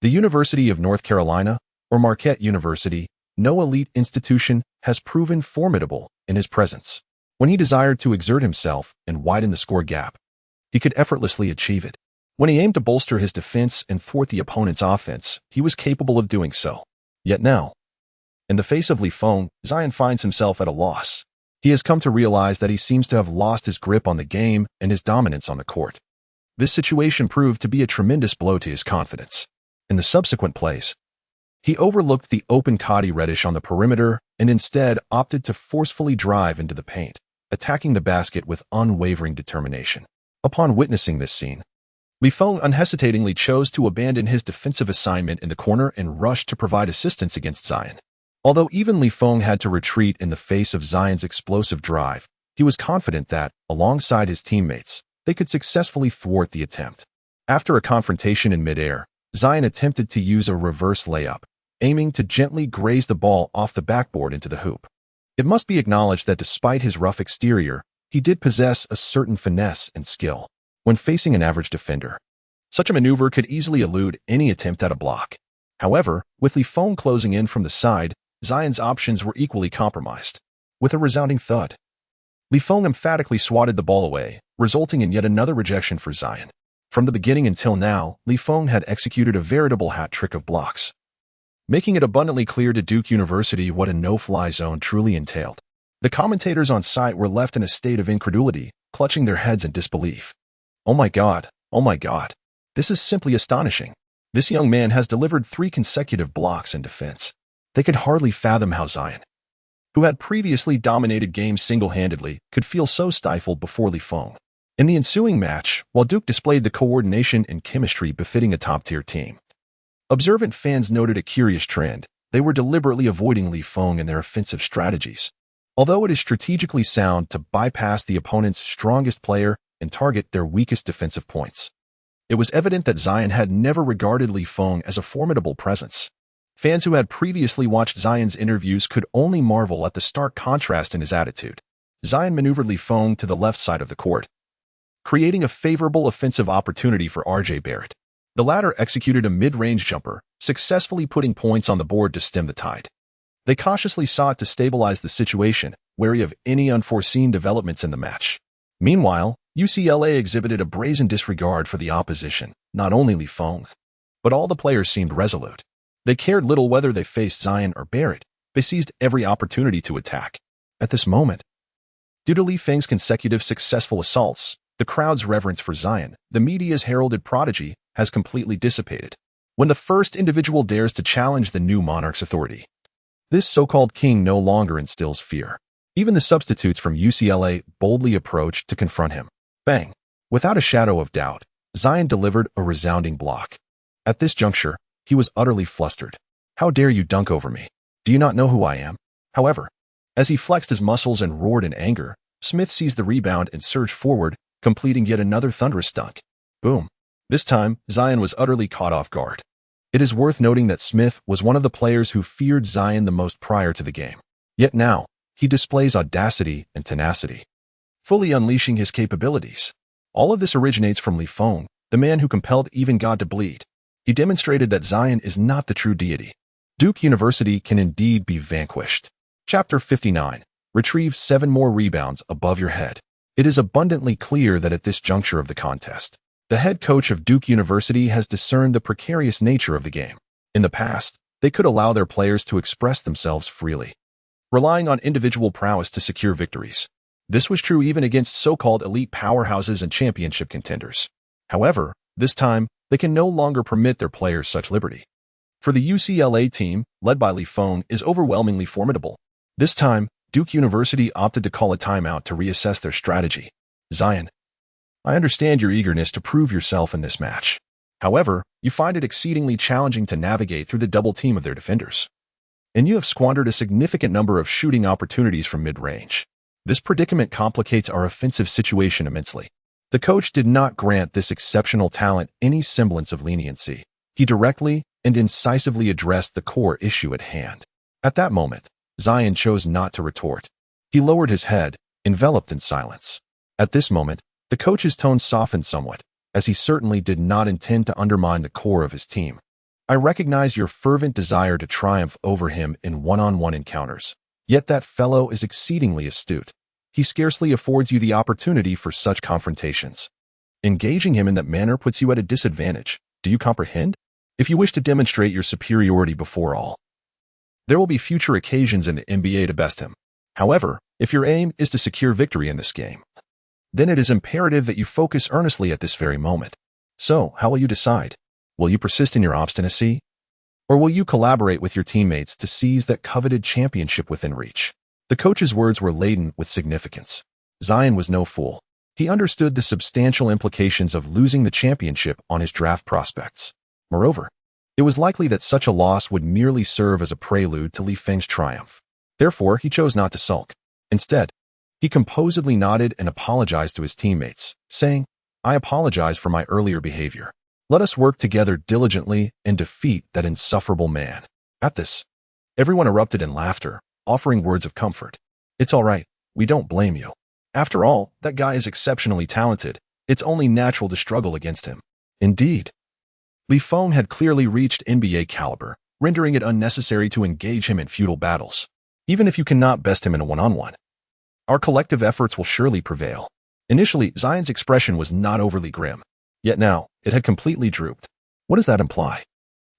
the University of North Carolina, or Marquette University, no elite institution has proven formidable in his presence. When he desired to exert himself and widen the score gap, he could effortlessly achieve it. When he aimed to bolster his defense and thwart the opponent's offense, he was capable of doing so. Yet now, in the face of Li Feng, Zion finds himself at a loss. He has come to realize that he seems to have lost his grip on the game and his dominance on the court. This situation proved to be a tremendous blow to his confidence. In the subsequent plays, he overlooked the open Kadi Reddish on the perimeter and instead opted to forcefully drive into the paint, attacking the basket with unwavering determination. Upon witnessing this scene, Feng unhesitatingly chose to abandon his defensive assignment in the corner and rush to provide assistance against Zion. Although even Feng had to retreat in the face of Zion's explosive drive, he was confident that, alongside his teammates, they could successfully thwart the attempt. After a confrontation in midair, Zion attempted to use a reverse layup, aiming to gently graze the ball off the backboard into the hoop. It must be acknowledged that despite his rough exterior, he did possess a certain finesse and skill when facing an average defender. Such a maneuver could easily elude any attempt at a block. However, with Feng closing in from the side, Zion's options were equally compromised. With a resounding thud, Feng emphatically swatted the ball away, resulting in yet another rejection for Zion. From the beginning until now, Feng had executed a veritable hat trick of blocks, making it abundantly clear to Duke University what a no-fly zone truly entailed. The commentators on site were left in a state of incredulity, clutching their heads in disbelief. Oh my God, this is simply astonishing. This young man has delivered 3 consecutive blocks in defense. They could hardly fathom how Zion, who had previously dominated games single-handedly, could feel so stifled before Feng. In the ensuing match, while Duke displayed the coordination and chemistry befitting a top-tier team, observant fans noted a curious trend. They were deliberately avoiding Feng in their offensive strategies. Although it is strategically sound to bypass the opponent's strongest player and target their weakest defensive points, it was evident that Zion had never regarded Feng as a formidable presence. Fans who had previously watched Zion's interviews could only marvel at the stark contrast in his attitude. Zion maneuvered Feng to the left side of the court, creating a favorable offensive opportunity for R.J. Barrett. The latter executed a mid-range jumper, successfully putting points on the board to stem the tide. They cautiously sought to stabilize the situation, wary of any unforeseen developments in the match. Meanwhile, UCLA exhibited a brazen disregard for the opposition. Not only Feng, but all the players seemed resolute. They cared little whether they faced Zion or Barrett. They seized every opportunity to attack. At this moment, due to Feng's consecutive successful assaults, the crowd's reverence for Zion, the media's heralded prodigy, has completely dissipated. When the first individual dares to challenge the new monarch's authority, this so-called king no longer instills fear. Even the substitutes from UCLA boldly approached to confront him. Bang! Without a shadow of doubt, Zion delivered a resounding block. At this juncture, he was utterly flustered. How dare you dunk over me? Do you not know who I am? However, as he flexed his muscles and roared in anger, Smith seized the rebound and surged forward, completing yet another thunderous dunk. Boom! This time, Zion was utterly caught off guard. It is worth noting that Smith was one of the players who feared Zion the most prior to the game. Yet now, he displays audacity and tenacity, fully unleashing his capabilities. All of this originates from Feng, the man who compelled even God to bleed. He demonstrated that Zion is not the true deity. Duke University can indeed be vanquished. Chapter 59. Retrieve 7 more rebounds above your head. It is abundantly clear that at this juncture of the contest, the head coach of Duke University has discerned the precarious nature of the game. In the past, they could allow their players to express themselves freely, relying on individual prowess to secure victories. This was true even against so-called elite powerhouses and championship contenders. However, this time, they can no longer permit their players such liberty. For the UCLA team, led by Feng, is overwhelmingly formidable. This time, Duke University opted to call a timeout to reassess their strategy. Zion, I understand your eagerness to prove yourself in this match. However, you find it exceedingly challenging to navigate through the double team of their defenders, and you have squandered a significant number of shooting opportunities from mid-range. This predicament complicates our offensive situation immensely. The coach did not grant this exceptional talent any semblance of leniency. He directly and incisively addressed the core issue at hand. At that moment, Zion chose not to retort. He lowered his head, enveloped in silence. At this moment, the coach's tone softened somewhat, as he certainly did not intend to undermine the core of his team. I recognize your fervent desire to triumph over him in one-on-one encounters. Yet that fellow is exceedingly astute. He scarcely affords you the opportunity for such confrontations. Engaging him in that manner puts you at a disadvantage. Do you comprehend? If you wish to demonstrate your superiority before all, there will be future occasions in the NBA to best him. However, If your aim is to secure victory in this game, then it is imperative that you focus earnestly at this very moment. So, how will you decide? Will you persist in your obstinacy? Or will you collaborate with your teammates to seize that coveted championship within reach? The coach's words were laden with significance. Zion was no fool. He understood the substantial implications of losing the championship on his draft prospects. Moreover, it was likely that such a loss would merely serve as a prelude to Li Feng's triumph. Therefore, he chose not to sulk. Instead, he composedly nodded and apologized to his teammates, saying, "I apologize for my earlier behavior. Let us work together diligently and defeat that insufferable man." At this, everyone erupted in laughter, offering words of comfort. "It's all right. We don't blame you. After all, that guy is exceptionally talented. It's only natural to struggle against him." Indeed, Li Feng had clearly reached NBA caliber, rendering it unnecessary to engage him in futile battles. Even if you cannot best him in a one-on-one, our collective efforts will surely prevail. Initially, Zion's expression was not overly grim. Yet now, it had completely drooped. What does that imply?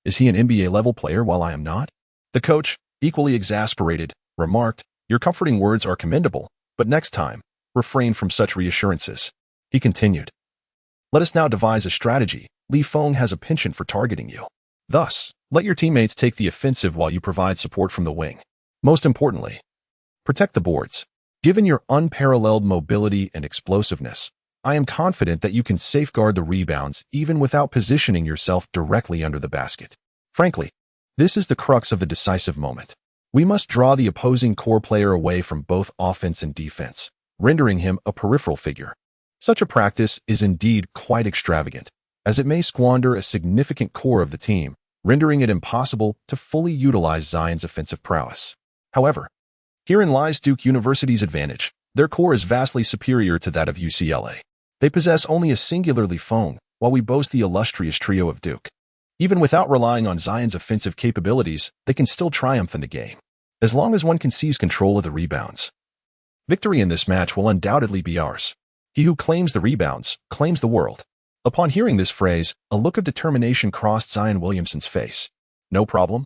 Is he an NBA-level player while I am not? The coach, equally exasperated, remarked, "Your comforting words are commendable, but next time, refrain from such reassurances." He continued, "Let us now devise a strategy. Li Feng has a penchant for targeting you. Thus, let your teammates take the offensive while you provide support from the wing. Most importantly, protect the boards. Given your unparalleled mobility and explosiveness, I am confident that you can safeguard the rebounds even without positioning yourself directly under the basket. Frankly, this is the crux of the decisive moment. We must draw the opposing core player away from both offense and defense, rendering him a peripheral figure. Such a practice is indeed quite extravagant, as it may squander a significant core of the team, rendering it impossible to fully utilize Zion's offensive prowess. However, herein lies Duke University's advantage. Their core is vastly superior to that of UCLA. They possess only a singular Li Feng, while we boast the illustrious trio of Duke. Even without relying on Zion's offensive capabilities, they can still triumph in the game, as long as one can seize control of the rebounds. Victory in this match will undoubtedly be ours. He who claims the rebounds, claims the world. Upon hearing this phrase, a look of determination crossed Zion Williamson's face. No problem,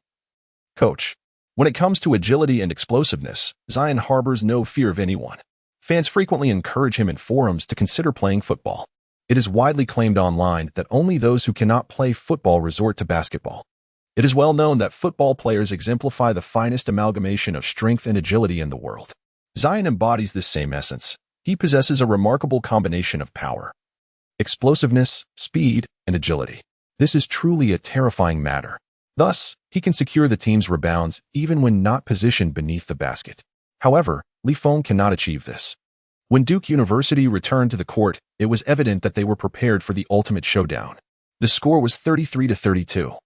coach. When it comes to agility and explosiveness, Zion harbors no fear of anyone. Fans frequently encourage him in forums to consider playing football. It is widely claimed online that only those who cannot play football resort to basketball. It is well known that football players exemplify the finest amalgamation of strength and agility in the world. Zion embodies this same essence. He possesses a remarkable combination of power, explosiveness, speed, and agility. This is truly a terrifying matter. Thus, he can secure the team's rebounds even when not positioned beneath the basket. However, Li Feng cannot achieve this. When Duke University returned to the court, it was evident that they were prepared for the ultimate showdown. The score was 33-32,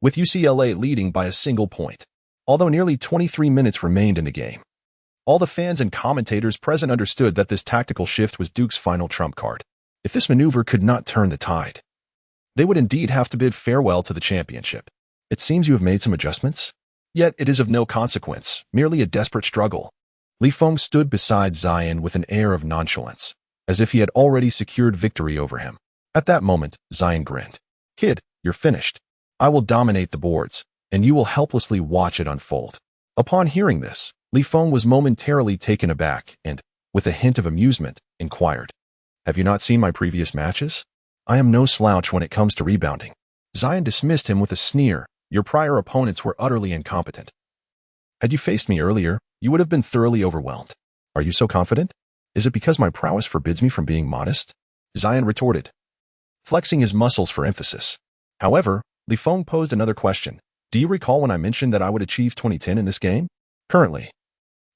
with UCLA leading by a single point, although nearly 23 minutes remained in the game. All the fans and commentators present understood that this tactical shift was Duke's final trump card. If this maneuver could not turn the tide, they would indeed have to bid farewell to the championship. It seems you have made some adjustments? Yet it is of no consequence, merely a desperate struggle. Li Feng stood beside Zion with an air of nonchalance, as if he had already secured victory over him. At that moment, Zion grinned. "Kid, you're finished. I will dominate the boards, and you will helplessly watch it unfold." Upon hearing this, Li Feng was momentarily taken aback and, with a hint of amusement, inquired, "Have you not seen my previous matches? I am no slouch when it comes to rebounding." Zion dismissed him with a sneer. "Your prior opponents were utterly incompetent. Had you faced me earlier, you would have been thoroughly overwhelmed. Are you so confident? Is it because my prowess forbids me from being modest?" Zion retorted, flexing his muscles for emphasis. However, Li Feng posed another question. "Do you recall when I mentioned that I would achieve 20-10 in this game? Currently,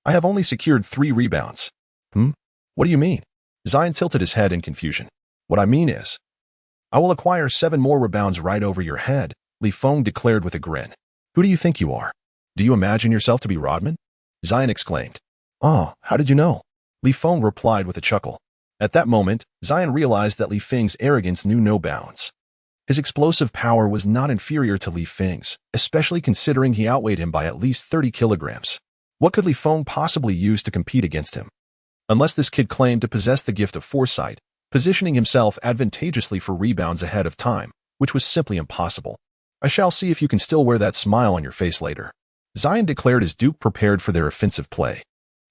I have only secured 3 rebounds. What do you mean?" Zion tilted his head in confusion. "What I mean is, I will acquire 7 more rebounds right over your head," Li Feng declared with a grin. "Who do you think you are? Do you imagine yourself to be Rodman?" Zion exclaimed. "Oh, how did you know?" Li Feng replied with a chuckle. At that moment, Zion realized that Li Feng's arrogance knew no bounds. His explosive power was not inferior to Li Feng's, especially considering he outweighed him by at least 30 kilograms. What could Li Feng possibly use to compete against him? Unless this kid claimed to possess the gift of foresight, positioning himself advantageously for rebounds ahead of time, which was simply impossible. "I shall see if you can still wear that smile on your face later." Zion declared as Duke prepared for their offensive play.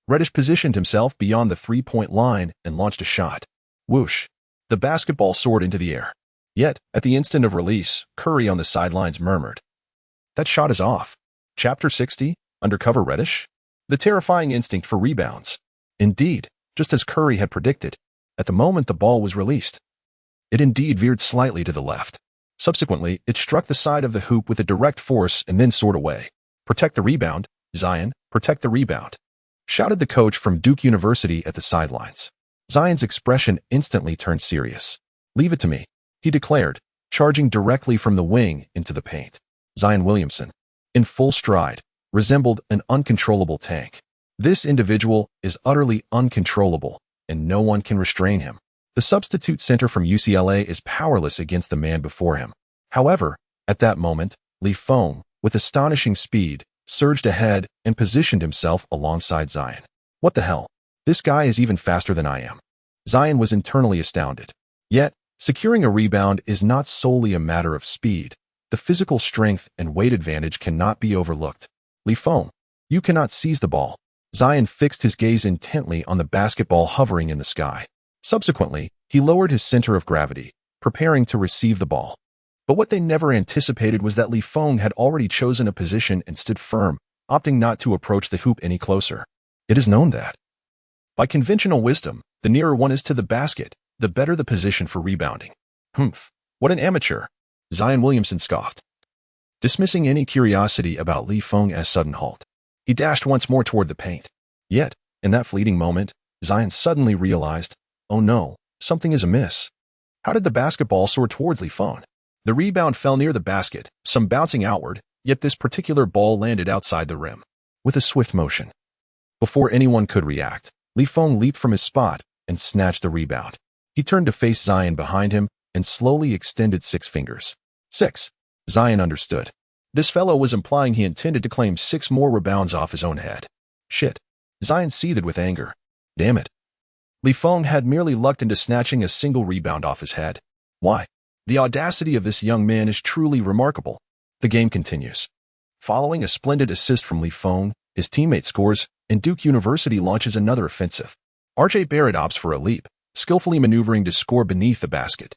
Reddish positioned himself beyond the three-point line and launched a shot. Whoosh! The basketball soared into the air. Yet, at the instant of release, Curry on the sidelines murmured, "That shot is off." Chapter 60, Undercover Reddish? The terrifying instinct for rebounds. Indeed, just as Curry had predicted, at the moment the ball was released, it indeed veered slightly to the left. Subsequently, it struck the side of the hoop with a direct force and then soared away. "Protect the rebound, Zion, protect the rebound," shouted the coach from Duke University at the sidelines. Zion's expression instantly turned serious. "Leave it to me," he declared, charging directly from the wing into the paint. Zion Williamson, in full stride, resembled an uncontrollable tank. This individual is utterly uncontrollable, and no one can restrain him. The substitute center from UCLA is powerless against the man before him. However, at that moment, Feng, with astonishing speed, surged ahead and positioned himself alongside Zion. "What the hell? This guy is even faster than I am." Zion was internally astounded. Yet, securing a rebound is not solely a matter of speed. The physical strength and weight advantage cannot be overlooked. "Feng, you cannot seize the ball." Zion fixed his gaze intently on the basketball hovering in the sky. Subsequently, he lowered his center of gravity, preparing to receive the ball. But what they never anticipated was that Feng had already chosen a position and stood firm, opting not to approach the hoop any closer. It is known that, by conventional wisdom, the nearer one is to the basket, the better the position for rebounding. "Humph, what an amateur," Zion Williamson scoffed, dismissing any curiosity about Feng's sudden halt. He dashed once more toward the paint. Yet, in that fleeting moment, Zion suddenly realized, oh no, something is amiss. How did the basketball soar towards Feng? The rebound fell near the basket, some bouncing outward, yet this particular ball landed outside the rim. With a swift motion. Before anyone could react, Feng leaped from his spot and snatched the rebound. He turned to face Zion behind him and slowly extended 6 fingers. 6. Zion understood. This fellow was implying he intended to claim 6 more rebounds off his own head. Shit. Zion seethed with anger. Damn it. Feng had merely lucked into snatching a single rebound off his head. Why? The audacity of this young man is truly remarkable. The game continues. Following a splendid assist from Feng, his teammate scores, and Duke University launches another offensive. R.J. Barrett opts for a leap, skillfully maneuvering to score beneath the basket.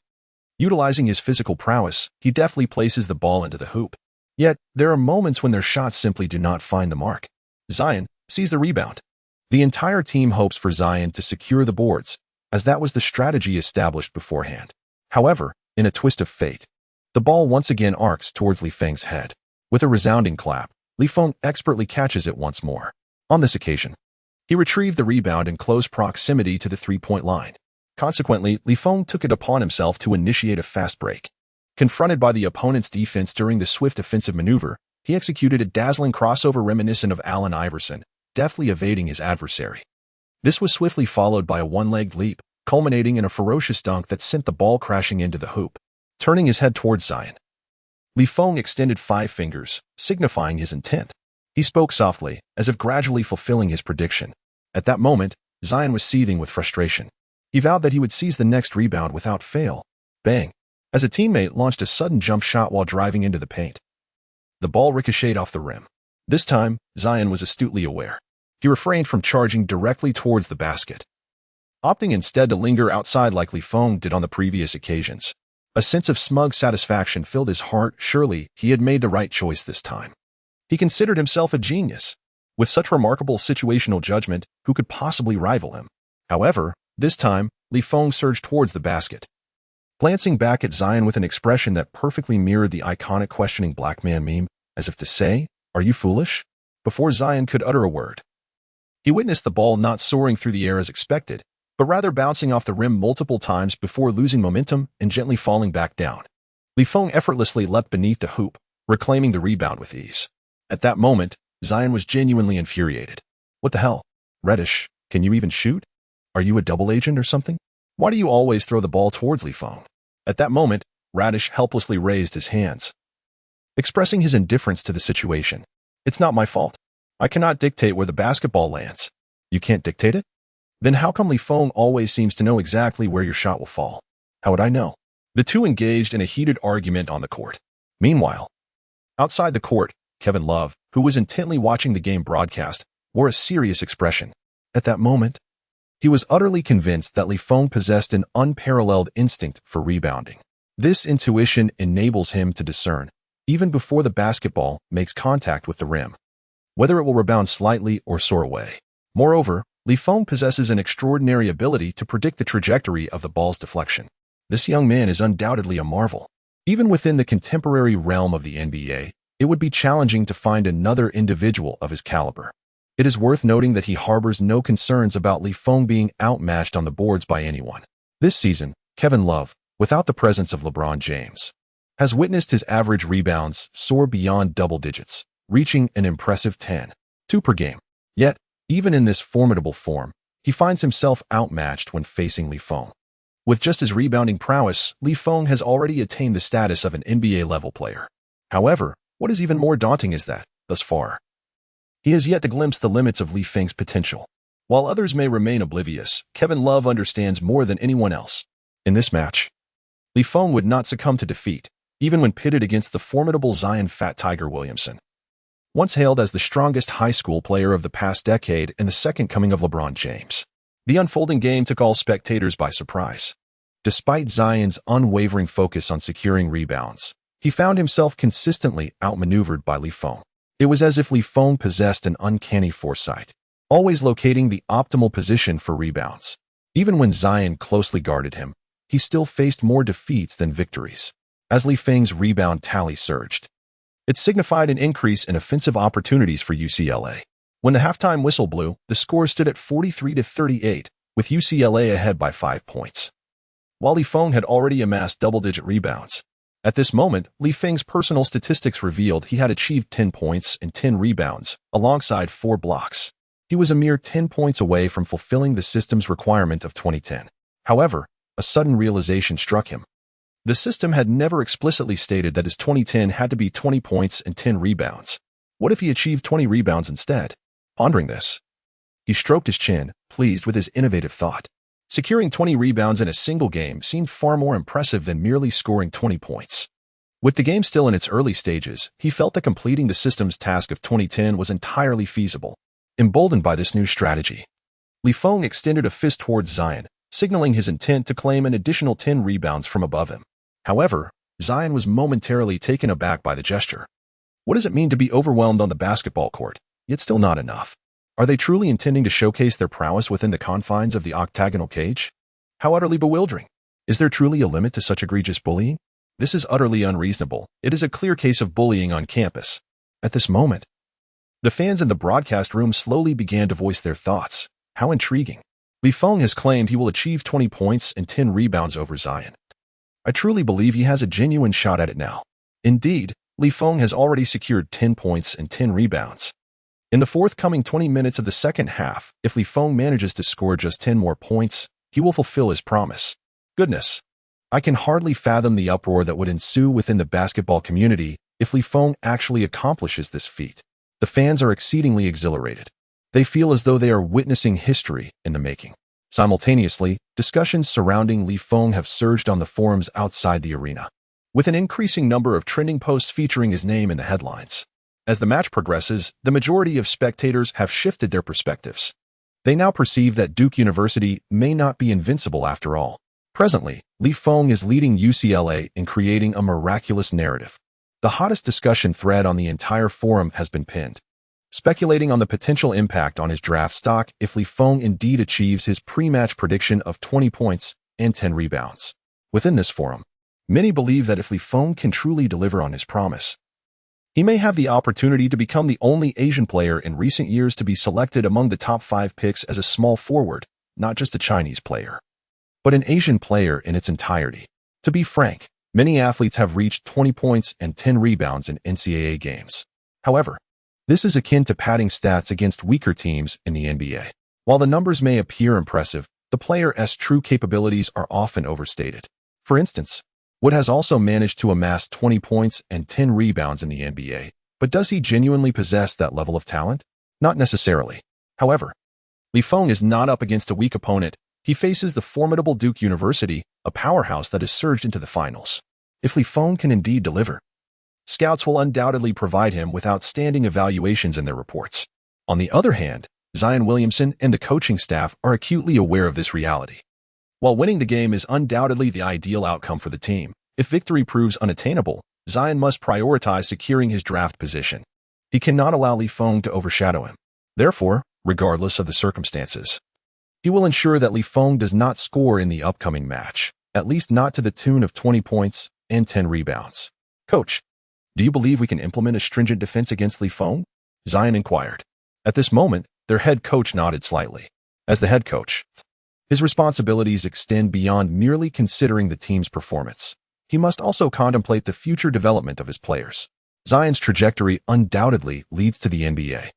Utilizing his physical prowess, he deftly places the ball into the hoop. Yet, there are moments when their shots simply do not find the mark. Zion sees the rebound. The entire team hopes for Zion to secure the boards, as that was the strategy established beforehand. However, in a twist of fate, the ball once again arcs towards Feng's head. With a resounding clap, Feng expertly catches it once more. On this occasion, he retrieved the rebound in close proximity to the three-point line. Consequently, Feng took it upon himself to initiate a fast break. Confronted by the opponent's defense during the swift offensive maneuver, he executed a dazzling crossover reminiscent of Allen Iverson, deftly evading his adversary. This was swiftly followed by a one-legged leap, culminating in a ferocious dunk that sent the ball crashing into the hoop. Turning his head towards Zion, Feng extended 5 fingers, signifying his intent. He spoke softly, as if gradually fulfilling his prediction. At that moment, Zion was seething with frustration. He vowed that he would seize the next rebound without fail. Bang! As a teammate launched a sudden jump shot while driving into the paint. The ball ricocheted off the rim. This time, Zion was astutely aware. He refrained from charging directly towards the basket, opting instead to linger outside like Feng did on the previous occasions. A sense of smug satisfaction filled his heart. Surely, he had made the right choice this time. He considered himself a genius. With such remarkable situational judgment, who could possibly rival him? However, this time, Feng surged towards the basket, glancing back at Zion with an expression that perfectly mirrored the iconic questioning black man meme, as if to say, "Are you foolish?" Before Zion could utter a word, he witnessed the ball not soaring through the air as expected, but rather bouncing off the rim multiple times before losing momentum and gently falling back down. Feng effortlessly leapt beneath the hoop, reclaiming the rebound with ease. At that moment, Zion was genuinely infuriated. What the hell? Reddish, can you even shoot? Are you a double agent or something? Why do you always throw the ball towards Feng? At that moment, Radish helplessly raised his hands, expressing his indifference to the situation. It's not my fault. I cannot dictate where the basketball lands. You can't dictate it? Then how come Feng always seems to know exactly where your shot will fall? How would I know? The two engaged in a heated argument on the court. Meanwhile, outside the court, Kevin Love, who was intently watching the game broadcast, wore a serious expression. At that moment, he was utterly convinced that Li Feng possessed an unparalleled instinct for rebounding. This intuition enables him to discern, even before the basketball makes contact with the rim, whether it will rebound slightly or soar away. Moreover, Li Feng possesses an extraordinary ability to predict the trajectory of the ball's deflection. This young man is undoubtedly a marvel. Even within the contemporary realm of the NBA, it would be challenging to find another individual of his caliber. It is worth noting that he harbors no concerns about Li Feng being outmatched on the boards by anyone. This season, Kevin Love, without the presence of LeBron James, has witnessed his average rebounds soar beyond double digits, reaching an impressive 10.2 per game. Yet, even in this formidable form, he finds himself outmatched when facing Li Feng. With just his rebounding prowess, Li Feng has already attained the status of an NBA-level player. However, what is even more daunting is that, thus far, he has yet to glimpse the limits of Li Feng's potential. While others may remain oblivious, Kevin Love understands more than anyone else. In this match, Li Feng would not succumb to defeat, even when pitted against the formidable Zion Fat Tiger Williamson, once hailed as the strongest high school player of the past decade and the second coming of LeBron James. The unfolding game took all spectators by surprise. Despite Zion's unwavering focus on securing rebounds, he found himself consistently outmaneuvered by Li Feng. It was as if Li Feng possessed an uncanny foresight, always locating the optimal position for rebounds. Even when Zion closely guarded him, he still faced more defeats than victories. As Li Feng's rebound tally surged, it signified an increase in offensive opportunities for UCLA. When the halftime whistle blew, the score stood at 43-38, with UCLA ahead by 5 points. While Li Feng had already amassed double-digit rebounds, at this moment, Li Feng's personal statistics revealed he had achieved 10 points and 10 rebounds, alongside 4 blocks. He was a mere 10 points away from fulfilling the system's requirement of 2010. However, a sudden realization struck him. The system had never explicitly stated that his 2010 had to be 20 points and 10 rebounds. What if he achieved 20 rebounds instead? Pondering this, he stroked his chin, pleased with his innovative thought. Securing 20 rebounds in a single game seemed far more impressive than merely scoring 20 points. With the game still in its early stages, he felt that completing the system's task of 2010 was entirely feasible. Emboldened by this new strategy, Li Feng extended a fist towards Zion, signaling his intent to claim an additional 10 rebounds from above him. However, Zion was momentarily taken aback by the gesture. What does it mean to be overwhelmed on the basketball court, yet still not enough? Are they truly intending to showcase their prowess within the confines of the octagonal cage? How utterly bewildering. Is there truly a limit to such egregious bullying? This is utterly unreasonable. It is a clear case of bullying on campus. At this moment, the fans in the broadcast room slowly began to voice their thoughts. How intriguing. Li Feng has claimed he will achieve 20 points and 10 rebounds over Zion. I truly believe he has a genuine shot at it now. Indeed, Li Feng has already secured 10 points and 10 rebounds. In the forthcoming 20 minutes of the second half, if Li Feng manages to score just 10 more points, he will fulfill his promise. Goodness, I can hardly fathom the uproar that would ensue within the basketball community if Li Feng actually accomplishes this feat. The fans are exceedingly exhilarated. They feel as though they are witnessing history in the making. Simultaneously, discussions surrounding Li Feng have surged on the forums outside the arena, with an increasing number of trending posts featuring his name in the headlines. As the match progresses, the majority of spectators have shifted their perspectives. They now perceive that Duke University may not be invincible after all. Presently, Li Feng is leading UCLA in creating a miraculous narrative. The hottest discussion thread on the entire forum has been pinned, speculating on the potential impact on his draft stock if Li Feng indeed achieves his pre-match prediction of 20 points and 10 rebounds. Within this forum, many believe that if Li Feng can truly deliver on his promise, he may have the opportunity to become the only Asian player in recent years to be selected among the top 5 picks as a small forward, not just a Chinese player, but an Asian player in its entirety. To be frank, many athletes have reached 20 points and 10 rebounds in NCAA games. However, this is akin to padding stats against weaker teams in the NBA. While the numbers may appear impressive, the player's true capabilities are often overstated. For instance, Wood has also managed to amass 20 points and 10 rebounds in the NBA, but does he genuinely possess that level of talent? Not necessarily. However, Li Feng is not up against a weak opponent. He faces the formidable Duke University, a powerhouse that has surged into the finals. If Li Feng can indeed deliver, scouts will undoubtedly provide him with outstanding evaluations in their reports. On the other hand, Zion Williamson and the coaching staff are acutely aware of this reality. While winning the game is undoubtedly the ideal outcome for the team, if victory proves unattainable, Zion must prioritize securing his draft position. He cannot allow Feng to overshadow him. Therefore, regardless of the circumstances, he will ensure that Feng does not score in the upcoming match, at least not to the tune of 20 points and 10 rebounds. Coach, do you believe we can implement a stringent defense against Feng? Zion inquired. At this moment, their head coach nodded slightly. As the head coach, his responsibilities extend beyond merely considering the team's performance. He must also contemplate the future development of his players. Zion's trajectory undoubtedly leads to the NBA.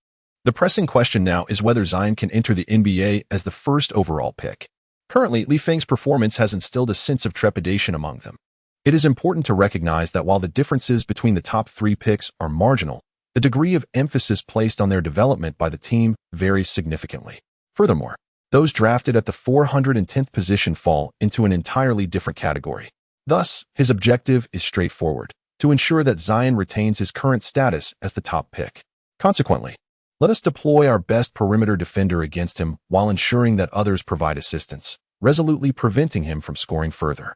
The pressing question now is whether Zion can enter the NBA as the first overall pick. Currently, Feng's performance has instilled a sense of trepidation among them. It is important to recognize that while the differences between the top 3 picks are marginal, the degree of emphasis placed on their development by the team varies significantly. Furthermore, those drafted at the 410th position fall into an entirely different category. Thus, his objective is straightforward: to ensure that Zion retains his current status as the top pick. Consequently, let us deploy our best perimeter defender against him while ensuring that others provide assistance, resolutely preventing him from scoring further.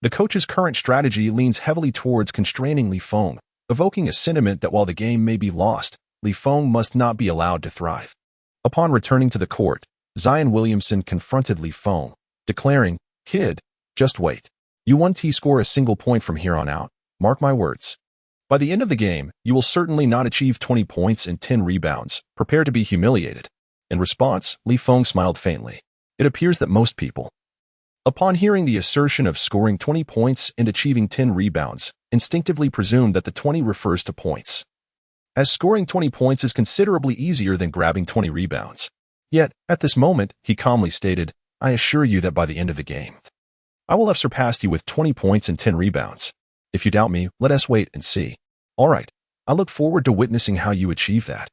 The coach's current strategy leans heavily towards constraining Feng, evoking a sentiment that while the game may be lost, Feng must not be allowed to thrive. Upon returning to the court, Zion Williamson confronted Feng, declaring, "Kid, just wait. You won't score a single point from here on out. Mark my words. By the end of the game, you will certainly not achieve 20 points and 10 rebounds. Prepare to be humiliated." In response, Feng smiled faintly. It appears that most people, upon hearing the assertion of scoring 20 points and achieving 10 rebounds, instinctively presume that the 20 refers to points, as scoring 20 points is considerably easier than grabbing 20 rebounds. Yet, at this moment, he calmly stated, "I assure you that by the end of the game, I will have surpassed you with 20 points and 10 rebounds. If you doubt me, let us wait and see." "All right, I look forward to witnessing how you achieve that."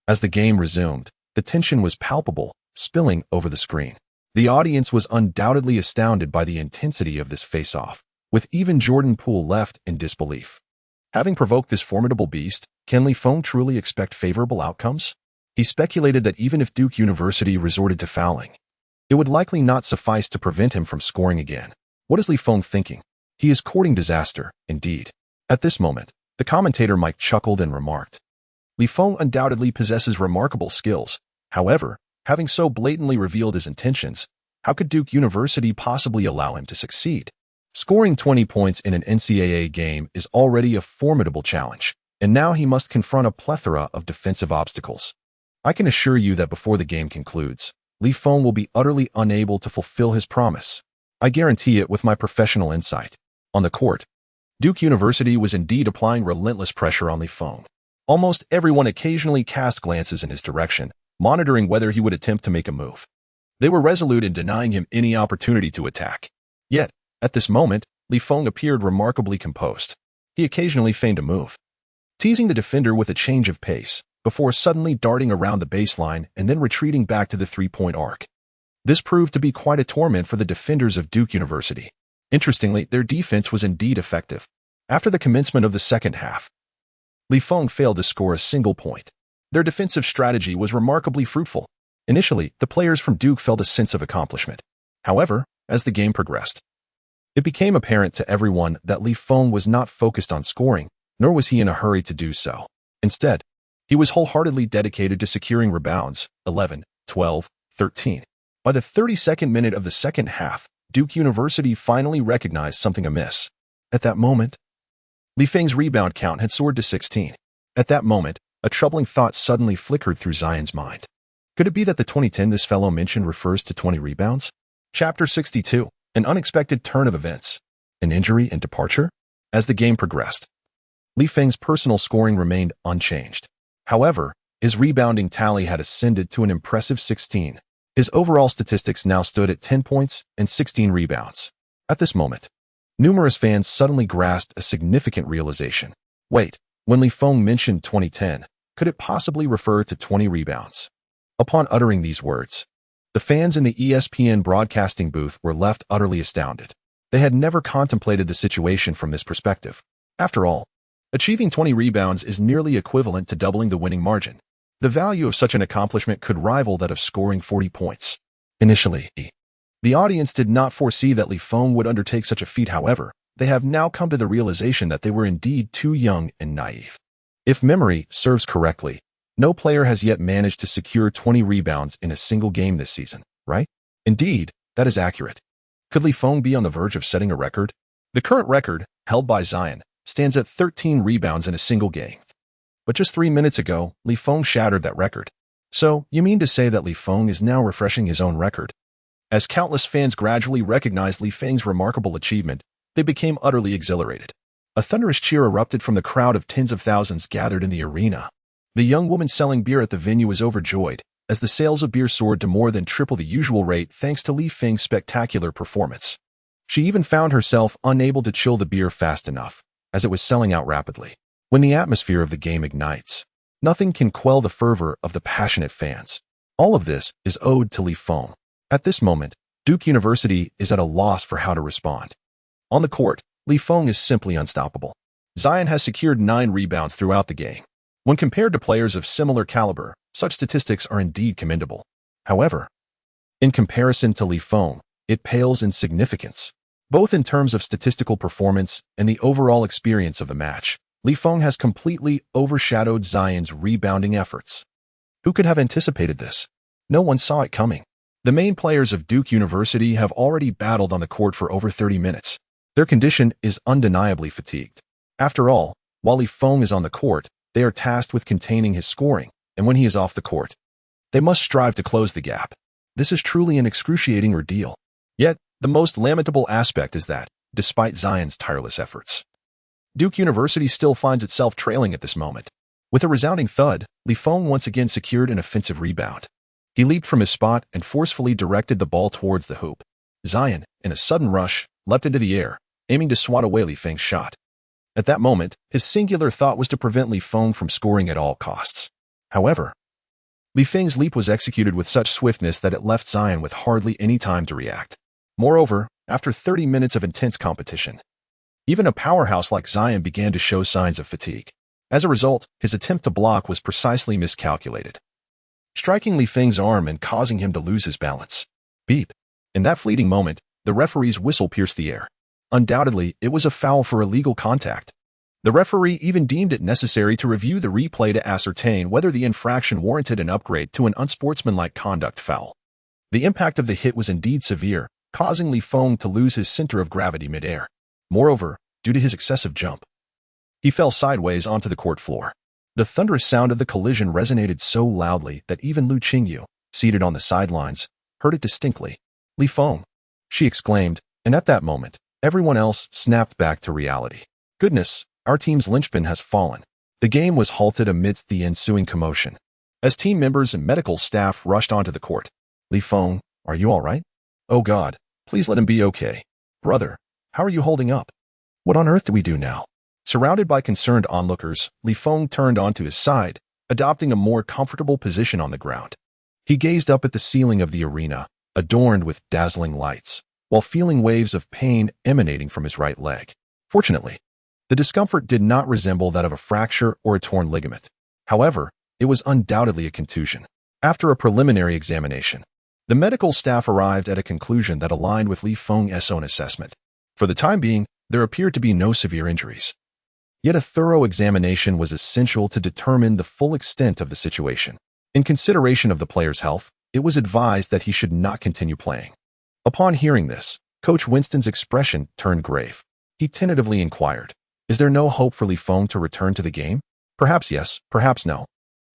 As the game resumed, the tension was palpable, spilling over the screen. The audience was undoubtedly astounded by the intensity of this face-off, with even Jordan Poole left in disbelief. Having provoked this formidable beast, can Feng truly expect favorable outcomes? He speculated that even if Duke University resorted to fouling, it would likely not suffice to prevent him from scoring again. What is Feng thinking? He is courting disaster, indeed. At this moment, the commentator Mike chuckled and remarked, "Feng undoubtedly possesses remarkable skills. However, having so blatantly revealed his intentions, how could Duke University possibly allow him to succeed? Scoring 20 points in an NCAA game is already a formidable challenge, and now he must confront a plethora of defensive obstacles. I can assure you that before the game concludes, Feng will be utterly unable to fulfill his promise. I guarantee it with my professional insight." On the court, Duke University was indeed applying relentless pressure on Feng. Almost everyone occasionally cast glances in his direction, monitoring whether he would attempt to make a move. They were resolute in denying him any opportunity to attack. Yet, at this moment, Feng appeared remarkably composed. He occasionally feigned a move, teasing the defender with a change of pace, before suddenly darting around the baseline and then retreating back to the three-point arc. This proved to be quite a torment for the defenders of Duke University. Interestingly, their defense was indeed effective. After the commencement of the second half, Feng failed to score a single point. Their defensive strategy was remarkably fruitful. Initially, the players from Duke felt a sense of accomplishment. However, as the game progressed, it became apparent to everyone that Feng was not focused on scoring, nor was he in a hurry to do so. Instead, he was wholeheartedly dedicated to securing rebounds, 11, 12, 13. By the 32nd minute of the second half, Duke University finally recognized something amiss. At that moment, Feng's rebound count had soared to 16. At that moment, a troubling thought suddenly flickered through Zion's mind. Could it be that the 2010 this fellow mentioned refers to 20 rebounds? Chapter 62, An Unexpected Turn of Events. An Injury and Departure? As the game progressed, Feng's personal scoring remained unchanged. However, his rebounding tally had ascended to an impressive 16. His overall statistics now stood at 10 points and 16 rebounds. At this moment, numerous fans suddenly grasped a significant realization. Wait, when Feng mentioned 2010, could it possibly refer to 20 rebounds? Upon uttering these words, the fans in the ESPN broadcasting booth were left utterly astounded. They had never contemplated the situation from this perspective. After all, achieving 20 rebounds is nearly equivalent to doubling the winning margin. The value of such an accomplishment could rival that of scoring 40 points. Initially, the audience did not foresee that Li Feng would undertake such a feat. However, they have now come to the realization that they were indeed too young and naive. If memory serves correctly, no player has yet managed to secure 20 rebounds in a single game this season, right? Indeed, that is accurate. Could Li Feng be on the verge of setting a record? The current record, held by Zion, stands at 13 rebounds in a single game. But just 3 minutes ago, Li Feng shattered that record. So, you mean to say that Li Feng is now refreshing his own record? As countless fans gradually recognized Li Feng's remarkable achievement, they became utterly exhilarated. A thunderous cheer erupted from the crowd of tens of thousands gathered in the arena. The young woman selling beer at the venue was overjoyed, as the sales of beer soared to more than triple the usual rate thanks to Li Feng's spectacular performance. She even found herself unable to chill the beer fast enough, as it was selling out rapidly. When the atmosphere of the game ignites, nothing can quell the fervor of the passionate fans. All of this is owed to Li Feng. At this moment, Duke University is at a loss for how to respond. On the court, Li Feng is simply unstoppable. Zion has secured 9 rebounds throughout the game. When compared to players of similar caliber, such statistics are indeed commendable. However, in comparison to Li Feng, it pales in significance. Both in terms of statistical performance and the overall experience of the match, Li Feng has completely overshadowed Zion's rebounding efforts. Who could have anticipated this? No one saw it coming. The main players of Duke University have already battled on the court for over 30 minutes. Their condition is undeniably fatigued. After all, while Li Feng is on the court, they are tasked with containing his scoring, and when he is off the court, they must strive to close the gap. This is truly an excruciating ordeal. Yet, the most lamentable aspect is that, despite Zion's tireless efforts, Duke University still finds itself trailing at this moment. With a resounding thud, Li Feng once again secured an offensive rebound. He leaped from his spot and forcefully directed the ball towards the hoop. Zion, in a sudden rush, leapt into the air, aiming to swat away Li Feng's shot. At that moment, his singular thought was to prevent Li Feng from scoring at all costs. However, Li Feng's leap was executed with such swiftness that it left Zion with hardly any time to react. Moreover, after 30 minutes of intense competition, even a powerhouse like Zion began to show signs of fatigue. As a result, his attempt to block was precisely miscalculated, striking Li Feng's arm and causing him to lose his balance. Beep. In that fleeting moment, the referee's whistle pierced the air. Undoubtedly, it was a foul for illegal contact. The referee even deemed it necessary to review the replay to ascertain whether the infraction warranted an upgrade to an unsportsmanlike conduct foul. The impact of the hit was indeed severe, causing Li Feng to lose his center of gravity mid-air. Moreover, due to his excessive jump, he fell sideways onto the court floor. The thunderous sound of the collision resonated so loudly that even Lu Qingyu, seated on the sidelines, heard it distinctly. Li Feng, she exclaimed, and at that moment, everyone else snapped back to reality. Goodness, our team's linchpin has fallen. The game was halted amidst the ensuing commotion. As team members and medical staff rushed onto the court, Li Feng, are you all right? Oh God, please let him be okay. Brother, how are you holding up? What on earth do we do now? Surrounded by concerned onlookers, Li Feng turned onto his side, adopting a more comfortable position on the ground. He gazed up at the ceiling of the arena, adorned with dazzling lights, while feeling waves of pain emanating from his right leg. Fortunately, the discomfort did not resemble that of a fracture or a torn ligament. However, it was undoubtedly a contusion. After a preliminary examination, the medical staff arrived at a conclusion that aligned with Li Feng's own assessment. For the time being, there appeared to be no severe injuries. Yet a thorough examination was essential to determine the full extent of the situation. In consideration of the player's health, it was advised that he should not continue playing. Upon hearing this, Coach Winston's expression turned grave. He tentatively inquired, "Is there no hope for Li Feng to return to the game?" "Perhaps yes, perhaps no."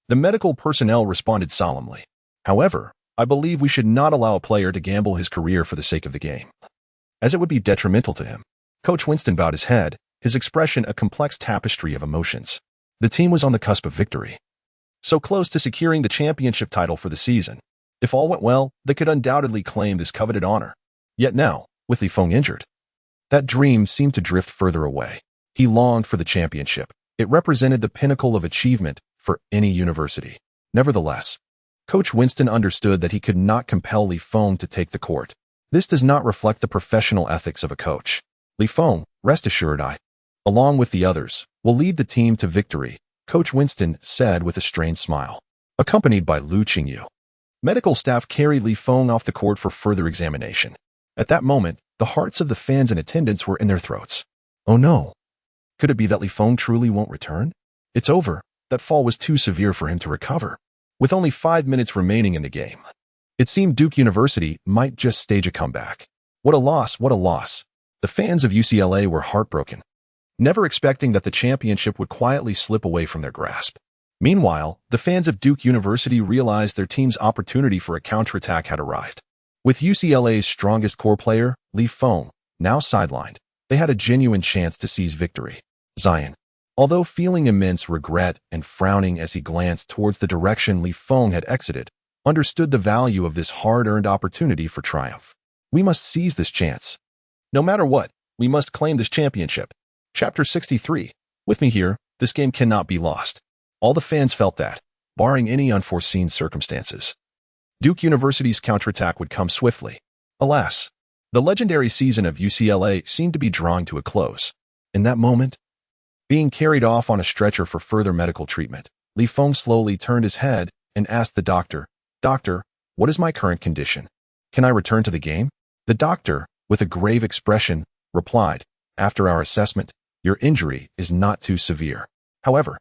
The medical personnel responded solemnly. "However, I believe we should not allow a player to gamble his career for the sake of the game, as it would be detrimental to him." Coach Winston bowed his head, his expression a complex tapestry of emotions. The team was on the cusp of victory, so close to securing the championship title for the season. If all went well, they could undoubtedly claim this coveted honor. Yet now, with Li Feng injured, that dream seemed to drift further away. He longed for the championship. It represented the pinnacle of achievement for any university. Nevertheless, Coach Winston understood that he could not compel Li Feng to take the court. This does not reflect the professional ethics of a coach. Li Feng, rest assured along with the others, will lead the team to victory, Coach Winston said with a strained smile. accompanied by Lu Qingyu. Medical staff carried Li Feng off the court for further examination. At that moment, the hearts of the fans in attendance were in their throats. Oh no! Could it be that Li Feng truly won't return? It's over. That fall was too severe for him to recover. With only 5 minutes remaining in the game, it seemed Duke University might just stage a comeback. What a loss, what a loss. The fans of UCLA were heartbroken, never expecting that the championship would quietly slip away from their grasp. Meanwhile, the fans of Duke University realized their team's opportunity for a counterattack had arrived. With UCLA's strongest core player, Li Feng, now sidelined, they had a genuine chance to seize victory. Zion, although feeling immense regret and frowning as he glanced towards the direction Li Feng had exited, understood the value of this hard-earned opportunity for triumph. We must seize this chance. No matter what, we must claim this championship. Chapter 63. With me here, this game cannot be lost. All the fans felt that, barring any unforeseen circumstances, Duke University's counterattack would come swiftly. Alas, the legendary season of UCLA seemed to be drawing to a close. In that moment, being carried off on a stretcher for further medical treatment, Li Feng slowly turned his head and asked the doctor, "Doctor, what is my current condition? Can I return to the game?" The doctor, with a grave expression, replied, "After our assessment, your injury is not too severe. However,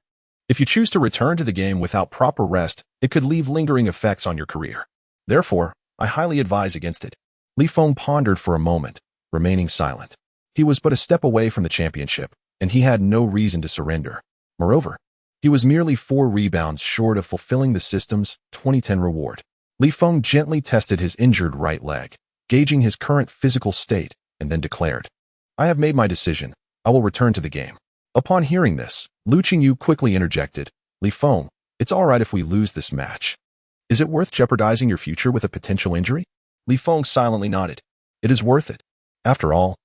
if you choose to return to the game without proper rest, it could leave lingering effects on your career. Therefore, I highly advise against it." Li Feng pondered for a moment, remaining silent. He was but a step away from the championship, and he had no reason to surrender. Moreover, he was merely 4 rebounds short of fulfilling the system's 2010 reward. Li Feng gently tested his injured right leg, gauging his current physical state, and then declared, "I have made my decision. I will return to the game." Upon hearing this, Lu Qingyu quickly interjected, "Li Feng, it's all right if we lose this match. Is it worth jeopardizing your future with a potential injury?" Li Feng silently nodded. "It is worth it. After all,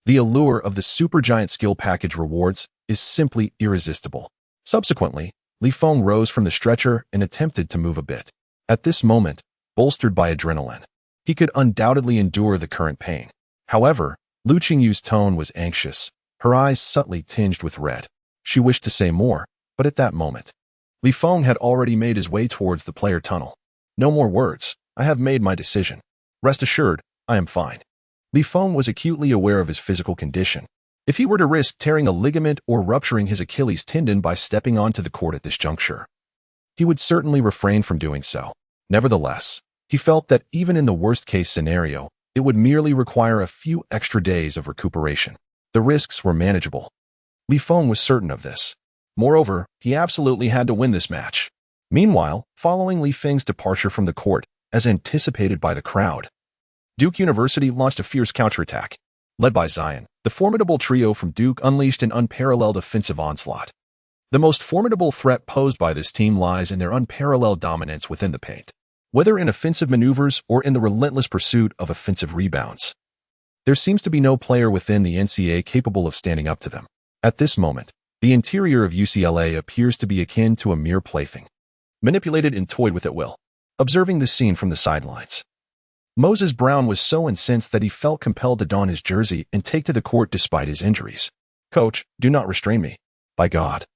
the allure of the supergiant skill package rewards is simply irresistible." Subsequently, Li Feng rose from the stretcher and attempted to move a bit. At this moment, bolstered by adrenaline, he could undoubtedly endure the current pain. However, Lu Qingyu's tone was anxious, her eyes subtly tinged with red. She wished to say more, but at that moment, Li Feng had already made his way towards the player tunnel. "No more words. I have made my decision. Rest assured, I am fine." Li Feng was acutely aware of his physical condition. If he were to risk tearing a ligament or rupturing his Achilles tendon by stepping onto the court at this juncture, he would certainly refrain from doing so. Nevertheless, he felt that even in the worst-case scenario, it would merely require a few extra days of recuperation. The risks were manageable. Li Feng was certain of this. Moreover, he absolutely had to win this match. Meanwhile, following Li Feng's departure from the court, as anticipated by the crowd, Duke University launched a fierce counterattack. Led by Zion, the formidable trio from Duke unleashed an unparalleled offensive onslaught. The most formidable threat posed by this team lies in their unparalleled dominance within the paint. Whether in offensive maneuvers or in the relentless pursuit of offensive rebounds, there seems to be no player within the NCAA capable of standing up to them. At this moment, the interior of UCLA appears to be akin to a mere plaything, manipulated and toyed with at will. Observing this scene from the sidelines, Moses Brown was so incensed that he felt compelled to don his jersey and take to the court despite his injuries. "Coach, do not restrain me. By God,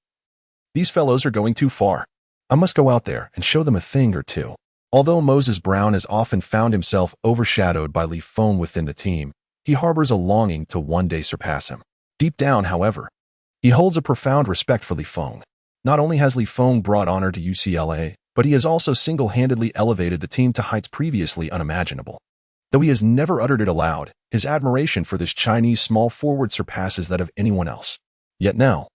these fellows are going too far. I must go out there and show them a thing or two." Although Moses Brown has often found himself overshadowed by Li Feng within the team, he harbors a longing to one day surpass him. Deep down, however, he holds a profound respect for Li Feng. Not only has Li Feng brought honor to UCLA, but he has also single-handedly elevated the team to heights previously unimaginable. Though he has never uttered it aloud, his admiration for this Chinese small forward surpasses that of anyone else. Yet now,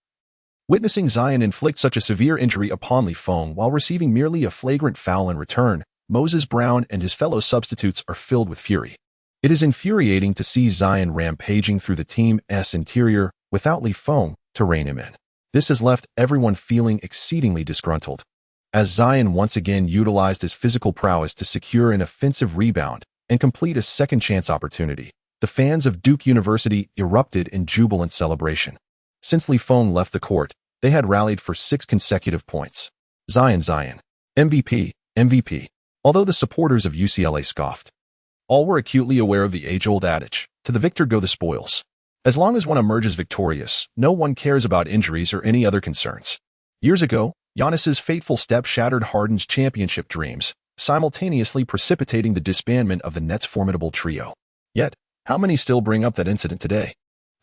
witnessing Zion inflict such a severe injury upon Li Feng while receiving merely a flagrant foul in return, Moses Brown and his fellow substitutes are filled with fury. It is infuriating to see Zion rampaging through the team's interior without Li Feng to rein him in. This has left everyone feeling exceedingly disgruntled. As Zion once again utilized his physical prowess to secure an offensive rebound and complete a second-chance opportunity, the fans of Duke University erupted in jubilant celebration. Since Li Feng left the court, they had rallied for 6 consecutive points. Zion, MVP, MVP. Although the supporters of UCLA scoffed, all were acutely aware of the age-old adage, "To the victor go the spoils." As long as one emerges victorious, no one cares about injuries or any other concerns. Years ago, Giannis's fateful step shattered Harden's championship dreams, simultaneously precipitating the disbandment of the Nets' formidable trio. Yet, how many still bring up that incident today?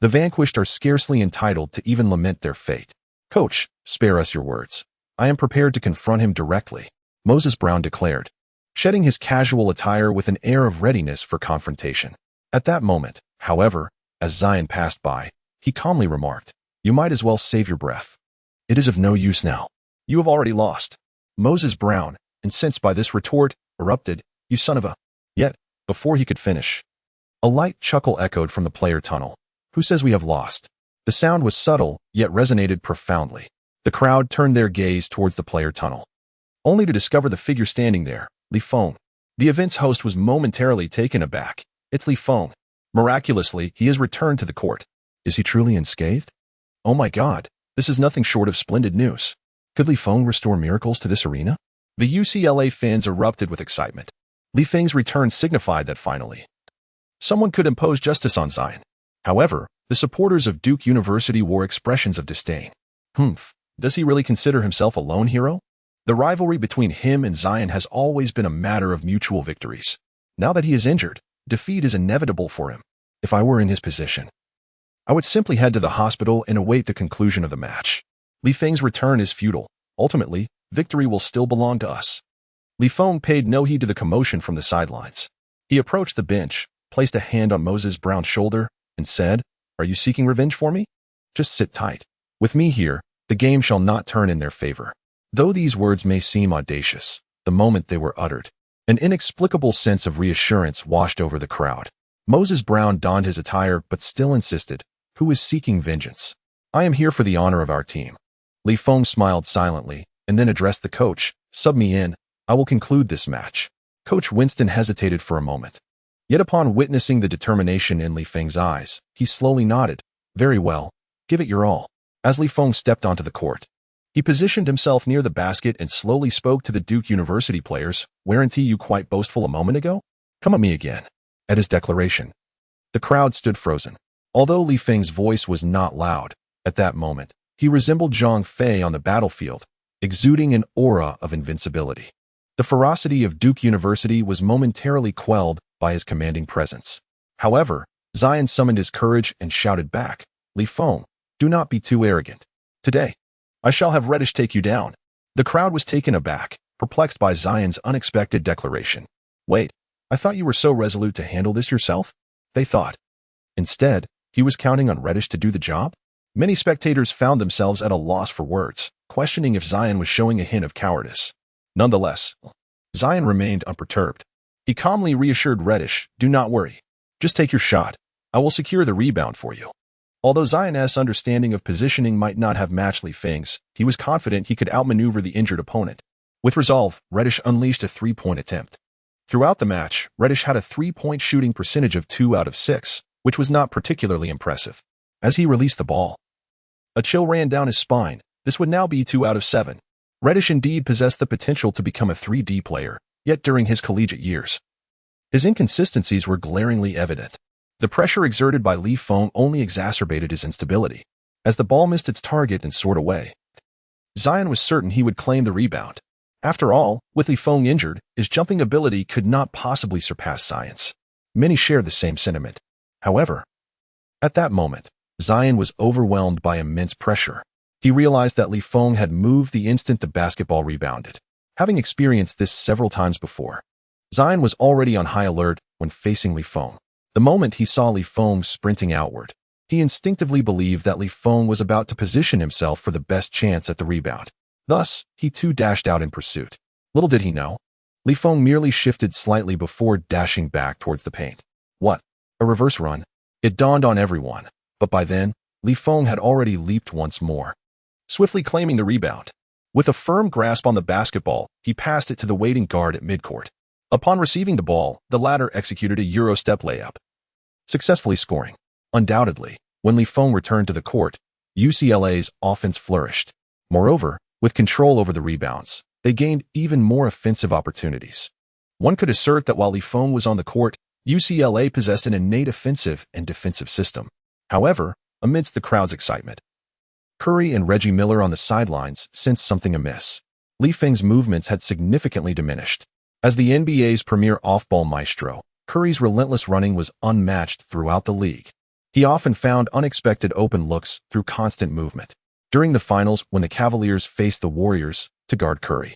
The vanquished are scarcely entitled to even lament their fate. "Coach, spare us your words. I am prepared to confront him directly," Moses Brown declared, shedding his casual attire with an air of readiness for confrontation. At that moment, however, as Zion passed by, he calmly remarked, "You might as well save your breath. It is of no use now. You have already lost." Moses Brown, incensed by this retort, erupted, "You son of a—" Yet, before he could finish, a light chuckle echoed from the player tunnel. "Who says we have lost?" The sound was subtle, yet resonated profoundly. The crowd turned their gaze towards the player tunnel, only to discover the figure standing there, Feng. The event's host was momentarily taken aback. "It's Feng. Miraculously, he has returned to the court. Is he truly unscathed? Oh my God, this is nothing short of splendid news. Could Feng restore miracles to this arena?" The UCLA fans erupted with excitement. Feng's return signified that finally someone could impose justice on Zion. However, the supporters of Duke University wore expressions of disdain. Does he really consider himself a lone hero? The rivalry between him and Zion has always been a matter of mutual victories. Now that he is injured, defeat is inevitable for him. If I were in his position, I would simply head to the hospital and await the conclusion of the match. Feng's return is futile. Ultimately, victory will still belong to us. Feng paid no heed to the commotion from the sidelines. He approached the bench, placed a hand on Moses Brown's shoulder, and said, "Are you seeking revenge for me? Just sit tight. With me here, the game shall not turn in their favor." Though these words may seem audacious, the moment they were uttered, an inexplicable sense of reassurance washed over the crowd. Moses Brown donned his attire but still insisted, "Who is seeking vengeance? I am here for the honor of our team." Feng smiled silently and then addressed the coach, "Sub me in. I will conclude this match." Coach Winston hesitated for a moment. Yet upon witnessing the determination in Feng's eyes, he slowly nodded. "Very well. Give it your all." As Feng stepped onto the court, he positioned himself near the basket and slowly spoke to the Duke University players. "Weren't you quite boastful a moment ago? Come at me again." At his declaration, the crowd stood frozen. Although Feng's voice was not loud, at that moment, he resembled Zhang Fei on the battlefield, exuding an aura of invincibility. The ferocity of Duke University was momentarily quelled by his commanding presence. However, Zion summoned his courage and shouted back, "Feng, do not be too arrogant. Today, I shall have Reddish take you down." The crowd was taken aback, perplexed by Zion's unexpected declaration. "Wait, I thought you were so resolute to handle this yourself," they thought. Instead, he was counting on Reddish to do the job? Many spectators found themselves at a loss for words, questioning if Zion was showing a hint of cowardice. Nonetheless, Zion remained unperturbed. He calmly reassured Reddish, "Do not worry. Just take your shot. I will secure the rebound for you." Although Zion's understanding of positioning might not have matched Feng's, he was confident he could outmaneuver the injured opponent. With resolve, Reddish unleashed a three-point attempt. Throughout the match, Reddish had a three-point shooting percentage of 2 out of 6, which was not particularly impressive. As he released the ball, a chill ran down his spine. This would now be 2 out of 7. Reddish indeed possessed the potential to become a 3D player, yet during his collegiate years, his inconsistencies were glaringly evident. The pressure exerted by Feng only exacerbated his instability. As the ball missed its target and soared away, Zion was certain he would claim the rebound. After all, with Feng injured, his jumping ability could not possibly surpass Zion's. Many shared the same sentiment. However, at that moment, Zion was overwhelmed by immense pressure. He realized that Feng had moved the instant the basketball rebounded. Having experienced this several times before, Zion was already on high alert when facing Feng. The moment he saw Feng sprinting outward, he instinctively believed that Feng was about to position himself for the best chance at the rebound. Thus, he too dashed out in pursuit. Little did he know, Feng merely shifted slightly before dashing back towards the paint. What? A reverse run? It dawned on everyone, but by then, Feng had already leaped once more, swiftly claiming the rebound. With a firm grasp on the basketball, he passed it to the waiting guard at midcourt. Upon receiving the ball, the latter executed a Euro step layup, successfully scoring. Undoubtedly, when Feng returned to the court, UCLA's offense flourished. Moreover, with control over the rebounds, they gained even more offensive opportunities. One could assert that while Feng was on the court, UCLA possessed an innate offensive and defensive system. However, amidst the crowd's excitement, Curry and Reggie Miller on the sidelines sensed something amiss. Li Feng's movements had significantly diminished. As the NBA's premier off-ball maestro, Curry's relentless running was unmatched throughout the league. He often found unexpected open looks through constant movement. During the finals, when the Cavaliers faced the Warriors to guard Curry,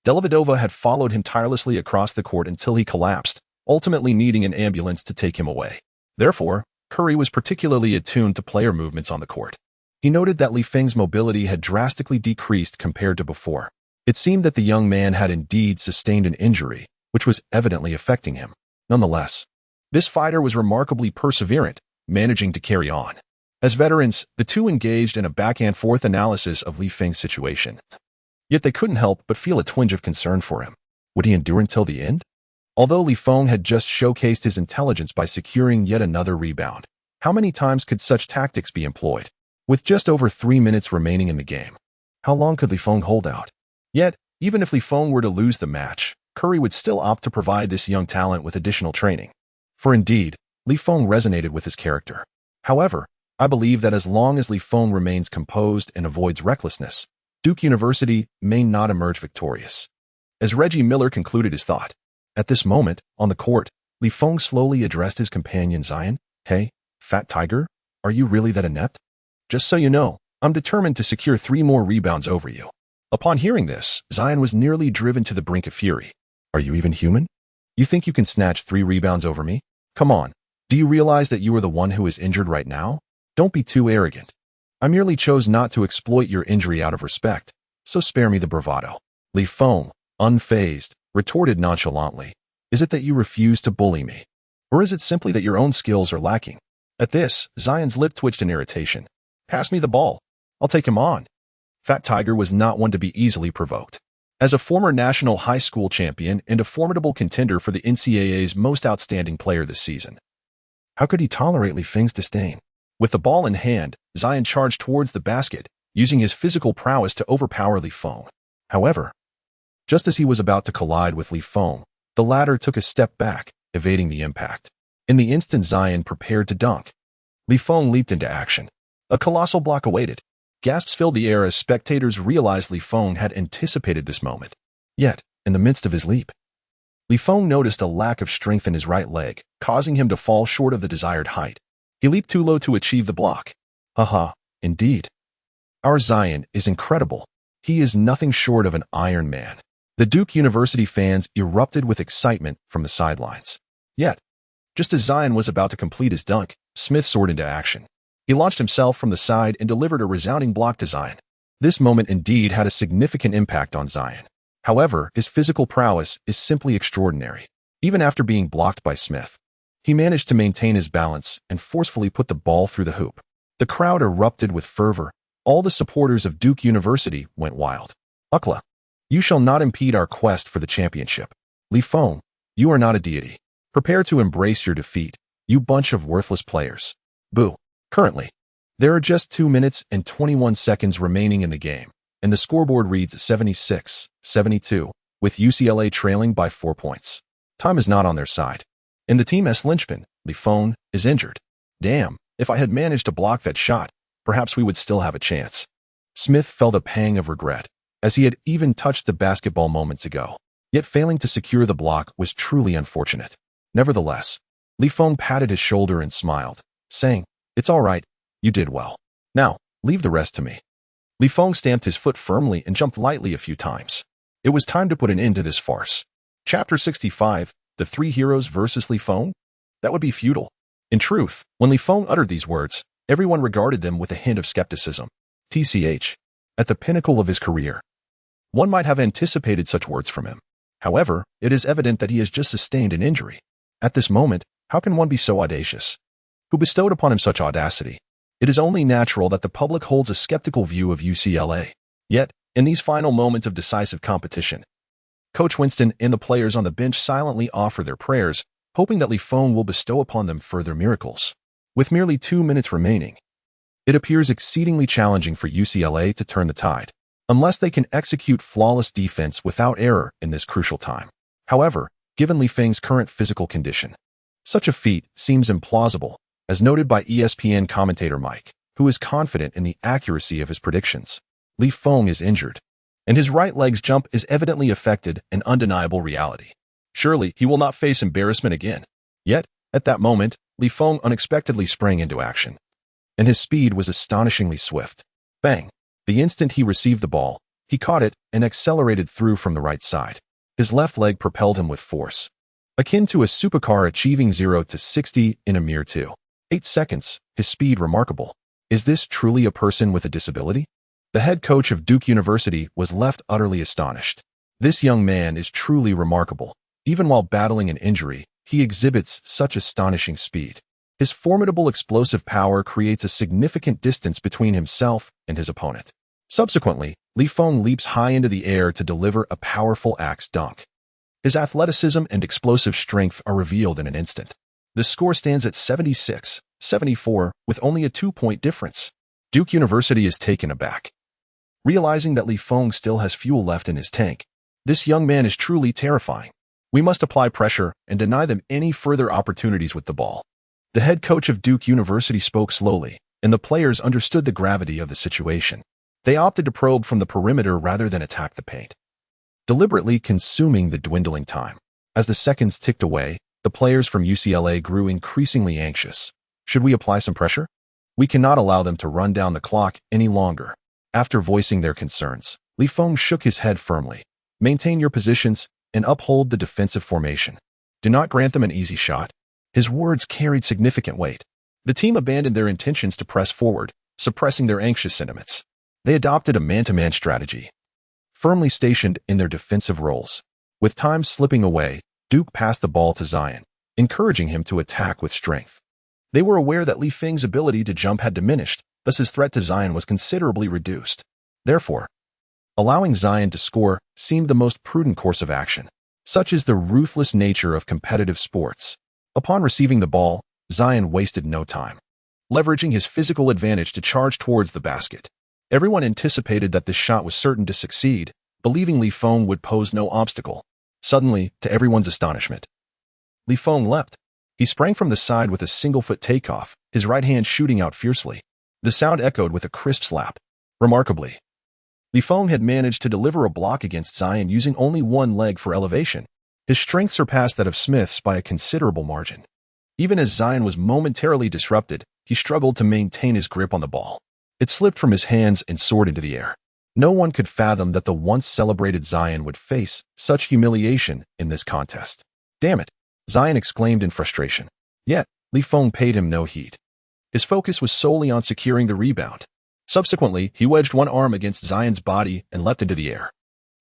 Dellavedova had followed him tirelessly across the court until he collapsed, ultimately needing an ambulance to take him away. Therefore, Curry was particularly attuned to player movements on the court. He noted that Li Feng's mobility had drastically decreased compared to before. It seemed that the young man had indeed sustained an injury, which was evidently affecting him. Nonetheless, this fighter was remarkably perseverant, managing to carry on. As veterans, the two engaged in a back-and-forth analysis of Li Feng's situation. Yet they couldn't help but feel a twinge of concern for him. Would he endure until the end? Although Li Feng had just showcased his intelligence by securing yet another rebound, how many times could such tactics be employed? With just over 3 minutes remaining in the game, how long could Li Feng hold out? Yet, even if Li Feng were to lose the match, Curry would still opt to provide this young talent with additional training. For indeed, Li Feng resonated with his character. However, I believe that as long as Li Feng remains composed and avoids recklessness, Duke University may not emerge victorious. As Reggie Miller concluded his thought, at this moment, on the court, Li Feng slowly addressed his companion Zion. Hey, Fat Tiger, are you really that inept? Just so you know, I'm determined to secure 3 more rebounds over you. Upon hearing this, Zion was nearly driven to the brink of fury. Are you even human? You think you can snatch 3 rebounds over me? Come on, do you realize that you are the one who is injured right now? Don't be too arrogant. I merely chose not to exploit your injury out of respect, so spare me the bravado. Li Feng, unfazed, retorted nonchalantly. Is it that you refuse to bully me? Or is it simply that your own skills are lacking? At this, Zion's lip twitched in irritation. Pass me the ball. I'll take him on. Fat Tiger was not one to be easily provoked. As a former national high school champion and a formidable contender for the NCAA's most outstanding player this season, how could he tolerate Li Feng's disdain? With the ball in hand, Zion charged towards the basket, using his physical prowess to overpower Li Feng. However, just as he was about to collide with Li Feng, the latter took a step back, evading the impact. In the instant Zion prepared to dunk, Li Feng leaped into action. A colossal block awaited. Gasps filled the air as spectators realized Li Feng had anticipated this moment. Yet, in the midst of his leap, Li Feng noticed a lack of strength in his right leg, causing him to fall short of the desired height. He leaped too low to achieve the block. Haha, indeed. Our Zion is incredible. He is nothing short of an Iron Man. The Duke University fans erupted with excitement from the sidelines. Yet, just as Zion was about to complete his dunk, Smith soared into action. He launched himself from the side and delivered a resounding block to Zion. This moment indeed had a significant impact on Zion. However, his physical prowess is simply extraordinary. Even after being blocked by Smith, he managed to maintain his balance and forcefully put the ball through the hoop. The crowd erupted with fervor. All the supporters of Duke University went wild. Ukla, you shall not impede our quest for the championship. Li Feng, you are not a deity. Prepare to embrace your defeat, you bunch of worthless players. Boo. Currently, there are just 2 minutes and 21 seconds remaining in the game, and the scoreboard reads 76-72, with UCLA trailing by 4 points. Time is not on their side. And the team's linchpin, Li Feng, is injured. Damn, if I had managed to block that shot, perhaps we would still have a chance. Smith felt a pang of regret, as he had even touched the basketball moments ago. Yet failing to secure the block was truly unfortunate. Nevertheless, Li Feng patted his shoulder and smiled, saying, It's all right, you did well. Now, leave the rest to me. Li Feng stamped his foot firmly and jumped lightly a few times. It was time to put an end to this farce. Chapter 65, The 3 Heroes versus Li Feng? That would be futile. In truth, when Li Feng uttered these words, everyone regarded them with a hint of skepticism. TCH. At the pinnacle of his career, one might have anticipated such words from him. However, it is evident that he has just sustained an injury. At this moment, how can one be so audacious? Who bestowed upon him such audacity? It is only natural that the public holds a skeptical view of UCLA. Yet, in these final moments of decisive competition, Coach Winston and the players on the bench silently offer their prayers, hoping that Li Feng will bestow upon them further miracles. With merely 2 minutes remaining, it appears exceedingly challenging for UCLA to turn the tide, unless they can execute flawless defense without error in this crucial time. However, given Li Feng's current physical condition, such a feat seems implausible, as noted by ESPN commentator Mike who is confident in the accuracy of his predictions. Li Feng is injured, and his right leg's jump is evidently affected, an undeniable reality. Surely he will not face embarrassment again. Yet, at that moment, Li Feng unexpectedly sprang into action, and his speed was astonishingly swift. Bang! The instant he received the ball, he caught it and accelerated through from the right side. His left leg propelled him with force, akin to a supercar achieving 0 to 60 in a mere 2.8 seconds, his speed remarkable. Is this truly a person with a disability? The head coach of Duke University was left utterly astonished. This young man is truly remarkable. Even while battling an injury, he exhibits such astonishing speed. His formidable explosive power creates a significant distance between himself and his opponent. Subsequently, Li Feng leaps high into the air to deliver a powerful axe dunk. His athleticism and explosive strength are revealed in an instant. The score stands at 76-74, with only a 2-point difference. Duke University is taken aback, realizing that Li Feng still has fuel left in his tank. This young man is truly terrifying. We must apply pressure and deny them any further opportunities with the ball. The head coach of Duke University spoke slowly, and the players understood the gravity of the situation. They opted to probe from the perimeter rather than attack the paint, deliberately consuming the dwindling time. As the seconds ticked away, the players from UCLA grew increasingly anxious. Should we apply some pressure? We cannot allow them to run down the clock any longer. After voicing their concerns, Li Feng shook his head firmly. Maintain your positions and uphold the defensive formation. Do not grant them an easy shot. His words carried significant weight. The team abandoned their intentions to press forward, suppressing their anxious sentiments. They adopted a man-to-man strategy, firmly stationed in their defensive roles. With time slipping away, Duke passed the ball to Zion, encouraging him to attack with strength. They were aware that Li Feng's ability to jump had diminished, thus his threat to Zion was considerably reduced. Therefore, allowing Zion to score seemed the most prudent course of action. Such is the ruthless nature of competitive sports. Upon receiving the ball, Zion wasted no time, leveraging his physical advantage to charge towards the basket. Everyone anticipated that this shot was certain to succeed, believing Li Feng would pose no obstacle. Suddenly, to everyone's astonishment, Li Feng leapt. He sprang from the side with a single-foot takeoff, his right hand shooting out fiercely. The sound echoed with a crisp slap. Remarkably, Li Feng had managed to deliver a block against Zion using only one leg for elevation. His strength surpassed that of Smith's by a considerable margin. Even as Zion was momentarily disrupted, he struggled to maintain his grip on the ball. It slipped from his hands and soared into the air. No one could fathom that the once celebrated Zion would face such humiliation in this contest. Damn it, Zion exclaimed in frustration. Yet, Li Feng paid him no heed. His focus was solely on securing the rebound. Subsequently, he wedged one arm against Zion's body and leapt into the air.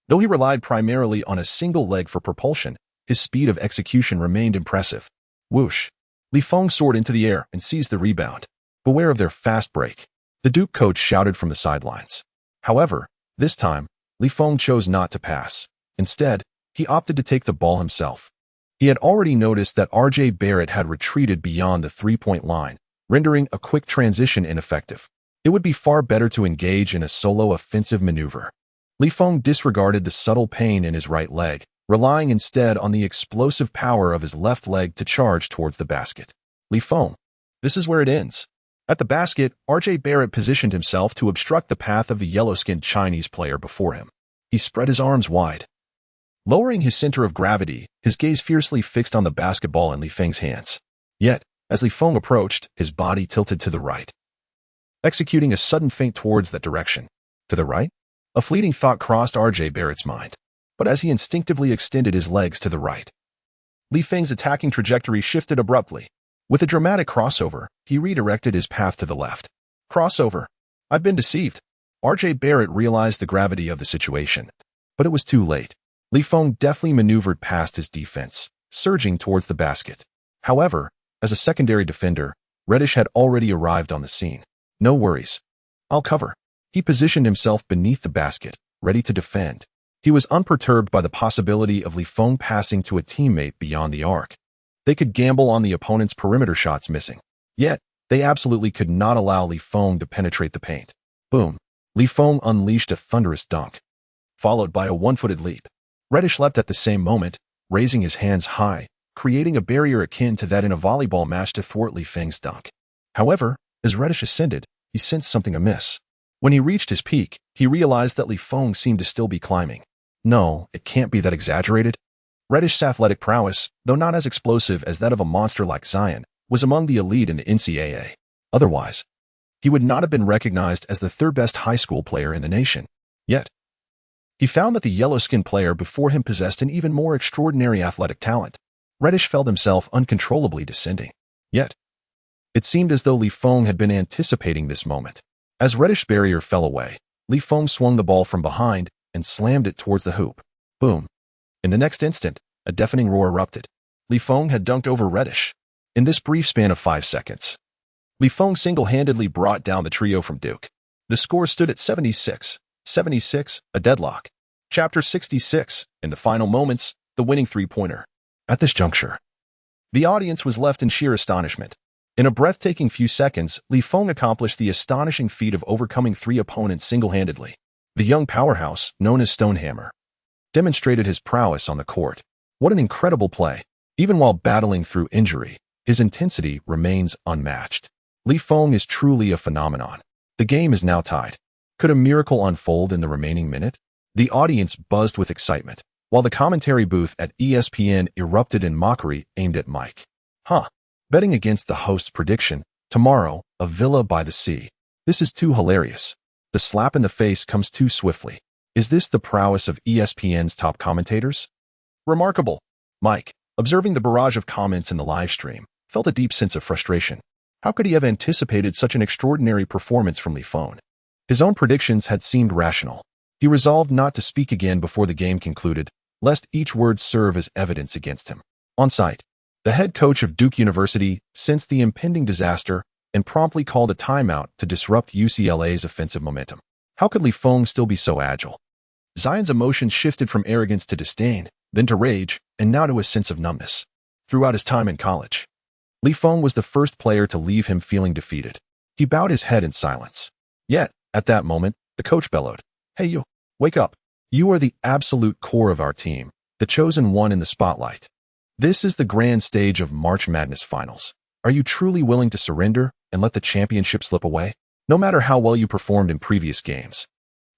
Though he relied primarily on a single leg for propulsion, his speed of execution remained impressive. Whoosh! Li Feng soared into the air and seized the rebound. Beware of their fast break, the Duke coach shouted from the sidelines. However, this time, Li Feng chose not to pass. Instead, he opted to take the ball himself. He had already noticed that R.J. Barrett had retreated beyond the three-point line, rendering a quick transition ineffective. It would be far better to engage in a solo offensive maneuver. Li Feng disregarded the subtle pain in his right leg, relying instead on the explosive power of his left leg to charge towards the basket. Li Feng. This is where it ends. At the basket, R.J. Barrett positioned himself to obstruct the path of the yellow-skinned Chinese player before him. He spread his arms wide, lowering his center of gravity, his gaze fiercely fixed on the basketball in Li Feng's hands. Yet, as Li Feng approached, his body tilted to the right, executing a sudden feint towards that direction. To the right? A fleeting thought crossed R.J. Barrett's mind. But as he instinctively extended his legs to the right, Li Feng's attacking trajectory shifted abruptly. With a dramatic crossover, he redirected his path to the left. Crossover. I've been deceived. R.J. Barrett realized the gravity of the situation. But it was too late. Li Feng deftly maneuvered past his defense, surging towards the basket. However, as a secondary defender, Reddish had already arrived on the scene. No worries. I'll cover. He positioned himself beneath the basket, ready to defend. He was unperturbed by the possibility of Li Feng passing to a teammate beyond the arc. They could gamble on the opponent's perimeter shots missing. Yet, they absolutely could not allow Li Feng to penetrate the paint. Boom. Li Feng unleashed a thunderous dunk, followed by a one-footed leap. Reddish leapt at the same moment, raising his hands high, creating a barrier akin to that in a volleyball match to thwart Li Feng's dunk. However, as Reddish ascended, he sensed something amiss. When he reached his peak, he realized that Li Feng seemed to still be climbing. No, it can't be that exaggerated. Reddish's athletic prowess, though not as explosive as that of a monster like Zion, was among the elite in the NCAA. Otherwise, he would not have been recognized as the third-best high school player in the nation. Yet, he found that the yellow-skinned player before him possessed an even more extraordinary athletic talent. Reddish felt himself uncontrollably descending. Yet, it seemed as though Li Feng had been anticipating this moment. As Reddish's barrier fell away, Li Feng swung the ball from behind and slammed it towards the hoop. Boom. In the next instant, a deafening roar erupted. Li Feng had dunked over Reddish. In this brief span of 5 seconds, Li Feng single-handedly brought down the trio from Duke. The score stood at 76, a deadlock. Chapter 66, in the final moments, the winning three-pointer. At this juncture, the audience was left in sheer astonishment. In a breathtaking few seconds, Li Feng accomplished the astonishing feat of overcoming 3 opponents single-handedly. The young powerhouse, known as Stonehammer, demonstrated his prowess on the court. What an incredible play. Even while battling through injury, his intensity remains unmatched. Li Feng is truly a phenomenon. The game is now tied. Could a miracle unfold in the remaining minute? The audience buzzed with excitement, while the commentary booth at ESPN erupted in mockery aimed at Mike. Betting against the host's prediction, tomorrow, a villa by the sea. This is too hilarious. The slap in the face comes too swiftly. Is this the prowess of ESPN's top commentators? Remarkable. Mike, observing the barrage of comments in the live stream, felt a deep sense of frustration. How could he have anticipated such an extraordinary performance from Li Feng? His own predictions had seemed rational. He resolved not to speak again before the game concluded, lest each word serve as evidence against him. On site, the head coach of Duke University sensed the impending disaster and promptly called a timeout to disrupt UCLA's offensive momentum. How could Li Feng still be so agile? Zion's emotions shifted from arrogance to disdain, then to rage, and now to a sense of numbness. Throughout his time in college, Li Feng was the first player to leave him feeling defeated. He bowed his head in silence. Yet, at that moment, the coach bellowed, "Hey you, wake up. You are the absolute core of our team, the chosen one in the spotlight. This is the grand stage of March Madness Finals. Are you truly willing to surrender and let the championship slip away? No matter how well you performed in previous games.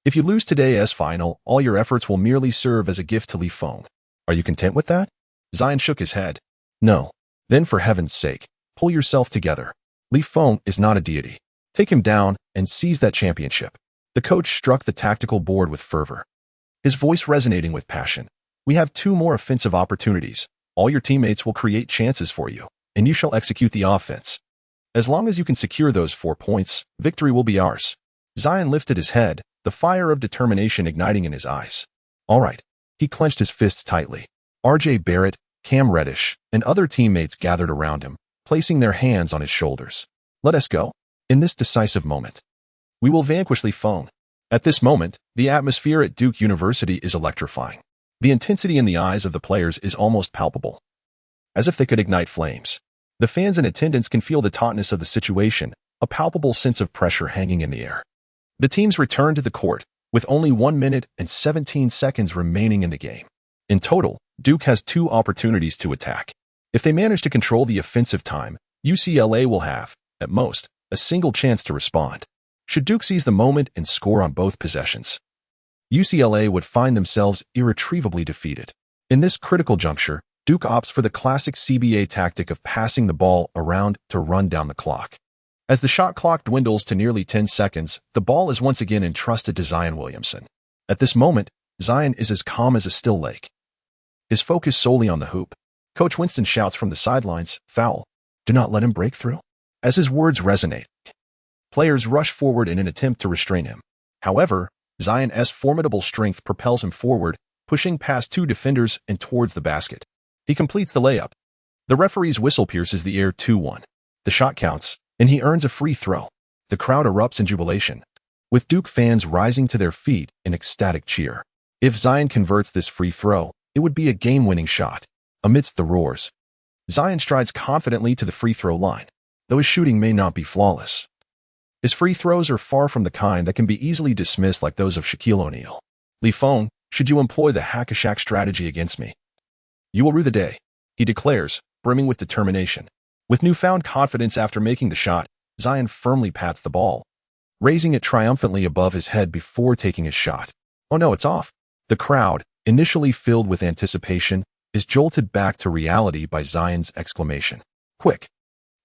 If you lose today's final, all your efforts will merely serve as a gift to Li Feng. Are you content with that?" Zion shook his head. "No. Then for heaven's sake, pull yourself together. Li Feng is not a deity. Take him down and seize that championship." The coach struck the tactical board with fervor, his voice resonating with passion. "We have 2 more offensive opportunities. All your teammates will create chances for you, and you shall execute the offense. As long as you can secure those 4 points, victory will be ours." Zion lifted his head, the fire of determination igniting in his eyes. All right. He clenched his fists tightly. R.J. Barrett, Cam Reddish, and other teammates gathered around him, placing their hands on his shoulders. "Let us go. In this decisive moment, we will vanquish Li Feng." At this moment, the atmosphere at Duke University is electrifying. The intensity in the eyes of the players is almost palpable, as if they could ignite flames. The fans in attendance can feel the tautness of the situation, a palpable sense of pressure hanging in the air. The teams return to the court, with only 1 minute and 17 seconds remaining in the game. In total, Duke has 2 opportunities to attack. If they manage to control the offensive time, UCLA will have, at most, a single chance to respond. Should Duke seize the moment and score on both possessions, UCLA would find themselves irretrievably defeated. In this critical juncture, Duke opts for the classic CBA tactic of passing the ball around to run down the clock. As the shot clock dwindles to nearly 10 seconds, the ball is once again entrusted to Zion Williamson. At this moment, Zion is as calm as a still lake, his focus solely on the hoop. Coach Winston shouts from the sidelines, "Foul. Do not let him break through." As his words resonate, players rush forward in an attempt to restrain him. However, Zion's formidable strength propels him forward, pushing past 2 defenders and towards the basket. He completes the layup. The referee's whistle pierces the air 2-1. The shot counts, and he earns a free throw. The crowd erupts in jubilation, with Duke fans rising to their feet in ecstatic cheer. If Zion converts this free throw, it would be a game-winning shot. Amidst the roars, Zion strides confidently to the free throw line, though his shooting may not be flawless. His free throws are far from the kind that can be easily dismissed like those of Shaquille O'Neal. "Li Feng, should you employ the hack-a-shack strategy against me, you will rue the day," he declares, brimming with determination. With newfound confidence after making the shot, Zion firmly pats the ball, raising it triumphantly above his head before taking his shot. Oh no, it's off. The crowd, initially filled with anticipation, is jolted back to reality by Zion's exclamation. Quick!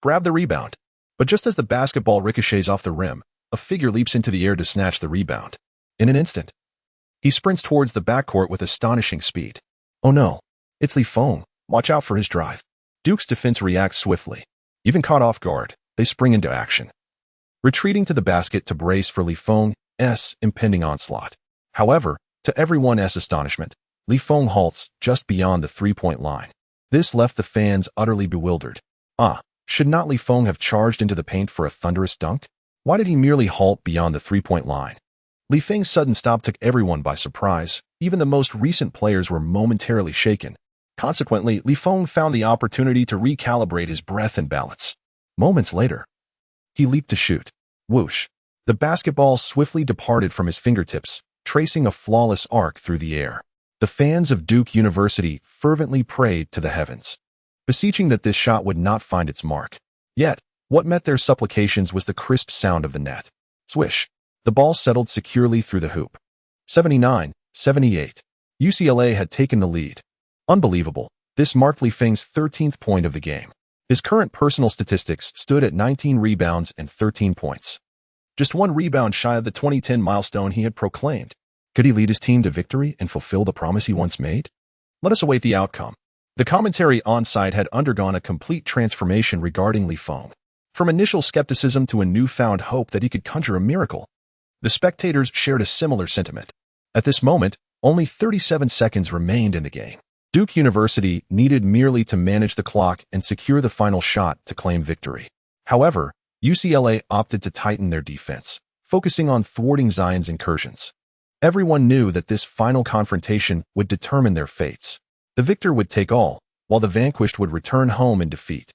Grab the rebound. But just as the basketball ricochets off the rim, a figure leaps into the air to snatch the rebound. In an instant, he sprints towards the backcourt with astonishing speed. Oh no, it's Feng. Watch out for his drive. Duke's defense reacts swiftly. Even caught off guard, they spring into action, retreating to the basket to brace for Feng's impending onslaught. However, to everyone's astonishment, Feng halts just beyond the three-point line. This left the fans utterly bewildered. Should not Feng have charged into the paint for a thunderous dunk? Why did he merely halt beyond the three-point line? Feng's sudden stop took everyone by surprise. Even the most recent players were momentarily shaken. Consequently, Feng found the opportunity to recalibrate his breath and balance. Moments later, he leaped to shoot. Whoosh! The basketball swiftly departed from his fingertips, tracing a flawless arc through the air. The fans of Duke University fervently prayed to the heavens, beseeching that this shot would not find its mark. Yet, what met their supplications was the crisp sound of the net. Swish! The ball settled securely through the hoop. 79-78. UCLA had taken the lead. Unbelievable. This marked Feng's 13th point of the game. His current personal statistics stood at 19 rebounds and 13 points. Just one rebound shy of the 2010 milestone he had proclaimed. Could he lead his team to victory and fulfill the promise he once made? Let us await the outcome. The commentary on-site had undergone a complete transformation regarding Feng. From initial skepticism to a newfound hope that he could conjure a miracle. The spectators shared a similar sentiment. At this moment, only 37 seconds remained in the game. Duke University needed merely to manage the clock and secure the final shot to claim victory. However, UCLA opted to tighten their defense, focusing on thwarting Zion's incursions. Everyone knew that this final confrontation would determine their fates. The victor would take all, while the vanquished would return home in defeat.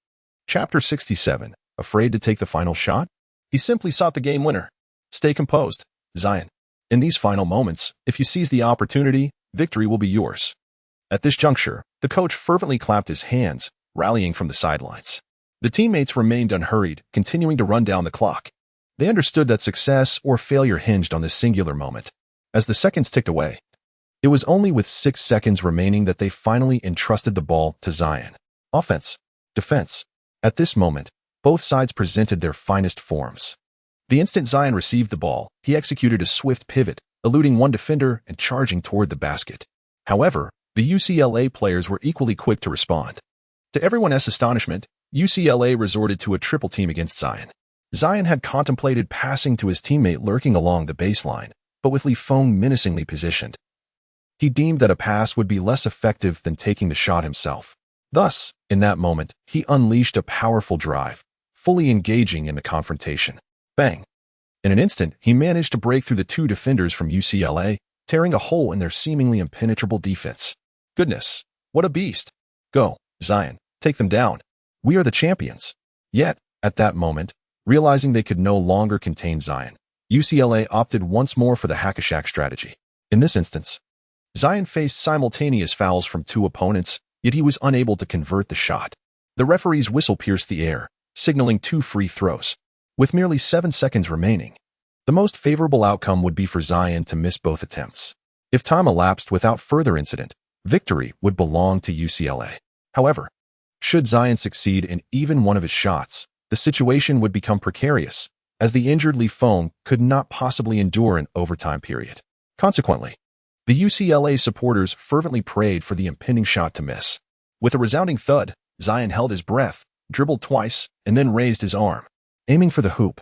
Chapter 67. Afraid to take the final shot? He simply sought the game winner. Stay composed, Zion. In these final moments, if you seize the opportunity, victory will be yours. At this juncture, the coach fervently clapped his hands, rallying from the sidelines. The teammates remained unhurried, continuing to run down the clock. They understood that success or failure hinged on this singular moment. As the seconds ticked away, it was only with 6 seconds remaining that they finally entrusted the ball to Zion. Offense, defense. At this moment, both sides presented their finest forms. The instant Zion received the ball, he executed a swift pivot, eluding one defender and charging toward the basket. However, the UCLA players were equally quick to respond. To everyone's astonishment, UCLA resorted to a triple team against Zion. Zion had contemplated passing to his teammate lurking along the baseline, but with Feng menacingly positioned. He deemed that a pass would be less effective than taking the shot himself. Thus, in that moment, he unleashed a powerful drive, fully engaging in the confrontation. Bang! In an instant, he managed to break through the two defenders from UCLA, tearing a hole in their seemingly impenetrable defense. Goodness, what a beast! Go, Zion, take them down. We are the champions. Yet, at that moment, realizing they could no longer contain Zion, UCLA opted once more for the hack-a-shack strategy. In this instance, Zion faced simultaneous fouls from two opponents, yet he was unable to convert the shot. The referee's whistle pierced the air, signaling 2 free throws. With merely 7 seconds remaining, the most favorable outcome would be for Zion to miss both attempts. If time elapsed without further incident, victory would belong to UCLA. However, should Zion succeed in even one of his shots, the situation would become precarious, as the injured Feng could not possibly endure an overtime period. Consequently, the UCLA supporters fervently prayed for the impending shot to miss. With a resounding thud, Zion held his breath, dribbled twice, and then raised his arm, aiming for the hoop.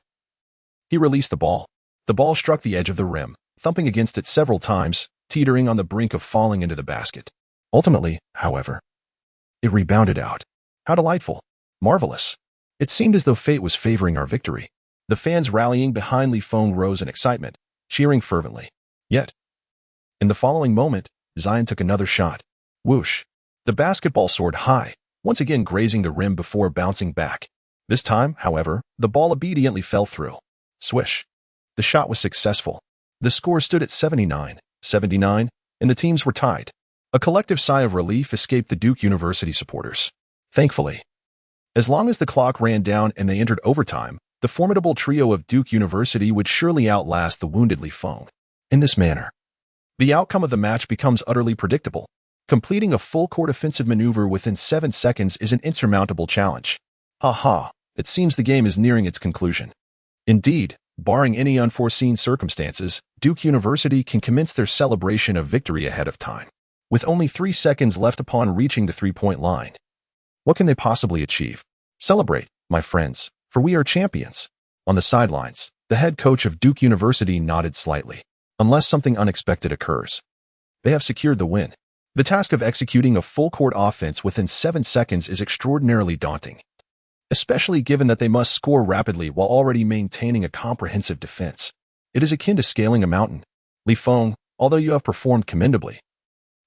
He released the ball. The ball struck the edge of the rim, thumping against it several times, teetering on the brink of falling into the basket. Ultimately, however, it rebounded out. How delightful. Marvelous. It seemed as though fate was favoring our victory. The fans rallying behind Feng rose in excitement, cheering fervently. Yet, in the following moment, Zion took another shot. Whoosh! The basketball soared high, once again grazing the rim before bouncing back. This time, however, the ball obediently fell through. Swish! The shot was successful. The score stood at 79-79, and the teams were tied. A collective sigh of relief escaped the Duke University supporters. Thankfully, as long as the clock ran down and they entered overtime, The formidable trio of Duke University would surely outlast the wounded Li Feng. In this manner, the outcome of the match becomes utterly predictable. Completing a full-court offensive maneuver within 7 seconds is an insurmountable challenge. Ha! It seems the game is nearing its conclusion. Indeed, barring any unforeseen circumstances, Duke University can commence their celebration of victory ahead of time. With only 3 seconds left upon reaching the three-point line, what can they possibly achieve? Celebrate, my friends, for we are champions. On the sidelines, the head coach of Duke University nodded slightly. Unless something unexpected occurs, they have secured the win. The task of executing a full-court offense within 7 seconds is extraordinarily daunting, especially given that they must score rapidly while already maintaining a comprehensive defense. It is akin to scaling a mountain. Li Feng, although you have performed commendably,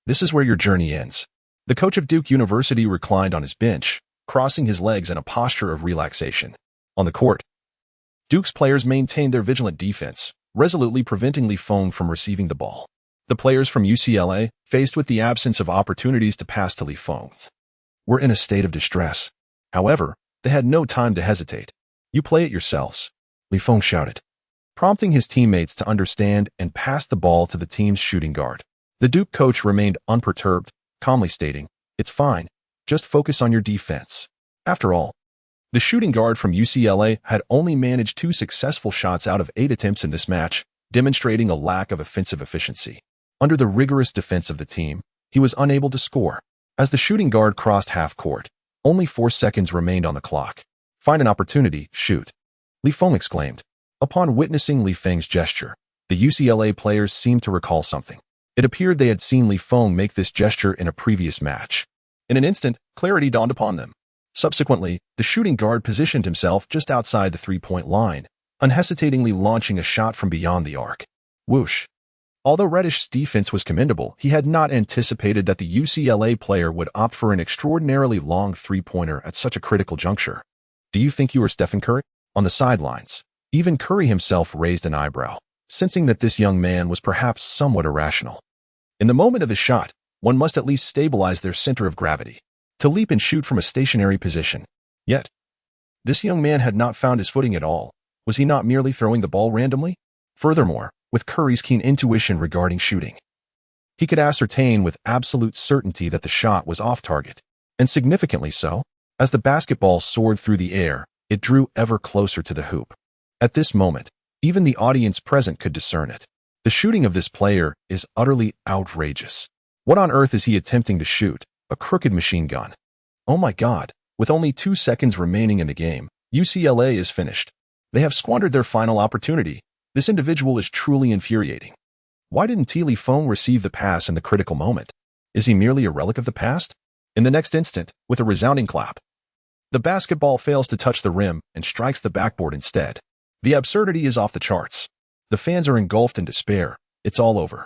this is where your journey ends. The coach of Duke University reclined on his bench, crossing his legs in a posture of relaxation. On the court, Duke's players maintained their vigilant defense, resolutely preventing Li Feng from receiving the ball. The players from UCLA, faced with the absence of opportunities to pass to Li Feng, were in a state of distress. However, they had no time to hesitate. You play it yourselves, Li Feng shouted, prompting his teammates to understand and pass the ball to the team's shooting guard. The Duke coach remained unperturbed, calmly stating, "It's fine, just focus on your defense." After all, the shooting guard from UCLA had only managed 2 successful shots out of 8 attempts in this match, demonstrating a lack of offensive efficiency. Under the rigorous defense of the team, he was unable to score. As the shooting guard crossed half-court, only 4 seconds remained on the clock. "Find an opportunity, shoot," Li Feng exclaimed. Upon witnessing Li Feng's gesture, the UCLA players seemed to recall something. It appeared they had seen Li Feng make this gesture in a previous match. In an instant, clarity dawned upon them. Subsequently, the shooting guard positioned himself just outside the three-point line, unhesitatingly launching a shot from beyond the arc. Whoosh! Although Reddish's defense was commendable, he had not anticipated that the UCLA player would opt for an extraordinarily long three-pointer at such a critical juncture. "Do you think you are Stephen Curry?" On the sidelines, even Curry himself raised an eyebrow, sensing that this young man was perhaps somewhat irrational. In the moment of his shot, one must at least stabilize their center of gravity, to leap and shoot from a stationary position. Yet, this young man had not found his footing at all. Was he not merely throwing the ball randomly? Furthermore, with Curry's keen intuition regarding shooting, he could ascertain with absolute certainty that the shot was off target, and significantly so. As the basketball soared through the air, it drew ever closer to the hoop. At this moment, even the audience present could discern it. The shooting of this player is utterly outrageous. What on earth is he attempting to shoot? A crooked machine gun. Oh my God, with only 2 seconds remaining in the game, UCLA is finished. They have squandered their final opportunity. This individual is truly infuriating. Why didn't Li Feng receive the pass in the critical moment? Is he merely a relic of the past? In the next instant, with a resounding clap, the basketball fails to touch the rim and strikes the backboard instead. The absurdity is off the charts. The fans are engulfed in despair. It's all over.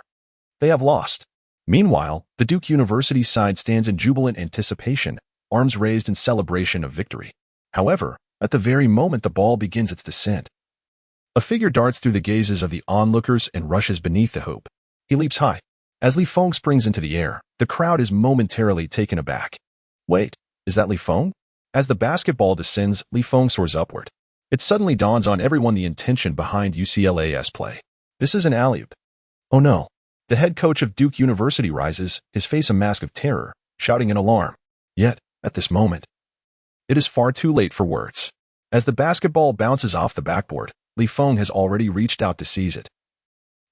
They have lost. Meanwhile, the Duke University side stands in jubilant anticipation, arms raised in celebration of victory. However, at the very moment the ball begins its descent, a figure darts through the gazes of the onlookers and rushes beneath the hoop. He leaps high. As Li Feng springs into the air, the crowd is momentarily taken aback. Wait, is that Li Feng? As the basketball descends, Li Feng soars upward. It suddenly dawns on everyone the intention behind UCLA's play. This is an alley-oop. Oh no. The head coach of Duke University rises, his face a mask of terror, shouting in alarm. Yet, at this moment, it is far too late for words. As the basketball bounces off the backboard, Li Feng has already reached out to seize it,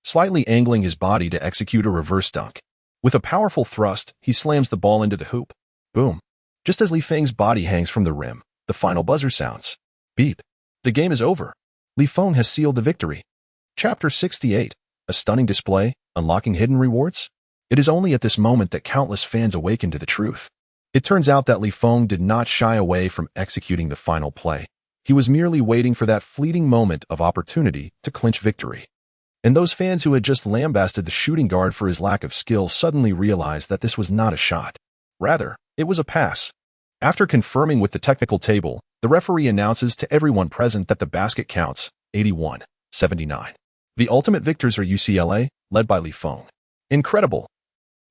slightly angling his body to execute a reverse dunk. With a powerful thrust, he slams the ball into the hoop. Boom. Just as Li Feng's body hangs from the rim, the final buzzer sounds. Beep. The game is over. Li Feng has sealed the victory. Chapter 68. A stunning display, unlocking hidden rewards? It is only at this moment that countless fans awaken to the truth. It turns out that Li Feng did not shy away from executing the final play. He was merely waiting for that fleeting moment of opportunity to clinch victory. And those fans who had just lambasted the shooting guard for his lack of skill suddenly realized that this was not a shot. Rather, it was a pass. After confirming with the technical table, the referee announces to everyone present that the basket counts, 81-79. The ultimate victors are UCLA, led by Li Feng. Incredible.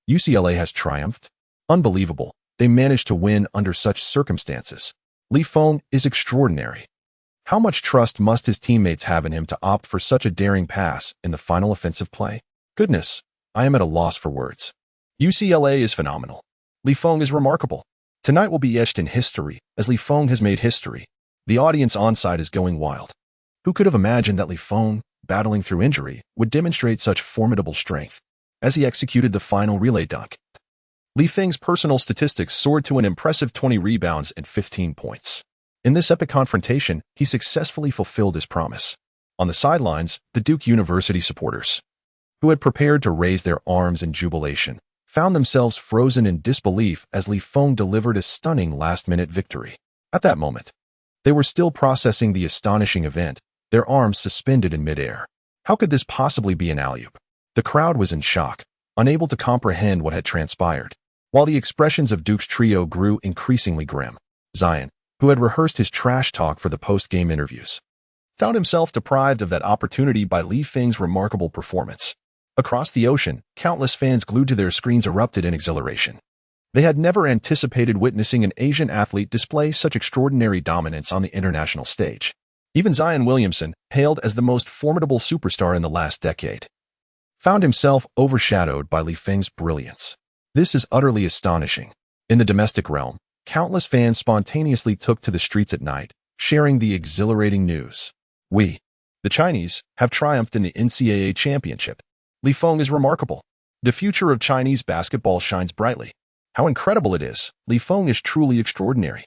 UCLA has triumphed. Unbelievable. They managed to win under such circumstances. Li Feng is extraordinary. How much trust must his teammates have in him to opt for such a daring pass in the final offensive play? Goodness, I am at a loss for words. UCLA is phenomenal. Li Feng is remarkable. Tonight will be etched in history, as Li Feng has made history. The audience on-site is going wild. Who could have imagined that Li Feng, battling through injury, would demonstrate such formidable strength as he executed the final relay dunk? Li Feng's personal statistics soared to an impressive 20 rebounds and 15 points. In this epic confrontation, he successfully fulfilled his promise. On the sidelines, the Duke University supporters, who had prepared to raise their arms in jubilation, found themselves frozen in disbelief as Li Feng delivered a stunning last-minute victory. At that moment, they were still processing the astonishing event, their arms suspended in midair. How could this possibly be an alley-oop? The crowd was in shock, unable to comprehend what had transpired. While the expressions of Duke's trio grew increasingly grim, Zion, who had rehearsed his trash talk for the post-game interviews, found himself deprived of that opportunity by Li Feng's remarkable performance. Across the ocean, countless fans glued to their screens erupted in exhilaration. They had never anticipated witnessing an Asian athlete display such extraordinary dominance on the international stage. Even Zion Williamson, hailed as the most formidable superstar in the last decade, found himself overshadowed by Li Feng's brilliance. This is utterly astonishing. In the domestic realm, countless fans spontaneously took to the streets at night, sharing the exhilarating news. We, the Chinese, have triumphed in the NCAA championship. Li Feng is remarkable. The future of Chinese basketball shines brightly. How incredible it is. Li Feng is truly extraordinary.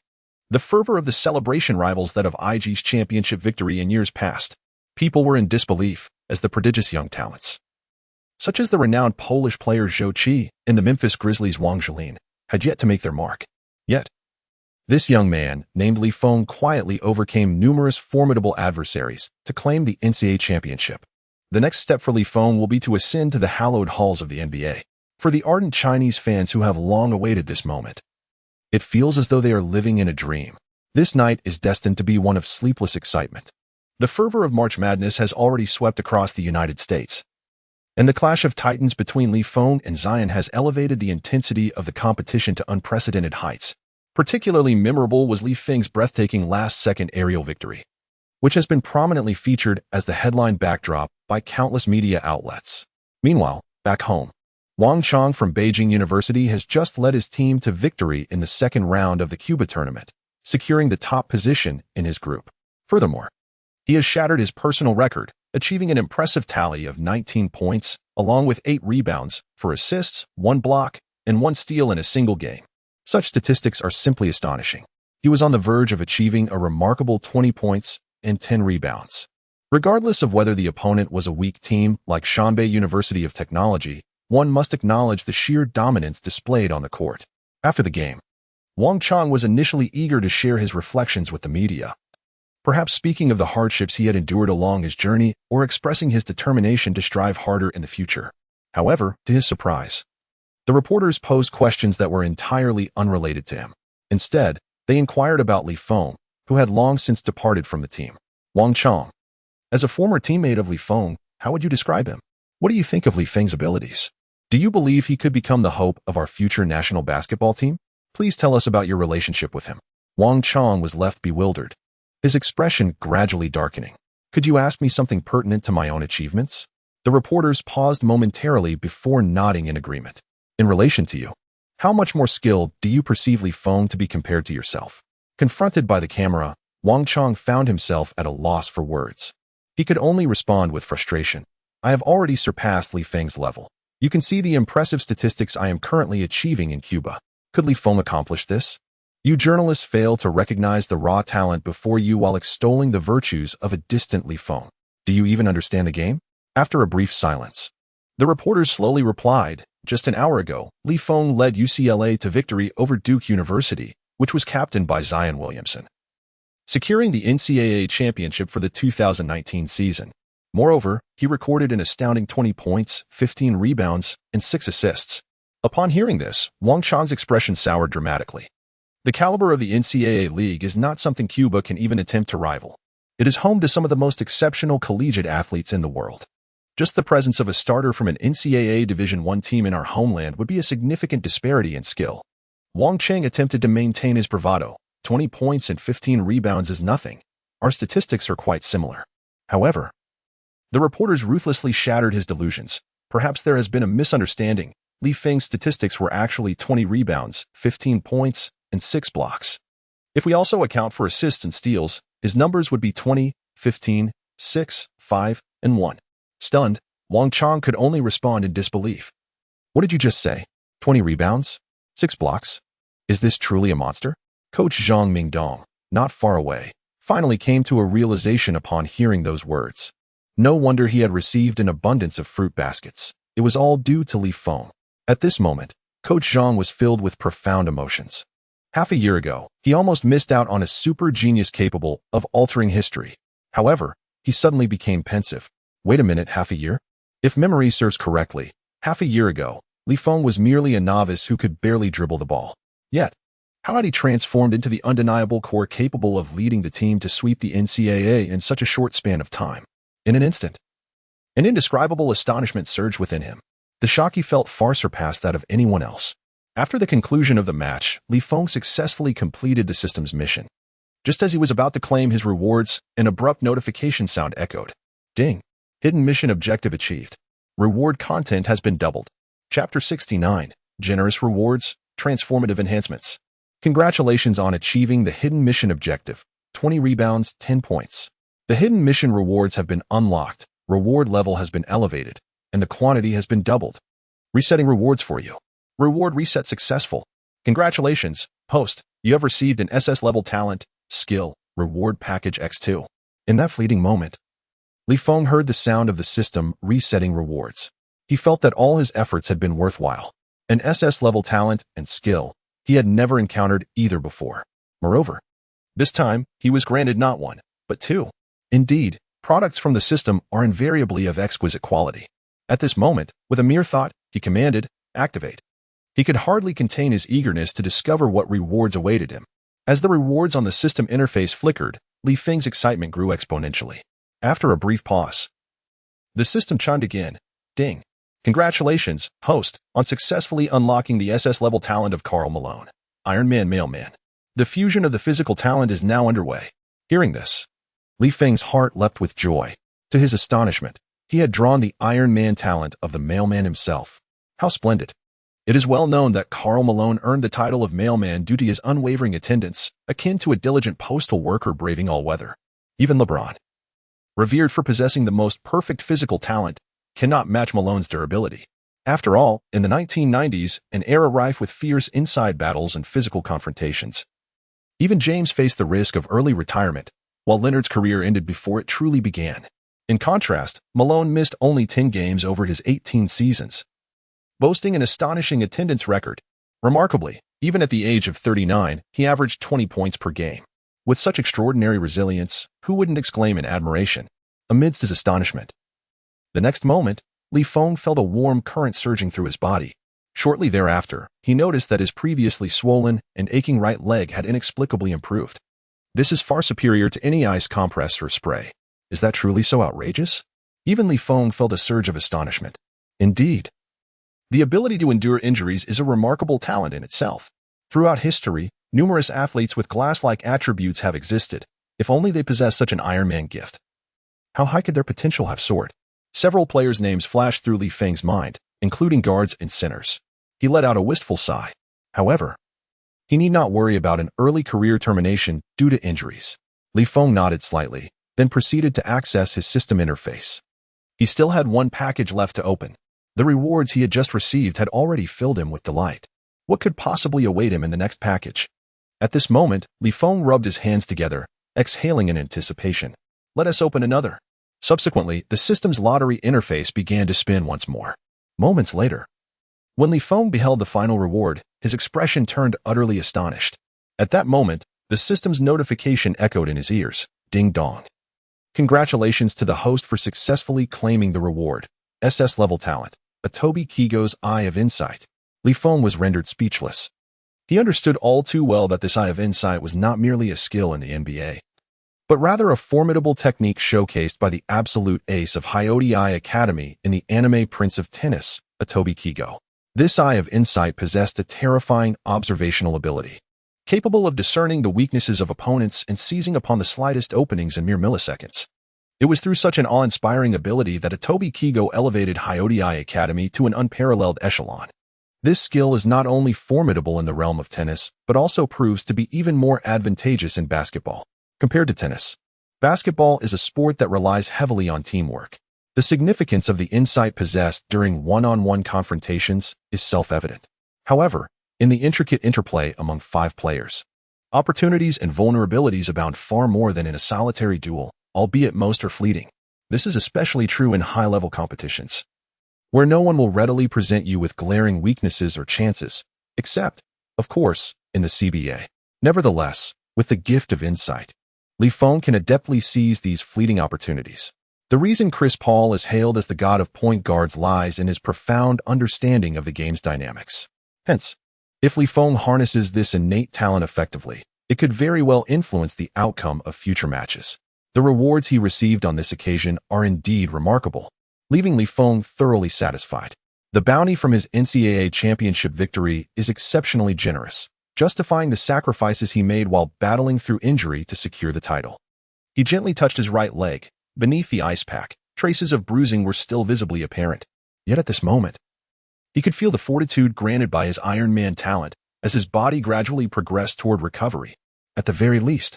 The fervor of the celebration rivals that of IG's championship victory in years past. People were in disbelief as the prodigious young talents, such as the renowned Polish player Zhou Qi and the Memphis Grizzlies' Wang Zhilin, had yet to make their mark. Yet, this young man, named Li Feng, quietly overcame numerous formidable adversaries to claim the NCAA championship. The next step for Li Feng will be to ascend to the hallowed halls of the NBA. For the ardent Chinese fans who have long awaited this moment, it feels as though they are living in a dream. This night is destined to be one of sleepless excitement. The fervor of March Madness has already swept across the United States, and the clash of titans between Li Feng and Zion has elevated the intensity of the competition to unprecedented heights. Particularly memorable was Li Feng's breathtaking last-second aerial victory, which has been prominently featured as the headline backdrop by countless media outlets. Meanwhile, back home, Wang Chang from Beijing University has just led his team to victory in the second round of the Cuba tournament, securing the top position in his group. Furthermore, he has shattered his personal record, achieving an impressive tally of 19 points, along with 8 rebounds, 4 assists, 1 block, and 1 steal in a single game. Such statistics are simply astonishing. He was on the verge of achieving a remarkable 20 points and 10 rebounds. Regardless of whether the opponent was a weak team like Shanbei University of Technology, one must acknowledge the sheer dominance displayed on the court. After the game, Wang Chang was initially eager to share his reflections with the media, perhaps speaking of the hardships he had endured along his journey or expressing his determination to strive harder in the future. However, to his surprise, the reporters posed questions that were entirely unrelated to him. Instead, they inquired about Li Feng, who had long since departed from the team. Wang Chang, as a former teammate of Li Feng, how would you describe him? What do you think of Li Feng's abilities? Do you believe he could become the hope of our future national basketball team? Please tell us about your relationship with him. Wang Chang was left bewildered, his expression gradually darkening. Could you ask me something pertinent to my own achievements? The reporters paused momentarily before nodding in agreement. In relation to you, how much more skilled do you perceive Li Feng to be compared to yourself? Confronted by the camera, Wang Chang found himself at a loss for words. He could only respond with frustration. I have already surpassed Li Feng's level. You can see the impressive statistics I am currently achieving in Cuba. Could Li Feng accomplish this? You journalists fail to recognize the raw talent before you while extolling the virtues of a distant Li Feng. Do you even understand the game? After a brief silence, the reporters slowly replied, just an hour ago, Li Feng led UCLA to victory over Duke University, which was captained by Zion Williamson, securing the NCAA championship for the 2019 season. Moreover, he recorded an astounding 20 points, 15 rebounds, and 6 assists. Upon hearing this, Wang Chang's expression soured dramatically. The caliber of the NCAA league is not something Cuba can even attempt to rival. It is home to some of the most exceptional collegiate athletes in the world. Just the presence of a starter from an NCAA Division I team in our homeland would be a significant disparity in skill. Wang Chang attempted to maintain his bravado. 20 points and 15 rebounds is nothing. Our statistics are quite similar. However, the reporters ruthlessly shattered his delusions. Perhaps there has been a misunderstanding. Li Feng's statistics were actually 20 rebounds, 15 points, and 6 blocks. If we also account for assists and steals, his numbers would be 20, 15, 6, 5, and 1. Stunned, Wang Chang could only respond in disbelief. What did you just say? 20 rebounds? 6 blocks? Is this truly a monster? Coach Zhang Mingdong, not far away, finally came to a realization upon hearing those words. No wonder he had received an abundance of fruit baskets. It was all due to Li Feng. At this moment, Coach Zhang was filled with profound emotions. Half a year ago, he almost missed out on a super genius capable of altering history. However, he suddenly became pensive. Wait a minute, half a year? If memory serves correctly, half a year ago, Li Feng was merely a novice who could barely dribble the ball. Yet, how had he transformed into the undeniable core capable of leading the team to sweep the NCAA in such a short span of time? In an instant, an indescribable astonishment surged within him. The shock he felt far surpassed that of anyone else. After the conclusion of the match, Li Feng successfully completed the system's mission. Just as he was about to claim his rewards, an abrupt notification sound echoed. Ding! Hidden mission objective achieved. Reward content has been doubled. Chapter 69. Generous rewards, transformative enhancements. Congratulations on achieving the hidden mission objective. 20 rebounds, 10 points. The hidden mission rewards have been unlocked, reward level has been elevated, and the quantity has been doubled. Resetting rewards for you. Reward reset successful. Congratulations, host. You have received an SS level talent, skill, reward package X2. In that fleeting moment, Li Feng heard the sound of the system resetting rewards. He felt that all his efforts had been worthwhile. An SS level talent and skill, he had never encountered either before. Moreover, this time, he was granted not one, but two. Indeed, products from the system are invariably of exquisite quality. At this moment, with a mere thought, he commanded, activate. He could hardly contain his eagerness to discover what rewards awaited him. As the rewards on the system interface flickered, Li Feng's excitement grew exponentially. After a brief pause, the system chimed again. Ding. Congratulations, host, on successfully unlocking the SS level talent of Karl Malone. Iron Man Mailman. The fusion of the physical talent is now underway. Hearing this, Li Feng's heart leapt with joy. To his astonishment, he had drawn the Iron Man talent of the mailman himself. How splendid. It is well known that Karl Malone earned the title of mailman due to his unwavering attendance, akin to a diligent postal worker braving all weather. Even LeBron, revered for possessing the most perfect physical talent, cannot match Malone's durability. After all, in the 1990s, an era rife with fierce inside battles and physical confrontations, even James faced the risk of early retirement, while Leonard's career ended before it truly began. In contrast, Malone missed only 10 games over his 18 seasons, boasting an astonishing attendance record. Remarkably, even at the age of 39, he averaged 20 points per game. With such extraordinary resilience, who wouldn't exclaim in admiration? Amidst his astonishment, the next moment, Li Feng felt a warm current surging through his body. Shortly thereafter, he noticed that his previously swollen and aching right leg had inexplicably improved. This is far superior to any ice compress or spray. Is that truly so outrageous? Even Li Feng felt a surge of astonishment. Indeed, the ability to endure injuries is a remarkable talent in itself. Throughout history, numerous athletes with glass-like attributes have existed, if only they possessed such an Iron Man gift. How high could their potential have soared? Several players' names flashed through Li Feng's mind, including guards and centers. He let out a wistful sigh. However, he need not worry about an early career termination due to injuries. Li Feng nodded slightly, then proceeded to access his system interface. He still had one package left to open. The rewards he had just received had already filled him with delight. What could possibly await him in the next package? At this moment, Li Feng rubbed his hands together, exhaling in anticipation. Let us open another. Subsequently, the system's lottery interface began to spin once more. Moments later, when Li Feng beheld the final reward, his expression turned utterly astonished. At that moment, the system's notification echoed in his ears. Ding dong. Congratulations to the host for successfully claiming the reward. SS level talent. Atobi Kigo's Eye of Insight. Li Feng was rendered speechless. He understood all too well that this Eye of Insight was not merely a skill in the NBA, but rather a formidable technique showcased by the absolute ace of Hyodai Academy in the anime Prince of Tennis, Atobi Kigo. This Eye of Insight possessed a terrifying observational ability. capable of discerning the weaknesses of opponents and seizing upon the slightest openings in mere milliseconds. It was through such an awe-inspiring ability that Itobi Kigo elevated Hyodai Academy to an unparalleled echelon. This skill is not only formidable in the realm of tennis, but also proves to be even more advantageous in basketball. Compared to tennis, basketball is a sport that relies heavily on teamwork. The significance of the insight possessed during one-on-one confrontations is self-evident. However, in the intricate interplay among 5 players, opportunities and vulnerabilities abound far more than in a solitary duel, albeit most are fleeting. This is especially true in high-level competitions, where no one will readily present you with glaring weaknesses or chances, except, of course, in the CBA. Nevertheless, with the gift of insight, Feng can adeptly seize these fleeting opportunities. The reason Chris Paul is hailed as the god of point guards lies in his profound understanding of the game's dynamics. Hence, if Feng harnesses this innate talent effectively, it could very well influence the outcome of future matches. The rewards he received on this occasion are indeed remarkable, leaving Feng thoroughly satisfied. The bounty from his NCAA championship victory is exceptionally generous, justifying the sacrifices he made while battling through injury to secure the title. He gently touched his right leg. Beneath the ice pack, traces of bruising were still visibly apparent. Yet at this moment, he could feel the fortitude granted by his Iron Man talent as his body gradually progressed toward recovery. At the very least,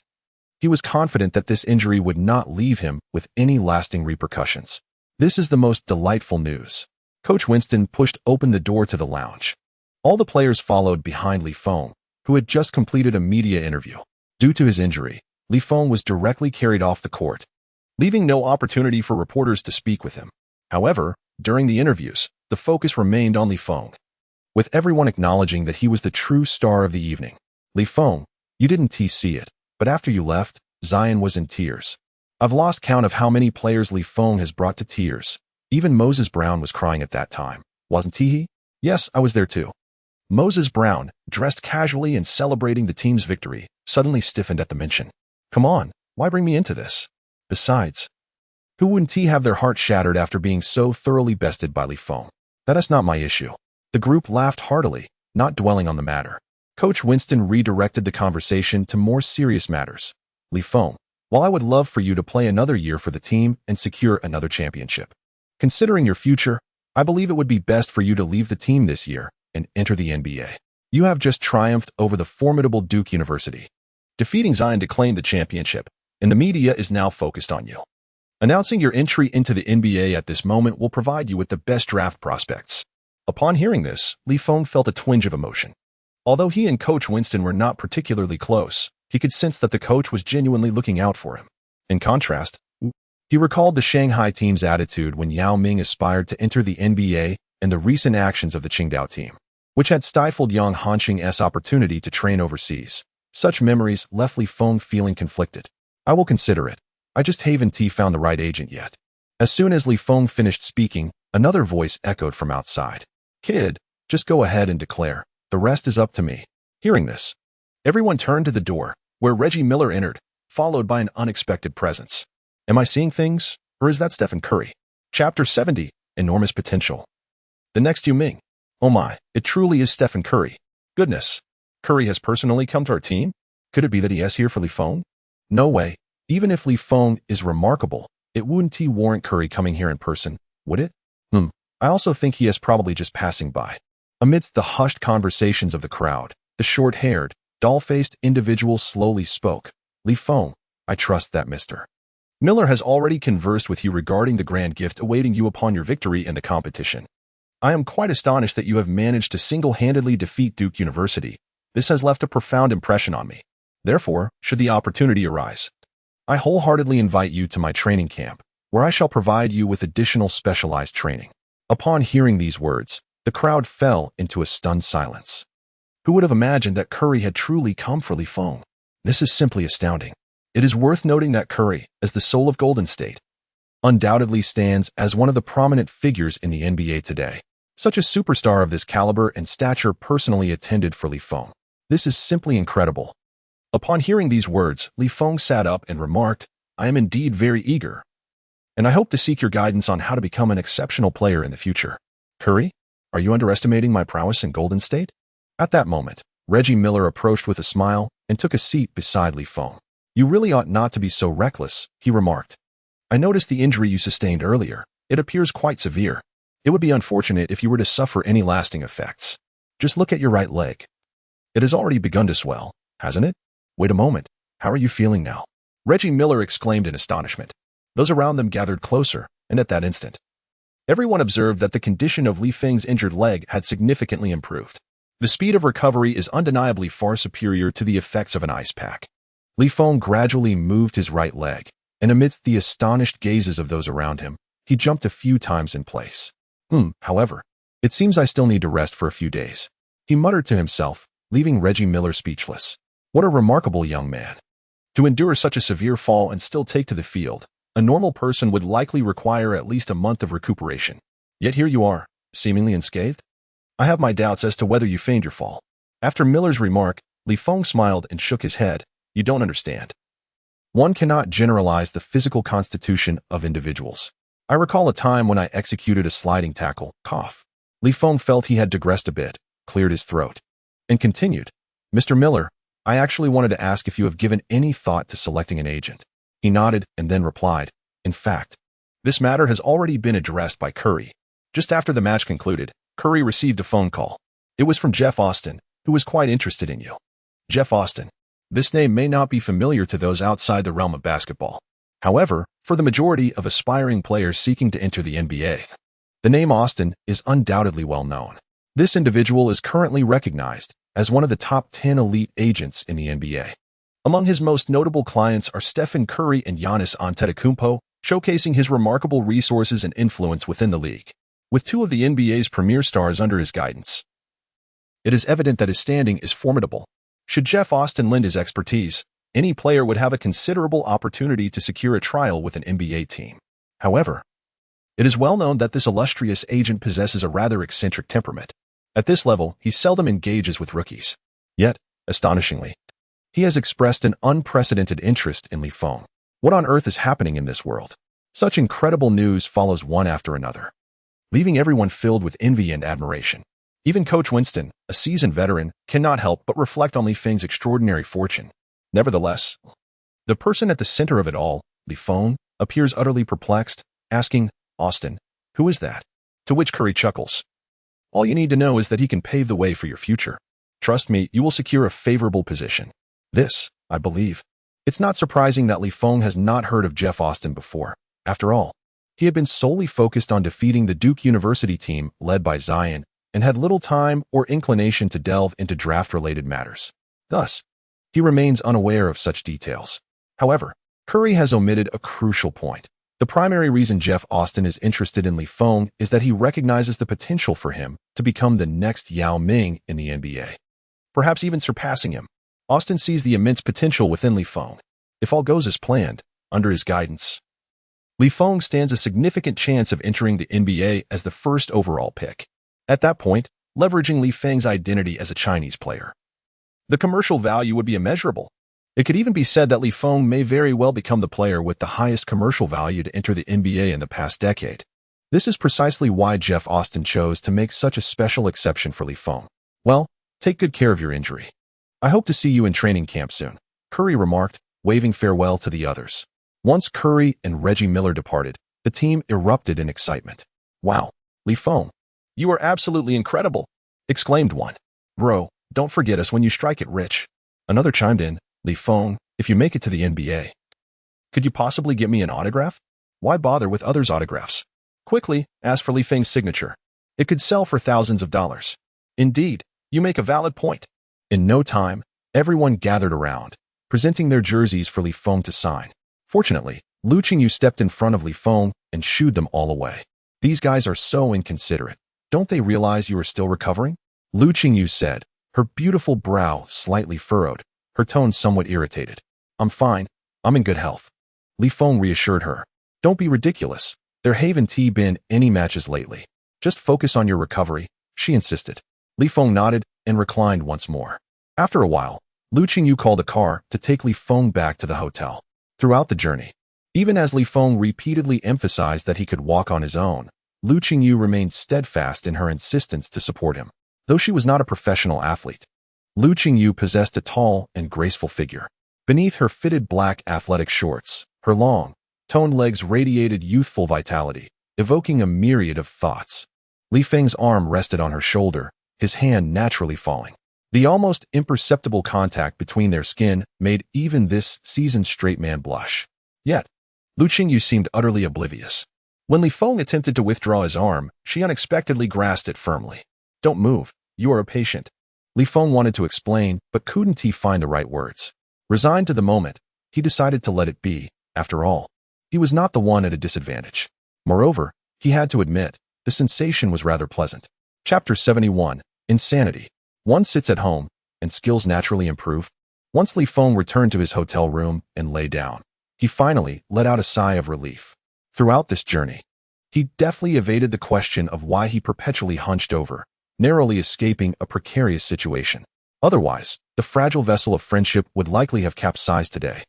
he was confident that this injury would not leave him with any lasting repercussions. This is the most delightful news. Coach Winston pushed open the door to the lounge. All the players followed behind Feng, who had just completed a media interview. Due to his injury, Feng was directly carried off the court, leaving no opportunity for reporters to speak with him. However, during the interviews, the focus remained on Feng, with everyone acknowledging that he was the true star of the evening. Feng, you didn't see it, but after you left, Zion was in tears. I've lost count of how many players Feng has brought to tears. Even Moses Brown was crying at that time, wasn't he? Yes, I was there too. Moses Brown, dressed casually and celebrating the team's victory, suddenly stiffened at the mention. Come on, why bring me into this? Besides, who wouldn't have their heart shattered after being so thoroughly bested by Feng? That is not my issue. The group laughed heartily, not dwelling on the matter. Coach Winston redirected the conversation to more serious matters. Feng, while I would love for you to play another year for the team and secure another championship, considering your future, I believe it would be best for you to leave the team this year and enter the NBA. You have just triumphed over the formidable Duke University, defeating Zion to claim the championship, and the media is now focused on you. Announcing your entry into the NBA at this moment will provide you with the best draft prospects. Upon hearing this, Feng felt a twinge of emotion. Although he and Coach Winston were not particularly close, he could sense that the coach was genuinely looking out for him. In contrast, he recalled the Shanghai team's attitude when Yao Ming aspired to enter the NBA and the recent actions of the Qingdao team, which had stifled Yang Hanqing's opportunity to train overseas. Such memories left Feng feeling conflicted. I will consider it. I just haven't found the right agent yet. As soon as Feng finished speaking, another voice echoed from outside. Kid, just go ahead and declare. The rest is up to me. Hearing this, everyone turned to the door, where Reggie Miller entered, followed by an unexpected presence. Am I seeing things, or is that Stephen Curry? Chapter 70, Enormous Potential. The next Yu Ming. Oh my, it truly is Stephen Curry. Goodness, Curry has personally come to our team? Could it be that he is here for Feng? No way. Even if Feng is remarkable, it wouldn't warrant Curry coming here in person, would it? I also think he is probably just passing by. Amidst the hushed conversations of the crowd, the short-haired, doll-faced individual slowly spoke. Feng, I trust that Mr. Miller has already conversed with you regarding the grand gift awaiting you upon your victory in the competition. I am quite astonished that you have managed to single-handedly defeat Duke University. This has left a profound impression on me. Therefore, should the opportunity arise, I wholeheartedly invite you to my training camp, where I shall provide you with additional specialized training. Upon hearing these words, the crowd fell into a stunned silence. Who would have imagined that Curry had truly come for Feng? This is simply astounding. It is worth noting that Curry, as the soul of Golden State, undoubtedly stands as one of the prominent figures in the NBA today. Such a superstar of this caliber and stature personally attended for Feng. This is simply incredible. Upon hearing these words, Feng sat up and remarked, I am indeed very eager, and I hope to seek your guidance on how to become an exceptional player in the future. Curry, are you underestimating my prowess in Golden State? At that moment, Reggie Miller approached with a smile and took a seat beside Li Feng. You really ought not to be so reckless, he remarked. I noticed the injury you sustained earlier. It appears quite severe. It would be unfortunate if you were to suffer any lasting effects. Just look at your right leg. It has already begun to swell, hasn't it? Wait a moment. How are you feeling now? Reggie Miller exclaimed in astonishment. Those around them gathered closer, and at that instant, everyone observed that the condition of Li Feng's injured leg had significantly improved. The speed of recovery is undeniably far superior to the effects of an ice pack. Li Feng gradually moved his right leg, and amidst the astonished gazes of those around him, he jumped a few times in place. However, it seems I still need to rest for a few days, he muttered to himself, leaving Reggie Miller speechless. What a remarkable young man. To endure such a severe fall and still take to the field, a normal person would likely require at least a month of recuperation. Yet here you are, seemingly unscathed? I have my doubts as to whether you feigned your fall. After Miller's remark, Li Feng smiled and shook his head. You don't understand. One cannot generalize the physical constitution of individuals. I recall a time when I executed a sliding tackle, cough. Li Feng felt he had digressed a bit, cleared his throat, and continued. Mr. Miller, I actually wanted to ask if you have given any thought to selecting an agent. He nodded and then replied, in fact, this matter has already been addressed by Curry. Just after the match concluded, Curry received a phone call. It was from Jeff Austin, who was quite interested in you. Jeff Austin. This name may not be familiar to those outside the realm of basketball. However, for the majority of aspiring players seeking to enter the NBA, the name Austin is undoubtedly well known. This individual is currently recognized as one of the top 10 elite agents in the NBA. Among his most notable clients are Stephen Curry and Giannis Antetokounmpo, showcasing his remarkable resources and influence within the league. With two of the NBA's premier stars under his guidance, it is evident that his standing is formidable. Should Jeff Austin lend his expertise, any player would have a considerable opportunity to secure a trial with an NBA team. However, it is well known that this illustrious agent possesses a rather eccentric temperament. At this level, he seldom engages with rookies. Yet, astonishingly, he has expressed an unprecedented interest in Li Feng. What on earth is happening in this world? Such incredible news follows one after another, leaving everyone filled with envy and admiration. Even Coach Winston, a seasoned veteran, cannot help but reflect on Li Feng's extraordinary fortune. Nevertheless, the person at the center of it all, Li Feng, appears utterly perplexed, asking, Austin, who is that? To which Curry chuckles. All you need to know is that he can pave the way for your future. Trust me, you will secure a favorable position. This, I believe. It's not surprising that Li Feng has not heard of Jeff Austin before. After all, he had been solely focused on defeating the Duke University team led by Zion and had little time or inclination to delve into draft-related matters. Thus, he remains unaware of such details. However, Curry has omitted a crucial point. The primary reason Jeff Austin is interested in Li Feng is that he recognizes the potential for him to become the next Yao Ming in the NBA. Perhaps even surpassing him. Austin sees the immense potential within Li Feng. If all goes as planned, under his guidance, Li Feng stands a significant chance of entering the NBA as the first overall pick. At that point, leveraging Li Feng's identity as a Chinese player, the commercial value would be immeasurable. It could even be said that Li Feng may very well become the player with the highest commercial value to enter the NBA in the past decade. This is precisely why Jeff Austin chose to make such a special exception for Li Feng. Well, take good care of your injury. I hope to see you in training camp soon, Curry remarked, waving farewell to the others. Once Curry and Reggie Miller departed, the team erupted in excitement. Wow, Li Feng, you are absolutely incredible, exclaimed one. Bro, don't forget us when you strike it rich. Another chimed in, Li Feng, if you make it to the NBA, could you possibly get me an autograph? Why bother with others' autographs? Quickly, ask for Li Feng's signature. It could sell for thousands of dollars. Indeed, you make a valid point. In no time, everyone gathered around, presenting their jerseys for Li Feng to sign. Fortunately, Lu Qingyu stepped in front of Li Feng and shooed them all away. These guys are so inconsiderate. Don't they realize you are still recovering? Lu Qingyu said, her beautiful brow slightly furrowed, her tone somewhat irritated. I'm fine. I'm in good health. Li Feng reassured her. Don't be ridiculous. There haven't been any matches lately. Just focus on your recovery, she insisted. Li Feng nodded and reclined once more. After a while, Lu Qingyu called a car to take Li Feng back to the hotel. Throughout the journey, even as Li Feng repeatedly emphasized that he could walk on his own, Lu Qingyu remained steadfast in her insistence to support him. Though she was not a professional athlete, Lu Qingyu possessed a tall and graceful figure. Beneath her fitted black athletic shorts, her long, toned legs radiated youthful vitality, evoking a myriad of thoughts. Li Feng's arm rested on her shoulder, his hand naturally falling. The almost imperceptible contact between their skin made even this seasoned straight man blush. Yet, Lu Qingyu seemed utterly oblivious. When Li Feng attempted to withdraw his arm, she unexpectedly grasped it firmly. "Don't move. You are a patient." Li Feng wanted to explain, but couldn't he find the right words. Resigned to the moment, he decided to let it be. After all, he was not the one at a disadvantage. Moreover, he had to admit, the sensation was rather pleasant. Chapter 71, Insanity. One sits at home, and skills naturally improve. Once Li Feng returned to his hotel room and lay down, he finally let out a sigh of relief. Throughout this journey, he deftly evaded the question of why he perpetually hunched over, narrowly escaping a precarious situation. Otherwise, the fragile vessel of friendship would likely have capsized today.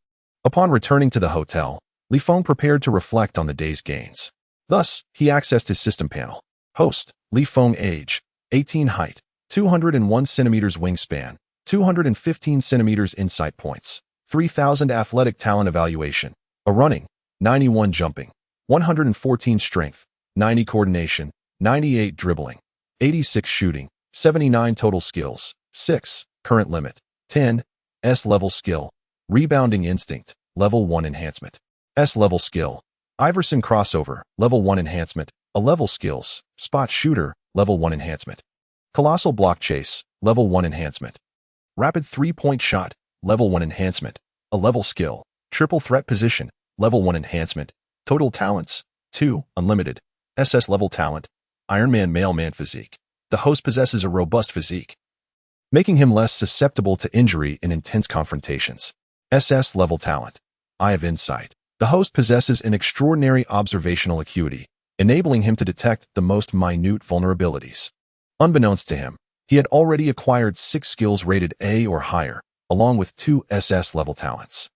Upon returning to the hotel, Li Feng prepared to reflect on the day's gains. Thus, he accessed his system panel. Host, Li Feng, age, 18, height, 201 centimeters wingspan, 215 centimeters insight points, 3,000 athletic talent evaluation, a running, 91 jumping, 114 strength, 90 coordination, 98 dribbling, 86 shooting, 79 total skills, 6, current limit, 10, S-level skill, rebounding instinct, level 1 enhancement, S-level skill, Iverson Crossover, level 1 enhancement, a level skills, spot shooter, level 1 enhancement, colossal block chase, level 1 enhancement, rapid three-point shot, level 1 enhancement, a level skill, triple threat position, level 1 enhancement, total talents, 2, unlimited, SS level talent, Ironman mailman physique. The host possesses a robust physique, making him less susceptible to injury in intense confrontations. SS level talent, Eye of Insight. The host possesses an extraordinary observational acuity, enabling him to detect the most minute vulnerabilities. Unbeknownst to him, he had already acquired 6 skills rated A or higher, along with 2 SS level talents.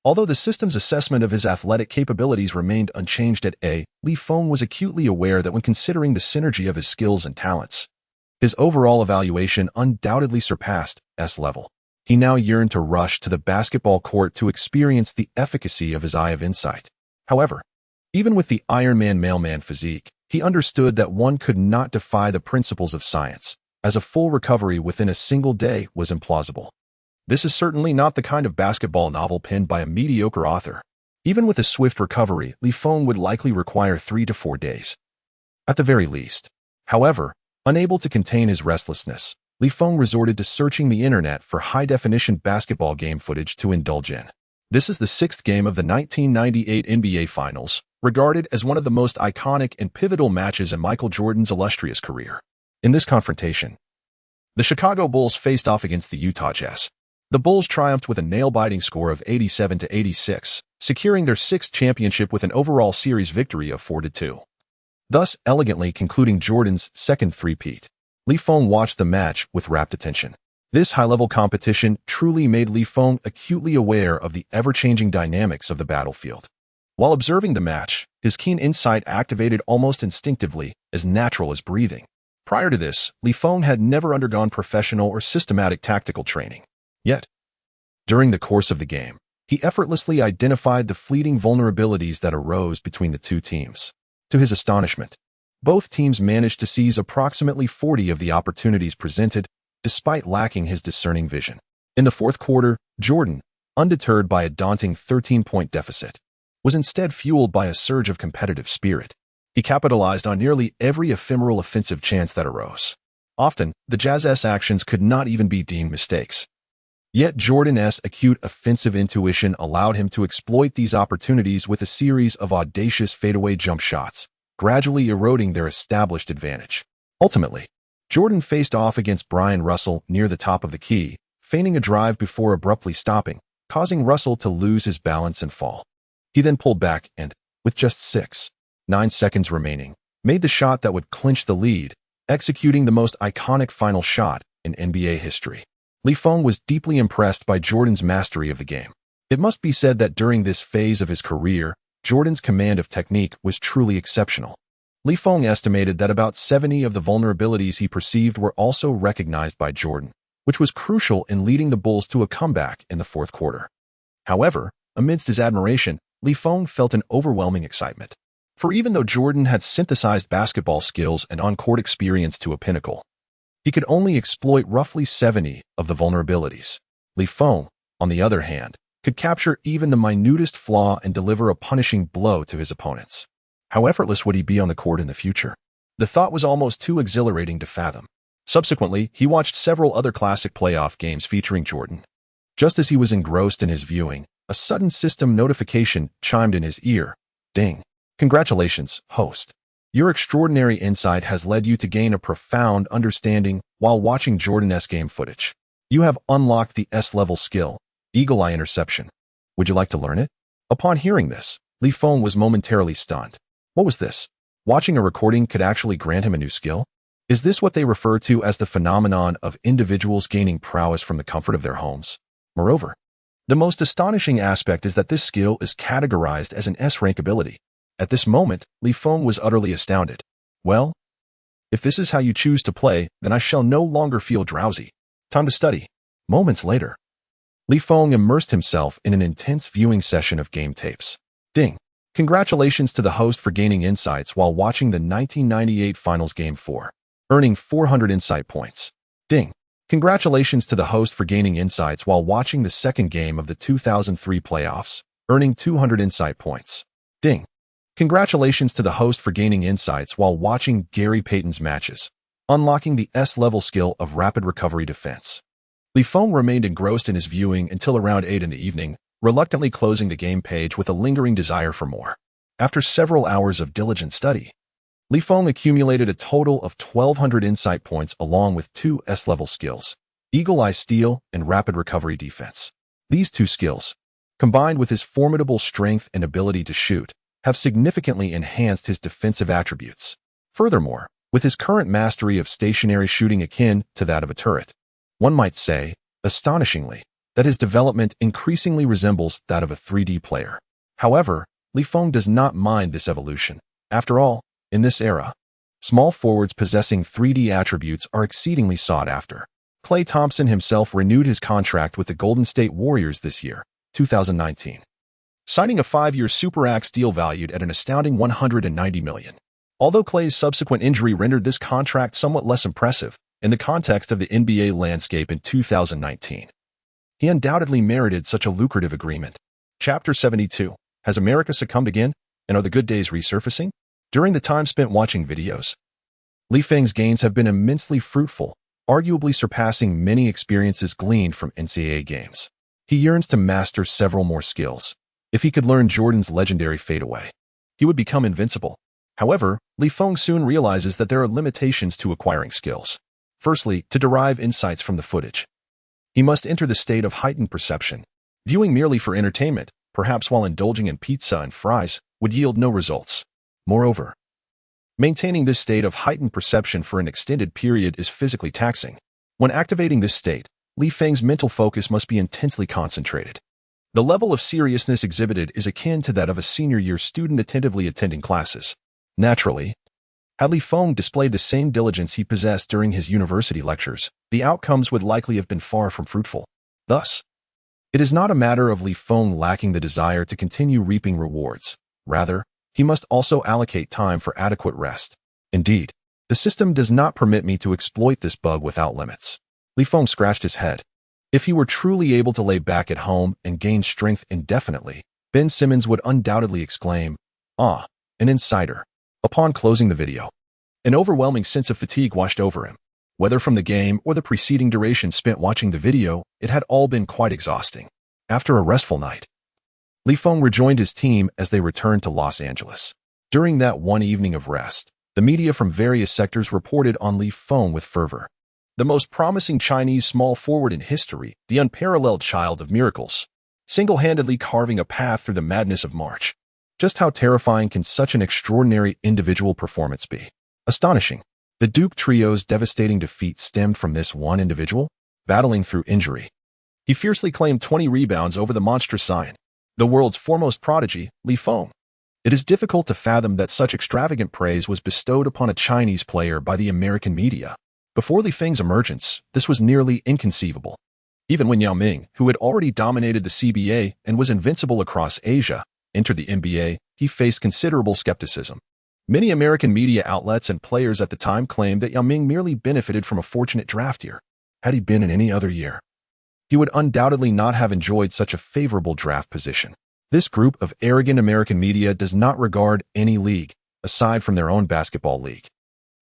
Although the system's assessment of his athletic capabilities remained unchanged at A, Li Feng was acutely aware that when considering the synergy of his skills and talents, his overall evaluation undoubtedly surpassed S level. He now yearned to rush to the basketball court to experience the efficacy of his Eye of Insight. However, even with the Ironman mailman physique, he understood that one could not defy the principles of science, as a full recovery within a single day was implausible. This is certainly not the kind of basketball novel penned by a mediocre author. Even with a swift recovery, Li Feng would likely require 3 to 4 days, at the very least. However, unable to contain his restlessness, Li Feng resorted to searching the internet for high-definition basketball game footage to indulge in. This is the 6th game of the 1998 NBA Finals, regarded as one of the most iconic and pivotal matches in Michael Jordan's illustrious career. In this confrontation, the Chicago Bulls faced off against the Utah Jazz. The Bulls triumphed with a nail-biting score of 87-86, securing their 6th championship with an overall series victory of 4-2. Thus elegantly concluding Jordan's second three-peat. Li Feng watched the match with rapt attention. This high-level competition truly made Li Feng acutely aware of the ever-changing dynamics of the battlefield. While observing the match, his keen insight activated almost instinctively, as natural as breathing. Prior to this, Li Feng had never undergone professional or systematic tactical training. Yet, during the course of the game, he effortlessly identified the fleeting vulnerabilities that arose between the two teams. To his astonishment, both teams managed to seize approximately 40 of the opportunities presented, despite lacking his discerning vision. In the fourth quarter, Jordan, undeterred by a daunting 13-point deficit, was instead fueled by a surge of competitive spirit. He capitalized on nearly every ephemeral offensive chance that arose. Often, the Jazz's actions could not even be deemed mistakes. Yet Jordan's acute offensive intuition allowed him to exploit these opportunities with a series of audacious fadeaway jump shots, gradually eroding their established advantage. Ultimately, Jordan faced off against Brian Russell near the top of the key, feigning a drive before abruptly stopping, causing Russell to lose his balance and fall. He then pulled back and, with just 9 seconds remaining, made the shot that would clinch the lead, executing the most iconic final shot in NBA history. Li Feng was deeply impressed by Jordan's mastery of the game. It must be said that during this phase of his career, Jordan's command of technique was truly exceptional. Li Feng estimated that about 70 of the vulnerabilities he perceived were also recognized by Jordan, which was crucial in leading the Bulls to a comeback in the fourth quarter. However, amidst his admiration, Feng felt an overwhelming excitement. For even though Jordan had synthesized basketball skills and on-court experience to a pinnacle, he could only exploit roughly 70 of the vulnerabilities. Feng, on the other hand, could capture even the minutest flaw and deliver a punishing blow to his opponents. How effortless would he be on the court in the future? The thought was almost too exhilarating to fathom. Subsequently, he watched several other classic playoff games featuring Jordan. Just as he was engrossed in his viewing, a sudden system notification chimed in his ear. Ding. Congratulations, host. Your extraordinary insight has led you to gain a profound understanding while watching Jordan's game footage. You have unlocked the S-level skill, Eagle Eye Interception. Would you like to learn it? Upon hearing this, Feng was momentarily stunned. What was this? Watching a recording could actually grant him a new skill? Is this what they refer to as the phenomenon of individuals gaining prowess from the comfort of their homes? Moreover, the most astonishing aspect is that this skill is categorized as an S-rank ability. At this moment, Feng was utterly astounded. Well, if this is how you choose to play, then I shall no longer feel drowsy. Time to study. Moments later, Feng immersed himself in an intense viewing session of game tapes. Ding. Congratulations to the host for gaining insights while watching the 1998 Finals Game 4, earning 400 insight points. Ding. Congratulations to the host for gaining insights while watching the second game of the 2003 playoffs, earning 200 insight points. Ding. Congratulations to the host for gaining insights while watching Gary Payton's matches, unlocking the S-level skill of rapid recovery defense. Feng remained engrossed in his viewing until around 8 in the evening, reluctantly closing the game page with a lingering desire for more. After several hours of diligent study, Feng accumulated a total of 1,200 insight points along with 2 S-level skills, Eagle Eye Steal and Rapid Recovery Defense. These 2 skills, combined with his formidable strength and ability to shoot, have significantly enhanced his defensive attributes. Furthermore, with his current mastery of stationary shooting akin to that of a turret, one might say, astonishingly, that his development increasingly resembles that of a 3D player. However, Feng does not mind this evolution. After all, in this era, small forwards possessing 3D attributes are exceedingly sought after. Klay Thompson himself renewed his contract with the Golden State Warriors this year, 2019, signing a 5-year Super-Max deal valued at an astounding $190 million. Although Klay's subsequent injury rendered this contract somewhat less impressive in the context of the NBA landscape in 2019, he undoubtedly merited such a lucrative agreement. Chapter 72. Has America succumbed again, and are the good days resurfacing? During the time spent watching videos, Feng's gains have been immensely fruitful, arguably surpassing many experiences gleaned from NCAA games. He yearns to master several more skills. If he could learn Jordan's legendary fadeaway, he would become invincible. However, Feng soon realizes that there are limitations to acquiring skills. Firstly, to derive insights from the footage, he must enter the state of heightened perception. Viewing merely for entertainment, perhaps while indulging in pizza and fries, would yield no results. Moreover, maintaining this state of heightened perception for an extended period is physically taxing. When activating this state, Feng's mental focus must be intensely concentrated. The level of seriousness exhibited is akin to that of a senior-year student attentively attending classes. Naturally, had Feng displayed the same diligence he possessed during his university lectures, the outcomes would likely have been far from fruitful. Thus, it is not a matter of Feng lacking the desire to continue reaping rewards. Rather, he must also allocate time for adequate rest. Indeed, the system does not permit me to exploit this bug without limits. Feng scratched his head. If he were truly able to lay back at home and gain strength indefinitely, Ben Simmons would undoubtedly exclaim, "Ah, an insider." Upon closing the video, an overwhelming sense of fatigue washed over him. Whether from the game or the preceding duration spent watching the video, it had all been quite exhausting. After a restful night, Feng rejoined his team as they returned to Los Angeles. During that one evening of rest, the media from various sectors reported on Feng with fervor. The most promising Chinese small forward in history, the unparalleled child of miracles, single-handedly carving a path through the madness of March. Just how terrifying can such an extraordinary individual performance be? Astonishing. The Duke Trio's devastating defeat stemmed from this one individual, battling through injury. He fiercely claimed 20 rebounds over the monstrous Zion, the world's foremost prodigy, Feng. It is difficult to fathom that such extravagant praise was bestowed upon a Chinese player by the American media. Before Li Feng's emergence, this was nearly inconceivable. Even when Yao Ming, who had already dominated the CBA and was invincible across Asia, entered the NBA, he faced considerable skepticism. Many American media outlets and players at the time claimed that Yao Ming merely benefited from a fortunate draft year. Had he been in any other year, he would undoubtedly not have enjoyed such a favorable draft position. This group of arrogant American media does not regard any league, aside from their own basketball league,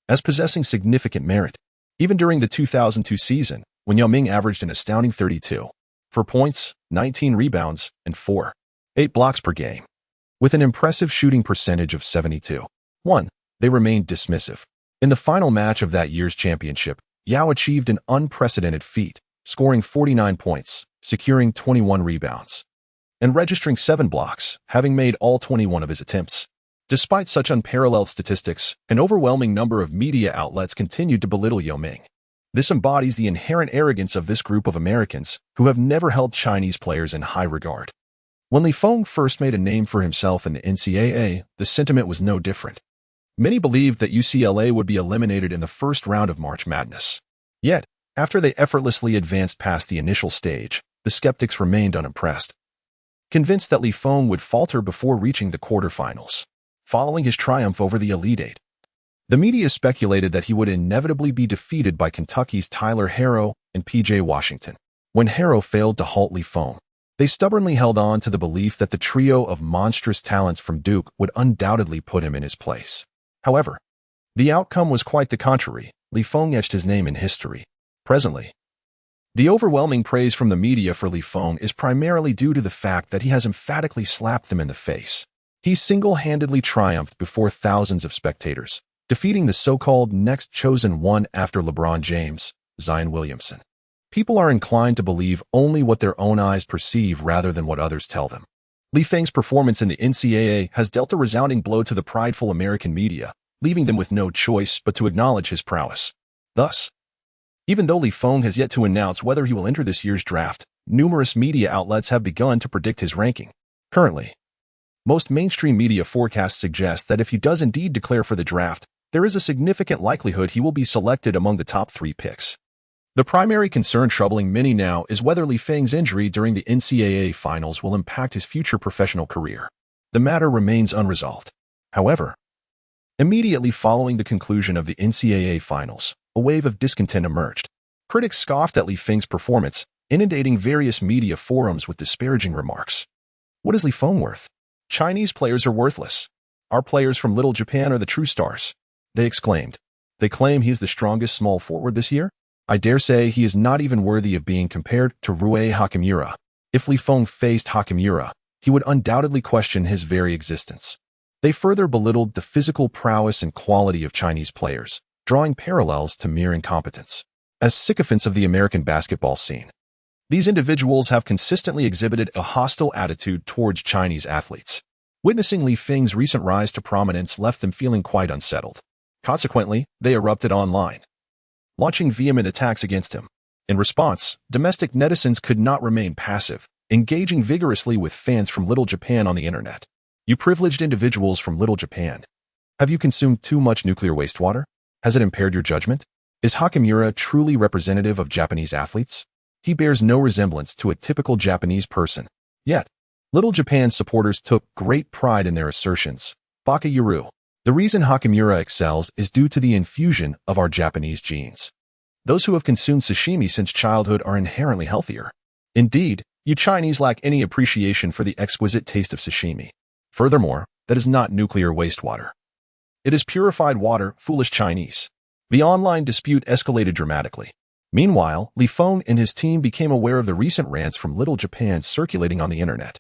as possessing significant merit. Even during the 2002 season, when Yao Ming averaged an astounding 32.4 points, 19 rebounds, and 4.8 blocks per game, with an impressive shooting percentage of 72.1, they remained dismissive. In the final match of that year's championship, Yao achieved an unprecedented feat, scoring 49 points, securing 21 rebounds, and registering 7 blocks, having made all 21 of his attempts. Despite such unparalleled statistics, an overwhelming number of media outlets continued to belittle Yao Ming. This embodies the inherent arrogance of this group of Americans who have never held Chinese players in high regard. When Li Feng first made a name for himself in the NCAA, the sentiment was no different. Many believed that UCLA would be eliminated in the first round of March Madness. Yet, after they effortlessly advanced past the initial stage, the skeptics remained unimpressed, convinced that Li Feng would falter before reaching the quarterfinals. Following his triumph over the Elite Eight, the media speculated that he would inevitably be defeated by Kentucky's Tyler Herro and P.J. Washington. When Herro failed to halt Li Feng, they stubbornly held on to the belief that the trio of monstrous talents from Duke would undoubtedly put him in his place. However, the outcome was quite the contrary. Li Feng etched his name in history. Presently, the overwhelming praise from the media for Li Feng is primarily due to the fact that he has emphatically slapped them in the face. He single-handedly triumphed before thousands of spectators, defeating the so-called next chosen one after LeBron James, Zion Williamson. People are inclined to believe only what their own eyes perceive rather than what others tell them. Li Feng's performance in the NCAA has dealt a resounding blow to the prideful American media, leaving them with no choice but to acknowledge his prowess. Thus, even though Li Feng has yet to announce whether he will enter this year's draft, numerous media outlets have begun to predict his ranking. Currently, most mainstream media forecasts suggest that if he does indeed declare for the draft, there is a significant likelihood he will be selected among the top 3 picks. The primary concern troubling many now is whether Li Feng's injury during the NCAA finals will impact his future professional career. The matter remains unresolved. However, immediately following the conclusion of the NCAA finals, a wave of discontent emerged. Critics scoffed at Li Feng's performance, inundating various media forums with disparaging remarks. What is Li Feng worth? Chinese players are worthless. Our players from Little Japan are the true stars, they exclaimed. They claim he is the strongest small forward this year? I dare say he is not even worthy of being compared to Rui Hachimura. If Li Feng faced Hachimura, he would undoubtedly question his very existence. They further belittled the physical prowess and quality of Chinese players, drawing parallels to mere incompetence. As sycophants of the American basketball scene, these individuals have consistently exhibited a hostile attitude towards Chinese athletes. Witnessing Li Feng's recent rise to prominence left them feeling quite unsettled. Consequently, they erupted online, launching vehement attacks against him. In response, domestic netizens could not remain passive, engaging vigorously with fans from Little Japan on the internet. You privileged individuals from Little Japan. Have you consumed too much nuclear wastewater? Has it impaired your judgment? Is Hachimura truly representative of Japanese athletes? He bears no resemblance to a typical Japanese person. Yet, Little Japan supporters took great pride in their assertions. Baka Yuru. The reason Hachimura excels is due to the infusion of our Japanese genes. Those who have consumed sashimi since childhood are inherently healthier. Indeed, you Chinese lack any appreciation for the exquisite taste of sashimi. Furthermore, that is not nuclear wastewater. It is purified water, foolish Chinese. The online dispute escalated dramatically. Meanwhile, Li Feng and his team became aware of the recent rants from Little Japan circulating on the internet.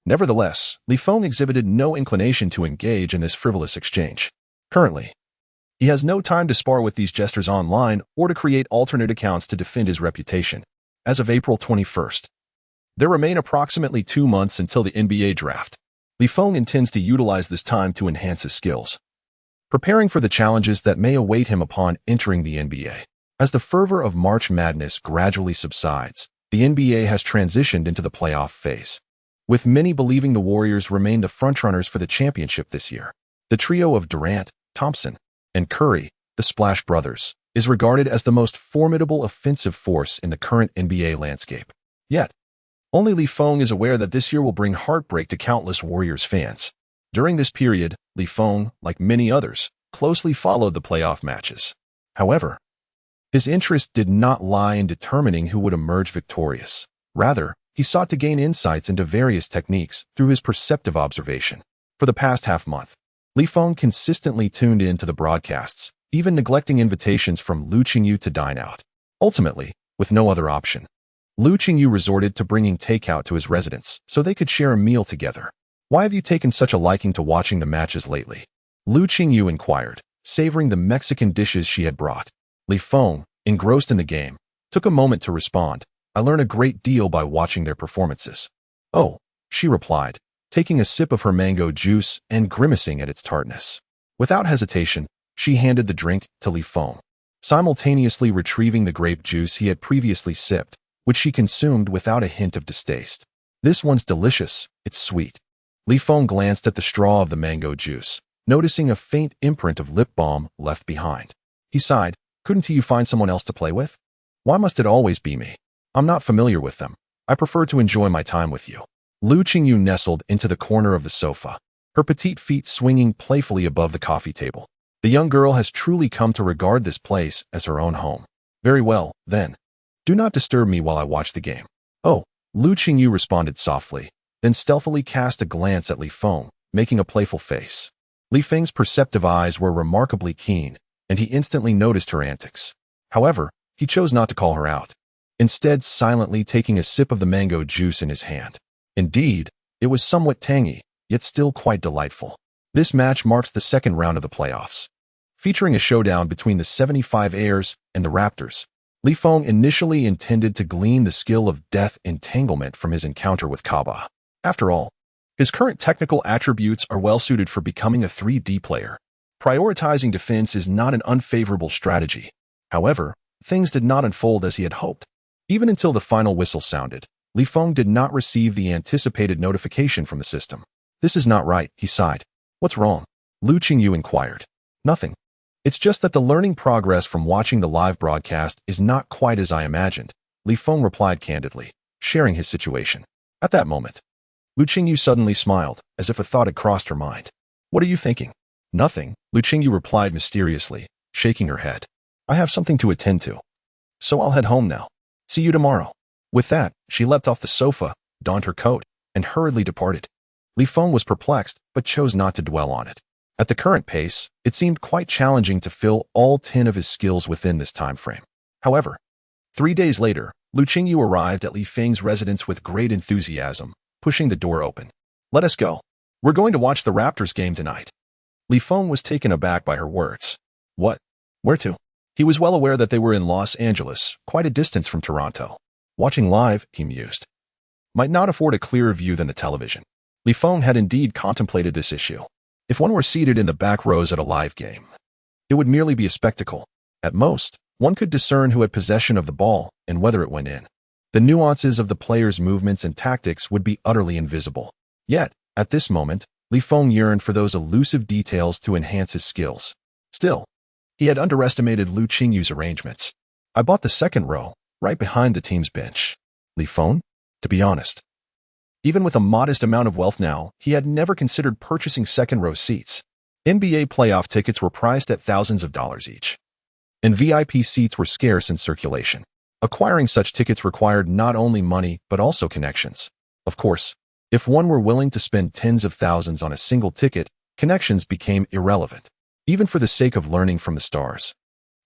Nevertheless, Li Feng exhibited no inclination to engage in this frivolous exchange. Currently, he has no time to spar with these jesters online or to create alternate accounts to defend his reputation. As of April 21st, there remain approximately 2 months until the NBA draft. Li Feng intends to utilize this time to enhance his skills, preparing for the challenges that may await him upon entering the NBA. As the fervor of March Madness gradually subsides, the NBA has transitioned into the playoff phase, with many believing the Warriors remain the frontrunners for the championship this year. The trio of Durant, Thompson, and Curry, the Splash Brothers, is regarded as the most formidable offensive force in the current NBA landscape. Yet, only Li Feng is aware that this year will bring heartbreak to countless Warriors fans. During this period, Li Feng, like many others, closely followed the playoff matches. However, his interest did not lie in determining who would emerge victorious. Rather, he sought to gain insights into various techniques through his perceptive observation. For the past half-month, Li Feng consistently tuned in to the broadcasts, even neglecting invitations from Lu Qingyu to dine out. Ultimately, with no other option, Lu Qingyu resorted to bringing takeout to his residence so they could share a meal together. "Why have you taken such a liking to watching the matches lately?" Lu Qingyu inquired, savoring the Mexican dishes she had brought. Li Feng, engrossed in the game, took a moment to respond. "I learn a great deal by watching their performances." "Oh," she replied, taking a sip of her mango juice and grimacing at its tartness. Without hesitation, she handed the drink to Li Feng, simultaneously retrieving the grape juice he had previously sipped, which she consumed without a hint of distaste. "This one's delicious, it's sweet." Li Feng glanced at the straw of the mango juice, noticing a faint imprint of lip balm left behind. He sighed. "Couldn't you find someone else to play with? Why must it always be me? I'm not familiar with them. I prefer to enjoy my time with you." Lu Qingyu nestled into the corner of the sofa, her petite feet swinging playfully above the coffee table. The young girl has truly come to regard this place as her own home. "Very well, then. Do not disturb me while I watch the game." "Oh," Lu Qingyu responded softly, then stealthily cast a glance at Li Feng, making a playful face. Li Feng's perceptive eyes were remarkably keen, and he instantly noticed her antics. However, he chose not to call her out, instead silently taking a sip of the mango juice in his hand. Indeed, it was somewhat tangy, yet still quite delightful. This match marks the second round of the playoffs, featuring a showdown between the 75 Airs and the Raptors. Li Feng initially intended to glean the skill of death entanglement from his encounter with Kaba. After all, his current technical attributes are well-suited for becoming a 3D player. Prioritizing defense is not an unfavorable strategy. However, things did not unfold as he had hoped. Even until the final whistle sounded, Li Feng did not receive the anticipated notification from the system. "This is not right," he sighed. "What's wrong?" Lu Qingyu inquired. "Nothing. It's just that the learning progress from watching the live broadcast is not quite as I imagined," Li Feng replied candidly, sharing his situation. At that moment, Lu Qingyu suddenly smiled, as if a thought had crossed her mind. "What are you thinking?" "Nothing," Lu Qingyu replied mysteriously, shaking her head. "I have something to attend to, so I'll head home now. See you tomorrow." With that, she leapt off the sofa, donned her coat, and hurriedly departed. Li Feng was perplexed, but chose not to dwell on it. At the current pace, it seemed quite challenging to fill all 10 of his skills within this time frame. However, 3 days later, Lu Qingyu arrived at Li Feng's residence with great enthusiasm, pushing the door open. "Let us go. We're going to watch the Raptors game tonight." Li Feng was taken aback by her words. "What? Where to?" He was well aware that they were in Los Angeles, quite a distance from Toronto. Watching live, he mused, might not afford a clearer view than the television. Li Feng had indeed contemplated this issue. If one were seated in the back rows at a live game, it would merely be a spectacle. At most, one could discern who had possession of the ball and whether it went in. The nuances of the players' movements and tactics would be utterly invisible. Yet, at this moment, Li Feng yearned for those elusive details to enhance his skills. Still, he had underestimated Lu Qingyu's arrangements. "I bought the second row, right behind the team's bench." Li Feng? To be honest, even with a modest amount of wealth now, he had never considered purchasing second-row seats. NBA playoff tickets were priced at thousands of dollars each, and VIP seats were scarce in circulation. Acquiring such tickets required not only money but also connections. Of course, if one were willing to spend tens of thousands on a single ticket, connections became irrelevant, even for the sake of learning from the stars.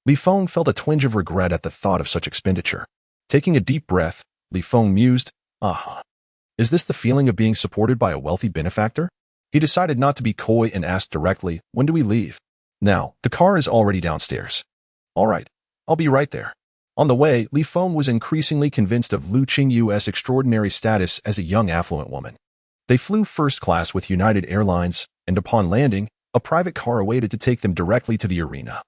Li Feng felt a twinge of regret at the thought of such expenditure. Taking a deep breath, Li Feng mused, Is this the feeling of being supported by a wealthy benefactor?" He decided not to be coy and asked directly, "When do we leave?" "Now, the car is already downstairs." "All right, I'll be right there." On the way, Li Feng was increasingly convinced of Lu Qingyu's extraordinary status as a young affluent woman. They flew first class with United Airlines, and upon landing, a private car awaited to take them directly to the arena.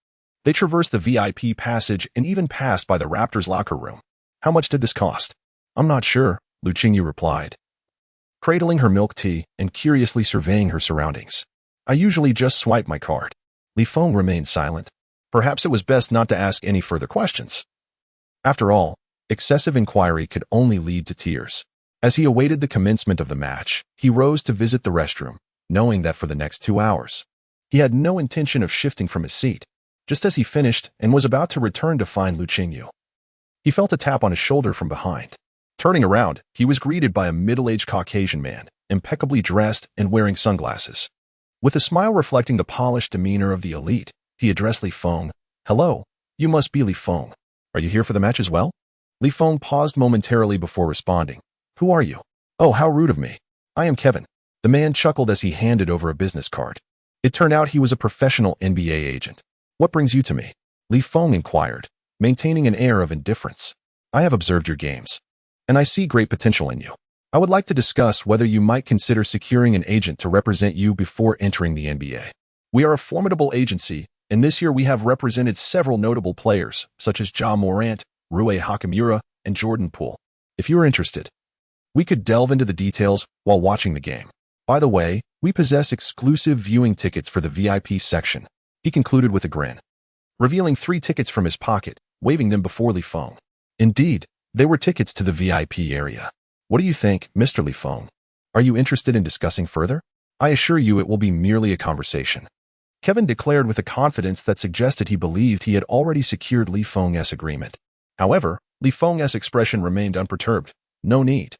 They traversed the VIP passage and even passed by the Raptors' locker room. "How much did this cost?" "I'm not sure," Lu Qingyu replied, cradling her milk tea and curiously surveying her surroundings. "I usually just swipe my card." Li Feng remained silent, Perhaps it was best not to ask any further questions. After all, excessive inquiry could only lead to tears. As he awaited the commencement of the match, he rose to visit the restroom, knowing that for the next 2 hours, he had no intention of shifting from his seat. Just as he finished and was about to return to find Lu Qingyu, he felt a tap on his shoulder from behind. Turning around, he was greeted by a middle-aged Caucasian man, impeccably dressed and wearing sunglasses. With a smile reflecting the polished demeanor of the elite, he addressed Li Feng. "Hello, you must be Li Feng. Are you here for the match as well?" Li Feng paused momentarily before responding. "Who are you?" "Oh, how rude of me. I am Kevin." The man chuckled as he handed over a business card. It turned out he was a professional NBA agent. "What brings you to me?" Li Feng inquired, maintaining an air of indifference. "I have observed your games, and I see great potential in you. I would like to discuss whether you might consider securing an agent to represent you before entering the NBA. We are a formidable agency, and this year we have represented several notable players, such as Ja Morant, Rui Hachimura, and Jordan Poole. If you are interested, we could delve into the details while watching the game. By the way, we possess exclusive viewing tickets for the VIP section," he concluded with a grin, revealing 3 tickets from his pocket, waving them before Li Feng. Indeed, they were tickets to the VIP area. "What do you think, Mr. Li Feng? Are you interested in discussing further?" "I assure you it will be merely a conversation," Kevin declared with a confidence that suggested he believed he had already secured Li Feng's agreement. However, Li Feng's expression remained unperturbed. "No need.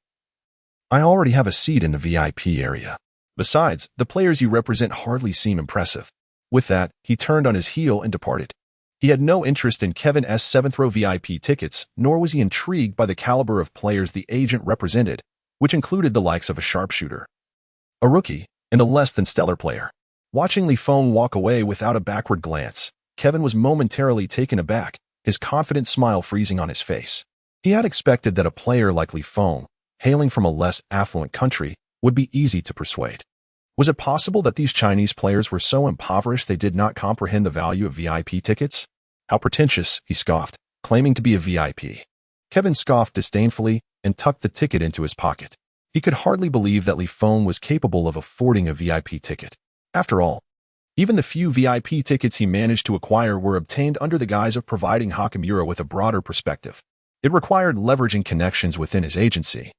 I already have a seat in the VIP area. Besides, the players you represent hardly seem impressive." With that, he turned on his heel and departed. He had no interest in Kevin's 7th-row VIP tickets, nor was he intrigued by the caliber of players the agent represented, which included the likes of a sharpshooter, a rookie, and a less-than-stellar player. Watching Li Feng walk away without a backward glance, Kevin was momentarily taken aback, his confident smile freezing on his face. He had expected that a player like Li Feng, hailing from a less affluent country, would be easy to persuade. Was it possible that these Chinese players were so impoverished they did not comprehend the value of VIP tickets? "How pretentious," he scoffed, claiming to be a VIP. Kevin scoffed disdainfully and tucked the ticket into his pocket. He could hardly believe that Li Feng was capable of affording a VIP ticket. After all, even the few VIP tickets he managed to acquire were obtained under the guise of providing Hachimura with a broader perspective. It required leveraging connections within his agency.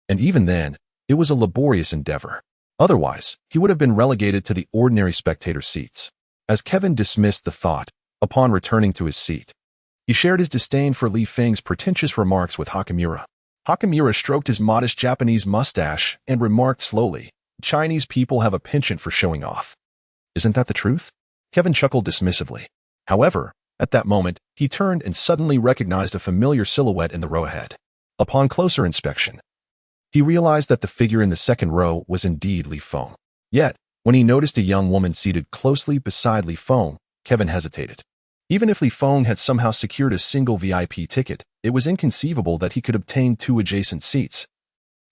And even then, it was a laborious endeavor. Otherwise, he would have been relegated to the ordinary spectator seats. As Kevin dismissed the thought, upon returning to his seat, he shared his disdain for Li Feng's pretentious remarks with Hachimura. Hachimura stroked his modest Japanese mustache and remarked slowly, "Chinese people have a penchant for showing off. Isn't that the truth?" Kevin chuckled dismissively. However, at that moment, he turned and suddenly recognized a familiar silhouette in the row ahead. Upon closer inspection, he realized that the figure in the 2nd row was indeed Li Feng. Yet, when he noticed a young woman seated closely beside Li Feng, Kevin hesitated. Even if Li Feng had somehow secured a single VIP ticket, it was inconceivable that he could obtain 2 adjacent seats,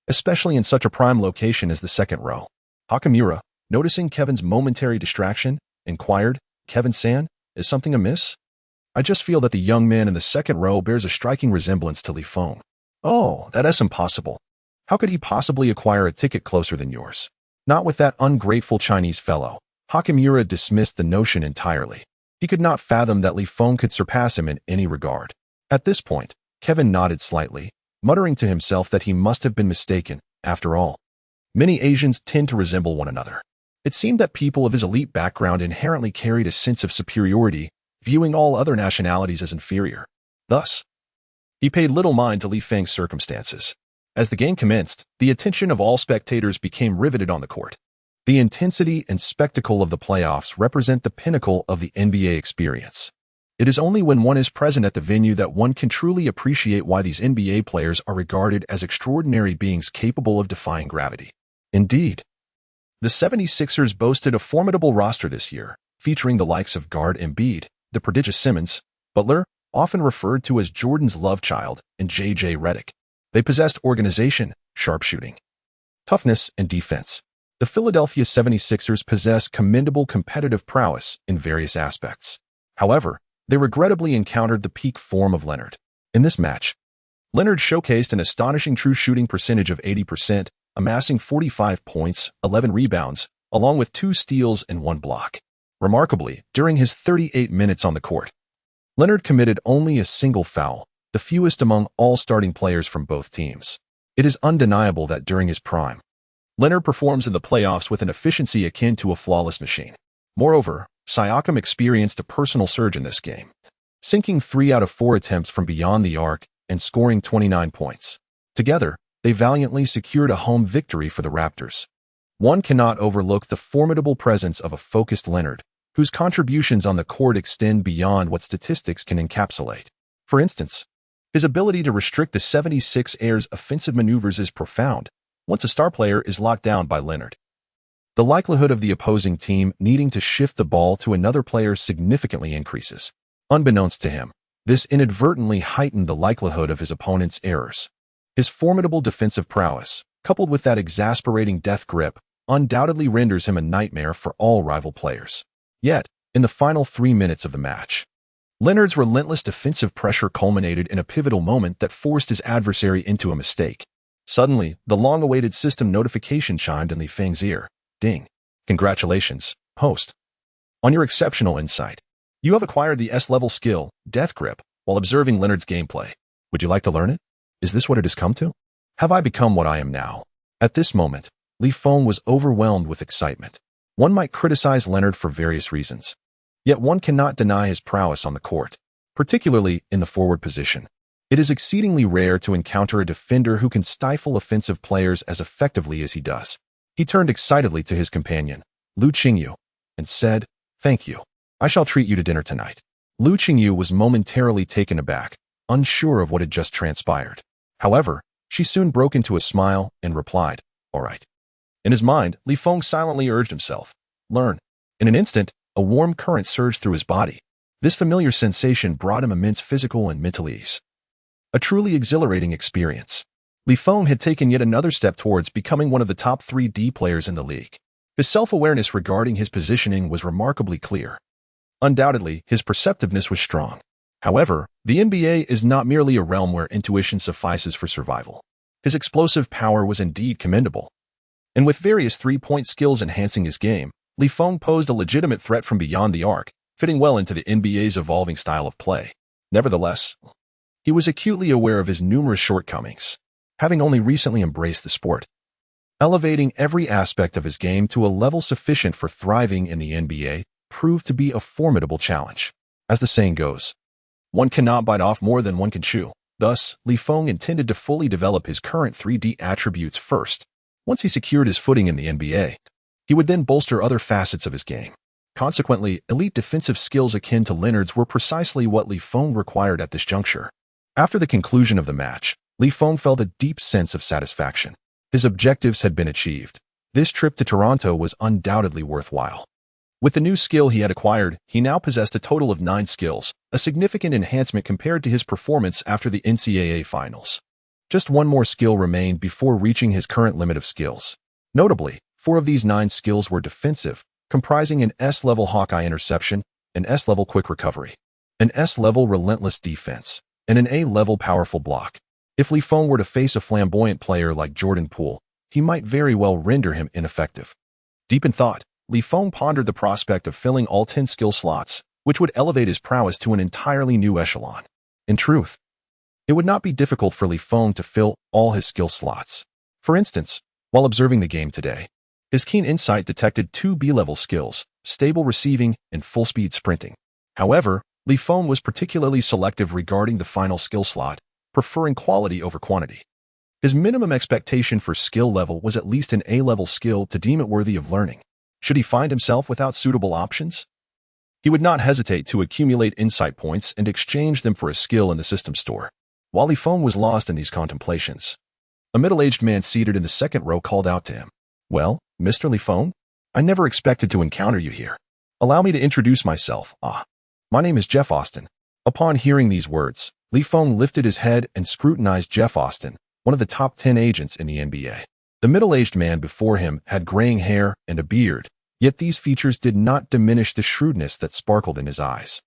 especially in such a prime location as the 2nd row. Hachimura, noticing Kevin's momentary distraction, inquired, "Kevin-san, is something amiss? I just feel that the young man in the 2nd row bears a striking resemblance to Li Feng." "Oh, that is impossible. How could he possibly acquire a ticket closer than yours?" "Not with that ungrateful Chinese fellow." Hachimura dismissed the notion entirely. He could not fathom that Li Feng could surpass him in any regard. At this point, Kevin nodded slightly, muttering to himself that he must have been mistaken. After all, many Asians tend to resemble one another. It seemed that people of his elite background inherently carried a sense of superiority, viewing all other nationalities as inferior. Thus, he paid little mind to Li Feng's circumstances. As the game commenced, the attention of all spectators became riveted on the court. The intensity and spectacle of the playoffs represent the pinnacle of the NBA experience. It is only when one is present at the venue that one can truly appreciate why these NBA players are regarded as extraordinary beings capable of defying gravity. Indeed, the 76ers boasted a formidable roster this year, featuring the likes of guard Embiid, the prodigious Simmons, Butler, often referred to as Jordan's love child, and J.J. Redick. They possessed organization, sharpshooting, toughness, and defense. The Philadelphia 76ers possess commendable competitive prowess in various aspects. However, they regrettably encountered the peak form of Leonard. In this match, Leonard showcased an astonishing true shooting percentage of 80%, amassing 45 points, 11 rebounds, along with 2 steals and 1 block. Remarkably, during his 38 minutes on the court, Leonard committed only a single foul, the fewest among all starting players from both teams. It is undeniable that during his prime, Leonard performs in the playoffs with an efficiency akin to a flawless machine. Moreover, Siakam experienced a personal surge in this game, sinking 3 out of 4 attempts from beyond the arc and scoring 29 points. Together, they valiantly secured a home victory for the Raptors. One cannot overlook the formidable presence of a focused Leonard, whose contributions on the court extend beyond what statistics can encapsulate. For instance, his ability to restrict the 76ers' offensive maneuvers is profound once a star player is locked down by Leonard. The likelihood of the opposing team needing to shift the ball to another player significantly increases. Unbeknownst to him, this inadvertently heightened the likelihood of his opponent's errors. His formidable defensive prowess, coupled with that exasperating death grip, undoubtedly renders him a nightmare for all rival players. Yet, in the final 3 minutes of the match, Leonard's relentless defensive pressure culminated in a pivotal moment that forced his adversary into a mistake. Suddenly, the long-awaited system notification chimed in Feng's ear. Ding. Congratulations, host, on your exceptional insight. You have acquired the S-level skill, Death Grip, while observing Leonard's gameplay. Would you like to learn it? Is this what it has come to? Have I become what I am now? At this moment, Feng was overwhelmed with excitement. One might criticize Leonard for various reasons, yet one cannot deny his prowess on the court, particularly in the forward position. It is exceedingly rare to encounter a defender who can stifle offensive players as effectively as he does. He turned excitedly to his companion, Lu Qingyu, and said, "Thank you. I shall treat you to dinner tonight." Lu Qingyu was momentarily taken aback, unsure of what had just transpired. However, she soon broke into a smile and replied, "All right." In his mind, Feng silently urged himself, "Learn." In an instant, a warm current surged through his body. This familiar sensation brought him immense physical and mental ease. A truly exhilarating experience. Feng had taken yet another step towards becoming one of the top 3D players in the league. His self-awareness regarding his positioning was remarkably clear. Undoubtedly, his perceptiveness was strong. However, the NBA is not merely a realm where intuition suffices for survival. His explosive power was indeed commendable. And with various three-point skills enhancing his game, Feng posed a legitimate threat from beyond the arc, fitting well into the NBA's evolving style of play. Nevertheless, he was acutely aware of his numerous shortcomings, having only recently embraced the sport. Elevating every aspect of his game to a level sufficient for thriving in the NBA proved to be a formidable challenge. As the saying goes, one cannot bite off more than one can chew. Thus, Feng intended to fully develop his current 3D attributes first. Once he secured his footing in the NBA, he would then bolster other facets of his game. Consequently, elite defensive skills akin to Leonard's were precisely what Feng required at this juncture. After the conclusion of the match, Feng felt a deep sense of satisfaction. His objectives had been achieved. This trip to Toronto was undoubtedly worthwhile. With the new skill he had acquired, he now possessed a total of 9 skills, a significant enhancement compared to his performance after the NCAA finals. Just one more skill remained before reaching his current limit of skills. Notably, 4 of these 9 skills were defensive, comprising an S-level Hawkeye interception, an S-level quick recovery, an S-level relentless defense, and an A-level powerful block. If Feng were to face a flamboyant player like Jordan Poole, he might very well render him ineffective. Deep in thought, Feng pondered the prospect of filling all 10 skill slots, which would elevate his prowess to an entirely new echelon. In truth, it would not be difficult for Feng to fill all his skill slots. For instance, while observing the game today, his keen insight detected 2 B-level skills, stable receiving and full-speed sprinting. However, Feng was particularly selective regarding the final skill slot, preferring quality over quantity. His minimum expectation for skill level was at least an A-level skill to deem it worthy of learning. Should he find himself without suitable options, he would not hesitate to accumulate insight points and exchange them for a skill in the system store. While Feng was lost in these contemplations, a middle-aged man seated in the second row called out to him, "Well, Mr. Feng, I never expected to encounter you here. Allow me to introduce myself. My name is Jeff Austin." Upon hearing these words, Feng lifted his head and scrutinized Jeff Austin, one of the top 10 agents in the NBA. The middle-aged man before him had graying hair and a beard, yet these features did not diminish the shrewdness that sparkled in his eyes.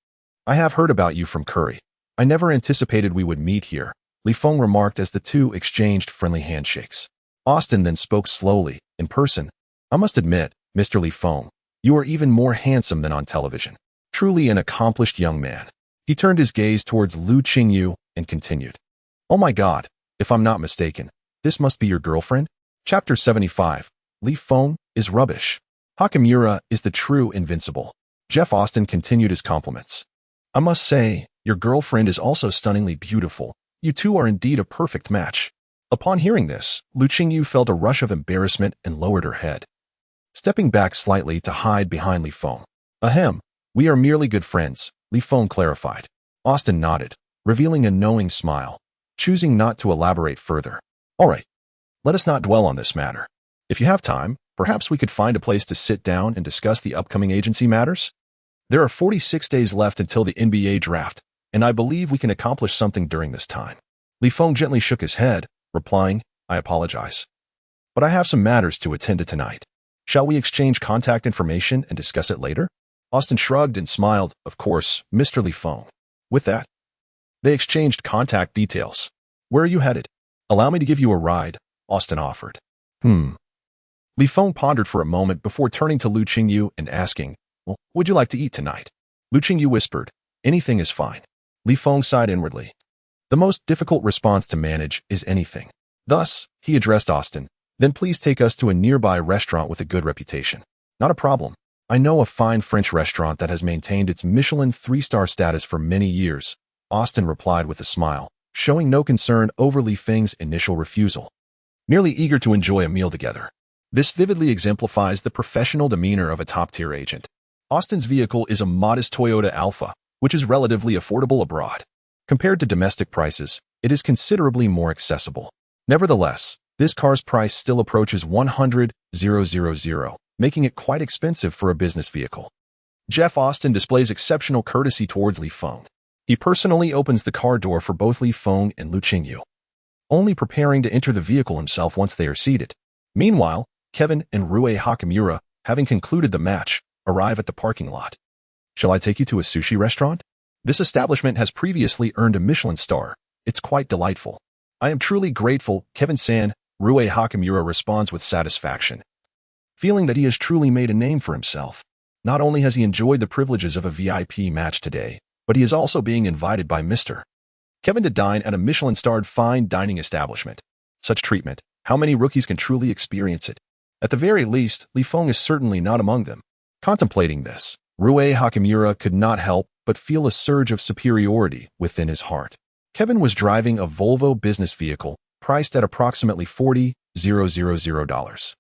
"I have heard about you from Curry. I never anticipated we would meet here," Feng remarked as the two exchanged friendly handshakes. Austin then spoke slowly, in person. "I must admit, Mr. Feng, You are even more handsome than on television. Truly an accomplished young man. He turned his gaze towards Lu Qingyu and continued. Oh my God, if I'm not mistaken, this must be your girlfriend? Chapter 75. Li Feng is rubbish. Hakamura is the true invincible. Jeff Austin continued his compliments. I must say, your girlfriend is also stunningly beautiful. You two are indeed a perfect match. Upon hearing this, Lu Qingyu felt a rush of embarrassment and lowered her head, stepping back slightly to hide behind Li Feng. Ahem, we are merely good friends, Li Feng clarified. Austin nodded, revealing a knowing smile, choosing not to elaborate further. All right, let us not dwell on this matter. If you have time, perhaps we could find a place to sit down and discuss the upcoming agency matters? There are 46 days left until the NBA draft, and I believe we can accomplish something during this time. Li Feng gently shook his head, replying, I apologize, but I have some matters to attend to tonight. Shall we exchange contact information and discuss it later? Austin shrugged and smiled, of course, Mr. Li Feng. With that, they exchanged contact details. Where are you headed? Allow me to give you a ride, Austin offered. Li Feng pondered for a moment before turning to Lu Qingyu and asking, well, would you like to eat tonight? Lu Qingyu whispered, anything is fine. Li Feng sighed inwardly. The most difficult response to manage is anything. Thus, he addressed Austin, then please take us to a nearby restaurant with a good reputation. Not a problem. I know a fine French restaurant that has maintained its Michelin 3-star status for many years, Austin replied with a smile, showing no concern over Li Feng's initial refusal. Merely eager to enjoy a meal together. This vividly exemplifies the professional demeanor of a top-tier agent. Austin's vehicle is a modest Toyota Alpha, which is relatively affordable abroad. Compared to domestic prices, it is considerably more accessible. Nevertheless, this car's price still approaches $100,000, making it quite expensive for a business vehicle. Jeff Austin displays exceptional courtesy towards Li Feng. He personally opens the car door for both Li Feng and Lu Qingyu, only preparing to enter the vehicle himself once they are seated. Meanwhile, Kevin and Rue Hakamura, having concluded the match, arrive at the parking lot. Shall I take you to a sushi restaurant? This establishment has previously earned a Michelin star. It's quite delightful. I am truly grateful, Kevin-san, Rue Hakamura responds with satisfaction, feeling that he has truly made a name for himself. Not only has he enjoyed the privileges of a VIP match today, but he is also being invited by Mr. Kevin to dine at a Michelin-starred fine dining establishment. Such treatment, how many rookies can truly experience it? At the very least, Li Feng is certainly not among them. Contemplating this, Rue Hakamura could not help but feel a surge of superiority within his heart. Kevin was driving a Volvo business vehicle priced at approximately $40,000,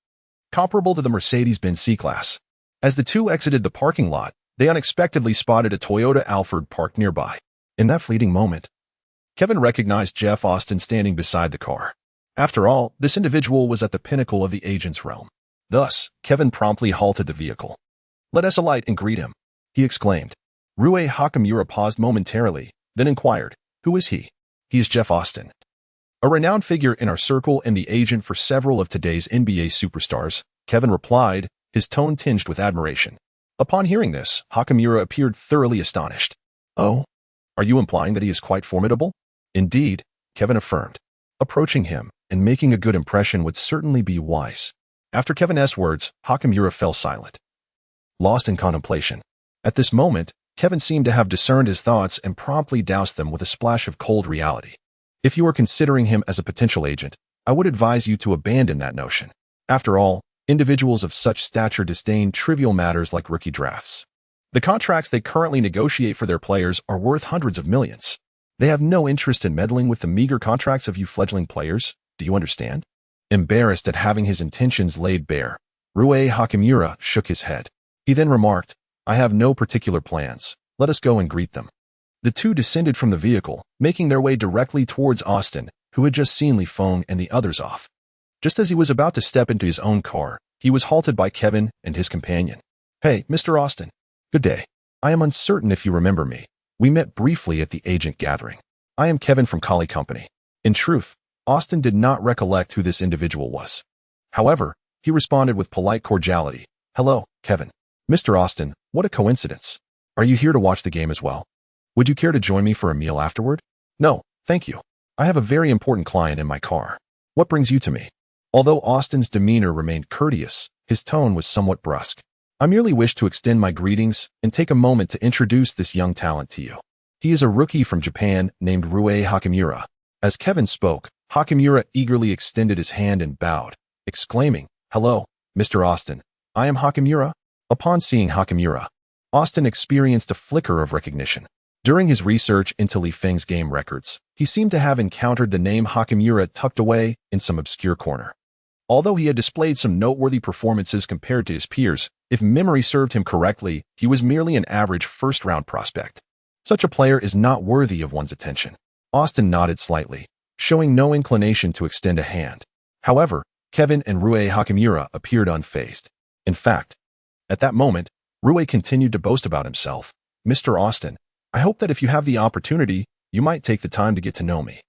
comparable to the Mercedes-Benz C-Class. As the two exited the parking lot, they unexpectedly spotted a Toyota Alphard parked nearby. In that fleeting moment, Kevin recognized Jeff Austin standing beside the car. After all, this individual was at the pinnacle of the agent's realm. Thus, Kevin promptly halted the vehicle. Let us alight and greet him, he exclaimed. Rue Hakamura paused momentarily, then inquired, who is he? He is Jeff Austin, a renowned figure in our circle and the agent for several of today's NBA superstars, Kevin replied, his tone tinged with admiration. Upon hearing this, Hakamura appeared thoroughly astonished. Oh, are you implying that he is quite formidable? Indeed, Kevin affirmed. Approaching him and making a good impression would certainly be wise. After Kevin's words, Hakamura fell silent, lost in contemplation. At this moment, Kevin seemed to have discerned his thoughts and promptly doused them with a splash of cold reality. If you are considering him as a potential agent, I would advise you to abandon that notion. After all, individuals of such stature disdain trivial matters like rookie drafts. The contracts they currently negotiate for their players are worth hundreds of millions. They have no interest in meddling with the meager contracts of you fledgling players, do you understand? Embarrassed at having his intentions laid bare, Rue Hakamura shook his head. He then remarked, I have no particular plans. Let us go and greet them. The two descended from the vehicle, making their way directly towards Austin, who had just seen Li Feng and the others off. Just as he was about to step into his own car, he was halted by Kevin and his companion. Hey, Mr. Austin. Good day. I am uncertain if you remember me. We met briefly at the agent gathering. I am Kevin from Kali Company. In truth, Austin did not recollect who this individual was. However, he responded with polite cordiality. Hello, Kevin. Mr. Austin, what a coincidence. Are you here to watch the game as well? Would you care to join me for a meal afterward? No, thank you. I have a very important client in my car. What brings you to me? Although Austin's demeanor remained courteous, his tone was somewhat brusque. I merely wish to extend my greetings and take a moment to introduce this young talent to you. He is a rookie from Japan named Rue Hakamura. As Kevin spoke, Hakamura eagerly extended his hand and bowed, exclaiming, "Hello, Mr. Austin. I am Hakamura." Upon seeing Hakamura, Austin experienced a flicker of recognition. During his research into Li Feng's game records, he seemed to have encountered the name Hakamura tucked away in some obscure corner. Although he had displayed some noteworthy performances compared to his peers, if memory served him correctly, he was merely an average first-round prospect. Such a player is not worthy of one's attention. Austin nodded slightly, showing no inclination to extend a hand. However, Kevin and Rue Hakamura appeared unfazed. In fact, at that moment, Rue continued to boast about himself. "Mr. Austin, I hope that if you have the opportunity, you might take the time to get to know me.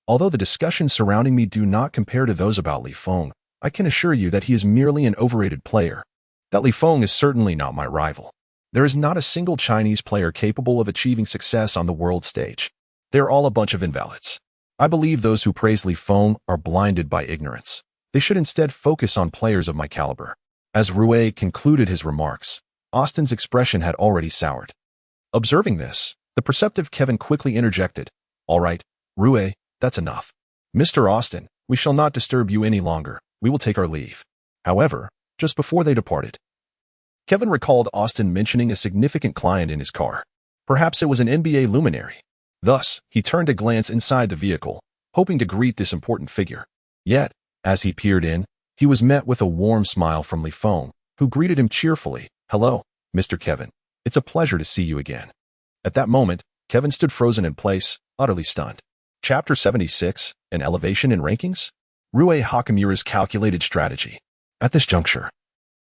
Although the discussions surrounding me do not compare to those about Li Feng, I can assure you that he is merely an overrated player. That Li Feng is certainly not my rival. There is not a single Chinese player capable of achieving success on the world stage. They are all a bunch of invalids. I believe those who praise Li Feng are blinded by ignorance. They should instead focus on players of my caliber." As Rue concluded his remarks, Austin's expression had already soured. Observing this, the perceptive Kevin quickly interjected, "All right, Rue, that's enough. Mr. Austin, we shall not disturb you any longer. We will take our leave." However, just before they departed, Kevin recalled Austin mentioning a significant client in his car. Perhaps it was an NBA luminary. Thus, he turned to glance inside the vehicle, hoping to greet this important figure. Yet, as he peered in, he was met with a warm smile from Li Feng, who greeted him cheerfully. "Hello, Mr. Kevin. It's a pleasure to see you again." At that moment, Kevin stood frozen in place, utterly stunned. Chapter 76, An Elevation in Rankings? Rue Hakamura's Calculated Strategy. At this juncture,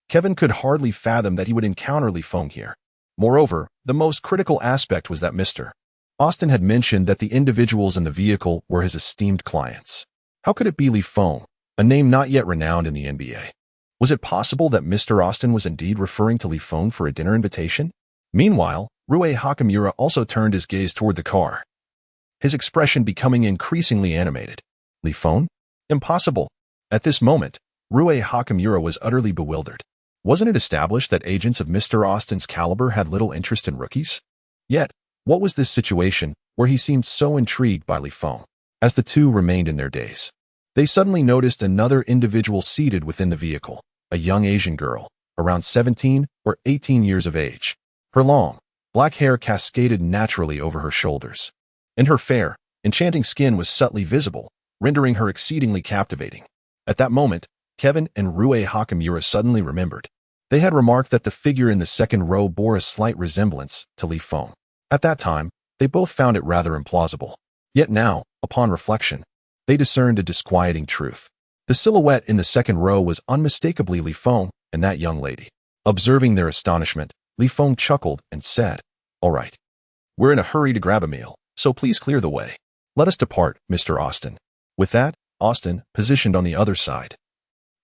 Kevin could hardly fathom that he would encounter Li Feng here. Moreover, the most critical aspect was that Mr. Austin had mentioned that the individuals in the vehicle were his esteemed clients. How could it be Li Feng, a name not yet renowned in the NBA? Was it possible that Mr. Austin was indeed referring to Li Feng for a dinner invitation? Meanwhile, Rue Hakamura also turned his gaze toward the car, his expression becoming increasingly animated. Li Feng? Impossible. At this moment, Rue Hakamura was utterly bewildered. Wasn't it established that agents of Mr. Austin's caliber had little interest in rookies? Yet, what was this situation where he seemed so intrigued by Li Feng? As the two remained in their daze, they suddenly noticed another individual seated within the vehicle, a young Asian girl, around 17 or 18 years of age. Her long, black hair cascaded naturally over her shoulders, and her fair, enchanting skin was subtly visible, rendering her exceedingly captivating. At that moment, Kevin and Rue Hakamura suddenly remembered. They had remarked that the figure in the second row bore a slight resemblance to Li Feng. At that time, they both found it rather implausible. Yet now, upon reflection, they discerned a disquieting truth. The silhouette in the second row was unmistakably Li Feng and that young lady. Observing their astonishment, Li Feng chuckled and said, "All right. We're in a hurry to grab a meal, so please clear the way. Let us depart, Mr. Austin." With that, Austin, positioned on the other side,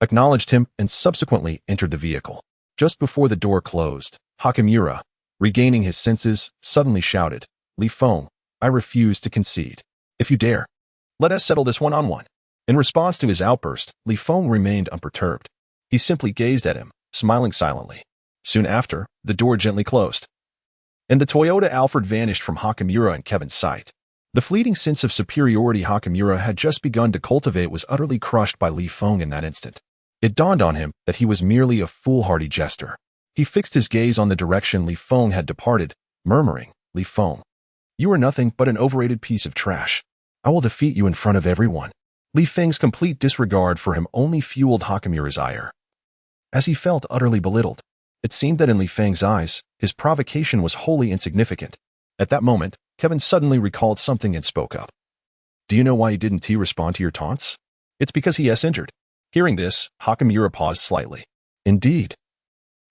acknowledged him and subsequently entered the vehicle. Just before the door closed, Hakamura, regaining his senses, suddenly shouted, "Li Feng, I refuse to concede. If you dare, let us settle this one-on-one." In response to his outburst, Li Feng remained unperturbed. He simply gazed at him, smiling silently. Soon after, the door gently closed, and the Toyota Alphard vanished from Hakamura and Kevin's sight. The fleeting sense of superiority Hakamura had just begun to cultivate was utterly crushed by Li Feng in that instant. It dawned on him that he was merely a foolhardy jester. He fixed his gaze on the direction Li Feng had departed, murmuring, "Li Feng, you are nothing but an overrated piece of trash. I will defeat you in front of everyone." Li Feng's complete disregard for him only fueled Hakamura's ire. As he felt utterly belittled, it seemed that in Li Feng's eyes, his provocation was wholly insignificant. At that moment, Kevin suddenly recalled something and spoke up. "Do you know why he didn't respond to your taunts? It's because he is injured." Hearing this, Hakamura paused slightly. Indeed.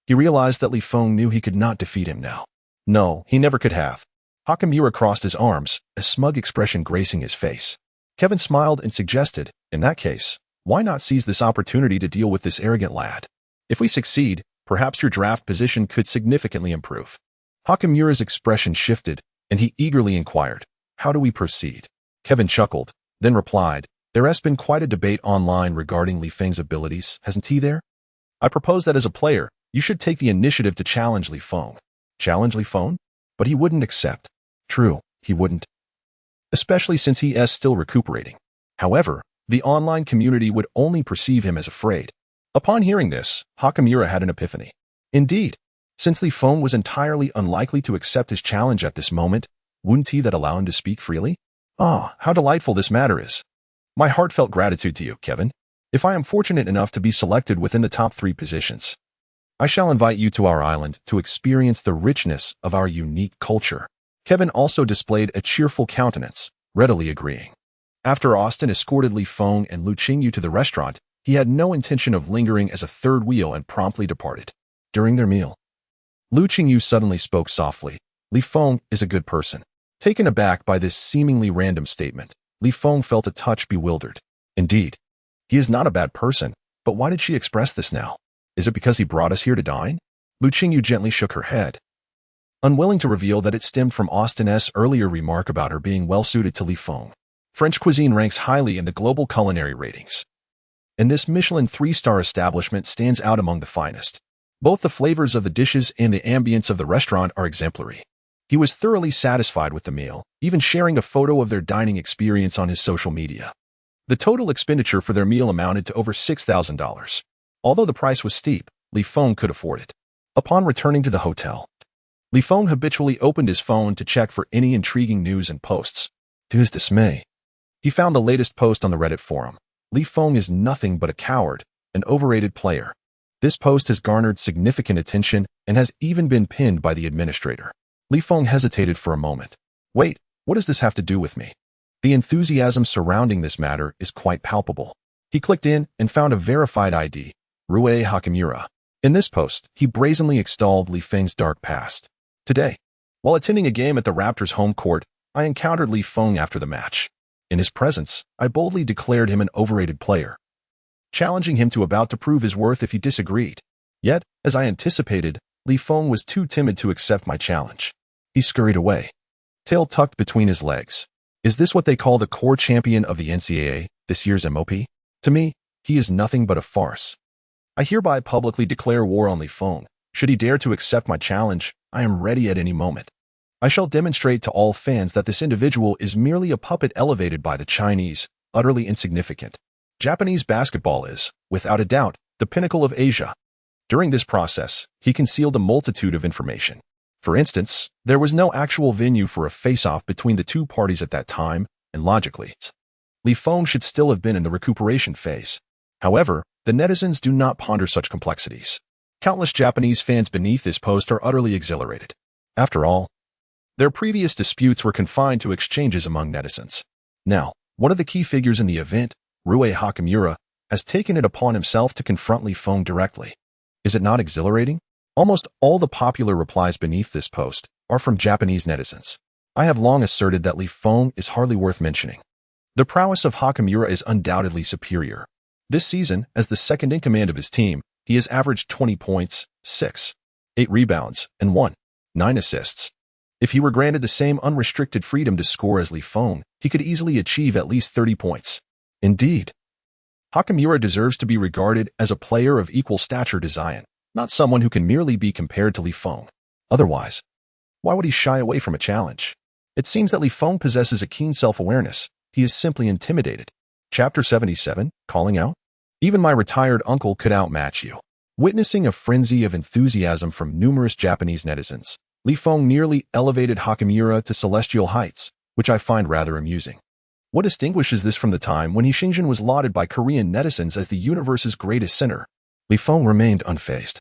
He realized that Li Feng knew he could not defeat him now. No, he never could have. Hakamura crossed his arms, a smug expression gracing his face. Kevin smiled and suggested, "In that case, why not seize this opportunity to deal with this arrogant lad? If we succeed, perhaps your draft position could significantly improve." Hakamura's expression shifted, and he eagerly inquired, "How do we proceed?" Kevin chuckled, then replied, "There has been quite a debate online regarding Li Feng's abilities, hasn't he there? I propose that as a player, You should take the initiative to challenge Li Feng. Challenge Li Feng? But he wouldn't accept. True, he wouldn't. Especially since he is still recuperating. However, the online community would only perceive him as afraid. Upon hearing this, Hakamura had an epiphany. Indeed, since Li Feng was entirely unlikely to accept his challenge at this moment, wouldn't he that allow him to speak freely? Ah, how delightful this matter is. My heartfelt gratitude to you, Kevin. If I am fortunate enough to be selected within the top 3 positions, I shall invite you to our island to experience the richness of our unique culture. Kevin also displayed a cheerful countenance, readily agreeing. After Austin escorted Li Feng and Lu Qingyu to the restaurant, he had no intention of lingering as a third wheel and promptly departed. During their meal, Lu Qingyu suddenly spoke softly. Li Feng is a good person. Taken aback by this seemingly random statement, Li Feng felt a touch bewildered. Indeed, he is not a bad person, but why did she express this now? Is it because he brought us here to dine? Lu Qingyu gently shook her head, unwilling to reveal that it stemmed from Austin's earlier remark about her being well-suited to Li Feng. French cuisine ranks highly in the global culinary ratings, and this Michelin 3-star establishment stands out among the finest. Both the flavors of the dishes and the ambience of the restaurant are exemplary. He was thoroughly satisfied with the meal, even sharing a photo of their dining experience on his social media. The total expenditure for their meal amounted to over $6,000. Although the price was steep, Li Feng could afford it. Upon returning to the hotel, Li Feng habitually opened his phone to check for any intriguing news and posts. To his dismay, he found the latest post on the Reddit forum. Li Feng is nothing but a coward, an overrated player. This post has garnered significant attention and has even been pinned by the administrator. Li Feng hesitated for a moment. Wait, what does this have to do with me? The enthusiasm surrounding this matter is quite palpable. He clicked in and found a verified ID, Rue Hakamura. In this post, he brazenly extolled Li Feng's dark past. Today, while attending a game at the Raptors' home court, I encountered Li Feng after the match. In his presence, I boldly declared him an overrated player, challenging him to prove his worth if he disagreed. Yet, as I anticipated, Li Feng was too timid to accept my challenge. He scurried away, tail tucked between his legs. Is this what they call the core champion of the NCAA, this year's MOP? To me, he is nothing but a farce. I hereby publicly declare war on Li Feng. Should he dare to accept my challenge, I am ready at any moment. I shall demonstrate to all fans that this individual is merely a puppet elevated by the Chinese, utterly insignificant. Japanese basketball is, without a doubt, the pinnacle of Asia. During this process, he concealed a multitude of information. For instance, there was no actual venue for a face-off between the two parties at that time, and logically, Li Feng should still have been in the recuperation phase. However, the netizens do not ponder such complexities. Countless Japanese fans beneath this post are utterly exhilarated. After all, their previous disputes were confined to exchanges among netizens. Now, one of the key figures in the event, Rue Hakamura, has taken it upon himself to confront Li Feng directly. Is it not exhilarating? Almost all the popular replies beneath this post are from Japanese netizens. I have long asserted that Li Feng is hardly worth mentioning. The prowess of Hakamura is undoubtedly superior. This season, as the second-in-command of his team, he has averaged 20 points, 6, 8 rebounds, and 9 assists. If he were granted the same unrestricted freedom to score as Li Feng, he could easily achieve at least 30 points. Indeed, Hakamura deserves to be regarded as a player of equal stature to Zion, not someone who can merely be compared to Li Feng. Otherwise, why would he shy away from a challenge? It seems that Li Feng possesses a keen self-awareness. He is simply intimidated. Chapter 77, Calling Out? Even my retired uncle could outmatch you. Witnessing a frenzy of enthusiasm from numerous Japanese netizens, Li Feng nearly elevated Hakamura to celestial heights, which I find rather amusing. What distinguishes this from the time when Shinjin was lauded by Korean netizens as the universe's greatest sinner? Li Feng remained unfazed.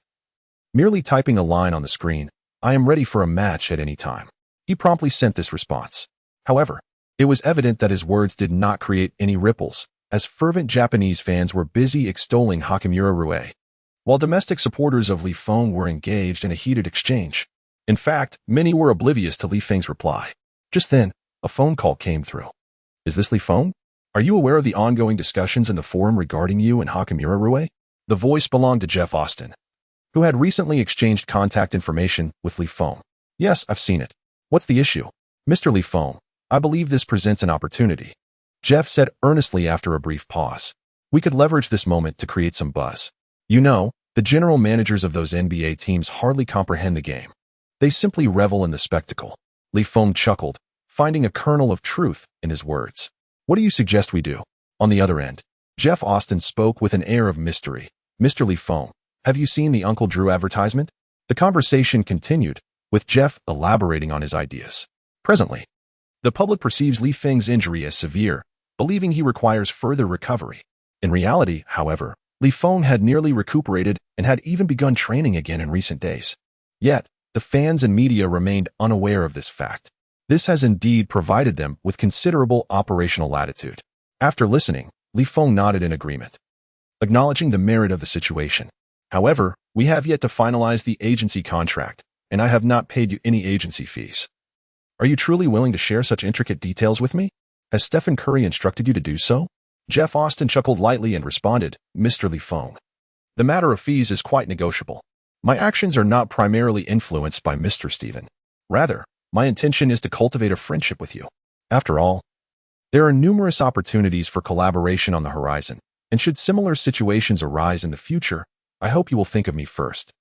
Merely typing a line on the screen, I am ready for a match at any time. He promptly sent this response. However, it was evident that his words did not create any ripples, as fervent Japanese fans were busy extolling Hakamura Rue, while domestic supporters of Li Feng were engaged in a heated exchange. In fact, many were oblivious to Li Feng's reply. Just then, a phone call came through. Is this Li Feng? Are you aware of the ongoing discussions in the forum regarding you and Hakamura Rue? The voice belonged to Jeff Austin, who had recently exchanged contact information with Li Feng. Yes, I've seen it. What's the issue? Mr. Li Feng, I believe this presents an opportunity, Jeff said earnestly after a brief pause. We could leverage this moment to create some buzz. You know, The general managers of those NBA teams hardly comprehend the game. They simply revel in the spectacle. Li Feng chuckled, finding a kernel of truth in his words. What do you suggest we do? On the other end, Jeff Austin spoke with an air of mystery. Mr. Li Feng, have you seen the Uncle Drew advertisement? The conversation continued, with Jeff elaborating on his ideas. Presently, the public perceives Li Feng's injury as severe, believing he requires further recovery. In reality, however, Li Feng had nearly recuperated and had even begun training again in recent days. Yet, the fans and media remained unaware of this fact. This has indeed provided them with considerable operational latitude. After listening, Li Feng nodded in agreement, acknowledging the merit of the situation. However, we have yet to finalize the agency contract, and I have not paid you any agency fees. Are you truly willing to share such intricate details with me? Has Stephen Curry instructed you to do so? Jeff Austin chuckled lightly and responded, Mr. Li Feng, the matter of fees is quite negotiable. My actions are not primarily influenced by Mr. Stephen. Rather, my intention is to cultivate a friendship with you. After all, there are numerous opportunities for collaboration on the horizon, and should similar situations arise in the future, I hope you will think of me first.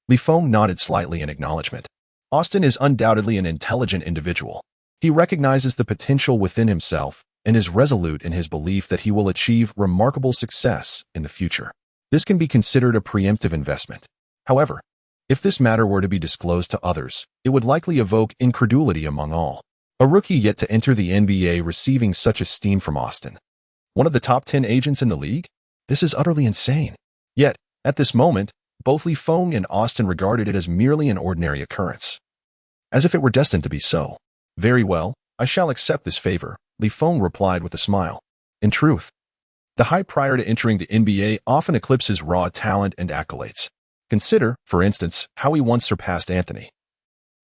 Li Feng nodded slightly in acknowledgement. Austin is undoubtedly an intelligent individual. He recognizes the potential within himself and is resolute in his belief that he will achieve remarkable success in the future. This can be considered a preemptive investment. However, if this matter were to be disclosed to others, it would likely evoke incredulity among all. A rookie yet to enter the NBA receiving such esteem from Austin, one of the top 10 agents in the league? This is utterly insane. Yet, at this moment, both Li Feng and Austin regarded it as merely an ordinary occurrence, as if it were destined to be so. Very well, I shall accept this favor, Li Feng replied with a smile. In truth, the hype prior to entering the NBA often eclipses raw talent and accolades. Consider, for instance, how he once surpassed Anthony,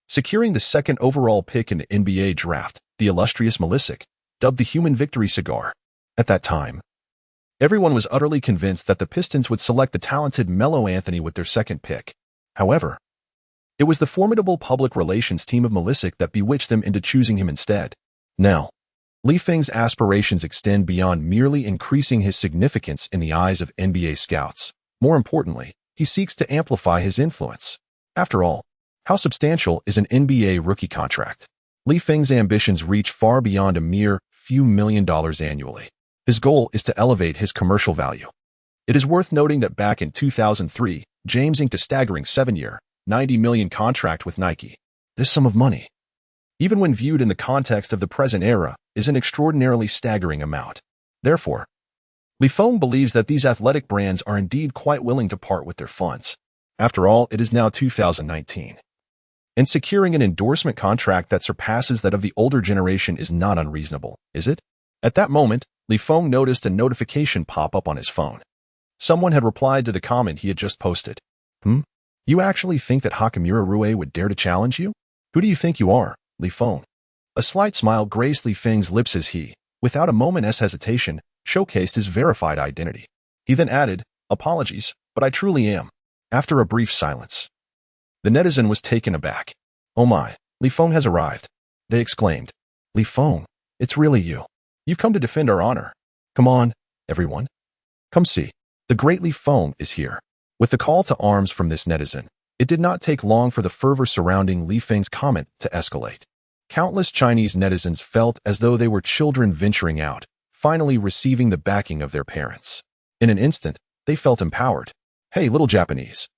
securing the second overall pick in the NBA draft, the illustrious Milicic, dubbed the human victory cigar. At that time, everyone was utterly convinced that the Pistons would select the talented Melo Anthony with their second pick. However, it was the formidable public relations team of Milicic that bewitched them into choosing him instead. Now, Li Feng's aspirations extend beyond merely increasing his significance in the eyes of NBA scouts. More importantly, he seeks to amplify his influence. After all, how substantial is an NBA rookie contract? Li Feng's ambitions reach far beyond a mere few $1 million annually. His goal is to elevate his commercial value. It is worth noting that back in 2003, James inked a staggering 7-year, $90 million contract with Nike. This sum of money, even when viewed in the context of the present era, is an extraordinarily staggering amount. Therefore, Li Feng believes that these athletic brands are indeed quite willing to part with their funds. After all, it is now 2019. And securing an endorsement contract that surpasses that of the older generation is not unreasonable, is it? At that moment, Li Feng noticed a notification pop up on his phone. Someone had replied to the comment he had just posted. You actually think that Hakamura Rue would dare to challenge you? Who do you think you are, Li Feng? A slight smile graced Li Feng's lips as he, without a moment's hesitation, showcased his verified identity. He then added, apologies, but I truly am. After a brief silence, the netizen was taken aback. Oh my, Li Feng has arrived, they exclaimed. Li Feng, it's really you. You've come to defend our honor. Come on, everyone. Come see. The great Li Feng is here. With the call to arms from this netizen, it did not take long for the fervor surrounding Li Feng's comment to escalate. Countless Chinese netizens felt as though they were children venturing out, finally receiving the backing of their parents. In an instant, they felt empowered. Hey, little Japanese.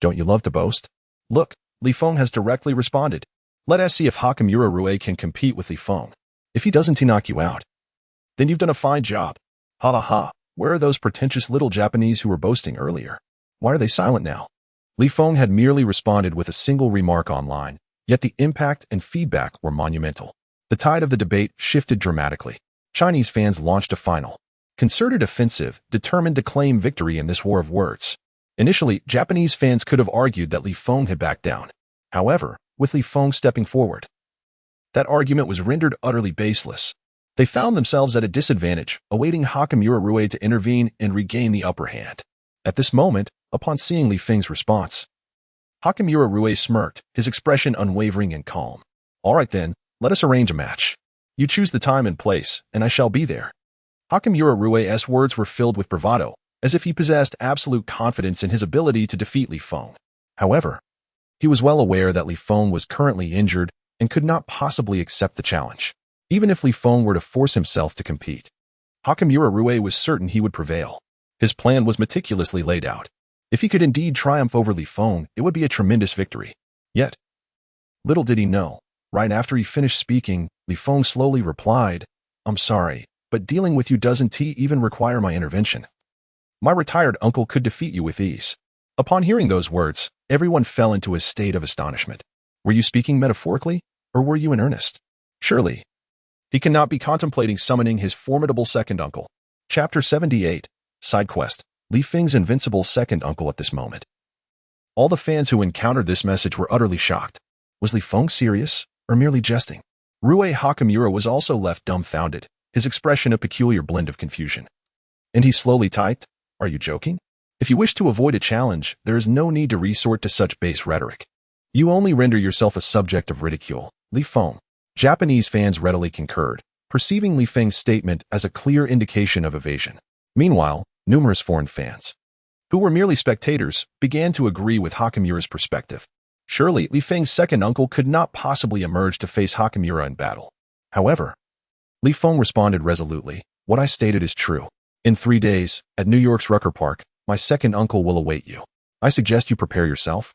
Don't you love to boast? Look, Li Feng has directly responded. Let us see if Hakamura Rue can compete with Li Feng. If he doesn't knock you out, then you've done a fine job. Ha ha ha. Where are those pretentious little Japanese who were boasting earlier? Why are they silent now? Li Feng had merely responded with a single remark online, yet the impact and feedback were monumental. The tide of the debate shifted dramatically. Chinese fans launched a final, concerted offensive, determined to claim victory in this war of words. Initially, Japanese fans could have argued that Li Feng had backed down. However, with Li Feng stepping forward, that argument was rendered utterly baseless. They found themselves at a disadvantage, awaiting Hakamura Rue to intervene and regain the upper hand. At this moment, upon seeing Li Feng's response, Hakamura Rue smirked, his expression unwavering and calm. All right then, let us arrange a match. You choose the time and place, and I shall be there. Hakamura Rue's words were filled with bravado, as if he possessed absolute confidence in his ability to defeat Li Feng. However, he was well aware that Li Feng was currently injured and could not possibly accept the challenge. Even if Li Feng were to force himself to compete, Hakamura Rue was certain he would prevail. His plan was meticulously laid out. If he could indeed triumph over Li Feng, it would be a tremendous victory. Yet, little did he know, right after he finished speaking, Li Feng slowly replied, "I'm sorry, but dealing with you doesn't even require my intervention. My retired uncle could defeat you with ease." Upon hearing those words, everyone fell into a state of astonishment. Were you speaking metaphorically, or were you in earnest? Surely, he cannot be contemplating summoning his formidable second uncle. Chapter 78, Side Quest, Li Feng's invincible second uncle at this moment. All the fans who encountered this message were utterly shocked. Was Li Feng serious, or merely jesting? Rue Hakamura was also left dumbfounded, his expression a peculiar blend of confusion. And he slowly typed, "Are you joking? If you wish to avoid a challenge, there is no need to resort to such base rhetoric. You only render yourself a subject of ridicule, Li Feng." Japanese fans readily concurred, perceiving Li Feng's statement as a clear indication of evasion. Meanwhile, numerous foreign fans, who were merely spectators, began to agree with Hakamura's perspective. Surely, Li Feng's second uncle could not possibly emerge to face Hakamura in battle. However, Li Feng responded resolutely, "What I stated is true. In 3 days, at New York's Rucker Park, my second uncle will await you. I suggest you prepare yourself,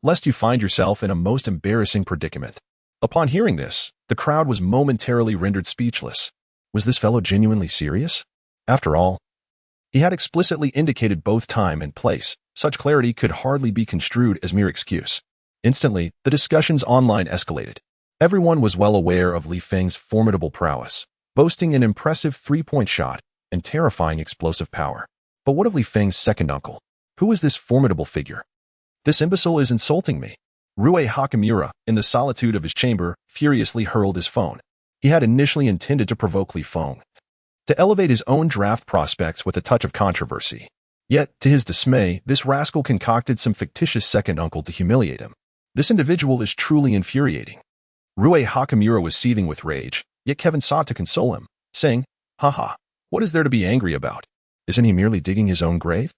lest you find yourself in a most embarrassing predicament." Upon hearing this, the crowd was momentarily rendered speechless. Was this fellow genuinely serious? After all, he had explicitly indicated both time and place. Such clarity could hardly be construed as mere excuse. Instantly, the discussions online escalated. Everyone was well aware of Li Feng's formidable prowess, boasting an impressive 3-point shot and terrifying explosive power. But what of Li Feng's second uncle? Who is this formidable figure? "This imbecile is insulting me." Rue Hakamura, in the solitude of his chamber, furiously hurled his phone. He had initially intended to provoke Li Feng, to elevate his own draft prospects with a touch of controversy. Yet, to his dismay, this rascal concocted some fictitious second uncle to humiliate him. This individual is truly infuriating. Rue Hakamura was seething with rage, yet Kevin sought to console him, saying, "Haha, what is there to be angry about? Isn't he merely digging his own grave?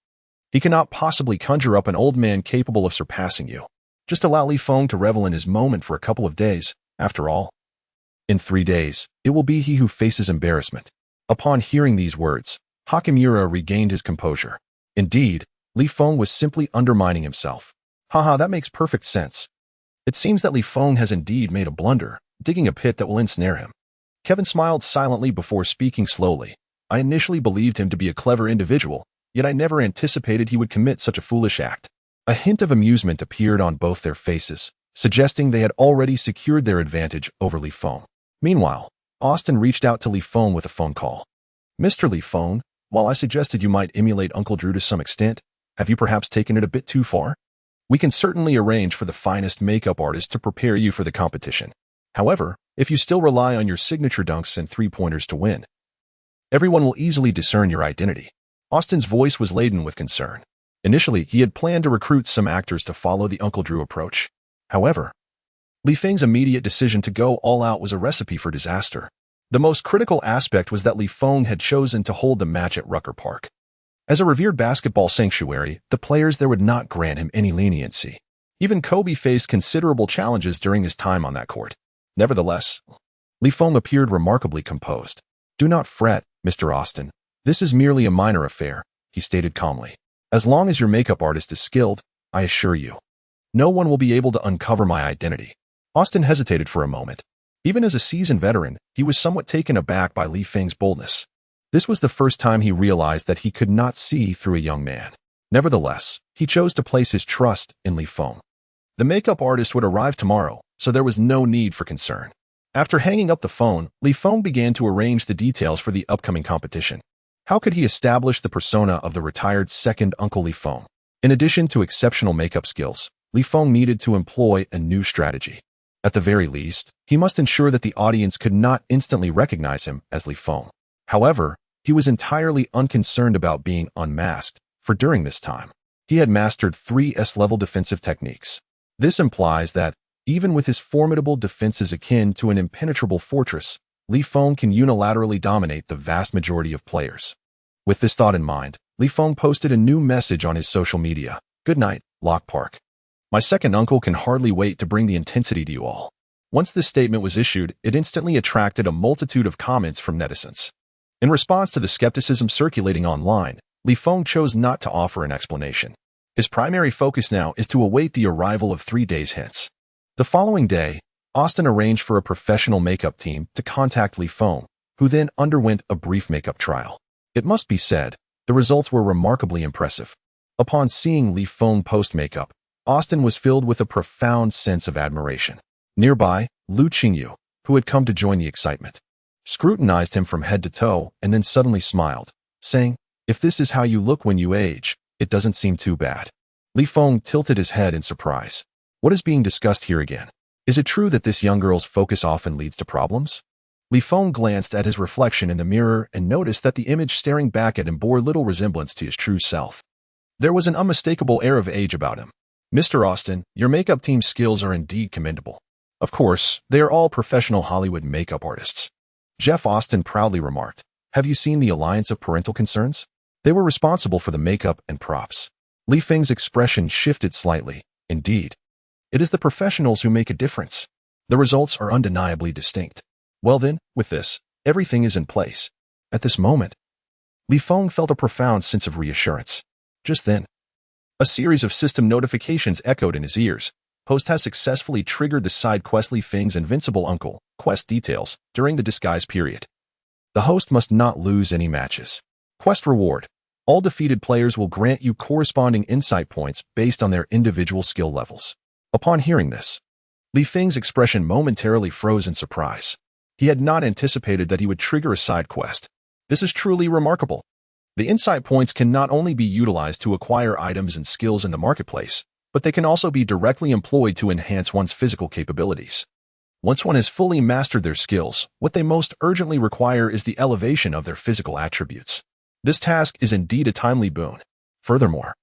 He cannot possibly conjure up an old man capable of surpassing you. Just allow Li Feng to revel in his moment for a couple of days. After all, in 3 days, it will be he who faces embarrassment." Upon hearing these words, Hakamura regained his composure. Indeed, Li Feng was simply undermining himself. Haha, that makes perfect sense. It seems that Li Feng has indeed made a blunder, digging a pit that will ensnare him. Kevin smiled silently before speaking slowly. "I initially believed him to be a clever individual, yet I never anticipated he would commit such a foolish act." A hint of amusement appeared on both their faces, suggesting they had already secured their advantage over Li Feng. Meanwhile, Austin reached out to Li Feng with a phone call. "Mr. Li Feng, while I suggested you might emulate Uncle Drew to some extent, have you perhaps taken it a bit too far? We can certainly arrange for the finest makeup artist to prepare you for the competition. However, if you still rely on your signature dunks and three-pointers to win, everyone will easily discern your identity." Austin's voice was laden with concern. Initially, he had planned to recruit some actors to follow the Uncle Drew approach. However, Li Feng's immediate decision to go all out was a recipe for disaster. The most critical aspect was that Li Feng had chosen to hold the match at Rucker Park. As a revered basketball sanctuary, the players there would not grant him any leniency. Even Kobe faced considerable challenges during his time on that court. Nevertheless, Li Feng appeared remarkably composed. "Do not fret, Mr. Austin. This is merely a minor affair," he stated calmly. "As long as your makeup artist is skilled, I assure you, no one will be able to uncover my identity." Austin hesitated for a moment. Even as a seasoned veteran, he was somewhat taken aback by Li Feng's boldness. This was the first time he realized that he could not see through a young man. Nevertheless, he chose to place his trust in Li Feng. The makeup artist would arrive tomorrow, so there was no need for concern. After hanging up the phone, Li Feng began to arrange the details for the upcoming competition. How could he establish the persona of the retired second Uncle Li Feng? In addition to exceptional makeup skills, Li Feng needed to employ a new strategy. At the very least, he must ensure that the audience could not instantly recognize him as Li Feng. However, he was entirely unconcerned about being unmasked, for during this time, he had mastered 3 S-level defensive techniques. This implies that, even with his formidable defenses akin to an impenetrable fortress, Li Feng can unilaterally dominate the vast majority of players. With this thought in mind, Li Feng posted a new message on his social media. Good night, Lock Park. My second uncle can hardly wait to bring the intensity to you all. Once this statement was issued, it instantly attracted a multitude of comments from netizens. In response to the skepticism circulating online, Li Feng chose not to offer an explanation. His primary focus now is to await the arrival of 3 days hence. The following day, Austin arranged for a professional makeup team to contact Li Feng, who then underwent a brief makeup trial. It must be said, the results were remarkably impressive. Upon seeing Li Feng post-makeup, Austin was filled with a profound sense of admiration. Nearby, Lu Qingyu, who had come to join the excitement, scrutinized him from head to toe and then suddenly smiled, saying, "If this is how you look when you age, it doesn't seem too bad." Li Feng tilted his head in surprise. What is being discussed here again? Is it true that this young girl's focus often leads to problems? Li Feng glanced at his reflection in the mirror and noticed that the image staring back at him bore little resemblance to his true self. There was an unmistakable air of age about him. Mr. Austin, your makeup team's skills are indeed commendable. Of course, they are all professional Hollywood makeup artists. Jeff Austin proudly remarked, have you seen the Alliance of Parental Concerns? They were responsible for the makeup and props. Li Feng's expression shifted slightly. Indeed. It is the professionals who make a difference. The results are undeniably distinct. Well then, with this, everything is in place. At this moment, Li Feng felt a profound sense of reassurance. Just then, a series of system notifications echoed in his ears. Host has successfully triggered the side quest Li Feng's Invincible Uncle, quest details, during the disguise period. The host must not lose any matches. Quest reward. All defeated players will grant you corresponding insight points based on their individual skill levels. Upon hearing this, Li Feng's expression momentarily froze in surprise. He had not anticipated that he would trigger a side quest. This is truly remarkable. The insight points can not only be utilized to acquire items and skills in the marketplace, but they can also be directly employed to enhance one's physical capabilities. Once one has fully mastered their skills, what they most urgently require is the elevation of their physical attributes. This task is indeed a timely boon. Furthermore,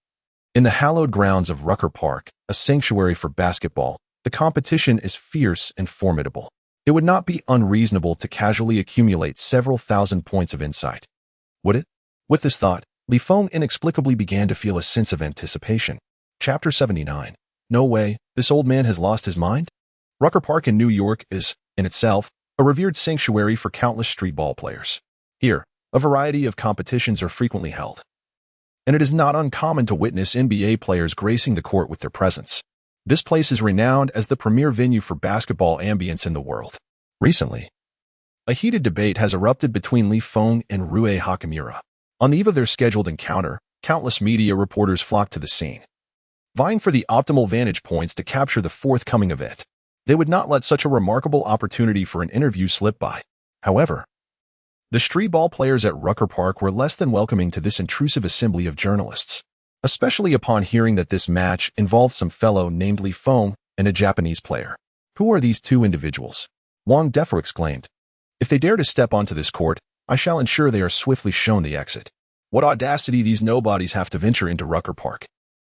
in the hallowed grounds of Rucker Park, a sanctuary for basketball, the competition is fierce and formidable. It would not be unreasonable to casually accumulate several thousand points of insight. Would it? With this thought, Li Feng inexplicably began to feel a sense of anticipation. Chapter 79. No way, this old man has lost his mind? Rucker Park in New York is, in itself, a revered sanctuary for countless street ball players. Here, a variety of competitions are frequently held, and it is not uncommon to witness NBA players gracing the court with their presence. This place is renowned as the premier venue for basketball ambience in the world. Recently, a heated debate has erupted between Li Feng and Rue Hakamura. On the eve of their scheduled encounter, countless media reporters flocked to the scene, vying for the optimal vantage points to capture the forthcoming event. They would not let such a remarkable opportunity for an interview slip by. However, the street ball players at Rucker Park were less than welcoming to this intrusive assembly of journalists, especially upon hearing that this match involved some fellow named Li Feng and a Japanese player. Who are these two individuals? Wang Defer exclaimed. If they dare to step onto this court, I shall ensure they are swiftly shown the exit. What audacity these nobodies have to venture into Rucker Park.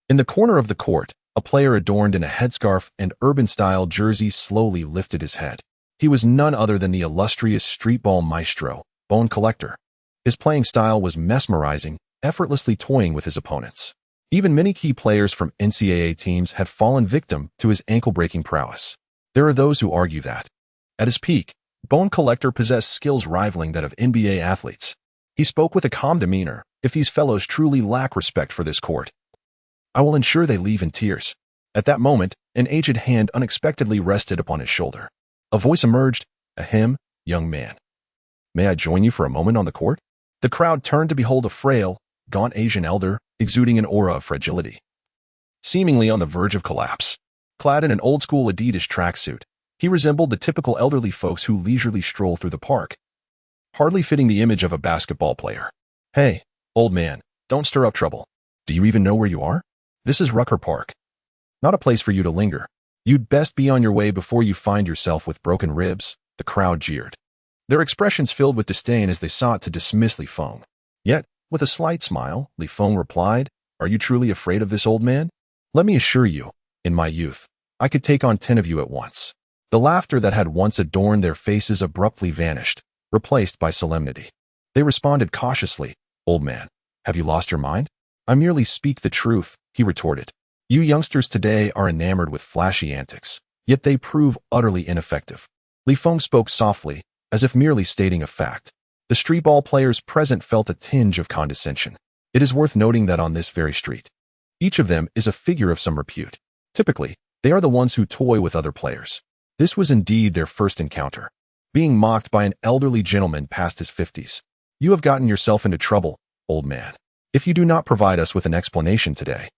In the corner of the court, a player adorned in a headscarf and urban-style jersey slowly lifted his head. He was none other than the illustrious streetball maestro, Bone Collector. His playing style was mesmerizing, effortlessly toying with his opponents. Even many key players from NCAA teams had fallen victim to his ankle-breaking prowess. There are those who argue that, at his peak, Bone Collector possessed skills rivaling that of NBA athletes. He spoke with a calm demeanor. If these fellows truly lack respect for this court, I will ensure they leave in tears. At that moment, an aged hand unexpectedly rested upon his shoulder. A voice emerged. Ahem, young man. May I join you for a moment on the court? The crowd turned to behold a frail, gaunt Asian elder, exuding an aura of fragility, seemingly on the verge of collapse. Clad in an old-school Adidas tracksuit, he resembled the typical elderly folks who leisurely stroll through the park, hardly fitting the image of a basketball player. Hey, old man, don't stir up trouble. Do you even know where you are? This is Rucker Park. Not a place for you to linger. You'd best be on your way before you find yourself with broken ribs, the crowd jeered. Their expressions filled with disdain as they sought to dismiss Li Feng. Yet, with a slight smile, Li Feng replied, Are you truly afraid of this old man? Let me assure you, in my youth, I could take on 10 of you at once. The laughter that had once adorned their faces abruptly vanished, replaced by solemnity. They responded cautiously, Old man, Have you lost your mind? I merely speak the truth, he retorted. You youngsters today are enamored with flashy antics, yet they prove utterly ineffective. Li Feng spoke softly, as if merely stating a fact. The street ball players present felt a tinge of condescension. It is worth noting that on this very street, each of them is a figure of some repute. Typically, they are the ones who toy with other players. This was indeed their first encounter, being mocked by an elderly gentleman past his 50s. You have gotten yourself into trouble, old man. If you do not provide us with an explanation today,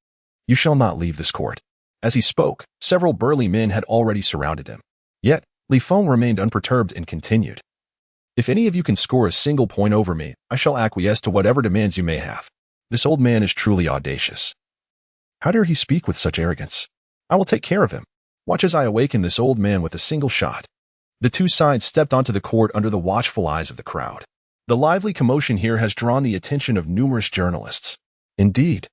you shall not leave this court. As he spoke, several burly men had already surrounded him. Yet, Li Feng remained unperturbed and continued. If any of you can score a single point over me, I shall acquiesce to whatever demands you may have. This old man is truly audacious. How dare he speak with such arrogance? I will take care of him. Watch as I awaken this old man with a single shot. The two sides stepped onto the court under the watchful eyes of the crowd. The lively commotion here has drawn the attention of numerous journalists. Indeed,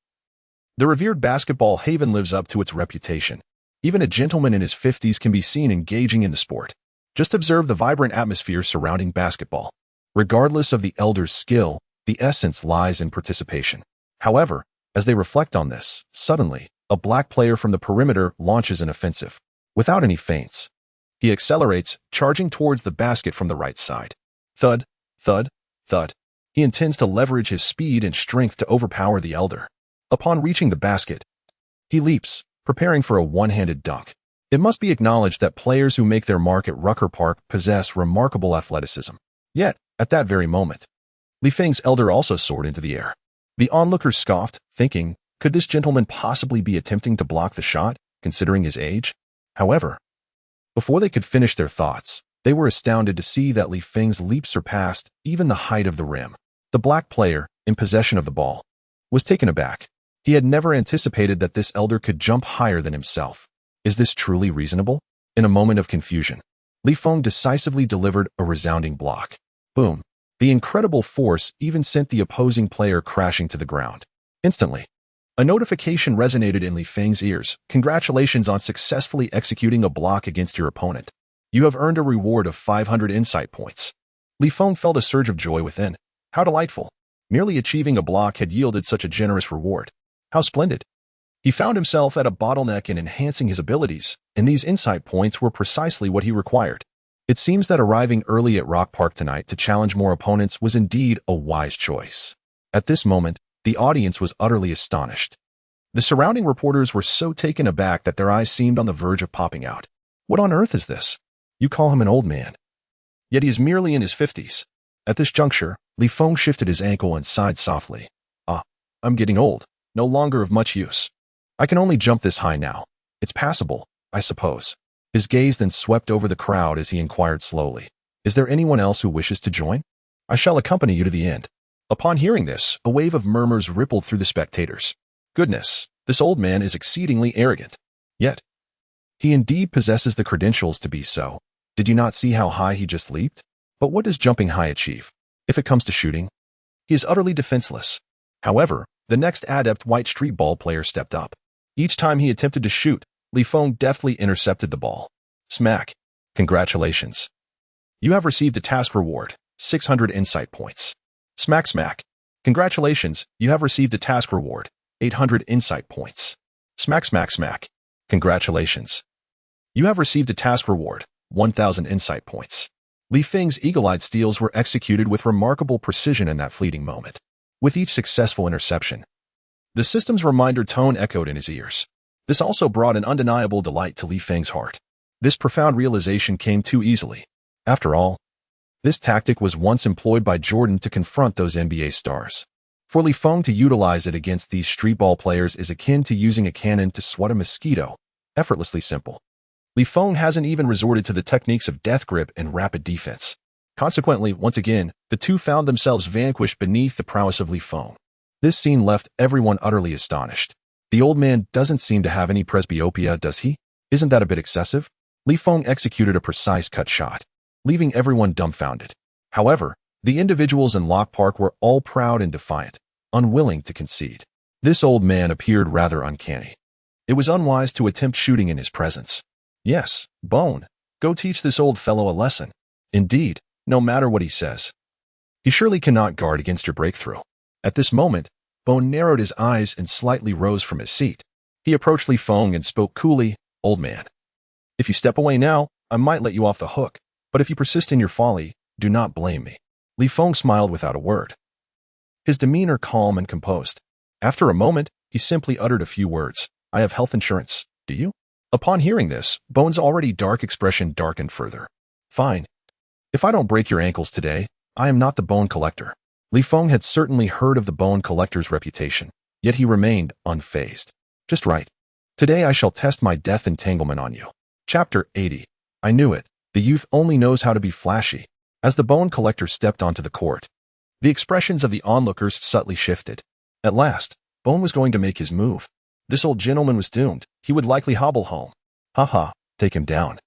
the revered basketball haven lives up to its reputation. Even a gentleman in his 50s can be seen engaging in the sport. Just observe the vibrant atmosphere surrounding basketball. Regardless of the elders' skill, the essence lies in participation. However, as they reflect on this, suddenly, a black player from the perimeter launches an offensive. Without any feints, he accelerates, charging towards the basket from the right side. Thud, thud, thud. He intends to leverage his speed and strength to overpower the elder. Upon reaching the basket, he leaps, preparing for a one-handed dunk. It must be acknowledged that players who make their mark at Rucker Park possess remarkable athleticism. Yet, at that very moment, Li Feng's elder also soared into the air. The onlookers scoffed, thinking, could this gentleman possibly be attempting to block the shot, considering his age? However, before they could finish their thoughts, they were astounded to see that Li Feng's leap surpassed even the height of the rim. The black player, in possession of the ball, was taken aback. He had never anticipated that this elder could jump higher than himself. Is this truly reasonable? In a moment of confusion, Li Feng decisively delivered a resounding block. Boom. The incredible force even sent the opposing player crashing to the ground. Instantly, a notification resonated in Li Feng's ears. Congratulations on successfully executing a block against your opponent. You have earned a reward of 500 insight points. Li Feng felt a surge of joy within. How delightful. Merely achieving a block had yielded such a generous reward. How splendid. He found himself at a bottleneck in enhancing his abilities, and these insight points were precisely what he required. It seems that arriving early at Rock Park tonight to challenge more opponents was indeed a wise choice. At this moment, the audience was utterly astonished. The surrounding reporters were so taken aback that their eyes seemed on the verge of popping out. What on earth is this? You call him an old man. Yet he is merely in his 50s. At this juncture, Li Feng shifted his ankle and sighed softly. I'm getting old, no longer of much use. I can only jump this high now. It's passable, I suppose. His gaze then swept over the crowd as he inquired slowly. Is there anyone else who wishes to join? I shall accompany you to the end. Upon hearing this, a wave of murmurs rippled through the spectators. Goodness, this old man is exceedingly arrogant. Yet, he indeed possesses the credentials to be so. Did you not see how high he just leaped? But what does jumping high achieve? If it comes to shooting, he is utterly defenseless. However, the next adept white street ball player stepped up. Each time he attempted to shoot, Li Feng deftly intercepted the ball. Smack. Congratulations. You have received a task reward, 600 insight points. Smack smack. Congratulations, you have received a task reward, 800 insight points. Smack smack smack. Congratulations. You have received a task reward, 1,000 insight points. Li Feng's eagle-eyed steals were executed with remarkable precision in that fleeting moment. With each successful interception, the system's reminder tone echoed in his ears. This also brought an undeniable delight to Li Feng's heart. This profound realization came too easily. After all, this tactic was once employed by Jordan to confront those NBA stars. For Li Feng to utilize it against these street ball players is akin to using a cannon to swat a mosquito. Effortlessly simple. Li Feng hasn't even resorted to the techniques of death grip and rapid defense. Consequently, once again, the two found themselves vanquished beneath the prowess of Li Feng. This scene left everyone utterly astonished. The old man doesn't seem to have any presbyopia, does he? Isn't that a bit excessive? Li Feng executed a precise cut shot, leaving everyone dumbfounded. However, the individuals in Lock Park were all proud and defiant, unwilling to concede. This old man appeared rather uncanny. It was unwise to attempt shooting in his presence. Yes, Bone, go teach this old fellow a lesson. Indeed, no matter what he says, he surely cannot guard against your breakthrough. At this moment, Bone narrowed his eyes and slightly rose from his seat. He approached Li Feng and spoke coolly, "Old man, if you step away now, I might let you off the hook, but if you persist in your folly, do not blame me." Li Feng smiled without a word, his demeanor calm and composed. After a moment, he simply uttered a few words. "I have health insurance, do you?" Upon hearing this, Bone's already dark expression darkened further. "Fine. If I don't break your ankles today, I am not the bone collector." Li Feng had certainly heard of the bone collector's reputation, yet he remained unfazed. "Just right. Today I shall test my death entanglement on you." Chapter 80. I knew it. The youth only knows how to be flashy. As the bone collector stepped onto the court, the expressions of the onlookers subtly shifted. At last, Bone was going to make his move. This old gentleman was doomed. He would likely hobble home. "Haha, take him down,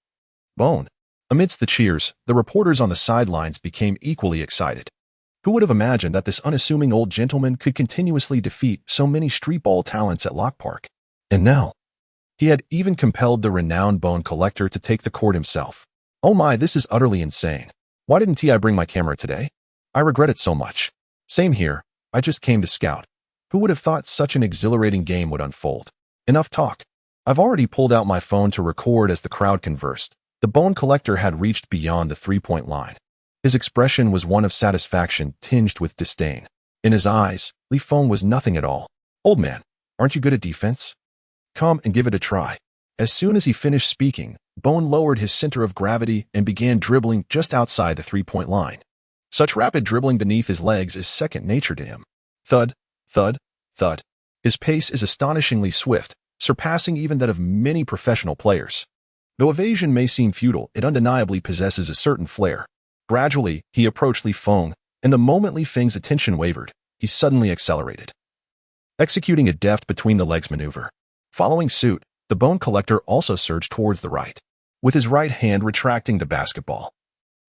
Bone." Amidst the cheers, the reporters on the sidelines became equally excited. Who would have imagined that this unassuming old gentleman could continuously defeat so many streetball talents at Lock Park? And now, he had even compelled the renowned bone collector to take the court himself. Oh my, this is utterly insane. Why didn't I bring my camera today? I regret it so much. Same here, I just came to scout. Who would have thought such an exhilarating game would unfold? Enough talk. I've already pulled out my phone to record as the crowd conversed. The bone collector had reached beyond the three-point line. His expression was one of satisfaction tinged with disdain. In his eyes, Li Feng was nothing at all. "Old man, aren't you good at defense? Come and give it a try." As soon as he finished speaking, Bone lowered his center of gravity and began dribbling just outside the three-point line. Such rapid dribbling beneath his legs is second nature to him. Thud, thud, thud. His pace is astonishingly swift, surpassing even that of many professional players. Though evasion may seem futile, it undeniably possesses a certain flair. Gradually, he approached Li Feng, and the moment Li Feng's attention wavered, he suddenly accelerated, executing a deft between-the-legs maneuver. Following suit, the bone collector also surged towards the right, with his right hand retracting the basketball.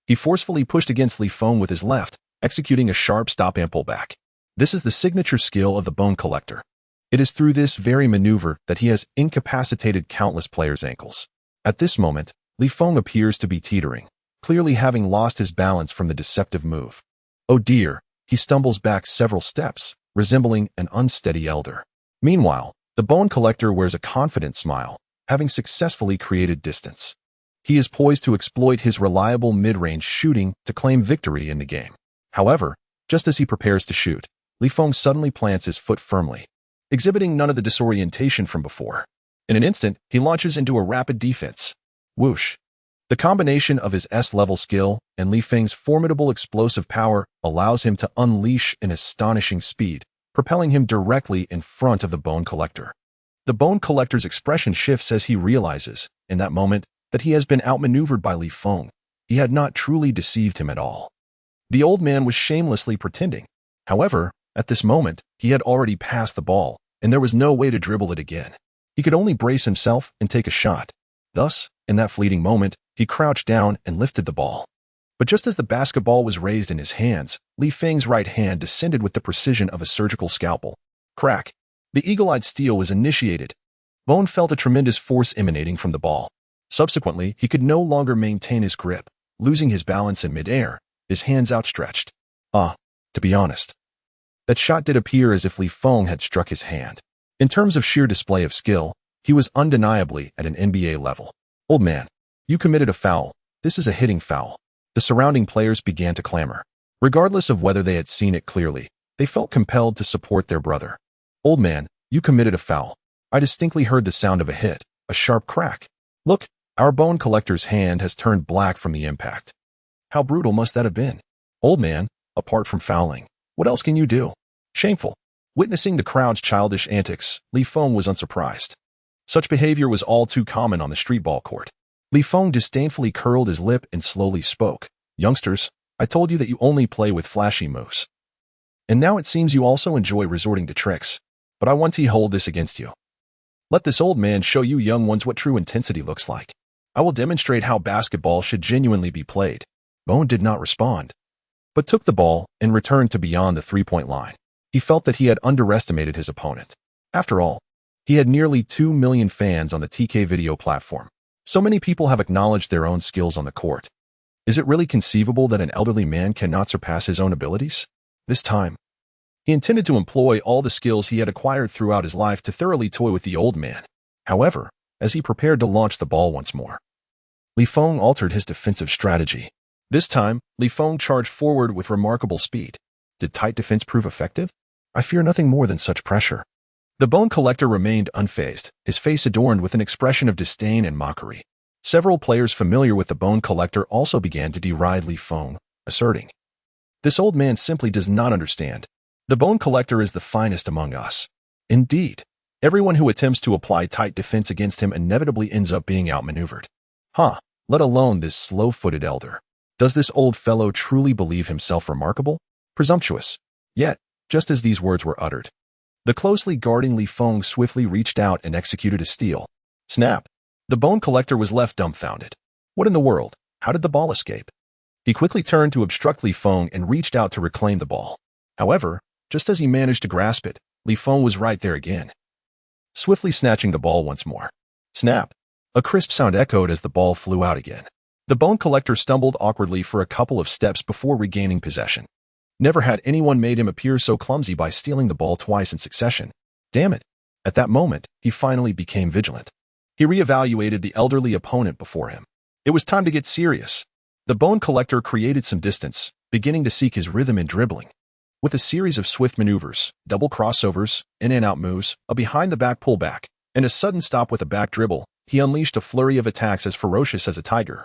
He forcefully pushed against Li Feng with his left, executing a sharp stop and pullback. This is the signature skill of the bone collector. It is through this very maneuver that he has incapacitated countless players' ankles. At this moment, Li Feng appears to be teetering, clearly having lost his balance from the deceptive move. Oh dear, he stumbles back several steps, resembling an unsteady elder. Meanwhile, the bone collector wears a confident smile, having successfully created distance. He is poised to exploit his reliable mid-range shooting to claim victory in the game. However, just as he prepares to shoot, Li Feng suddenly plants his foot firmly, exhibiting none of the disorientation from before. In an instant, he launches into a rapid defense. Whoosh! The combination of his S-level skill and Li Feng's formidable explosive power allows him to unleash an astonishing speed, propelling him directly in front of the bone collector. The bone collector's expression shifts as he realizes, in that moment, that he has been outmaneuvered by Li Feng. He had not truly deceived him at all. The old man was shamelessly pretending. However, at this moment, he had already passed the ball, and there was no way to dribble it again. He could only brace himself and take a shot. Thus, in that fleeting moment, he crouched down and lifted the ball. But just as the basketball was raised in his hands, Li Feng's right hand descended with the precision of a surgical scalpel. Crack! The eagle-eyed steel was initiated. Bone felt a tremendous force emanating from the ball. Subsequently, he could no longer maintain his grip, losing his balance in midair, his hands outstretched. To be honest, that shot did appear as if Li Feng had struck his hand. In terms of sheer display of skill, he was undeniably at an NBA level. "Old man, you committed a foul. This is a hitting foul." The surrounding players began to clamor. Regardless of whether they had seen it clearly, they felt compelled to support their brother. "Old man, you committed a foul. I distinctly heard the sound of a hit, a sharp crack. Look, our bone collector's hand has turned black from the impact. How brutal must that have been? Old man, apart from fouling, what else can you do? Shameful." Witnessing the crowd's childish antics, Li Feng was unsurprised. Such behavior was all too common on the streetball court. Li Feng disdainfully curled his lip and slowly spoke. "Youngsters, I told you that you only play with flashy moves. And now it seems you also enjoy resorting to tricks. But I want to hold this against you. Let this old man show you young ones what true intensity looks like. I will demonstrate how basketball should genuinely be played." Bone did not respond, but took the ball and returned to beyond the three-point line. He felt that he had underestimated his opponent. After all, he had nearly 2 million fans on the TK video platform. So many people have acknowledged their own skills on the court. Is it really conceivable that an elderly man cannot surpass his own abilities? This time, He intended to employ all the skills he had acquired throughout his life to thoroughly toy with the old man. However, as he prepared to launch the ball once more, Li Feng altered his defensive strategy. This time, Li Feng charged forward with remarkable speed. Did tight defense prove effective? I fear nothing more than such pressure. The bone collector remained unfazed, his face adorned with an expression of disdain and mockery. Several players familiar with the bone collector also began to deride Li Feng, asserting, "This old man simply does not understand. The bone collector is the finest among us." Indeed, everyone who attempts to apply tight defense against him inevitably ends up being outmaneuvered. Let alone this slow-footed elder. Does this old fellow truly believe himself remarkable? Presumptuous. Yet, just as these words were uttered, the closely guarding Li Feng swiftly reached out and executed a steal. Snap! The bone collector was left dumbfounded. What in the world? How did the ball escape? He quickly turned to obstruct Li Feng and reached out to reclaim the ball. However, just as he managed to grasp it, Li Feng was right there again, swiftly snatching the ball once more. Snap! A crisp sound echoed as the ball flew out again. The bone collector stumbled awkwardly for a couple of steps before regaining possession. Never had anyone made him appear so clumsy by stealing the ball twice in succession. Damn it! At that moment, he finally became vigilant. He reevaluated the elderly opponent before him. It was time to get serious. The bone collector created some distance, beginning to seek his rhythm in dribbling. With a series of swift maneuvers, double crossovers, in-and-out moves, a behind-the-back pullback, and a sudden stop with a back dribble, he unleashed a flurry of attacks as ferocious as a tiger.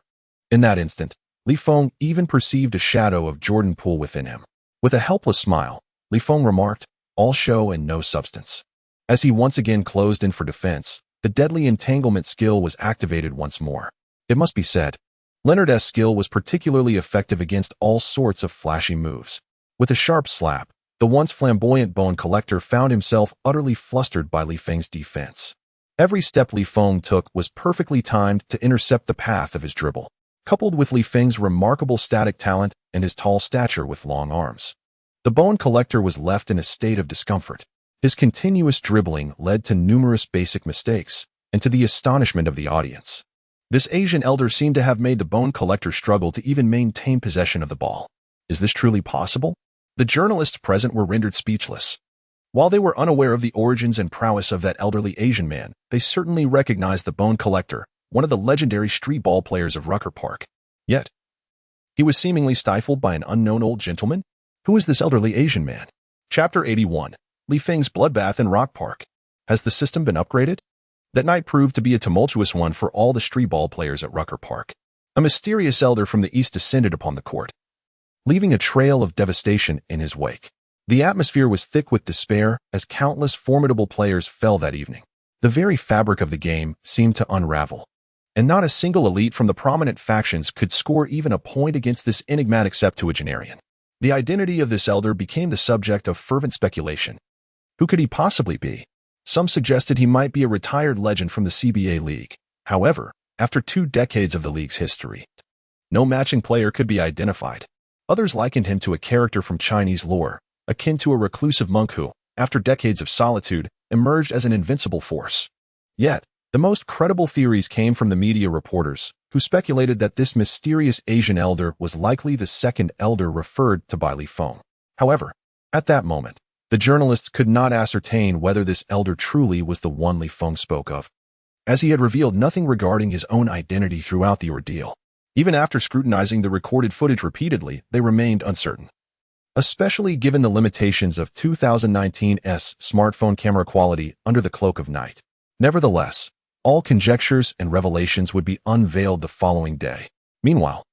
In that instant, Li Feng even perceived a shadow of Jordan Poole within him. With a helpless smile, Li Feng remarked, "All show and no substance." As he once again closed in for defense, the deadly entanglement skill was activated once more. It must be said, Leonard's skill was particularly effective against all sorts of flashy moves. With a sharp slap, the once flamboyant bone collector found himself utterly flustered by Li Feng's defense. Every step Li Feng took was perfectly timed to intercept the path of his dribble. Coupled with Li Feng's remarkable static talent and his tall stature with long arms, the bone collector was left in a state of discomfort. His continuous dribbling led to numerous basic mistakes, and to the astonishment of the audience, this Asian elder seemed to have made the bone collector struggle to even maintain possession of the ball. Is this truly possible? The journalists present were rendered speechless. While they were unaware of the origins and prowess of that elderly Asian man, they certainly recognized the bone collector, one of the legendary street ball players of Rucker Park. Yet, he was seemingly stifled by an unknown old gentleman? Who is this elderly Asian man? Chapter 81. Li Feng's Bloodbath in Rock Park. Has the system been upgraded? That night proved to be a tumultuous one for all the street ball players at Rucker Park. A mysterious elder from the east descended upon the court, leaving a trail of devastation in his wake. The atmosphere was thick with despair as countless formidable players fell that evening. The very fabric of the game seemed to unravel, and not a single elite from the prominent factions could score even a point against this enigmatic septuagenarian. The identity of this elder became the subject of fervent speculation. Who could he possibly be? Some suggested he might be a retired legend from the CBA League. However, after 2 decades of the league's history, no matching player could be identified. Others likened him to a character from Chinese lore, akin to a reclusive monk who, after decades of solitude, emerged as an invincible force. Yet, the most credible theories came from the media reporters, who speculated that this mysterious Asian elder was likely the second elder referred to by Li Feng. However, at that moment, the journalists could not ascertain whether this elder truly was the one Li Feng spoke of, as he had revealed nothing regarding his own identity throughout the ordeal. Even after scrutinizing the recorded footage repeatedly, they remained uncertain, especially given the limitations of 2019's smartphone camera quality under the cloak of night. Nevertheless, all conjectures and revelations would be unveiled the following day. Meanwhile,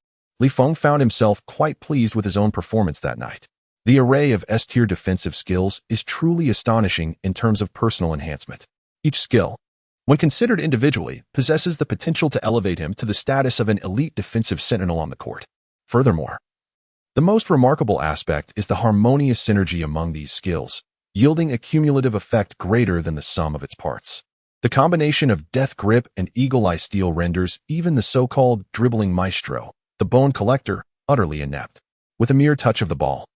Li Feng found himself quite pleased with his own performance that night. The array of S-tier defensive skills is truly astonishing in terms of personal enhancement. Each skill, when considered individually, possesses the potential to elevate him to the status of an elite defensive sentinel on the court. Furthermore, the most remarkable aspect is the harmonious synergy among these skills, yielding a cumulative effect greater than the sum of its parts. The combination of death grip and eagle-eye steel renders even the so-called dribbling maestro, the bone collector, utterly inept. With a mere touch of the ball,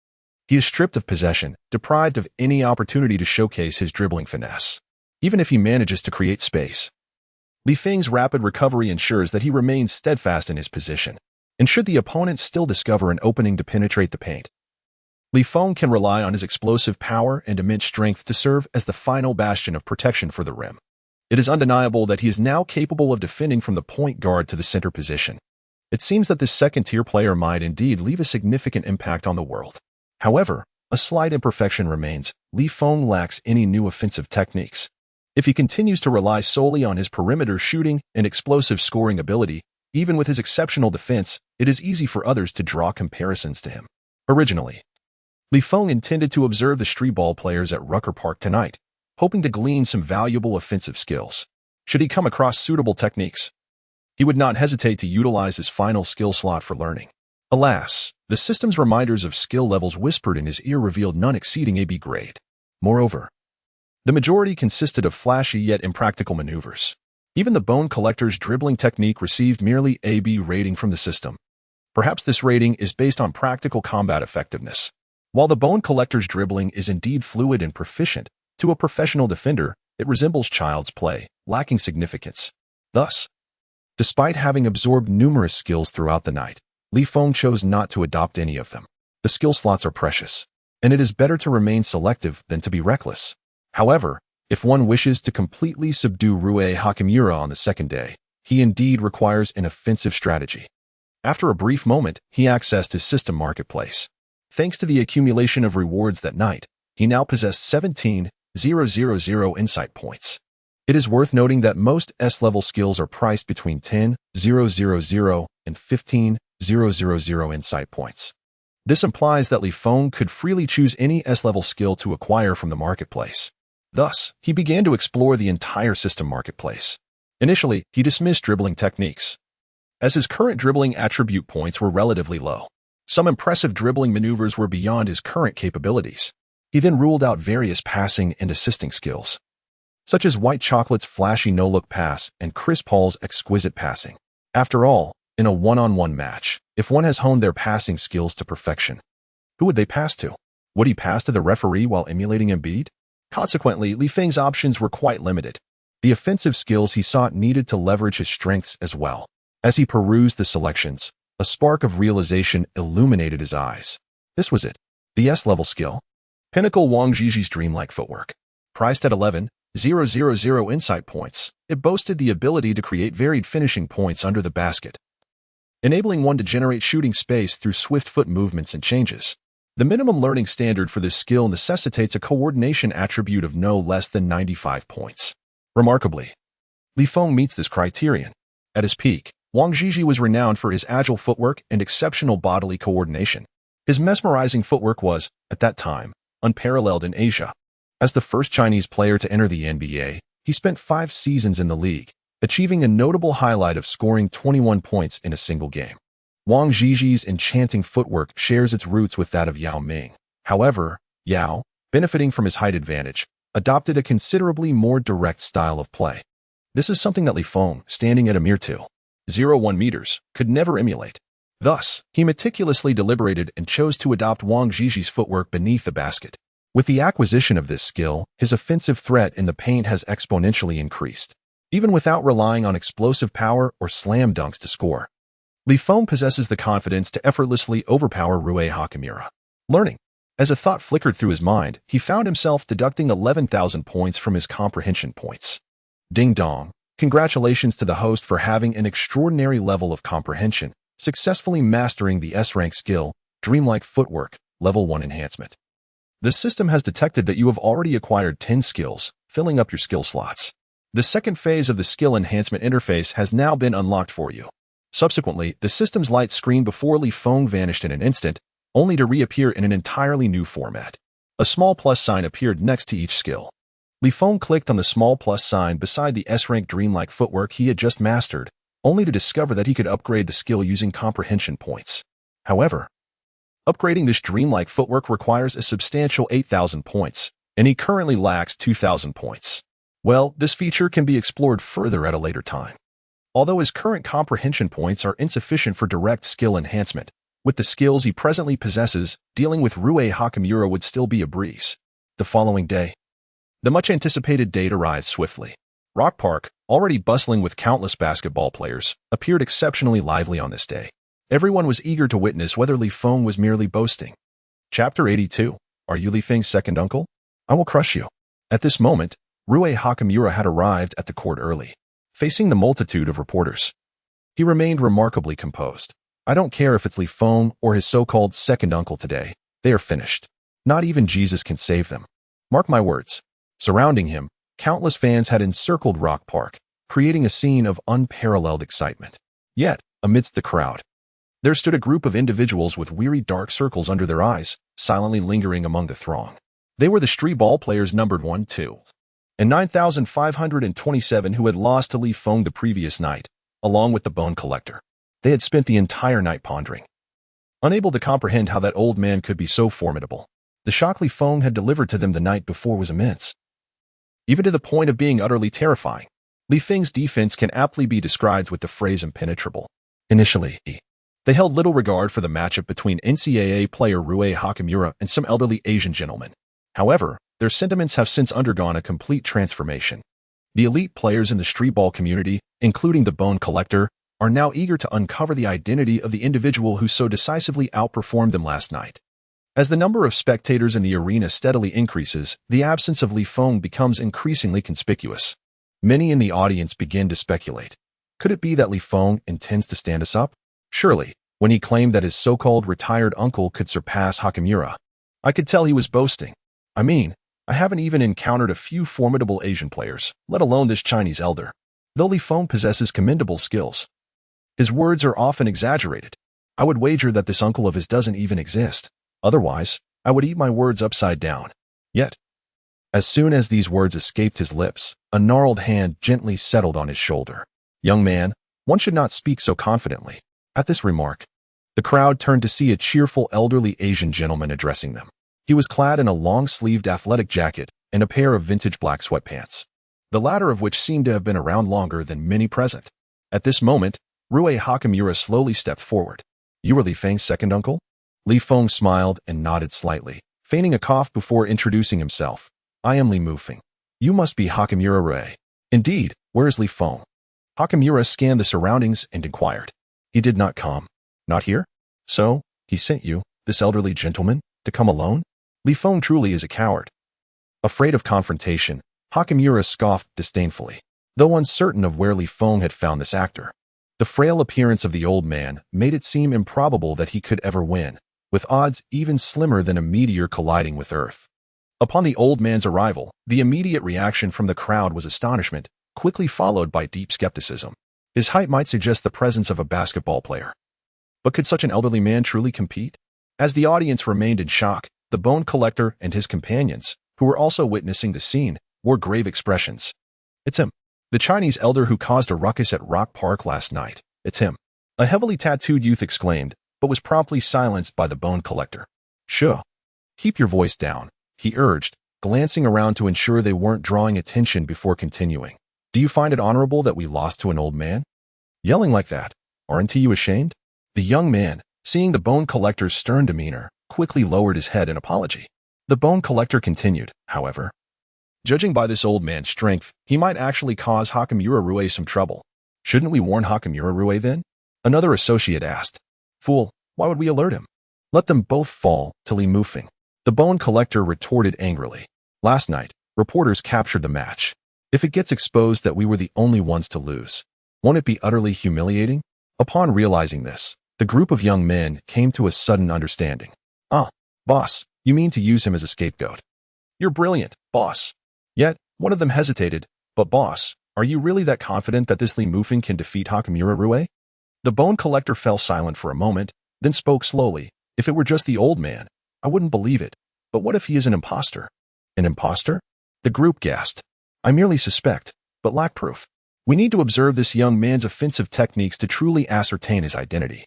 he is stripped of possession, deprived of any opportunity to showcase his dribbling finesse. Even if he manages to create space, Li Feng's rapid recovery ensures that he remains steadfast in his position. And should the opponent still discover an opening to penetrate the paint, Li Feng can rely on his explosive power and immense strength to serve as the final bastion of protection for the rim. It is undeniable that he is now capable of defending from the point guard to the center position. It seems that this second-tier player might indeed leave a significant impact on the world. However, a slight imperfection remains. Li Feng lacks any new offensive techniques. If he continues to rely solely on his perimeter shooting and explosive scoring ability, even with his exceptional defense, it is easy for others to draw comparisons to him. Originally, Li Feng intended to observe the street ball players at Rucker Park tonight, hoping to glean some valuable offensive skills. Should he come across suitable techniques, he would not hesitate to utilize his final skill slot for learning. Alas, the system's reminders of skill levels whispered in his ear revealed none exceeding AB grade. Moreover, the majority consisted of flashy yet impractical maneuvers. Even the Bone Collector's dribbling technique received merely AB rating from the system. Perhaps this rating is based on practical combat effectiveness. While the Bone Collector's dribbling is indeed fluid and proficient, to a professional defender, it resembles child's play, lacking significance. Thus, despite having absorbed numerous skills throughout the night, Li Feng chose not to adopt any of them. The skill slots are precious, and it is better to remain selective than to be reckless. However, if one wishes to completely subdue Rue Hakamura on the second day, he indeed requires an offensive strategy. After a brief moment, he accessed his system marketplace. Thanks to the accumulation of rewards that night, he now possessed 17,000 insight points. It is worth noting that most S-level skills are priced between 10,000 and 15,000 insight points. This implies that Li Feng could freely choose any S-level skill to acquire from the marketplace. Thus, he began to explore the entire system marketplace. Initially, he dismissed dribbling techniques, as his current dribbling attribute points were relatively low. Some impressive dribbling maneuvers were beyond his current capabilities. He then ruled out various passing and assisting skills, such as White Chocolate's flashy no-look pass and Chris Paul's exquisite passing. After all, in a one-on-one match, if one has honed their passing skills to perfection, who would they pass to? Would he pass to the referee while emulating Embiid? Consequently, Li Feng's options were quite limited. The offensive skills he sought needed to leverage his strengths as well. As he perused the selections, a spark of realization illuminated his eyes. This was it. The S-level skill. Pinnacle Wang Jiji's dreamlike footwork. Priced at 11,000 insight points, it boasted the ability to create varied finishing points under the basket, enabling one to generate shooting space through swift foot movements and changes. The minimum learning standard for this skill necessitates a coordination attribute of no less than 95 points. Remarkably, Li Feng meets this criterion. At his peak, Wang Jiji was renowned for his agile footwork and exceptional bodily coordination. His mesmerizing footwork was, at that time, unparalleled in Asia. As the first Chinese player to enter the NBA, he spent 5 seasons in the league, achieving a notable highlight of scoring 21 points in a single game. Wang Jiji's enchanting footwork shares its roots with that of Yao Ming. However, Yao, benefiting from his height advantage, adopted a considerably more direct style of play. This is something that Li Feng, standing at a mere 2.01 meters, could never emulate. Thus, he meticulously deliberated and chose to adopt Wang Jiji's footwork beneath the basket. With the acquisition of this skill, his offensive threat in the paint has exponentially increased, even without relying on explosive power or slam dunks to score. Li Feng possesses the confidence to effortlessly overpower Rue Hakamura. Learning. As a thought flickered through his mind, he found himself deducting 11,000 points from his comprehension points. Ding dong. Congratulations to the host for having an extraordinary level of comprehension, successfully mastering the S-rank skill, Dreamlike Footwork, Level 1 Enhancement. The system has detected that you have already acquired 10 skills, filling up your skill slots. The second phase of the skill enhancement interface has now been unlocked for you. Subsequently, the system's light screen before Li Feng vanished in an instant, only to reappear in an entirely new format. A small plus sign appeared next to each skill. Li Feng clicked on the small plus sign beside the S-rank Dreamlike Footwork he had just mastered, only to discover that he could upgrade the skill using comprehension points. However, upgrading this Dreamlike Footwork requires a substantial 8,000 points, and he currently lacks 2,000 points. Well, this feature can be explored further at a later time. Although his current comprehension points are insufficient for direct skill enhancement, with the skills he presently possesses, dealing with Rue Hakamura would still be a breeze. The following day, the much-anticipated date arrived swiftly. Rock Park, already bustling with countless basketball players, appeared exceptionally lively on this day. Everyone was eager to witness whether Li Feng was merely boasting. Chapter 82. Are you Li Feng's second uncle? I will crush you. At this moment, Rue Hakamura had arrived at the court early, facing the multitude of reporters. He remained remarkably composed. I don't care if it's Li Feng or his so-called second uncle today. They are finished. Not even Jesus can save them. Mark my words. Surrounding him, countless fans had encircled Rock Park, creating a scene of unparalleled excitement. Yet, amidst the crowd, there stood a group of individuals with weary dark circles under their eyes, silently lingering among the throng. They were the street ball players numbered 1, 2, and 9,527 who had lost to Li Feng the previous night, along with the bone collector. They had spent the entire night pondering, unable to comprehend how that old man could be so formidable. The shock Li Feng had delivered to them the night before was immense, even to the point of being utterly terrifying. Li Feng's defense can aptly be described with the phrase impenetrable. Initially, they held little regard for the matchup between NCAA player Rue Hakamura and some elderly Asian gentleman. However, their sentiments have since undergone a complete transformation. The elite players in the street ball community, including the bone collector, are now eager to uncover the identity of the individual who so decisively outperformed them last night. As the number of spectators in the arena steadily increases, the absence of Li Feng becomes increasingly conspicuous. Many in the audience begin to speculate. Could it be that Li Feng intends to stand us up? Surely, when he claimed that his so-called retired uncle could surpass Hakamura, I could tell he was boasting. I mean, I haven't even encountered a few formidable Asian players, let alone this Chinese elder. Though Li Feng possesses commendable skills, his words are often exaggerated. I would wager that this uncle of his doesn't even exist. Otherwise, I would eat my words upside down. Yet, as soon as these words escaped his lips, a gnarled hand gently settled on his shoulder. Young man, one should not speak so confidently. At this remark, the crowd turned to see a cheerful elderly Asian gentleman addressing them. He was clad in a long-sleeved athletic jacket and a pair of vintage black sweatpants, the latter of which seemed to have been around longer than many present. At this moment, Rue Hakamura slowly stepped forward. You are Li Feng's second uncle? Li Feng smiled and nodded slightly, feigning a cough before introducing himself. I am Li Mufeng. You must be Hakamura Rue. Indeed, where is Li Feng? Hakamura scanned the surroundings and inquired. He did not come. Not here? So, he sent you, this elderly gentleman, to come alone? Li Feng truly is a coward. Afraid of confrontation, Hakamura scoffed disdainfully. Though uncertain of where Li Feng had found this actor, the frail appearance of the old man made it seem improbable that he could ever win, with odds even slimmer than a meteor colliding with Earth. Upon the old man's arrival, the immediate reaction from the crowd was astonishment, quickly followed by deep skepticism. His height might suggest the presence of a basketball player. But could such an elderly man truly compete? As the audience remained in shock, the bone collector and his companions, who were also witnessing the scene, wore grave expressions. It's him. The Chinese elder who caused a ruckus at Rock Park last night. It's him. A heavily tattooed youth exclaimed, but was promptly silenced by the bone collector. Sure. Keep your voice down, he urged, glancing around to ensure they weren't drawing attention before continuing. Do you find it honorable that we lost to an old man? Yelling like that, aren't you ashamed? The young man, seeing the bone collector's stern demeanor, quickly lowered his head in apology. The bone collector continued, however. Judging by this old man's strength, he might actually cause Hakamura Rue some trouble. Shouldn't we warn Hakamura Rue then? Another associate asked. Fool, why would we alert him? Let them both fall to Li Mufeng. The bone collector retorted angrily. Last night, reporters captured the match. If it gets exposed that we were the only ones to lose, won't it be utterly humiliating? Upon realizing this, the group of young men came to a sudden understanding. Ah, boss, you mean to use him as a scapegoat? You're brilliant, boss. Yet, one of them hesitated. But boss, are you really that confident that this Li Mufeng can defeat Hakamura Rue? The bone collector fell silent for a moment, then spoke slowly. If it were just the old man, I wouldn't believe it. But what if he is an imposter? An imposter? The group gasped. I merely suspect, but lack proof. We need to observe this young man's offensive techniques to truly ascertain his identity.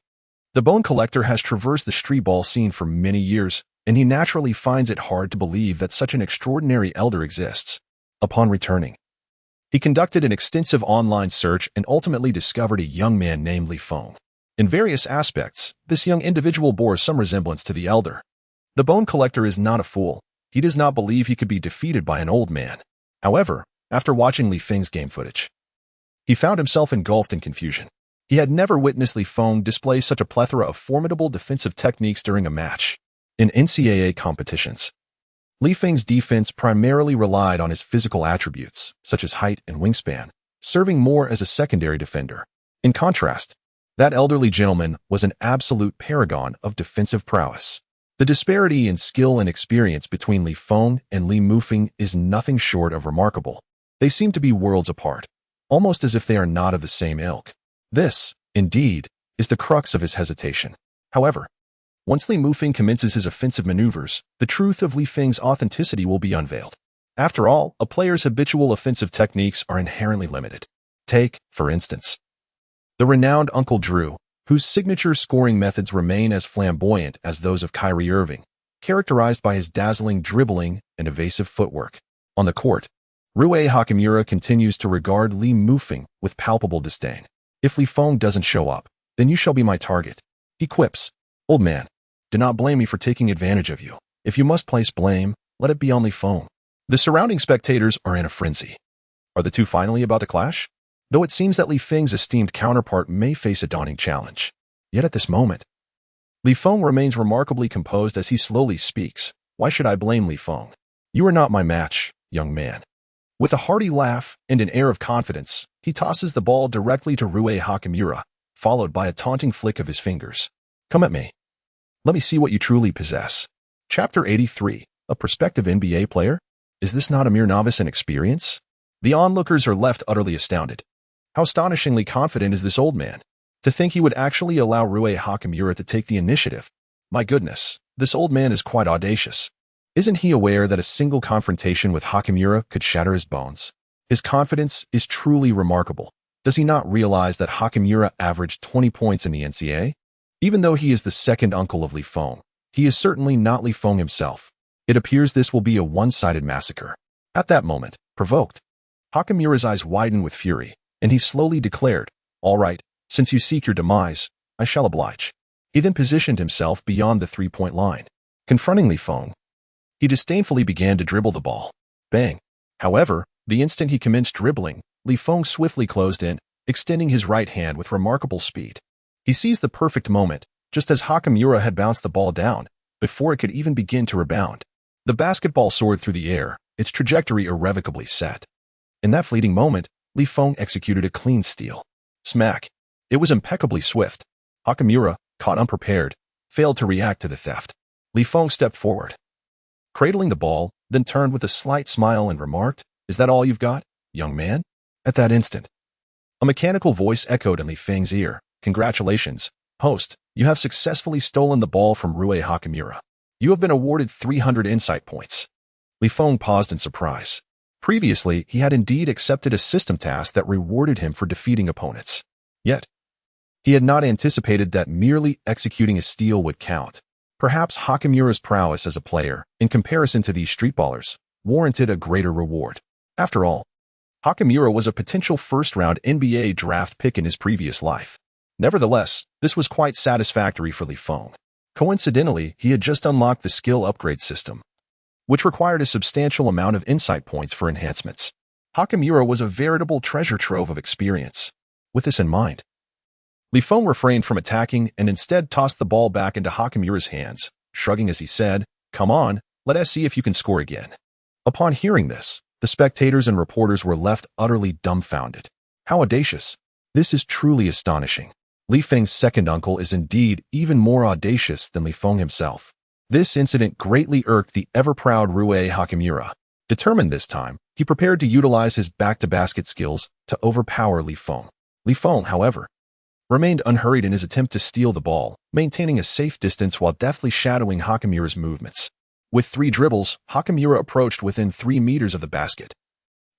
The bone collector has traversed the street ball scene for many years, and he naturally finds it hard to believe that such an extraordinary elder exists. Upon returning, he conducted an extensive online search and ultimately discovered a young man named Li Feng. In various aspects, this young individual bore some resemblance to the elder. The bone collector is not a fool. He does not believe he could be defeated by an old man. However, after watching Li Feng's game footage, he found himself engulfed in confusion. He had never witnessed Li Feng display such a plethora of formidable defensive techniques during a match. In NCAA competitions, Li Feng's defense primarily relied on his physical attributes, such as height and wingspan, serving more as a secondary defender. In contrast, that elderly gentleman was an absolute paragon of defensive prowess. The disparity in skill and experience between Li Feng and Li Mufeng is nothing short of remarkable. They seem to be worlds apart, almost as if they are not of the same ilk. This, indeed, is the crux of his hesitation. However, once Li Mufeng commences his offensive maneuvers, the truth of Li Feng's authenticity will be unveiled. After all, a player's habitual offensive techniques are inherently limited. Take, for instance, the renowned Uncle Drew, whose signature scoring methods remain as flamboyant as those of Kyrie Irving, characterized by his dazzling dribbling and evasive footwork. On the court, Rui Hachimura continues to regard Li Mufeng with palpable disdain. If Li Feng doesn't show up, then you shall be my target. He quips, "Old man, do not blame me for taking advantage of you. If you must place blame, let it be on Li Feng." The surrounding spectators are in a frenzy. Are the two finally about to clash? Though it seems that Li Feng's esteemed counterpart may face a daunting challenge. Yet at this moment, Li Feng remains remarkably composed as he slowly speaks. "Why should I blame Li Feng? You are not my match, young man." With a hearty laugh and an air of confidence, he tosses the ball directly to Rui Hachimura, followed by a taunting flick of his fingers. "Come at me. Let me see what you truly possess." Chapter 83. A prospective NBA player? Is this not a mere novice in experience? The onlookers are left utterly astounded. How astonishingly confident is this old man? To think he would actually allow Rui Hachimura to take the initiative. My goodness, this old man is quite audacious. Isn't he aware that a single confrontation with Hachimura could shatter his bones? His confidence is truly remarkable. Does he not realize that Hachimura averaged 20 points in the NCAA? Even though he is the second uncle of Li Feng, he is certainly not Li Feng himself. It appears this will be a one-sided massacre. At that moment, provoked, Hachimura's eyes widened with fury, and he slowly declared, "All right, since you seek your demise, I shall oblige." He then positioned himself beyond the three-point line. Confronting Li Feng, he disdainfully began to dribble the ball. Bang! However, the instant he commenced dribbling, Li Feng swiftly closed in, extending his right hand with remarkable speed. He seized the perfect moment, just as Hachimura had bounced the ball down, before it could even begin to rebound. The basketball soared through the air, its trajectory irrevocably set. In that fleeting moment, Li Feng executed a clean steal. Smack! It was impeccably swift. Hachimura, caught unprepared, failed to react to the theft. Li Feng stepped forward, cradling the ball, then turned with a slight smile and remarked, "Is that all you've got, young man?" At that instant, a mechanical voice echoed in Li Feng's ear. "Congratulations, host. You have successfully stolen the ball from Rui Hachimura. You have been awarded 300 insight points." Li Feng paused in surprise. Previously, he had indeed accepted a system task that rewarded him for defeating opponents. Yet, he had not anticipated that merely executing a steal would count. Perhaps Hachimura's prowess as a player, in comparison to these streetballers, warranted a greater reward. After all, Hachimura was a potential first-round NBA draft pick in his previous life. Nevertheless, this was quite satisfactory for Li Feng. Coincidentally, he had just unlocked the skill upgrade system, which required a substantial amount of insight points for enhancements. Hachimura was a veritable treasure trove of experience. With this in mind, Li Feng refrained from attacking and instead tossed the ball back into Hachimura's hands, shrugging as he said, "Come on, let us see if you can score again." Upon hearing this, the spectators and reporters were left utterly dumbfounded. How audacious! This is truly astonishing. Li Feng's second uncle is indeed even more audacious than Li Feng himself. This incident greatly irked the ever-proud Rui Hachimura. Determined this time, he prepared to utilize his back-to-basket skills to overpower Li Feng. Li Feng, however, remained unhurried in his attempt to steal the ball, maintaining a safe distance while deftly shadowing Hachimura's movements. With 3 dribbles, Hachimura approached within 3 meters of the basket,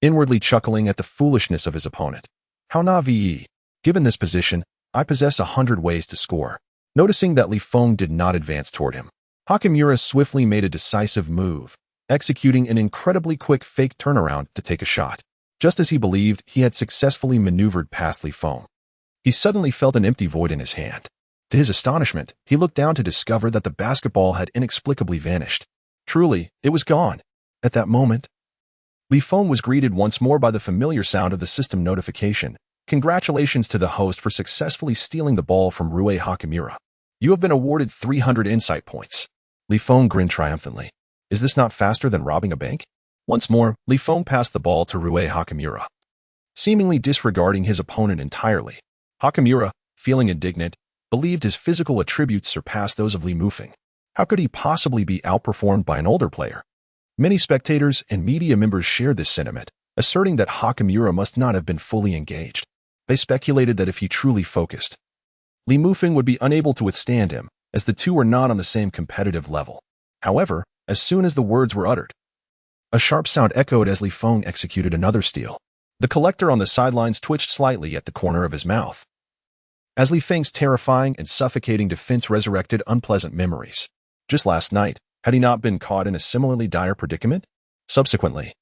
inwardly chuckling at the foolishness of his opponent. How naive! Given this position, I possess 100 ways to score. Noticing that Li Feng did not advance toward him, Hachimura swiftly made a decisive move, executing an incredibly quick fake turnaround to take a shot. Just as he believed he had successfully maneuvered past Li Feng, he suddenly felt an empty void in his hand. To his astonishment, he looked down to discover that the basketball had inexplicably vanished. Truly, it was gone. At that moment, Li Feng was greeted once more by the familiar sound of the system notification. "Congratulations to the host for successfully stealing the ball from Rui Hachimura. You have been awarded 300 insight points." Li Feng grinned triumphantly. Is this not faster than robbing a bank? Once more, Li Feng passed the ball to Rue Hakamura, seemingly disregarding his opponent entirely. Hakamura, feeling indignant, believed his physical attributes surpassed those of Li Mufeng. How could he possibly be outperformed by an older player? Many spectators and media members shared this sentiment, asserting that Hakamura must not have been fully engaged. They speculated that if he truly focused, Li Mufeng would be unable to withstand him, as the two were not on the same competitive level. However, as soon as the words were uttered, a sharp sound echoed as Li Feng executed another steal. The collector on the sidelines twitched slightly at the corner of his mouth, as Li Feng's terrifying and suffocating defense resurrected unpleasant memories. Just last night, had he not been caught in a similarly dire predicament? Subsequently,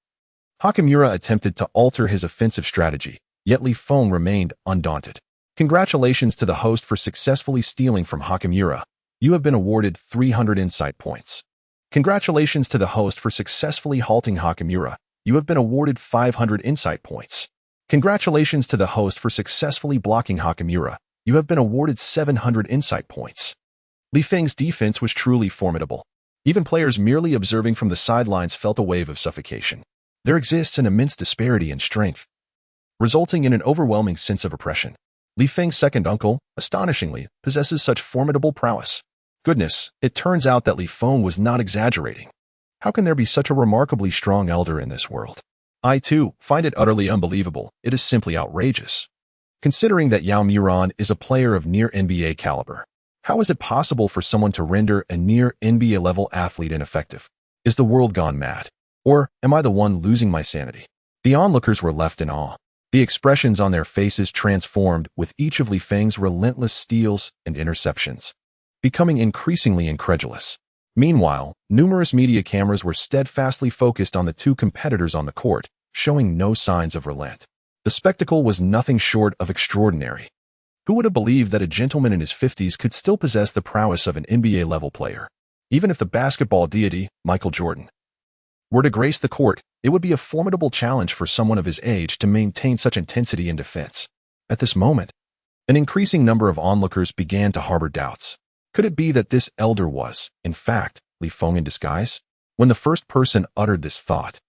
Hakamura attempted to alter his offensive strategy, yet Li Feng remained undaunted. Congratulations to the host for successfully stealing from Hakamura. You have been awarded 300 insight points. Congratulations to the host for successfully halting Hakamura. You have been awarded 500 insight points. Congratulations to the host for successfully blocking Hakamura. You have been awarded 700 insight points. Li Feng's defense was truly formidable. Even players merely observing from the sidelines felt a wave of suffocation. There exists an immense disparity in strength, resulting in an overwhelming sense of oppression. Li Feng's second uncle, astonishingly, possesses such formidable prowess. Goodness, it turns out that Li Feng was not exaggerating. How can there be such a remarkably strong elder in this world? I, too, find it utterly unbelievable. It is simply outrageous. Considering that Yao Muran is a player of near NBA caliber, how is it possible for someone to render a near NBA-level athlete ineffective? Is the world gone mad? Or am I the one losing my sanity? The onlookers were left in awe. The expressions on their faces transformed with each of Li Feng's relentless steals and interceptions, becoming increasingly incredulous. Meanwhile, numerous media cameras were steadfastly focused on the two competitors on the court, showing no signs of relent. The spectacle was nothing short of extraordinary. Who would have believed that a gentleman in his 50s could still possess the prowess of an NBA-level player? Even if the basketball deity, Michael Jordan, were to grace the court, it would be a formidable challenge for someone of his age to maintain such intensity in defense. At this moment, an increasing number of onlookers began to harbor doubts. Could it be that this elder was, in fact, Li Feng in disguise? When the first person uttered this thought,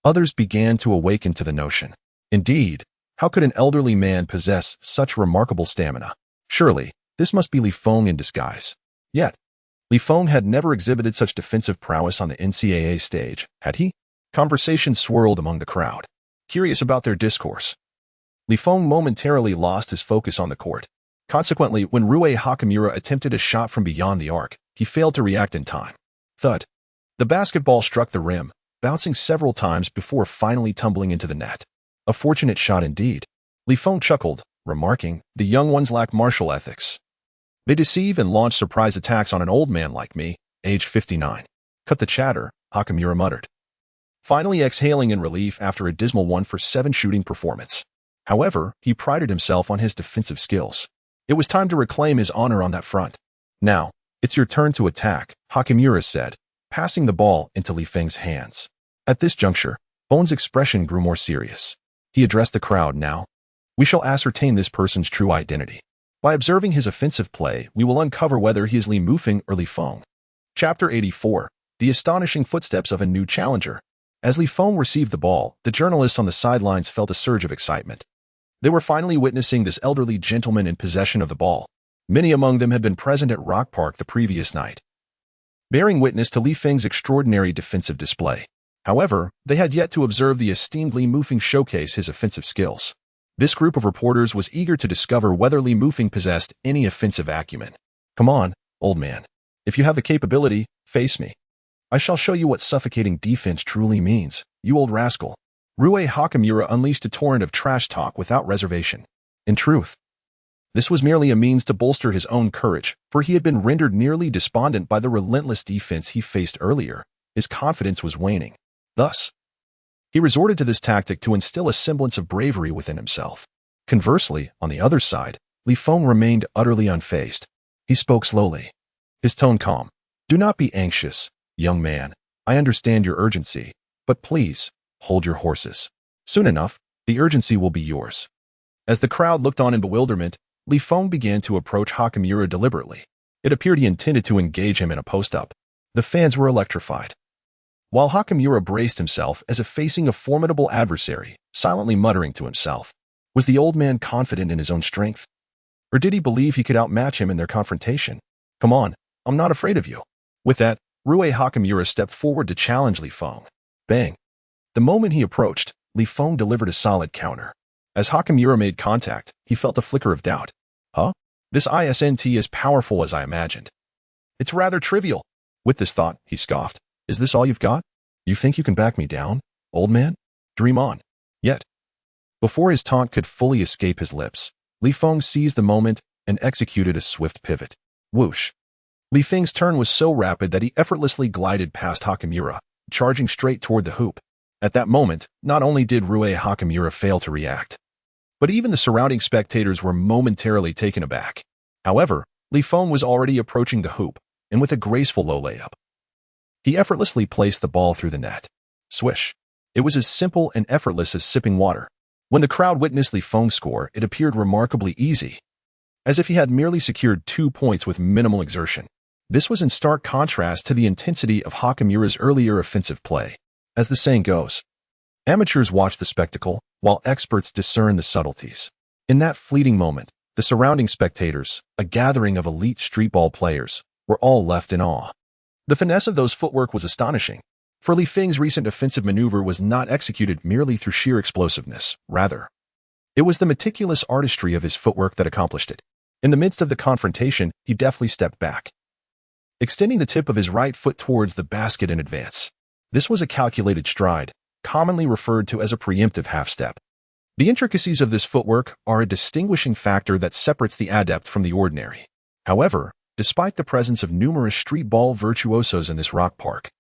others began to awaken to the notion. Indeed, how could an elderly man possess such remarkable stamina? Surely, this must be Li Feng in disguise. Yet, Li Feng had never exhibited such defensive prowess on the NCAA stage, had he? Conversation swirled among the crowd, curious about their discourse. Li Feng momentarily lost his focus on the court. Consequently, when Rue Hakamura attempted a shot from beyond the arc, he failed to react in time. Thud. The basketball struck the rim, bouncing several times before finally tumbling into the net. A fortunate shot indeed. Li Feng chuckled, remarking, the young ones lack martial ethics. They deceive and launch surprise attacks on an old man like me, age 59. Cut the chatter, Hakamura muttered, finally exhaling in relief after a dismal 1-for-7 shooting performance. However, he prided himself on his defensive skills. It was time to reclaim his honor on that front. Now, it's your turn to attack, Hakamura said, passing the ball into Li Feng's hands. At this juncture, Bone's expression grew more serious. He addressed the crowd now. We shall ascertain this person's true identity. By observing his offensive play, we will uncover whether he is Li Mufeng or Li Feng. Chapter 84. The Astonishing Footsteps of a New Challenger. As Li Feng received the ball, the journalists on the sidelines felt a surge of excitement. They were finally witnessing this elderly gentleman in possession of the ball. Many among them had been present at Rock Park the previous night, bearing witness to Li Feng's extraordinary defensive display. However, they had yet to observe the esteemed Li Mufeng showcase his offensive skills. This group of reporters was eager to discover whether Li Mufeng possessed any offensive acumen. Come on, old man. If you have the capability, face me. I shall show you what suffocating defense truly means, you old rascal. Rue Hakamura unleashed a torrent of trash talk without reservation. In truth, this was merely a means to bolster his own courage, for he had been rendered nearly despondent by the relentless defense he faced earlier. His confidence was waning. Thus, he resorted to this tactic to instill a semblance of bravery within himself. Conversely, on the other side, Li Feng remained utterly unfazed. He spoke slowly, his tone calm. Do not be anxious, young man. I understand your urgency, but please, hold your horses. Soon enough, the urgency will be yours. As the crowd looked on in bewilderment, Li Feng began to approach Hakamura deliberately. It appeared he intended to engage him in a post-up. The fans were electrified. While Hakamura braced himself as if facing a formidable adversary, silently muttering to himself, was the old man confident in his own strength? Or did he believe he could outmatch him in their confrontation? Come on, I'm not afraid of you. With that, Rue Hakamura stepped forward to challenge Li Feng. Bang! The moment he approached, Li Feng delivered a solid counter. As Hakamura made contact, he felt a flicker of doubt. Huh? This isn't as powerful as I imagined. It's rather trivial. With this thought, he scoffed. Is this all you've got? You think you can back me down, old man? Dream on. Yet, before his taunt could fully escape his lips, Li Feng seized the moment and executed a swift pivot. Whoosh! Li Feng's turn was so rapid that he effortlessly glided past Hakamura, charging straight toward the hoop. At that moment, not only did Rue Hakamura fail to react, but even the surrounding spectators were momentarily taken aback. However, Li Feng was already approaching the hoop, and with a graceful low layup, he effortlessly placed the ball through the net. Swish! It was as simple and effortless as sipping water. When the crowd witnessed Li Feng's score, it appeared remarkably easy, as if he had merely secured 2 points with minimal exertion. This was in stark contrast to the intensity of Hakamura's earlier offensive play. As the saying goes, amateurs watch the spectacle, while experts discern the subtleties. In that fleeting moment, the surrounding spectators, a gathering of elite streetball players, were all left in awe. The finesse of those footwork was astonishing, for Li Feng's recent offensive maneuver was not executed merely through sheer explosiveness. Rather, it was the meticulous artistry of his footwork that accomplished it. In the midst of the confrontation, he deftly stepped back, extending the tip of his right foot towards the basket in advance. This was a calculated stride, commonly referred to as a preemptive half-step. The intricacies of this footwork are a distinguishing factor that separates the adept from the ordinary. However, despite the presence of numerous street ball virtuosos in this rock park,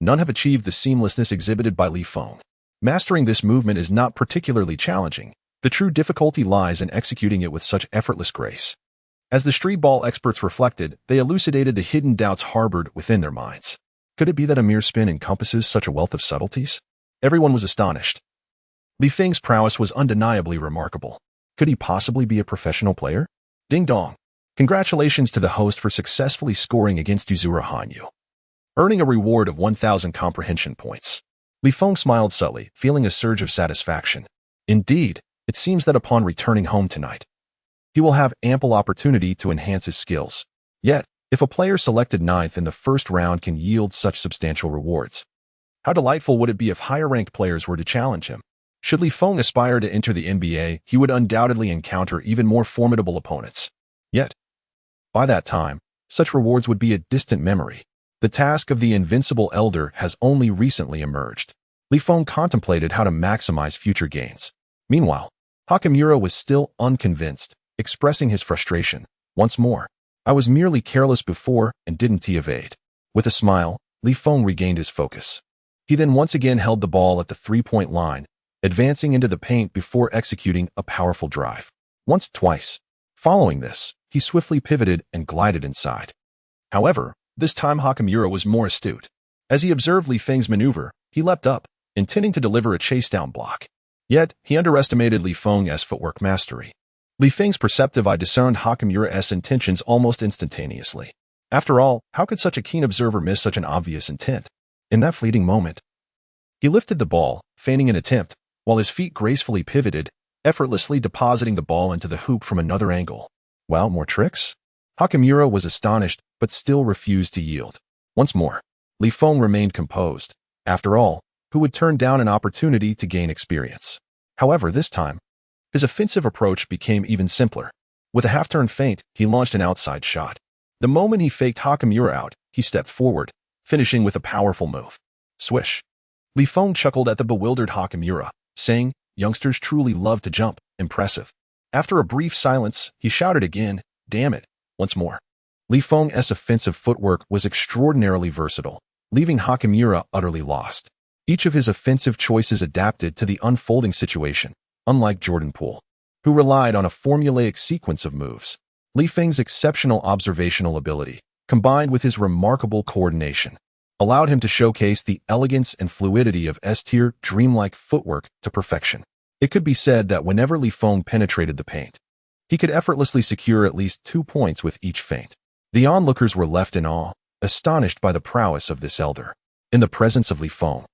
none have achieved the seamlessness exhibited by Li Feng. Mastering this movement is not particularly challenging. The true difficulty lies in executing it with such effortless grace. As the street ball experts reflected, they elucidated the hidden doubts harbored within their minds. Could it be that a mere spin encompasses such a wealth of subtleties? Everyone was astonished. Li Feng's prowess was undeniably remarkable. Could he possibly be a professional player? Ding dong. Congratulations to the host for successfully scoring against Yuzuru Hanyu, earning a reward of 1,000 comprehension points. Li Feng smiled subtly, feeling a surge of satisfaction. Indeed, it seems that upon returning home tonight, he will have ample opportunity to enhance his skills. Yet, if a player selected 9th in the first round can yield such substantial rewards, how delightful would it be if higher-ranked players were to challenge him? Should Li Feng aspire to enter the NBA, he would undoubtedly encounter even more formidable opponents. Yet, by that time, such rewards would be a distant memory. The task of the invincible elder has only recently emerged. Li Feng contemplated how to maximize future gains. Meanwhile, Hakamura was still unconvinced, expressing his frustration. Once more, I was merely careless before and didn't evade. With a smile, Li Feng regained his focus. He then once again held the ball at the three-point line, advancing into the paint before executing a powerful drive. Twice. Following this, he swiftly pivoted and glided inside. However, this time Hakamura was more astute. As he observed Li Feng's maneuver, he leapt up, intending to deliver a chase-down block. Yet, he underestimated Li Feng's footwork mastery. Li Feng's perceptive eye discerned Hakamura's intentions almost instantaneously. After all, how could such a keen observer miss such an obvious intent? In that fleeting moment, he lifted the ball, feigning an attempt, while his feet gracefully pivoted, effortlessly depositing the ball into the hoop from another angle. Wow, more tricks? Hakamura was astonished, but still refused to yield. Once more, Li Feng remained composed. After all, who would turn down an opportunity to gain experience? However, this time, his offensive approach became even simpler. With a half-turn feint, he launched an outside shot. The moment he faked Hakamura out, he stepped forward, finishing with a powerful move. Swish. Li Feng chuckled at the bewildered Hakamura, saying, "Youngsters truly love to jump. Impressive." After a brief silence, he shouted again, "Damn it," once more. Li Feng's offensive footwork was extraordinarily versatile, leaving Hakamura utterly lost. Each of his offensive choices adapted to the unfolding situation, unlike Jordan Poole, who relied on a formulaic sequence of moves. Li Feng's exceptional observational ability, combined with his remarkable coordination, allowed him to showcase the elegance and fluidity of S-tier dreamlike footwork to perfection. It could be said that whenever Li Feng penetrated the paint, he could effortlessly secure at least 2 points with each feint. The onlookers were left in awe, astonished by the prowess of this elder. In the presence of Li Feng,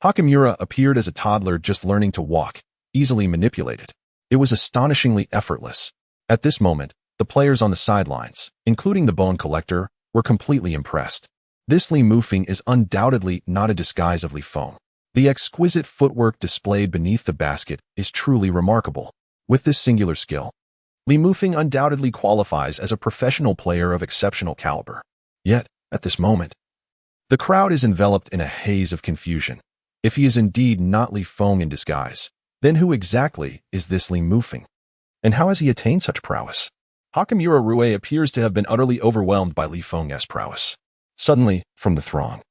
Hakamura appeared as a toddler just learning to walk, easily manipulated. It was astonishingly effortless. At this moment, the players on the sidelines, including the bone collector, were completely impressed. This Li Mufeng is undoubtedly not a disguise of Li Feng. The exquisite footwork displayed beneath the basket is truly remarkable. With this singular skill, Li Mufeng undoubtedly qualifies as a professional player of exceptional caliber. Yet, at this moment, the crowd is enveloped in a haze of confusion. If he is indeed not Li Feng in disguise, then who exactly is this Li Mufeng? And how has he attained such prowess? Hakamura Rue appears to have been utterly overwhelmed by Li Feng's prowess. Suddenly, from the throng,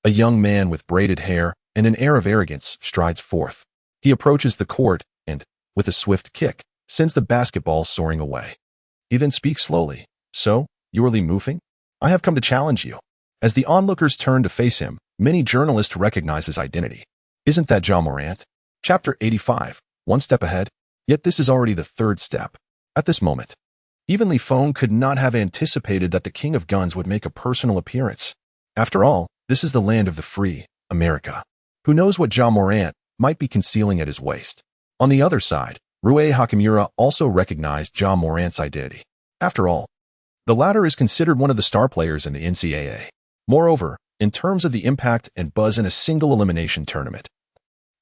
a young man with braided hair and an air of arrogance strides forth. He approaches the court and, with a swift kick, sends the basketball soaring away. He then speaks slowly. "So, you are Li Mufeng? I have come to challenge you." As the onlookers turn to face him, many journalists recognize his identity. Isn't that Ja Morant? Chapter 85, one step ahead. Yet this is already the third step. At this moment, even Li Feng could not have anticipated that the King of Guns would make a personal appearance. After all, this is the land of the free, America. Who knows what Ja Morant might be concealing at his waist? On the other side, Rue Hakamura also recognized Ja Morant's identity. After all, the latter is considered one of the star players in the NCAA. Moreover, in terms of the impact and buzz in a single elimination tournament,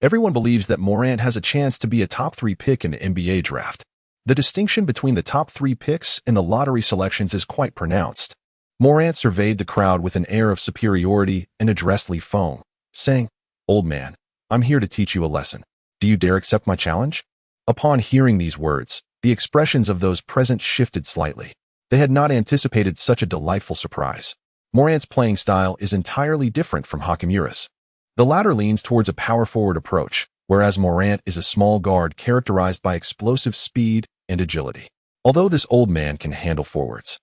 everyone believes that Morant has a chance to be a top 3 pick in the NBA draft. The distinction between the top 3 picks and the lottery selections is quite pronounced. Morant surveyed the crowd with an air of superiority and addressed Li Feng, saying, "Old man, I'm here to teach you a lesson. Do you dare accept my challenge?" Upon hearing these words, the expressions of those present shifted slightly. They had not anticipated such a delightful surprise. Morant's playing style is entirely different from Hakamura's. The latter leans towards a power-forward approach, whereas Morant is a small guard characterized by explosive speed and agility. Although this old man can handle forwards,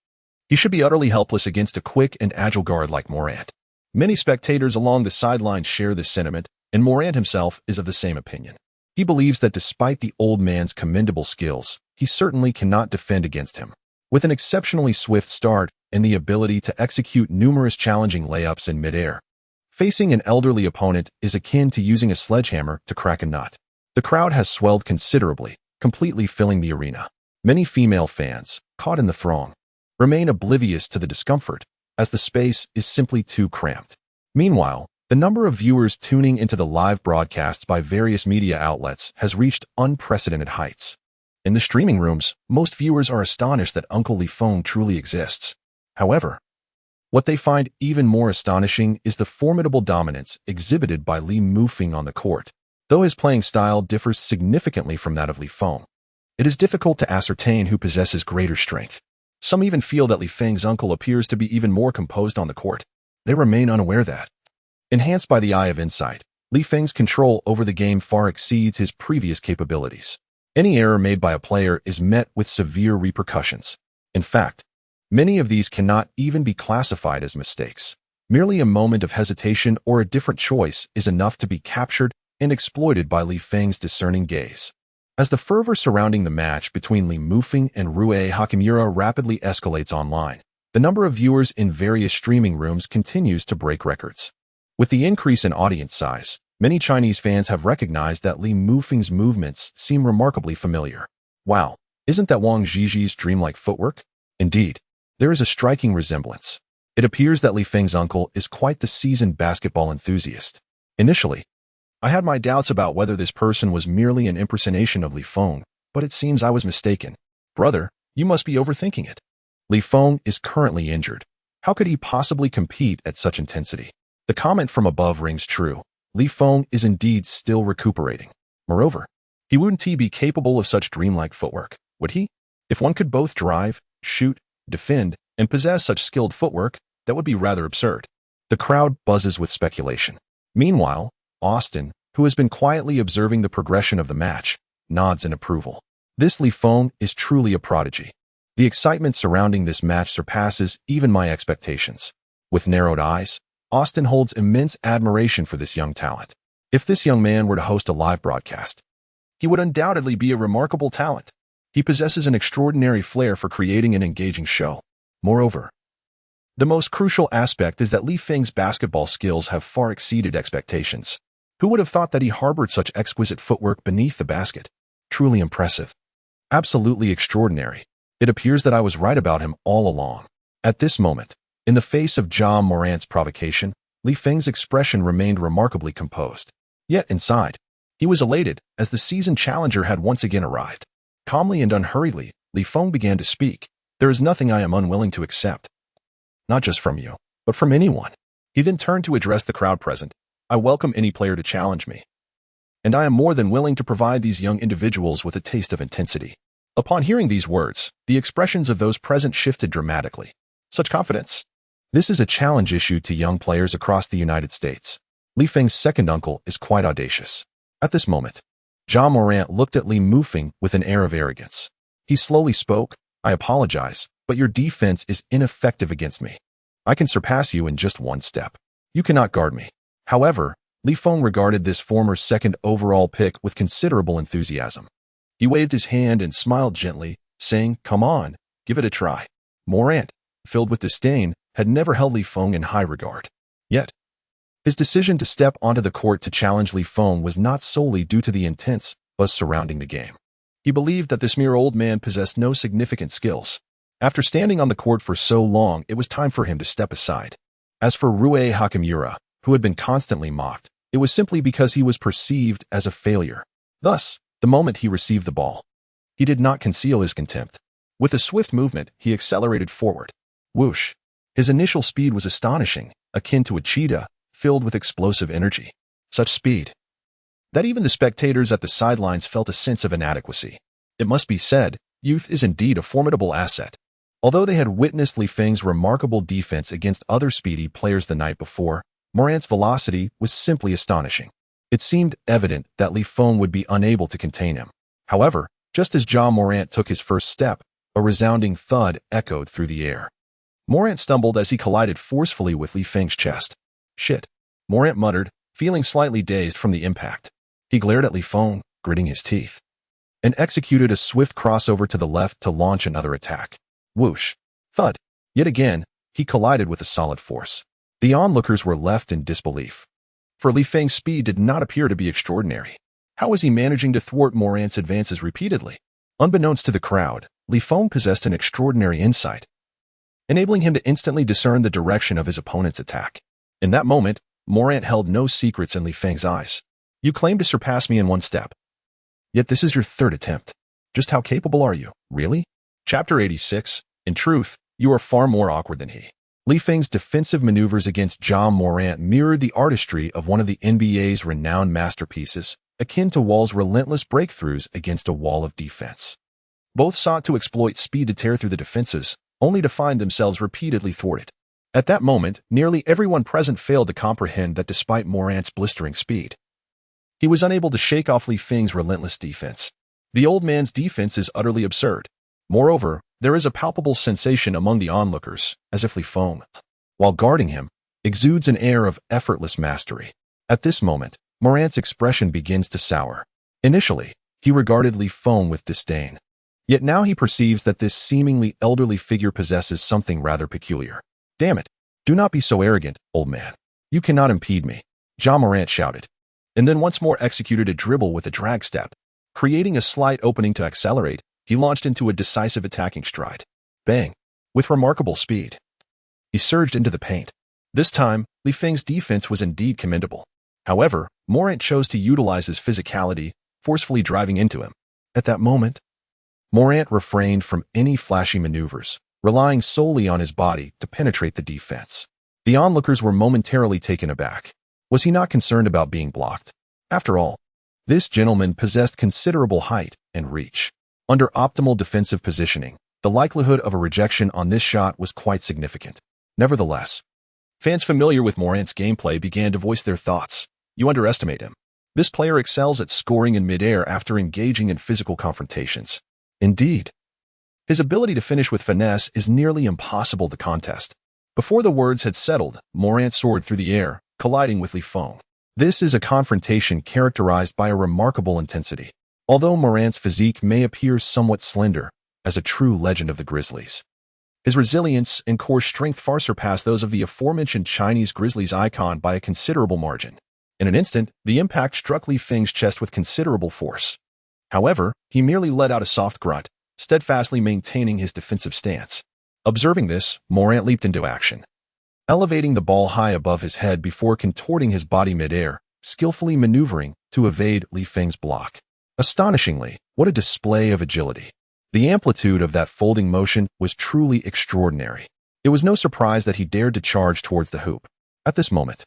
he should be utterly helpless against a quick and agile guard like Morant. Many spectators along the sidelines share this sentiment, and Morant himself is of the same opinion. He believes that despite the old man's commendable skills, he certainly cannot defend against him. With an exceptionally swift start and the ability to execute numerous challenging layups in midair, facing an elderly opponent is akin to using a sledgehammer to crack a nut. The crowd has swelled considerably, completely filling the arena. Many female fans, caught in the throng, remain oblivious to the discomfort, as the space is simply too cramped. Meanwhile, the number of viewers tuning into the live broadcasts by various media outlets has reached unprecedented heights. In the streaming rooms, most viewers are astonished that Uncle Li Feng truly exists. However, what they find even more astonishing is the formidable dominance exhibited by Li Mufeng on the court. Though his playing style differs significantly from that of Li Feng, it is difficult to ascertain who possesses greater strength. Some even feel that Li Feng's uncle appears to be even more composed on the court. They remain unaware that, enhanced by the eye of insight, Li Feng's control over the game far exceeds his previous capabilities. Any error made by a player is met with severe repercussions. In fact, many of these cannot even be classified as mistakes. Merely a moment of hesitation or a different choice is enough to be captured and exploited by Li Feng's discerning gaze. As the fervor surrounding the match between Li Mufeng and Rue Hakamura rapidly escalates online, the number of viewers in various streaming rooms continues to break records. With the increase in audience size, many Chinese fans have recognized that Li Mufeng's movements seem remarkably familiar. Wow, isn't that Wang Zhiji's dreamlike footwork? Indeed, there is a striking resemblance. It appears that Li Feng's uncle is quite the seasoned basketball enthusiast. Initially, I had my doubts about whether this person was merely an impersonation of Li Feng, but it seems I was mistaken. Brother, you must be overthinking it. Li Feng is currently injured. How could he possibly compete at such intensity? The comment from above rings true. Li Feng is indeed still recuperating. Moreover, he wouldn't be capable of such dreamlike footwork, would he? If one could both drive, shoot, defend, and possess such skilled footwork, that would be rather absurd. The crowd buzzes with speculation. Meanwhile, Austin, who has been quietly observing the progression of the match, nods in approval. This Li Feng is truly a prodigy. The excitement surrounding this match surpasses even my expectations. With narrowed eyes, Austin holds immense admiration for this young talent. If this young man were to host a live broadcast, he would undoubtedly be a remarkable talent. He possesses an extraordinary flair for creating an engaging show. Moreover, The most crucial aspect is that Li Feng's basketball skills have far exceeded expectations. Who would have thought that he harbored such exquisite footwork beneath the basket? Truly impressive. Absolutely extraordinary. It appears that I was right about him all along. At this moment, in the face of Ja Morant's provocation, Li Feng's expression remained remarkably composed. Yet inside, he was elated as the seasoned challenger had once again arrived. Calmly and unhurriedly, Li Feng began to speak. There is nothing I am unwilling to accept. Not just from you, but from anyone. He then turned to address the crowd present. I welcome any player to challenge me. And I am more than willing to provide these young individuals with a taste of intensity. Upon hearing these words, the expressions of those present shifted dramatically. Such confidence. This is a challenge issued to young players across the United States. Li Feng's second uncle is quite audacious. At this moment, Ja Morant looked at Li Mufeng with an air of arrogance. He slowly spoke, I apologize, but your defense is ineffective against me. I can surpass you in just one step. You cannot guard me. However, Li Feng regarded this former second overall pick with considerable enthusiasm. He waved his hand and smiled gently, saying, come on, give it a try. Morant, filled with disdain, had never held Li Feng in high regard. Yet, his decision to step onto the court to challenge Li Feng was not solely due to the intense buzz surrounding the game. He believed that this mere old man possessed no significant skills. After standing on the court for so long, it was time for him to step aside. As for Rue Hakimura, who had been constantly mocked, it was simply because he was perceived as a failure. Thus, the moment he received the ball, he did not conceal his contempt. With a swift movement, he accelerated forward. Whoosh! His initial speed was astonishing, akin to a cheetah, filled with explosive energy. Such speed that even the spectators at the sidelines felt a sense of inadequacy. It must be said, youth is indeed a formidable asset. Although they had witnessed Li Feng's remarkable defense against other speedy players the night before, Morant's velocity was simply astonishing. It seemed evident that Li Feng would be unable to contain him. However, just as Ja Morant took his first step, a resounding thud echoed through the air. Morant stumbled as he collided forcefully with Li Feng's chest. Shit, Morant muttered, feeling slightly dazed from the impact. He glared at Li Feng, gritting his teeth, and executed a swift crossover to the left to launch another attack. Whoosh! Thud! Yet again, he collided with a solid force. The onlookers were left in disbelief. For Li Feng's speed did not appear to be extraordinary. How was he managing to thwart Morant's advances repeatedly? Unbeknownst to the crowd, Li Feng possessed an extraordinary insight, enabling him to instantly discern the direction of his opponent's attack. In that moment, Morant held no secrets in Li Feng's eyes. You claim to surpass me in one step. Yet this is your third attempt. Just how capable are you, really? Chapter 86. In truth, you are far more awkward than he. Li Feng's defensive maneuvers against Ja Morant mirrored the artistry of one of the NBA's renowned masterpieces, akin to Wall's relentless breakthroughs against a wall of defense. Both sought to exploit speed to tear through the defenses, only to find themselves repeatedly thwarted. At that moment, nearly everyone present failed to comprehend that despite Morant's blistering speed, he was unable to shake off Li Feng's relentless defense. The old man's defense is utterly absurd. Moreover, there is a palpable sensation among the onlookers, as if Li Feng, while guarding him, exudes an air of effortless mastery. At this moment, Morant's expression begins to sour. Initially, he regarded Li Feng with disdain. Yet now he perceives that this seemingly elderly figure possesses something rather peculiar. Damn it! Do not be so arrogant, old man. You cannot impede me, Ja Morant shouted, and then once more executed a dribble with a drag step. Creating a slight opening to accelerate, he launched into a decisive attacking stride. Bang! With remarkable speed, he surged into the paint. This time, Li Feng's defense was indeed commendable. However, Morant chose to utilize his physicality, forcefully driving into him. At that moment, Morant refrained from any flashy maneuvers, relying solely on his body to penetrate the defense. The onlookers were momentarily taken aback. Was he not concerned about being blocked? After all, this gentleman possessed considerable height and reach. Under optimal defensive positioning, the likelihood of a rejection on this shot was quite significant. Nevertheless, fans familiar with Morant's gameplay began to voice their thoughts. You underestimate him. This player excels at scoring in midair after engaging in physical confrontations. Indeed, his ability to finish with finesse is nearly impossible to contest. Before the words had settled, Morant soared through the air, colliding with Li Feng. This is a confrontation characterized by a remarkable intensity. Although Morant's physique may appear somewhat slender, as a true legend of the Grizzlies, His resilience and core strength far surpassed those of the aforementioned Chinese Grizzlies icon by a considerable margin. In an instant, the impact struck Li Feng's chest with considerable force. However, he merely let out a soft grunt, steadfastly maintaining his defensive stance. Observing this, Morant leaped into action. Elevating the ball high above his head before contorting his body midair, skillfully maneuvering to evade Li Feng's block. Astonishingly, what a display of agility. The amplitude of that folding motion was truly extraordinary. It was no surprise that he dared to charge towards the hoop. At this moment,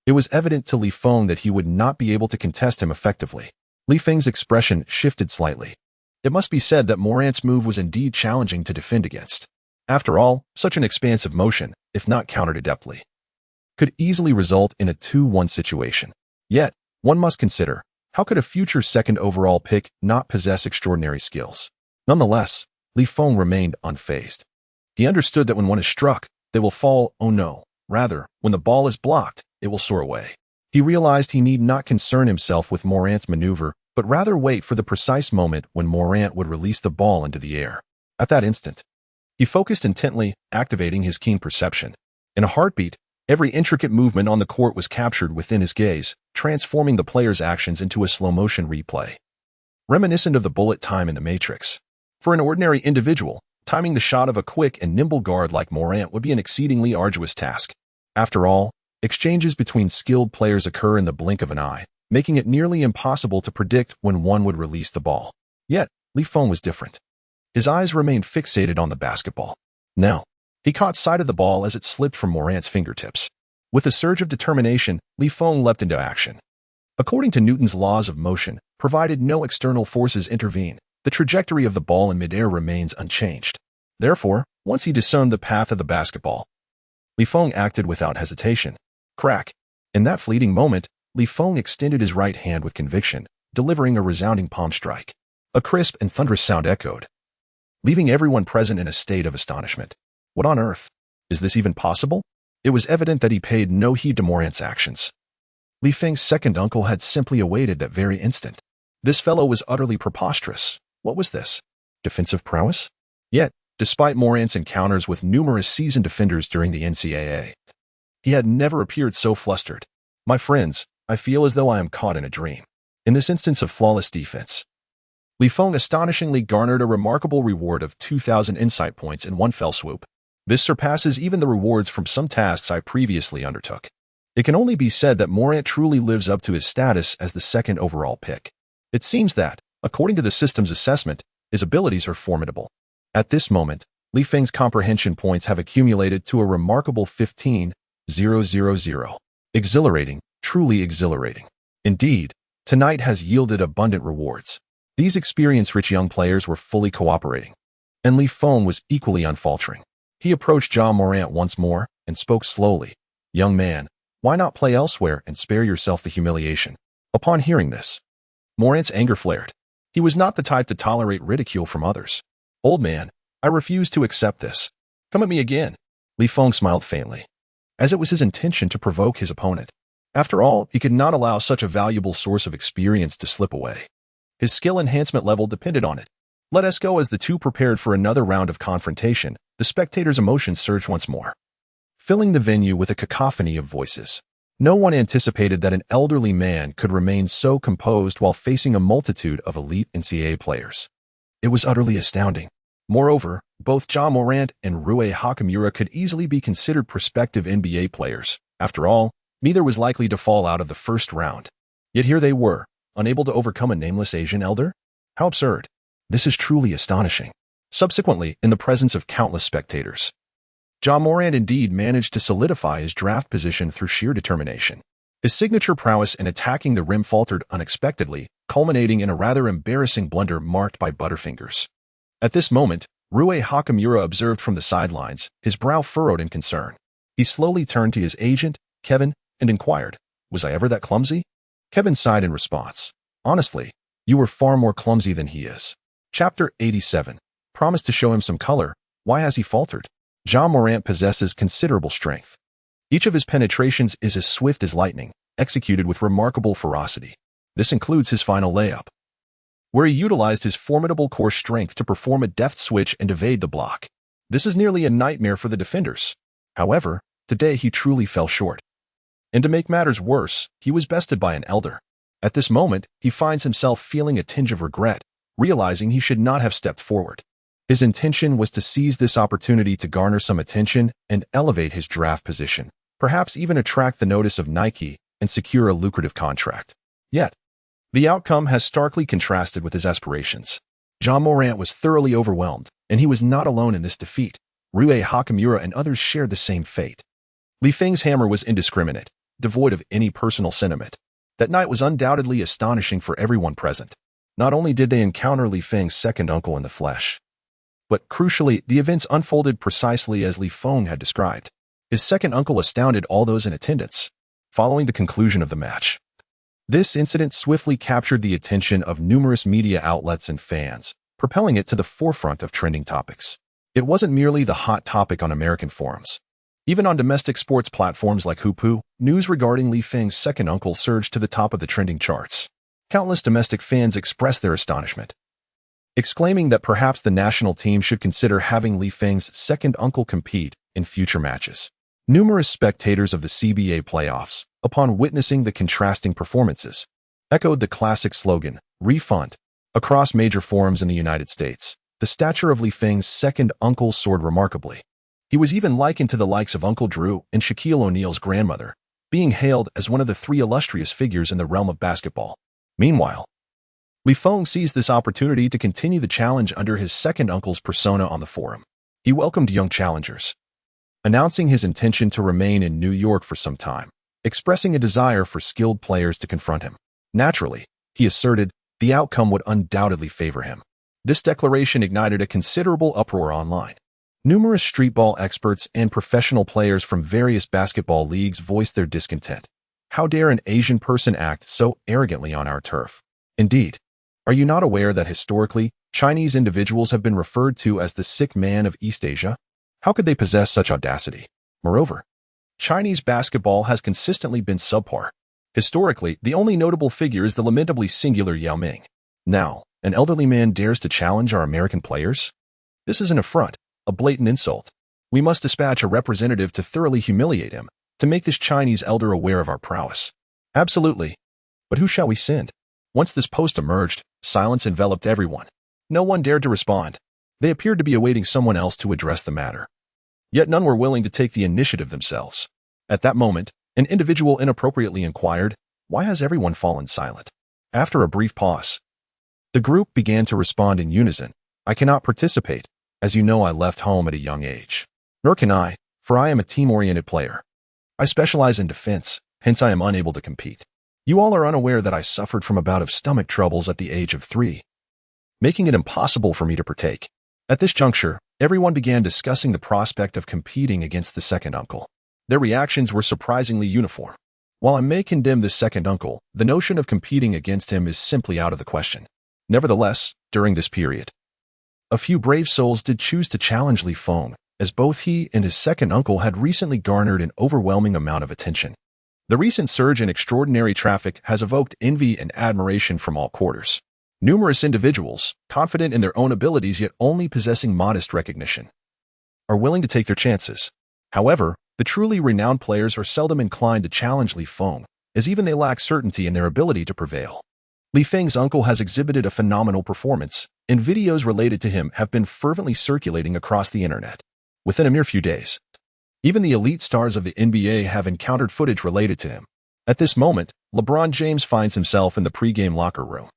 it was evident to Li Feng that he would not be able to contest him effectively. Li Feng's expression shifted slightly. It must be said that Morant's move was indeed challenging to defend against. After all, such an expansive motion, if not countered adeptly, could easily result in a 2-1 situation. Yet, one must consider, how could a future second overall pick not possess extraordinary skills? Nonetheless, Li Feng remained unfazed. He understood that when one is struck, they will fall, oh no. Rather, when the ball is blocked, it will soar away. He realized he need not concern himself with Morant's maneuver, but rather wait for the precise moment when Morant would release the ball into the air. At that instant, he focused intently, activating his keen perception. In a heartbeat, every intricate movement on the court was captured within his gaze, transforming the player's actions into a slow-motion replay. Reminiscent of the bullet time in the Matrix. For an ordinary individual, timing the shot of a quick and nimble guard like Morant would be an exceedingly arduous task. After all, exchanges between skilled players occur in the blink of an eye, making it nearly impossible to predict when one would release the ball. Yet, Li Feng was different. His eyes remained fixated on the basketball. Now, he caught sight of the ball as it slipped from Morant's fingertips. With a surge of determination, Li Feng leapt into action. According to Newton's laws of motion, provided no external forces intervene, the trajectory of the ball in midair remains unchanged. Therefore, once he discerned the path of the basketball, Li Feng acted without hesitation. Crack! In that fleeting moment, Li Feng extended his right hand with conviction, delivering a resounding palm strike. A crisp and thunderous sound echoed, leaving everyone present in a state of astonishment. What on earth? Is this even possible? It was evident that he paid no heed to Morant's actions. Li Feng's second uncle had simply awaited that very instant. This fellow was utterly preposterous. What was this? Defensive prowess? Yet, despite Morant's encounters with numerous seasoned defenders during the NCAA, he had never appeared so flustered. My friends, I feel as though I am caught in a dream. In this instance of flawless defense, Li Feng astonishingly garnered a remarkable reward of 2,000 insight points in one fell swoop. This surpasses even the rewards from some tasks I previously undertook. It can only be said that Morant truly lives up to his status as the second overall pick. It seems that, according to the system's assessment, his abilities are formidable. At this moment, Li Feng's comprehension points have accumulated to a remarkable 15,000. Exhilarating, truly exhilarating. Indeed, tonight has yielded abundant rewards. These experience-rich young players were fully cooperating, and Li Feng was equally unfaltering. He approached Ja Morant once more and spoke slowly. Young man, why not play elsewhere and spare yourself the humiliation? Upon hearing this, Morant's anger flared. He was not the type to tolerate ridicule from others. Old man, I refuse to accept this. Come at me again. Li Feng smiled faintly, as it was his intention to provoke his opponent. After all, he could not allow such a valuable source of experience to slip away. His skill enhancement level depended on it. Let us go. As the two prepared for another round of confrontation, the spectators' emotions surged once more, filling the venue with a cacophony of voices. No one anticipated that an elderly man could remain so composed while facing a multitude of elite NCAA players. It was utterly astounding. Moreover, both Ja Morant and Rui Hachimura could easily be considered prospective NBA players. After all, neither was likely to fall out of the first round. Yet here they were, unable to overcome a nameless Asian elder? How absurd. This is truly astonishing. Subsequently, in the presence of countless spectators, Ja Morant indeed managed to solidify his draft position through sheer determination. His signature prowess in attacking the rim faltered unexpectedly, culminating in a rather embarrassing blunder marked by butterfingers. At this moment, Rui Hachimura observed from the sidelines, his brow furrowed in concern. He slowly turned to his agent, Kevin, and inquired, "Was I ever that clumsy?" Kevin sighed in response. "Honestly, you were far more clumsy than he is." Chapter 87. Promised to show him some color. Why has he faltered? Ja Morant possesses considerable strength. Each of his penetrations is as swift as lightning, executed with remarkable ferocity. This includes his final layup, where he utilized his formidable core strength to perform a deft switch and evade the block. This is nearly a nightmare for the defenders. However, today he truly fell short. And to make matters worse, he was bested by an elder. At this moment, he finds himself feeling a tinge of regret, realizing he should not have stepped forward. His intention was to seize this opportunity to garner some attention and elevate his draft position, perhaps even attract the notice of Nike and secure a lucrative contract. Yet, the outcome has starkly contrasted with his aspirations. Ja Morant was thoroughly overwhelmed, and he was not alone in this defeat. Rui Hakamura and others shared the same fate. Li Feng's hammer was indiscriminate, devoid of any personal sentiment. That night was undoubtedly astonishing for everyone present. Not only did they encounter Li Feng's second uncle in the flesh, but crucially, the events unfolded precisely as Li Feng had described. His second uncle astounded all those in attendance. Following the conclusion of the match, this incident swiftly captured the attention of numerous media outlets and fans, propelling it to the forefront of trending topics. It wasn't merely the hot topic on American forums. Even on domestic sports platforms like Hupu, news regarding Li Feng's second uncle surged to the top of the trending charts. Countless domestic fans expressed their astonishment, exclaiming that perhaps the national team should consider having Li Feng's second uncle compete in future matches. Numerous spectators of the CBA playoffs, upon witnessing the contrasting performances, echoed the classic slogan, "Refund." Across major forums in the United States, the stature of Li Feng's second uncle soared remarkably. He was even likened to the likes of Uncle Drew and Shaquille O'Neal's grandmother, being hailed as one of the three illustrious figures in the realm of basketball. Meanwhile, Li Feng seized this opportunity to continue the challenge under his second uncle's persona on the forum. He welcomed young challengers, announcing his intention to remain in New York for some time, expressing a desire for skilled players to confront him. Naturally, he asserted, the outcome would undoubtedly favor him. This declaration ignited a considerable uproar online. Numerous streetball experts and professional players from various basketball leagues voiced their discontent. How dare an Asian person act so arrogantly on our turf? Indeed, are you not aware that historically, Chinese individuals have been referred to as the sick man of East Asia? How could they possess such audacity? Moreover, Chinese basketball has consistently been subpar. Historically, the only notable figure is the lamentably singular Yao Ming. Now, an elderly man dares to challenge our American players? This is an affront, a blatant insult. We must dispatch a representative to thoroughly humiliate him, to make this Chinese elder aware of our prowess. Absolutely. But who shall we send? Once this post emerged, silence enveloped everyone. No one dared to respond. They appeared to be awaiting someone else to address the matter. Yet none were willing to take the initiative themselves. At that moment, an individual inappropriately inquired, "Why has everyone fallen silent?" After a brief pause, the group began to respond in unison. "I cannot participate. As you know, I left home at a young age. Nor can I, for I am a team-oriented player. I specialize in defense, hence I am unable to compete. You all are unaware that I suffered from a bout of stomach troubles at the age of 3, making it impossible for me to partake." At this juncture, everyone began discussing the prospect of competing against the second uncle. Their reactions were surprisingly uniform. While I may condemn this second uncle, the notion of competing against him is simply out of the question. Nevertheless, during this period, a few brave souls did choose to challenge Li Feng, as both he and his second uncle had recently garnered an overwhelming amount of attention. The recent surge in extraordinary traffic has evoked envy and admiration from all quarters. Numerous individuals, confident in their own abilities yet only possessing modest recognition, are willing to take their chances. However, the truly renowned players are seldom inclined to challenge Li Feng, as even they lack certainty in their ability to prevail. Li Feng's uncle has exhibited a phenomenal performance, and videos related to him have been fervently circulating across the internet. Within a mere few days, even the elite stars of the NBA have encountered footage related to him. At this moment, LeBron James finds himself in the pregame locker room,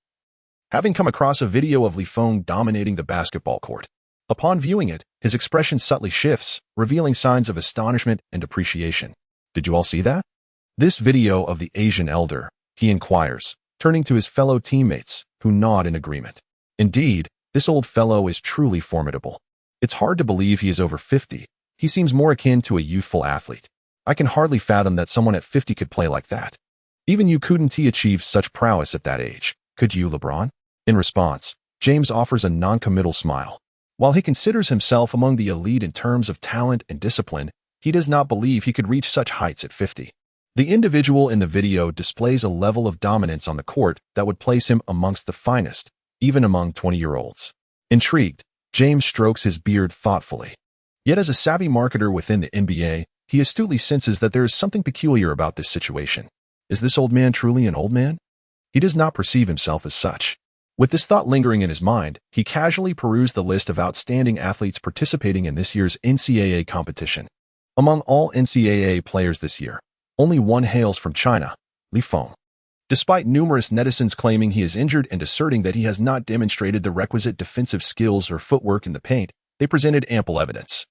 having come across a video of Li Feng dominating the basketball court. Upon viewing it, his expression subtly shifts, revealing signs of astonishment and appreciation. "Did you all see that? This video of the Asian elder," he inquires, turning to his fellow teammates, who nod in agreement. Indeed, this old fellow is truly formidable. It's hard to believe he is over 50. He seems more akin to a youthful athlete. I can hardly fathom that someone at 50 could play like that. Even you couldn't achieve such prowess at that age, could you, LeBron? In response, James offers a non-committal smile. While he considers himself among the elite in terms of talent and discipline, he does not believe he could reach such heights at 50. The individual in the video displays a level of dominance on the court that would place him amongst the finest, even among 20-year-olds. Intrigued, James strokes his beard thoughtfully. Yet as a savvy marketer within the NBA, he astutely senses that there is something peculiar about this situation. Is this old man truly an old man? He does not perceive himself as such. With this thought lingering in his mind, he casually perused the list of outstanding athletes participating in this year's NCAA competition. Among all NCAA players this year, only one hails from China, Feng. Despite numerous netizens claiming he is injured and asserting that he has not demonstrated the requisite defensive skills or footwork in the paint, they presented ample evidence,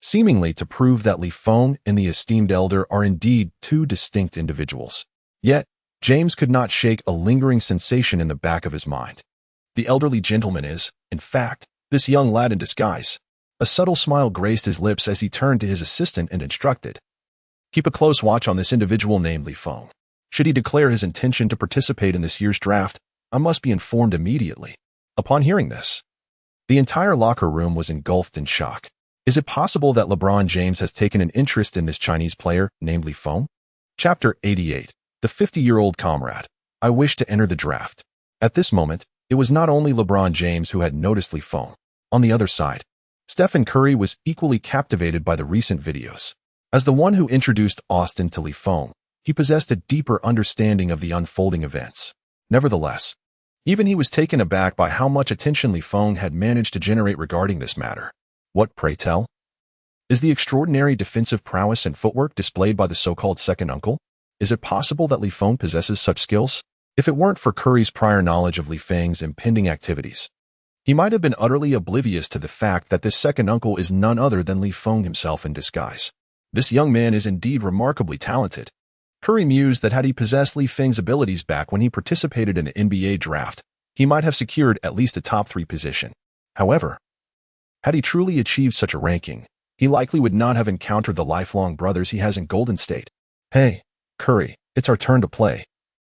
seemingly to prove that Feng and the esteemed elder are indeed two distinct individuals. Yet, James could not shake a lingering sensation in the back of his mind. The elderly gentleman is, in fact, this young lad in disguise. A subtle smile graced his lips as he turned to his assistant and instructed, "Keep a close watch on this individual named Feng. Should he declare his intention to participate in this year's draft, I must be informed immediately." Upon hearing this, the entire locker room was engulfed in shock. Is it possible that LeBron James has taken an interest in this Chinese player named Feng? Chapter 88. The 50-year-old comrade. I wish to enter the draft. At this moment, it was not only LeBron James who had noticed Feng. On the other side, Stephen Curry was equally captivated by the recent videos. As the one who introduced Austin to Feng, he possessed a deeper understanding of the unfolding events. Nevertheless, even he was taken aback by how much attention Feng had managed to generate regarding this matter. What, pray tell, is the extraordinary defensive prowess and footwork displayed by the so-called second uncle? Is it possible that Feng possesses such skills? If it weren't for Curry's prior knowledge of Feng's impending activities, he might have been utterly oblivious to the fact that this second uncle is none other than Feng himself in disguise. This young man is indeed remarkably talented. Curry mused that had he possessed Feng's abilities back when he participated in the NBA draft, he might have secured at least a top 3 position. However, had he truly achieved such a ranking, he likely would not have encountered the lifelong brothers he has in Golden State. "Hey, Curry, it's our turn to play,"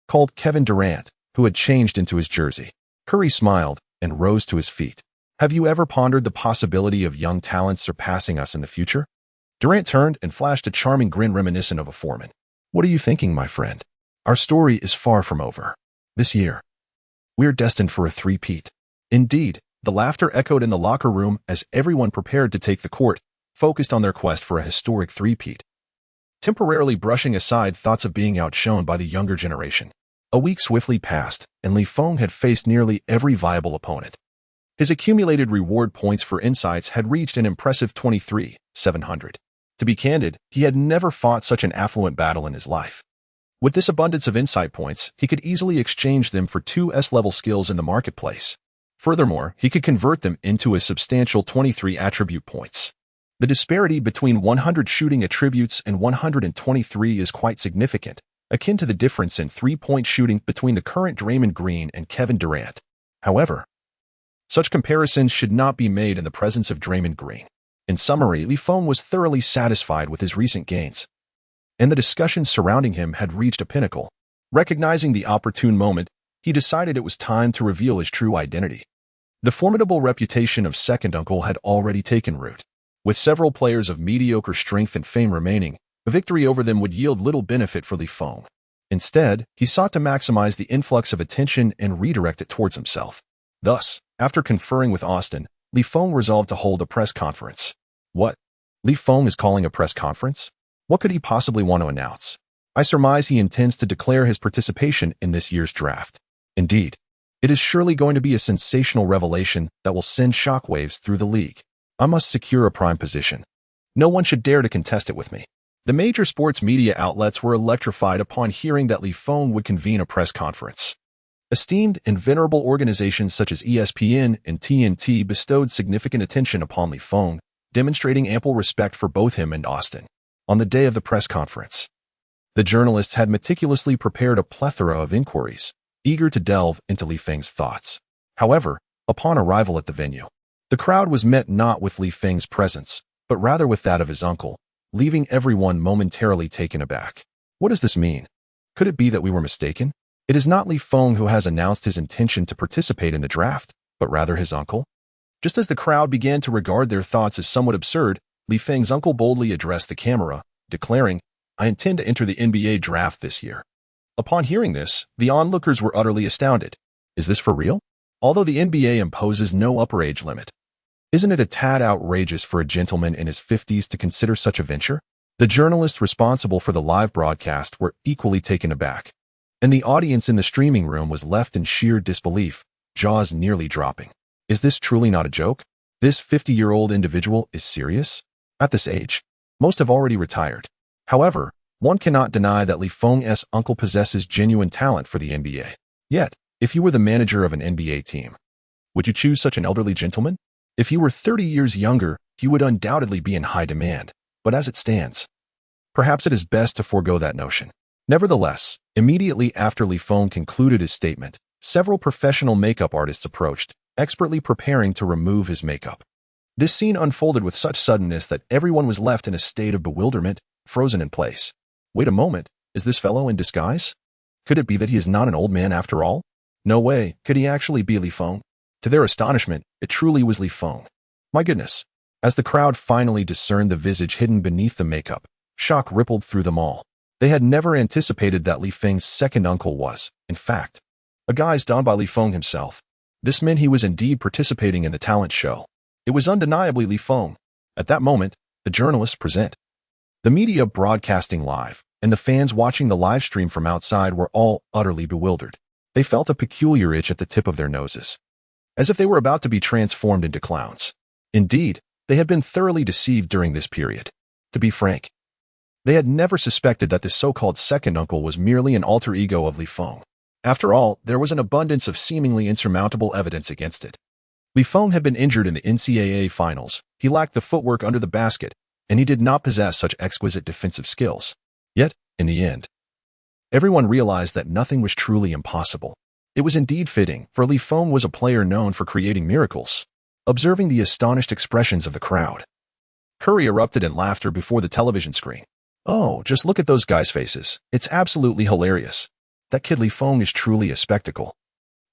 called Kevin Durant, who had changed into his jersey. Curry smiled and rose to his feet. "Have you ever pondered the possibility of young talents surpassing us in the future?" Durant turned and flashed a charming grin reminiscent of a foreman. "What are you thinking, my friend? Our story is far from over. This year, we are destined for a three-peat." Indeed, the laughter echoed in the locker room as everyone prepared to take the court, focused on their quest for a historic three-peat, temporarily brushing aside thoughts of being outshone by the younger generation. A week swiftly passed, and Feng had faced nearly every viable opponent. His accumulated reward points for insights had reached an impressive 23,700. To be candid, he had never fought such an affluent battle in his life. With this abundance of insight points, he could easily exchange them for 2 S-level skills in the marketplace. Furthermore, he could convert them into a substantial 23 attribute points. The disparity between 100 shooting attributes and 123 is quite significant, akin to the difference in 3-point shooting between the current Draymond Green and Kevin Durant. However, such comparisons should not be made in the presence of Draymond Green. In summary, Feng was thoroughly satisfied with his recent gains, and the discussions surrounding him had reached a pinnacle. Recognizing the opportune moment, he decided it was time to reveal his true identity. The formidable reputation of Second Uncle had already taken root. With several players of mediocre strength and fame remaining, a victory over them would yield little benefit for Feng. Instead, he sought to maximize the influx of attention and redirect it towards himself. Thus, after conferring with Austin, Feng resolved to hold a press conference. What? Feng is calling a press conference? What could he possibly want to announce? I surmise he intends to declare his participation in this year's draft. Indeed, it is surely going to be a sensational revelation that will send shockwaves through the league. I must secure a prime position. No one should dare to contest it with me. The major sports media outlets were electrified upon hearing that Feng would convene a press conference. Esteemed and venerable organizations such as ESPN and TNT bestowed significant attention upon Feng, demonstrating ample respect for both him and Austin. On the day of the press conference, the journalists had meticulously prepared a plethora of inquiries, eager to delve into Feng's thoughts. However, upon arrival at the venue, the crowd was met not with Feng's presence, but rather with that of his uncle, leaving everyone momentarily taken aback. What does this mean? Could it be that we were mistaken? It is not Feng who has announced his intention to participate in the draft, but rather his uncle? Just as the crowd began to regard their thoughts as somewhat absurd, Feng's uncle boldly addressed the camera, declaring, "I intend to enter the NBA draft this year." Upon hearing this, the onlookers were utterly astounded. Is this for real? Although the NBA imposes no upper age limit, Isn't it a tad outrageous for a gentleman in his 50s to consider such a venture? The journalists responsible for the live broadcast were equally taken aback, and the audience in the streaming room was left in sheer disbelief, jaws nearly dropping. Is this truly not a joke? This 50-year-old individual is serious? At this age, most have already retired. However, one cannot deny that Li Feng's uncle possesses genuine talent for the NBA. Yet, if you were the manager of an NBA team, would you choose such an elderly gentleman? If he were 30 years younger, he would undoubtedly be in high demand. But as it stands, perhaps it is best to forego that notion. Nevertheless, immediately after Li Feng concluded his statement, several professional makeup artists approached, expertly preparing to remove his makeup. This scene unfolded with such suddenness that everyone was left in a state of bewilderment, frozen in place. Wait a moment, is this fellow in disguise? Could it be that he is not an old man after all? No way, could he actually be Li Feng? To their astonishment, it truly was Li Feng. My goodness. As the crowd finally discerned the visage hidden beneath the makeup, shock rippled through them all. They had never anticipated that Li Feng's second uncle was, in fact, a guise donned by Li Feng himself. This meant he was indeed participating in the talent show. It was undeniably Li Feng. At that moment, the journalists present. The media broadcasting live, and the fans watching the live stream from outside were all utterly bewildered. They felt a peculiar itch at the tip of their noses, as if they were about to be transformed into clowns. Indeed, they had been thoroughly deceived during this period. To be frank, they had never suspected that this so-called second uncle was merely an alter ego of Li Feng. After all, there was an abundance of seemingly insurmountable evidence against it. Li Feng had been injured in the NCAA finals, he lacked the footwork under the basket, and he did not possess such exquisite defensive skills. Yet, in the end, everyone realized that nothing was truly impossible. It was indeed fitting, for Li Feng was a player known for creating miracles. Observing the astonished expressions of the crowd, Curry erupted in laughter before the television screen. Oh, just look at those guys' faces. It's absolutely hilarious. That kid Li Feng is truly a spectacle.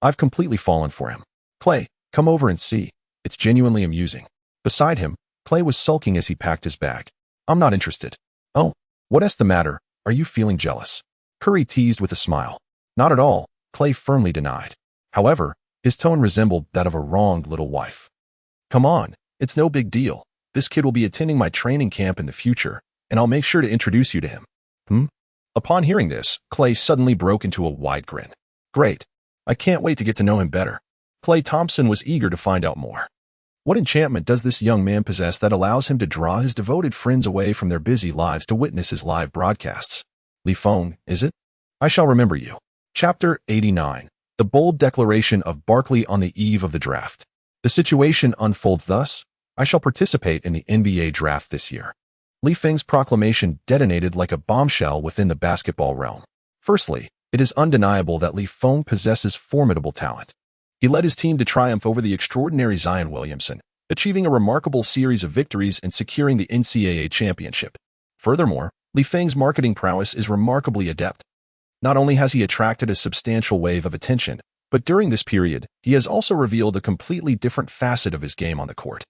I've completely fallen for him. Clay, come over and see. It's genuinely amusing. Beside him, Clay was sulking as he packed his bag. I'm not interested. Oh, what's the matter? Are you feeling jealous? Curry teased with a smile. Not at all, Clay firmly denied. However, his tone resembled that of a wronged little wife. Come on, it's no big deal. This kid will be attending my training camp in the future, and I'll make sure to introduce you to him. Upon hearing this, Clay suddenly broke into a wide grin. Great. I can't wait to get to know him better. Clay Thompson was eager to find out more. What enchantment does this young man possess that allows him to draw his devoted friends away from their busy lives to witness his live broadcasts? Li Feng, is it? I shall remember you. Chapter 89. The bold declaration of Barkley on the eve of the draft. The situation unfolds thus. I shall participate in the NBA draft this year. Li Feng's proclamation detonated like a bombshell within the basketball realm. Firstly, it is undeniable that Li Feng possesses formidable talent. He led his team to triumph over the extraordinary Zion Williamson, achieving a remarkable series of victories and securing the NCAA championship. Furthermore, Li Feng's marketing prowess is remarkably adept. Not only has he attracted a substantial wave of attention, but during this period, he has also revealed a completely different facet of his game on the court.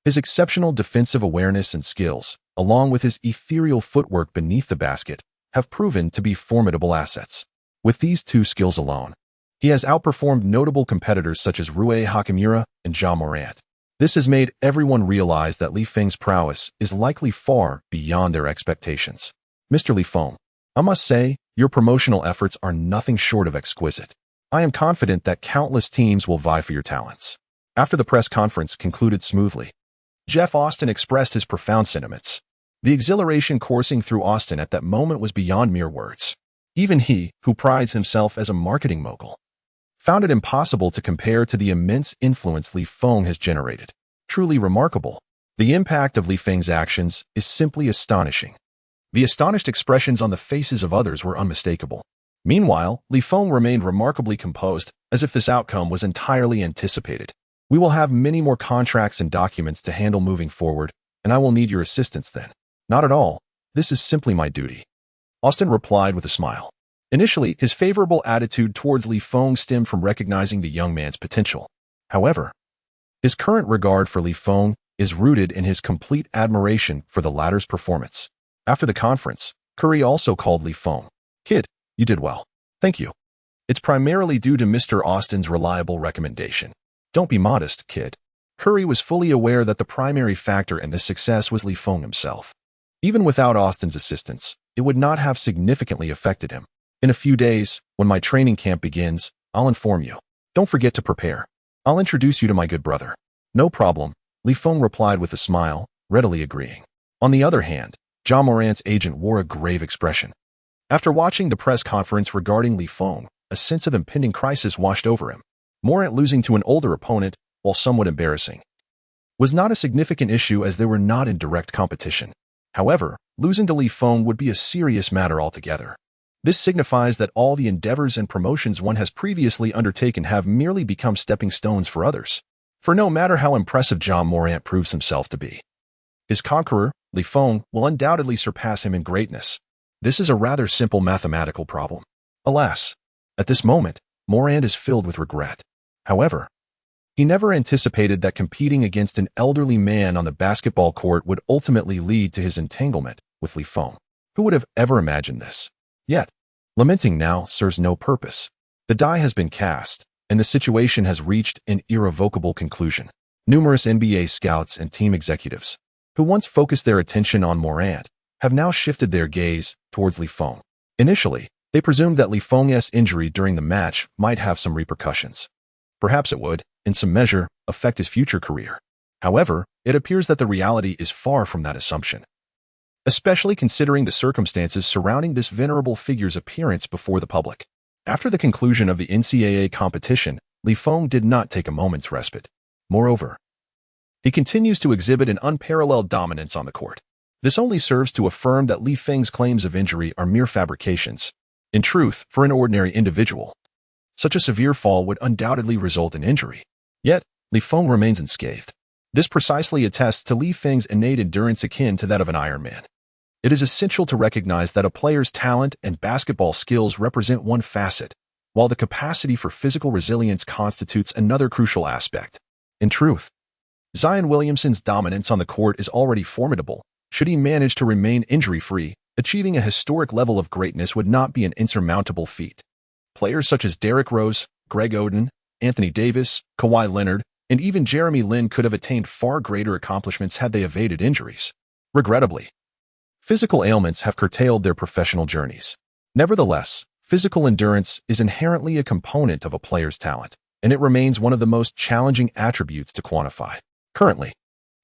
His exceptional defensive awareness and skills, along with his ethereal footwork beneath the basket, have proven to be formidable assets. With these two skills alone, he has outperformed notable competitors such as Rui Hachimura and Ja Morant. This has made everyone realize that Li Feng's prowess is likely far beyond their expectations. Mr. Li Feng, I must say, your promotional efforts are nothing short of exquisite. I am confident that countless teams will vie for your talents. After the press conference concluded smoothly, Jeff Austin expressed his profound sentiments. The exhilaration coursing through Austin at that moment was beyond mere words. Even he, who prides himself as a marketing mogul, found it impossible to compare to the immense influence Li Feng has generated. Truly remarkable. The impact of Li Feng's actions is simply astonishing. The astonished expressions on the faces of others were unmistakable. Meanwhile, Li Feng remained remarkably composed, as if this outcome was entirely anticipated. We will have many more contracts and documents to handle moving forward, and I will need your assistance then. Not at all. This is simply my duty. Austin replied with a smile. Initially, his favorable attitude towards Li Feng stemmed from recognizing the young man's potential. However, his current regard for Li Feng is rooted in his complete admiration for the latter's performance. After the conference, Curry also called Li Feng. Kid, you did well. Thank you. It's primarily due to Mr. Austin's reliable recommendation. Don't be modest, kid. Curry was fully aware that the primary factor in this success was Li Feng himself. Even without Austin's assistance, it would not have significantly affected him. In a few days, when my training camp begins, I'll inform you. Don't forget to prepare. I'll introduce you to my good brother. No problem, Li Feng replied with a smile, readily agreeing. On the other hand, John Morant's agent wore a grave expression. After watching the press conference regarding Li Feng, a sense of impending crisis washed over him. Morant losing to an older opponent, while somewhat embarrassing, was not a significant issue as they were not in direct competition. However, losing to Li Feng would be a serious matter altogether. This signifies that all the endeavors and promotions one has previously undertaken have merely become stepping stones for others. For no matter how impressive John Morant proves himself to be, his conqueror, Li Feng, will undoubtedly surpass him in greatness. This is a rather simple mathematical problem. Alas, at this moment, Morant is filled with regret. However, he never anticipated that competing against an elderly man on the basketball court would ultimately lead to his entanglement with Li Feng. Who would have ever imagined this? Yet, lamenting now serves no purpose. The die has been cast, and the situation has reached an irrevocable conclusion. Numerous NBA scouts and team executives, who once focused their attention on Morant, have now shifted their gaze towards Li Feng. Initially, they presumed that Li Feng's injury during the match might have some repercussions. Perhaps it would, in some measure, affect his future career. However, it appears that the reality is far from that assumption, especially considering the circumstances surrounding this venerable figure's appearance before the public. After the conclusion of the NCAA competition, Li Feng did not take a moment's respite. Moreover, he continues to exhibit an unparalleled dominance on the court. This only serves to affirm that Li Feng's claims of injury are mere fabrications. In truth, for an ordinary individual, such a severe fall would undoubtedly result in injury. Yet, Li Feng remains unscathed. This precisely attests to Li Feng's innate endurance akin to that of an Iron Man. It is essential to recognize that a player's talent and basketball skills represent one facet, while the capacity for physical resilience constitutes another crucial aspect. In truth, Zion Williamson's dominance on the court is already formidable. Should he manage to remain injury-free, achieving a historic level of greatness would not be an insurmountable feat. Players such as Derrick Rose, Greg Oden, Anthony Davis, Kawhi Leonard, and even Jeremy Lin could have attained far greater accomplishments had they evaded injuries. Regrettably, physical ailments have curtailed their professional journeys. Nevertheless, physical endurance is inherently a component of a player's talent, and it remains one of the most challenging attributes to quantify. Currently,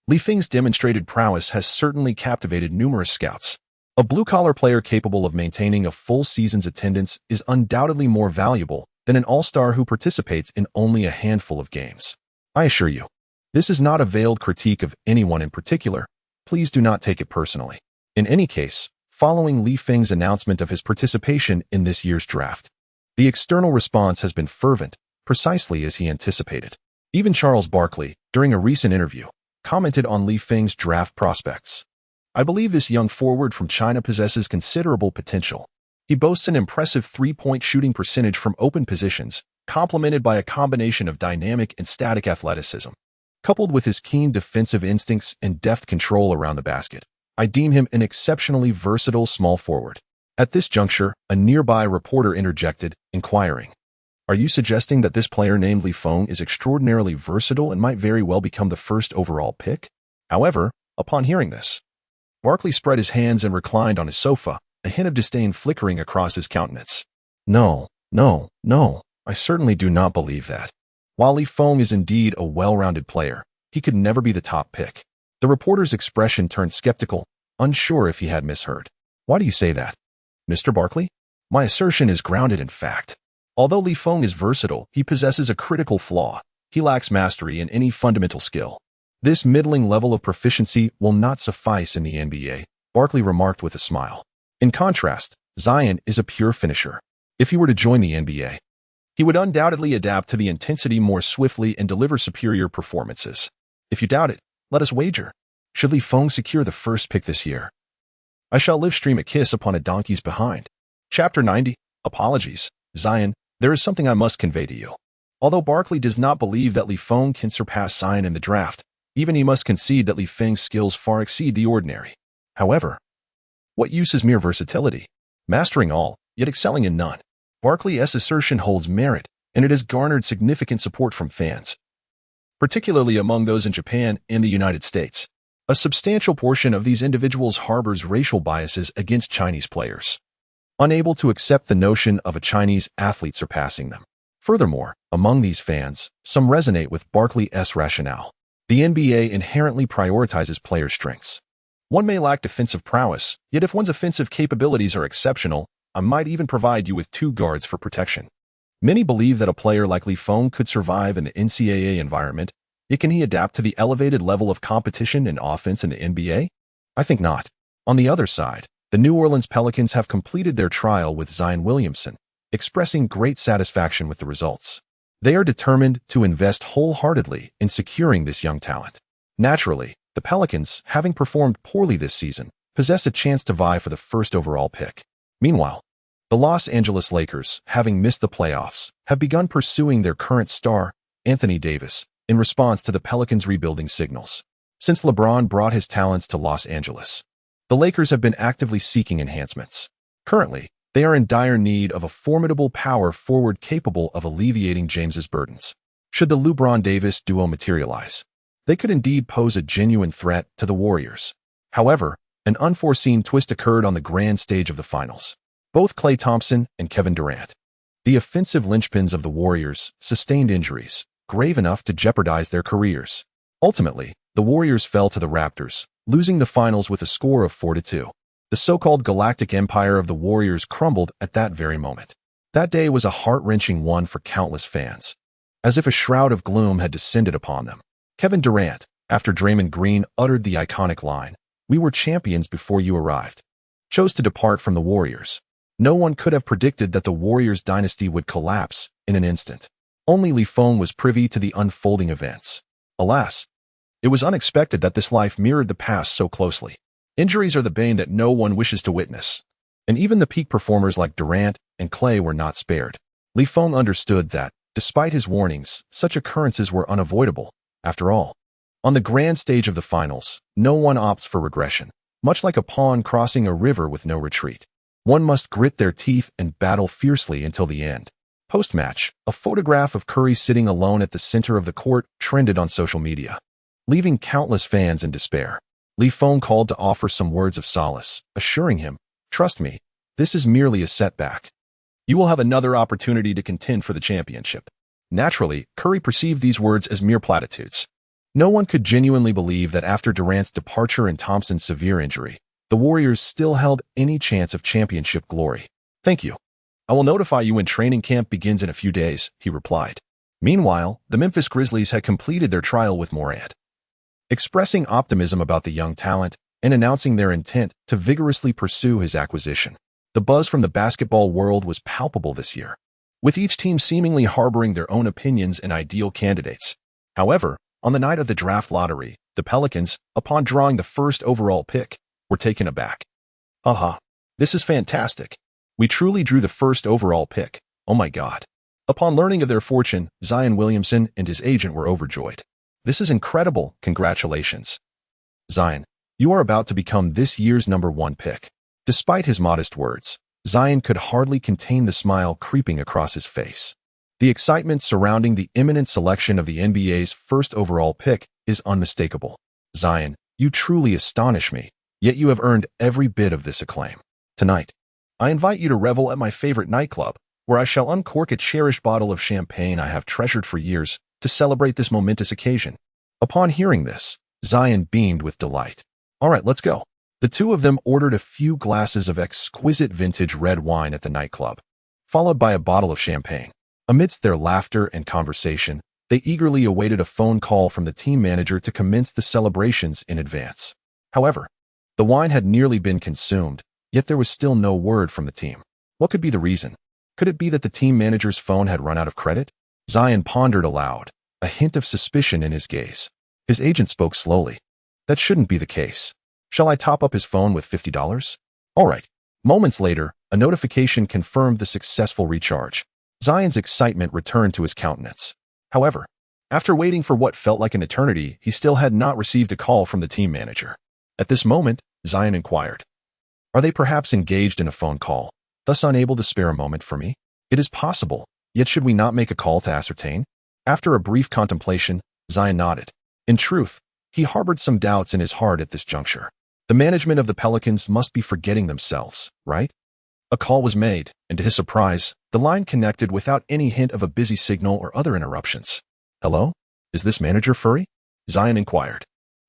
Li Feng's demonstrated prowess has certainly captivated numerous scouts. A blue-collar player capable of maintaining a full season's attendance is undoubtedly more valuable than an all-star who participates in only a handful of games. I assure you, this is not a veiled critique of anyone in particular. Please do not take it personally. In any case, following Li Feng's announcement of his participation in this year's draft, the external response has been fervent, precisely as he anticipated. Even Charles Barkley, during a recent interview, commented on Li Feng's draft prospects. I believe this young forward from China possesses considerable potential. He boasts an impressive three-point shooting percentage from open positions, complemented by a combination of dynamic and static athleticism. Coupled with his keen defensive instincts and deft control around the basket, I deem him an exceptionally versatile small forward. At this juncture, a nearby reporter interjected, inquiring, "Are you suggesting that this player named Li Feng is extraordinarily versatile and might very well become the first overall pick?" However, upon hearing this, Barkley spread his hands and reclined on his sofa, a hint of disdain flickering across his countenance. No, I certainly do not believe that. While Li Feng is indeed a well-rounded player, he could never be the top pick. The reporter's expression turned skeptical, unsure if he had misheard. Why do you say that, Mr. Barkley? My assertion is grounded in fact. Although Li Feng is versatile, he possesses a critical flaw. He lacks mastery in any fundamental skill. This middling level of proficiency will not suffice in the NBA, Barkley remarked with a smile. In contrast, Zion is a pure finisher. If he were to join the NBA, he would undoubtedly adapt to the intensity more swiftly and deliver superior performances. If you doubt it, let us wager. Should Li Feng secure the first pick this year, I shall live stream a kiss upon a donkey's behind. Chapter 90. Apologies. Zion, there is something I must convey to you. Although Barkley does not believe that Li Feng can surpass Zion in the draft, even he must concede that Li Feng's skills far exceed the ordinary. However, what use is mere versatility? Mastering all, yet excelling in none. Barkley's assertion holds merit, and it has garnered significant support from fans. particularly among those in Japan and the United States. A substantial portion of these individuals harbors racial biases against Chinese players, unable to accept the notion of a Chinese athlete surpassing them. Furthermore, among these fans, some resonate with Barkley's rationale. The NBA inherently prioritizes player strengths. One may lack defensive prowess, yet if one's offensive capabilities are exceptional, I might even provide you with 2 guards for protection. Many believe that a player like Feng could survive in the NCAA environment, yet can he adapt to the elevated level of competition and offense in the NBA? I think not. On the other side, the New Orleans Pelicans have completed their trial with Zion Williamson, expressing great satisfaction with the results. They are determined to invest wholeheartedly in securing this young talent. Naturally, the Pelicans, having performed poorly this season, possess a chance to vie for the first overall pick. Meanwhile, the Los Angeles Lakers, having missed the playoffs, have begun pursuing their current star, Anthony Davis, in response to the Pelicans' rebuilding signals. Since LeBron brought his talents to Los Angeles, the Lakers have been actively seeking enhancements. Currently, they are in dire need of a formidable power forward capable of alleviating James's burdens. Should the LeBron-Davis duo materialize, they could indeed pose a genuine threat to the Warriors. However, an unforeseen twist occurred on the grand stage of the finals. Both Klay Thompson and Kevin Durant, the offensive linchpins of the Warriors, sustained injuries, grave enough to jeopardize their careers. Ultimately, the Warriors fell to the Raptors, losing the finals with a score of 4-2. The so-called galactic empire of the Warriors crumbled at that very moment. That day was a heart-wrenching one for countless fans, as if a shroud of gloom had descended upon them. Kevin Durant, after Draymond Green uttered the iconic line, "We were champions before you arrived," chose to depart from the Warriors. No one could have predicted that the Warriors' dynasty would collapse in an instant. Only Feng was privy to the unfolding events. Alas, it was unexpected that this life mirrored the past so closely. Injuries are the bane that no one wishes to witness, and even the peak performers like Durant and Klay were not spared. Feng understood that, despite his warnings, such occurrences were unavoidable. After all, on the grand stage of the finals, no one opts for regression. Much like a pawn crossing a river with no retreat, one must grit their teeth and battle fiercely until the end. Post-match, a photograph of Curry sitting alone at the center of the court trended on social media, leaving countless fans in despair. Feng called to offer some words of solace, assuring him, "Trust me, this is merely a setback. You will have another opportunity to contend for the championship." Naturally, Curry perceived these words as mere platitudes. No one could genuinely believe that after Durant's departure and Thompson's severe injury, the Warriors still held any chance of championship glory. "Thank you. I will notify you when training camp begins in a few days," he replied. Meanwhile, the Memphis Grizzlies had completed their trial with Morant, expressing optimism about the young talent and announcing their intent to vigorously pursue his acquisition. The buzz from the basketball world was palpable this year, with each team seemingly harboring their own opinions and ideal candidates. However, on the night of the draft lottery, the Pelicans, upon drawing the first overall pick, were taken aback. "Aha, this is fantastic. We truly drew the first overall pick. Oh my God." Upon learning of their fortune, Zion Williamson and his agent were overjoyed. "This is incredible. Congratulations, Zion. You are about to become this year's #1 pick." Despite his modest words, Zion could hardly contain the smile creeping across his face. The excitement surrounding the imminent selection of the NBA's first overall pick is unmistakable. "Zion, you truly astonish me, yet you have earned every bit of this acclaim. Tonight, I invite you to revel at my favorite nightclub, where I shall uncork a cherished bottle of champagne I have treasured for years to celebrate this momentous occasion." Upon hearing this, Zion beamed with delight. "All right, let's go." The two of them ordered a few glasses of exquisite vintage red wine at the nightclub, followed by a bottle of champagne. Amidst their laughter and conversation, they eagerly awaited a phone call from the team manager to commence the celebrations in advance. However, the wine had nearly been consumed, yet there was still no word from the team. What could be the reason? Could it be that the team manager's phone had run out of credit? Zion pondered aloud, a hint of suspicion in his gaze. His agent spoke slowly. "That shouldn't be the case. Shall I top up his phone with $50? All right." Moments later, a notification confirmed the successful recharge. Zion's excitement returned to his countenance. However, after waiting for what felt like an eternity, he still had not received a call from the team manager. At this moment, Zion inquired, "Are they perhaps engaged in a phone call, thus unable to spare a moment for me?" "It is possible, yet should we not make a call to ascertain?" After a brief contemplation, Zion nodded. In truth, he harbored some doubts in his heart at this juncture. The management of the Pelicans must be forgetting themselves, right? A call was made, and to his surprise, the line connected without any hint of a busy signal or other interruptions. Hello? Is this Manager Furry? Zion inquired.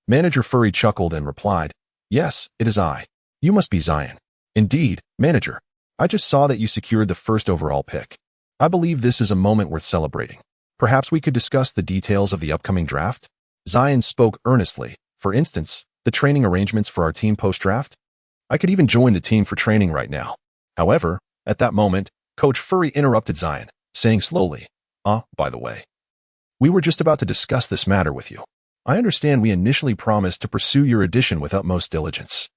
Manager Furry chuckled and replied, Yes, it is I. You must be Zion. Indeed, Manager. I just saw that you secured the first overall pick. I believe this is a moment worth celebrating. Perhaps we could discuss the details of the upcoming draft? Zion spoke earnestly. For instance, the training arrangements for our team post-draft? I could even join the team for training right now. However, at that moment, Coach Furry interrupted Zion, saying slowly, by the way, we were just about to discuss this matter with you. I understand we initially promised to pursue your addition with utmost diligence.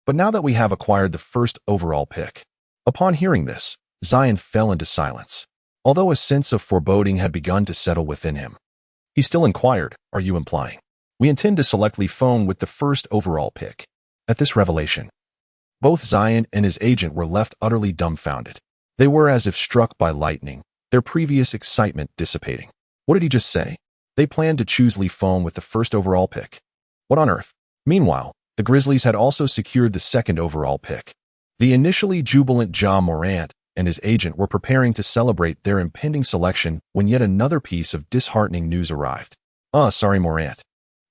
But now that we have acquired the first overall pick. Upon hearing this, Zion fell into silence, although a sense of foreboding had begun to settle within him. He still inquired, Are you implying? We intend to select Feng with the first overall pick. At this revelation, both Zion and his agent were left utterly dumbfounded. They were as if struck by lightning, their previous excitement dissipating. What did he just say? They planned to choose Feng with the first overall pick. What on earth? Meanwhile, the Grizzlies had also secured the second overall pick. The initially jubilant Ja Morant and his agent were preparing to celebrate their impending selection when yet another piece of disheartening news arrived. Sorry, Morant.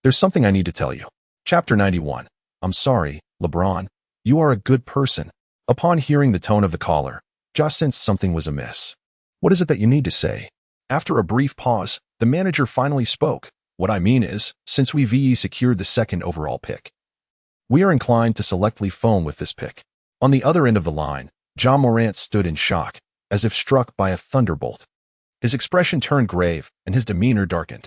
There's something I need to tell you. Chapter 91. I'm sorry, LeBron. You are a good person. Upon hearing the tone of the caller, Ja sensed something was amiss. What is it that you need to say? After a brief pause, the manager finally spoke. What I mean is, since we secured the second overall pick, we are inclined to select Feng with this pick. On the other end of the line, Ja Morant stood in shock, as if struck by a thunderbolt. His expression turned grave, and his demeanor darkened.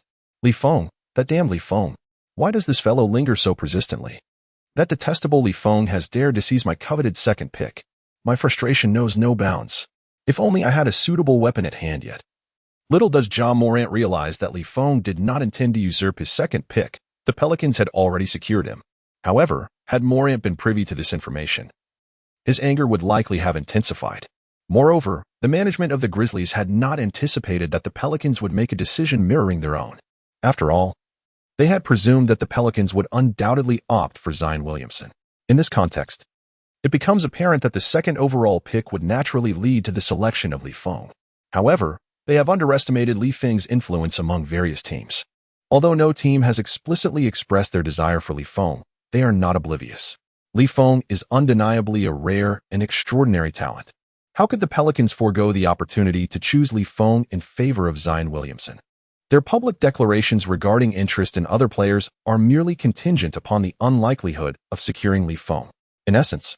Feng, that damn Feng. Why does this fellow linger so persistently? That detestable Feng has dared to seize my coveted second pick. My frustration knows no bounds. If only I had a suitable weapon at hand yet. Little does Ja Morant realize that Feng did not intend to usurp his second pick. The Pelicans had already secured him. However, had Morant been privy to this information, his anger would likely have intensified. Moreover, the management of the Grizzlies had not anticipated that the Pelicans would make a decision mirroring their own. After all, they had presumed that the Pelicans would undoubtedly opt for Zion Williamson. In this context, it becomes apparent that the second overall pick would naturally lead to the selection of Feng. However, they have underestimated Feng's influence among various teams. Although no team has explicitly expressed their desire for Feng, they are not oblivious. Feng is undeniably a rare and extraordinary talent. How could the Pelicans forego the opportunity to choose Feng in favor of Zion Williamson? Their public declarations regarding interest in other players are merely contingent upon the unlikelihood of securing Feng. In essence,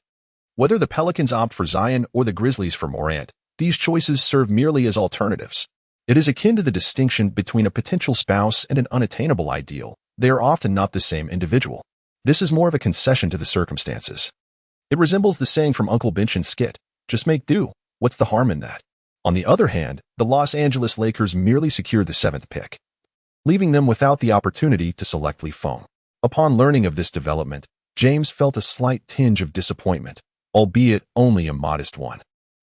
whether the Pelicans opt for Zion or the Grizzlies for Morant, these choices serve merely as alternatives. It is akin to the distinction between a potential spouse and an unattainable ideal. They are often not the same individual. This is more of a concession to the circumstances. It resembles the saying from Uncle Benchin's skit, just make do, what's the harm in that? On the other hand, the Los Angeles Lakers merely secured the seventh pick, leaving them without the opportunity to select Feng. Upon learning of this development, James felt a slight tinge of disappointment, albeit only a modest one.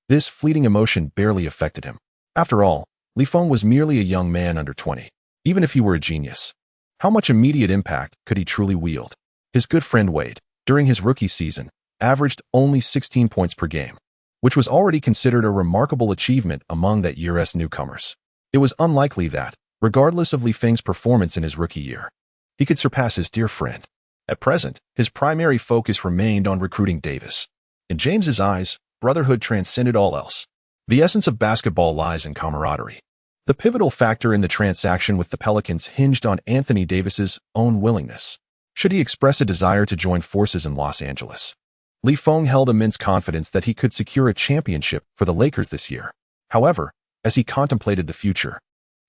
This fleeting emotion barely affected him. After all, Feng was merely a young man under 20. Even if he were a genius, how much immediate impact could he truly wield? His good friend Wade, during his rookie season, averaged only 16 points per game, which was already considered a remarkable achievement among that year's newcomers. It was unlikely that, regardless of Feng's performance in his rookie year, he could surpass his dear friend. At present, his primary focus remained on recruiting Davis. In James's eyes, brotherhood transcended all else. The essence of basketball lies in camaraderie. The pivotal factor in the transaction with the Pelicans hinged on Anthony Davis's own willingness. Should he express a desire to join forces in Los Angeles, Feng held immense confidence that he could secure a championship for the Lakers this year. However, as he contemplated the future,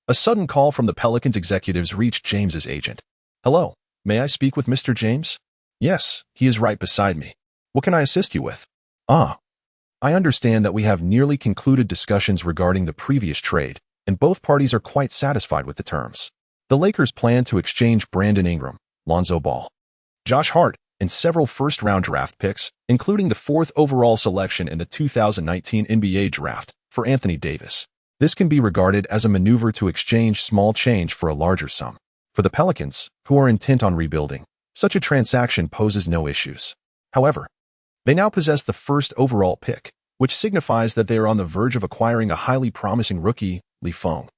a sudden call from the Pelicans executives reached James's agent. Hello, may I speak with Mr. James? Yes, he is right beside me. What can I assist you with? I understand that we have nearly concluded discussions regarding the previous trade, and both parties are quite satisfied with the terms. The Lakers plan to exchange Brandon Ingram, Lonzo Ball, Josh Hart, and several first-round draft picks, including the fourth overall selection in the 2019 NBA draft, for Anthony Davis. This can be regarded as a maneuver to exchange small change for a larger sum. For the Pelicans, who are intent on rebuilding, such a transaction poses no issues. However, they now possess the first overall pick, which signifies that they are on the verge of acquiring a highly promising rookie, Feng.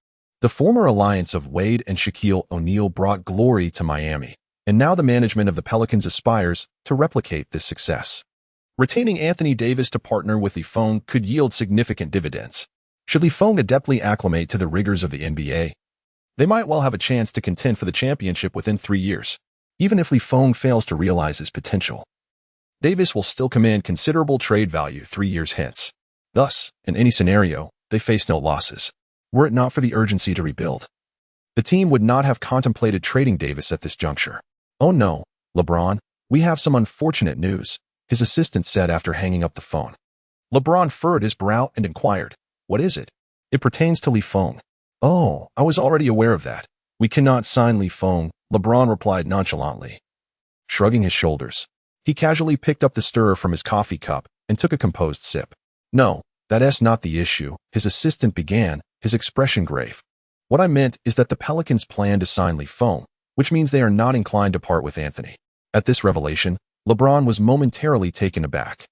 The former alliance of Wade and Shaquille O'Neal brought glory to Miami, and now the management of the Pelicans aspires to replicate this success. Retaining Anthony Davis to partner with Feng could yield significant dividends. Should Feng adeptly acclimate to the rigors of the NBA, they might well have a chance to contend for the championship within 3 years, even if Feng fails to realize his potential. Davis will still command considerable trade value 3 years hence. Thus, in any scenario, they face no losses. Were it not for the urgency to rebuild, the team would not have contemplated trading Davis at this juncture. "Oh no, LeBron, we have some unfortunate news," his assistant said after hanging up the phone. LeBron furrowed his brow and inquired, "What is it?" "It pertains to Feng." "Oh, I was already aware of that. We cannot sign Feng," LeBron replied nonchalantly. Shrugging his shoulders, he casually picked up the stirrer from his coffee cup and took a composed sip. "No, that's not the issue," his assistant began, his expression grave. "What I meant is that the Pelicans plan to sign Feng, which means they are not inclined to part with Anthony." At this revelation, LeBron was momentarily taken aback.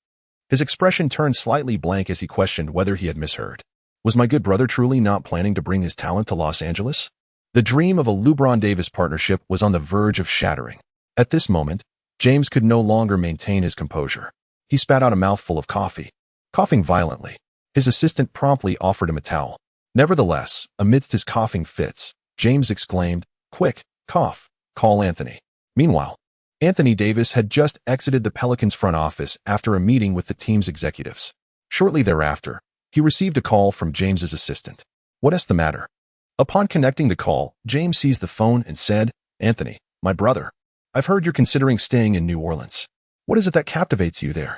His expression turned slightly blank as he questioned whether he had misheard. Was my good brother truly not planning to bring his talent to Los Angeles? The dream of a LeBron Davis partnership was on the verge of shattering. At this moment, James could no longer maintain his composure. He spat out a mouthful of coffee, coughing violently. His assistant promptly offered him a towel. Nevertheless, amidst his coughing fits, James exclaimed, "Quick, cough, call Anthony." Meanwhile, Anthony Davis had just exited the Pelicans front office after a meeting with the team's executives. Shortly thereafter, he received a call from James's assistant. "What's the matter?" Upon connecting the call, James seized the phone and said, "Anthony, my brother, I've heard you're considering staying in New Orleans. What is it that captivates you there?"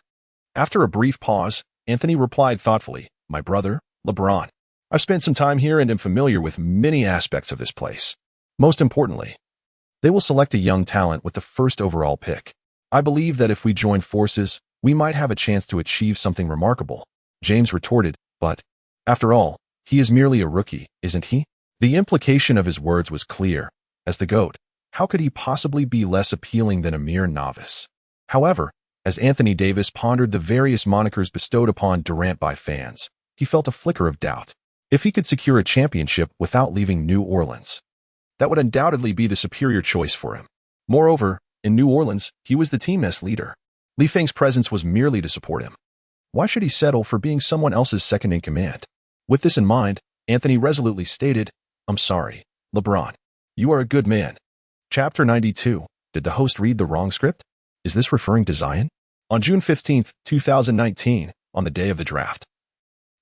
After a brief pause, Anthony replied thoughtfully, "My brother, LeBron. I've spent some time here and am familiar with many aspects of this place. Most importantly, they will select a young talent with the first overall pick. I believe that if we join forces, we might have a chance to achieve something remarkable." James retorted, "But, after all, he is merely a rookie, isn't he?" The implication of his words was clear. As the GOAT, how could he possibly be less appealing than a mere novice? However, as Anthony Davis pondered the various monikers bestowed upon Durant by fans, he felt a flicker of doubt. If he could secure a championship without leaving New Orleans, that would undoubtedly be the superior choice for him. Moreover, in New Orleans, he was the team's leader. Feng's presence was merely to support him. Why should he settle for being someone else's second in command? With this in mind, Anthony resolutely stated, "I'm sorry, LeBron. You are a good man." Chapter 92. Did the host read the wrong script? Is this referring to Zion? On June 15, 2019, on the day of the draft,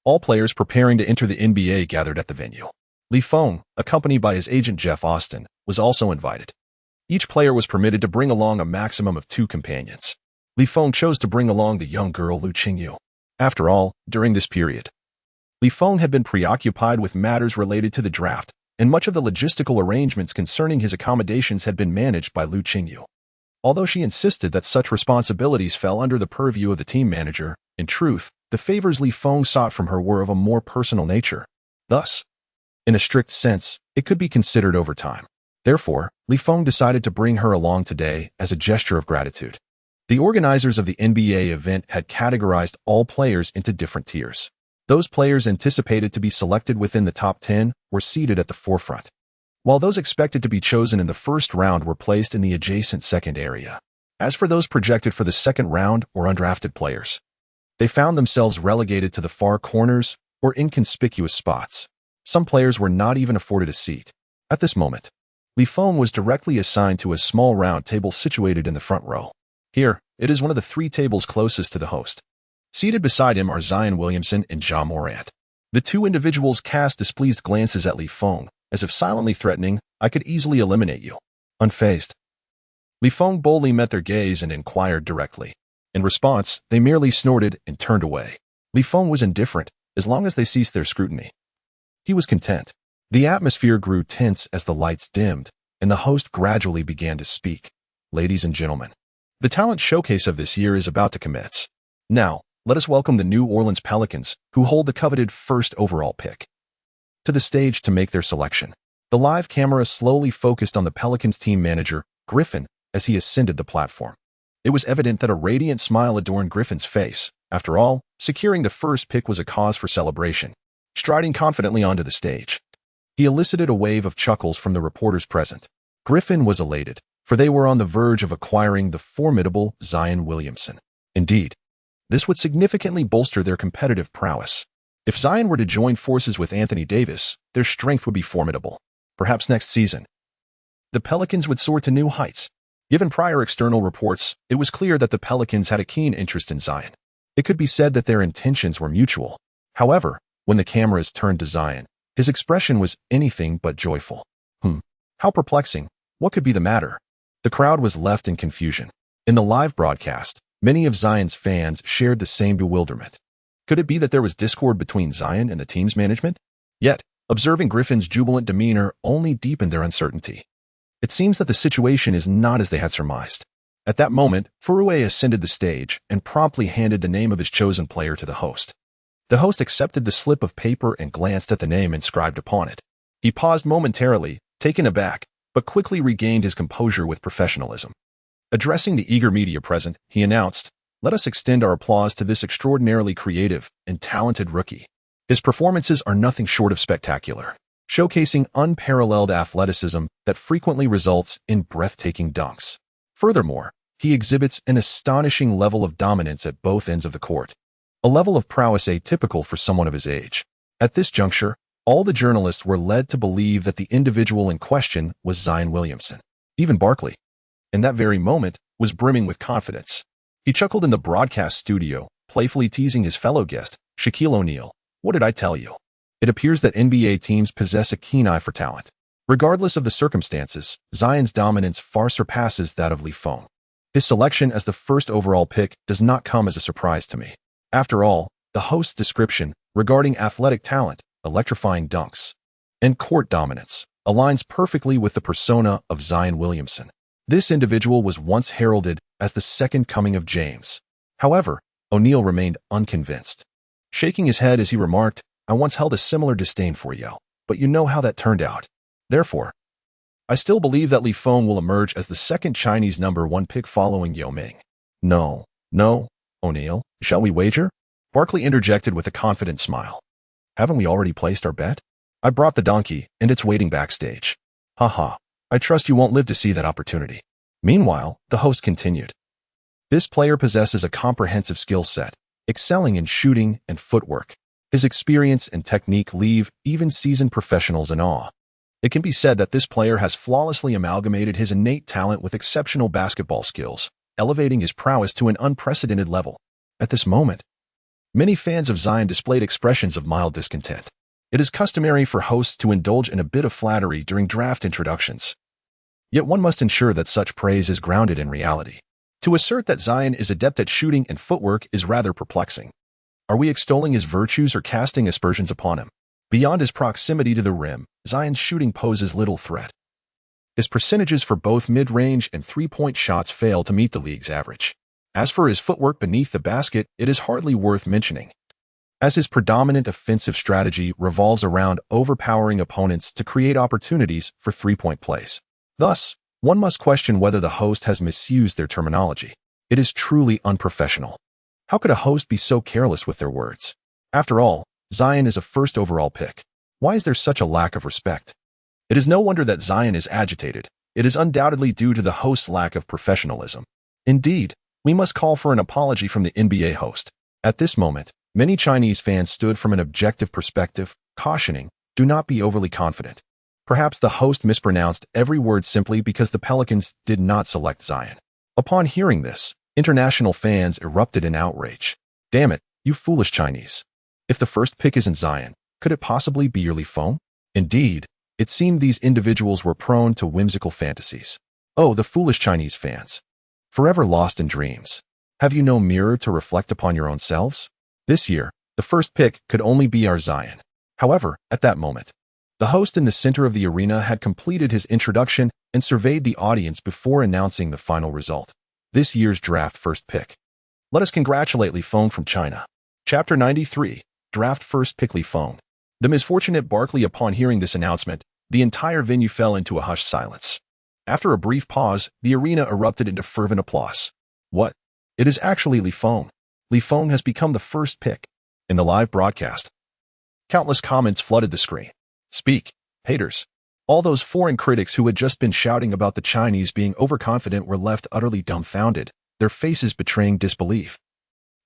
all players preparing to enter the NBA gathered at the venue. Feng, accompanied by his agent Jeff Austin, was also invited. Each player was permitted to bring along a maximum of 2 companions. Feng chose to bring along the young girl Lu Qingyu. After all, during this period, Feng had been preoccupied with matters related to the draft, and much of the logistical arrangements concerning his accommodations had been managed by Lu Qingyu. Although she insisted that such responsibilities fell under the purview of the team manager, in truth, the favors Feng sought from her were of a more personal nature. Thus, in a strict sense, it could be considered overtime. Therefore, Feng decided to bring her along today as a gesture of gratitude. The organizers of the NBA event had categorized all players into different tiers. Those players anticipated to be selected within the top 10 were seated at the forefront, while those expected to be chosen in the first round were placed in the adjacent second area. As for those projected for the second round or undrafted players, they found themselves relegated to the far corners or inconspicuous spots. Some players were not even afforded a seat. At this moment, Feng was directly assigned to a small round table situated in the front row. Here, it is one of the 3 tables closest to the host. Seated beside him are Zion Williamson and Ja Morant. The 2 individuals cast displeased glances at Feng, as if silently threatening, "I could easily eliminate you." Unfazed, Feng boldly met their gaze and inquired directly. In response, they merely snorted and turned away. Feng was indifferent, as long as they ceased their scrutiny. He was content. The atmosphere grew tense as the lights dimmed, and the host gradually began to speak. "Ladies and gentlemen, the talent showcase of this year is about to commence. Now, let us welcome the New Orleans Pelicans, who hold the coveted first overall pick, to the stage to make their selection." The live camera slowly focused on the Pelicans team manager, Griffin, as he ascended the platform. It was evident that a radiant smile adorned Griffin's face. After all, securing the first pick was a cause for celebration. Striding confidently onto the stage, he elicited a wave of chuckles from the reporters present. Griffin was elated, for they were on the verge of acquiring the formidable Zion Williamson. Indeed, this would significantly bolster their competitive prowess. If Zion were to join forces with Anthony Davis, their strength would be formidable. Perhaps next season, the Pelicans would soar to new heights. Given prior external reports, it was clear that the Pelicans had a keen interest in Zion. It could be said that their intentions were mutual. However, when the cameras turned to Zion, his expression was anything but joyful. How perplexing. What could be the matter? The crowd was left in confusion. In the live broadcast, many of Zion's fans shared the same bewilderment. Could it be that there was discord between Zion and the team's management? Yet, observing Griffin's jubilant demeanor only deepened their uncertainty. It seems that the situation is not as they had surmised. At that moment, Furue ascended the stage and promptly handed the name of his chosen player to the host. The host accepted the slip of paper and glanced at the name inscribed upon it. He paused momentarily, taken aback, but quickly regained his composure with professionalism. Addressing the eager media present, he announced, "Let us extend our applause to this extraordinarily creative and talented rookie. His performances are nothing short of spectacular, showcasing unparalleled athleticism that frequently results in breathtaking dunks. Furthermore, he exhibits an astonishing level of dominance at both ends of the court, a level of prowess atypical for someone of his age." At this juncture, all the journalists were led to believe that the individual in question was Zion Williamson. Even Barkley, in that very moment, was brimming with confidence. He chuckled in the broadcast studio, playfully teasing his fellow guest, Shaquille O'Neal. "What did I tell you? It appears that NBA teams possess a keen eye for talent. Regardless of the circumstances, Zion's dominance far surpasses that of Feng. His selection as the first overall pick does not come as a surprise to me." After all, the host's description regarding athletic talent, electrifying dunks, and court dominance aligns perfectly with the persona of Zion Williamson. This individual was once heralded as the second coming of James. However, O'Neal remained unconvinced. Shaking his head as he remarked, "I once held a similar disdain for Yao, but you know how that turned out. Therefore, I still believe that Feng will emerge as the second Chinese #1 pick following Yao Ming." No, O'Neal, shall we wager?" Barkley interjected with a confident smile. "Haven't we already placed our bet? I brought the donkey, and it's waiting backstage. Haha, I trust you won't live to see that opportunity." Meanwhile, the host continued. "This player possesses a comprehensive skill set, excelling in shooting and footwork. His experience and technique leave even seasoned professionals in awe. It can be said that this player has flawlessly amalgamated his innate talent with exceptional basketball skills, elevating his prowess to an unprecedented level." At this moment, many fans of Zion displayed expressions of mild discontent. It is customary for hosts to indulge in a bit of flattery during draft introductions. Yet one must ensure that such praise is grounded in reality. To assert that Zion is adept at shooting and footwork is rather perplexing. Are we extolling his virtues or casting aspersions upon him? Beyond his proximity to the rim, Zion's shooting poses little threat. His percentages for both mid-range and three-point shots fail to meet the league's average. As for his footwork beneath the basket, it is hardly worth mentioning, as his predominant offensive strategy revolves around overpowering opponents to create opportunities for three-point plays. Thus, one must question whether the host has misused their terminology. It is truly unprofessional. How could a host be so careless with their words? After all, Zion is a first overall pick. Why is there such a lack of respect? It is no wonder that Zion is agitated. It is undoubtedly due to the host's lack of professionalism. Indeed, we must call for an apology from the NBA host. At this moment, many Chinese fans stood from an objective perspective, cautioning, "Do not be overly confident." Perhaps the host mispronounced every word simply because the Pelicans did not select Zion. Upon hearing this, international fans erupted in outrage. "Damn it, you foolish Chinese. If the first pick isn't Zion, could it possibly be your Feng?" Indeed, it seemed these individuals were prone to whimsical fantasies. Oh, the foolish Chinese fans, forever lost in dreams. Have you no mirror to reflect upon your own selves? This year, the first pick could only be our Zion. However, at that moment, the host in the center of the arena had completed his introduction and surveyed the audience before announcing the final result. This year's draft first pick. Let us congratulate Feng from China. Chapter 93, Draft First Pick Feng. The misfortunate Barkley, upon hearing this announcement, The entire venue fell into a hushed silence. After a brief pause, the arena erupted into fervent applause. What? It is actually Li Feng. Li Feng has become the first pick in the live broadcast. Countless comments flooded the screen. Speak, haters. All those foreign critics who had just been shouting about the Chinese being overconfident were left utterly dumbfounded, their faces betraying disbelief.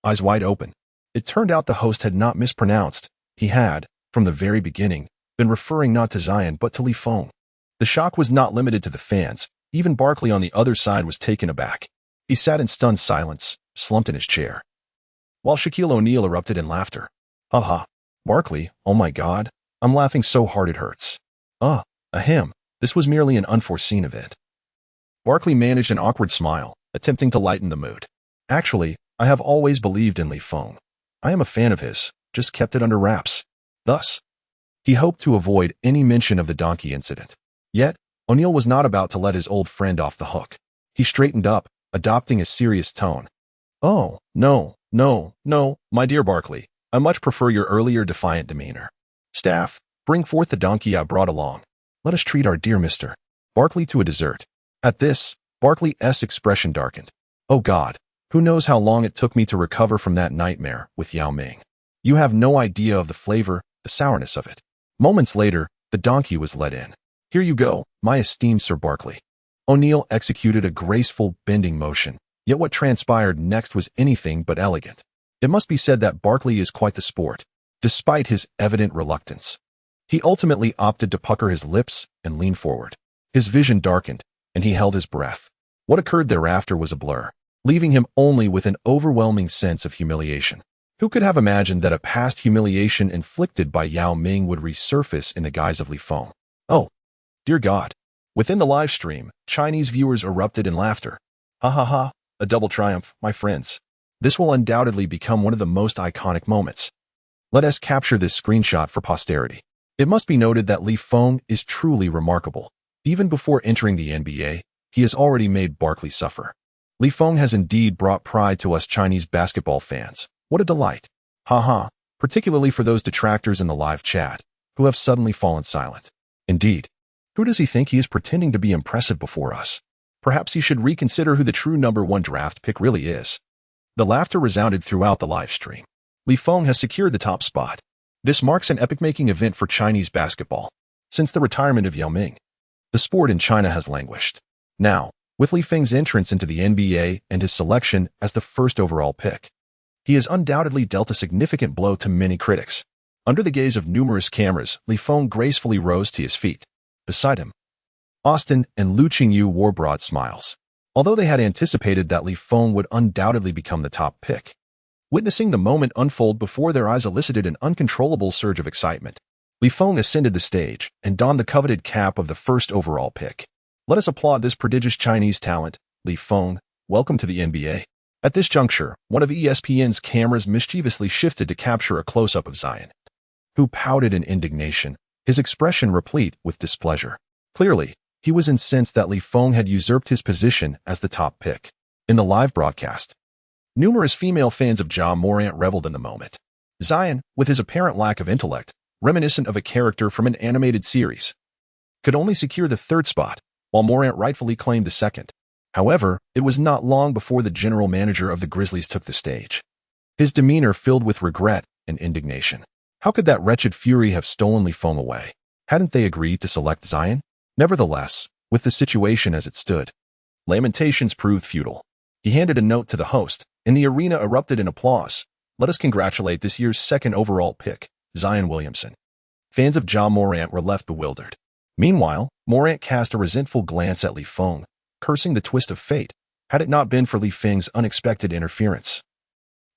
Eyes wide open. It turned out the host had not mispronounced. He had, from the very beginning, been referring not to Zion but to Li Feng. The shock was not limited to the fans. Even Barkley on the other side was taken aback. He sat in stunned silence, slumped in his chair, while Shaquille O'Neal erupted in laughter. Ha. Barkley, oh my God, I'm laughing so hard it hurts. Ahem, this was merely an unforeseen event. Barkley managed an awkward smile, attempting to lighten the mood. Actually, I have always believed in Li Feng. I am a fan of his, just kept it under wraps. Thus, he hoped to avoid any mention of the donkey incident. Yet, O'Neal was not about to let his old friend off the hook. He straightened up, adopting a serious tone. Oh, no, my dear Barkley, I much prefer your earlier defiant demeanor. Staff, bring forth the donkey I brought along. Let us treat our dear Mr. Barkley to a dessert. At this, Barkley's expression darkened. Oh God, who knows how long it took me to recover from that nightmare with Yao Ming. You have no idea of the flavor, the sourness of it. Moments later, the donkey was led in. Here you go, my esteemed Sir Barkley. O'Neal executed a graceful, bending motion, yet what transpired next was anything but elegant. It must be said that Barkley is quite the sport, despite his evident reluctance. He ultimately opted to pucker his lips and lean forward. His vision darkened, and he held his breath. What occurred thereafter was a blur, leaving him only with an overwhelming sense of humiliation. Who could have imagined that a past humiliation inflicted by Yao Ming would resurface in the guise of Li Feng? Oh, dear God. Within the live stream, Chinese viewers erupted in laughter. Ha, a double triumph, my friends. This will undoubtedly become one of the most iconic moments. Let us capture this screenshot for posterity. It must be noted that Li Feng is truly remarkable. Even before entering the NBA, he has already made Barkley suffer. Li Feng has indeed brought pride to us Chinese basketball fans. What a delight. Ha, particularly for those detractors in the live chat, who have suddenly fallen silent. Indeed, who does he think he is pretending to be impressive before us? Perhaps he should reconsider who the true #1 draft pick really is. The laughter resounded throughout the live stream. Li Feng has secured the top spot. This marks an epic-making event for Chinese basketball. Since the retirement of Yao Ming, the sport in China has languished. Now, with Li Feng's entrance into the NBA and his selection as the first overall pick, he has undoubtedly dealt a significant blow to many critics. Under the gaze of numerous cameras, Li Feng gracefully rose to his feet. Beside him, Austin and Lu Qingyu wore broad smiles. Although they had anticipated that Li Feng would undoubtedly become the top pick, witnessing the moment unfold before their eyes elicited an uncontrollable surge of excitement. Li Feng ascended the stage and donned the coveted cap of the first overall pick. Let us applaud this prodigious Chinese talent. Li Feng, welcome to the NBA. At this juncture, one of ESPN's cameras mischievously shifted to capture a close-up of Zion, who pouted in indignation, his expression replete with displeasure. Clearly, he was incensed that Li Feng had usurped his position as the top pick. In the live broadcast, numerous female fans of Ja Morant reveled in the moment. Zion, with his apparent lack of intellect, reminiscent of a character from an animated series, could only secure the third spot, while Morant rightfully claimed the second. However, it was not long before the general manager of the Grizzlies took the stage, his demeanor filled with regret and indignation. How could that wretched fury have stolen Li Feng away? Hadn't they agreed to select Zion? Nevertheless, with the situation as it stood, lamentations proved futile. He handed a note to the host, and the arena erupted in applause. Let us congratulate this year's second overall pick, Zion Williamson. Fans of Ja Morant were left bewildered. Meanwhile, Morant cast a resentful glance at Li Feng, cursing the twist of fate. Had it not been for Li Feng's unexpected interference,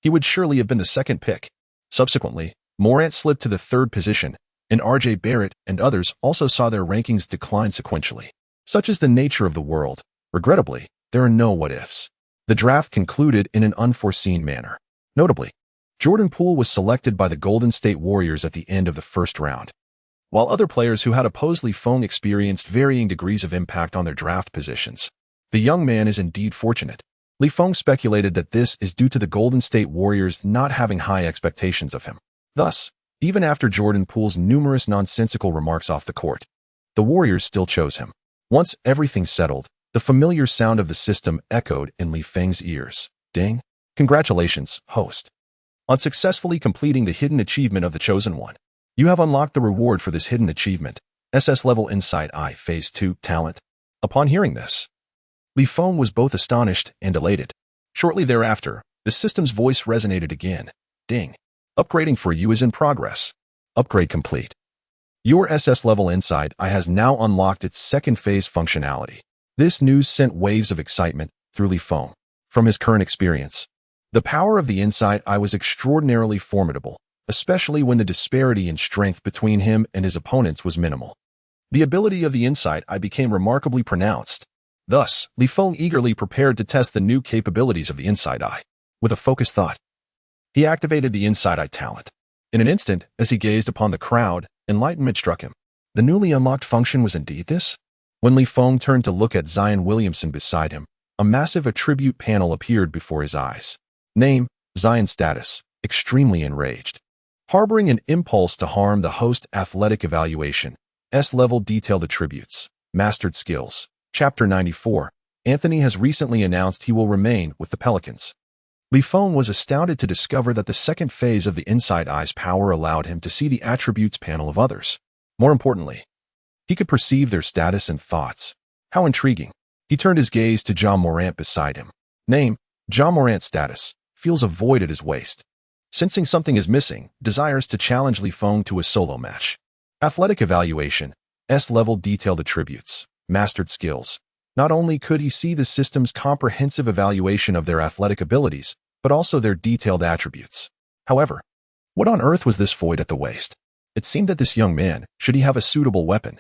he would surely have been the second pick. Subsequently, Morant slipped to the third position, and R.J. Barrett and others also saw their rankings decline sequentially. Such is the nature of the world. Regrettably, there are no what-ifs. The draft concluded in an unforeseen manner. Notably, Jordan Poole was selected by the Golden State Warriors at the end of the first round, while other players who had opposed Li Feng experienced varying degrees of impact on their draft positions. The young man is indeed fortunate. Li Feng speculated that this is due to the Golden State Warriors not having high expectations of him. Thus, even after Jordan Poole's numerous nonsensical remarks off the court, the Warriors still chose him. Once everything settled, the familiar sound of the system echoed in Li Feng's ears. Ding! Congratulations, host, on successfully completing the hidden achievement of the Chosen One. You have unlocked the reward for this hidden achievement, SS Level Insight I Phase 2 Talent. Upon hearing this, Li Feng was both astonished and elated. Shortly thereafter, the system's voice resonated again. Ding! Upgrading for you is in progress. Upgrade complete. Your SS Level Insight I has now unlocked its second phase functionality. This news sent waves of excitement through Li Feng. From his current experience, the power of the Insight I was extraordinarily formidable, especially when the disparity in strength between him and his opponents was minimal. The ability of the Insight I became remarkably pronounced. Thus, Li Feng eagerly prepared to test the new capabilities of the Insight I. With a focused thought, he activated the Insight I talent. In an instant, as he gazed upon the crowd, enlightenment struck him. The newly unlocked function was indeed this? When Li Feng turned to look at Zion Williamson beside him, a massive attribute panel appeared before his eyes. Name, Zion status, extremely enraged. Harboring an impulse to harm the host athletic evaluation, S-level detailed attributes, mastered skills. Chapter 94, Anthony has recently announced he will remain with the Pelicans. Li Feng was astounded to discover that the second phase of the Insight Eye's power allowed him to see the attributes panel of others. More importantly, he could perceive their status and thoughts. How intriguing. He turned his gaze to John Morant beside him. Name, John Morant status, feels a void at his waist. Sensing something is missing, desires to challenge Li Feng to a solo match. Athletic evaluation, S-level detailed attributes, mastered skills. Not only could he see the system's comprehensive evaluation of their athletic abilities, but also their detailed attributes. However, what on earth was this void at the waist? It seemed that this young man, should he have a suitable weapon,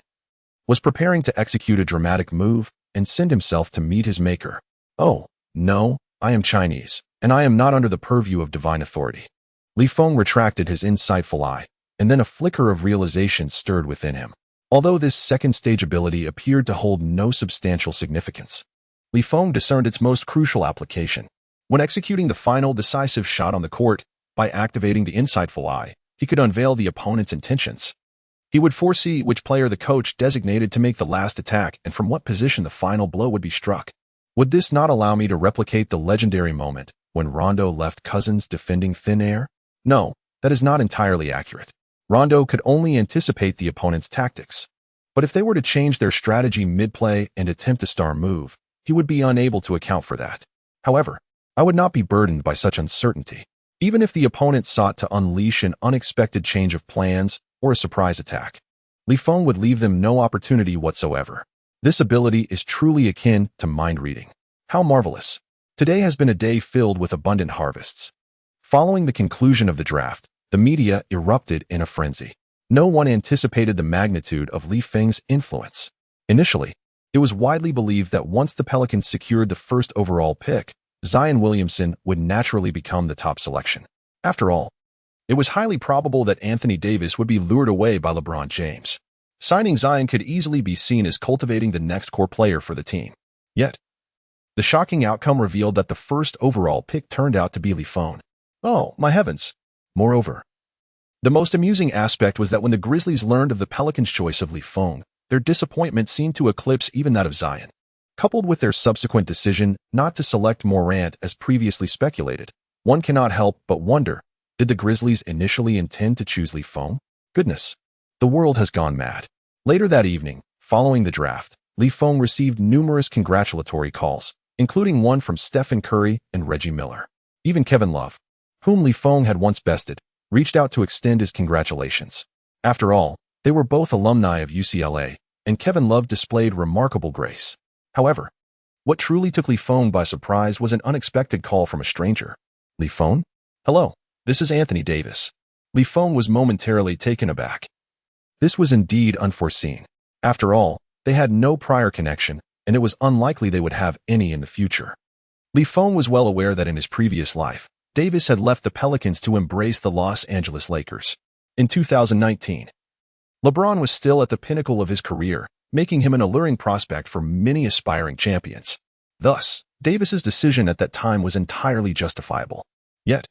was preparing to execute a dramatic move and send himself to meet his maker. Oh, no, I am Chinese, and I am not under the purview of divine authority. Li Feng retracted his insightful eye, and then a flicker of realization stirred within him. Although this second-stage ability appeared to hold no substantial significance, Li Feng discerned its most crucial application. When executing the final decisive shot on the court, by activating the insightful eye, he could unveil the opponent's intentions. He would foresee which player the coach designated to make the last attack and from what position the final blow would be struck. Would this not allow me to replicate the legendary moment when Rondo left Cousins defending thin air? No, that is not entirely accurate. Rondo could only anticipate the opponent's tactics. But if they were to change their strategy mid-play and attempt a star move, he would be unable to account for that. However, I would not be burdened by such uncertainty. Even if the opponent sought to unleash an unexpected change of plans or a surprise attack, Li Feng would leave them no opportunity whatsoever. This ability is truly akin to mind reading. How marvelous! Today has been a day filled with abundant harvests. Following the conclusion of the draft, the media erupted in a frenzy. No one anticipated the magnitude of Li Feng's influence. Initially, it was widely believed that once the Pelicans secured the first overall pick, Zion Williamson would naturally become the top selection. After all, it was highly probable that Anthony Davis would be lured away by LeBron James. Signing Zion could easily be seen as cultivating the next core player for the team. Yet, the shocking outcome revealed that the first overall pick turned out to be Li Feng. Oh, my heavens! Moreover, the most amusing aspect was that when the Grizzlies learned of the Pelicans' choice of Li Feng, their disappointment seemed to eclipse even that of Zion. Coupled with their subsequent decision not to select Morant as previously speculated, one cannot help but wonder, did the Grizzlies initially intend to choose Li Feng? Goodness, the world has gone mad. Later that evening, following the draft, Li Feng received numerous congratulatory calls, including one from Stephen Curry and Reggie Miller. Even Kevin Love, whom Li Feng had once bested, reached out to extend his congratulations. After all, they were both alumni of UCLA, and Kevin Love displayed remarkable grace. However, what truly took Li Feng by surprise was an unexpected call from a stranger. Li Feng? Hello, this is Anthony Davis. Li Feng was momentarily taken aback. This was indeed unforeseen. After all, they had no prior connection, and it was unlikely they would have any in the future. Li Feng was well aware that in his previous life, Davis had left the Pelicans to embrace the Los Angeles Lakers. In 2019, LeBron was still at the pinnacle of his career, making him an alluring prospect for many aspiring champions. Thus, Davis's decision at that time was entirely justifiable. Yet,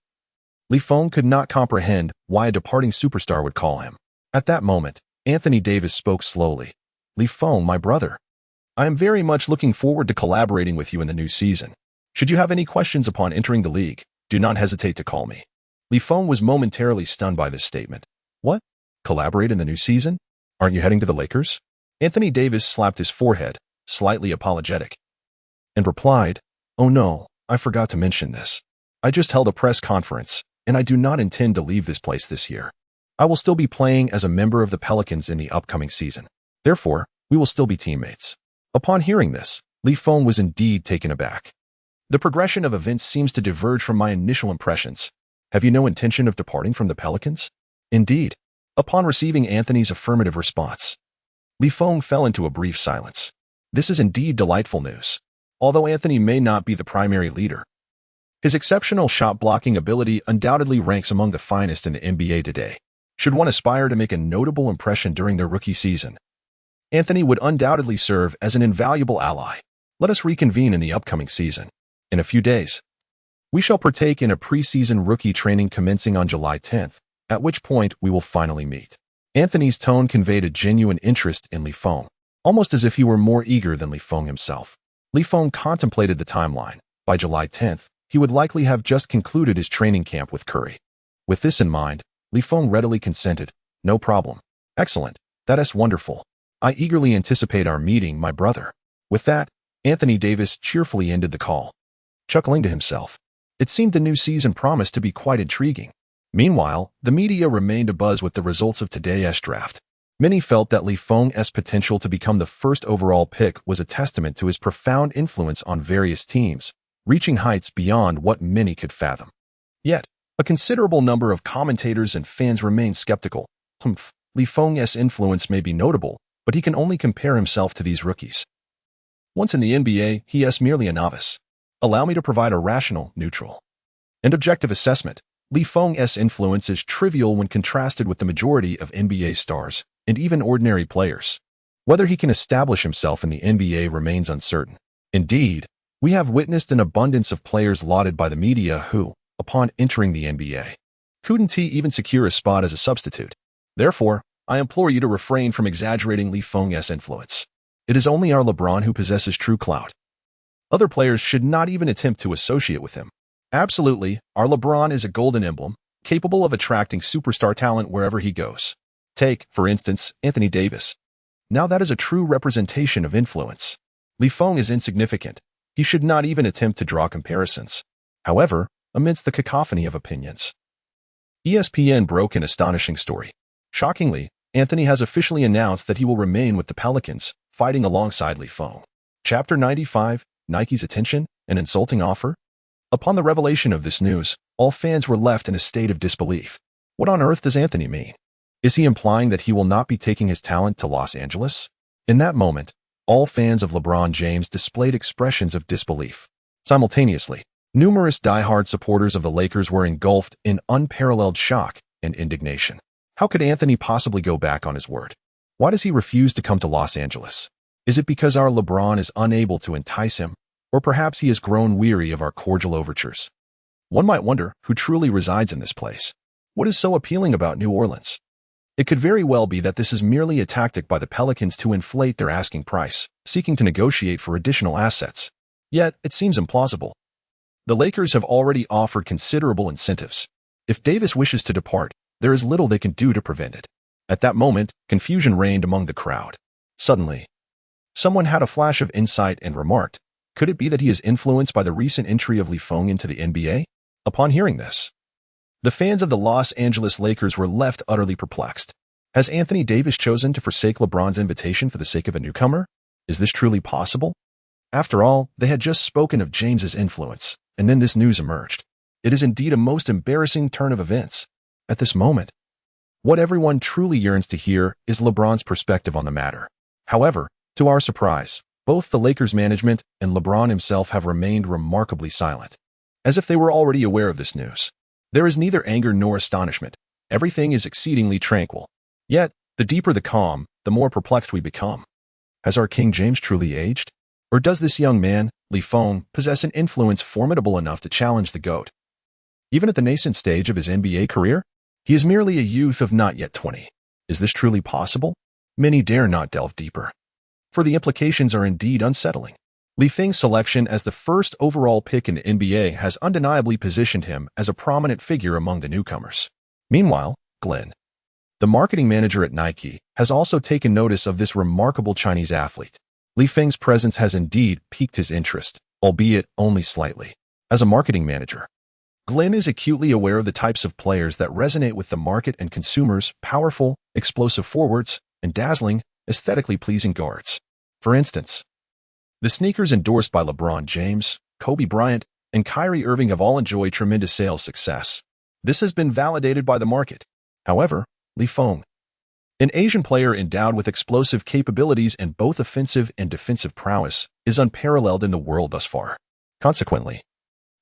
Li Feng could not comprehend why a departing superstar would call him. At that moment, Anthony Davis spoke slowly. Li Feng, my brother. I am very much looking forward to collaborating with you in the new season. Should you have any questions upon entering the league, do not hesitate to call me. Li Feng was momentarily stunned by this statement. What? Collaborate in the new season? Aren't you heading to the Lakers? Anthony Davis slapped his forehead, slightly apologetic, and replied, Oh no, I forgot to mention this. I just held a press conference, and I do not intend to leave this place this year. I will still be playing as a member of the Pelicans in the upcoming season. Therefore, we will still be teammates. Upon hearing this, Li Feng was indeed taken aback. The progression of events seems to diverge from my initial impressions. Have you no intention of departing from the Pelicans? Indeed. Upon receiving Anthony's affirmative response, Li Feng fell into a brief silence. This is indeed delightful news. Although Anthony may not be the primary leader, his exceptional shot-blocking ability undoubtedly ranks among the finest in the NBA today. Should one aspire to make a notable impression during their rookie season, Anthony would undoubtedly serve as an invaluable ally. Let us reconvene in the upcoming season. In a few days, we shall partake in a preseason rookie training commencing on July 10th, at which point we will finally meet. Anthony's tone conveyed a genuine interest in Li Feng, almost as if he were more eager than Li Feng himself. Li Feng contemplated the timeline. By July 10th, he would likely have just concluded his training camp with Curry. With this in mind, Li Feng readily consented. No problem. Excellent. That is wonderful. I eagerly anticipate our meeting, my brother. With that, Anthony Davis cheerfully ended the call, chuckling to himself. It seemed the new season promised to be quite intriguing. Meanwhile, the media remained abuzz with the results of today's draft. Many felt that Li Feng's potential to become the first overall pick was a testament to his profound influence on various teams, reaching heights beyond what many could fathom. Yet, a considerable number of commentators and fans remained skeptical. Li Feng's influence may be notable, but he can only compare himself to these rookies. Once in the NBA, he is merely a novice. Allow me to provide a rational, neutral, and objective assessment. Li Feng's influence is trivial when contrasted with the majority of NBA stars and even ordinary players. Whether he can establish himself in the NBA remains uncertain. Indeed, we have witnessed an abundance of players lauded by the media who, upon entering the NBA, couldn't even secure a spot as a substitute. Therefore, I implore you to refrain from exaggerating Li Feng's influence. It is only our LeBron who possesses true clout. Other players should not even attempt to associate with him. Absolutely, our LeBron is a golden emblem, capable of attracting superstar talent wherever he goes. Take, for instance, Anthony Davis. Now that is a true representation of influence. Li Feng is insignificant. He should not even attempt to draw comparisons. However, amidst the cacophony of opinions, ESPN broke an astonishing story. Shockingly, Anthony has officially announced that he will remain with the Pelicans, fighting alongside Li Feng. Chapter 95, Nike's attention, an insulting offer? Upon the revelation of this news, all fans were left in a state of disbelief. What on earth does Anthony mean? Is he implying that he will not be taking his talent to Los Angeles? In that moment, all fans of LeBron James displayed expressions of disbelief. Simultaneously, numerous diehard supporters of the Lakers were engulfed in unparalleled shock and indignation. How could Anthony possibly go back on his word? Why does he refuse to come to Los Angeles? Is it because our LeBron is unable to entice him? Or perhaps he has grown weary of our cordial overtures? One might wonder who truly resides in this place. What is so appealing about New Orleans? It could very well be that this is merely a tactic by the Pelicans to inflate their asking price, seeking to negotiate for additional assets. Yet, it seems implausible. The Lakers have already offered considerable incentives. If Davis wishes to depart, there is little they can do to prevent it. At that moment, confusion reigned among the crowd. Suddenly, someone had a flash of insight and remarked, could it be that he is influenced by the recent entry of Li Feng into the NBA? Upon hearing this, the fans of the Los Angeles Lakers were left utterly perplexed. Has Anthony Davis chosen to forsake LeBron's invitation for the sake of a newcomer? Is this truly possible? After all, they had just spoken of James's influence, and then this news emerged. It is indeed a most embarrassing turn of events. At this moment, what everyone truly yearns to hear is LeBron's perspective on the matter. However, to our surprise, both the Lakers management and LeBron himself have remained remarkably silent, as if they were already aware of this news. There is neither anger nor astonishment. Everything is exceedingly tranquil. Yet, the deeper the calm, the more perplexed we become. Has our King James truly aged? Or does this young man, Li Feng, possess an influence formidable enough to challenge the GOAT? Even at the nascent stage of his NBA career, he is merely a youth of not yet 20. Is this truly possible? Many dare not delve deeper. for the implications are indeed unsettling. Li Feng's selection as the first overall pick in the NBA has undeniably positioned him as a prominent figure among the newcomers. Meanwhile, Glenn, the marketing manager at Nike, has also taken notice of this remarkable Chinese athlete. Li Feng's presence has indeed piqued his interest, albeit only slightly. As a marketing manager, Glenn is acutely aware of the types of players that resonate with the market and consumers: powerful, explosive forwards, and dazzling, aesthetically pleasing guards. For instance, the sneakers endorsed by LeBron James, Kobe Bryant, and Kyrie Irving have all enjoyed tremendous sales success. This has been validated by the market. However, Li Feng, an Asian player endowed with explosive capabilities and both offensive and defensive prowess, is unparalleled in the world thus far. Consequently,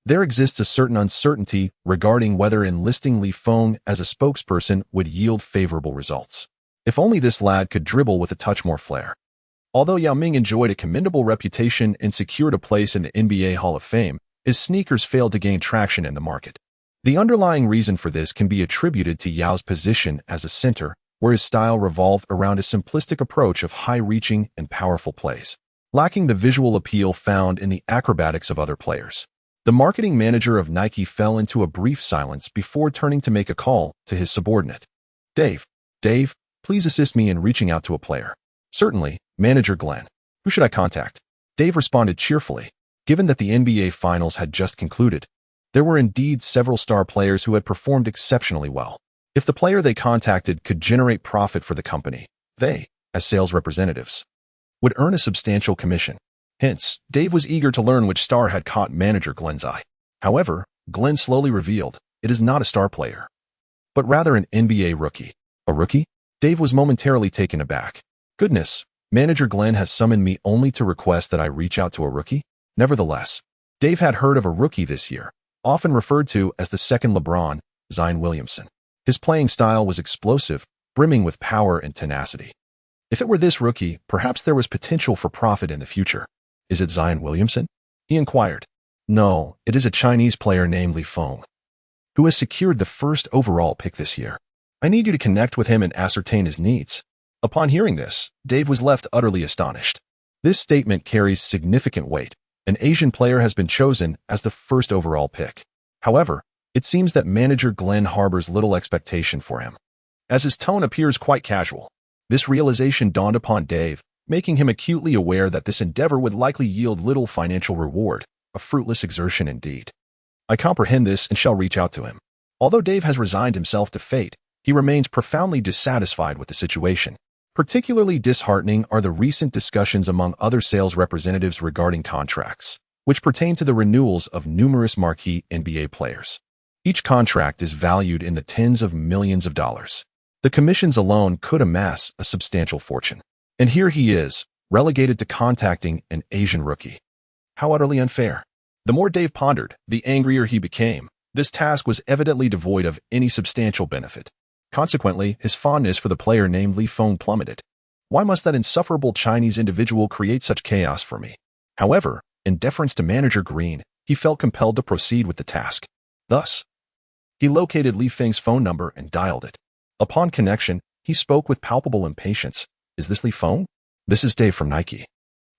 there exists a certain uncertainty regarding whether enlisting Li Feng as a spokesperson would yield favorable results. If only this lad could dribble with a touch more flair. Although Yao Ming enjoyed a commendable reputation and secured a place in the NBA Hall of Fame, his sneakers failed to gain traction in the market. The underlying reason for this can be attributed to Yao's position as a center, where his style revolved around a simplistic approach of high-reaching and powerful plays, lacking the visual appeal found in the acrobatics of other players. The marketing manager of Nike fell into a brief silence before turning to make a call to his subordinate. Dave, please assist me in reaching out to a player. Certainly, Manager Glenn. Who should I contact? Dave responded cheerfully. Given that the NBA Finals had just concluded, there were indeed several star players who had performed exceptionally well. If the player they contacted could generate profit for the company, they, as sales representatives, would earn a substantial commission. Hence, Dave was eager to learn which star had caught Manager Glenn's eye. However, Glenn slowly revealed, it is not a star player, but rather an NBA rookie. A rookie? Dave was momentarily taken aback. Goodness, Manager Glenn has summoned me only to request that I reach out to a rookie? Nevertheless, Dave had heard of a rookie this year, often referred to as the second LeBron, Zion Williamson. His playing style was explosive, brimming with power and tenacity. If it were this rookie, perhaps there was potential for profit in the future. Is it Zion Williamson? He inquired. No, it is a Chinese player named Li Feng, who has secured the first overall pick this year. I need you to connect with him and ascertain his needs. Upon hearing this, Dave was left utterly astonished. This statement carries significant weight. An Asian player has been chosen as the first overall pick. However, it seems that Manager Glenn harbors little expectation for him, as his tone appears quite casual. This realization dawned upon Dave, making him acutely aware that this endeavor would likely yield little financial reward, a fruitless exertion indeed. I comprehend this and shall reach out to him. Although Dave has resigned himself to fate, he remains profoundly dissatisfied with the situation. Particularly disheartening are the recent discussions among other sales representatives regarding contracts, which pertain to the renewals of numerous marquee NBA players. Each contract is valued in the tens of millions of dollars. The commissions alone could amass a substantial fortune. And here he is, relegated to contacting an Asian rookie. How utterly unfair. The more Dave pondered, the angrier he became. This task was evidently devoid of any substantial benefit. Consequently, his fondness for the player named Li Feng plummeted. Why must that insufferable Chinese individual create such chaos for me? However, in deference to Manager Green, he felt compelled to proceed with the task. Thus, he located Li Feng's phone number and dialed it. Upon connection, he spoke with palpable impatience. Is this Li Feng? This is Dave from Nike.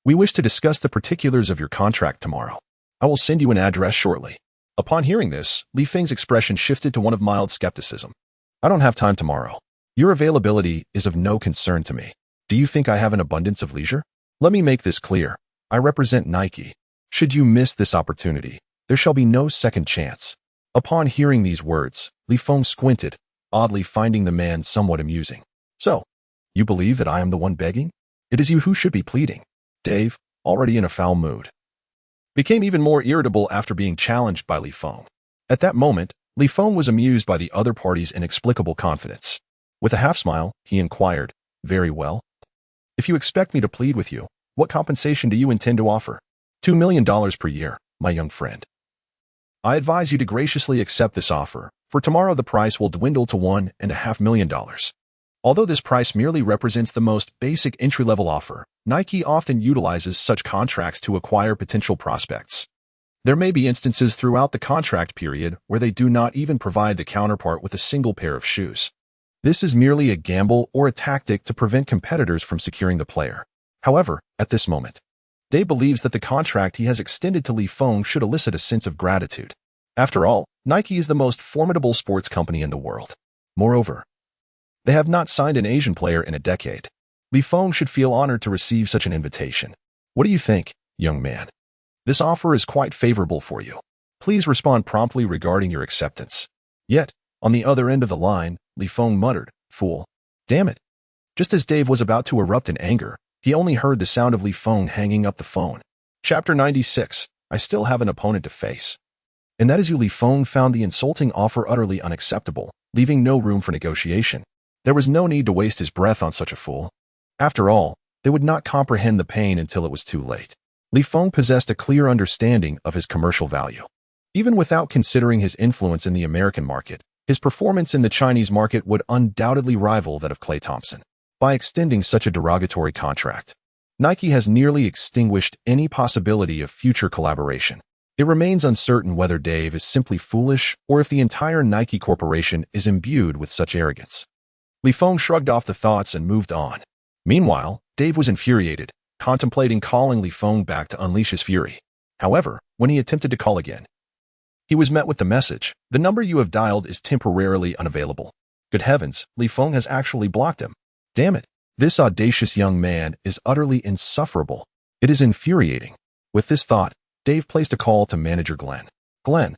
We wish to discuss the particulars of your contract tomorrow. I will send you an address shortly. Upon hearing this, Li Feng's expression shifted to one of mild skepticism. I don't have time tomorrow. Your availability is of no concern to me. Do you think I have an abundance of leisure? Let me make this clear. I represent Nike. Should you miss this opportunity, there shall be no second chance. Upon hearing these words, Li Feng squinted, oddly finding the man somewhat amusing. So, you believe that I am the one begging? It is you who should be pleading. Dave, already in a foul mood, became even more irritable after being challenged by Li Feng. At that moment, Li Feng was amused by the other party's inexplicable confidence. With a half-smile, he inquired, Very well. If you expect me to plead with you, what compensation do you intend to offer? $2 million per year, my young friend. I advise you to graciously accept this offer, for tomorrow the price will dwindle to $1.5 million. Although this price merely represents the most basic entry-level offer, Nike often utilizes such contracts to acquire potential prospects. There may be instances throughout the contract period where they do not even provide the counterpart with a single pair of shoes. This is merely a gamble or a tactic to prevent competitors from securing the player. However, at this moment, Dave believes that the contract he has extended to Li Feng should elicit a sense of gratitude. After all, Nike is the most formidable sports company in the world. Moreover, they have not signed an Asian player in a decade. Li Feng should feel honored to receive such an invitation. What do you think, young man? This offer is quite favorable for you. Please respond promptly regarding your acceptance. Yet, on the other end of the line, Li Feng muttered, "Fool. Damn it." Just as Dave was about to erupt in anger, he only heard the sound of Li Feng hanging up the phone. Chapter 96. I still have an opponent to face. And that is you. Li Feng found the insulting offer utterly unacceptable, leaving no room for negotiation. There was no need to waste his breath on such a fool. After all, they would not comprehend the pain until it was too late. Li Feng possessed a clear understanding of his commercial value. Even without considering his influence in the American market, his performance in the Chinese market would undoubtedly rival that of Klay Thompson. By extending such a derogatory contract, Nike has nearly extinguished any possibility of future collaboration. It remains uncertain whether Dave is simply foolish or if the entire Nike corporation is imbued with such arrogance. Li Feng shrugged off the thoughts and moved on. Meanwhile, Dave was infuriated, contemplating calling Li Feng back to unleash his fury. However, when he attempted to call again, he was met with the message, "The number you have dialed is temporarily unavailable." Good heavens, Li Feng has actually blocked him. Damn it, this audacious young man is utterly insufferable. It is infuriating. With this thought, Dave placed a call to manager Glenn. "Glenn,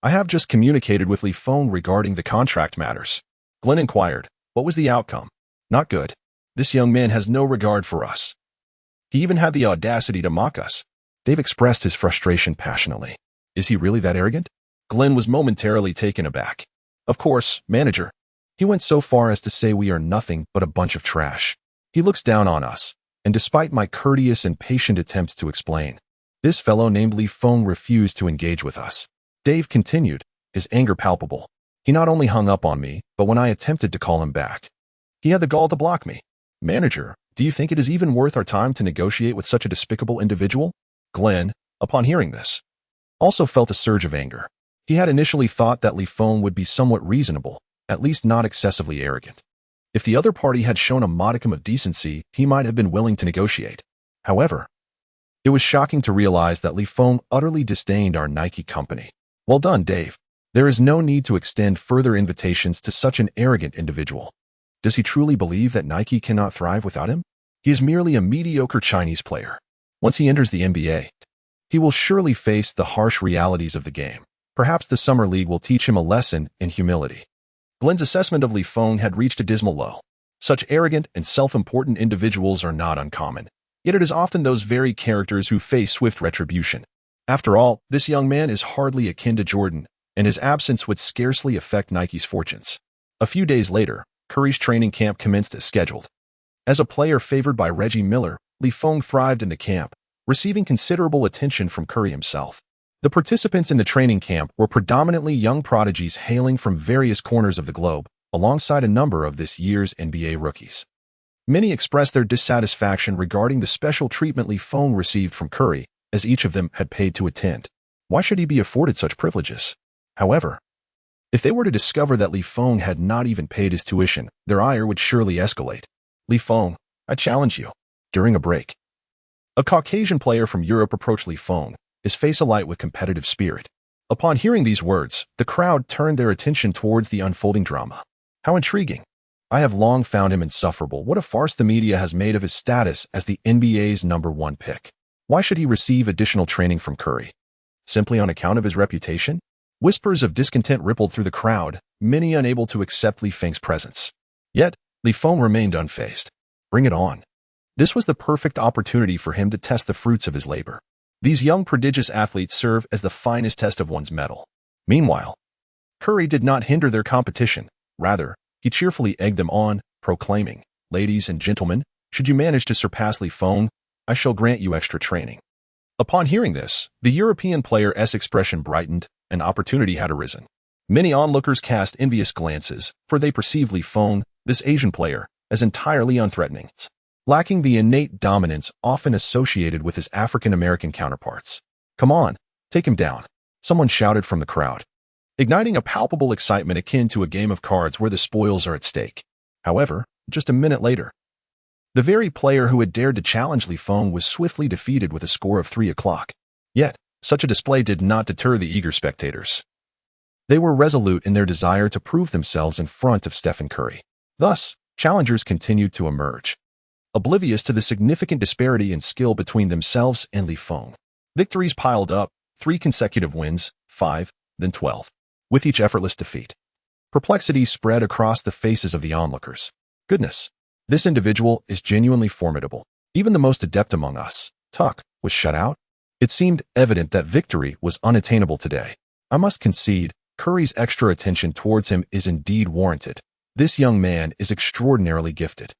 I have just communicated with Li Feng regarding the contract matters." Glenn inquired, "What was the outcome?" "Not good. This young man has no regard for us. He even had the audacity to mock us." Dave expressed his frustration passionately. "Is he really that arrogant?" Glenn was momentarily taken aback. "Of course, manager. He went so far as to say we are nothing but a bunch of trash. He looks down on us, and despite my courteous and patient attempts to explain, this fellow named Li Feng refused to engage with us." Dave continued, his anger palpable. "He not only hung up on me, but when I attempted to call him back, he had the gall to block me. Manager, do you think it is even worth our time to negotiate with such a despicable individual?" Glenn, upon hearing this, also felt a surge of anger. He had initially thought that Li Feng would be somewhat reasonable, at least not excessively arrogant. If the other party had shown a modicum of decency, he might have been willing to negotiate. However, it was shocking to realize that Li Feng utterly disdained our Nike company. Well done, Dave. There is no need to extend further invitations to such an arrogant individual. Does he truly believe that Nike cannot thrive without him? He is merely a mediocre Chinese player. Once he enters the NBA, he will surely face the harsh realities of the game. Perhaps the Summer League will teach him a lesson in humility. Glenn's assessment of Li Feng had reached a dismal low. Such arrogant and self-important individuals are not uncommon, yet it is often those very characters who face swift retribution. After all, this young man is hardly akin to Jordan, and his absence would scarcely affect Nike's fortunes. A few days later, Curry's training camp commenced as scheduled. As a player favored by Reggie Miller, Li Feng thrived in the camp, receiving considerable attention from Curry himself. The participants in the training camp were predominantly young prodigies hailing from various corners of the globe, alongside a number of this year's NBA rookies. Many expressed their dissatisfaction regarding the special treatment Li Feng received from Curry, as each of them had paid to attend. Why should he be afforded such privileges? However, if they were to discover that Li Feng had not even paid his tuition, their ire would surely escalate. "Li Feng, I challenge you." During a break, a Caucasian player from Europe approached Li Feng, his face alight with competitive spirit. Upon hearing these words, the crowd turned their attention towards the unfolding drama. How intriguing. I have long found him insufferable. What a farce the media has made of his status as the NBA's #1 pick. Why should he receive additional training from Curry? Simply on account of his reputation? Whispers of discontent rippled through the crowd, many unable to accept Li Feng's presence. Yet, Li Feng remained unfazed. Bring it on. This was the perfect opportunity for him to test the fruits of his labor. These young prodigious athletes serve as the finest test of one's mettle. Meanwhile, Curry did not hinder their competition. Rather, he cheerfully egged them on, proclaiming, "Ladies and gentlemen, should you manage to surpass Li Feng, I shall grant you extra training." Upon hearing this, the European player's expression brightened. An opportunity had arisen. Many onlookers cast envious glances, for they perceived Li Feng, this Asian player, as entirely unthreatening, lacking the innate dominance often associated with his African-American counterparts. "Come on, take him down," someone shouted from the crowd, igniting a palpable excitement akin to a game of cards where the spoils are at stake. However, just a minute later, The very player who had dared to challenge Li Feng was swiftly defeated with a score of 3 o'clock. Yet, such a display did not deter the eager spectators. They were resolute in their desire to prove themselves in front of Stephen Curry. Thus, challengers continued to emerge, oblivious to the significant disparity in skill between themselves and Li Feng. Victories piled up, 3 consecutive wins, 5, then 12, with each effortless defeat. Perplexity spread across the faces of the onlookers. Goodness, this individual is genuinely formidable. Even the most adept among us, Tuck, was shut out. It seemed evident that victory was unattainable today. I must concede, Curry's extra attention towards him is indeed warranted. This young man is extraordinarily gifted.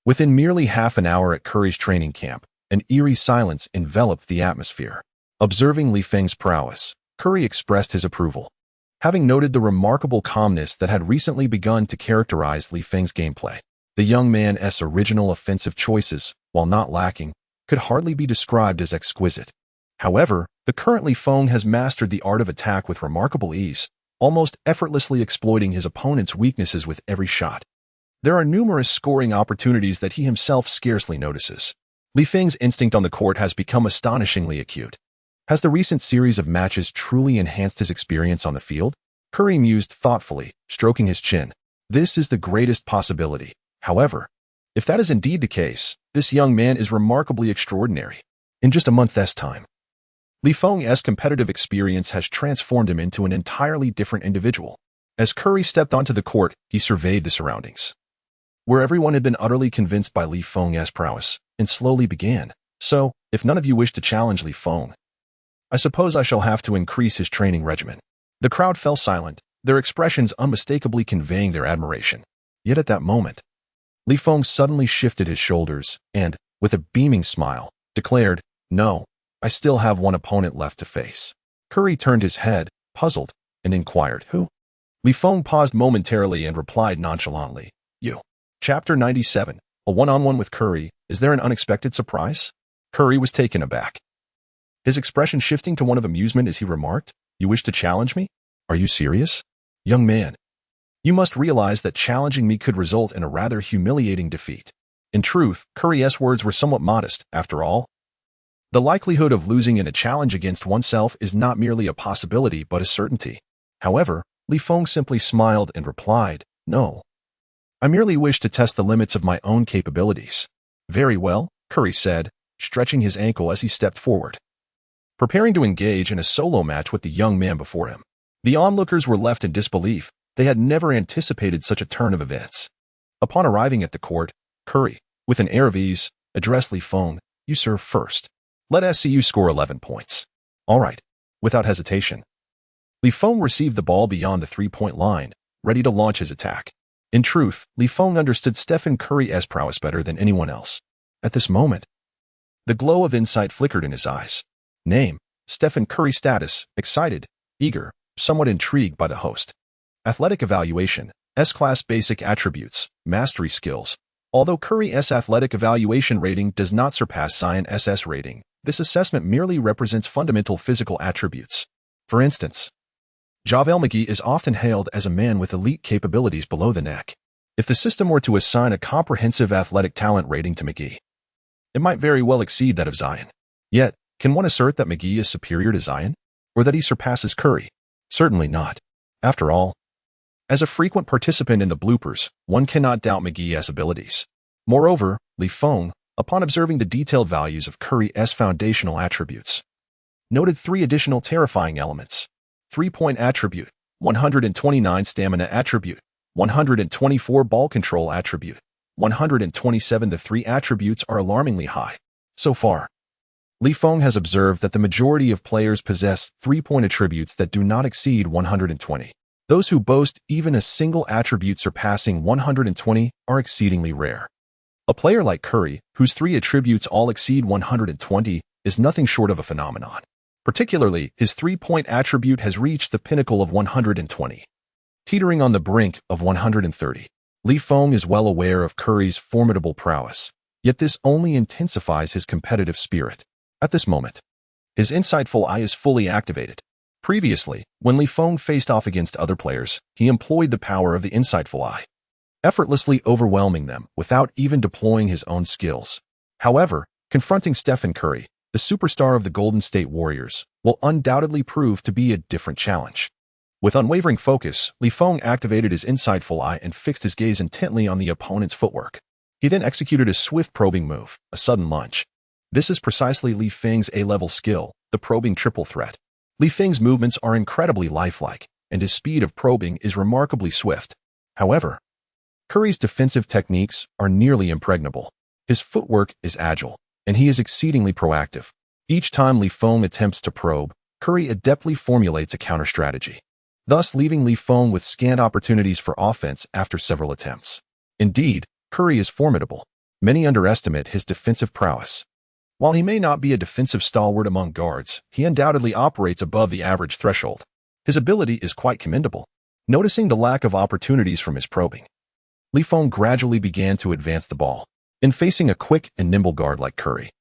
Within merely half an hour at Curry's training camp, an eerie silence enveloped the atmosphere. Observing Li Feng's prowess, Curry expressed his approval. Having noted the remarkable calmness that had recently begun to characterize Li Feng's gameplay, the young man's original offensive choices, while not lacking, could hardly be described as exquisite. However, the current Li Feng has mastered the art of attack with remarkable ease, almost effortlessly exploiting his opponent's weaknesses with every shot. There are numerous scoring opportunities that he himself scarcely notices. Li Feng's instinct on the court has become astonishingly acute. Has the recent series of matches truly enhanced his experience on the field? Curry mused thoughtfully, stroking his chin. This is the greatest possibility. However, if that is indeed the case, this young man is remarkably extraordinary. In just a month's time, Li Feng's competitive experience has transformed him into an entirely different individual. As Curry stepped onto the court, he surveyed the surroundings, where everyone had been utterly convinced by Li Feng's prowess, and slowly began. So, if none of you wish to challenge Li Feng, I suppose I shall have to increase his training regimen. The crowd fell silent, their expressions unmistakably conveying their admiration. Yet at that moment, Li Feng suddenly shifted his shoulders and, with a beaming smile, declared, "No, I still have one opponent left to face." Curry turned his head, puzzled, and inquired, "Who?" Li Feng paused momentarily and replied nonchalantly, "You." Chapter 97, a one-on-one with Curry. Is there an unexpected surprise? Curry was taken aback, his expression shifting to one of amusement as he remarked, "You wish to challenge me? Are you serious? Young man, you must realize that challenging me could result in a rather humiliating defeat." In truth, Curry's words were somewhat modest. After all, the likelihood of losing in a challenge against oneself is not merely a possibility but a certainty. However, Li Feng simply smiled and replied, "No. I merely wish to test the limits of my own capabilities." "Very well," Curry said, stretching his ankle as he stepped forward, preparing to engage in a solo match with the young man before him. The onlookers were left in disbelief. They had never anticipated such a turn of events. Upon arriving at the court, Curry, with an air of ease, addressed Li Feng, "You serve first. Let us see you score 11 points. All right." Without hesitation, Li Feng received the ball beyond the 3-point line, ready to launch his attack. In truth, Li Feng understood Stephen Curry's prowess better than anyone else. At this moment, the glow of insight flickered in his eyes. Name, Stephen Curry. Status, excited, eager, somewhat intrigued by the host. Athletic evaluation, S-Class basic attributes, mastery skills. Although Curry's athletic evaluation rating does not surpass Science SS rating, this assessment merely represents fundamental physical attributes. For instance, JaVale McGee is often hailed as a man with elite capabilities below the neck. If the system were to assign a comprehensive athletic talent rating to McGee, it might very well exceed that of Zion. Yet, can one assert that McGee is superior to Zion? Or that he surpasses Curry? Certainly not. After all, as a frequent participant in the bloopers, one cannot doubt McGee's abilities. Moreover, Li Feng, upon observing the detailed values of Curry's foundational attributes, noted 3 additional terrifying elements. 3-point attribute, 129 stamina attribute, 124 ball control attribute, 127. The 3 attributes are alarmingly high. So far, Li Feng has observed that the majority of players possess 3-point attributes that do not exceed 120. Those who boast even a single attribute surpassing 120 are exceedingly rare. A player like Curry, whose 3 attributes all exceed 120, is nothing short of a phenomenon. Particularly, his 3-point attribute has reached the pinnacle of 120, teetering on the brink of 130. Li Feng is well aware of Curry's formidable prowess, yet this only intensifies his competitive spirit. At this moment, his insightful eye is fully activated. Previously, when Li Feng faced off against other players, he employed the power of the insightful eye. effortlessly overwhelming them without even deploying his own skills. However, confronting Stephen Curry, the superstar of the Golden State Warriors, will undoubtedly prove to be a different challenge. With unwavering focus, Feng activated his insightful eye and fixed his gaze intently on the opponent's footwork. He then executed a swift probing move, a sudden lunge. This is precisely Feng's A-level skill, the probing triple threat. Feng's movements are incredibly lifelike, and his speed of probing is remarkably swift. However, Curry's defensive techniques are nearly impregnable. His footwork is agile, and he is exceedingly proactive. Each time Feng attempts to probe, Curry adeptly formulates a counter-strategy, thus leaving Feng with scant opportunities for offense after several attempts. Indeed, Curry is formidable. Many underestimate his defensive prowess. While he may not be a defensive stalwart among guards, he undoubtedly operates above the average threshold. His ability is quite commendable. Noticing the lack of opportunities from his probing, Feng gradually began to advance the ball. In facing a quick and nimble guard like Curry,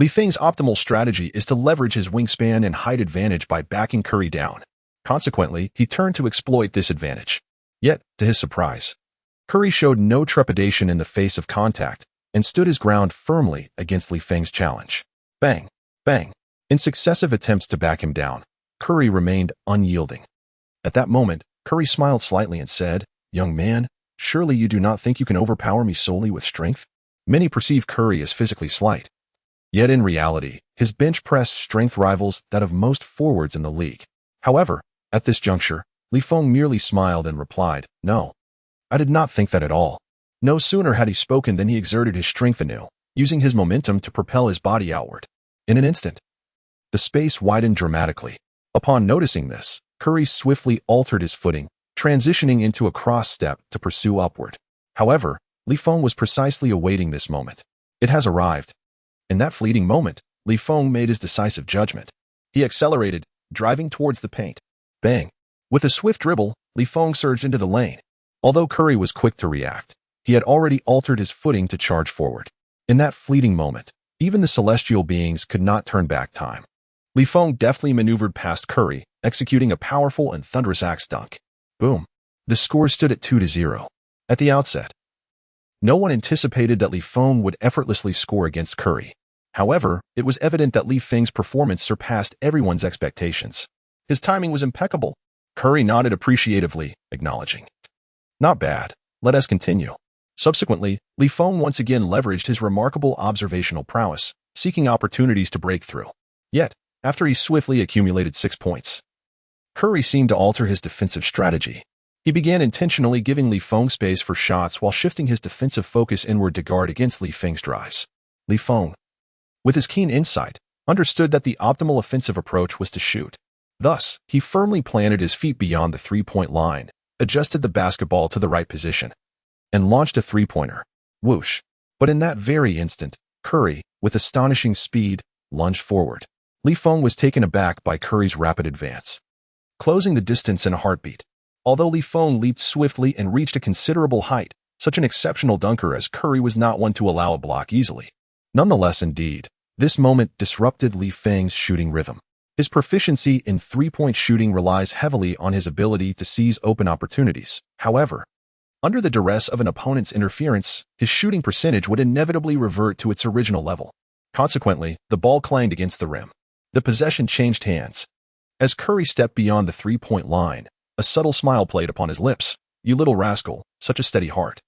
Feng's optimal strategy is to leverage his wingspan and height advantage by backing Curry down. Consequently, he turned to exploit this advantage. Yet, to his surprise, Curry showed no trepidation in the face of contact and stood his ground firmly against Feng's challenge. Bang! Bang! In successive attempts to back him down, Curry remained unyielding. At that moment, Curry smiled slightly and said, "Young man, surely you do not think you can overpower me solely with strength?" Many perceive Curry as physically slight. Yet in reality, his bench press strength rivals that of most forwards in the league. However, at this juncture, Feng merely smiled and replied, "No, I did not think that at all." No sooner had he spoken than he exerted his strength anew, using his momentum to propel his body outward. In an instant, the space widened dramatically. Upon noticing this, Curry swiftly altered his footing, transitioning into a cross step to pursue upward. However, Feng was precisely awaiting this moment. It has arrived. In that fleeting moment, Feng made his decisive judgment. He accelerated, driving towards the paint. Bang! With a swift dribble, Feng surged into the lane. Although Curry was quick to react, he had already altered his footing to charge forward. In that fleeting moment, even the celestial beings could not turn back time. Feng deftly maneuvered past Curry, executing a powerful and thunderous axe dunk. Boom! The score stood at 2-0. At the outset, no one anticipated that Feng would effortlessly score against Curry. However, it was evident that Feng's performance surpassed everyone's expectations. His timing was impeccable. Curry nodded appreciatively, acknowledging, "Not bad. Let us continue." Subsequently, Feng once again leveraged his remarkable observational prowess, seeking opportunities to break through. Yet, after he swiftly accumulated 6 points, Curry seemed to alter his defensive strategy. He began intentionally giving Feng space for shots while shifting his defensive focus inward to guard against Feng's drives. Feng, with his keen insight, understood that the optimal offensive approach was to shoot. Thus, he firmly planted his feet beyond the three-point line, adjusted the basketball to the right position, and launched a three-pointer. Whoosh! But in that very instant, Curry, with astonishing speed, lunged forward. Feng was taken aback by Curry's rapid advance, closing the distance in a heartbeat. Although Feng leaped swiftly and reached a considerable height, such an exceptional dunker as Curry was not one to allow a block easily. Nonetheless, indeed, this moment disrupted Feng's shooting rhythm. His proficiency in three-point shooting relies heavily on his ability to seize open opportunities. However, under the duress of an opponent's interference, his shooting percentage would inevitably revert to its original level. Consequently, the ball clanged against the rim. The possession changed hands. As Curry stepped beyond the three-point line, a subtle smile played upon his lips. "You little rascal, such a steady heart."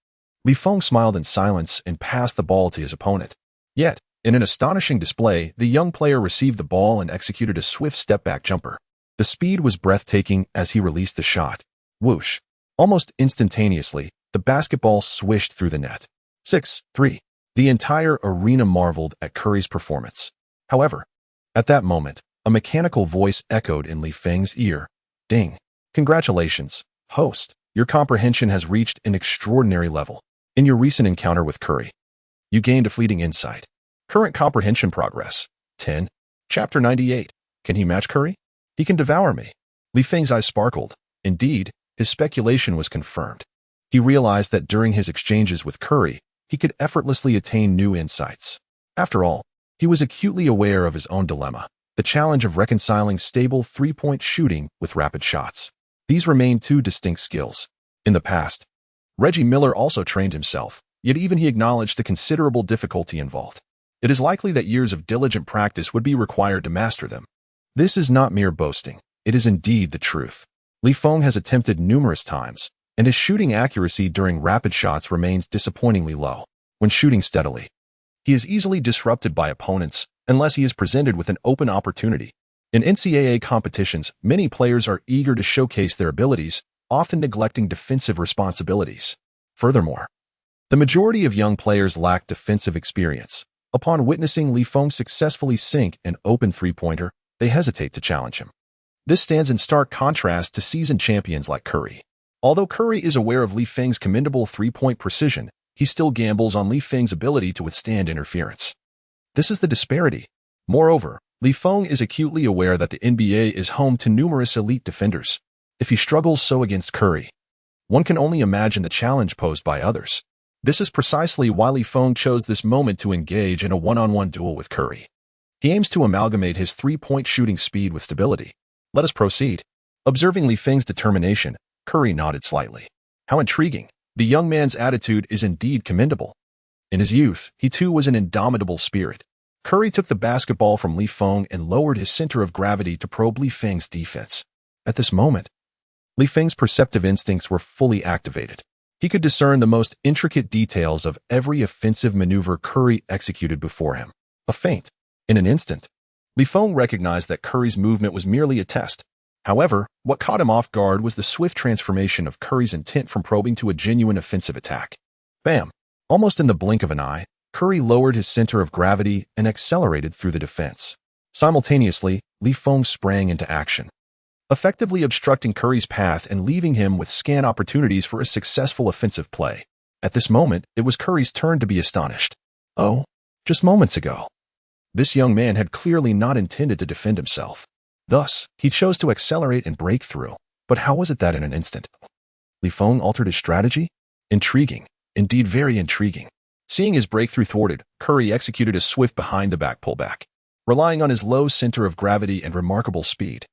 Feng smiled in silence and passed the ball to his opponent. Yet, in an astonishing display, the young player received the ball and executed a swift step-back jumper. The speed was breathtaking as he released the shot. Whoosh! Almost instantaneously, the basketball swished through the net. 6-3. The entire arena marveled at Curry's performance. However, at that moment, a mechanical voice echoed in Feng's ear. "Ding! Congratulations, host. Your comprehension has reached an extraordinary level. In your recent encounter with Curry, you gained a fleeting insight. Current comprehension progress. 10. Chapter 98. Can he match Curry? He can devour me." Feng's eyes sparkled. Indeed, his speculation was confirmed. He realized that during his exchanges with Curry, he could effortlessly attain new insights. After all, he was acutely aware of his own dilemma, the challenge of reconciling stable three-point shooting with rapid shots. These remain two distinct skills. In the past, Reggie Miller also trained himself, yet even he acknowledged the considerable difficulty involved. It is likely that years of diligent practice would be required to master them. This is not mere boasting. It is indeed the truth. Li Feng has attempted numerous times, and his shooting accuracy during rapid shots remains disappointingly low. When shooting steadily, he is easily disrupted by opponents unless he is presented with an open opportunity. In NCAA competitions, many players are eager to showcase their abilities, often neglecting defensive responsibilities. Furthermore, the majority of young players lack defensive experience. Upon witnessing Li Feng successfully sink an open three-pointer, they hesitate to challenge him. This stands in stark contrast to seasoned champions like Curry. Although Curry is aware of Li Feng's commendable three-point precision, he still gambles on Li Feng's ability to withstand interference. This is the disparity. Moreover, Li Feng is acutely aware that the NBA is home to numerous elite defenders. If he struggles so against Curry, one can only imagine the challenge posed by others. This is precisely why Li Feng chose this moment to engage in a one-on-one duel with Curry. He aims to amalgamate his three-point shooting speed with stability. Let us proceed. Observing Li Feng's determination, Curry nodded slightly. How intriguing. The young man's attitude is indeed commendable. In his youth, he too was an indomitable spirit. Curry took the basketball from Li Feng and lowered his center of gravity to probe Li Feng's defense. At this moment, Li Feng's perceptive instincts were fully activated. He could discern the most intricate details of every offensive maneuver Curry executed before him. A feint. In an instant, Li Feng recognized that Curry's movement was merely a test. However, what caught him off guard was the swift transformation of Curry's intent from probing to a genuine offensive attack. Bam! Almost in the blink of an eye, Curry lowered his center of gravity and accelerated through the defense. Simultaneously, Li Feng sprang into action, effectively obstructing Curry's path and leaving him with scant opportunities for a successful offensive play. At this moment, it was Curry's turn to be astonished. Oh, just moments ago, this young man had clearly not intended to defend himself. Thus, he chose to accelerate and break through. But how was it that in an instant, Li Feng altered his strategy? Intriguing. Indeed very intriguing. Seeing his breakthrough thwarted, Curry executed a swift behind-the-back pullback. Relying on his low center of gravity and remarkable speed,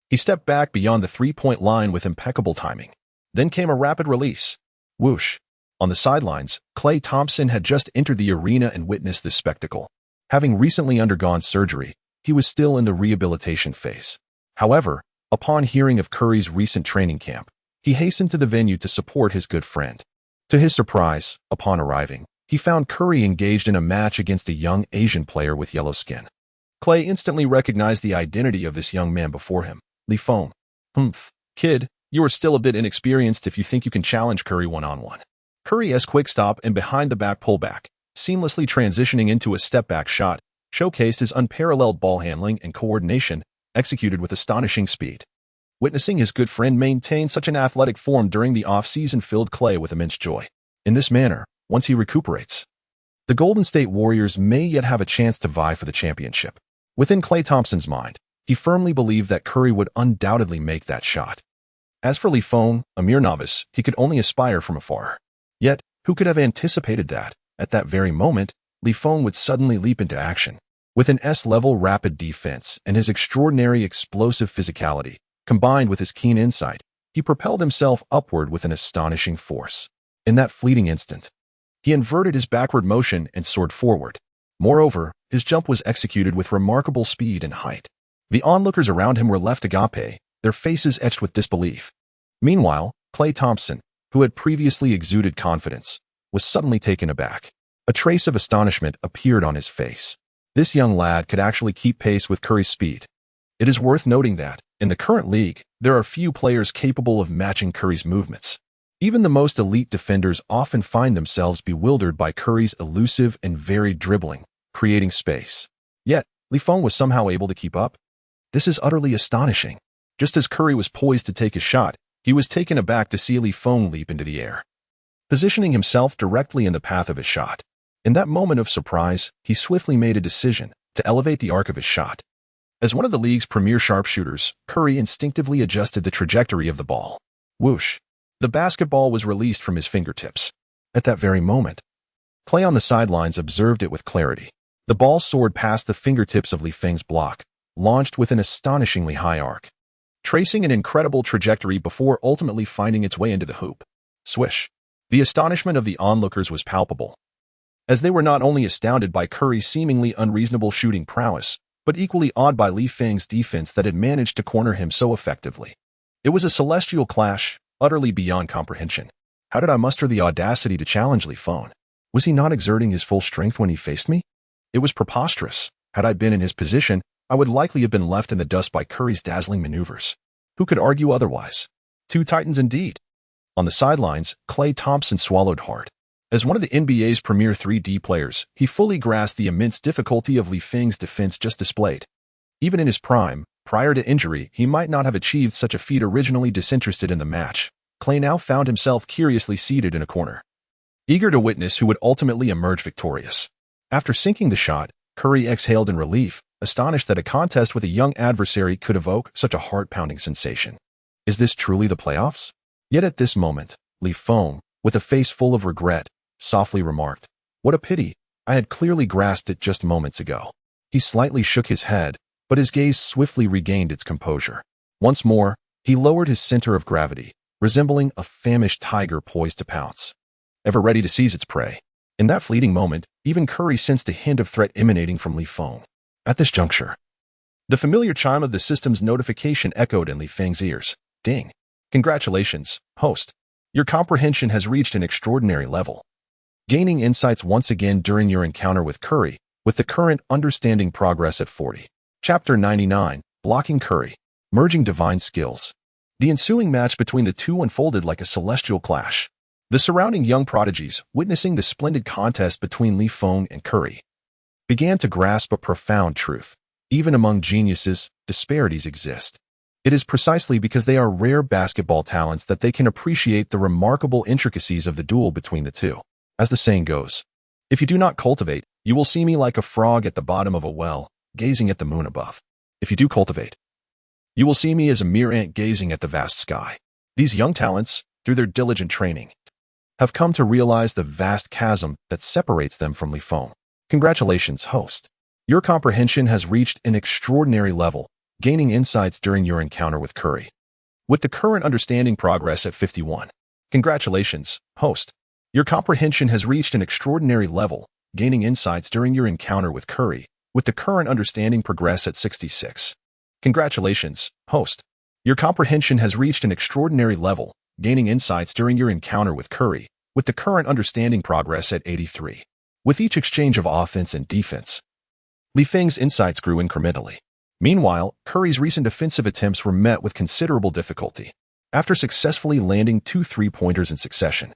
he stepped back beyond the three-point line with impeccable timing. Then came a rapid release. Whoosh. On the sidelines, Klay Thompson had just entered the arena and witnessed this spectacle. Having recently undergone surgery, he was still in the rehabilitation phase. However, upon hearing of Curry's recent training camp, he hastened to the venue to support his good friend. To his surprise, upon arriving, he found Curry engaged in a match against a young Asian player with yellow skin. Klay instantly recognized the identity of this young man before him. Li Feng. Kid, you are still a bit inexperienced if you think you can challenge Curry one-on-one. Curry's quick stop and behind-the-back pullback, seamlessly transitioning into a step-back shot, showcased his unparalleled ball handling and coordination, executed with astonishing speed. Witnessing his good friend maintain such an athletic form during the off-season filled Klay with immense joy. In this manner, once he recuperates, the Golden State Warriors may yet have a chance to vie for the championship. Within Klay Thompson's mind, he firmly believed that Curry would undoubtedly make that shot. As for Li Feng, a mere novice, he could only aspire from afar. Yet, who could have anticipated that, at that very moment, Li Feng would suddenly leap into action. With an S-level rapid defense and his extraordinary explosive physicality, combined with his keen insight, he propelled himself upward with an astonishing force. In that fleeting instant, he inverted his backward motion and soared forward. Moreover, his jump was executed with remarkable speed and height. The onlookers around him were left agape, their faces etched with disbelief. Meanwhile, Klay Thompson, who had previously exuded confidence, was suddenly taken aback. A trace of astonishment appeared on his face. This young lad could actually keep pace with Curry's speed. It is worth noting that, in the current league, there are few players capable of matching Curry's movements. Even the most elite defenders often find themselves bewildered by Curry's elusive and varied dribbling, creating space. Yet, Li Feng was somehow able to keep up. This is utterly astonishing. Just as Curry was poised to take his shot, he was taken aback to see Li Feng leap into the air, positioning himself directly in the path of his shot. In that moment of surprise, he swiftly made a decision to elevate the arc of his shot. As one of the league's premier sharpshooters, Curry instinctively adjusted the trajectory of the ball. Whoosh! The basketball was released from his fingertips. At that very moment, Klay on the sidelines observed it with clarity. The ball soared past the fingertips of Li Feng's block, launched with an astonishingly high arc, tracing an incredible trajectory before ultimately finding its way into the hoop. Swish! The astonishment of the onlookers was palpable, as they were not only astounded by Curry's seemingly unreasonable shooting prowess, but equally awed by Li Feng's defense that had managed to corner him so effectively. It was a celestial clash, utterly beyond comprehension. How did I muster the audacity to challenge Li Feng? Was he not exerting his full strength when he faced me? It was preposterous. Had I been in his position, I would likely have been left in the dust by Curry's dazzling maneuvers. Who could argue otherwise? Two titans indeed. On the sidelines, Klay Thompson swallowed hard. As one of the NBA's premier 3D players, he fully grasped the immense difficulty of Li Feng's defense just displayed. Even in his prime, prior to injury, he might not have achieved such a feat originally disinterested in the match. Klay now found himself curiously seated in a corner, eager to witness who would ultimately emerge victorious. After sinking the shot, Curry exhaled in relief, astonished that a contest with a young adversary could evoke such a heart-pounding sensation. Is this truly the playoffs? Yet at this moment, Li Feng, with a face full of regret, softly remarked, "What a pity, I had clearly grasped it just moments ago." He slightly shook his head, but his gaze swiftly regained its composure. Once more, he lowered his center of gravity, resembling a famished tiger poised to pounce, ever ready to seize its prey. In that fleeting moment, even Curry sensed a hint of threat emanating from Li Feng. At this juncture, the familiar chime of the system's notification echoed in Li Feng's ears. Ding. Congratulations, host. Your comprehension has reached an extraordinary level. Gaining insights once again during your encounter with Curry, with the current understanding progress at 40. Chapter 99, Blocking Curry, Merging Divine Skills. The ensuing match between the two unfolded like a celestial clash. The surrounding young prodigies, witnessing the splendid contest between Li Feng and Curry, began to grasp a profound truth. Even among geniuses, disparities exist. It is precisely because they are rare basketball talents that they can appreciate the remarkable intricacies of the duel between the two. As the saying goes, if you do not cultivate, you will see me like a frog at the bottom of a well, gazing at the moon above. If you do cultivate, you will see me as a mere ant gazing at the vast sky. These young talents, through their diligent training, have come to realize the vast chasm that separates them from Li Feng. Congratulations, host. Your comprehension has reached an extraordinary level, gaining insights during your encounter with Curry, with the current understanding progress at 51. Congratulations, host. Your comprehension has reached an extraordinary level, gaining insights during your encounter with Curry, with the current understanding progress at 66. Congratulations, host. Your comprehension has reached an extraordinary level, gaining insights during your encounter with Curry, with the current understanding progress at 83. With each exchange of offense and defense, Li Feng's insights grew incrementally. Meanwhile, Curry's recent offensive attempts were met with considerable difficulty. After successfully landing 2 3-pointers in succession,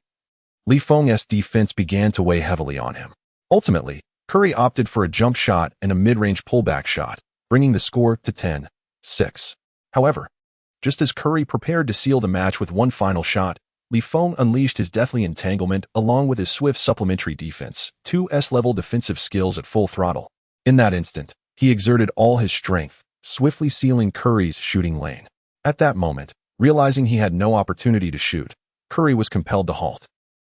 Li Feng's defense began to weigh heavily on him. Ultimately, Curry opted for a jump shot and a mid-range pullback shot, bringing the score to 10-6. However, just as Curry prepared to seal the match with one final shot, Li Feng unleashed his deathly entanglement along with his swift supplementary defense, 2 S-level defensive skills at full throttle. In that instant, he exerted all his strength, swiftly sealing Curry's shooting lane. At that moment, realizing he had no opportunity to shoot, Curry was compelled to halt.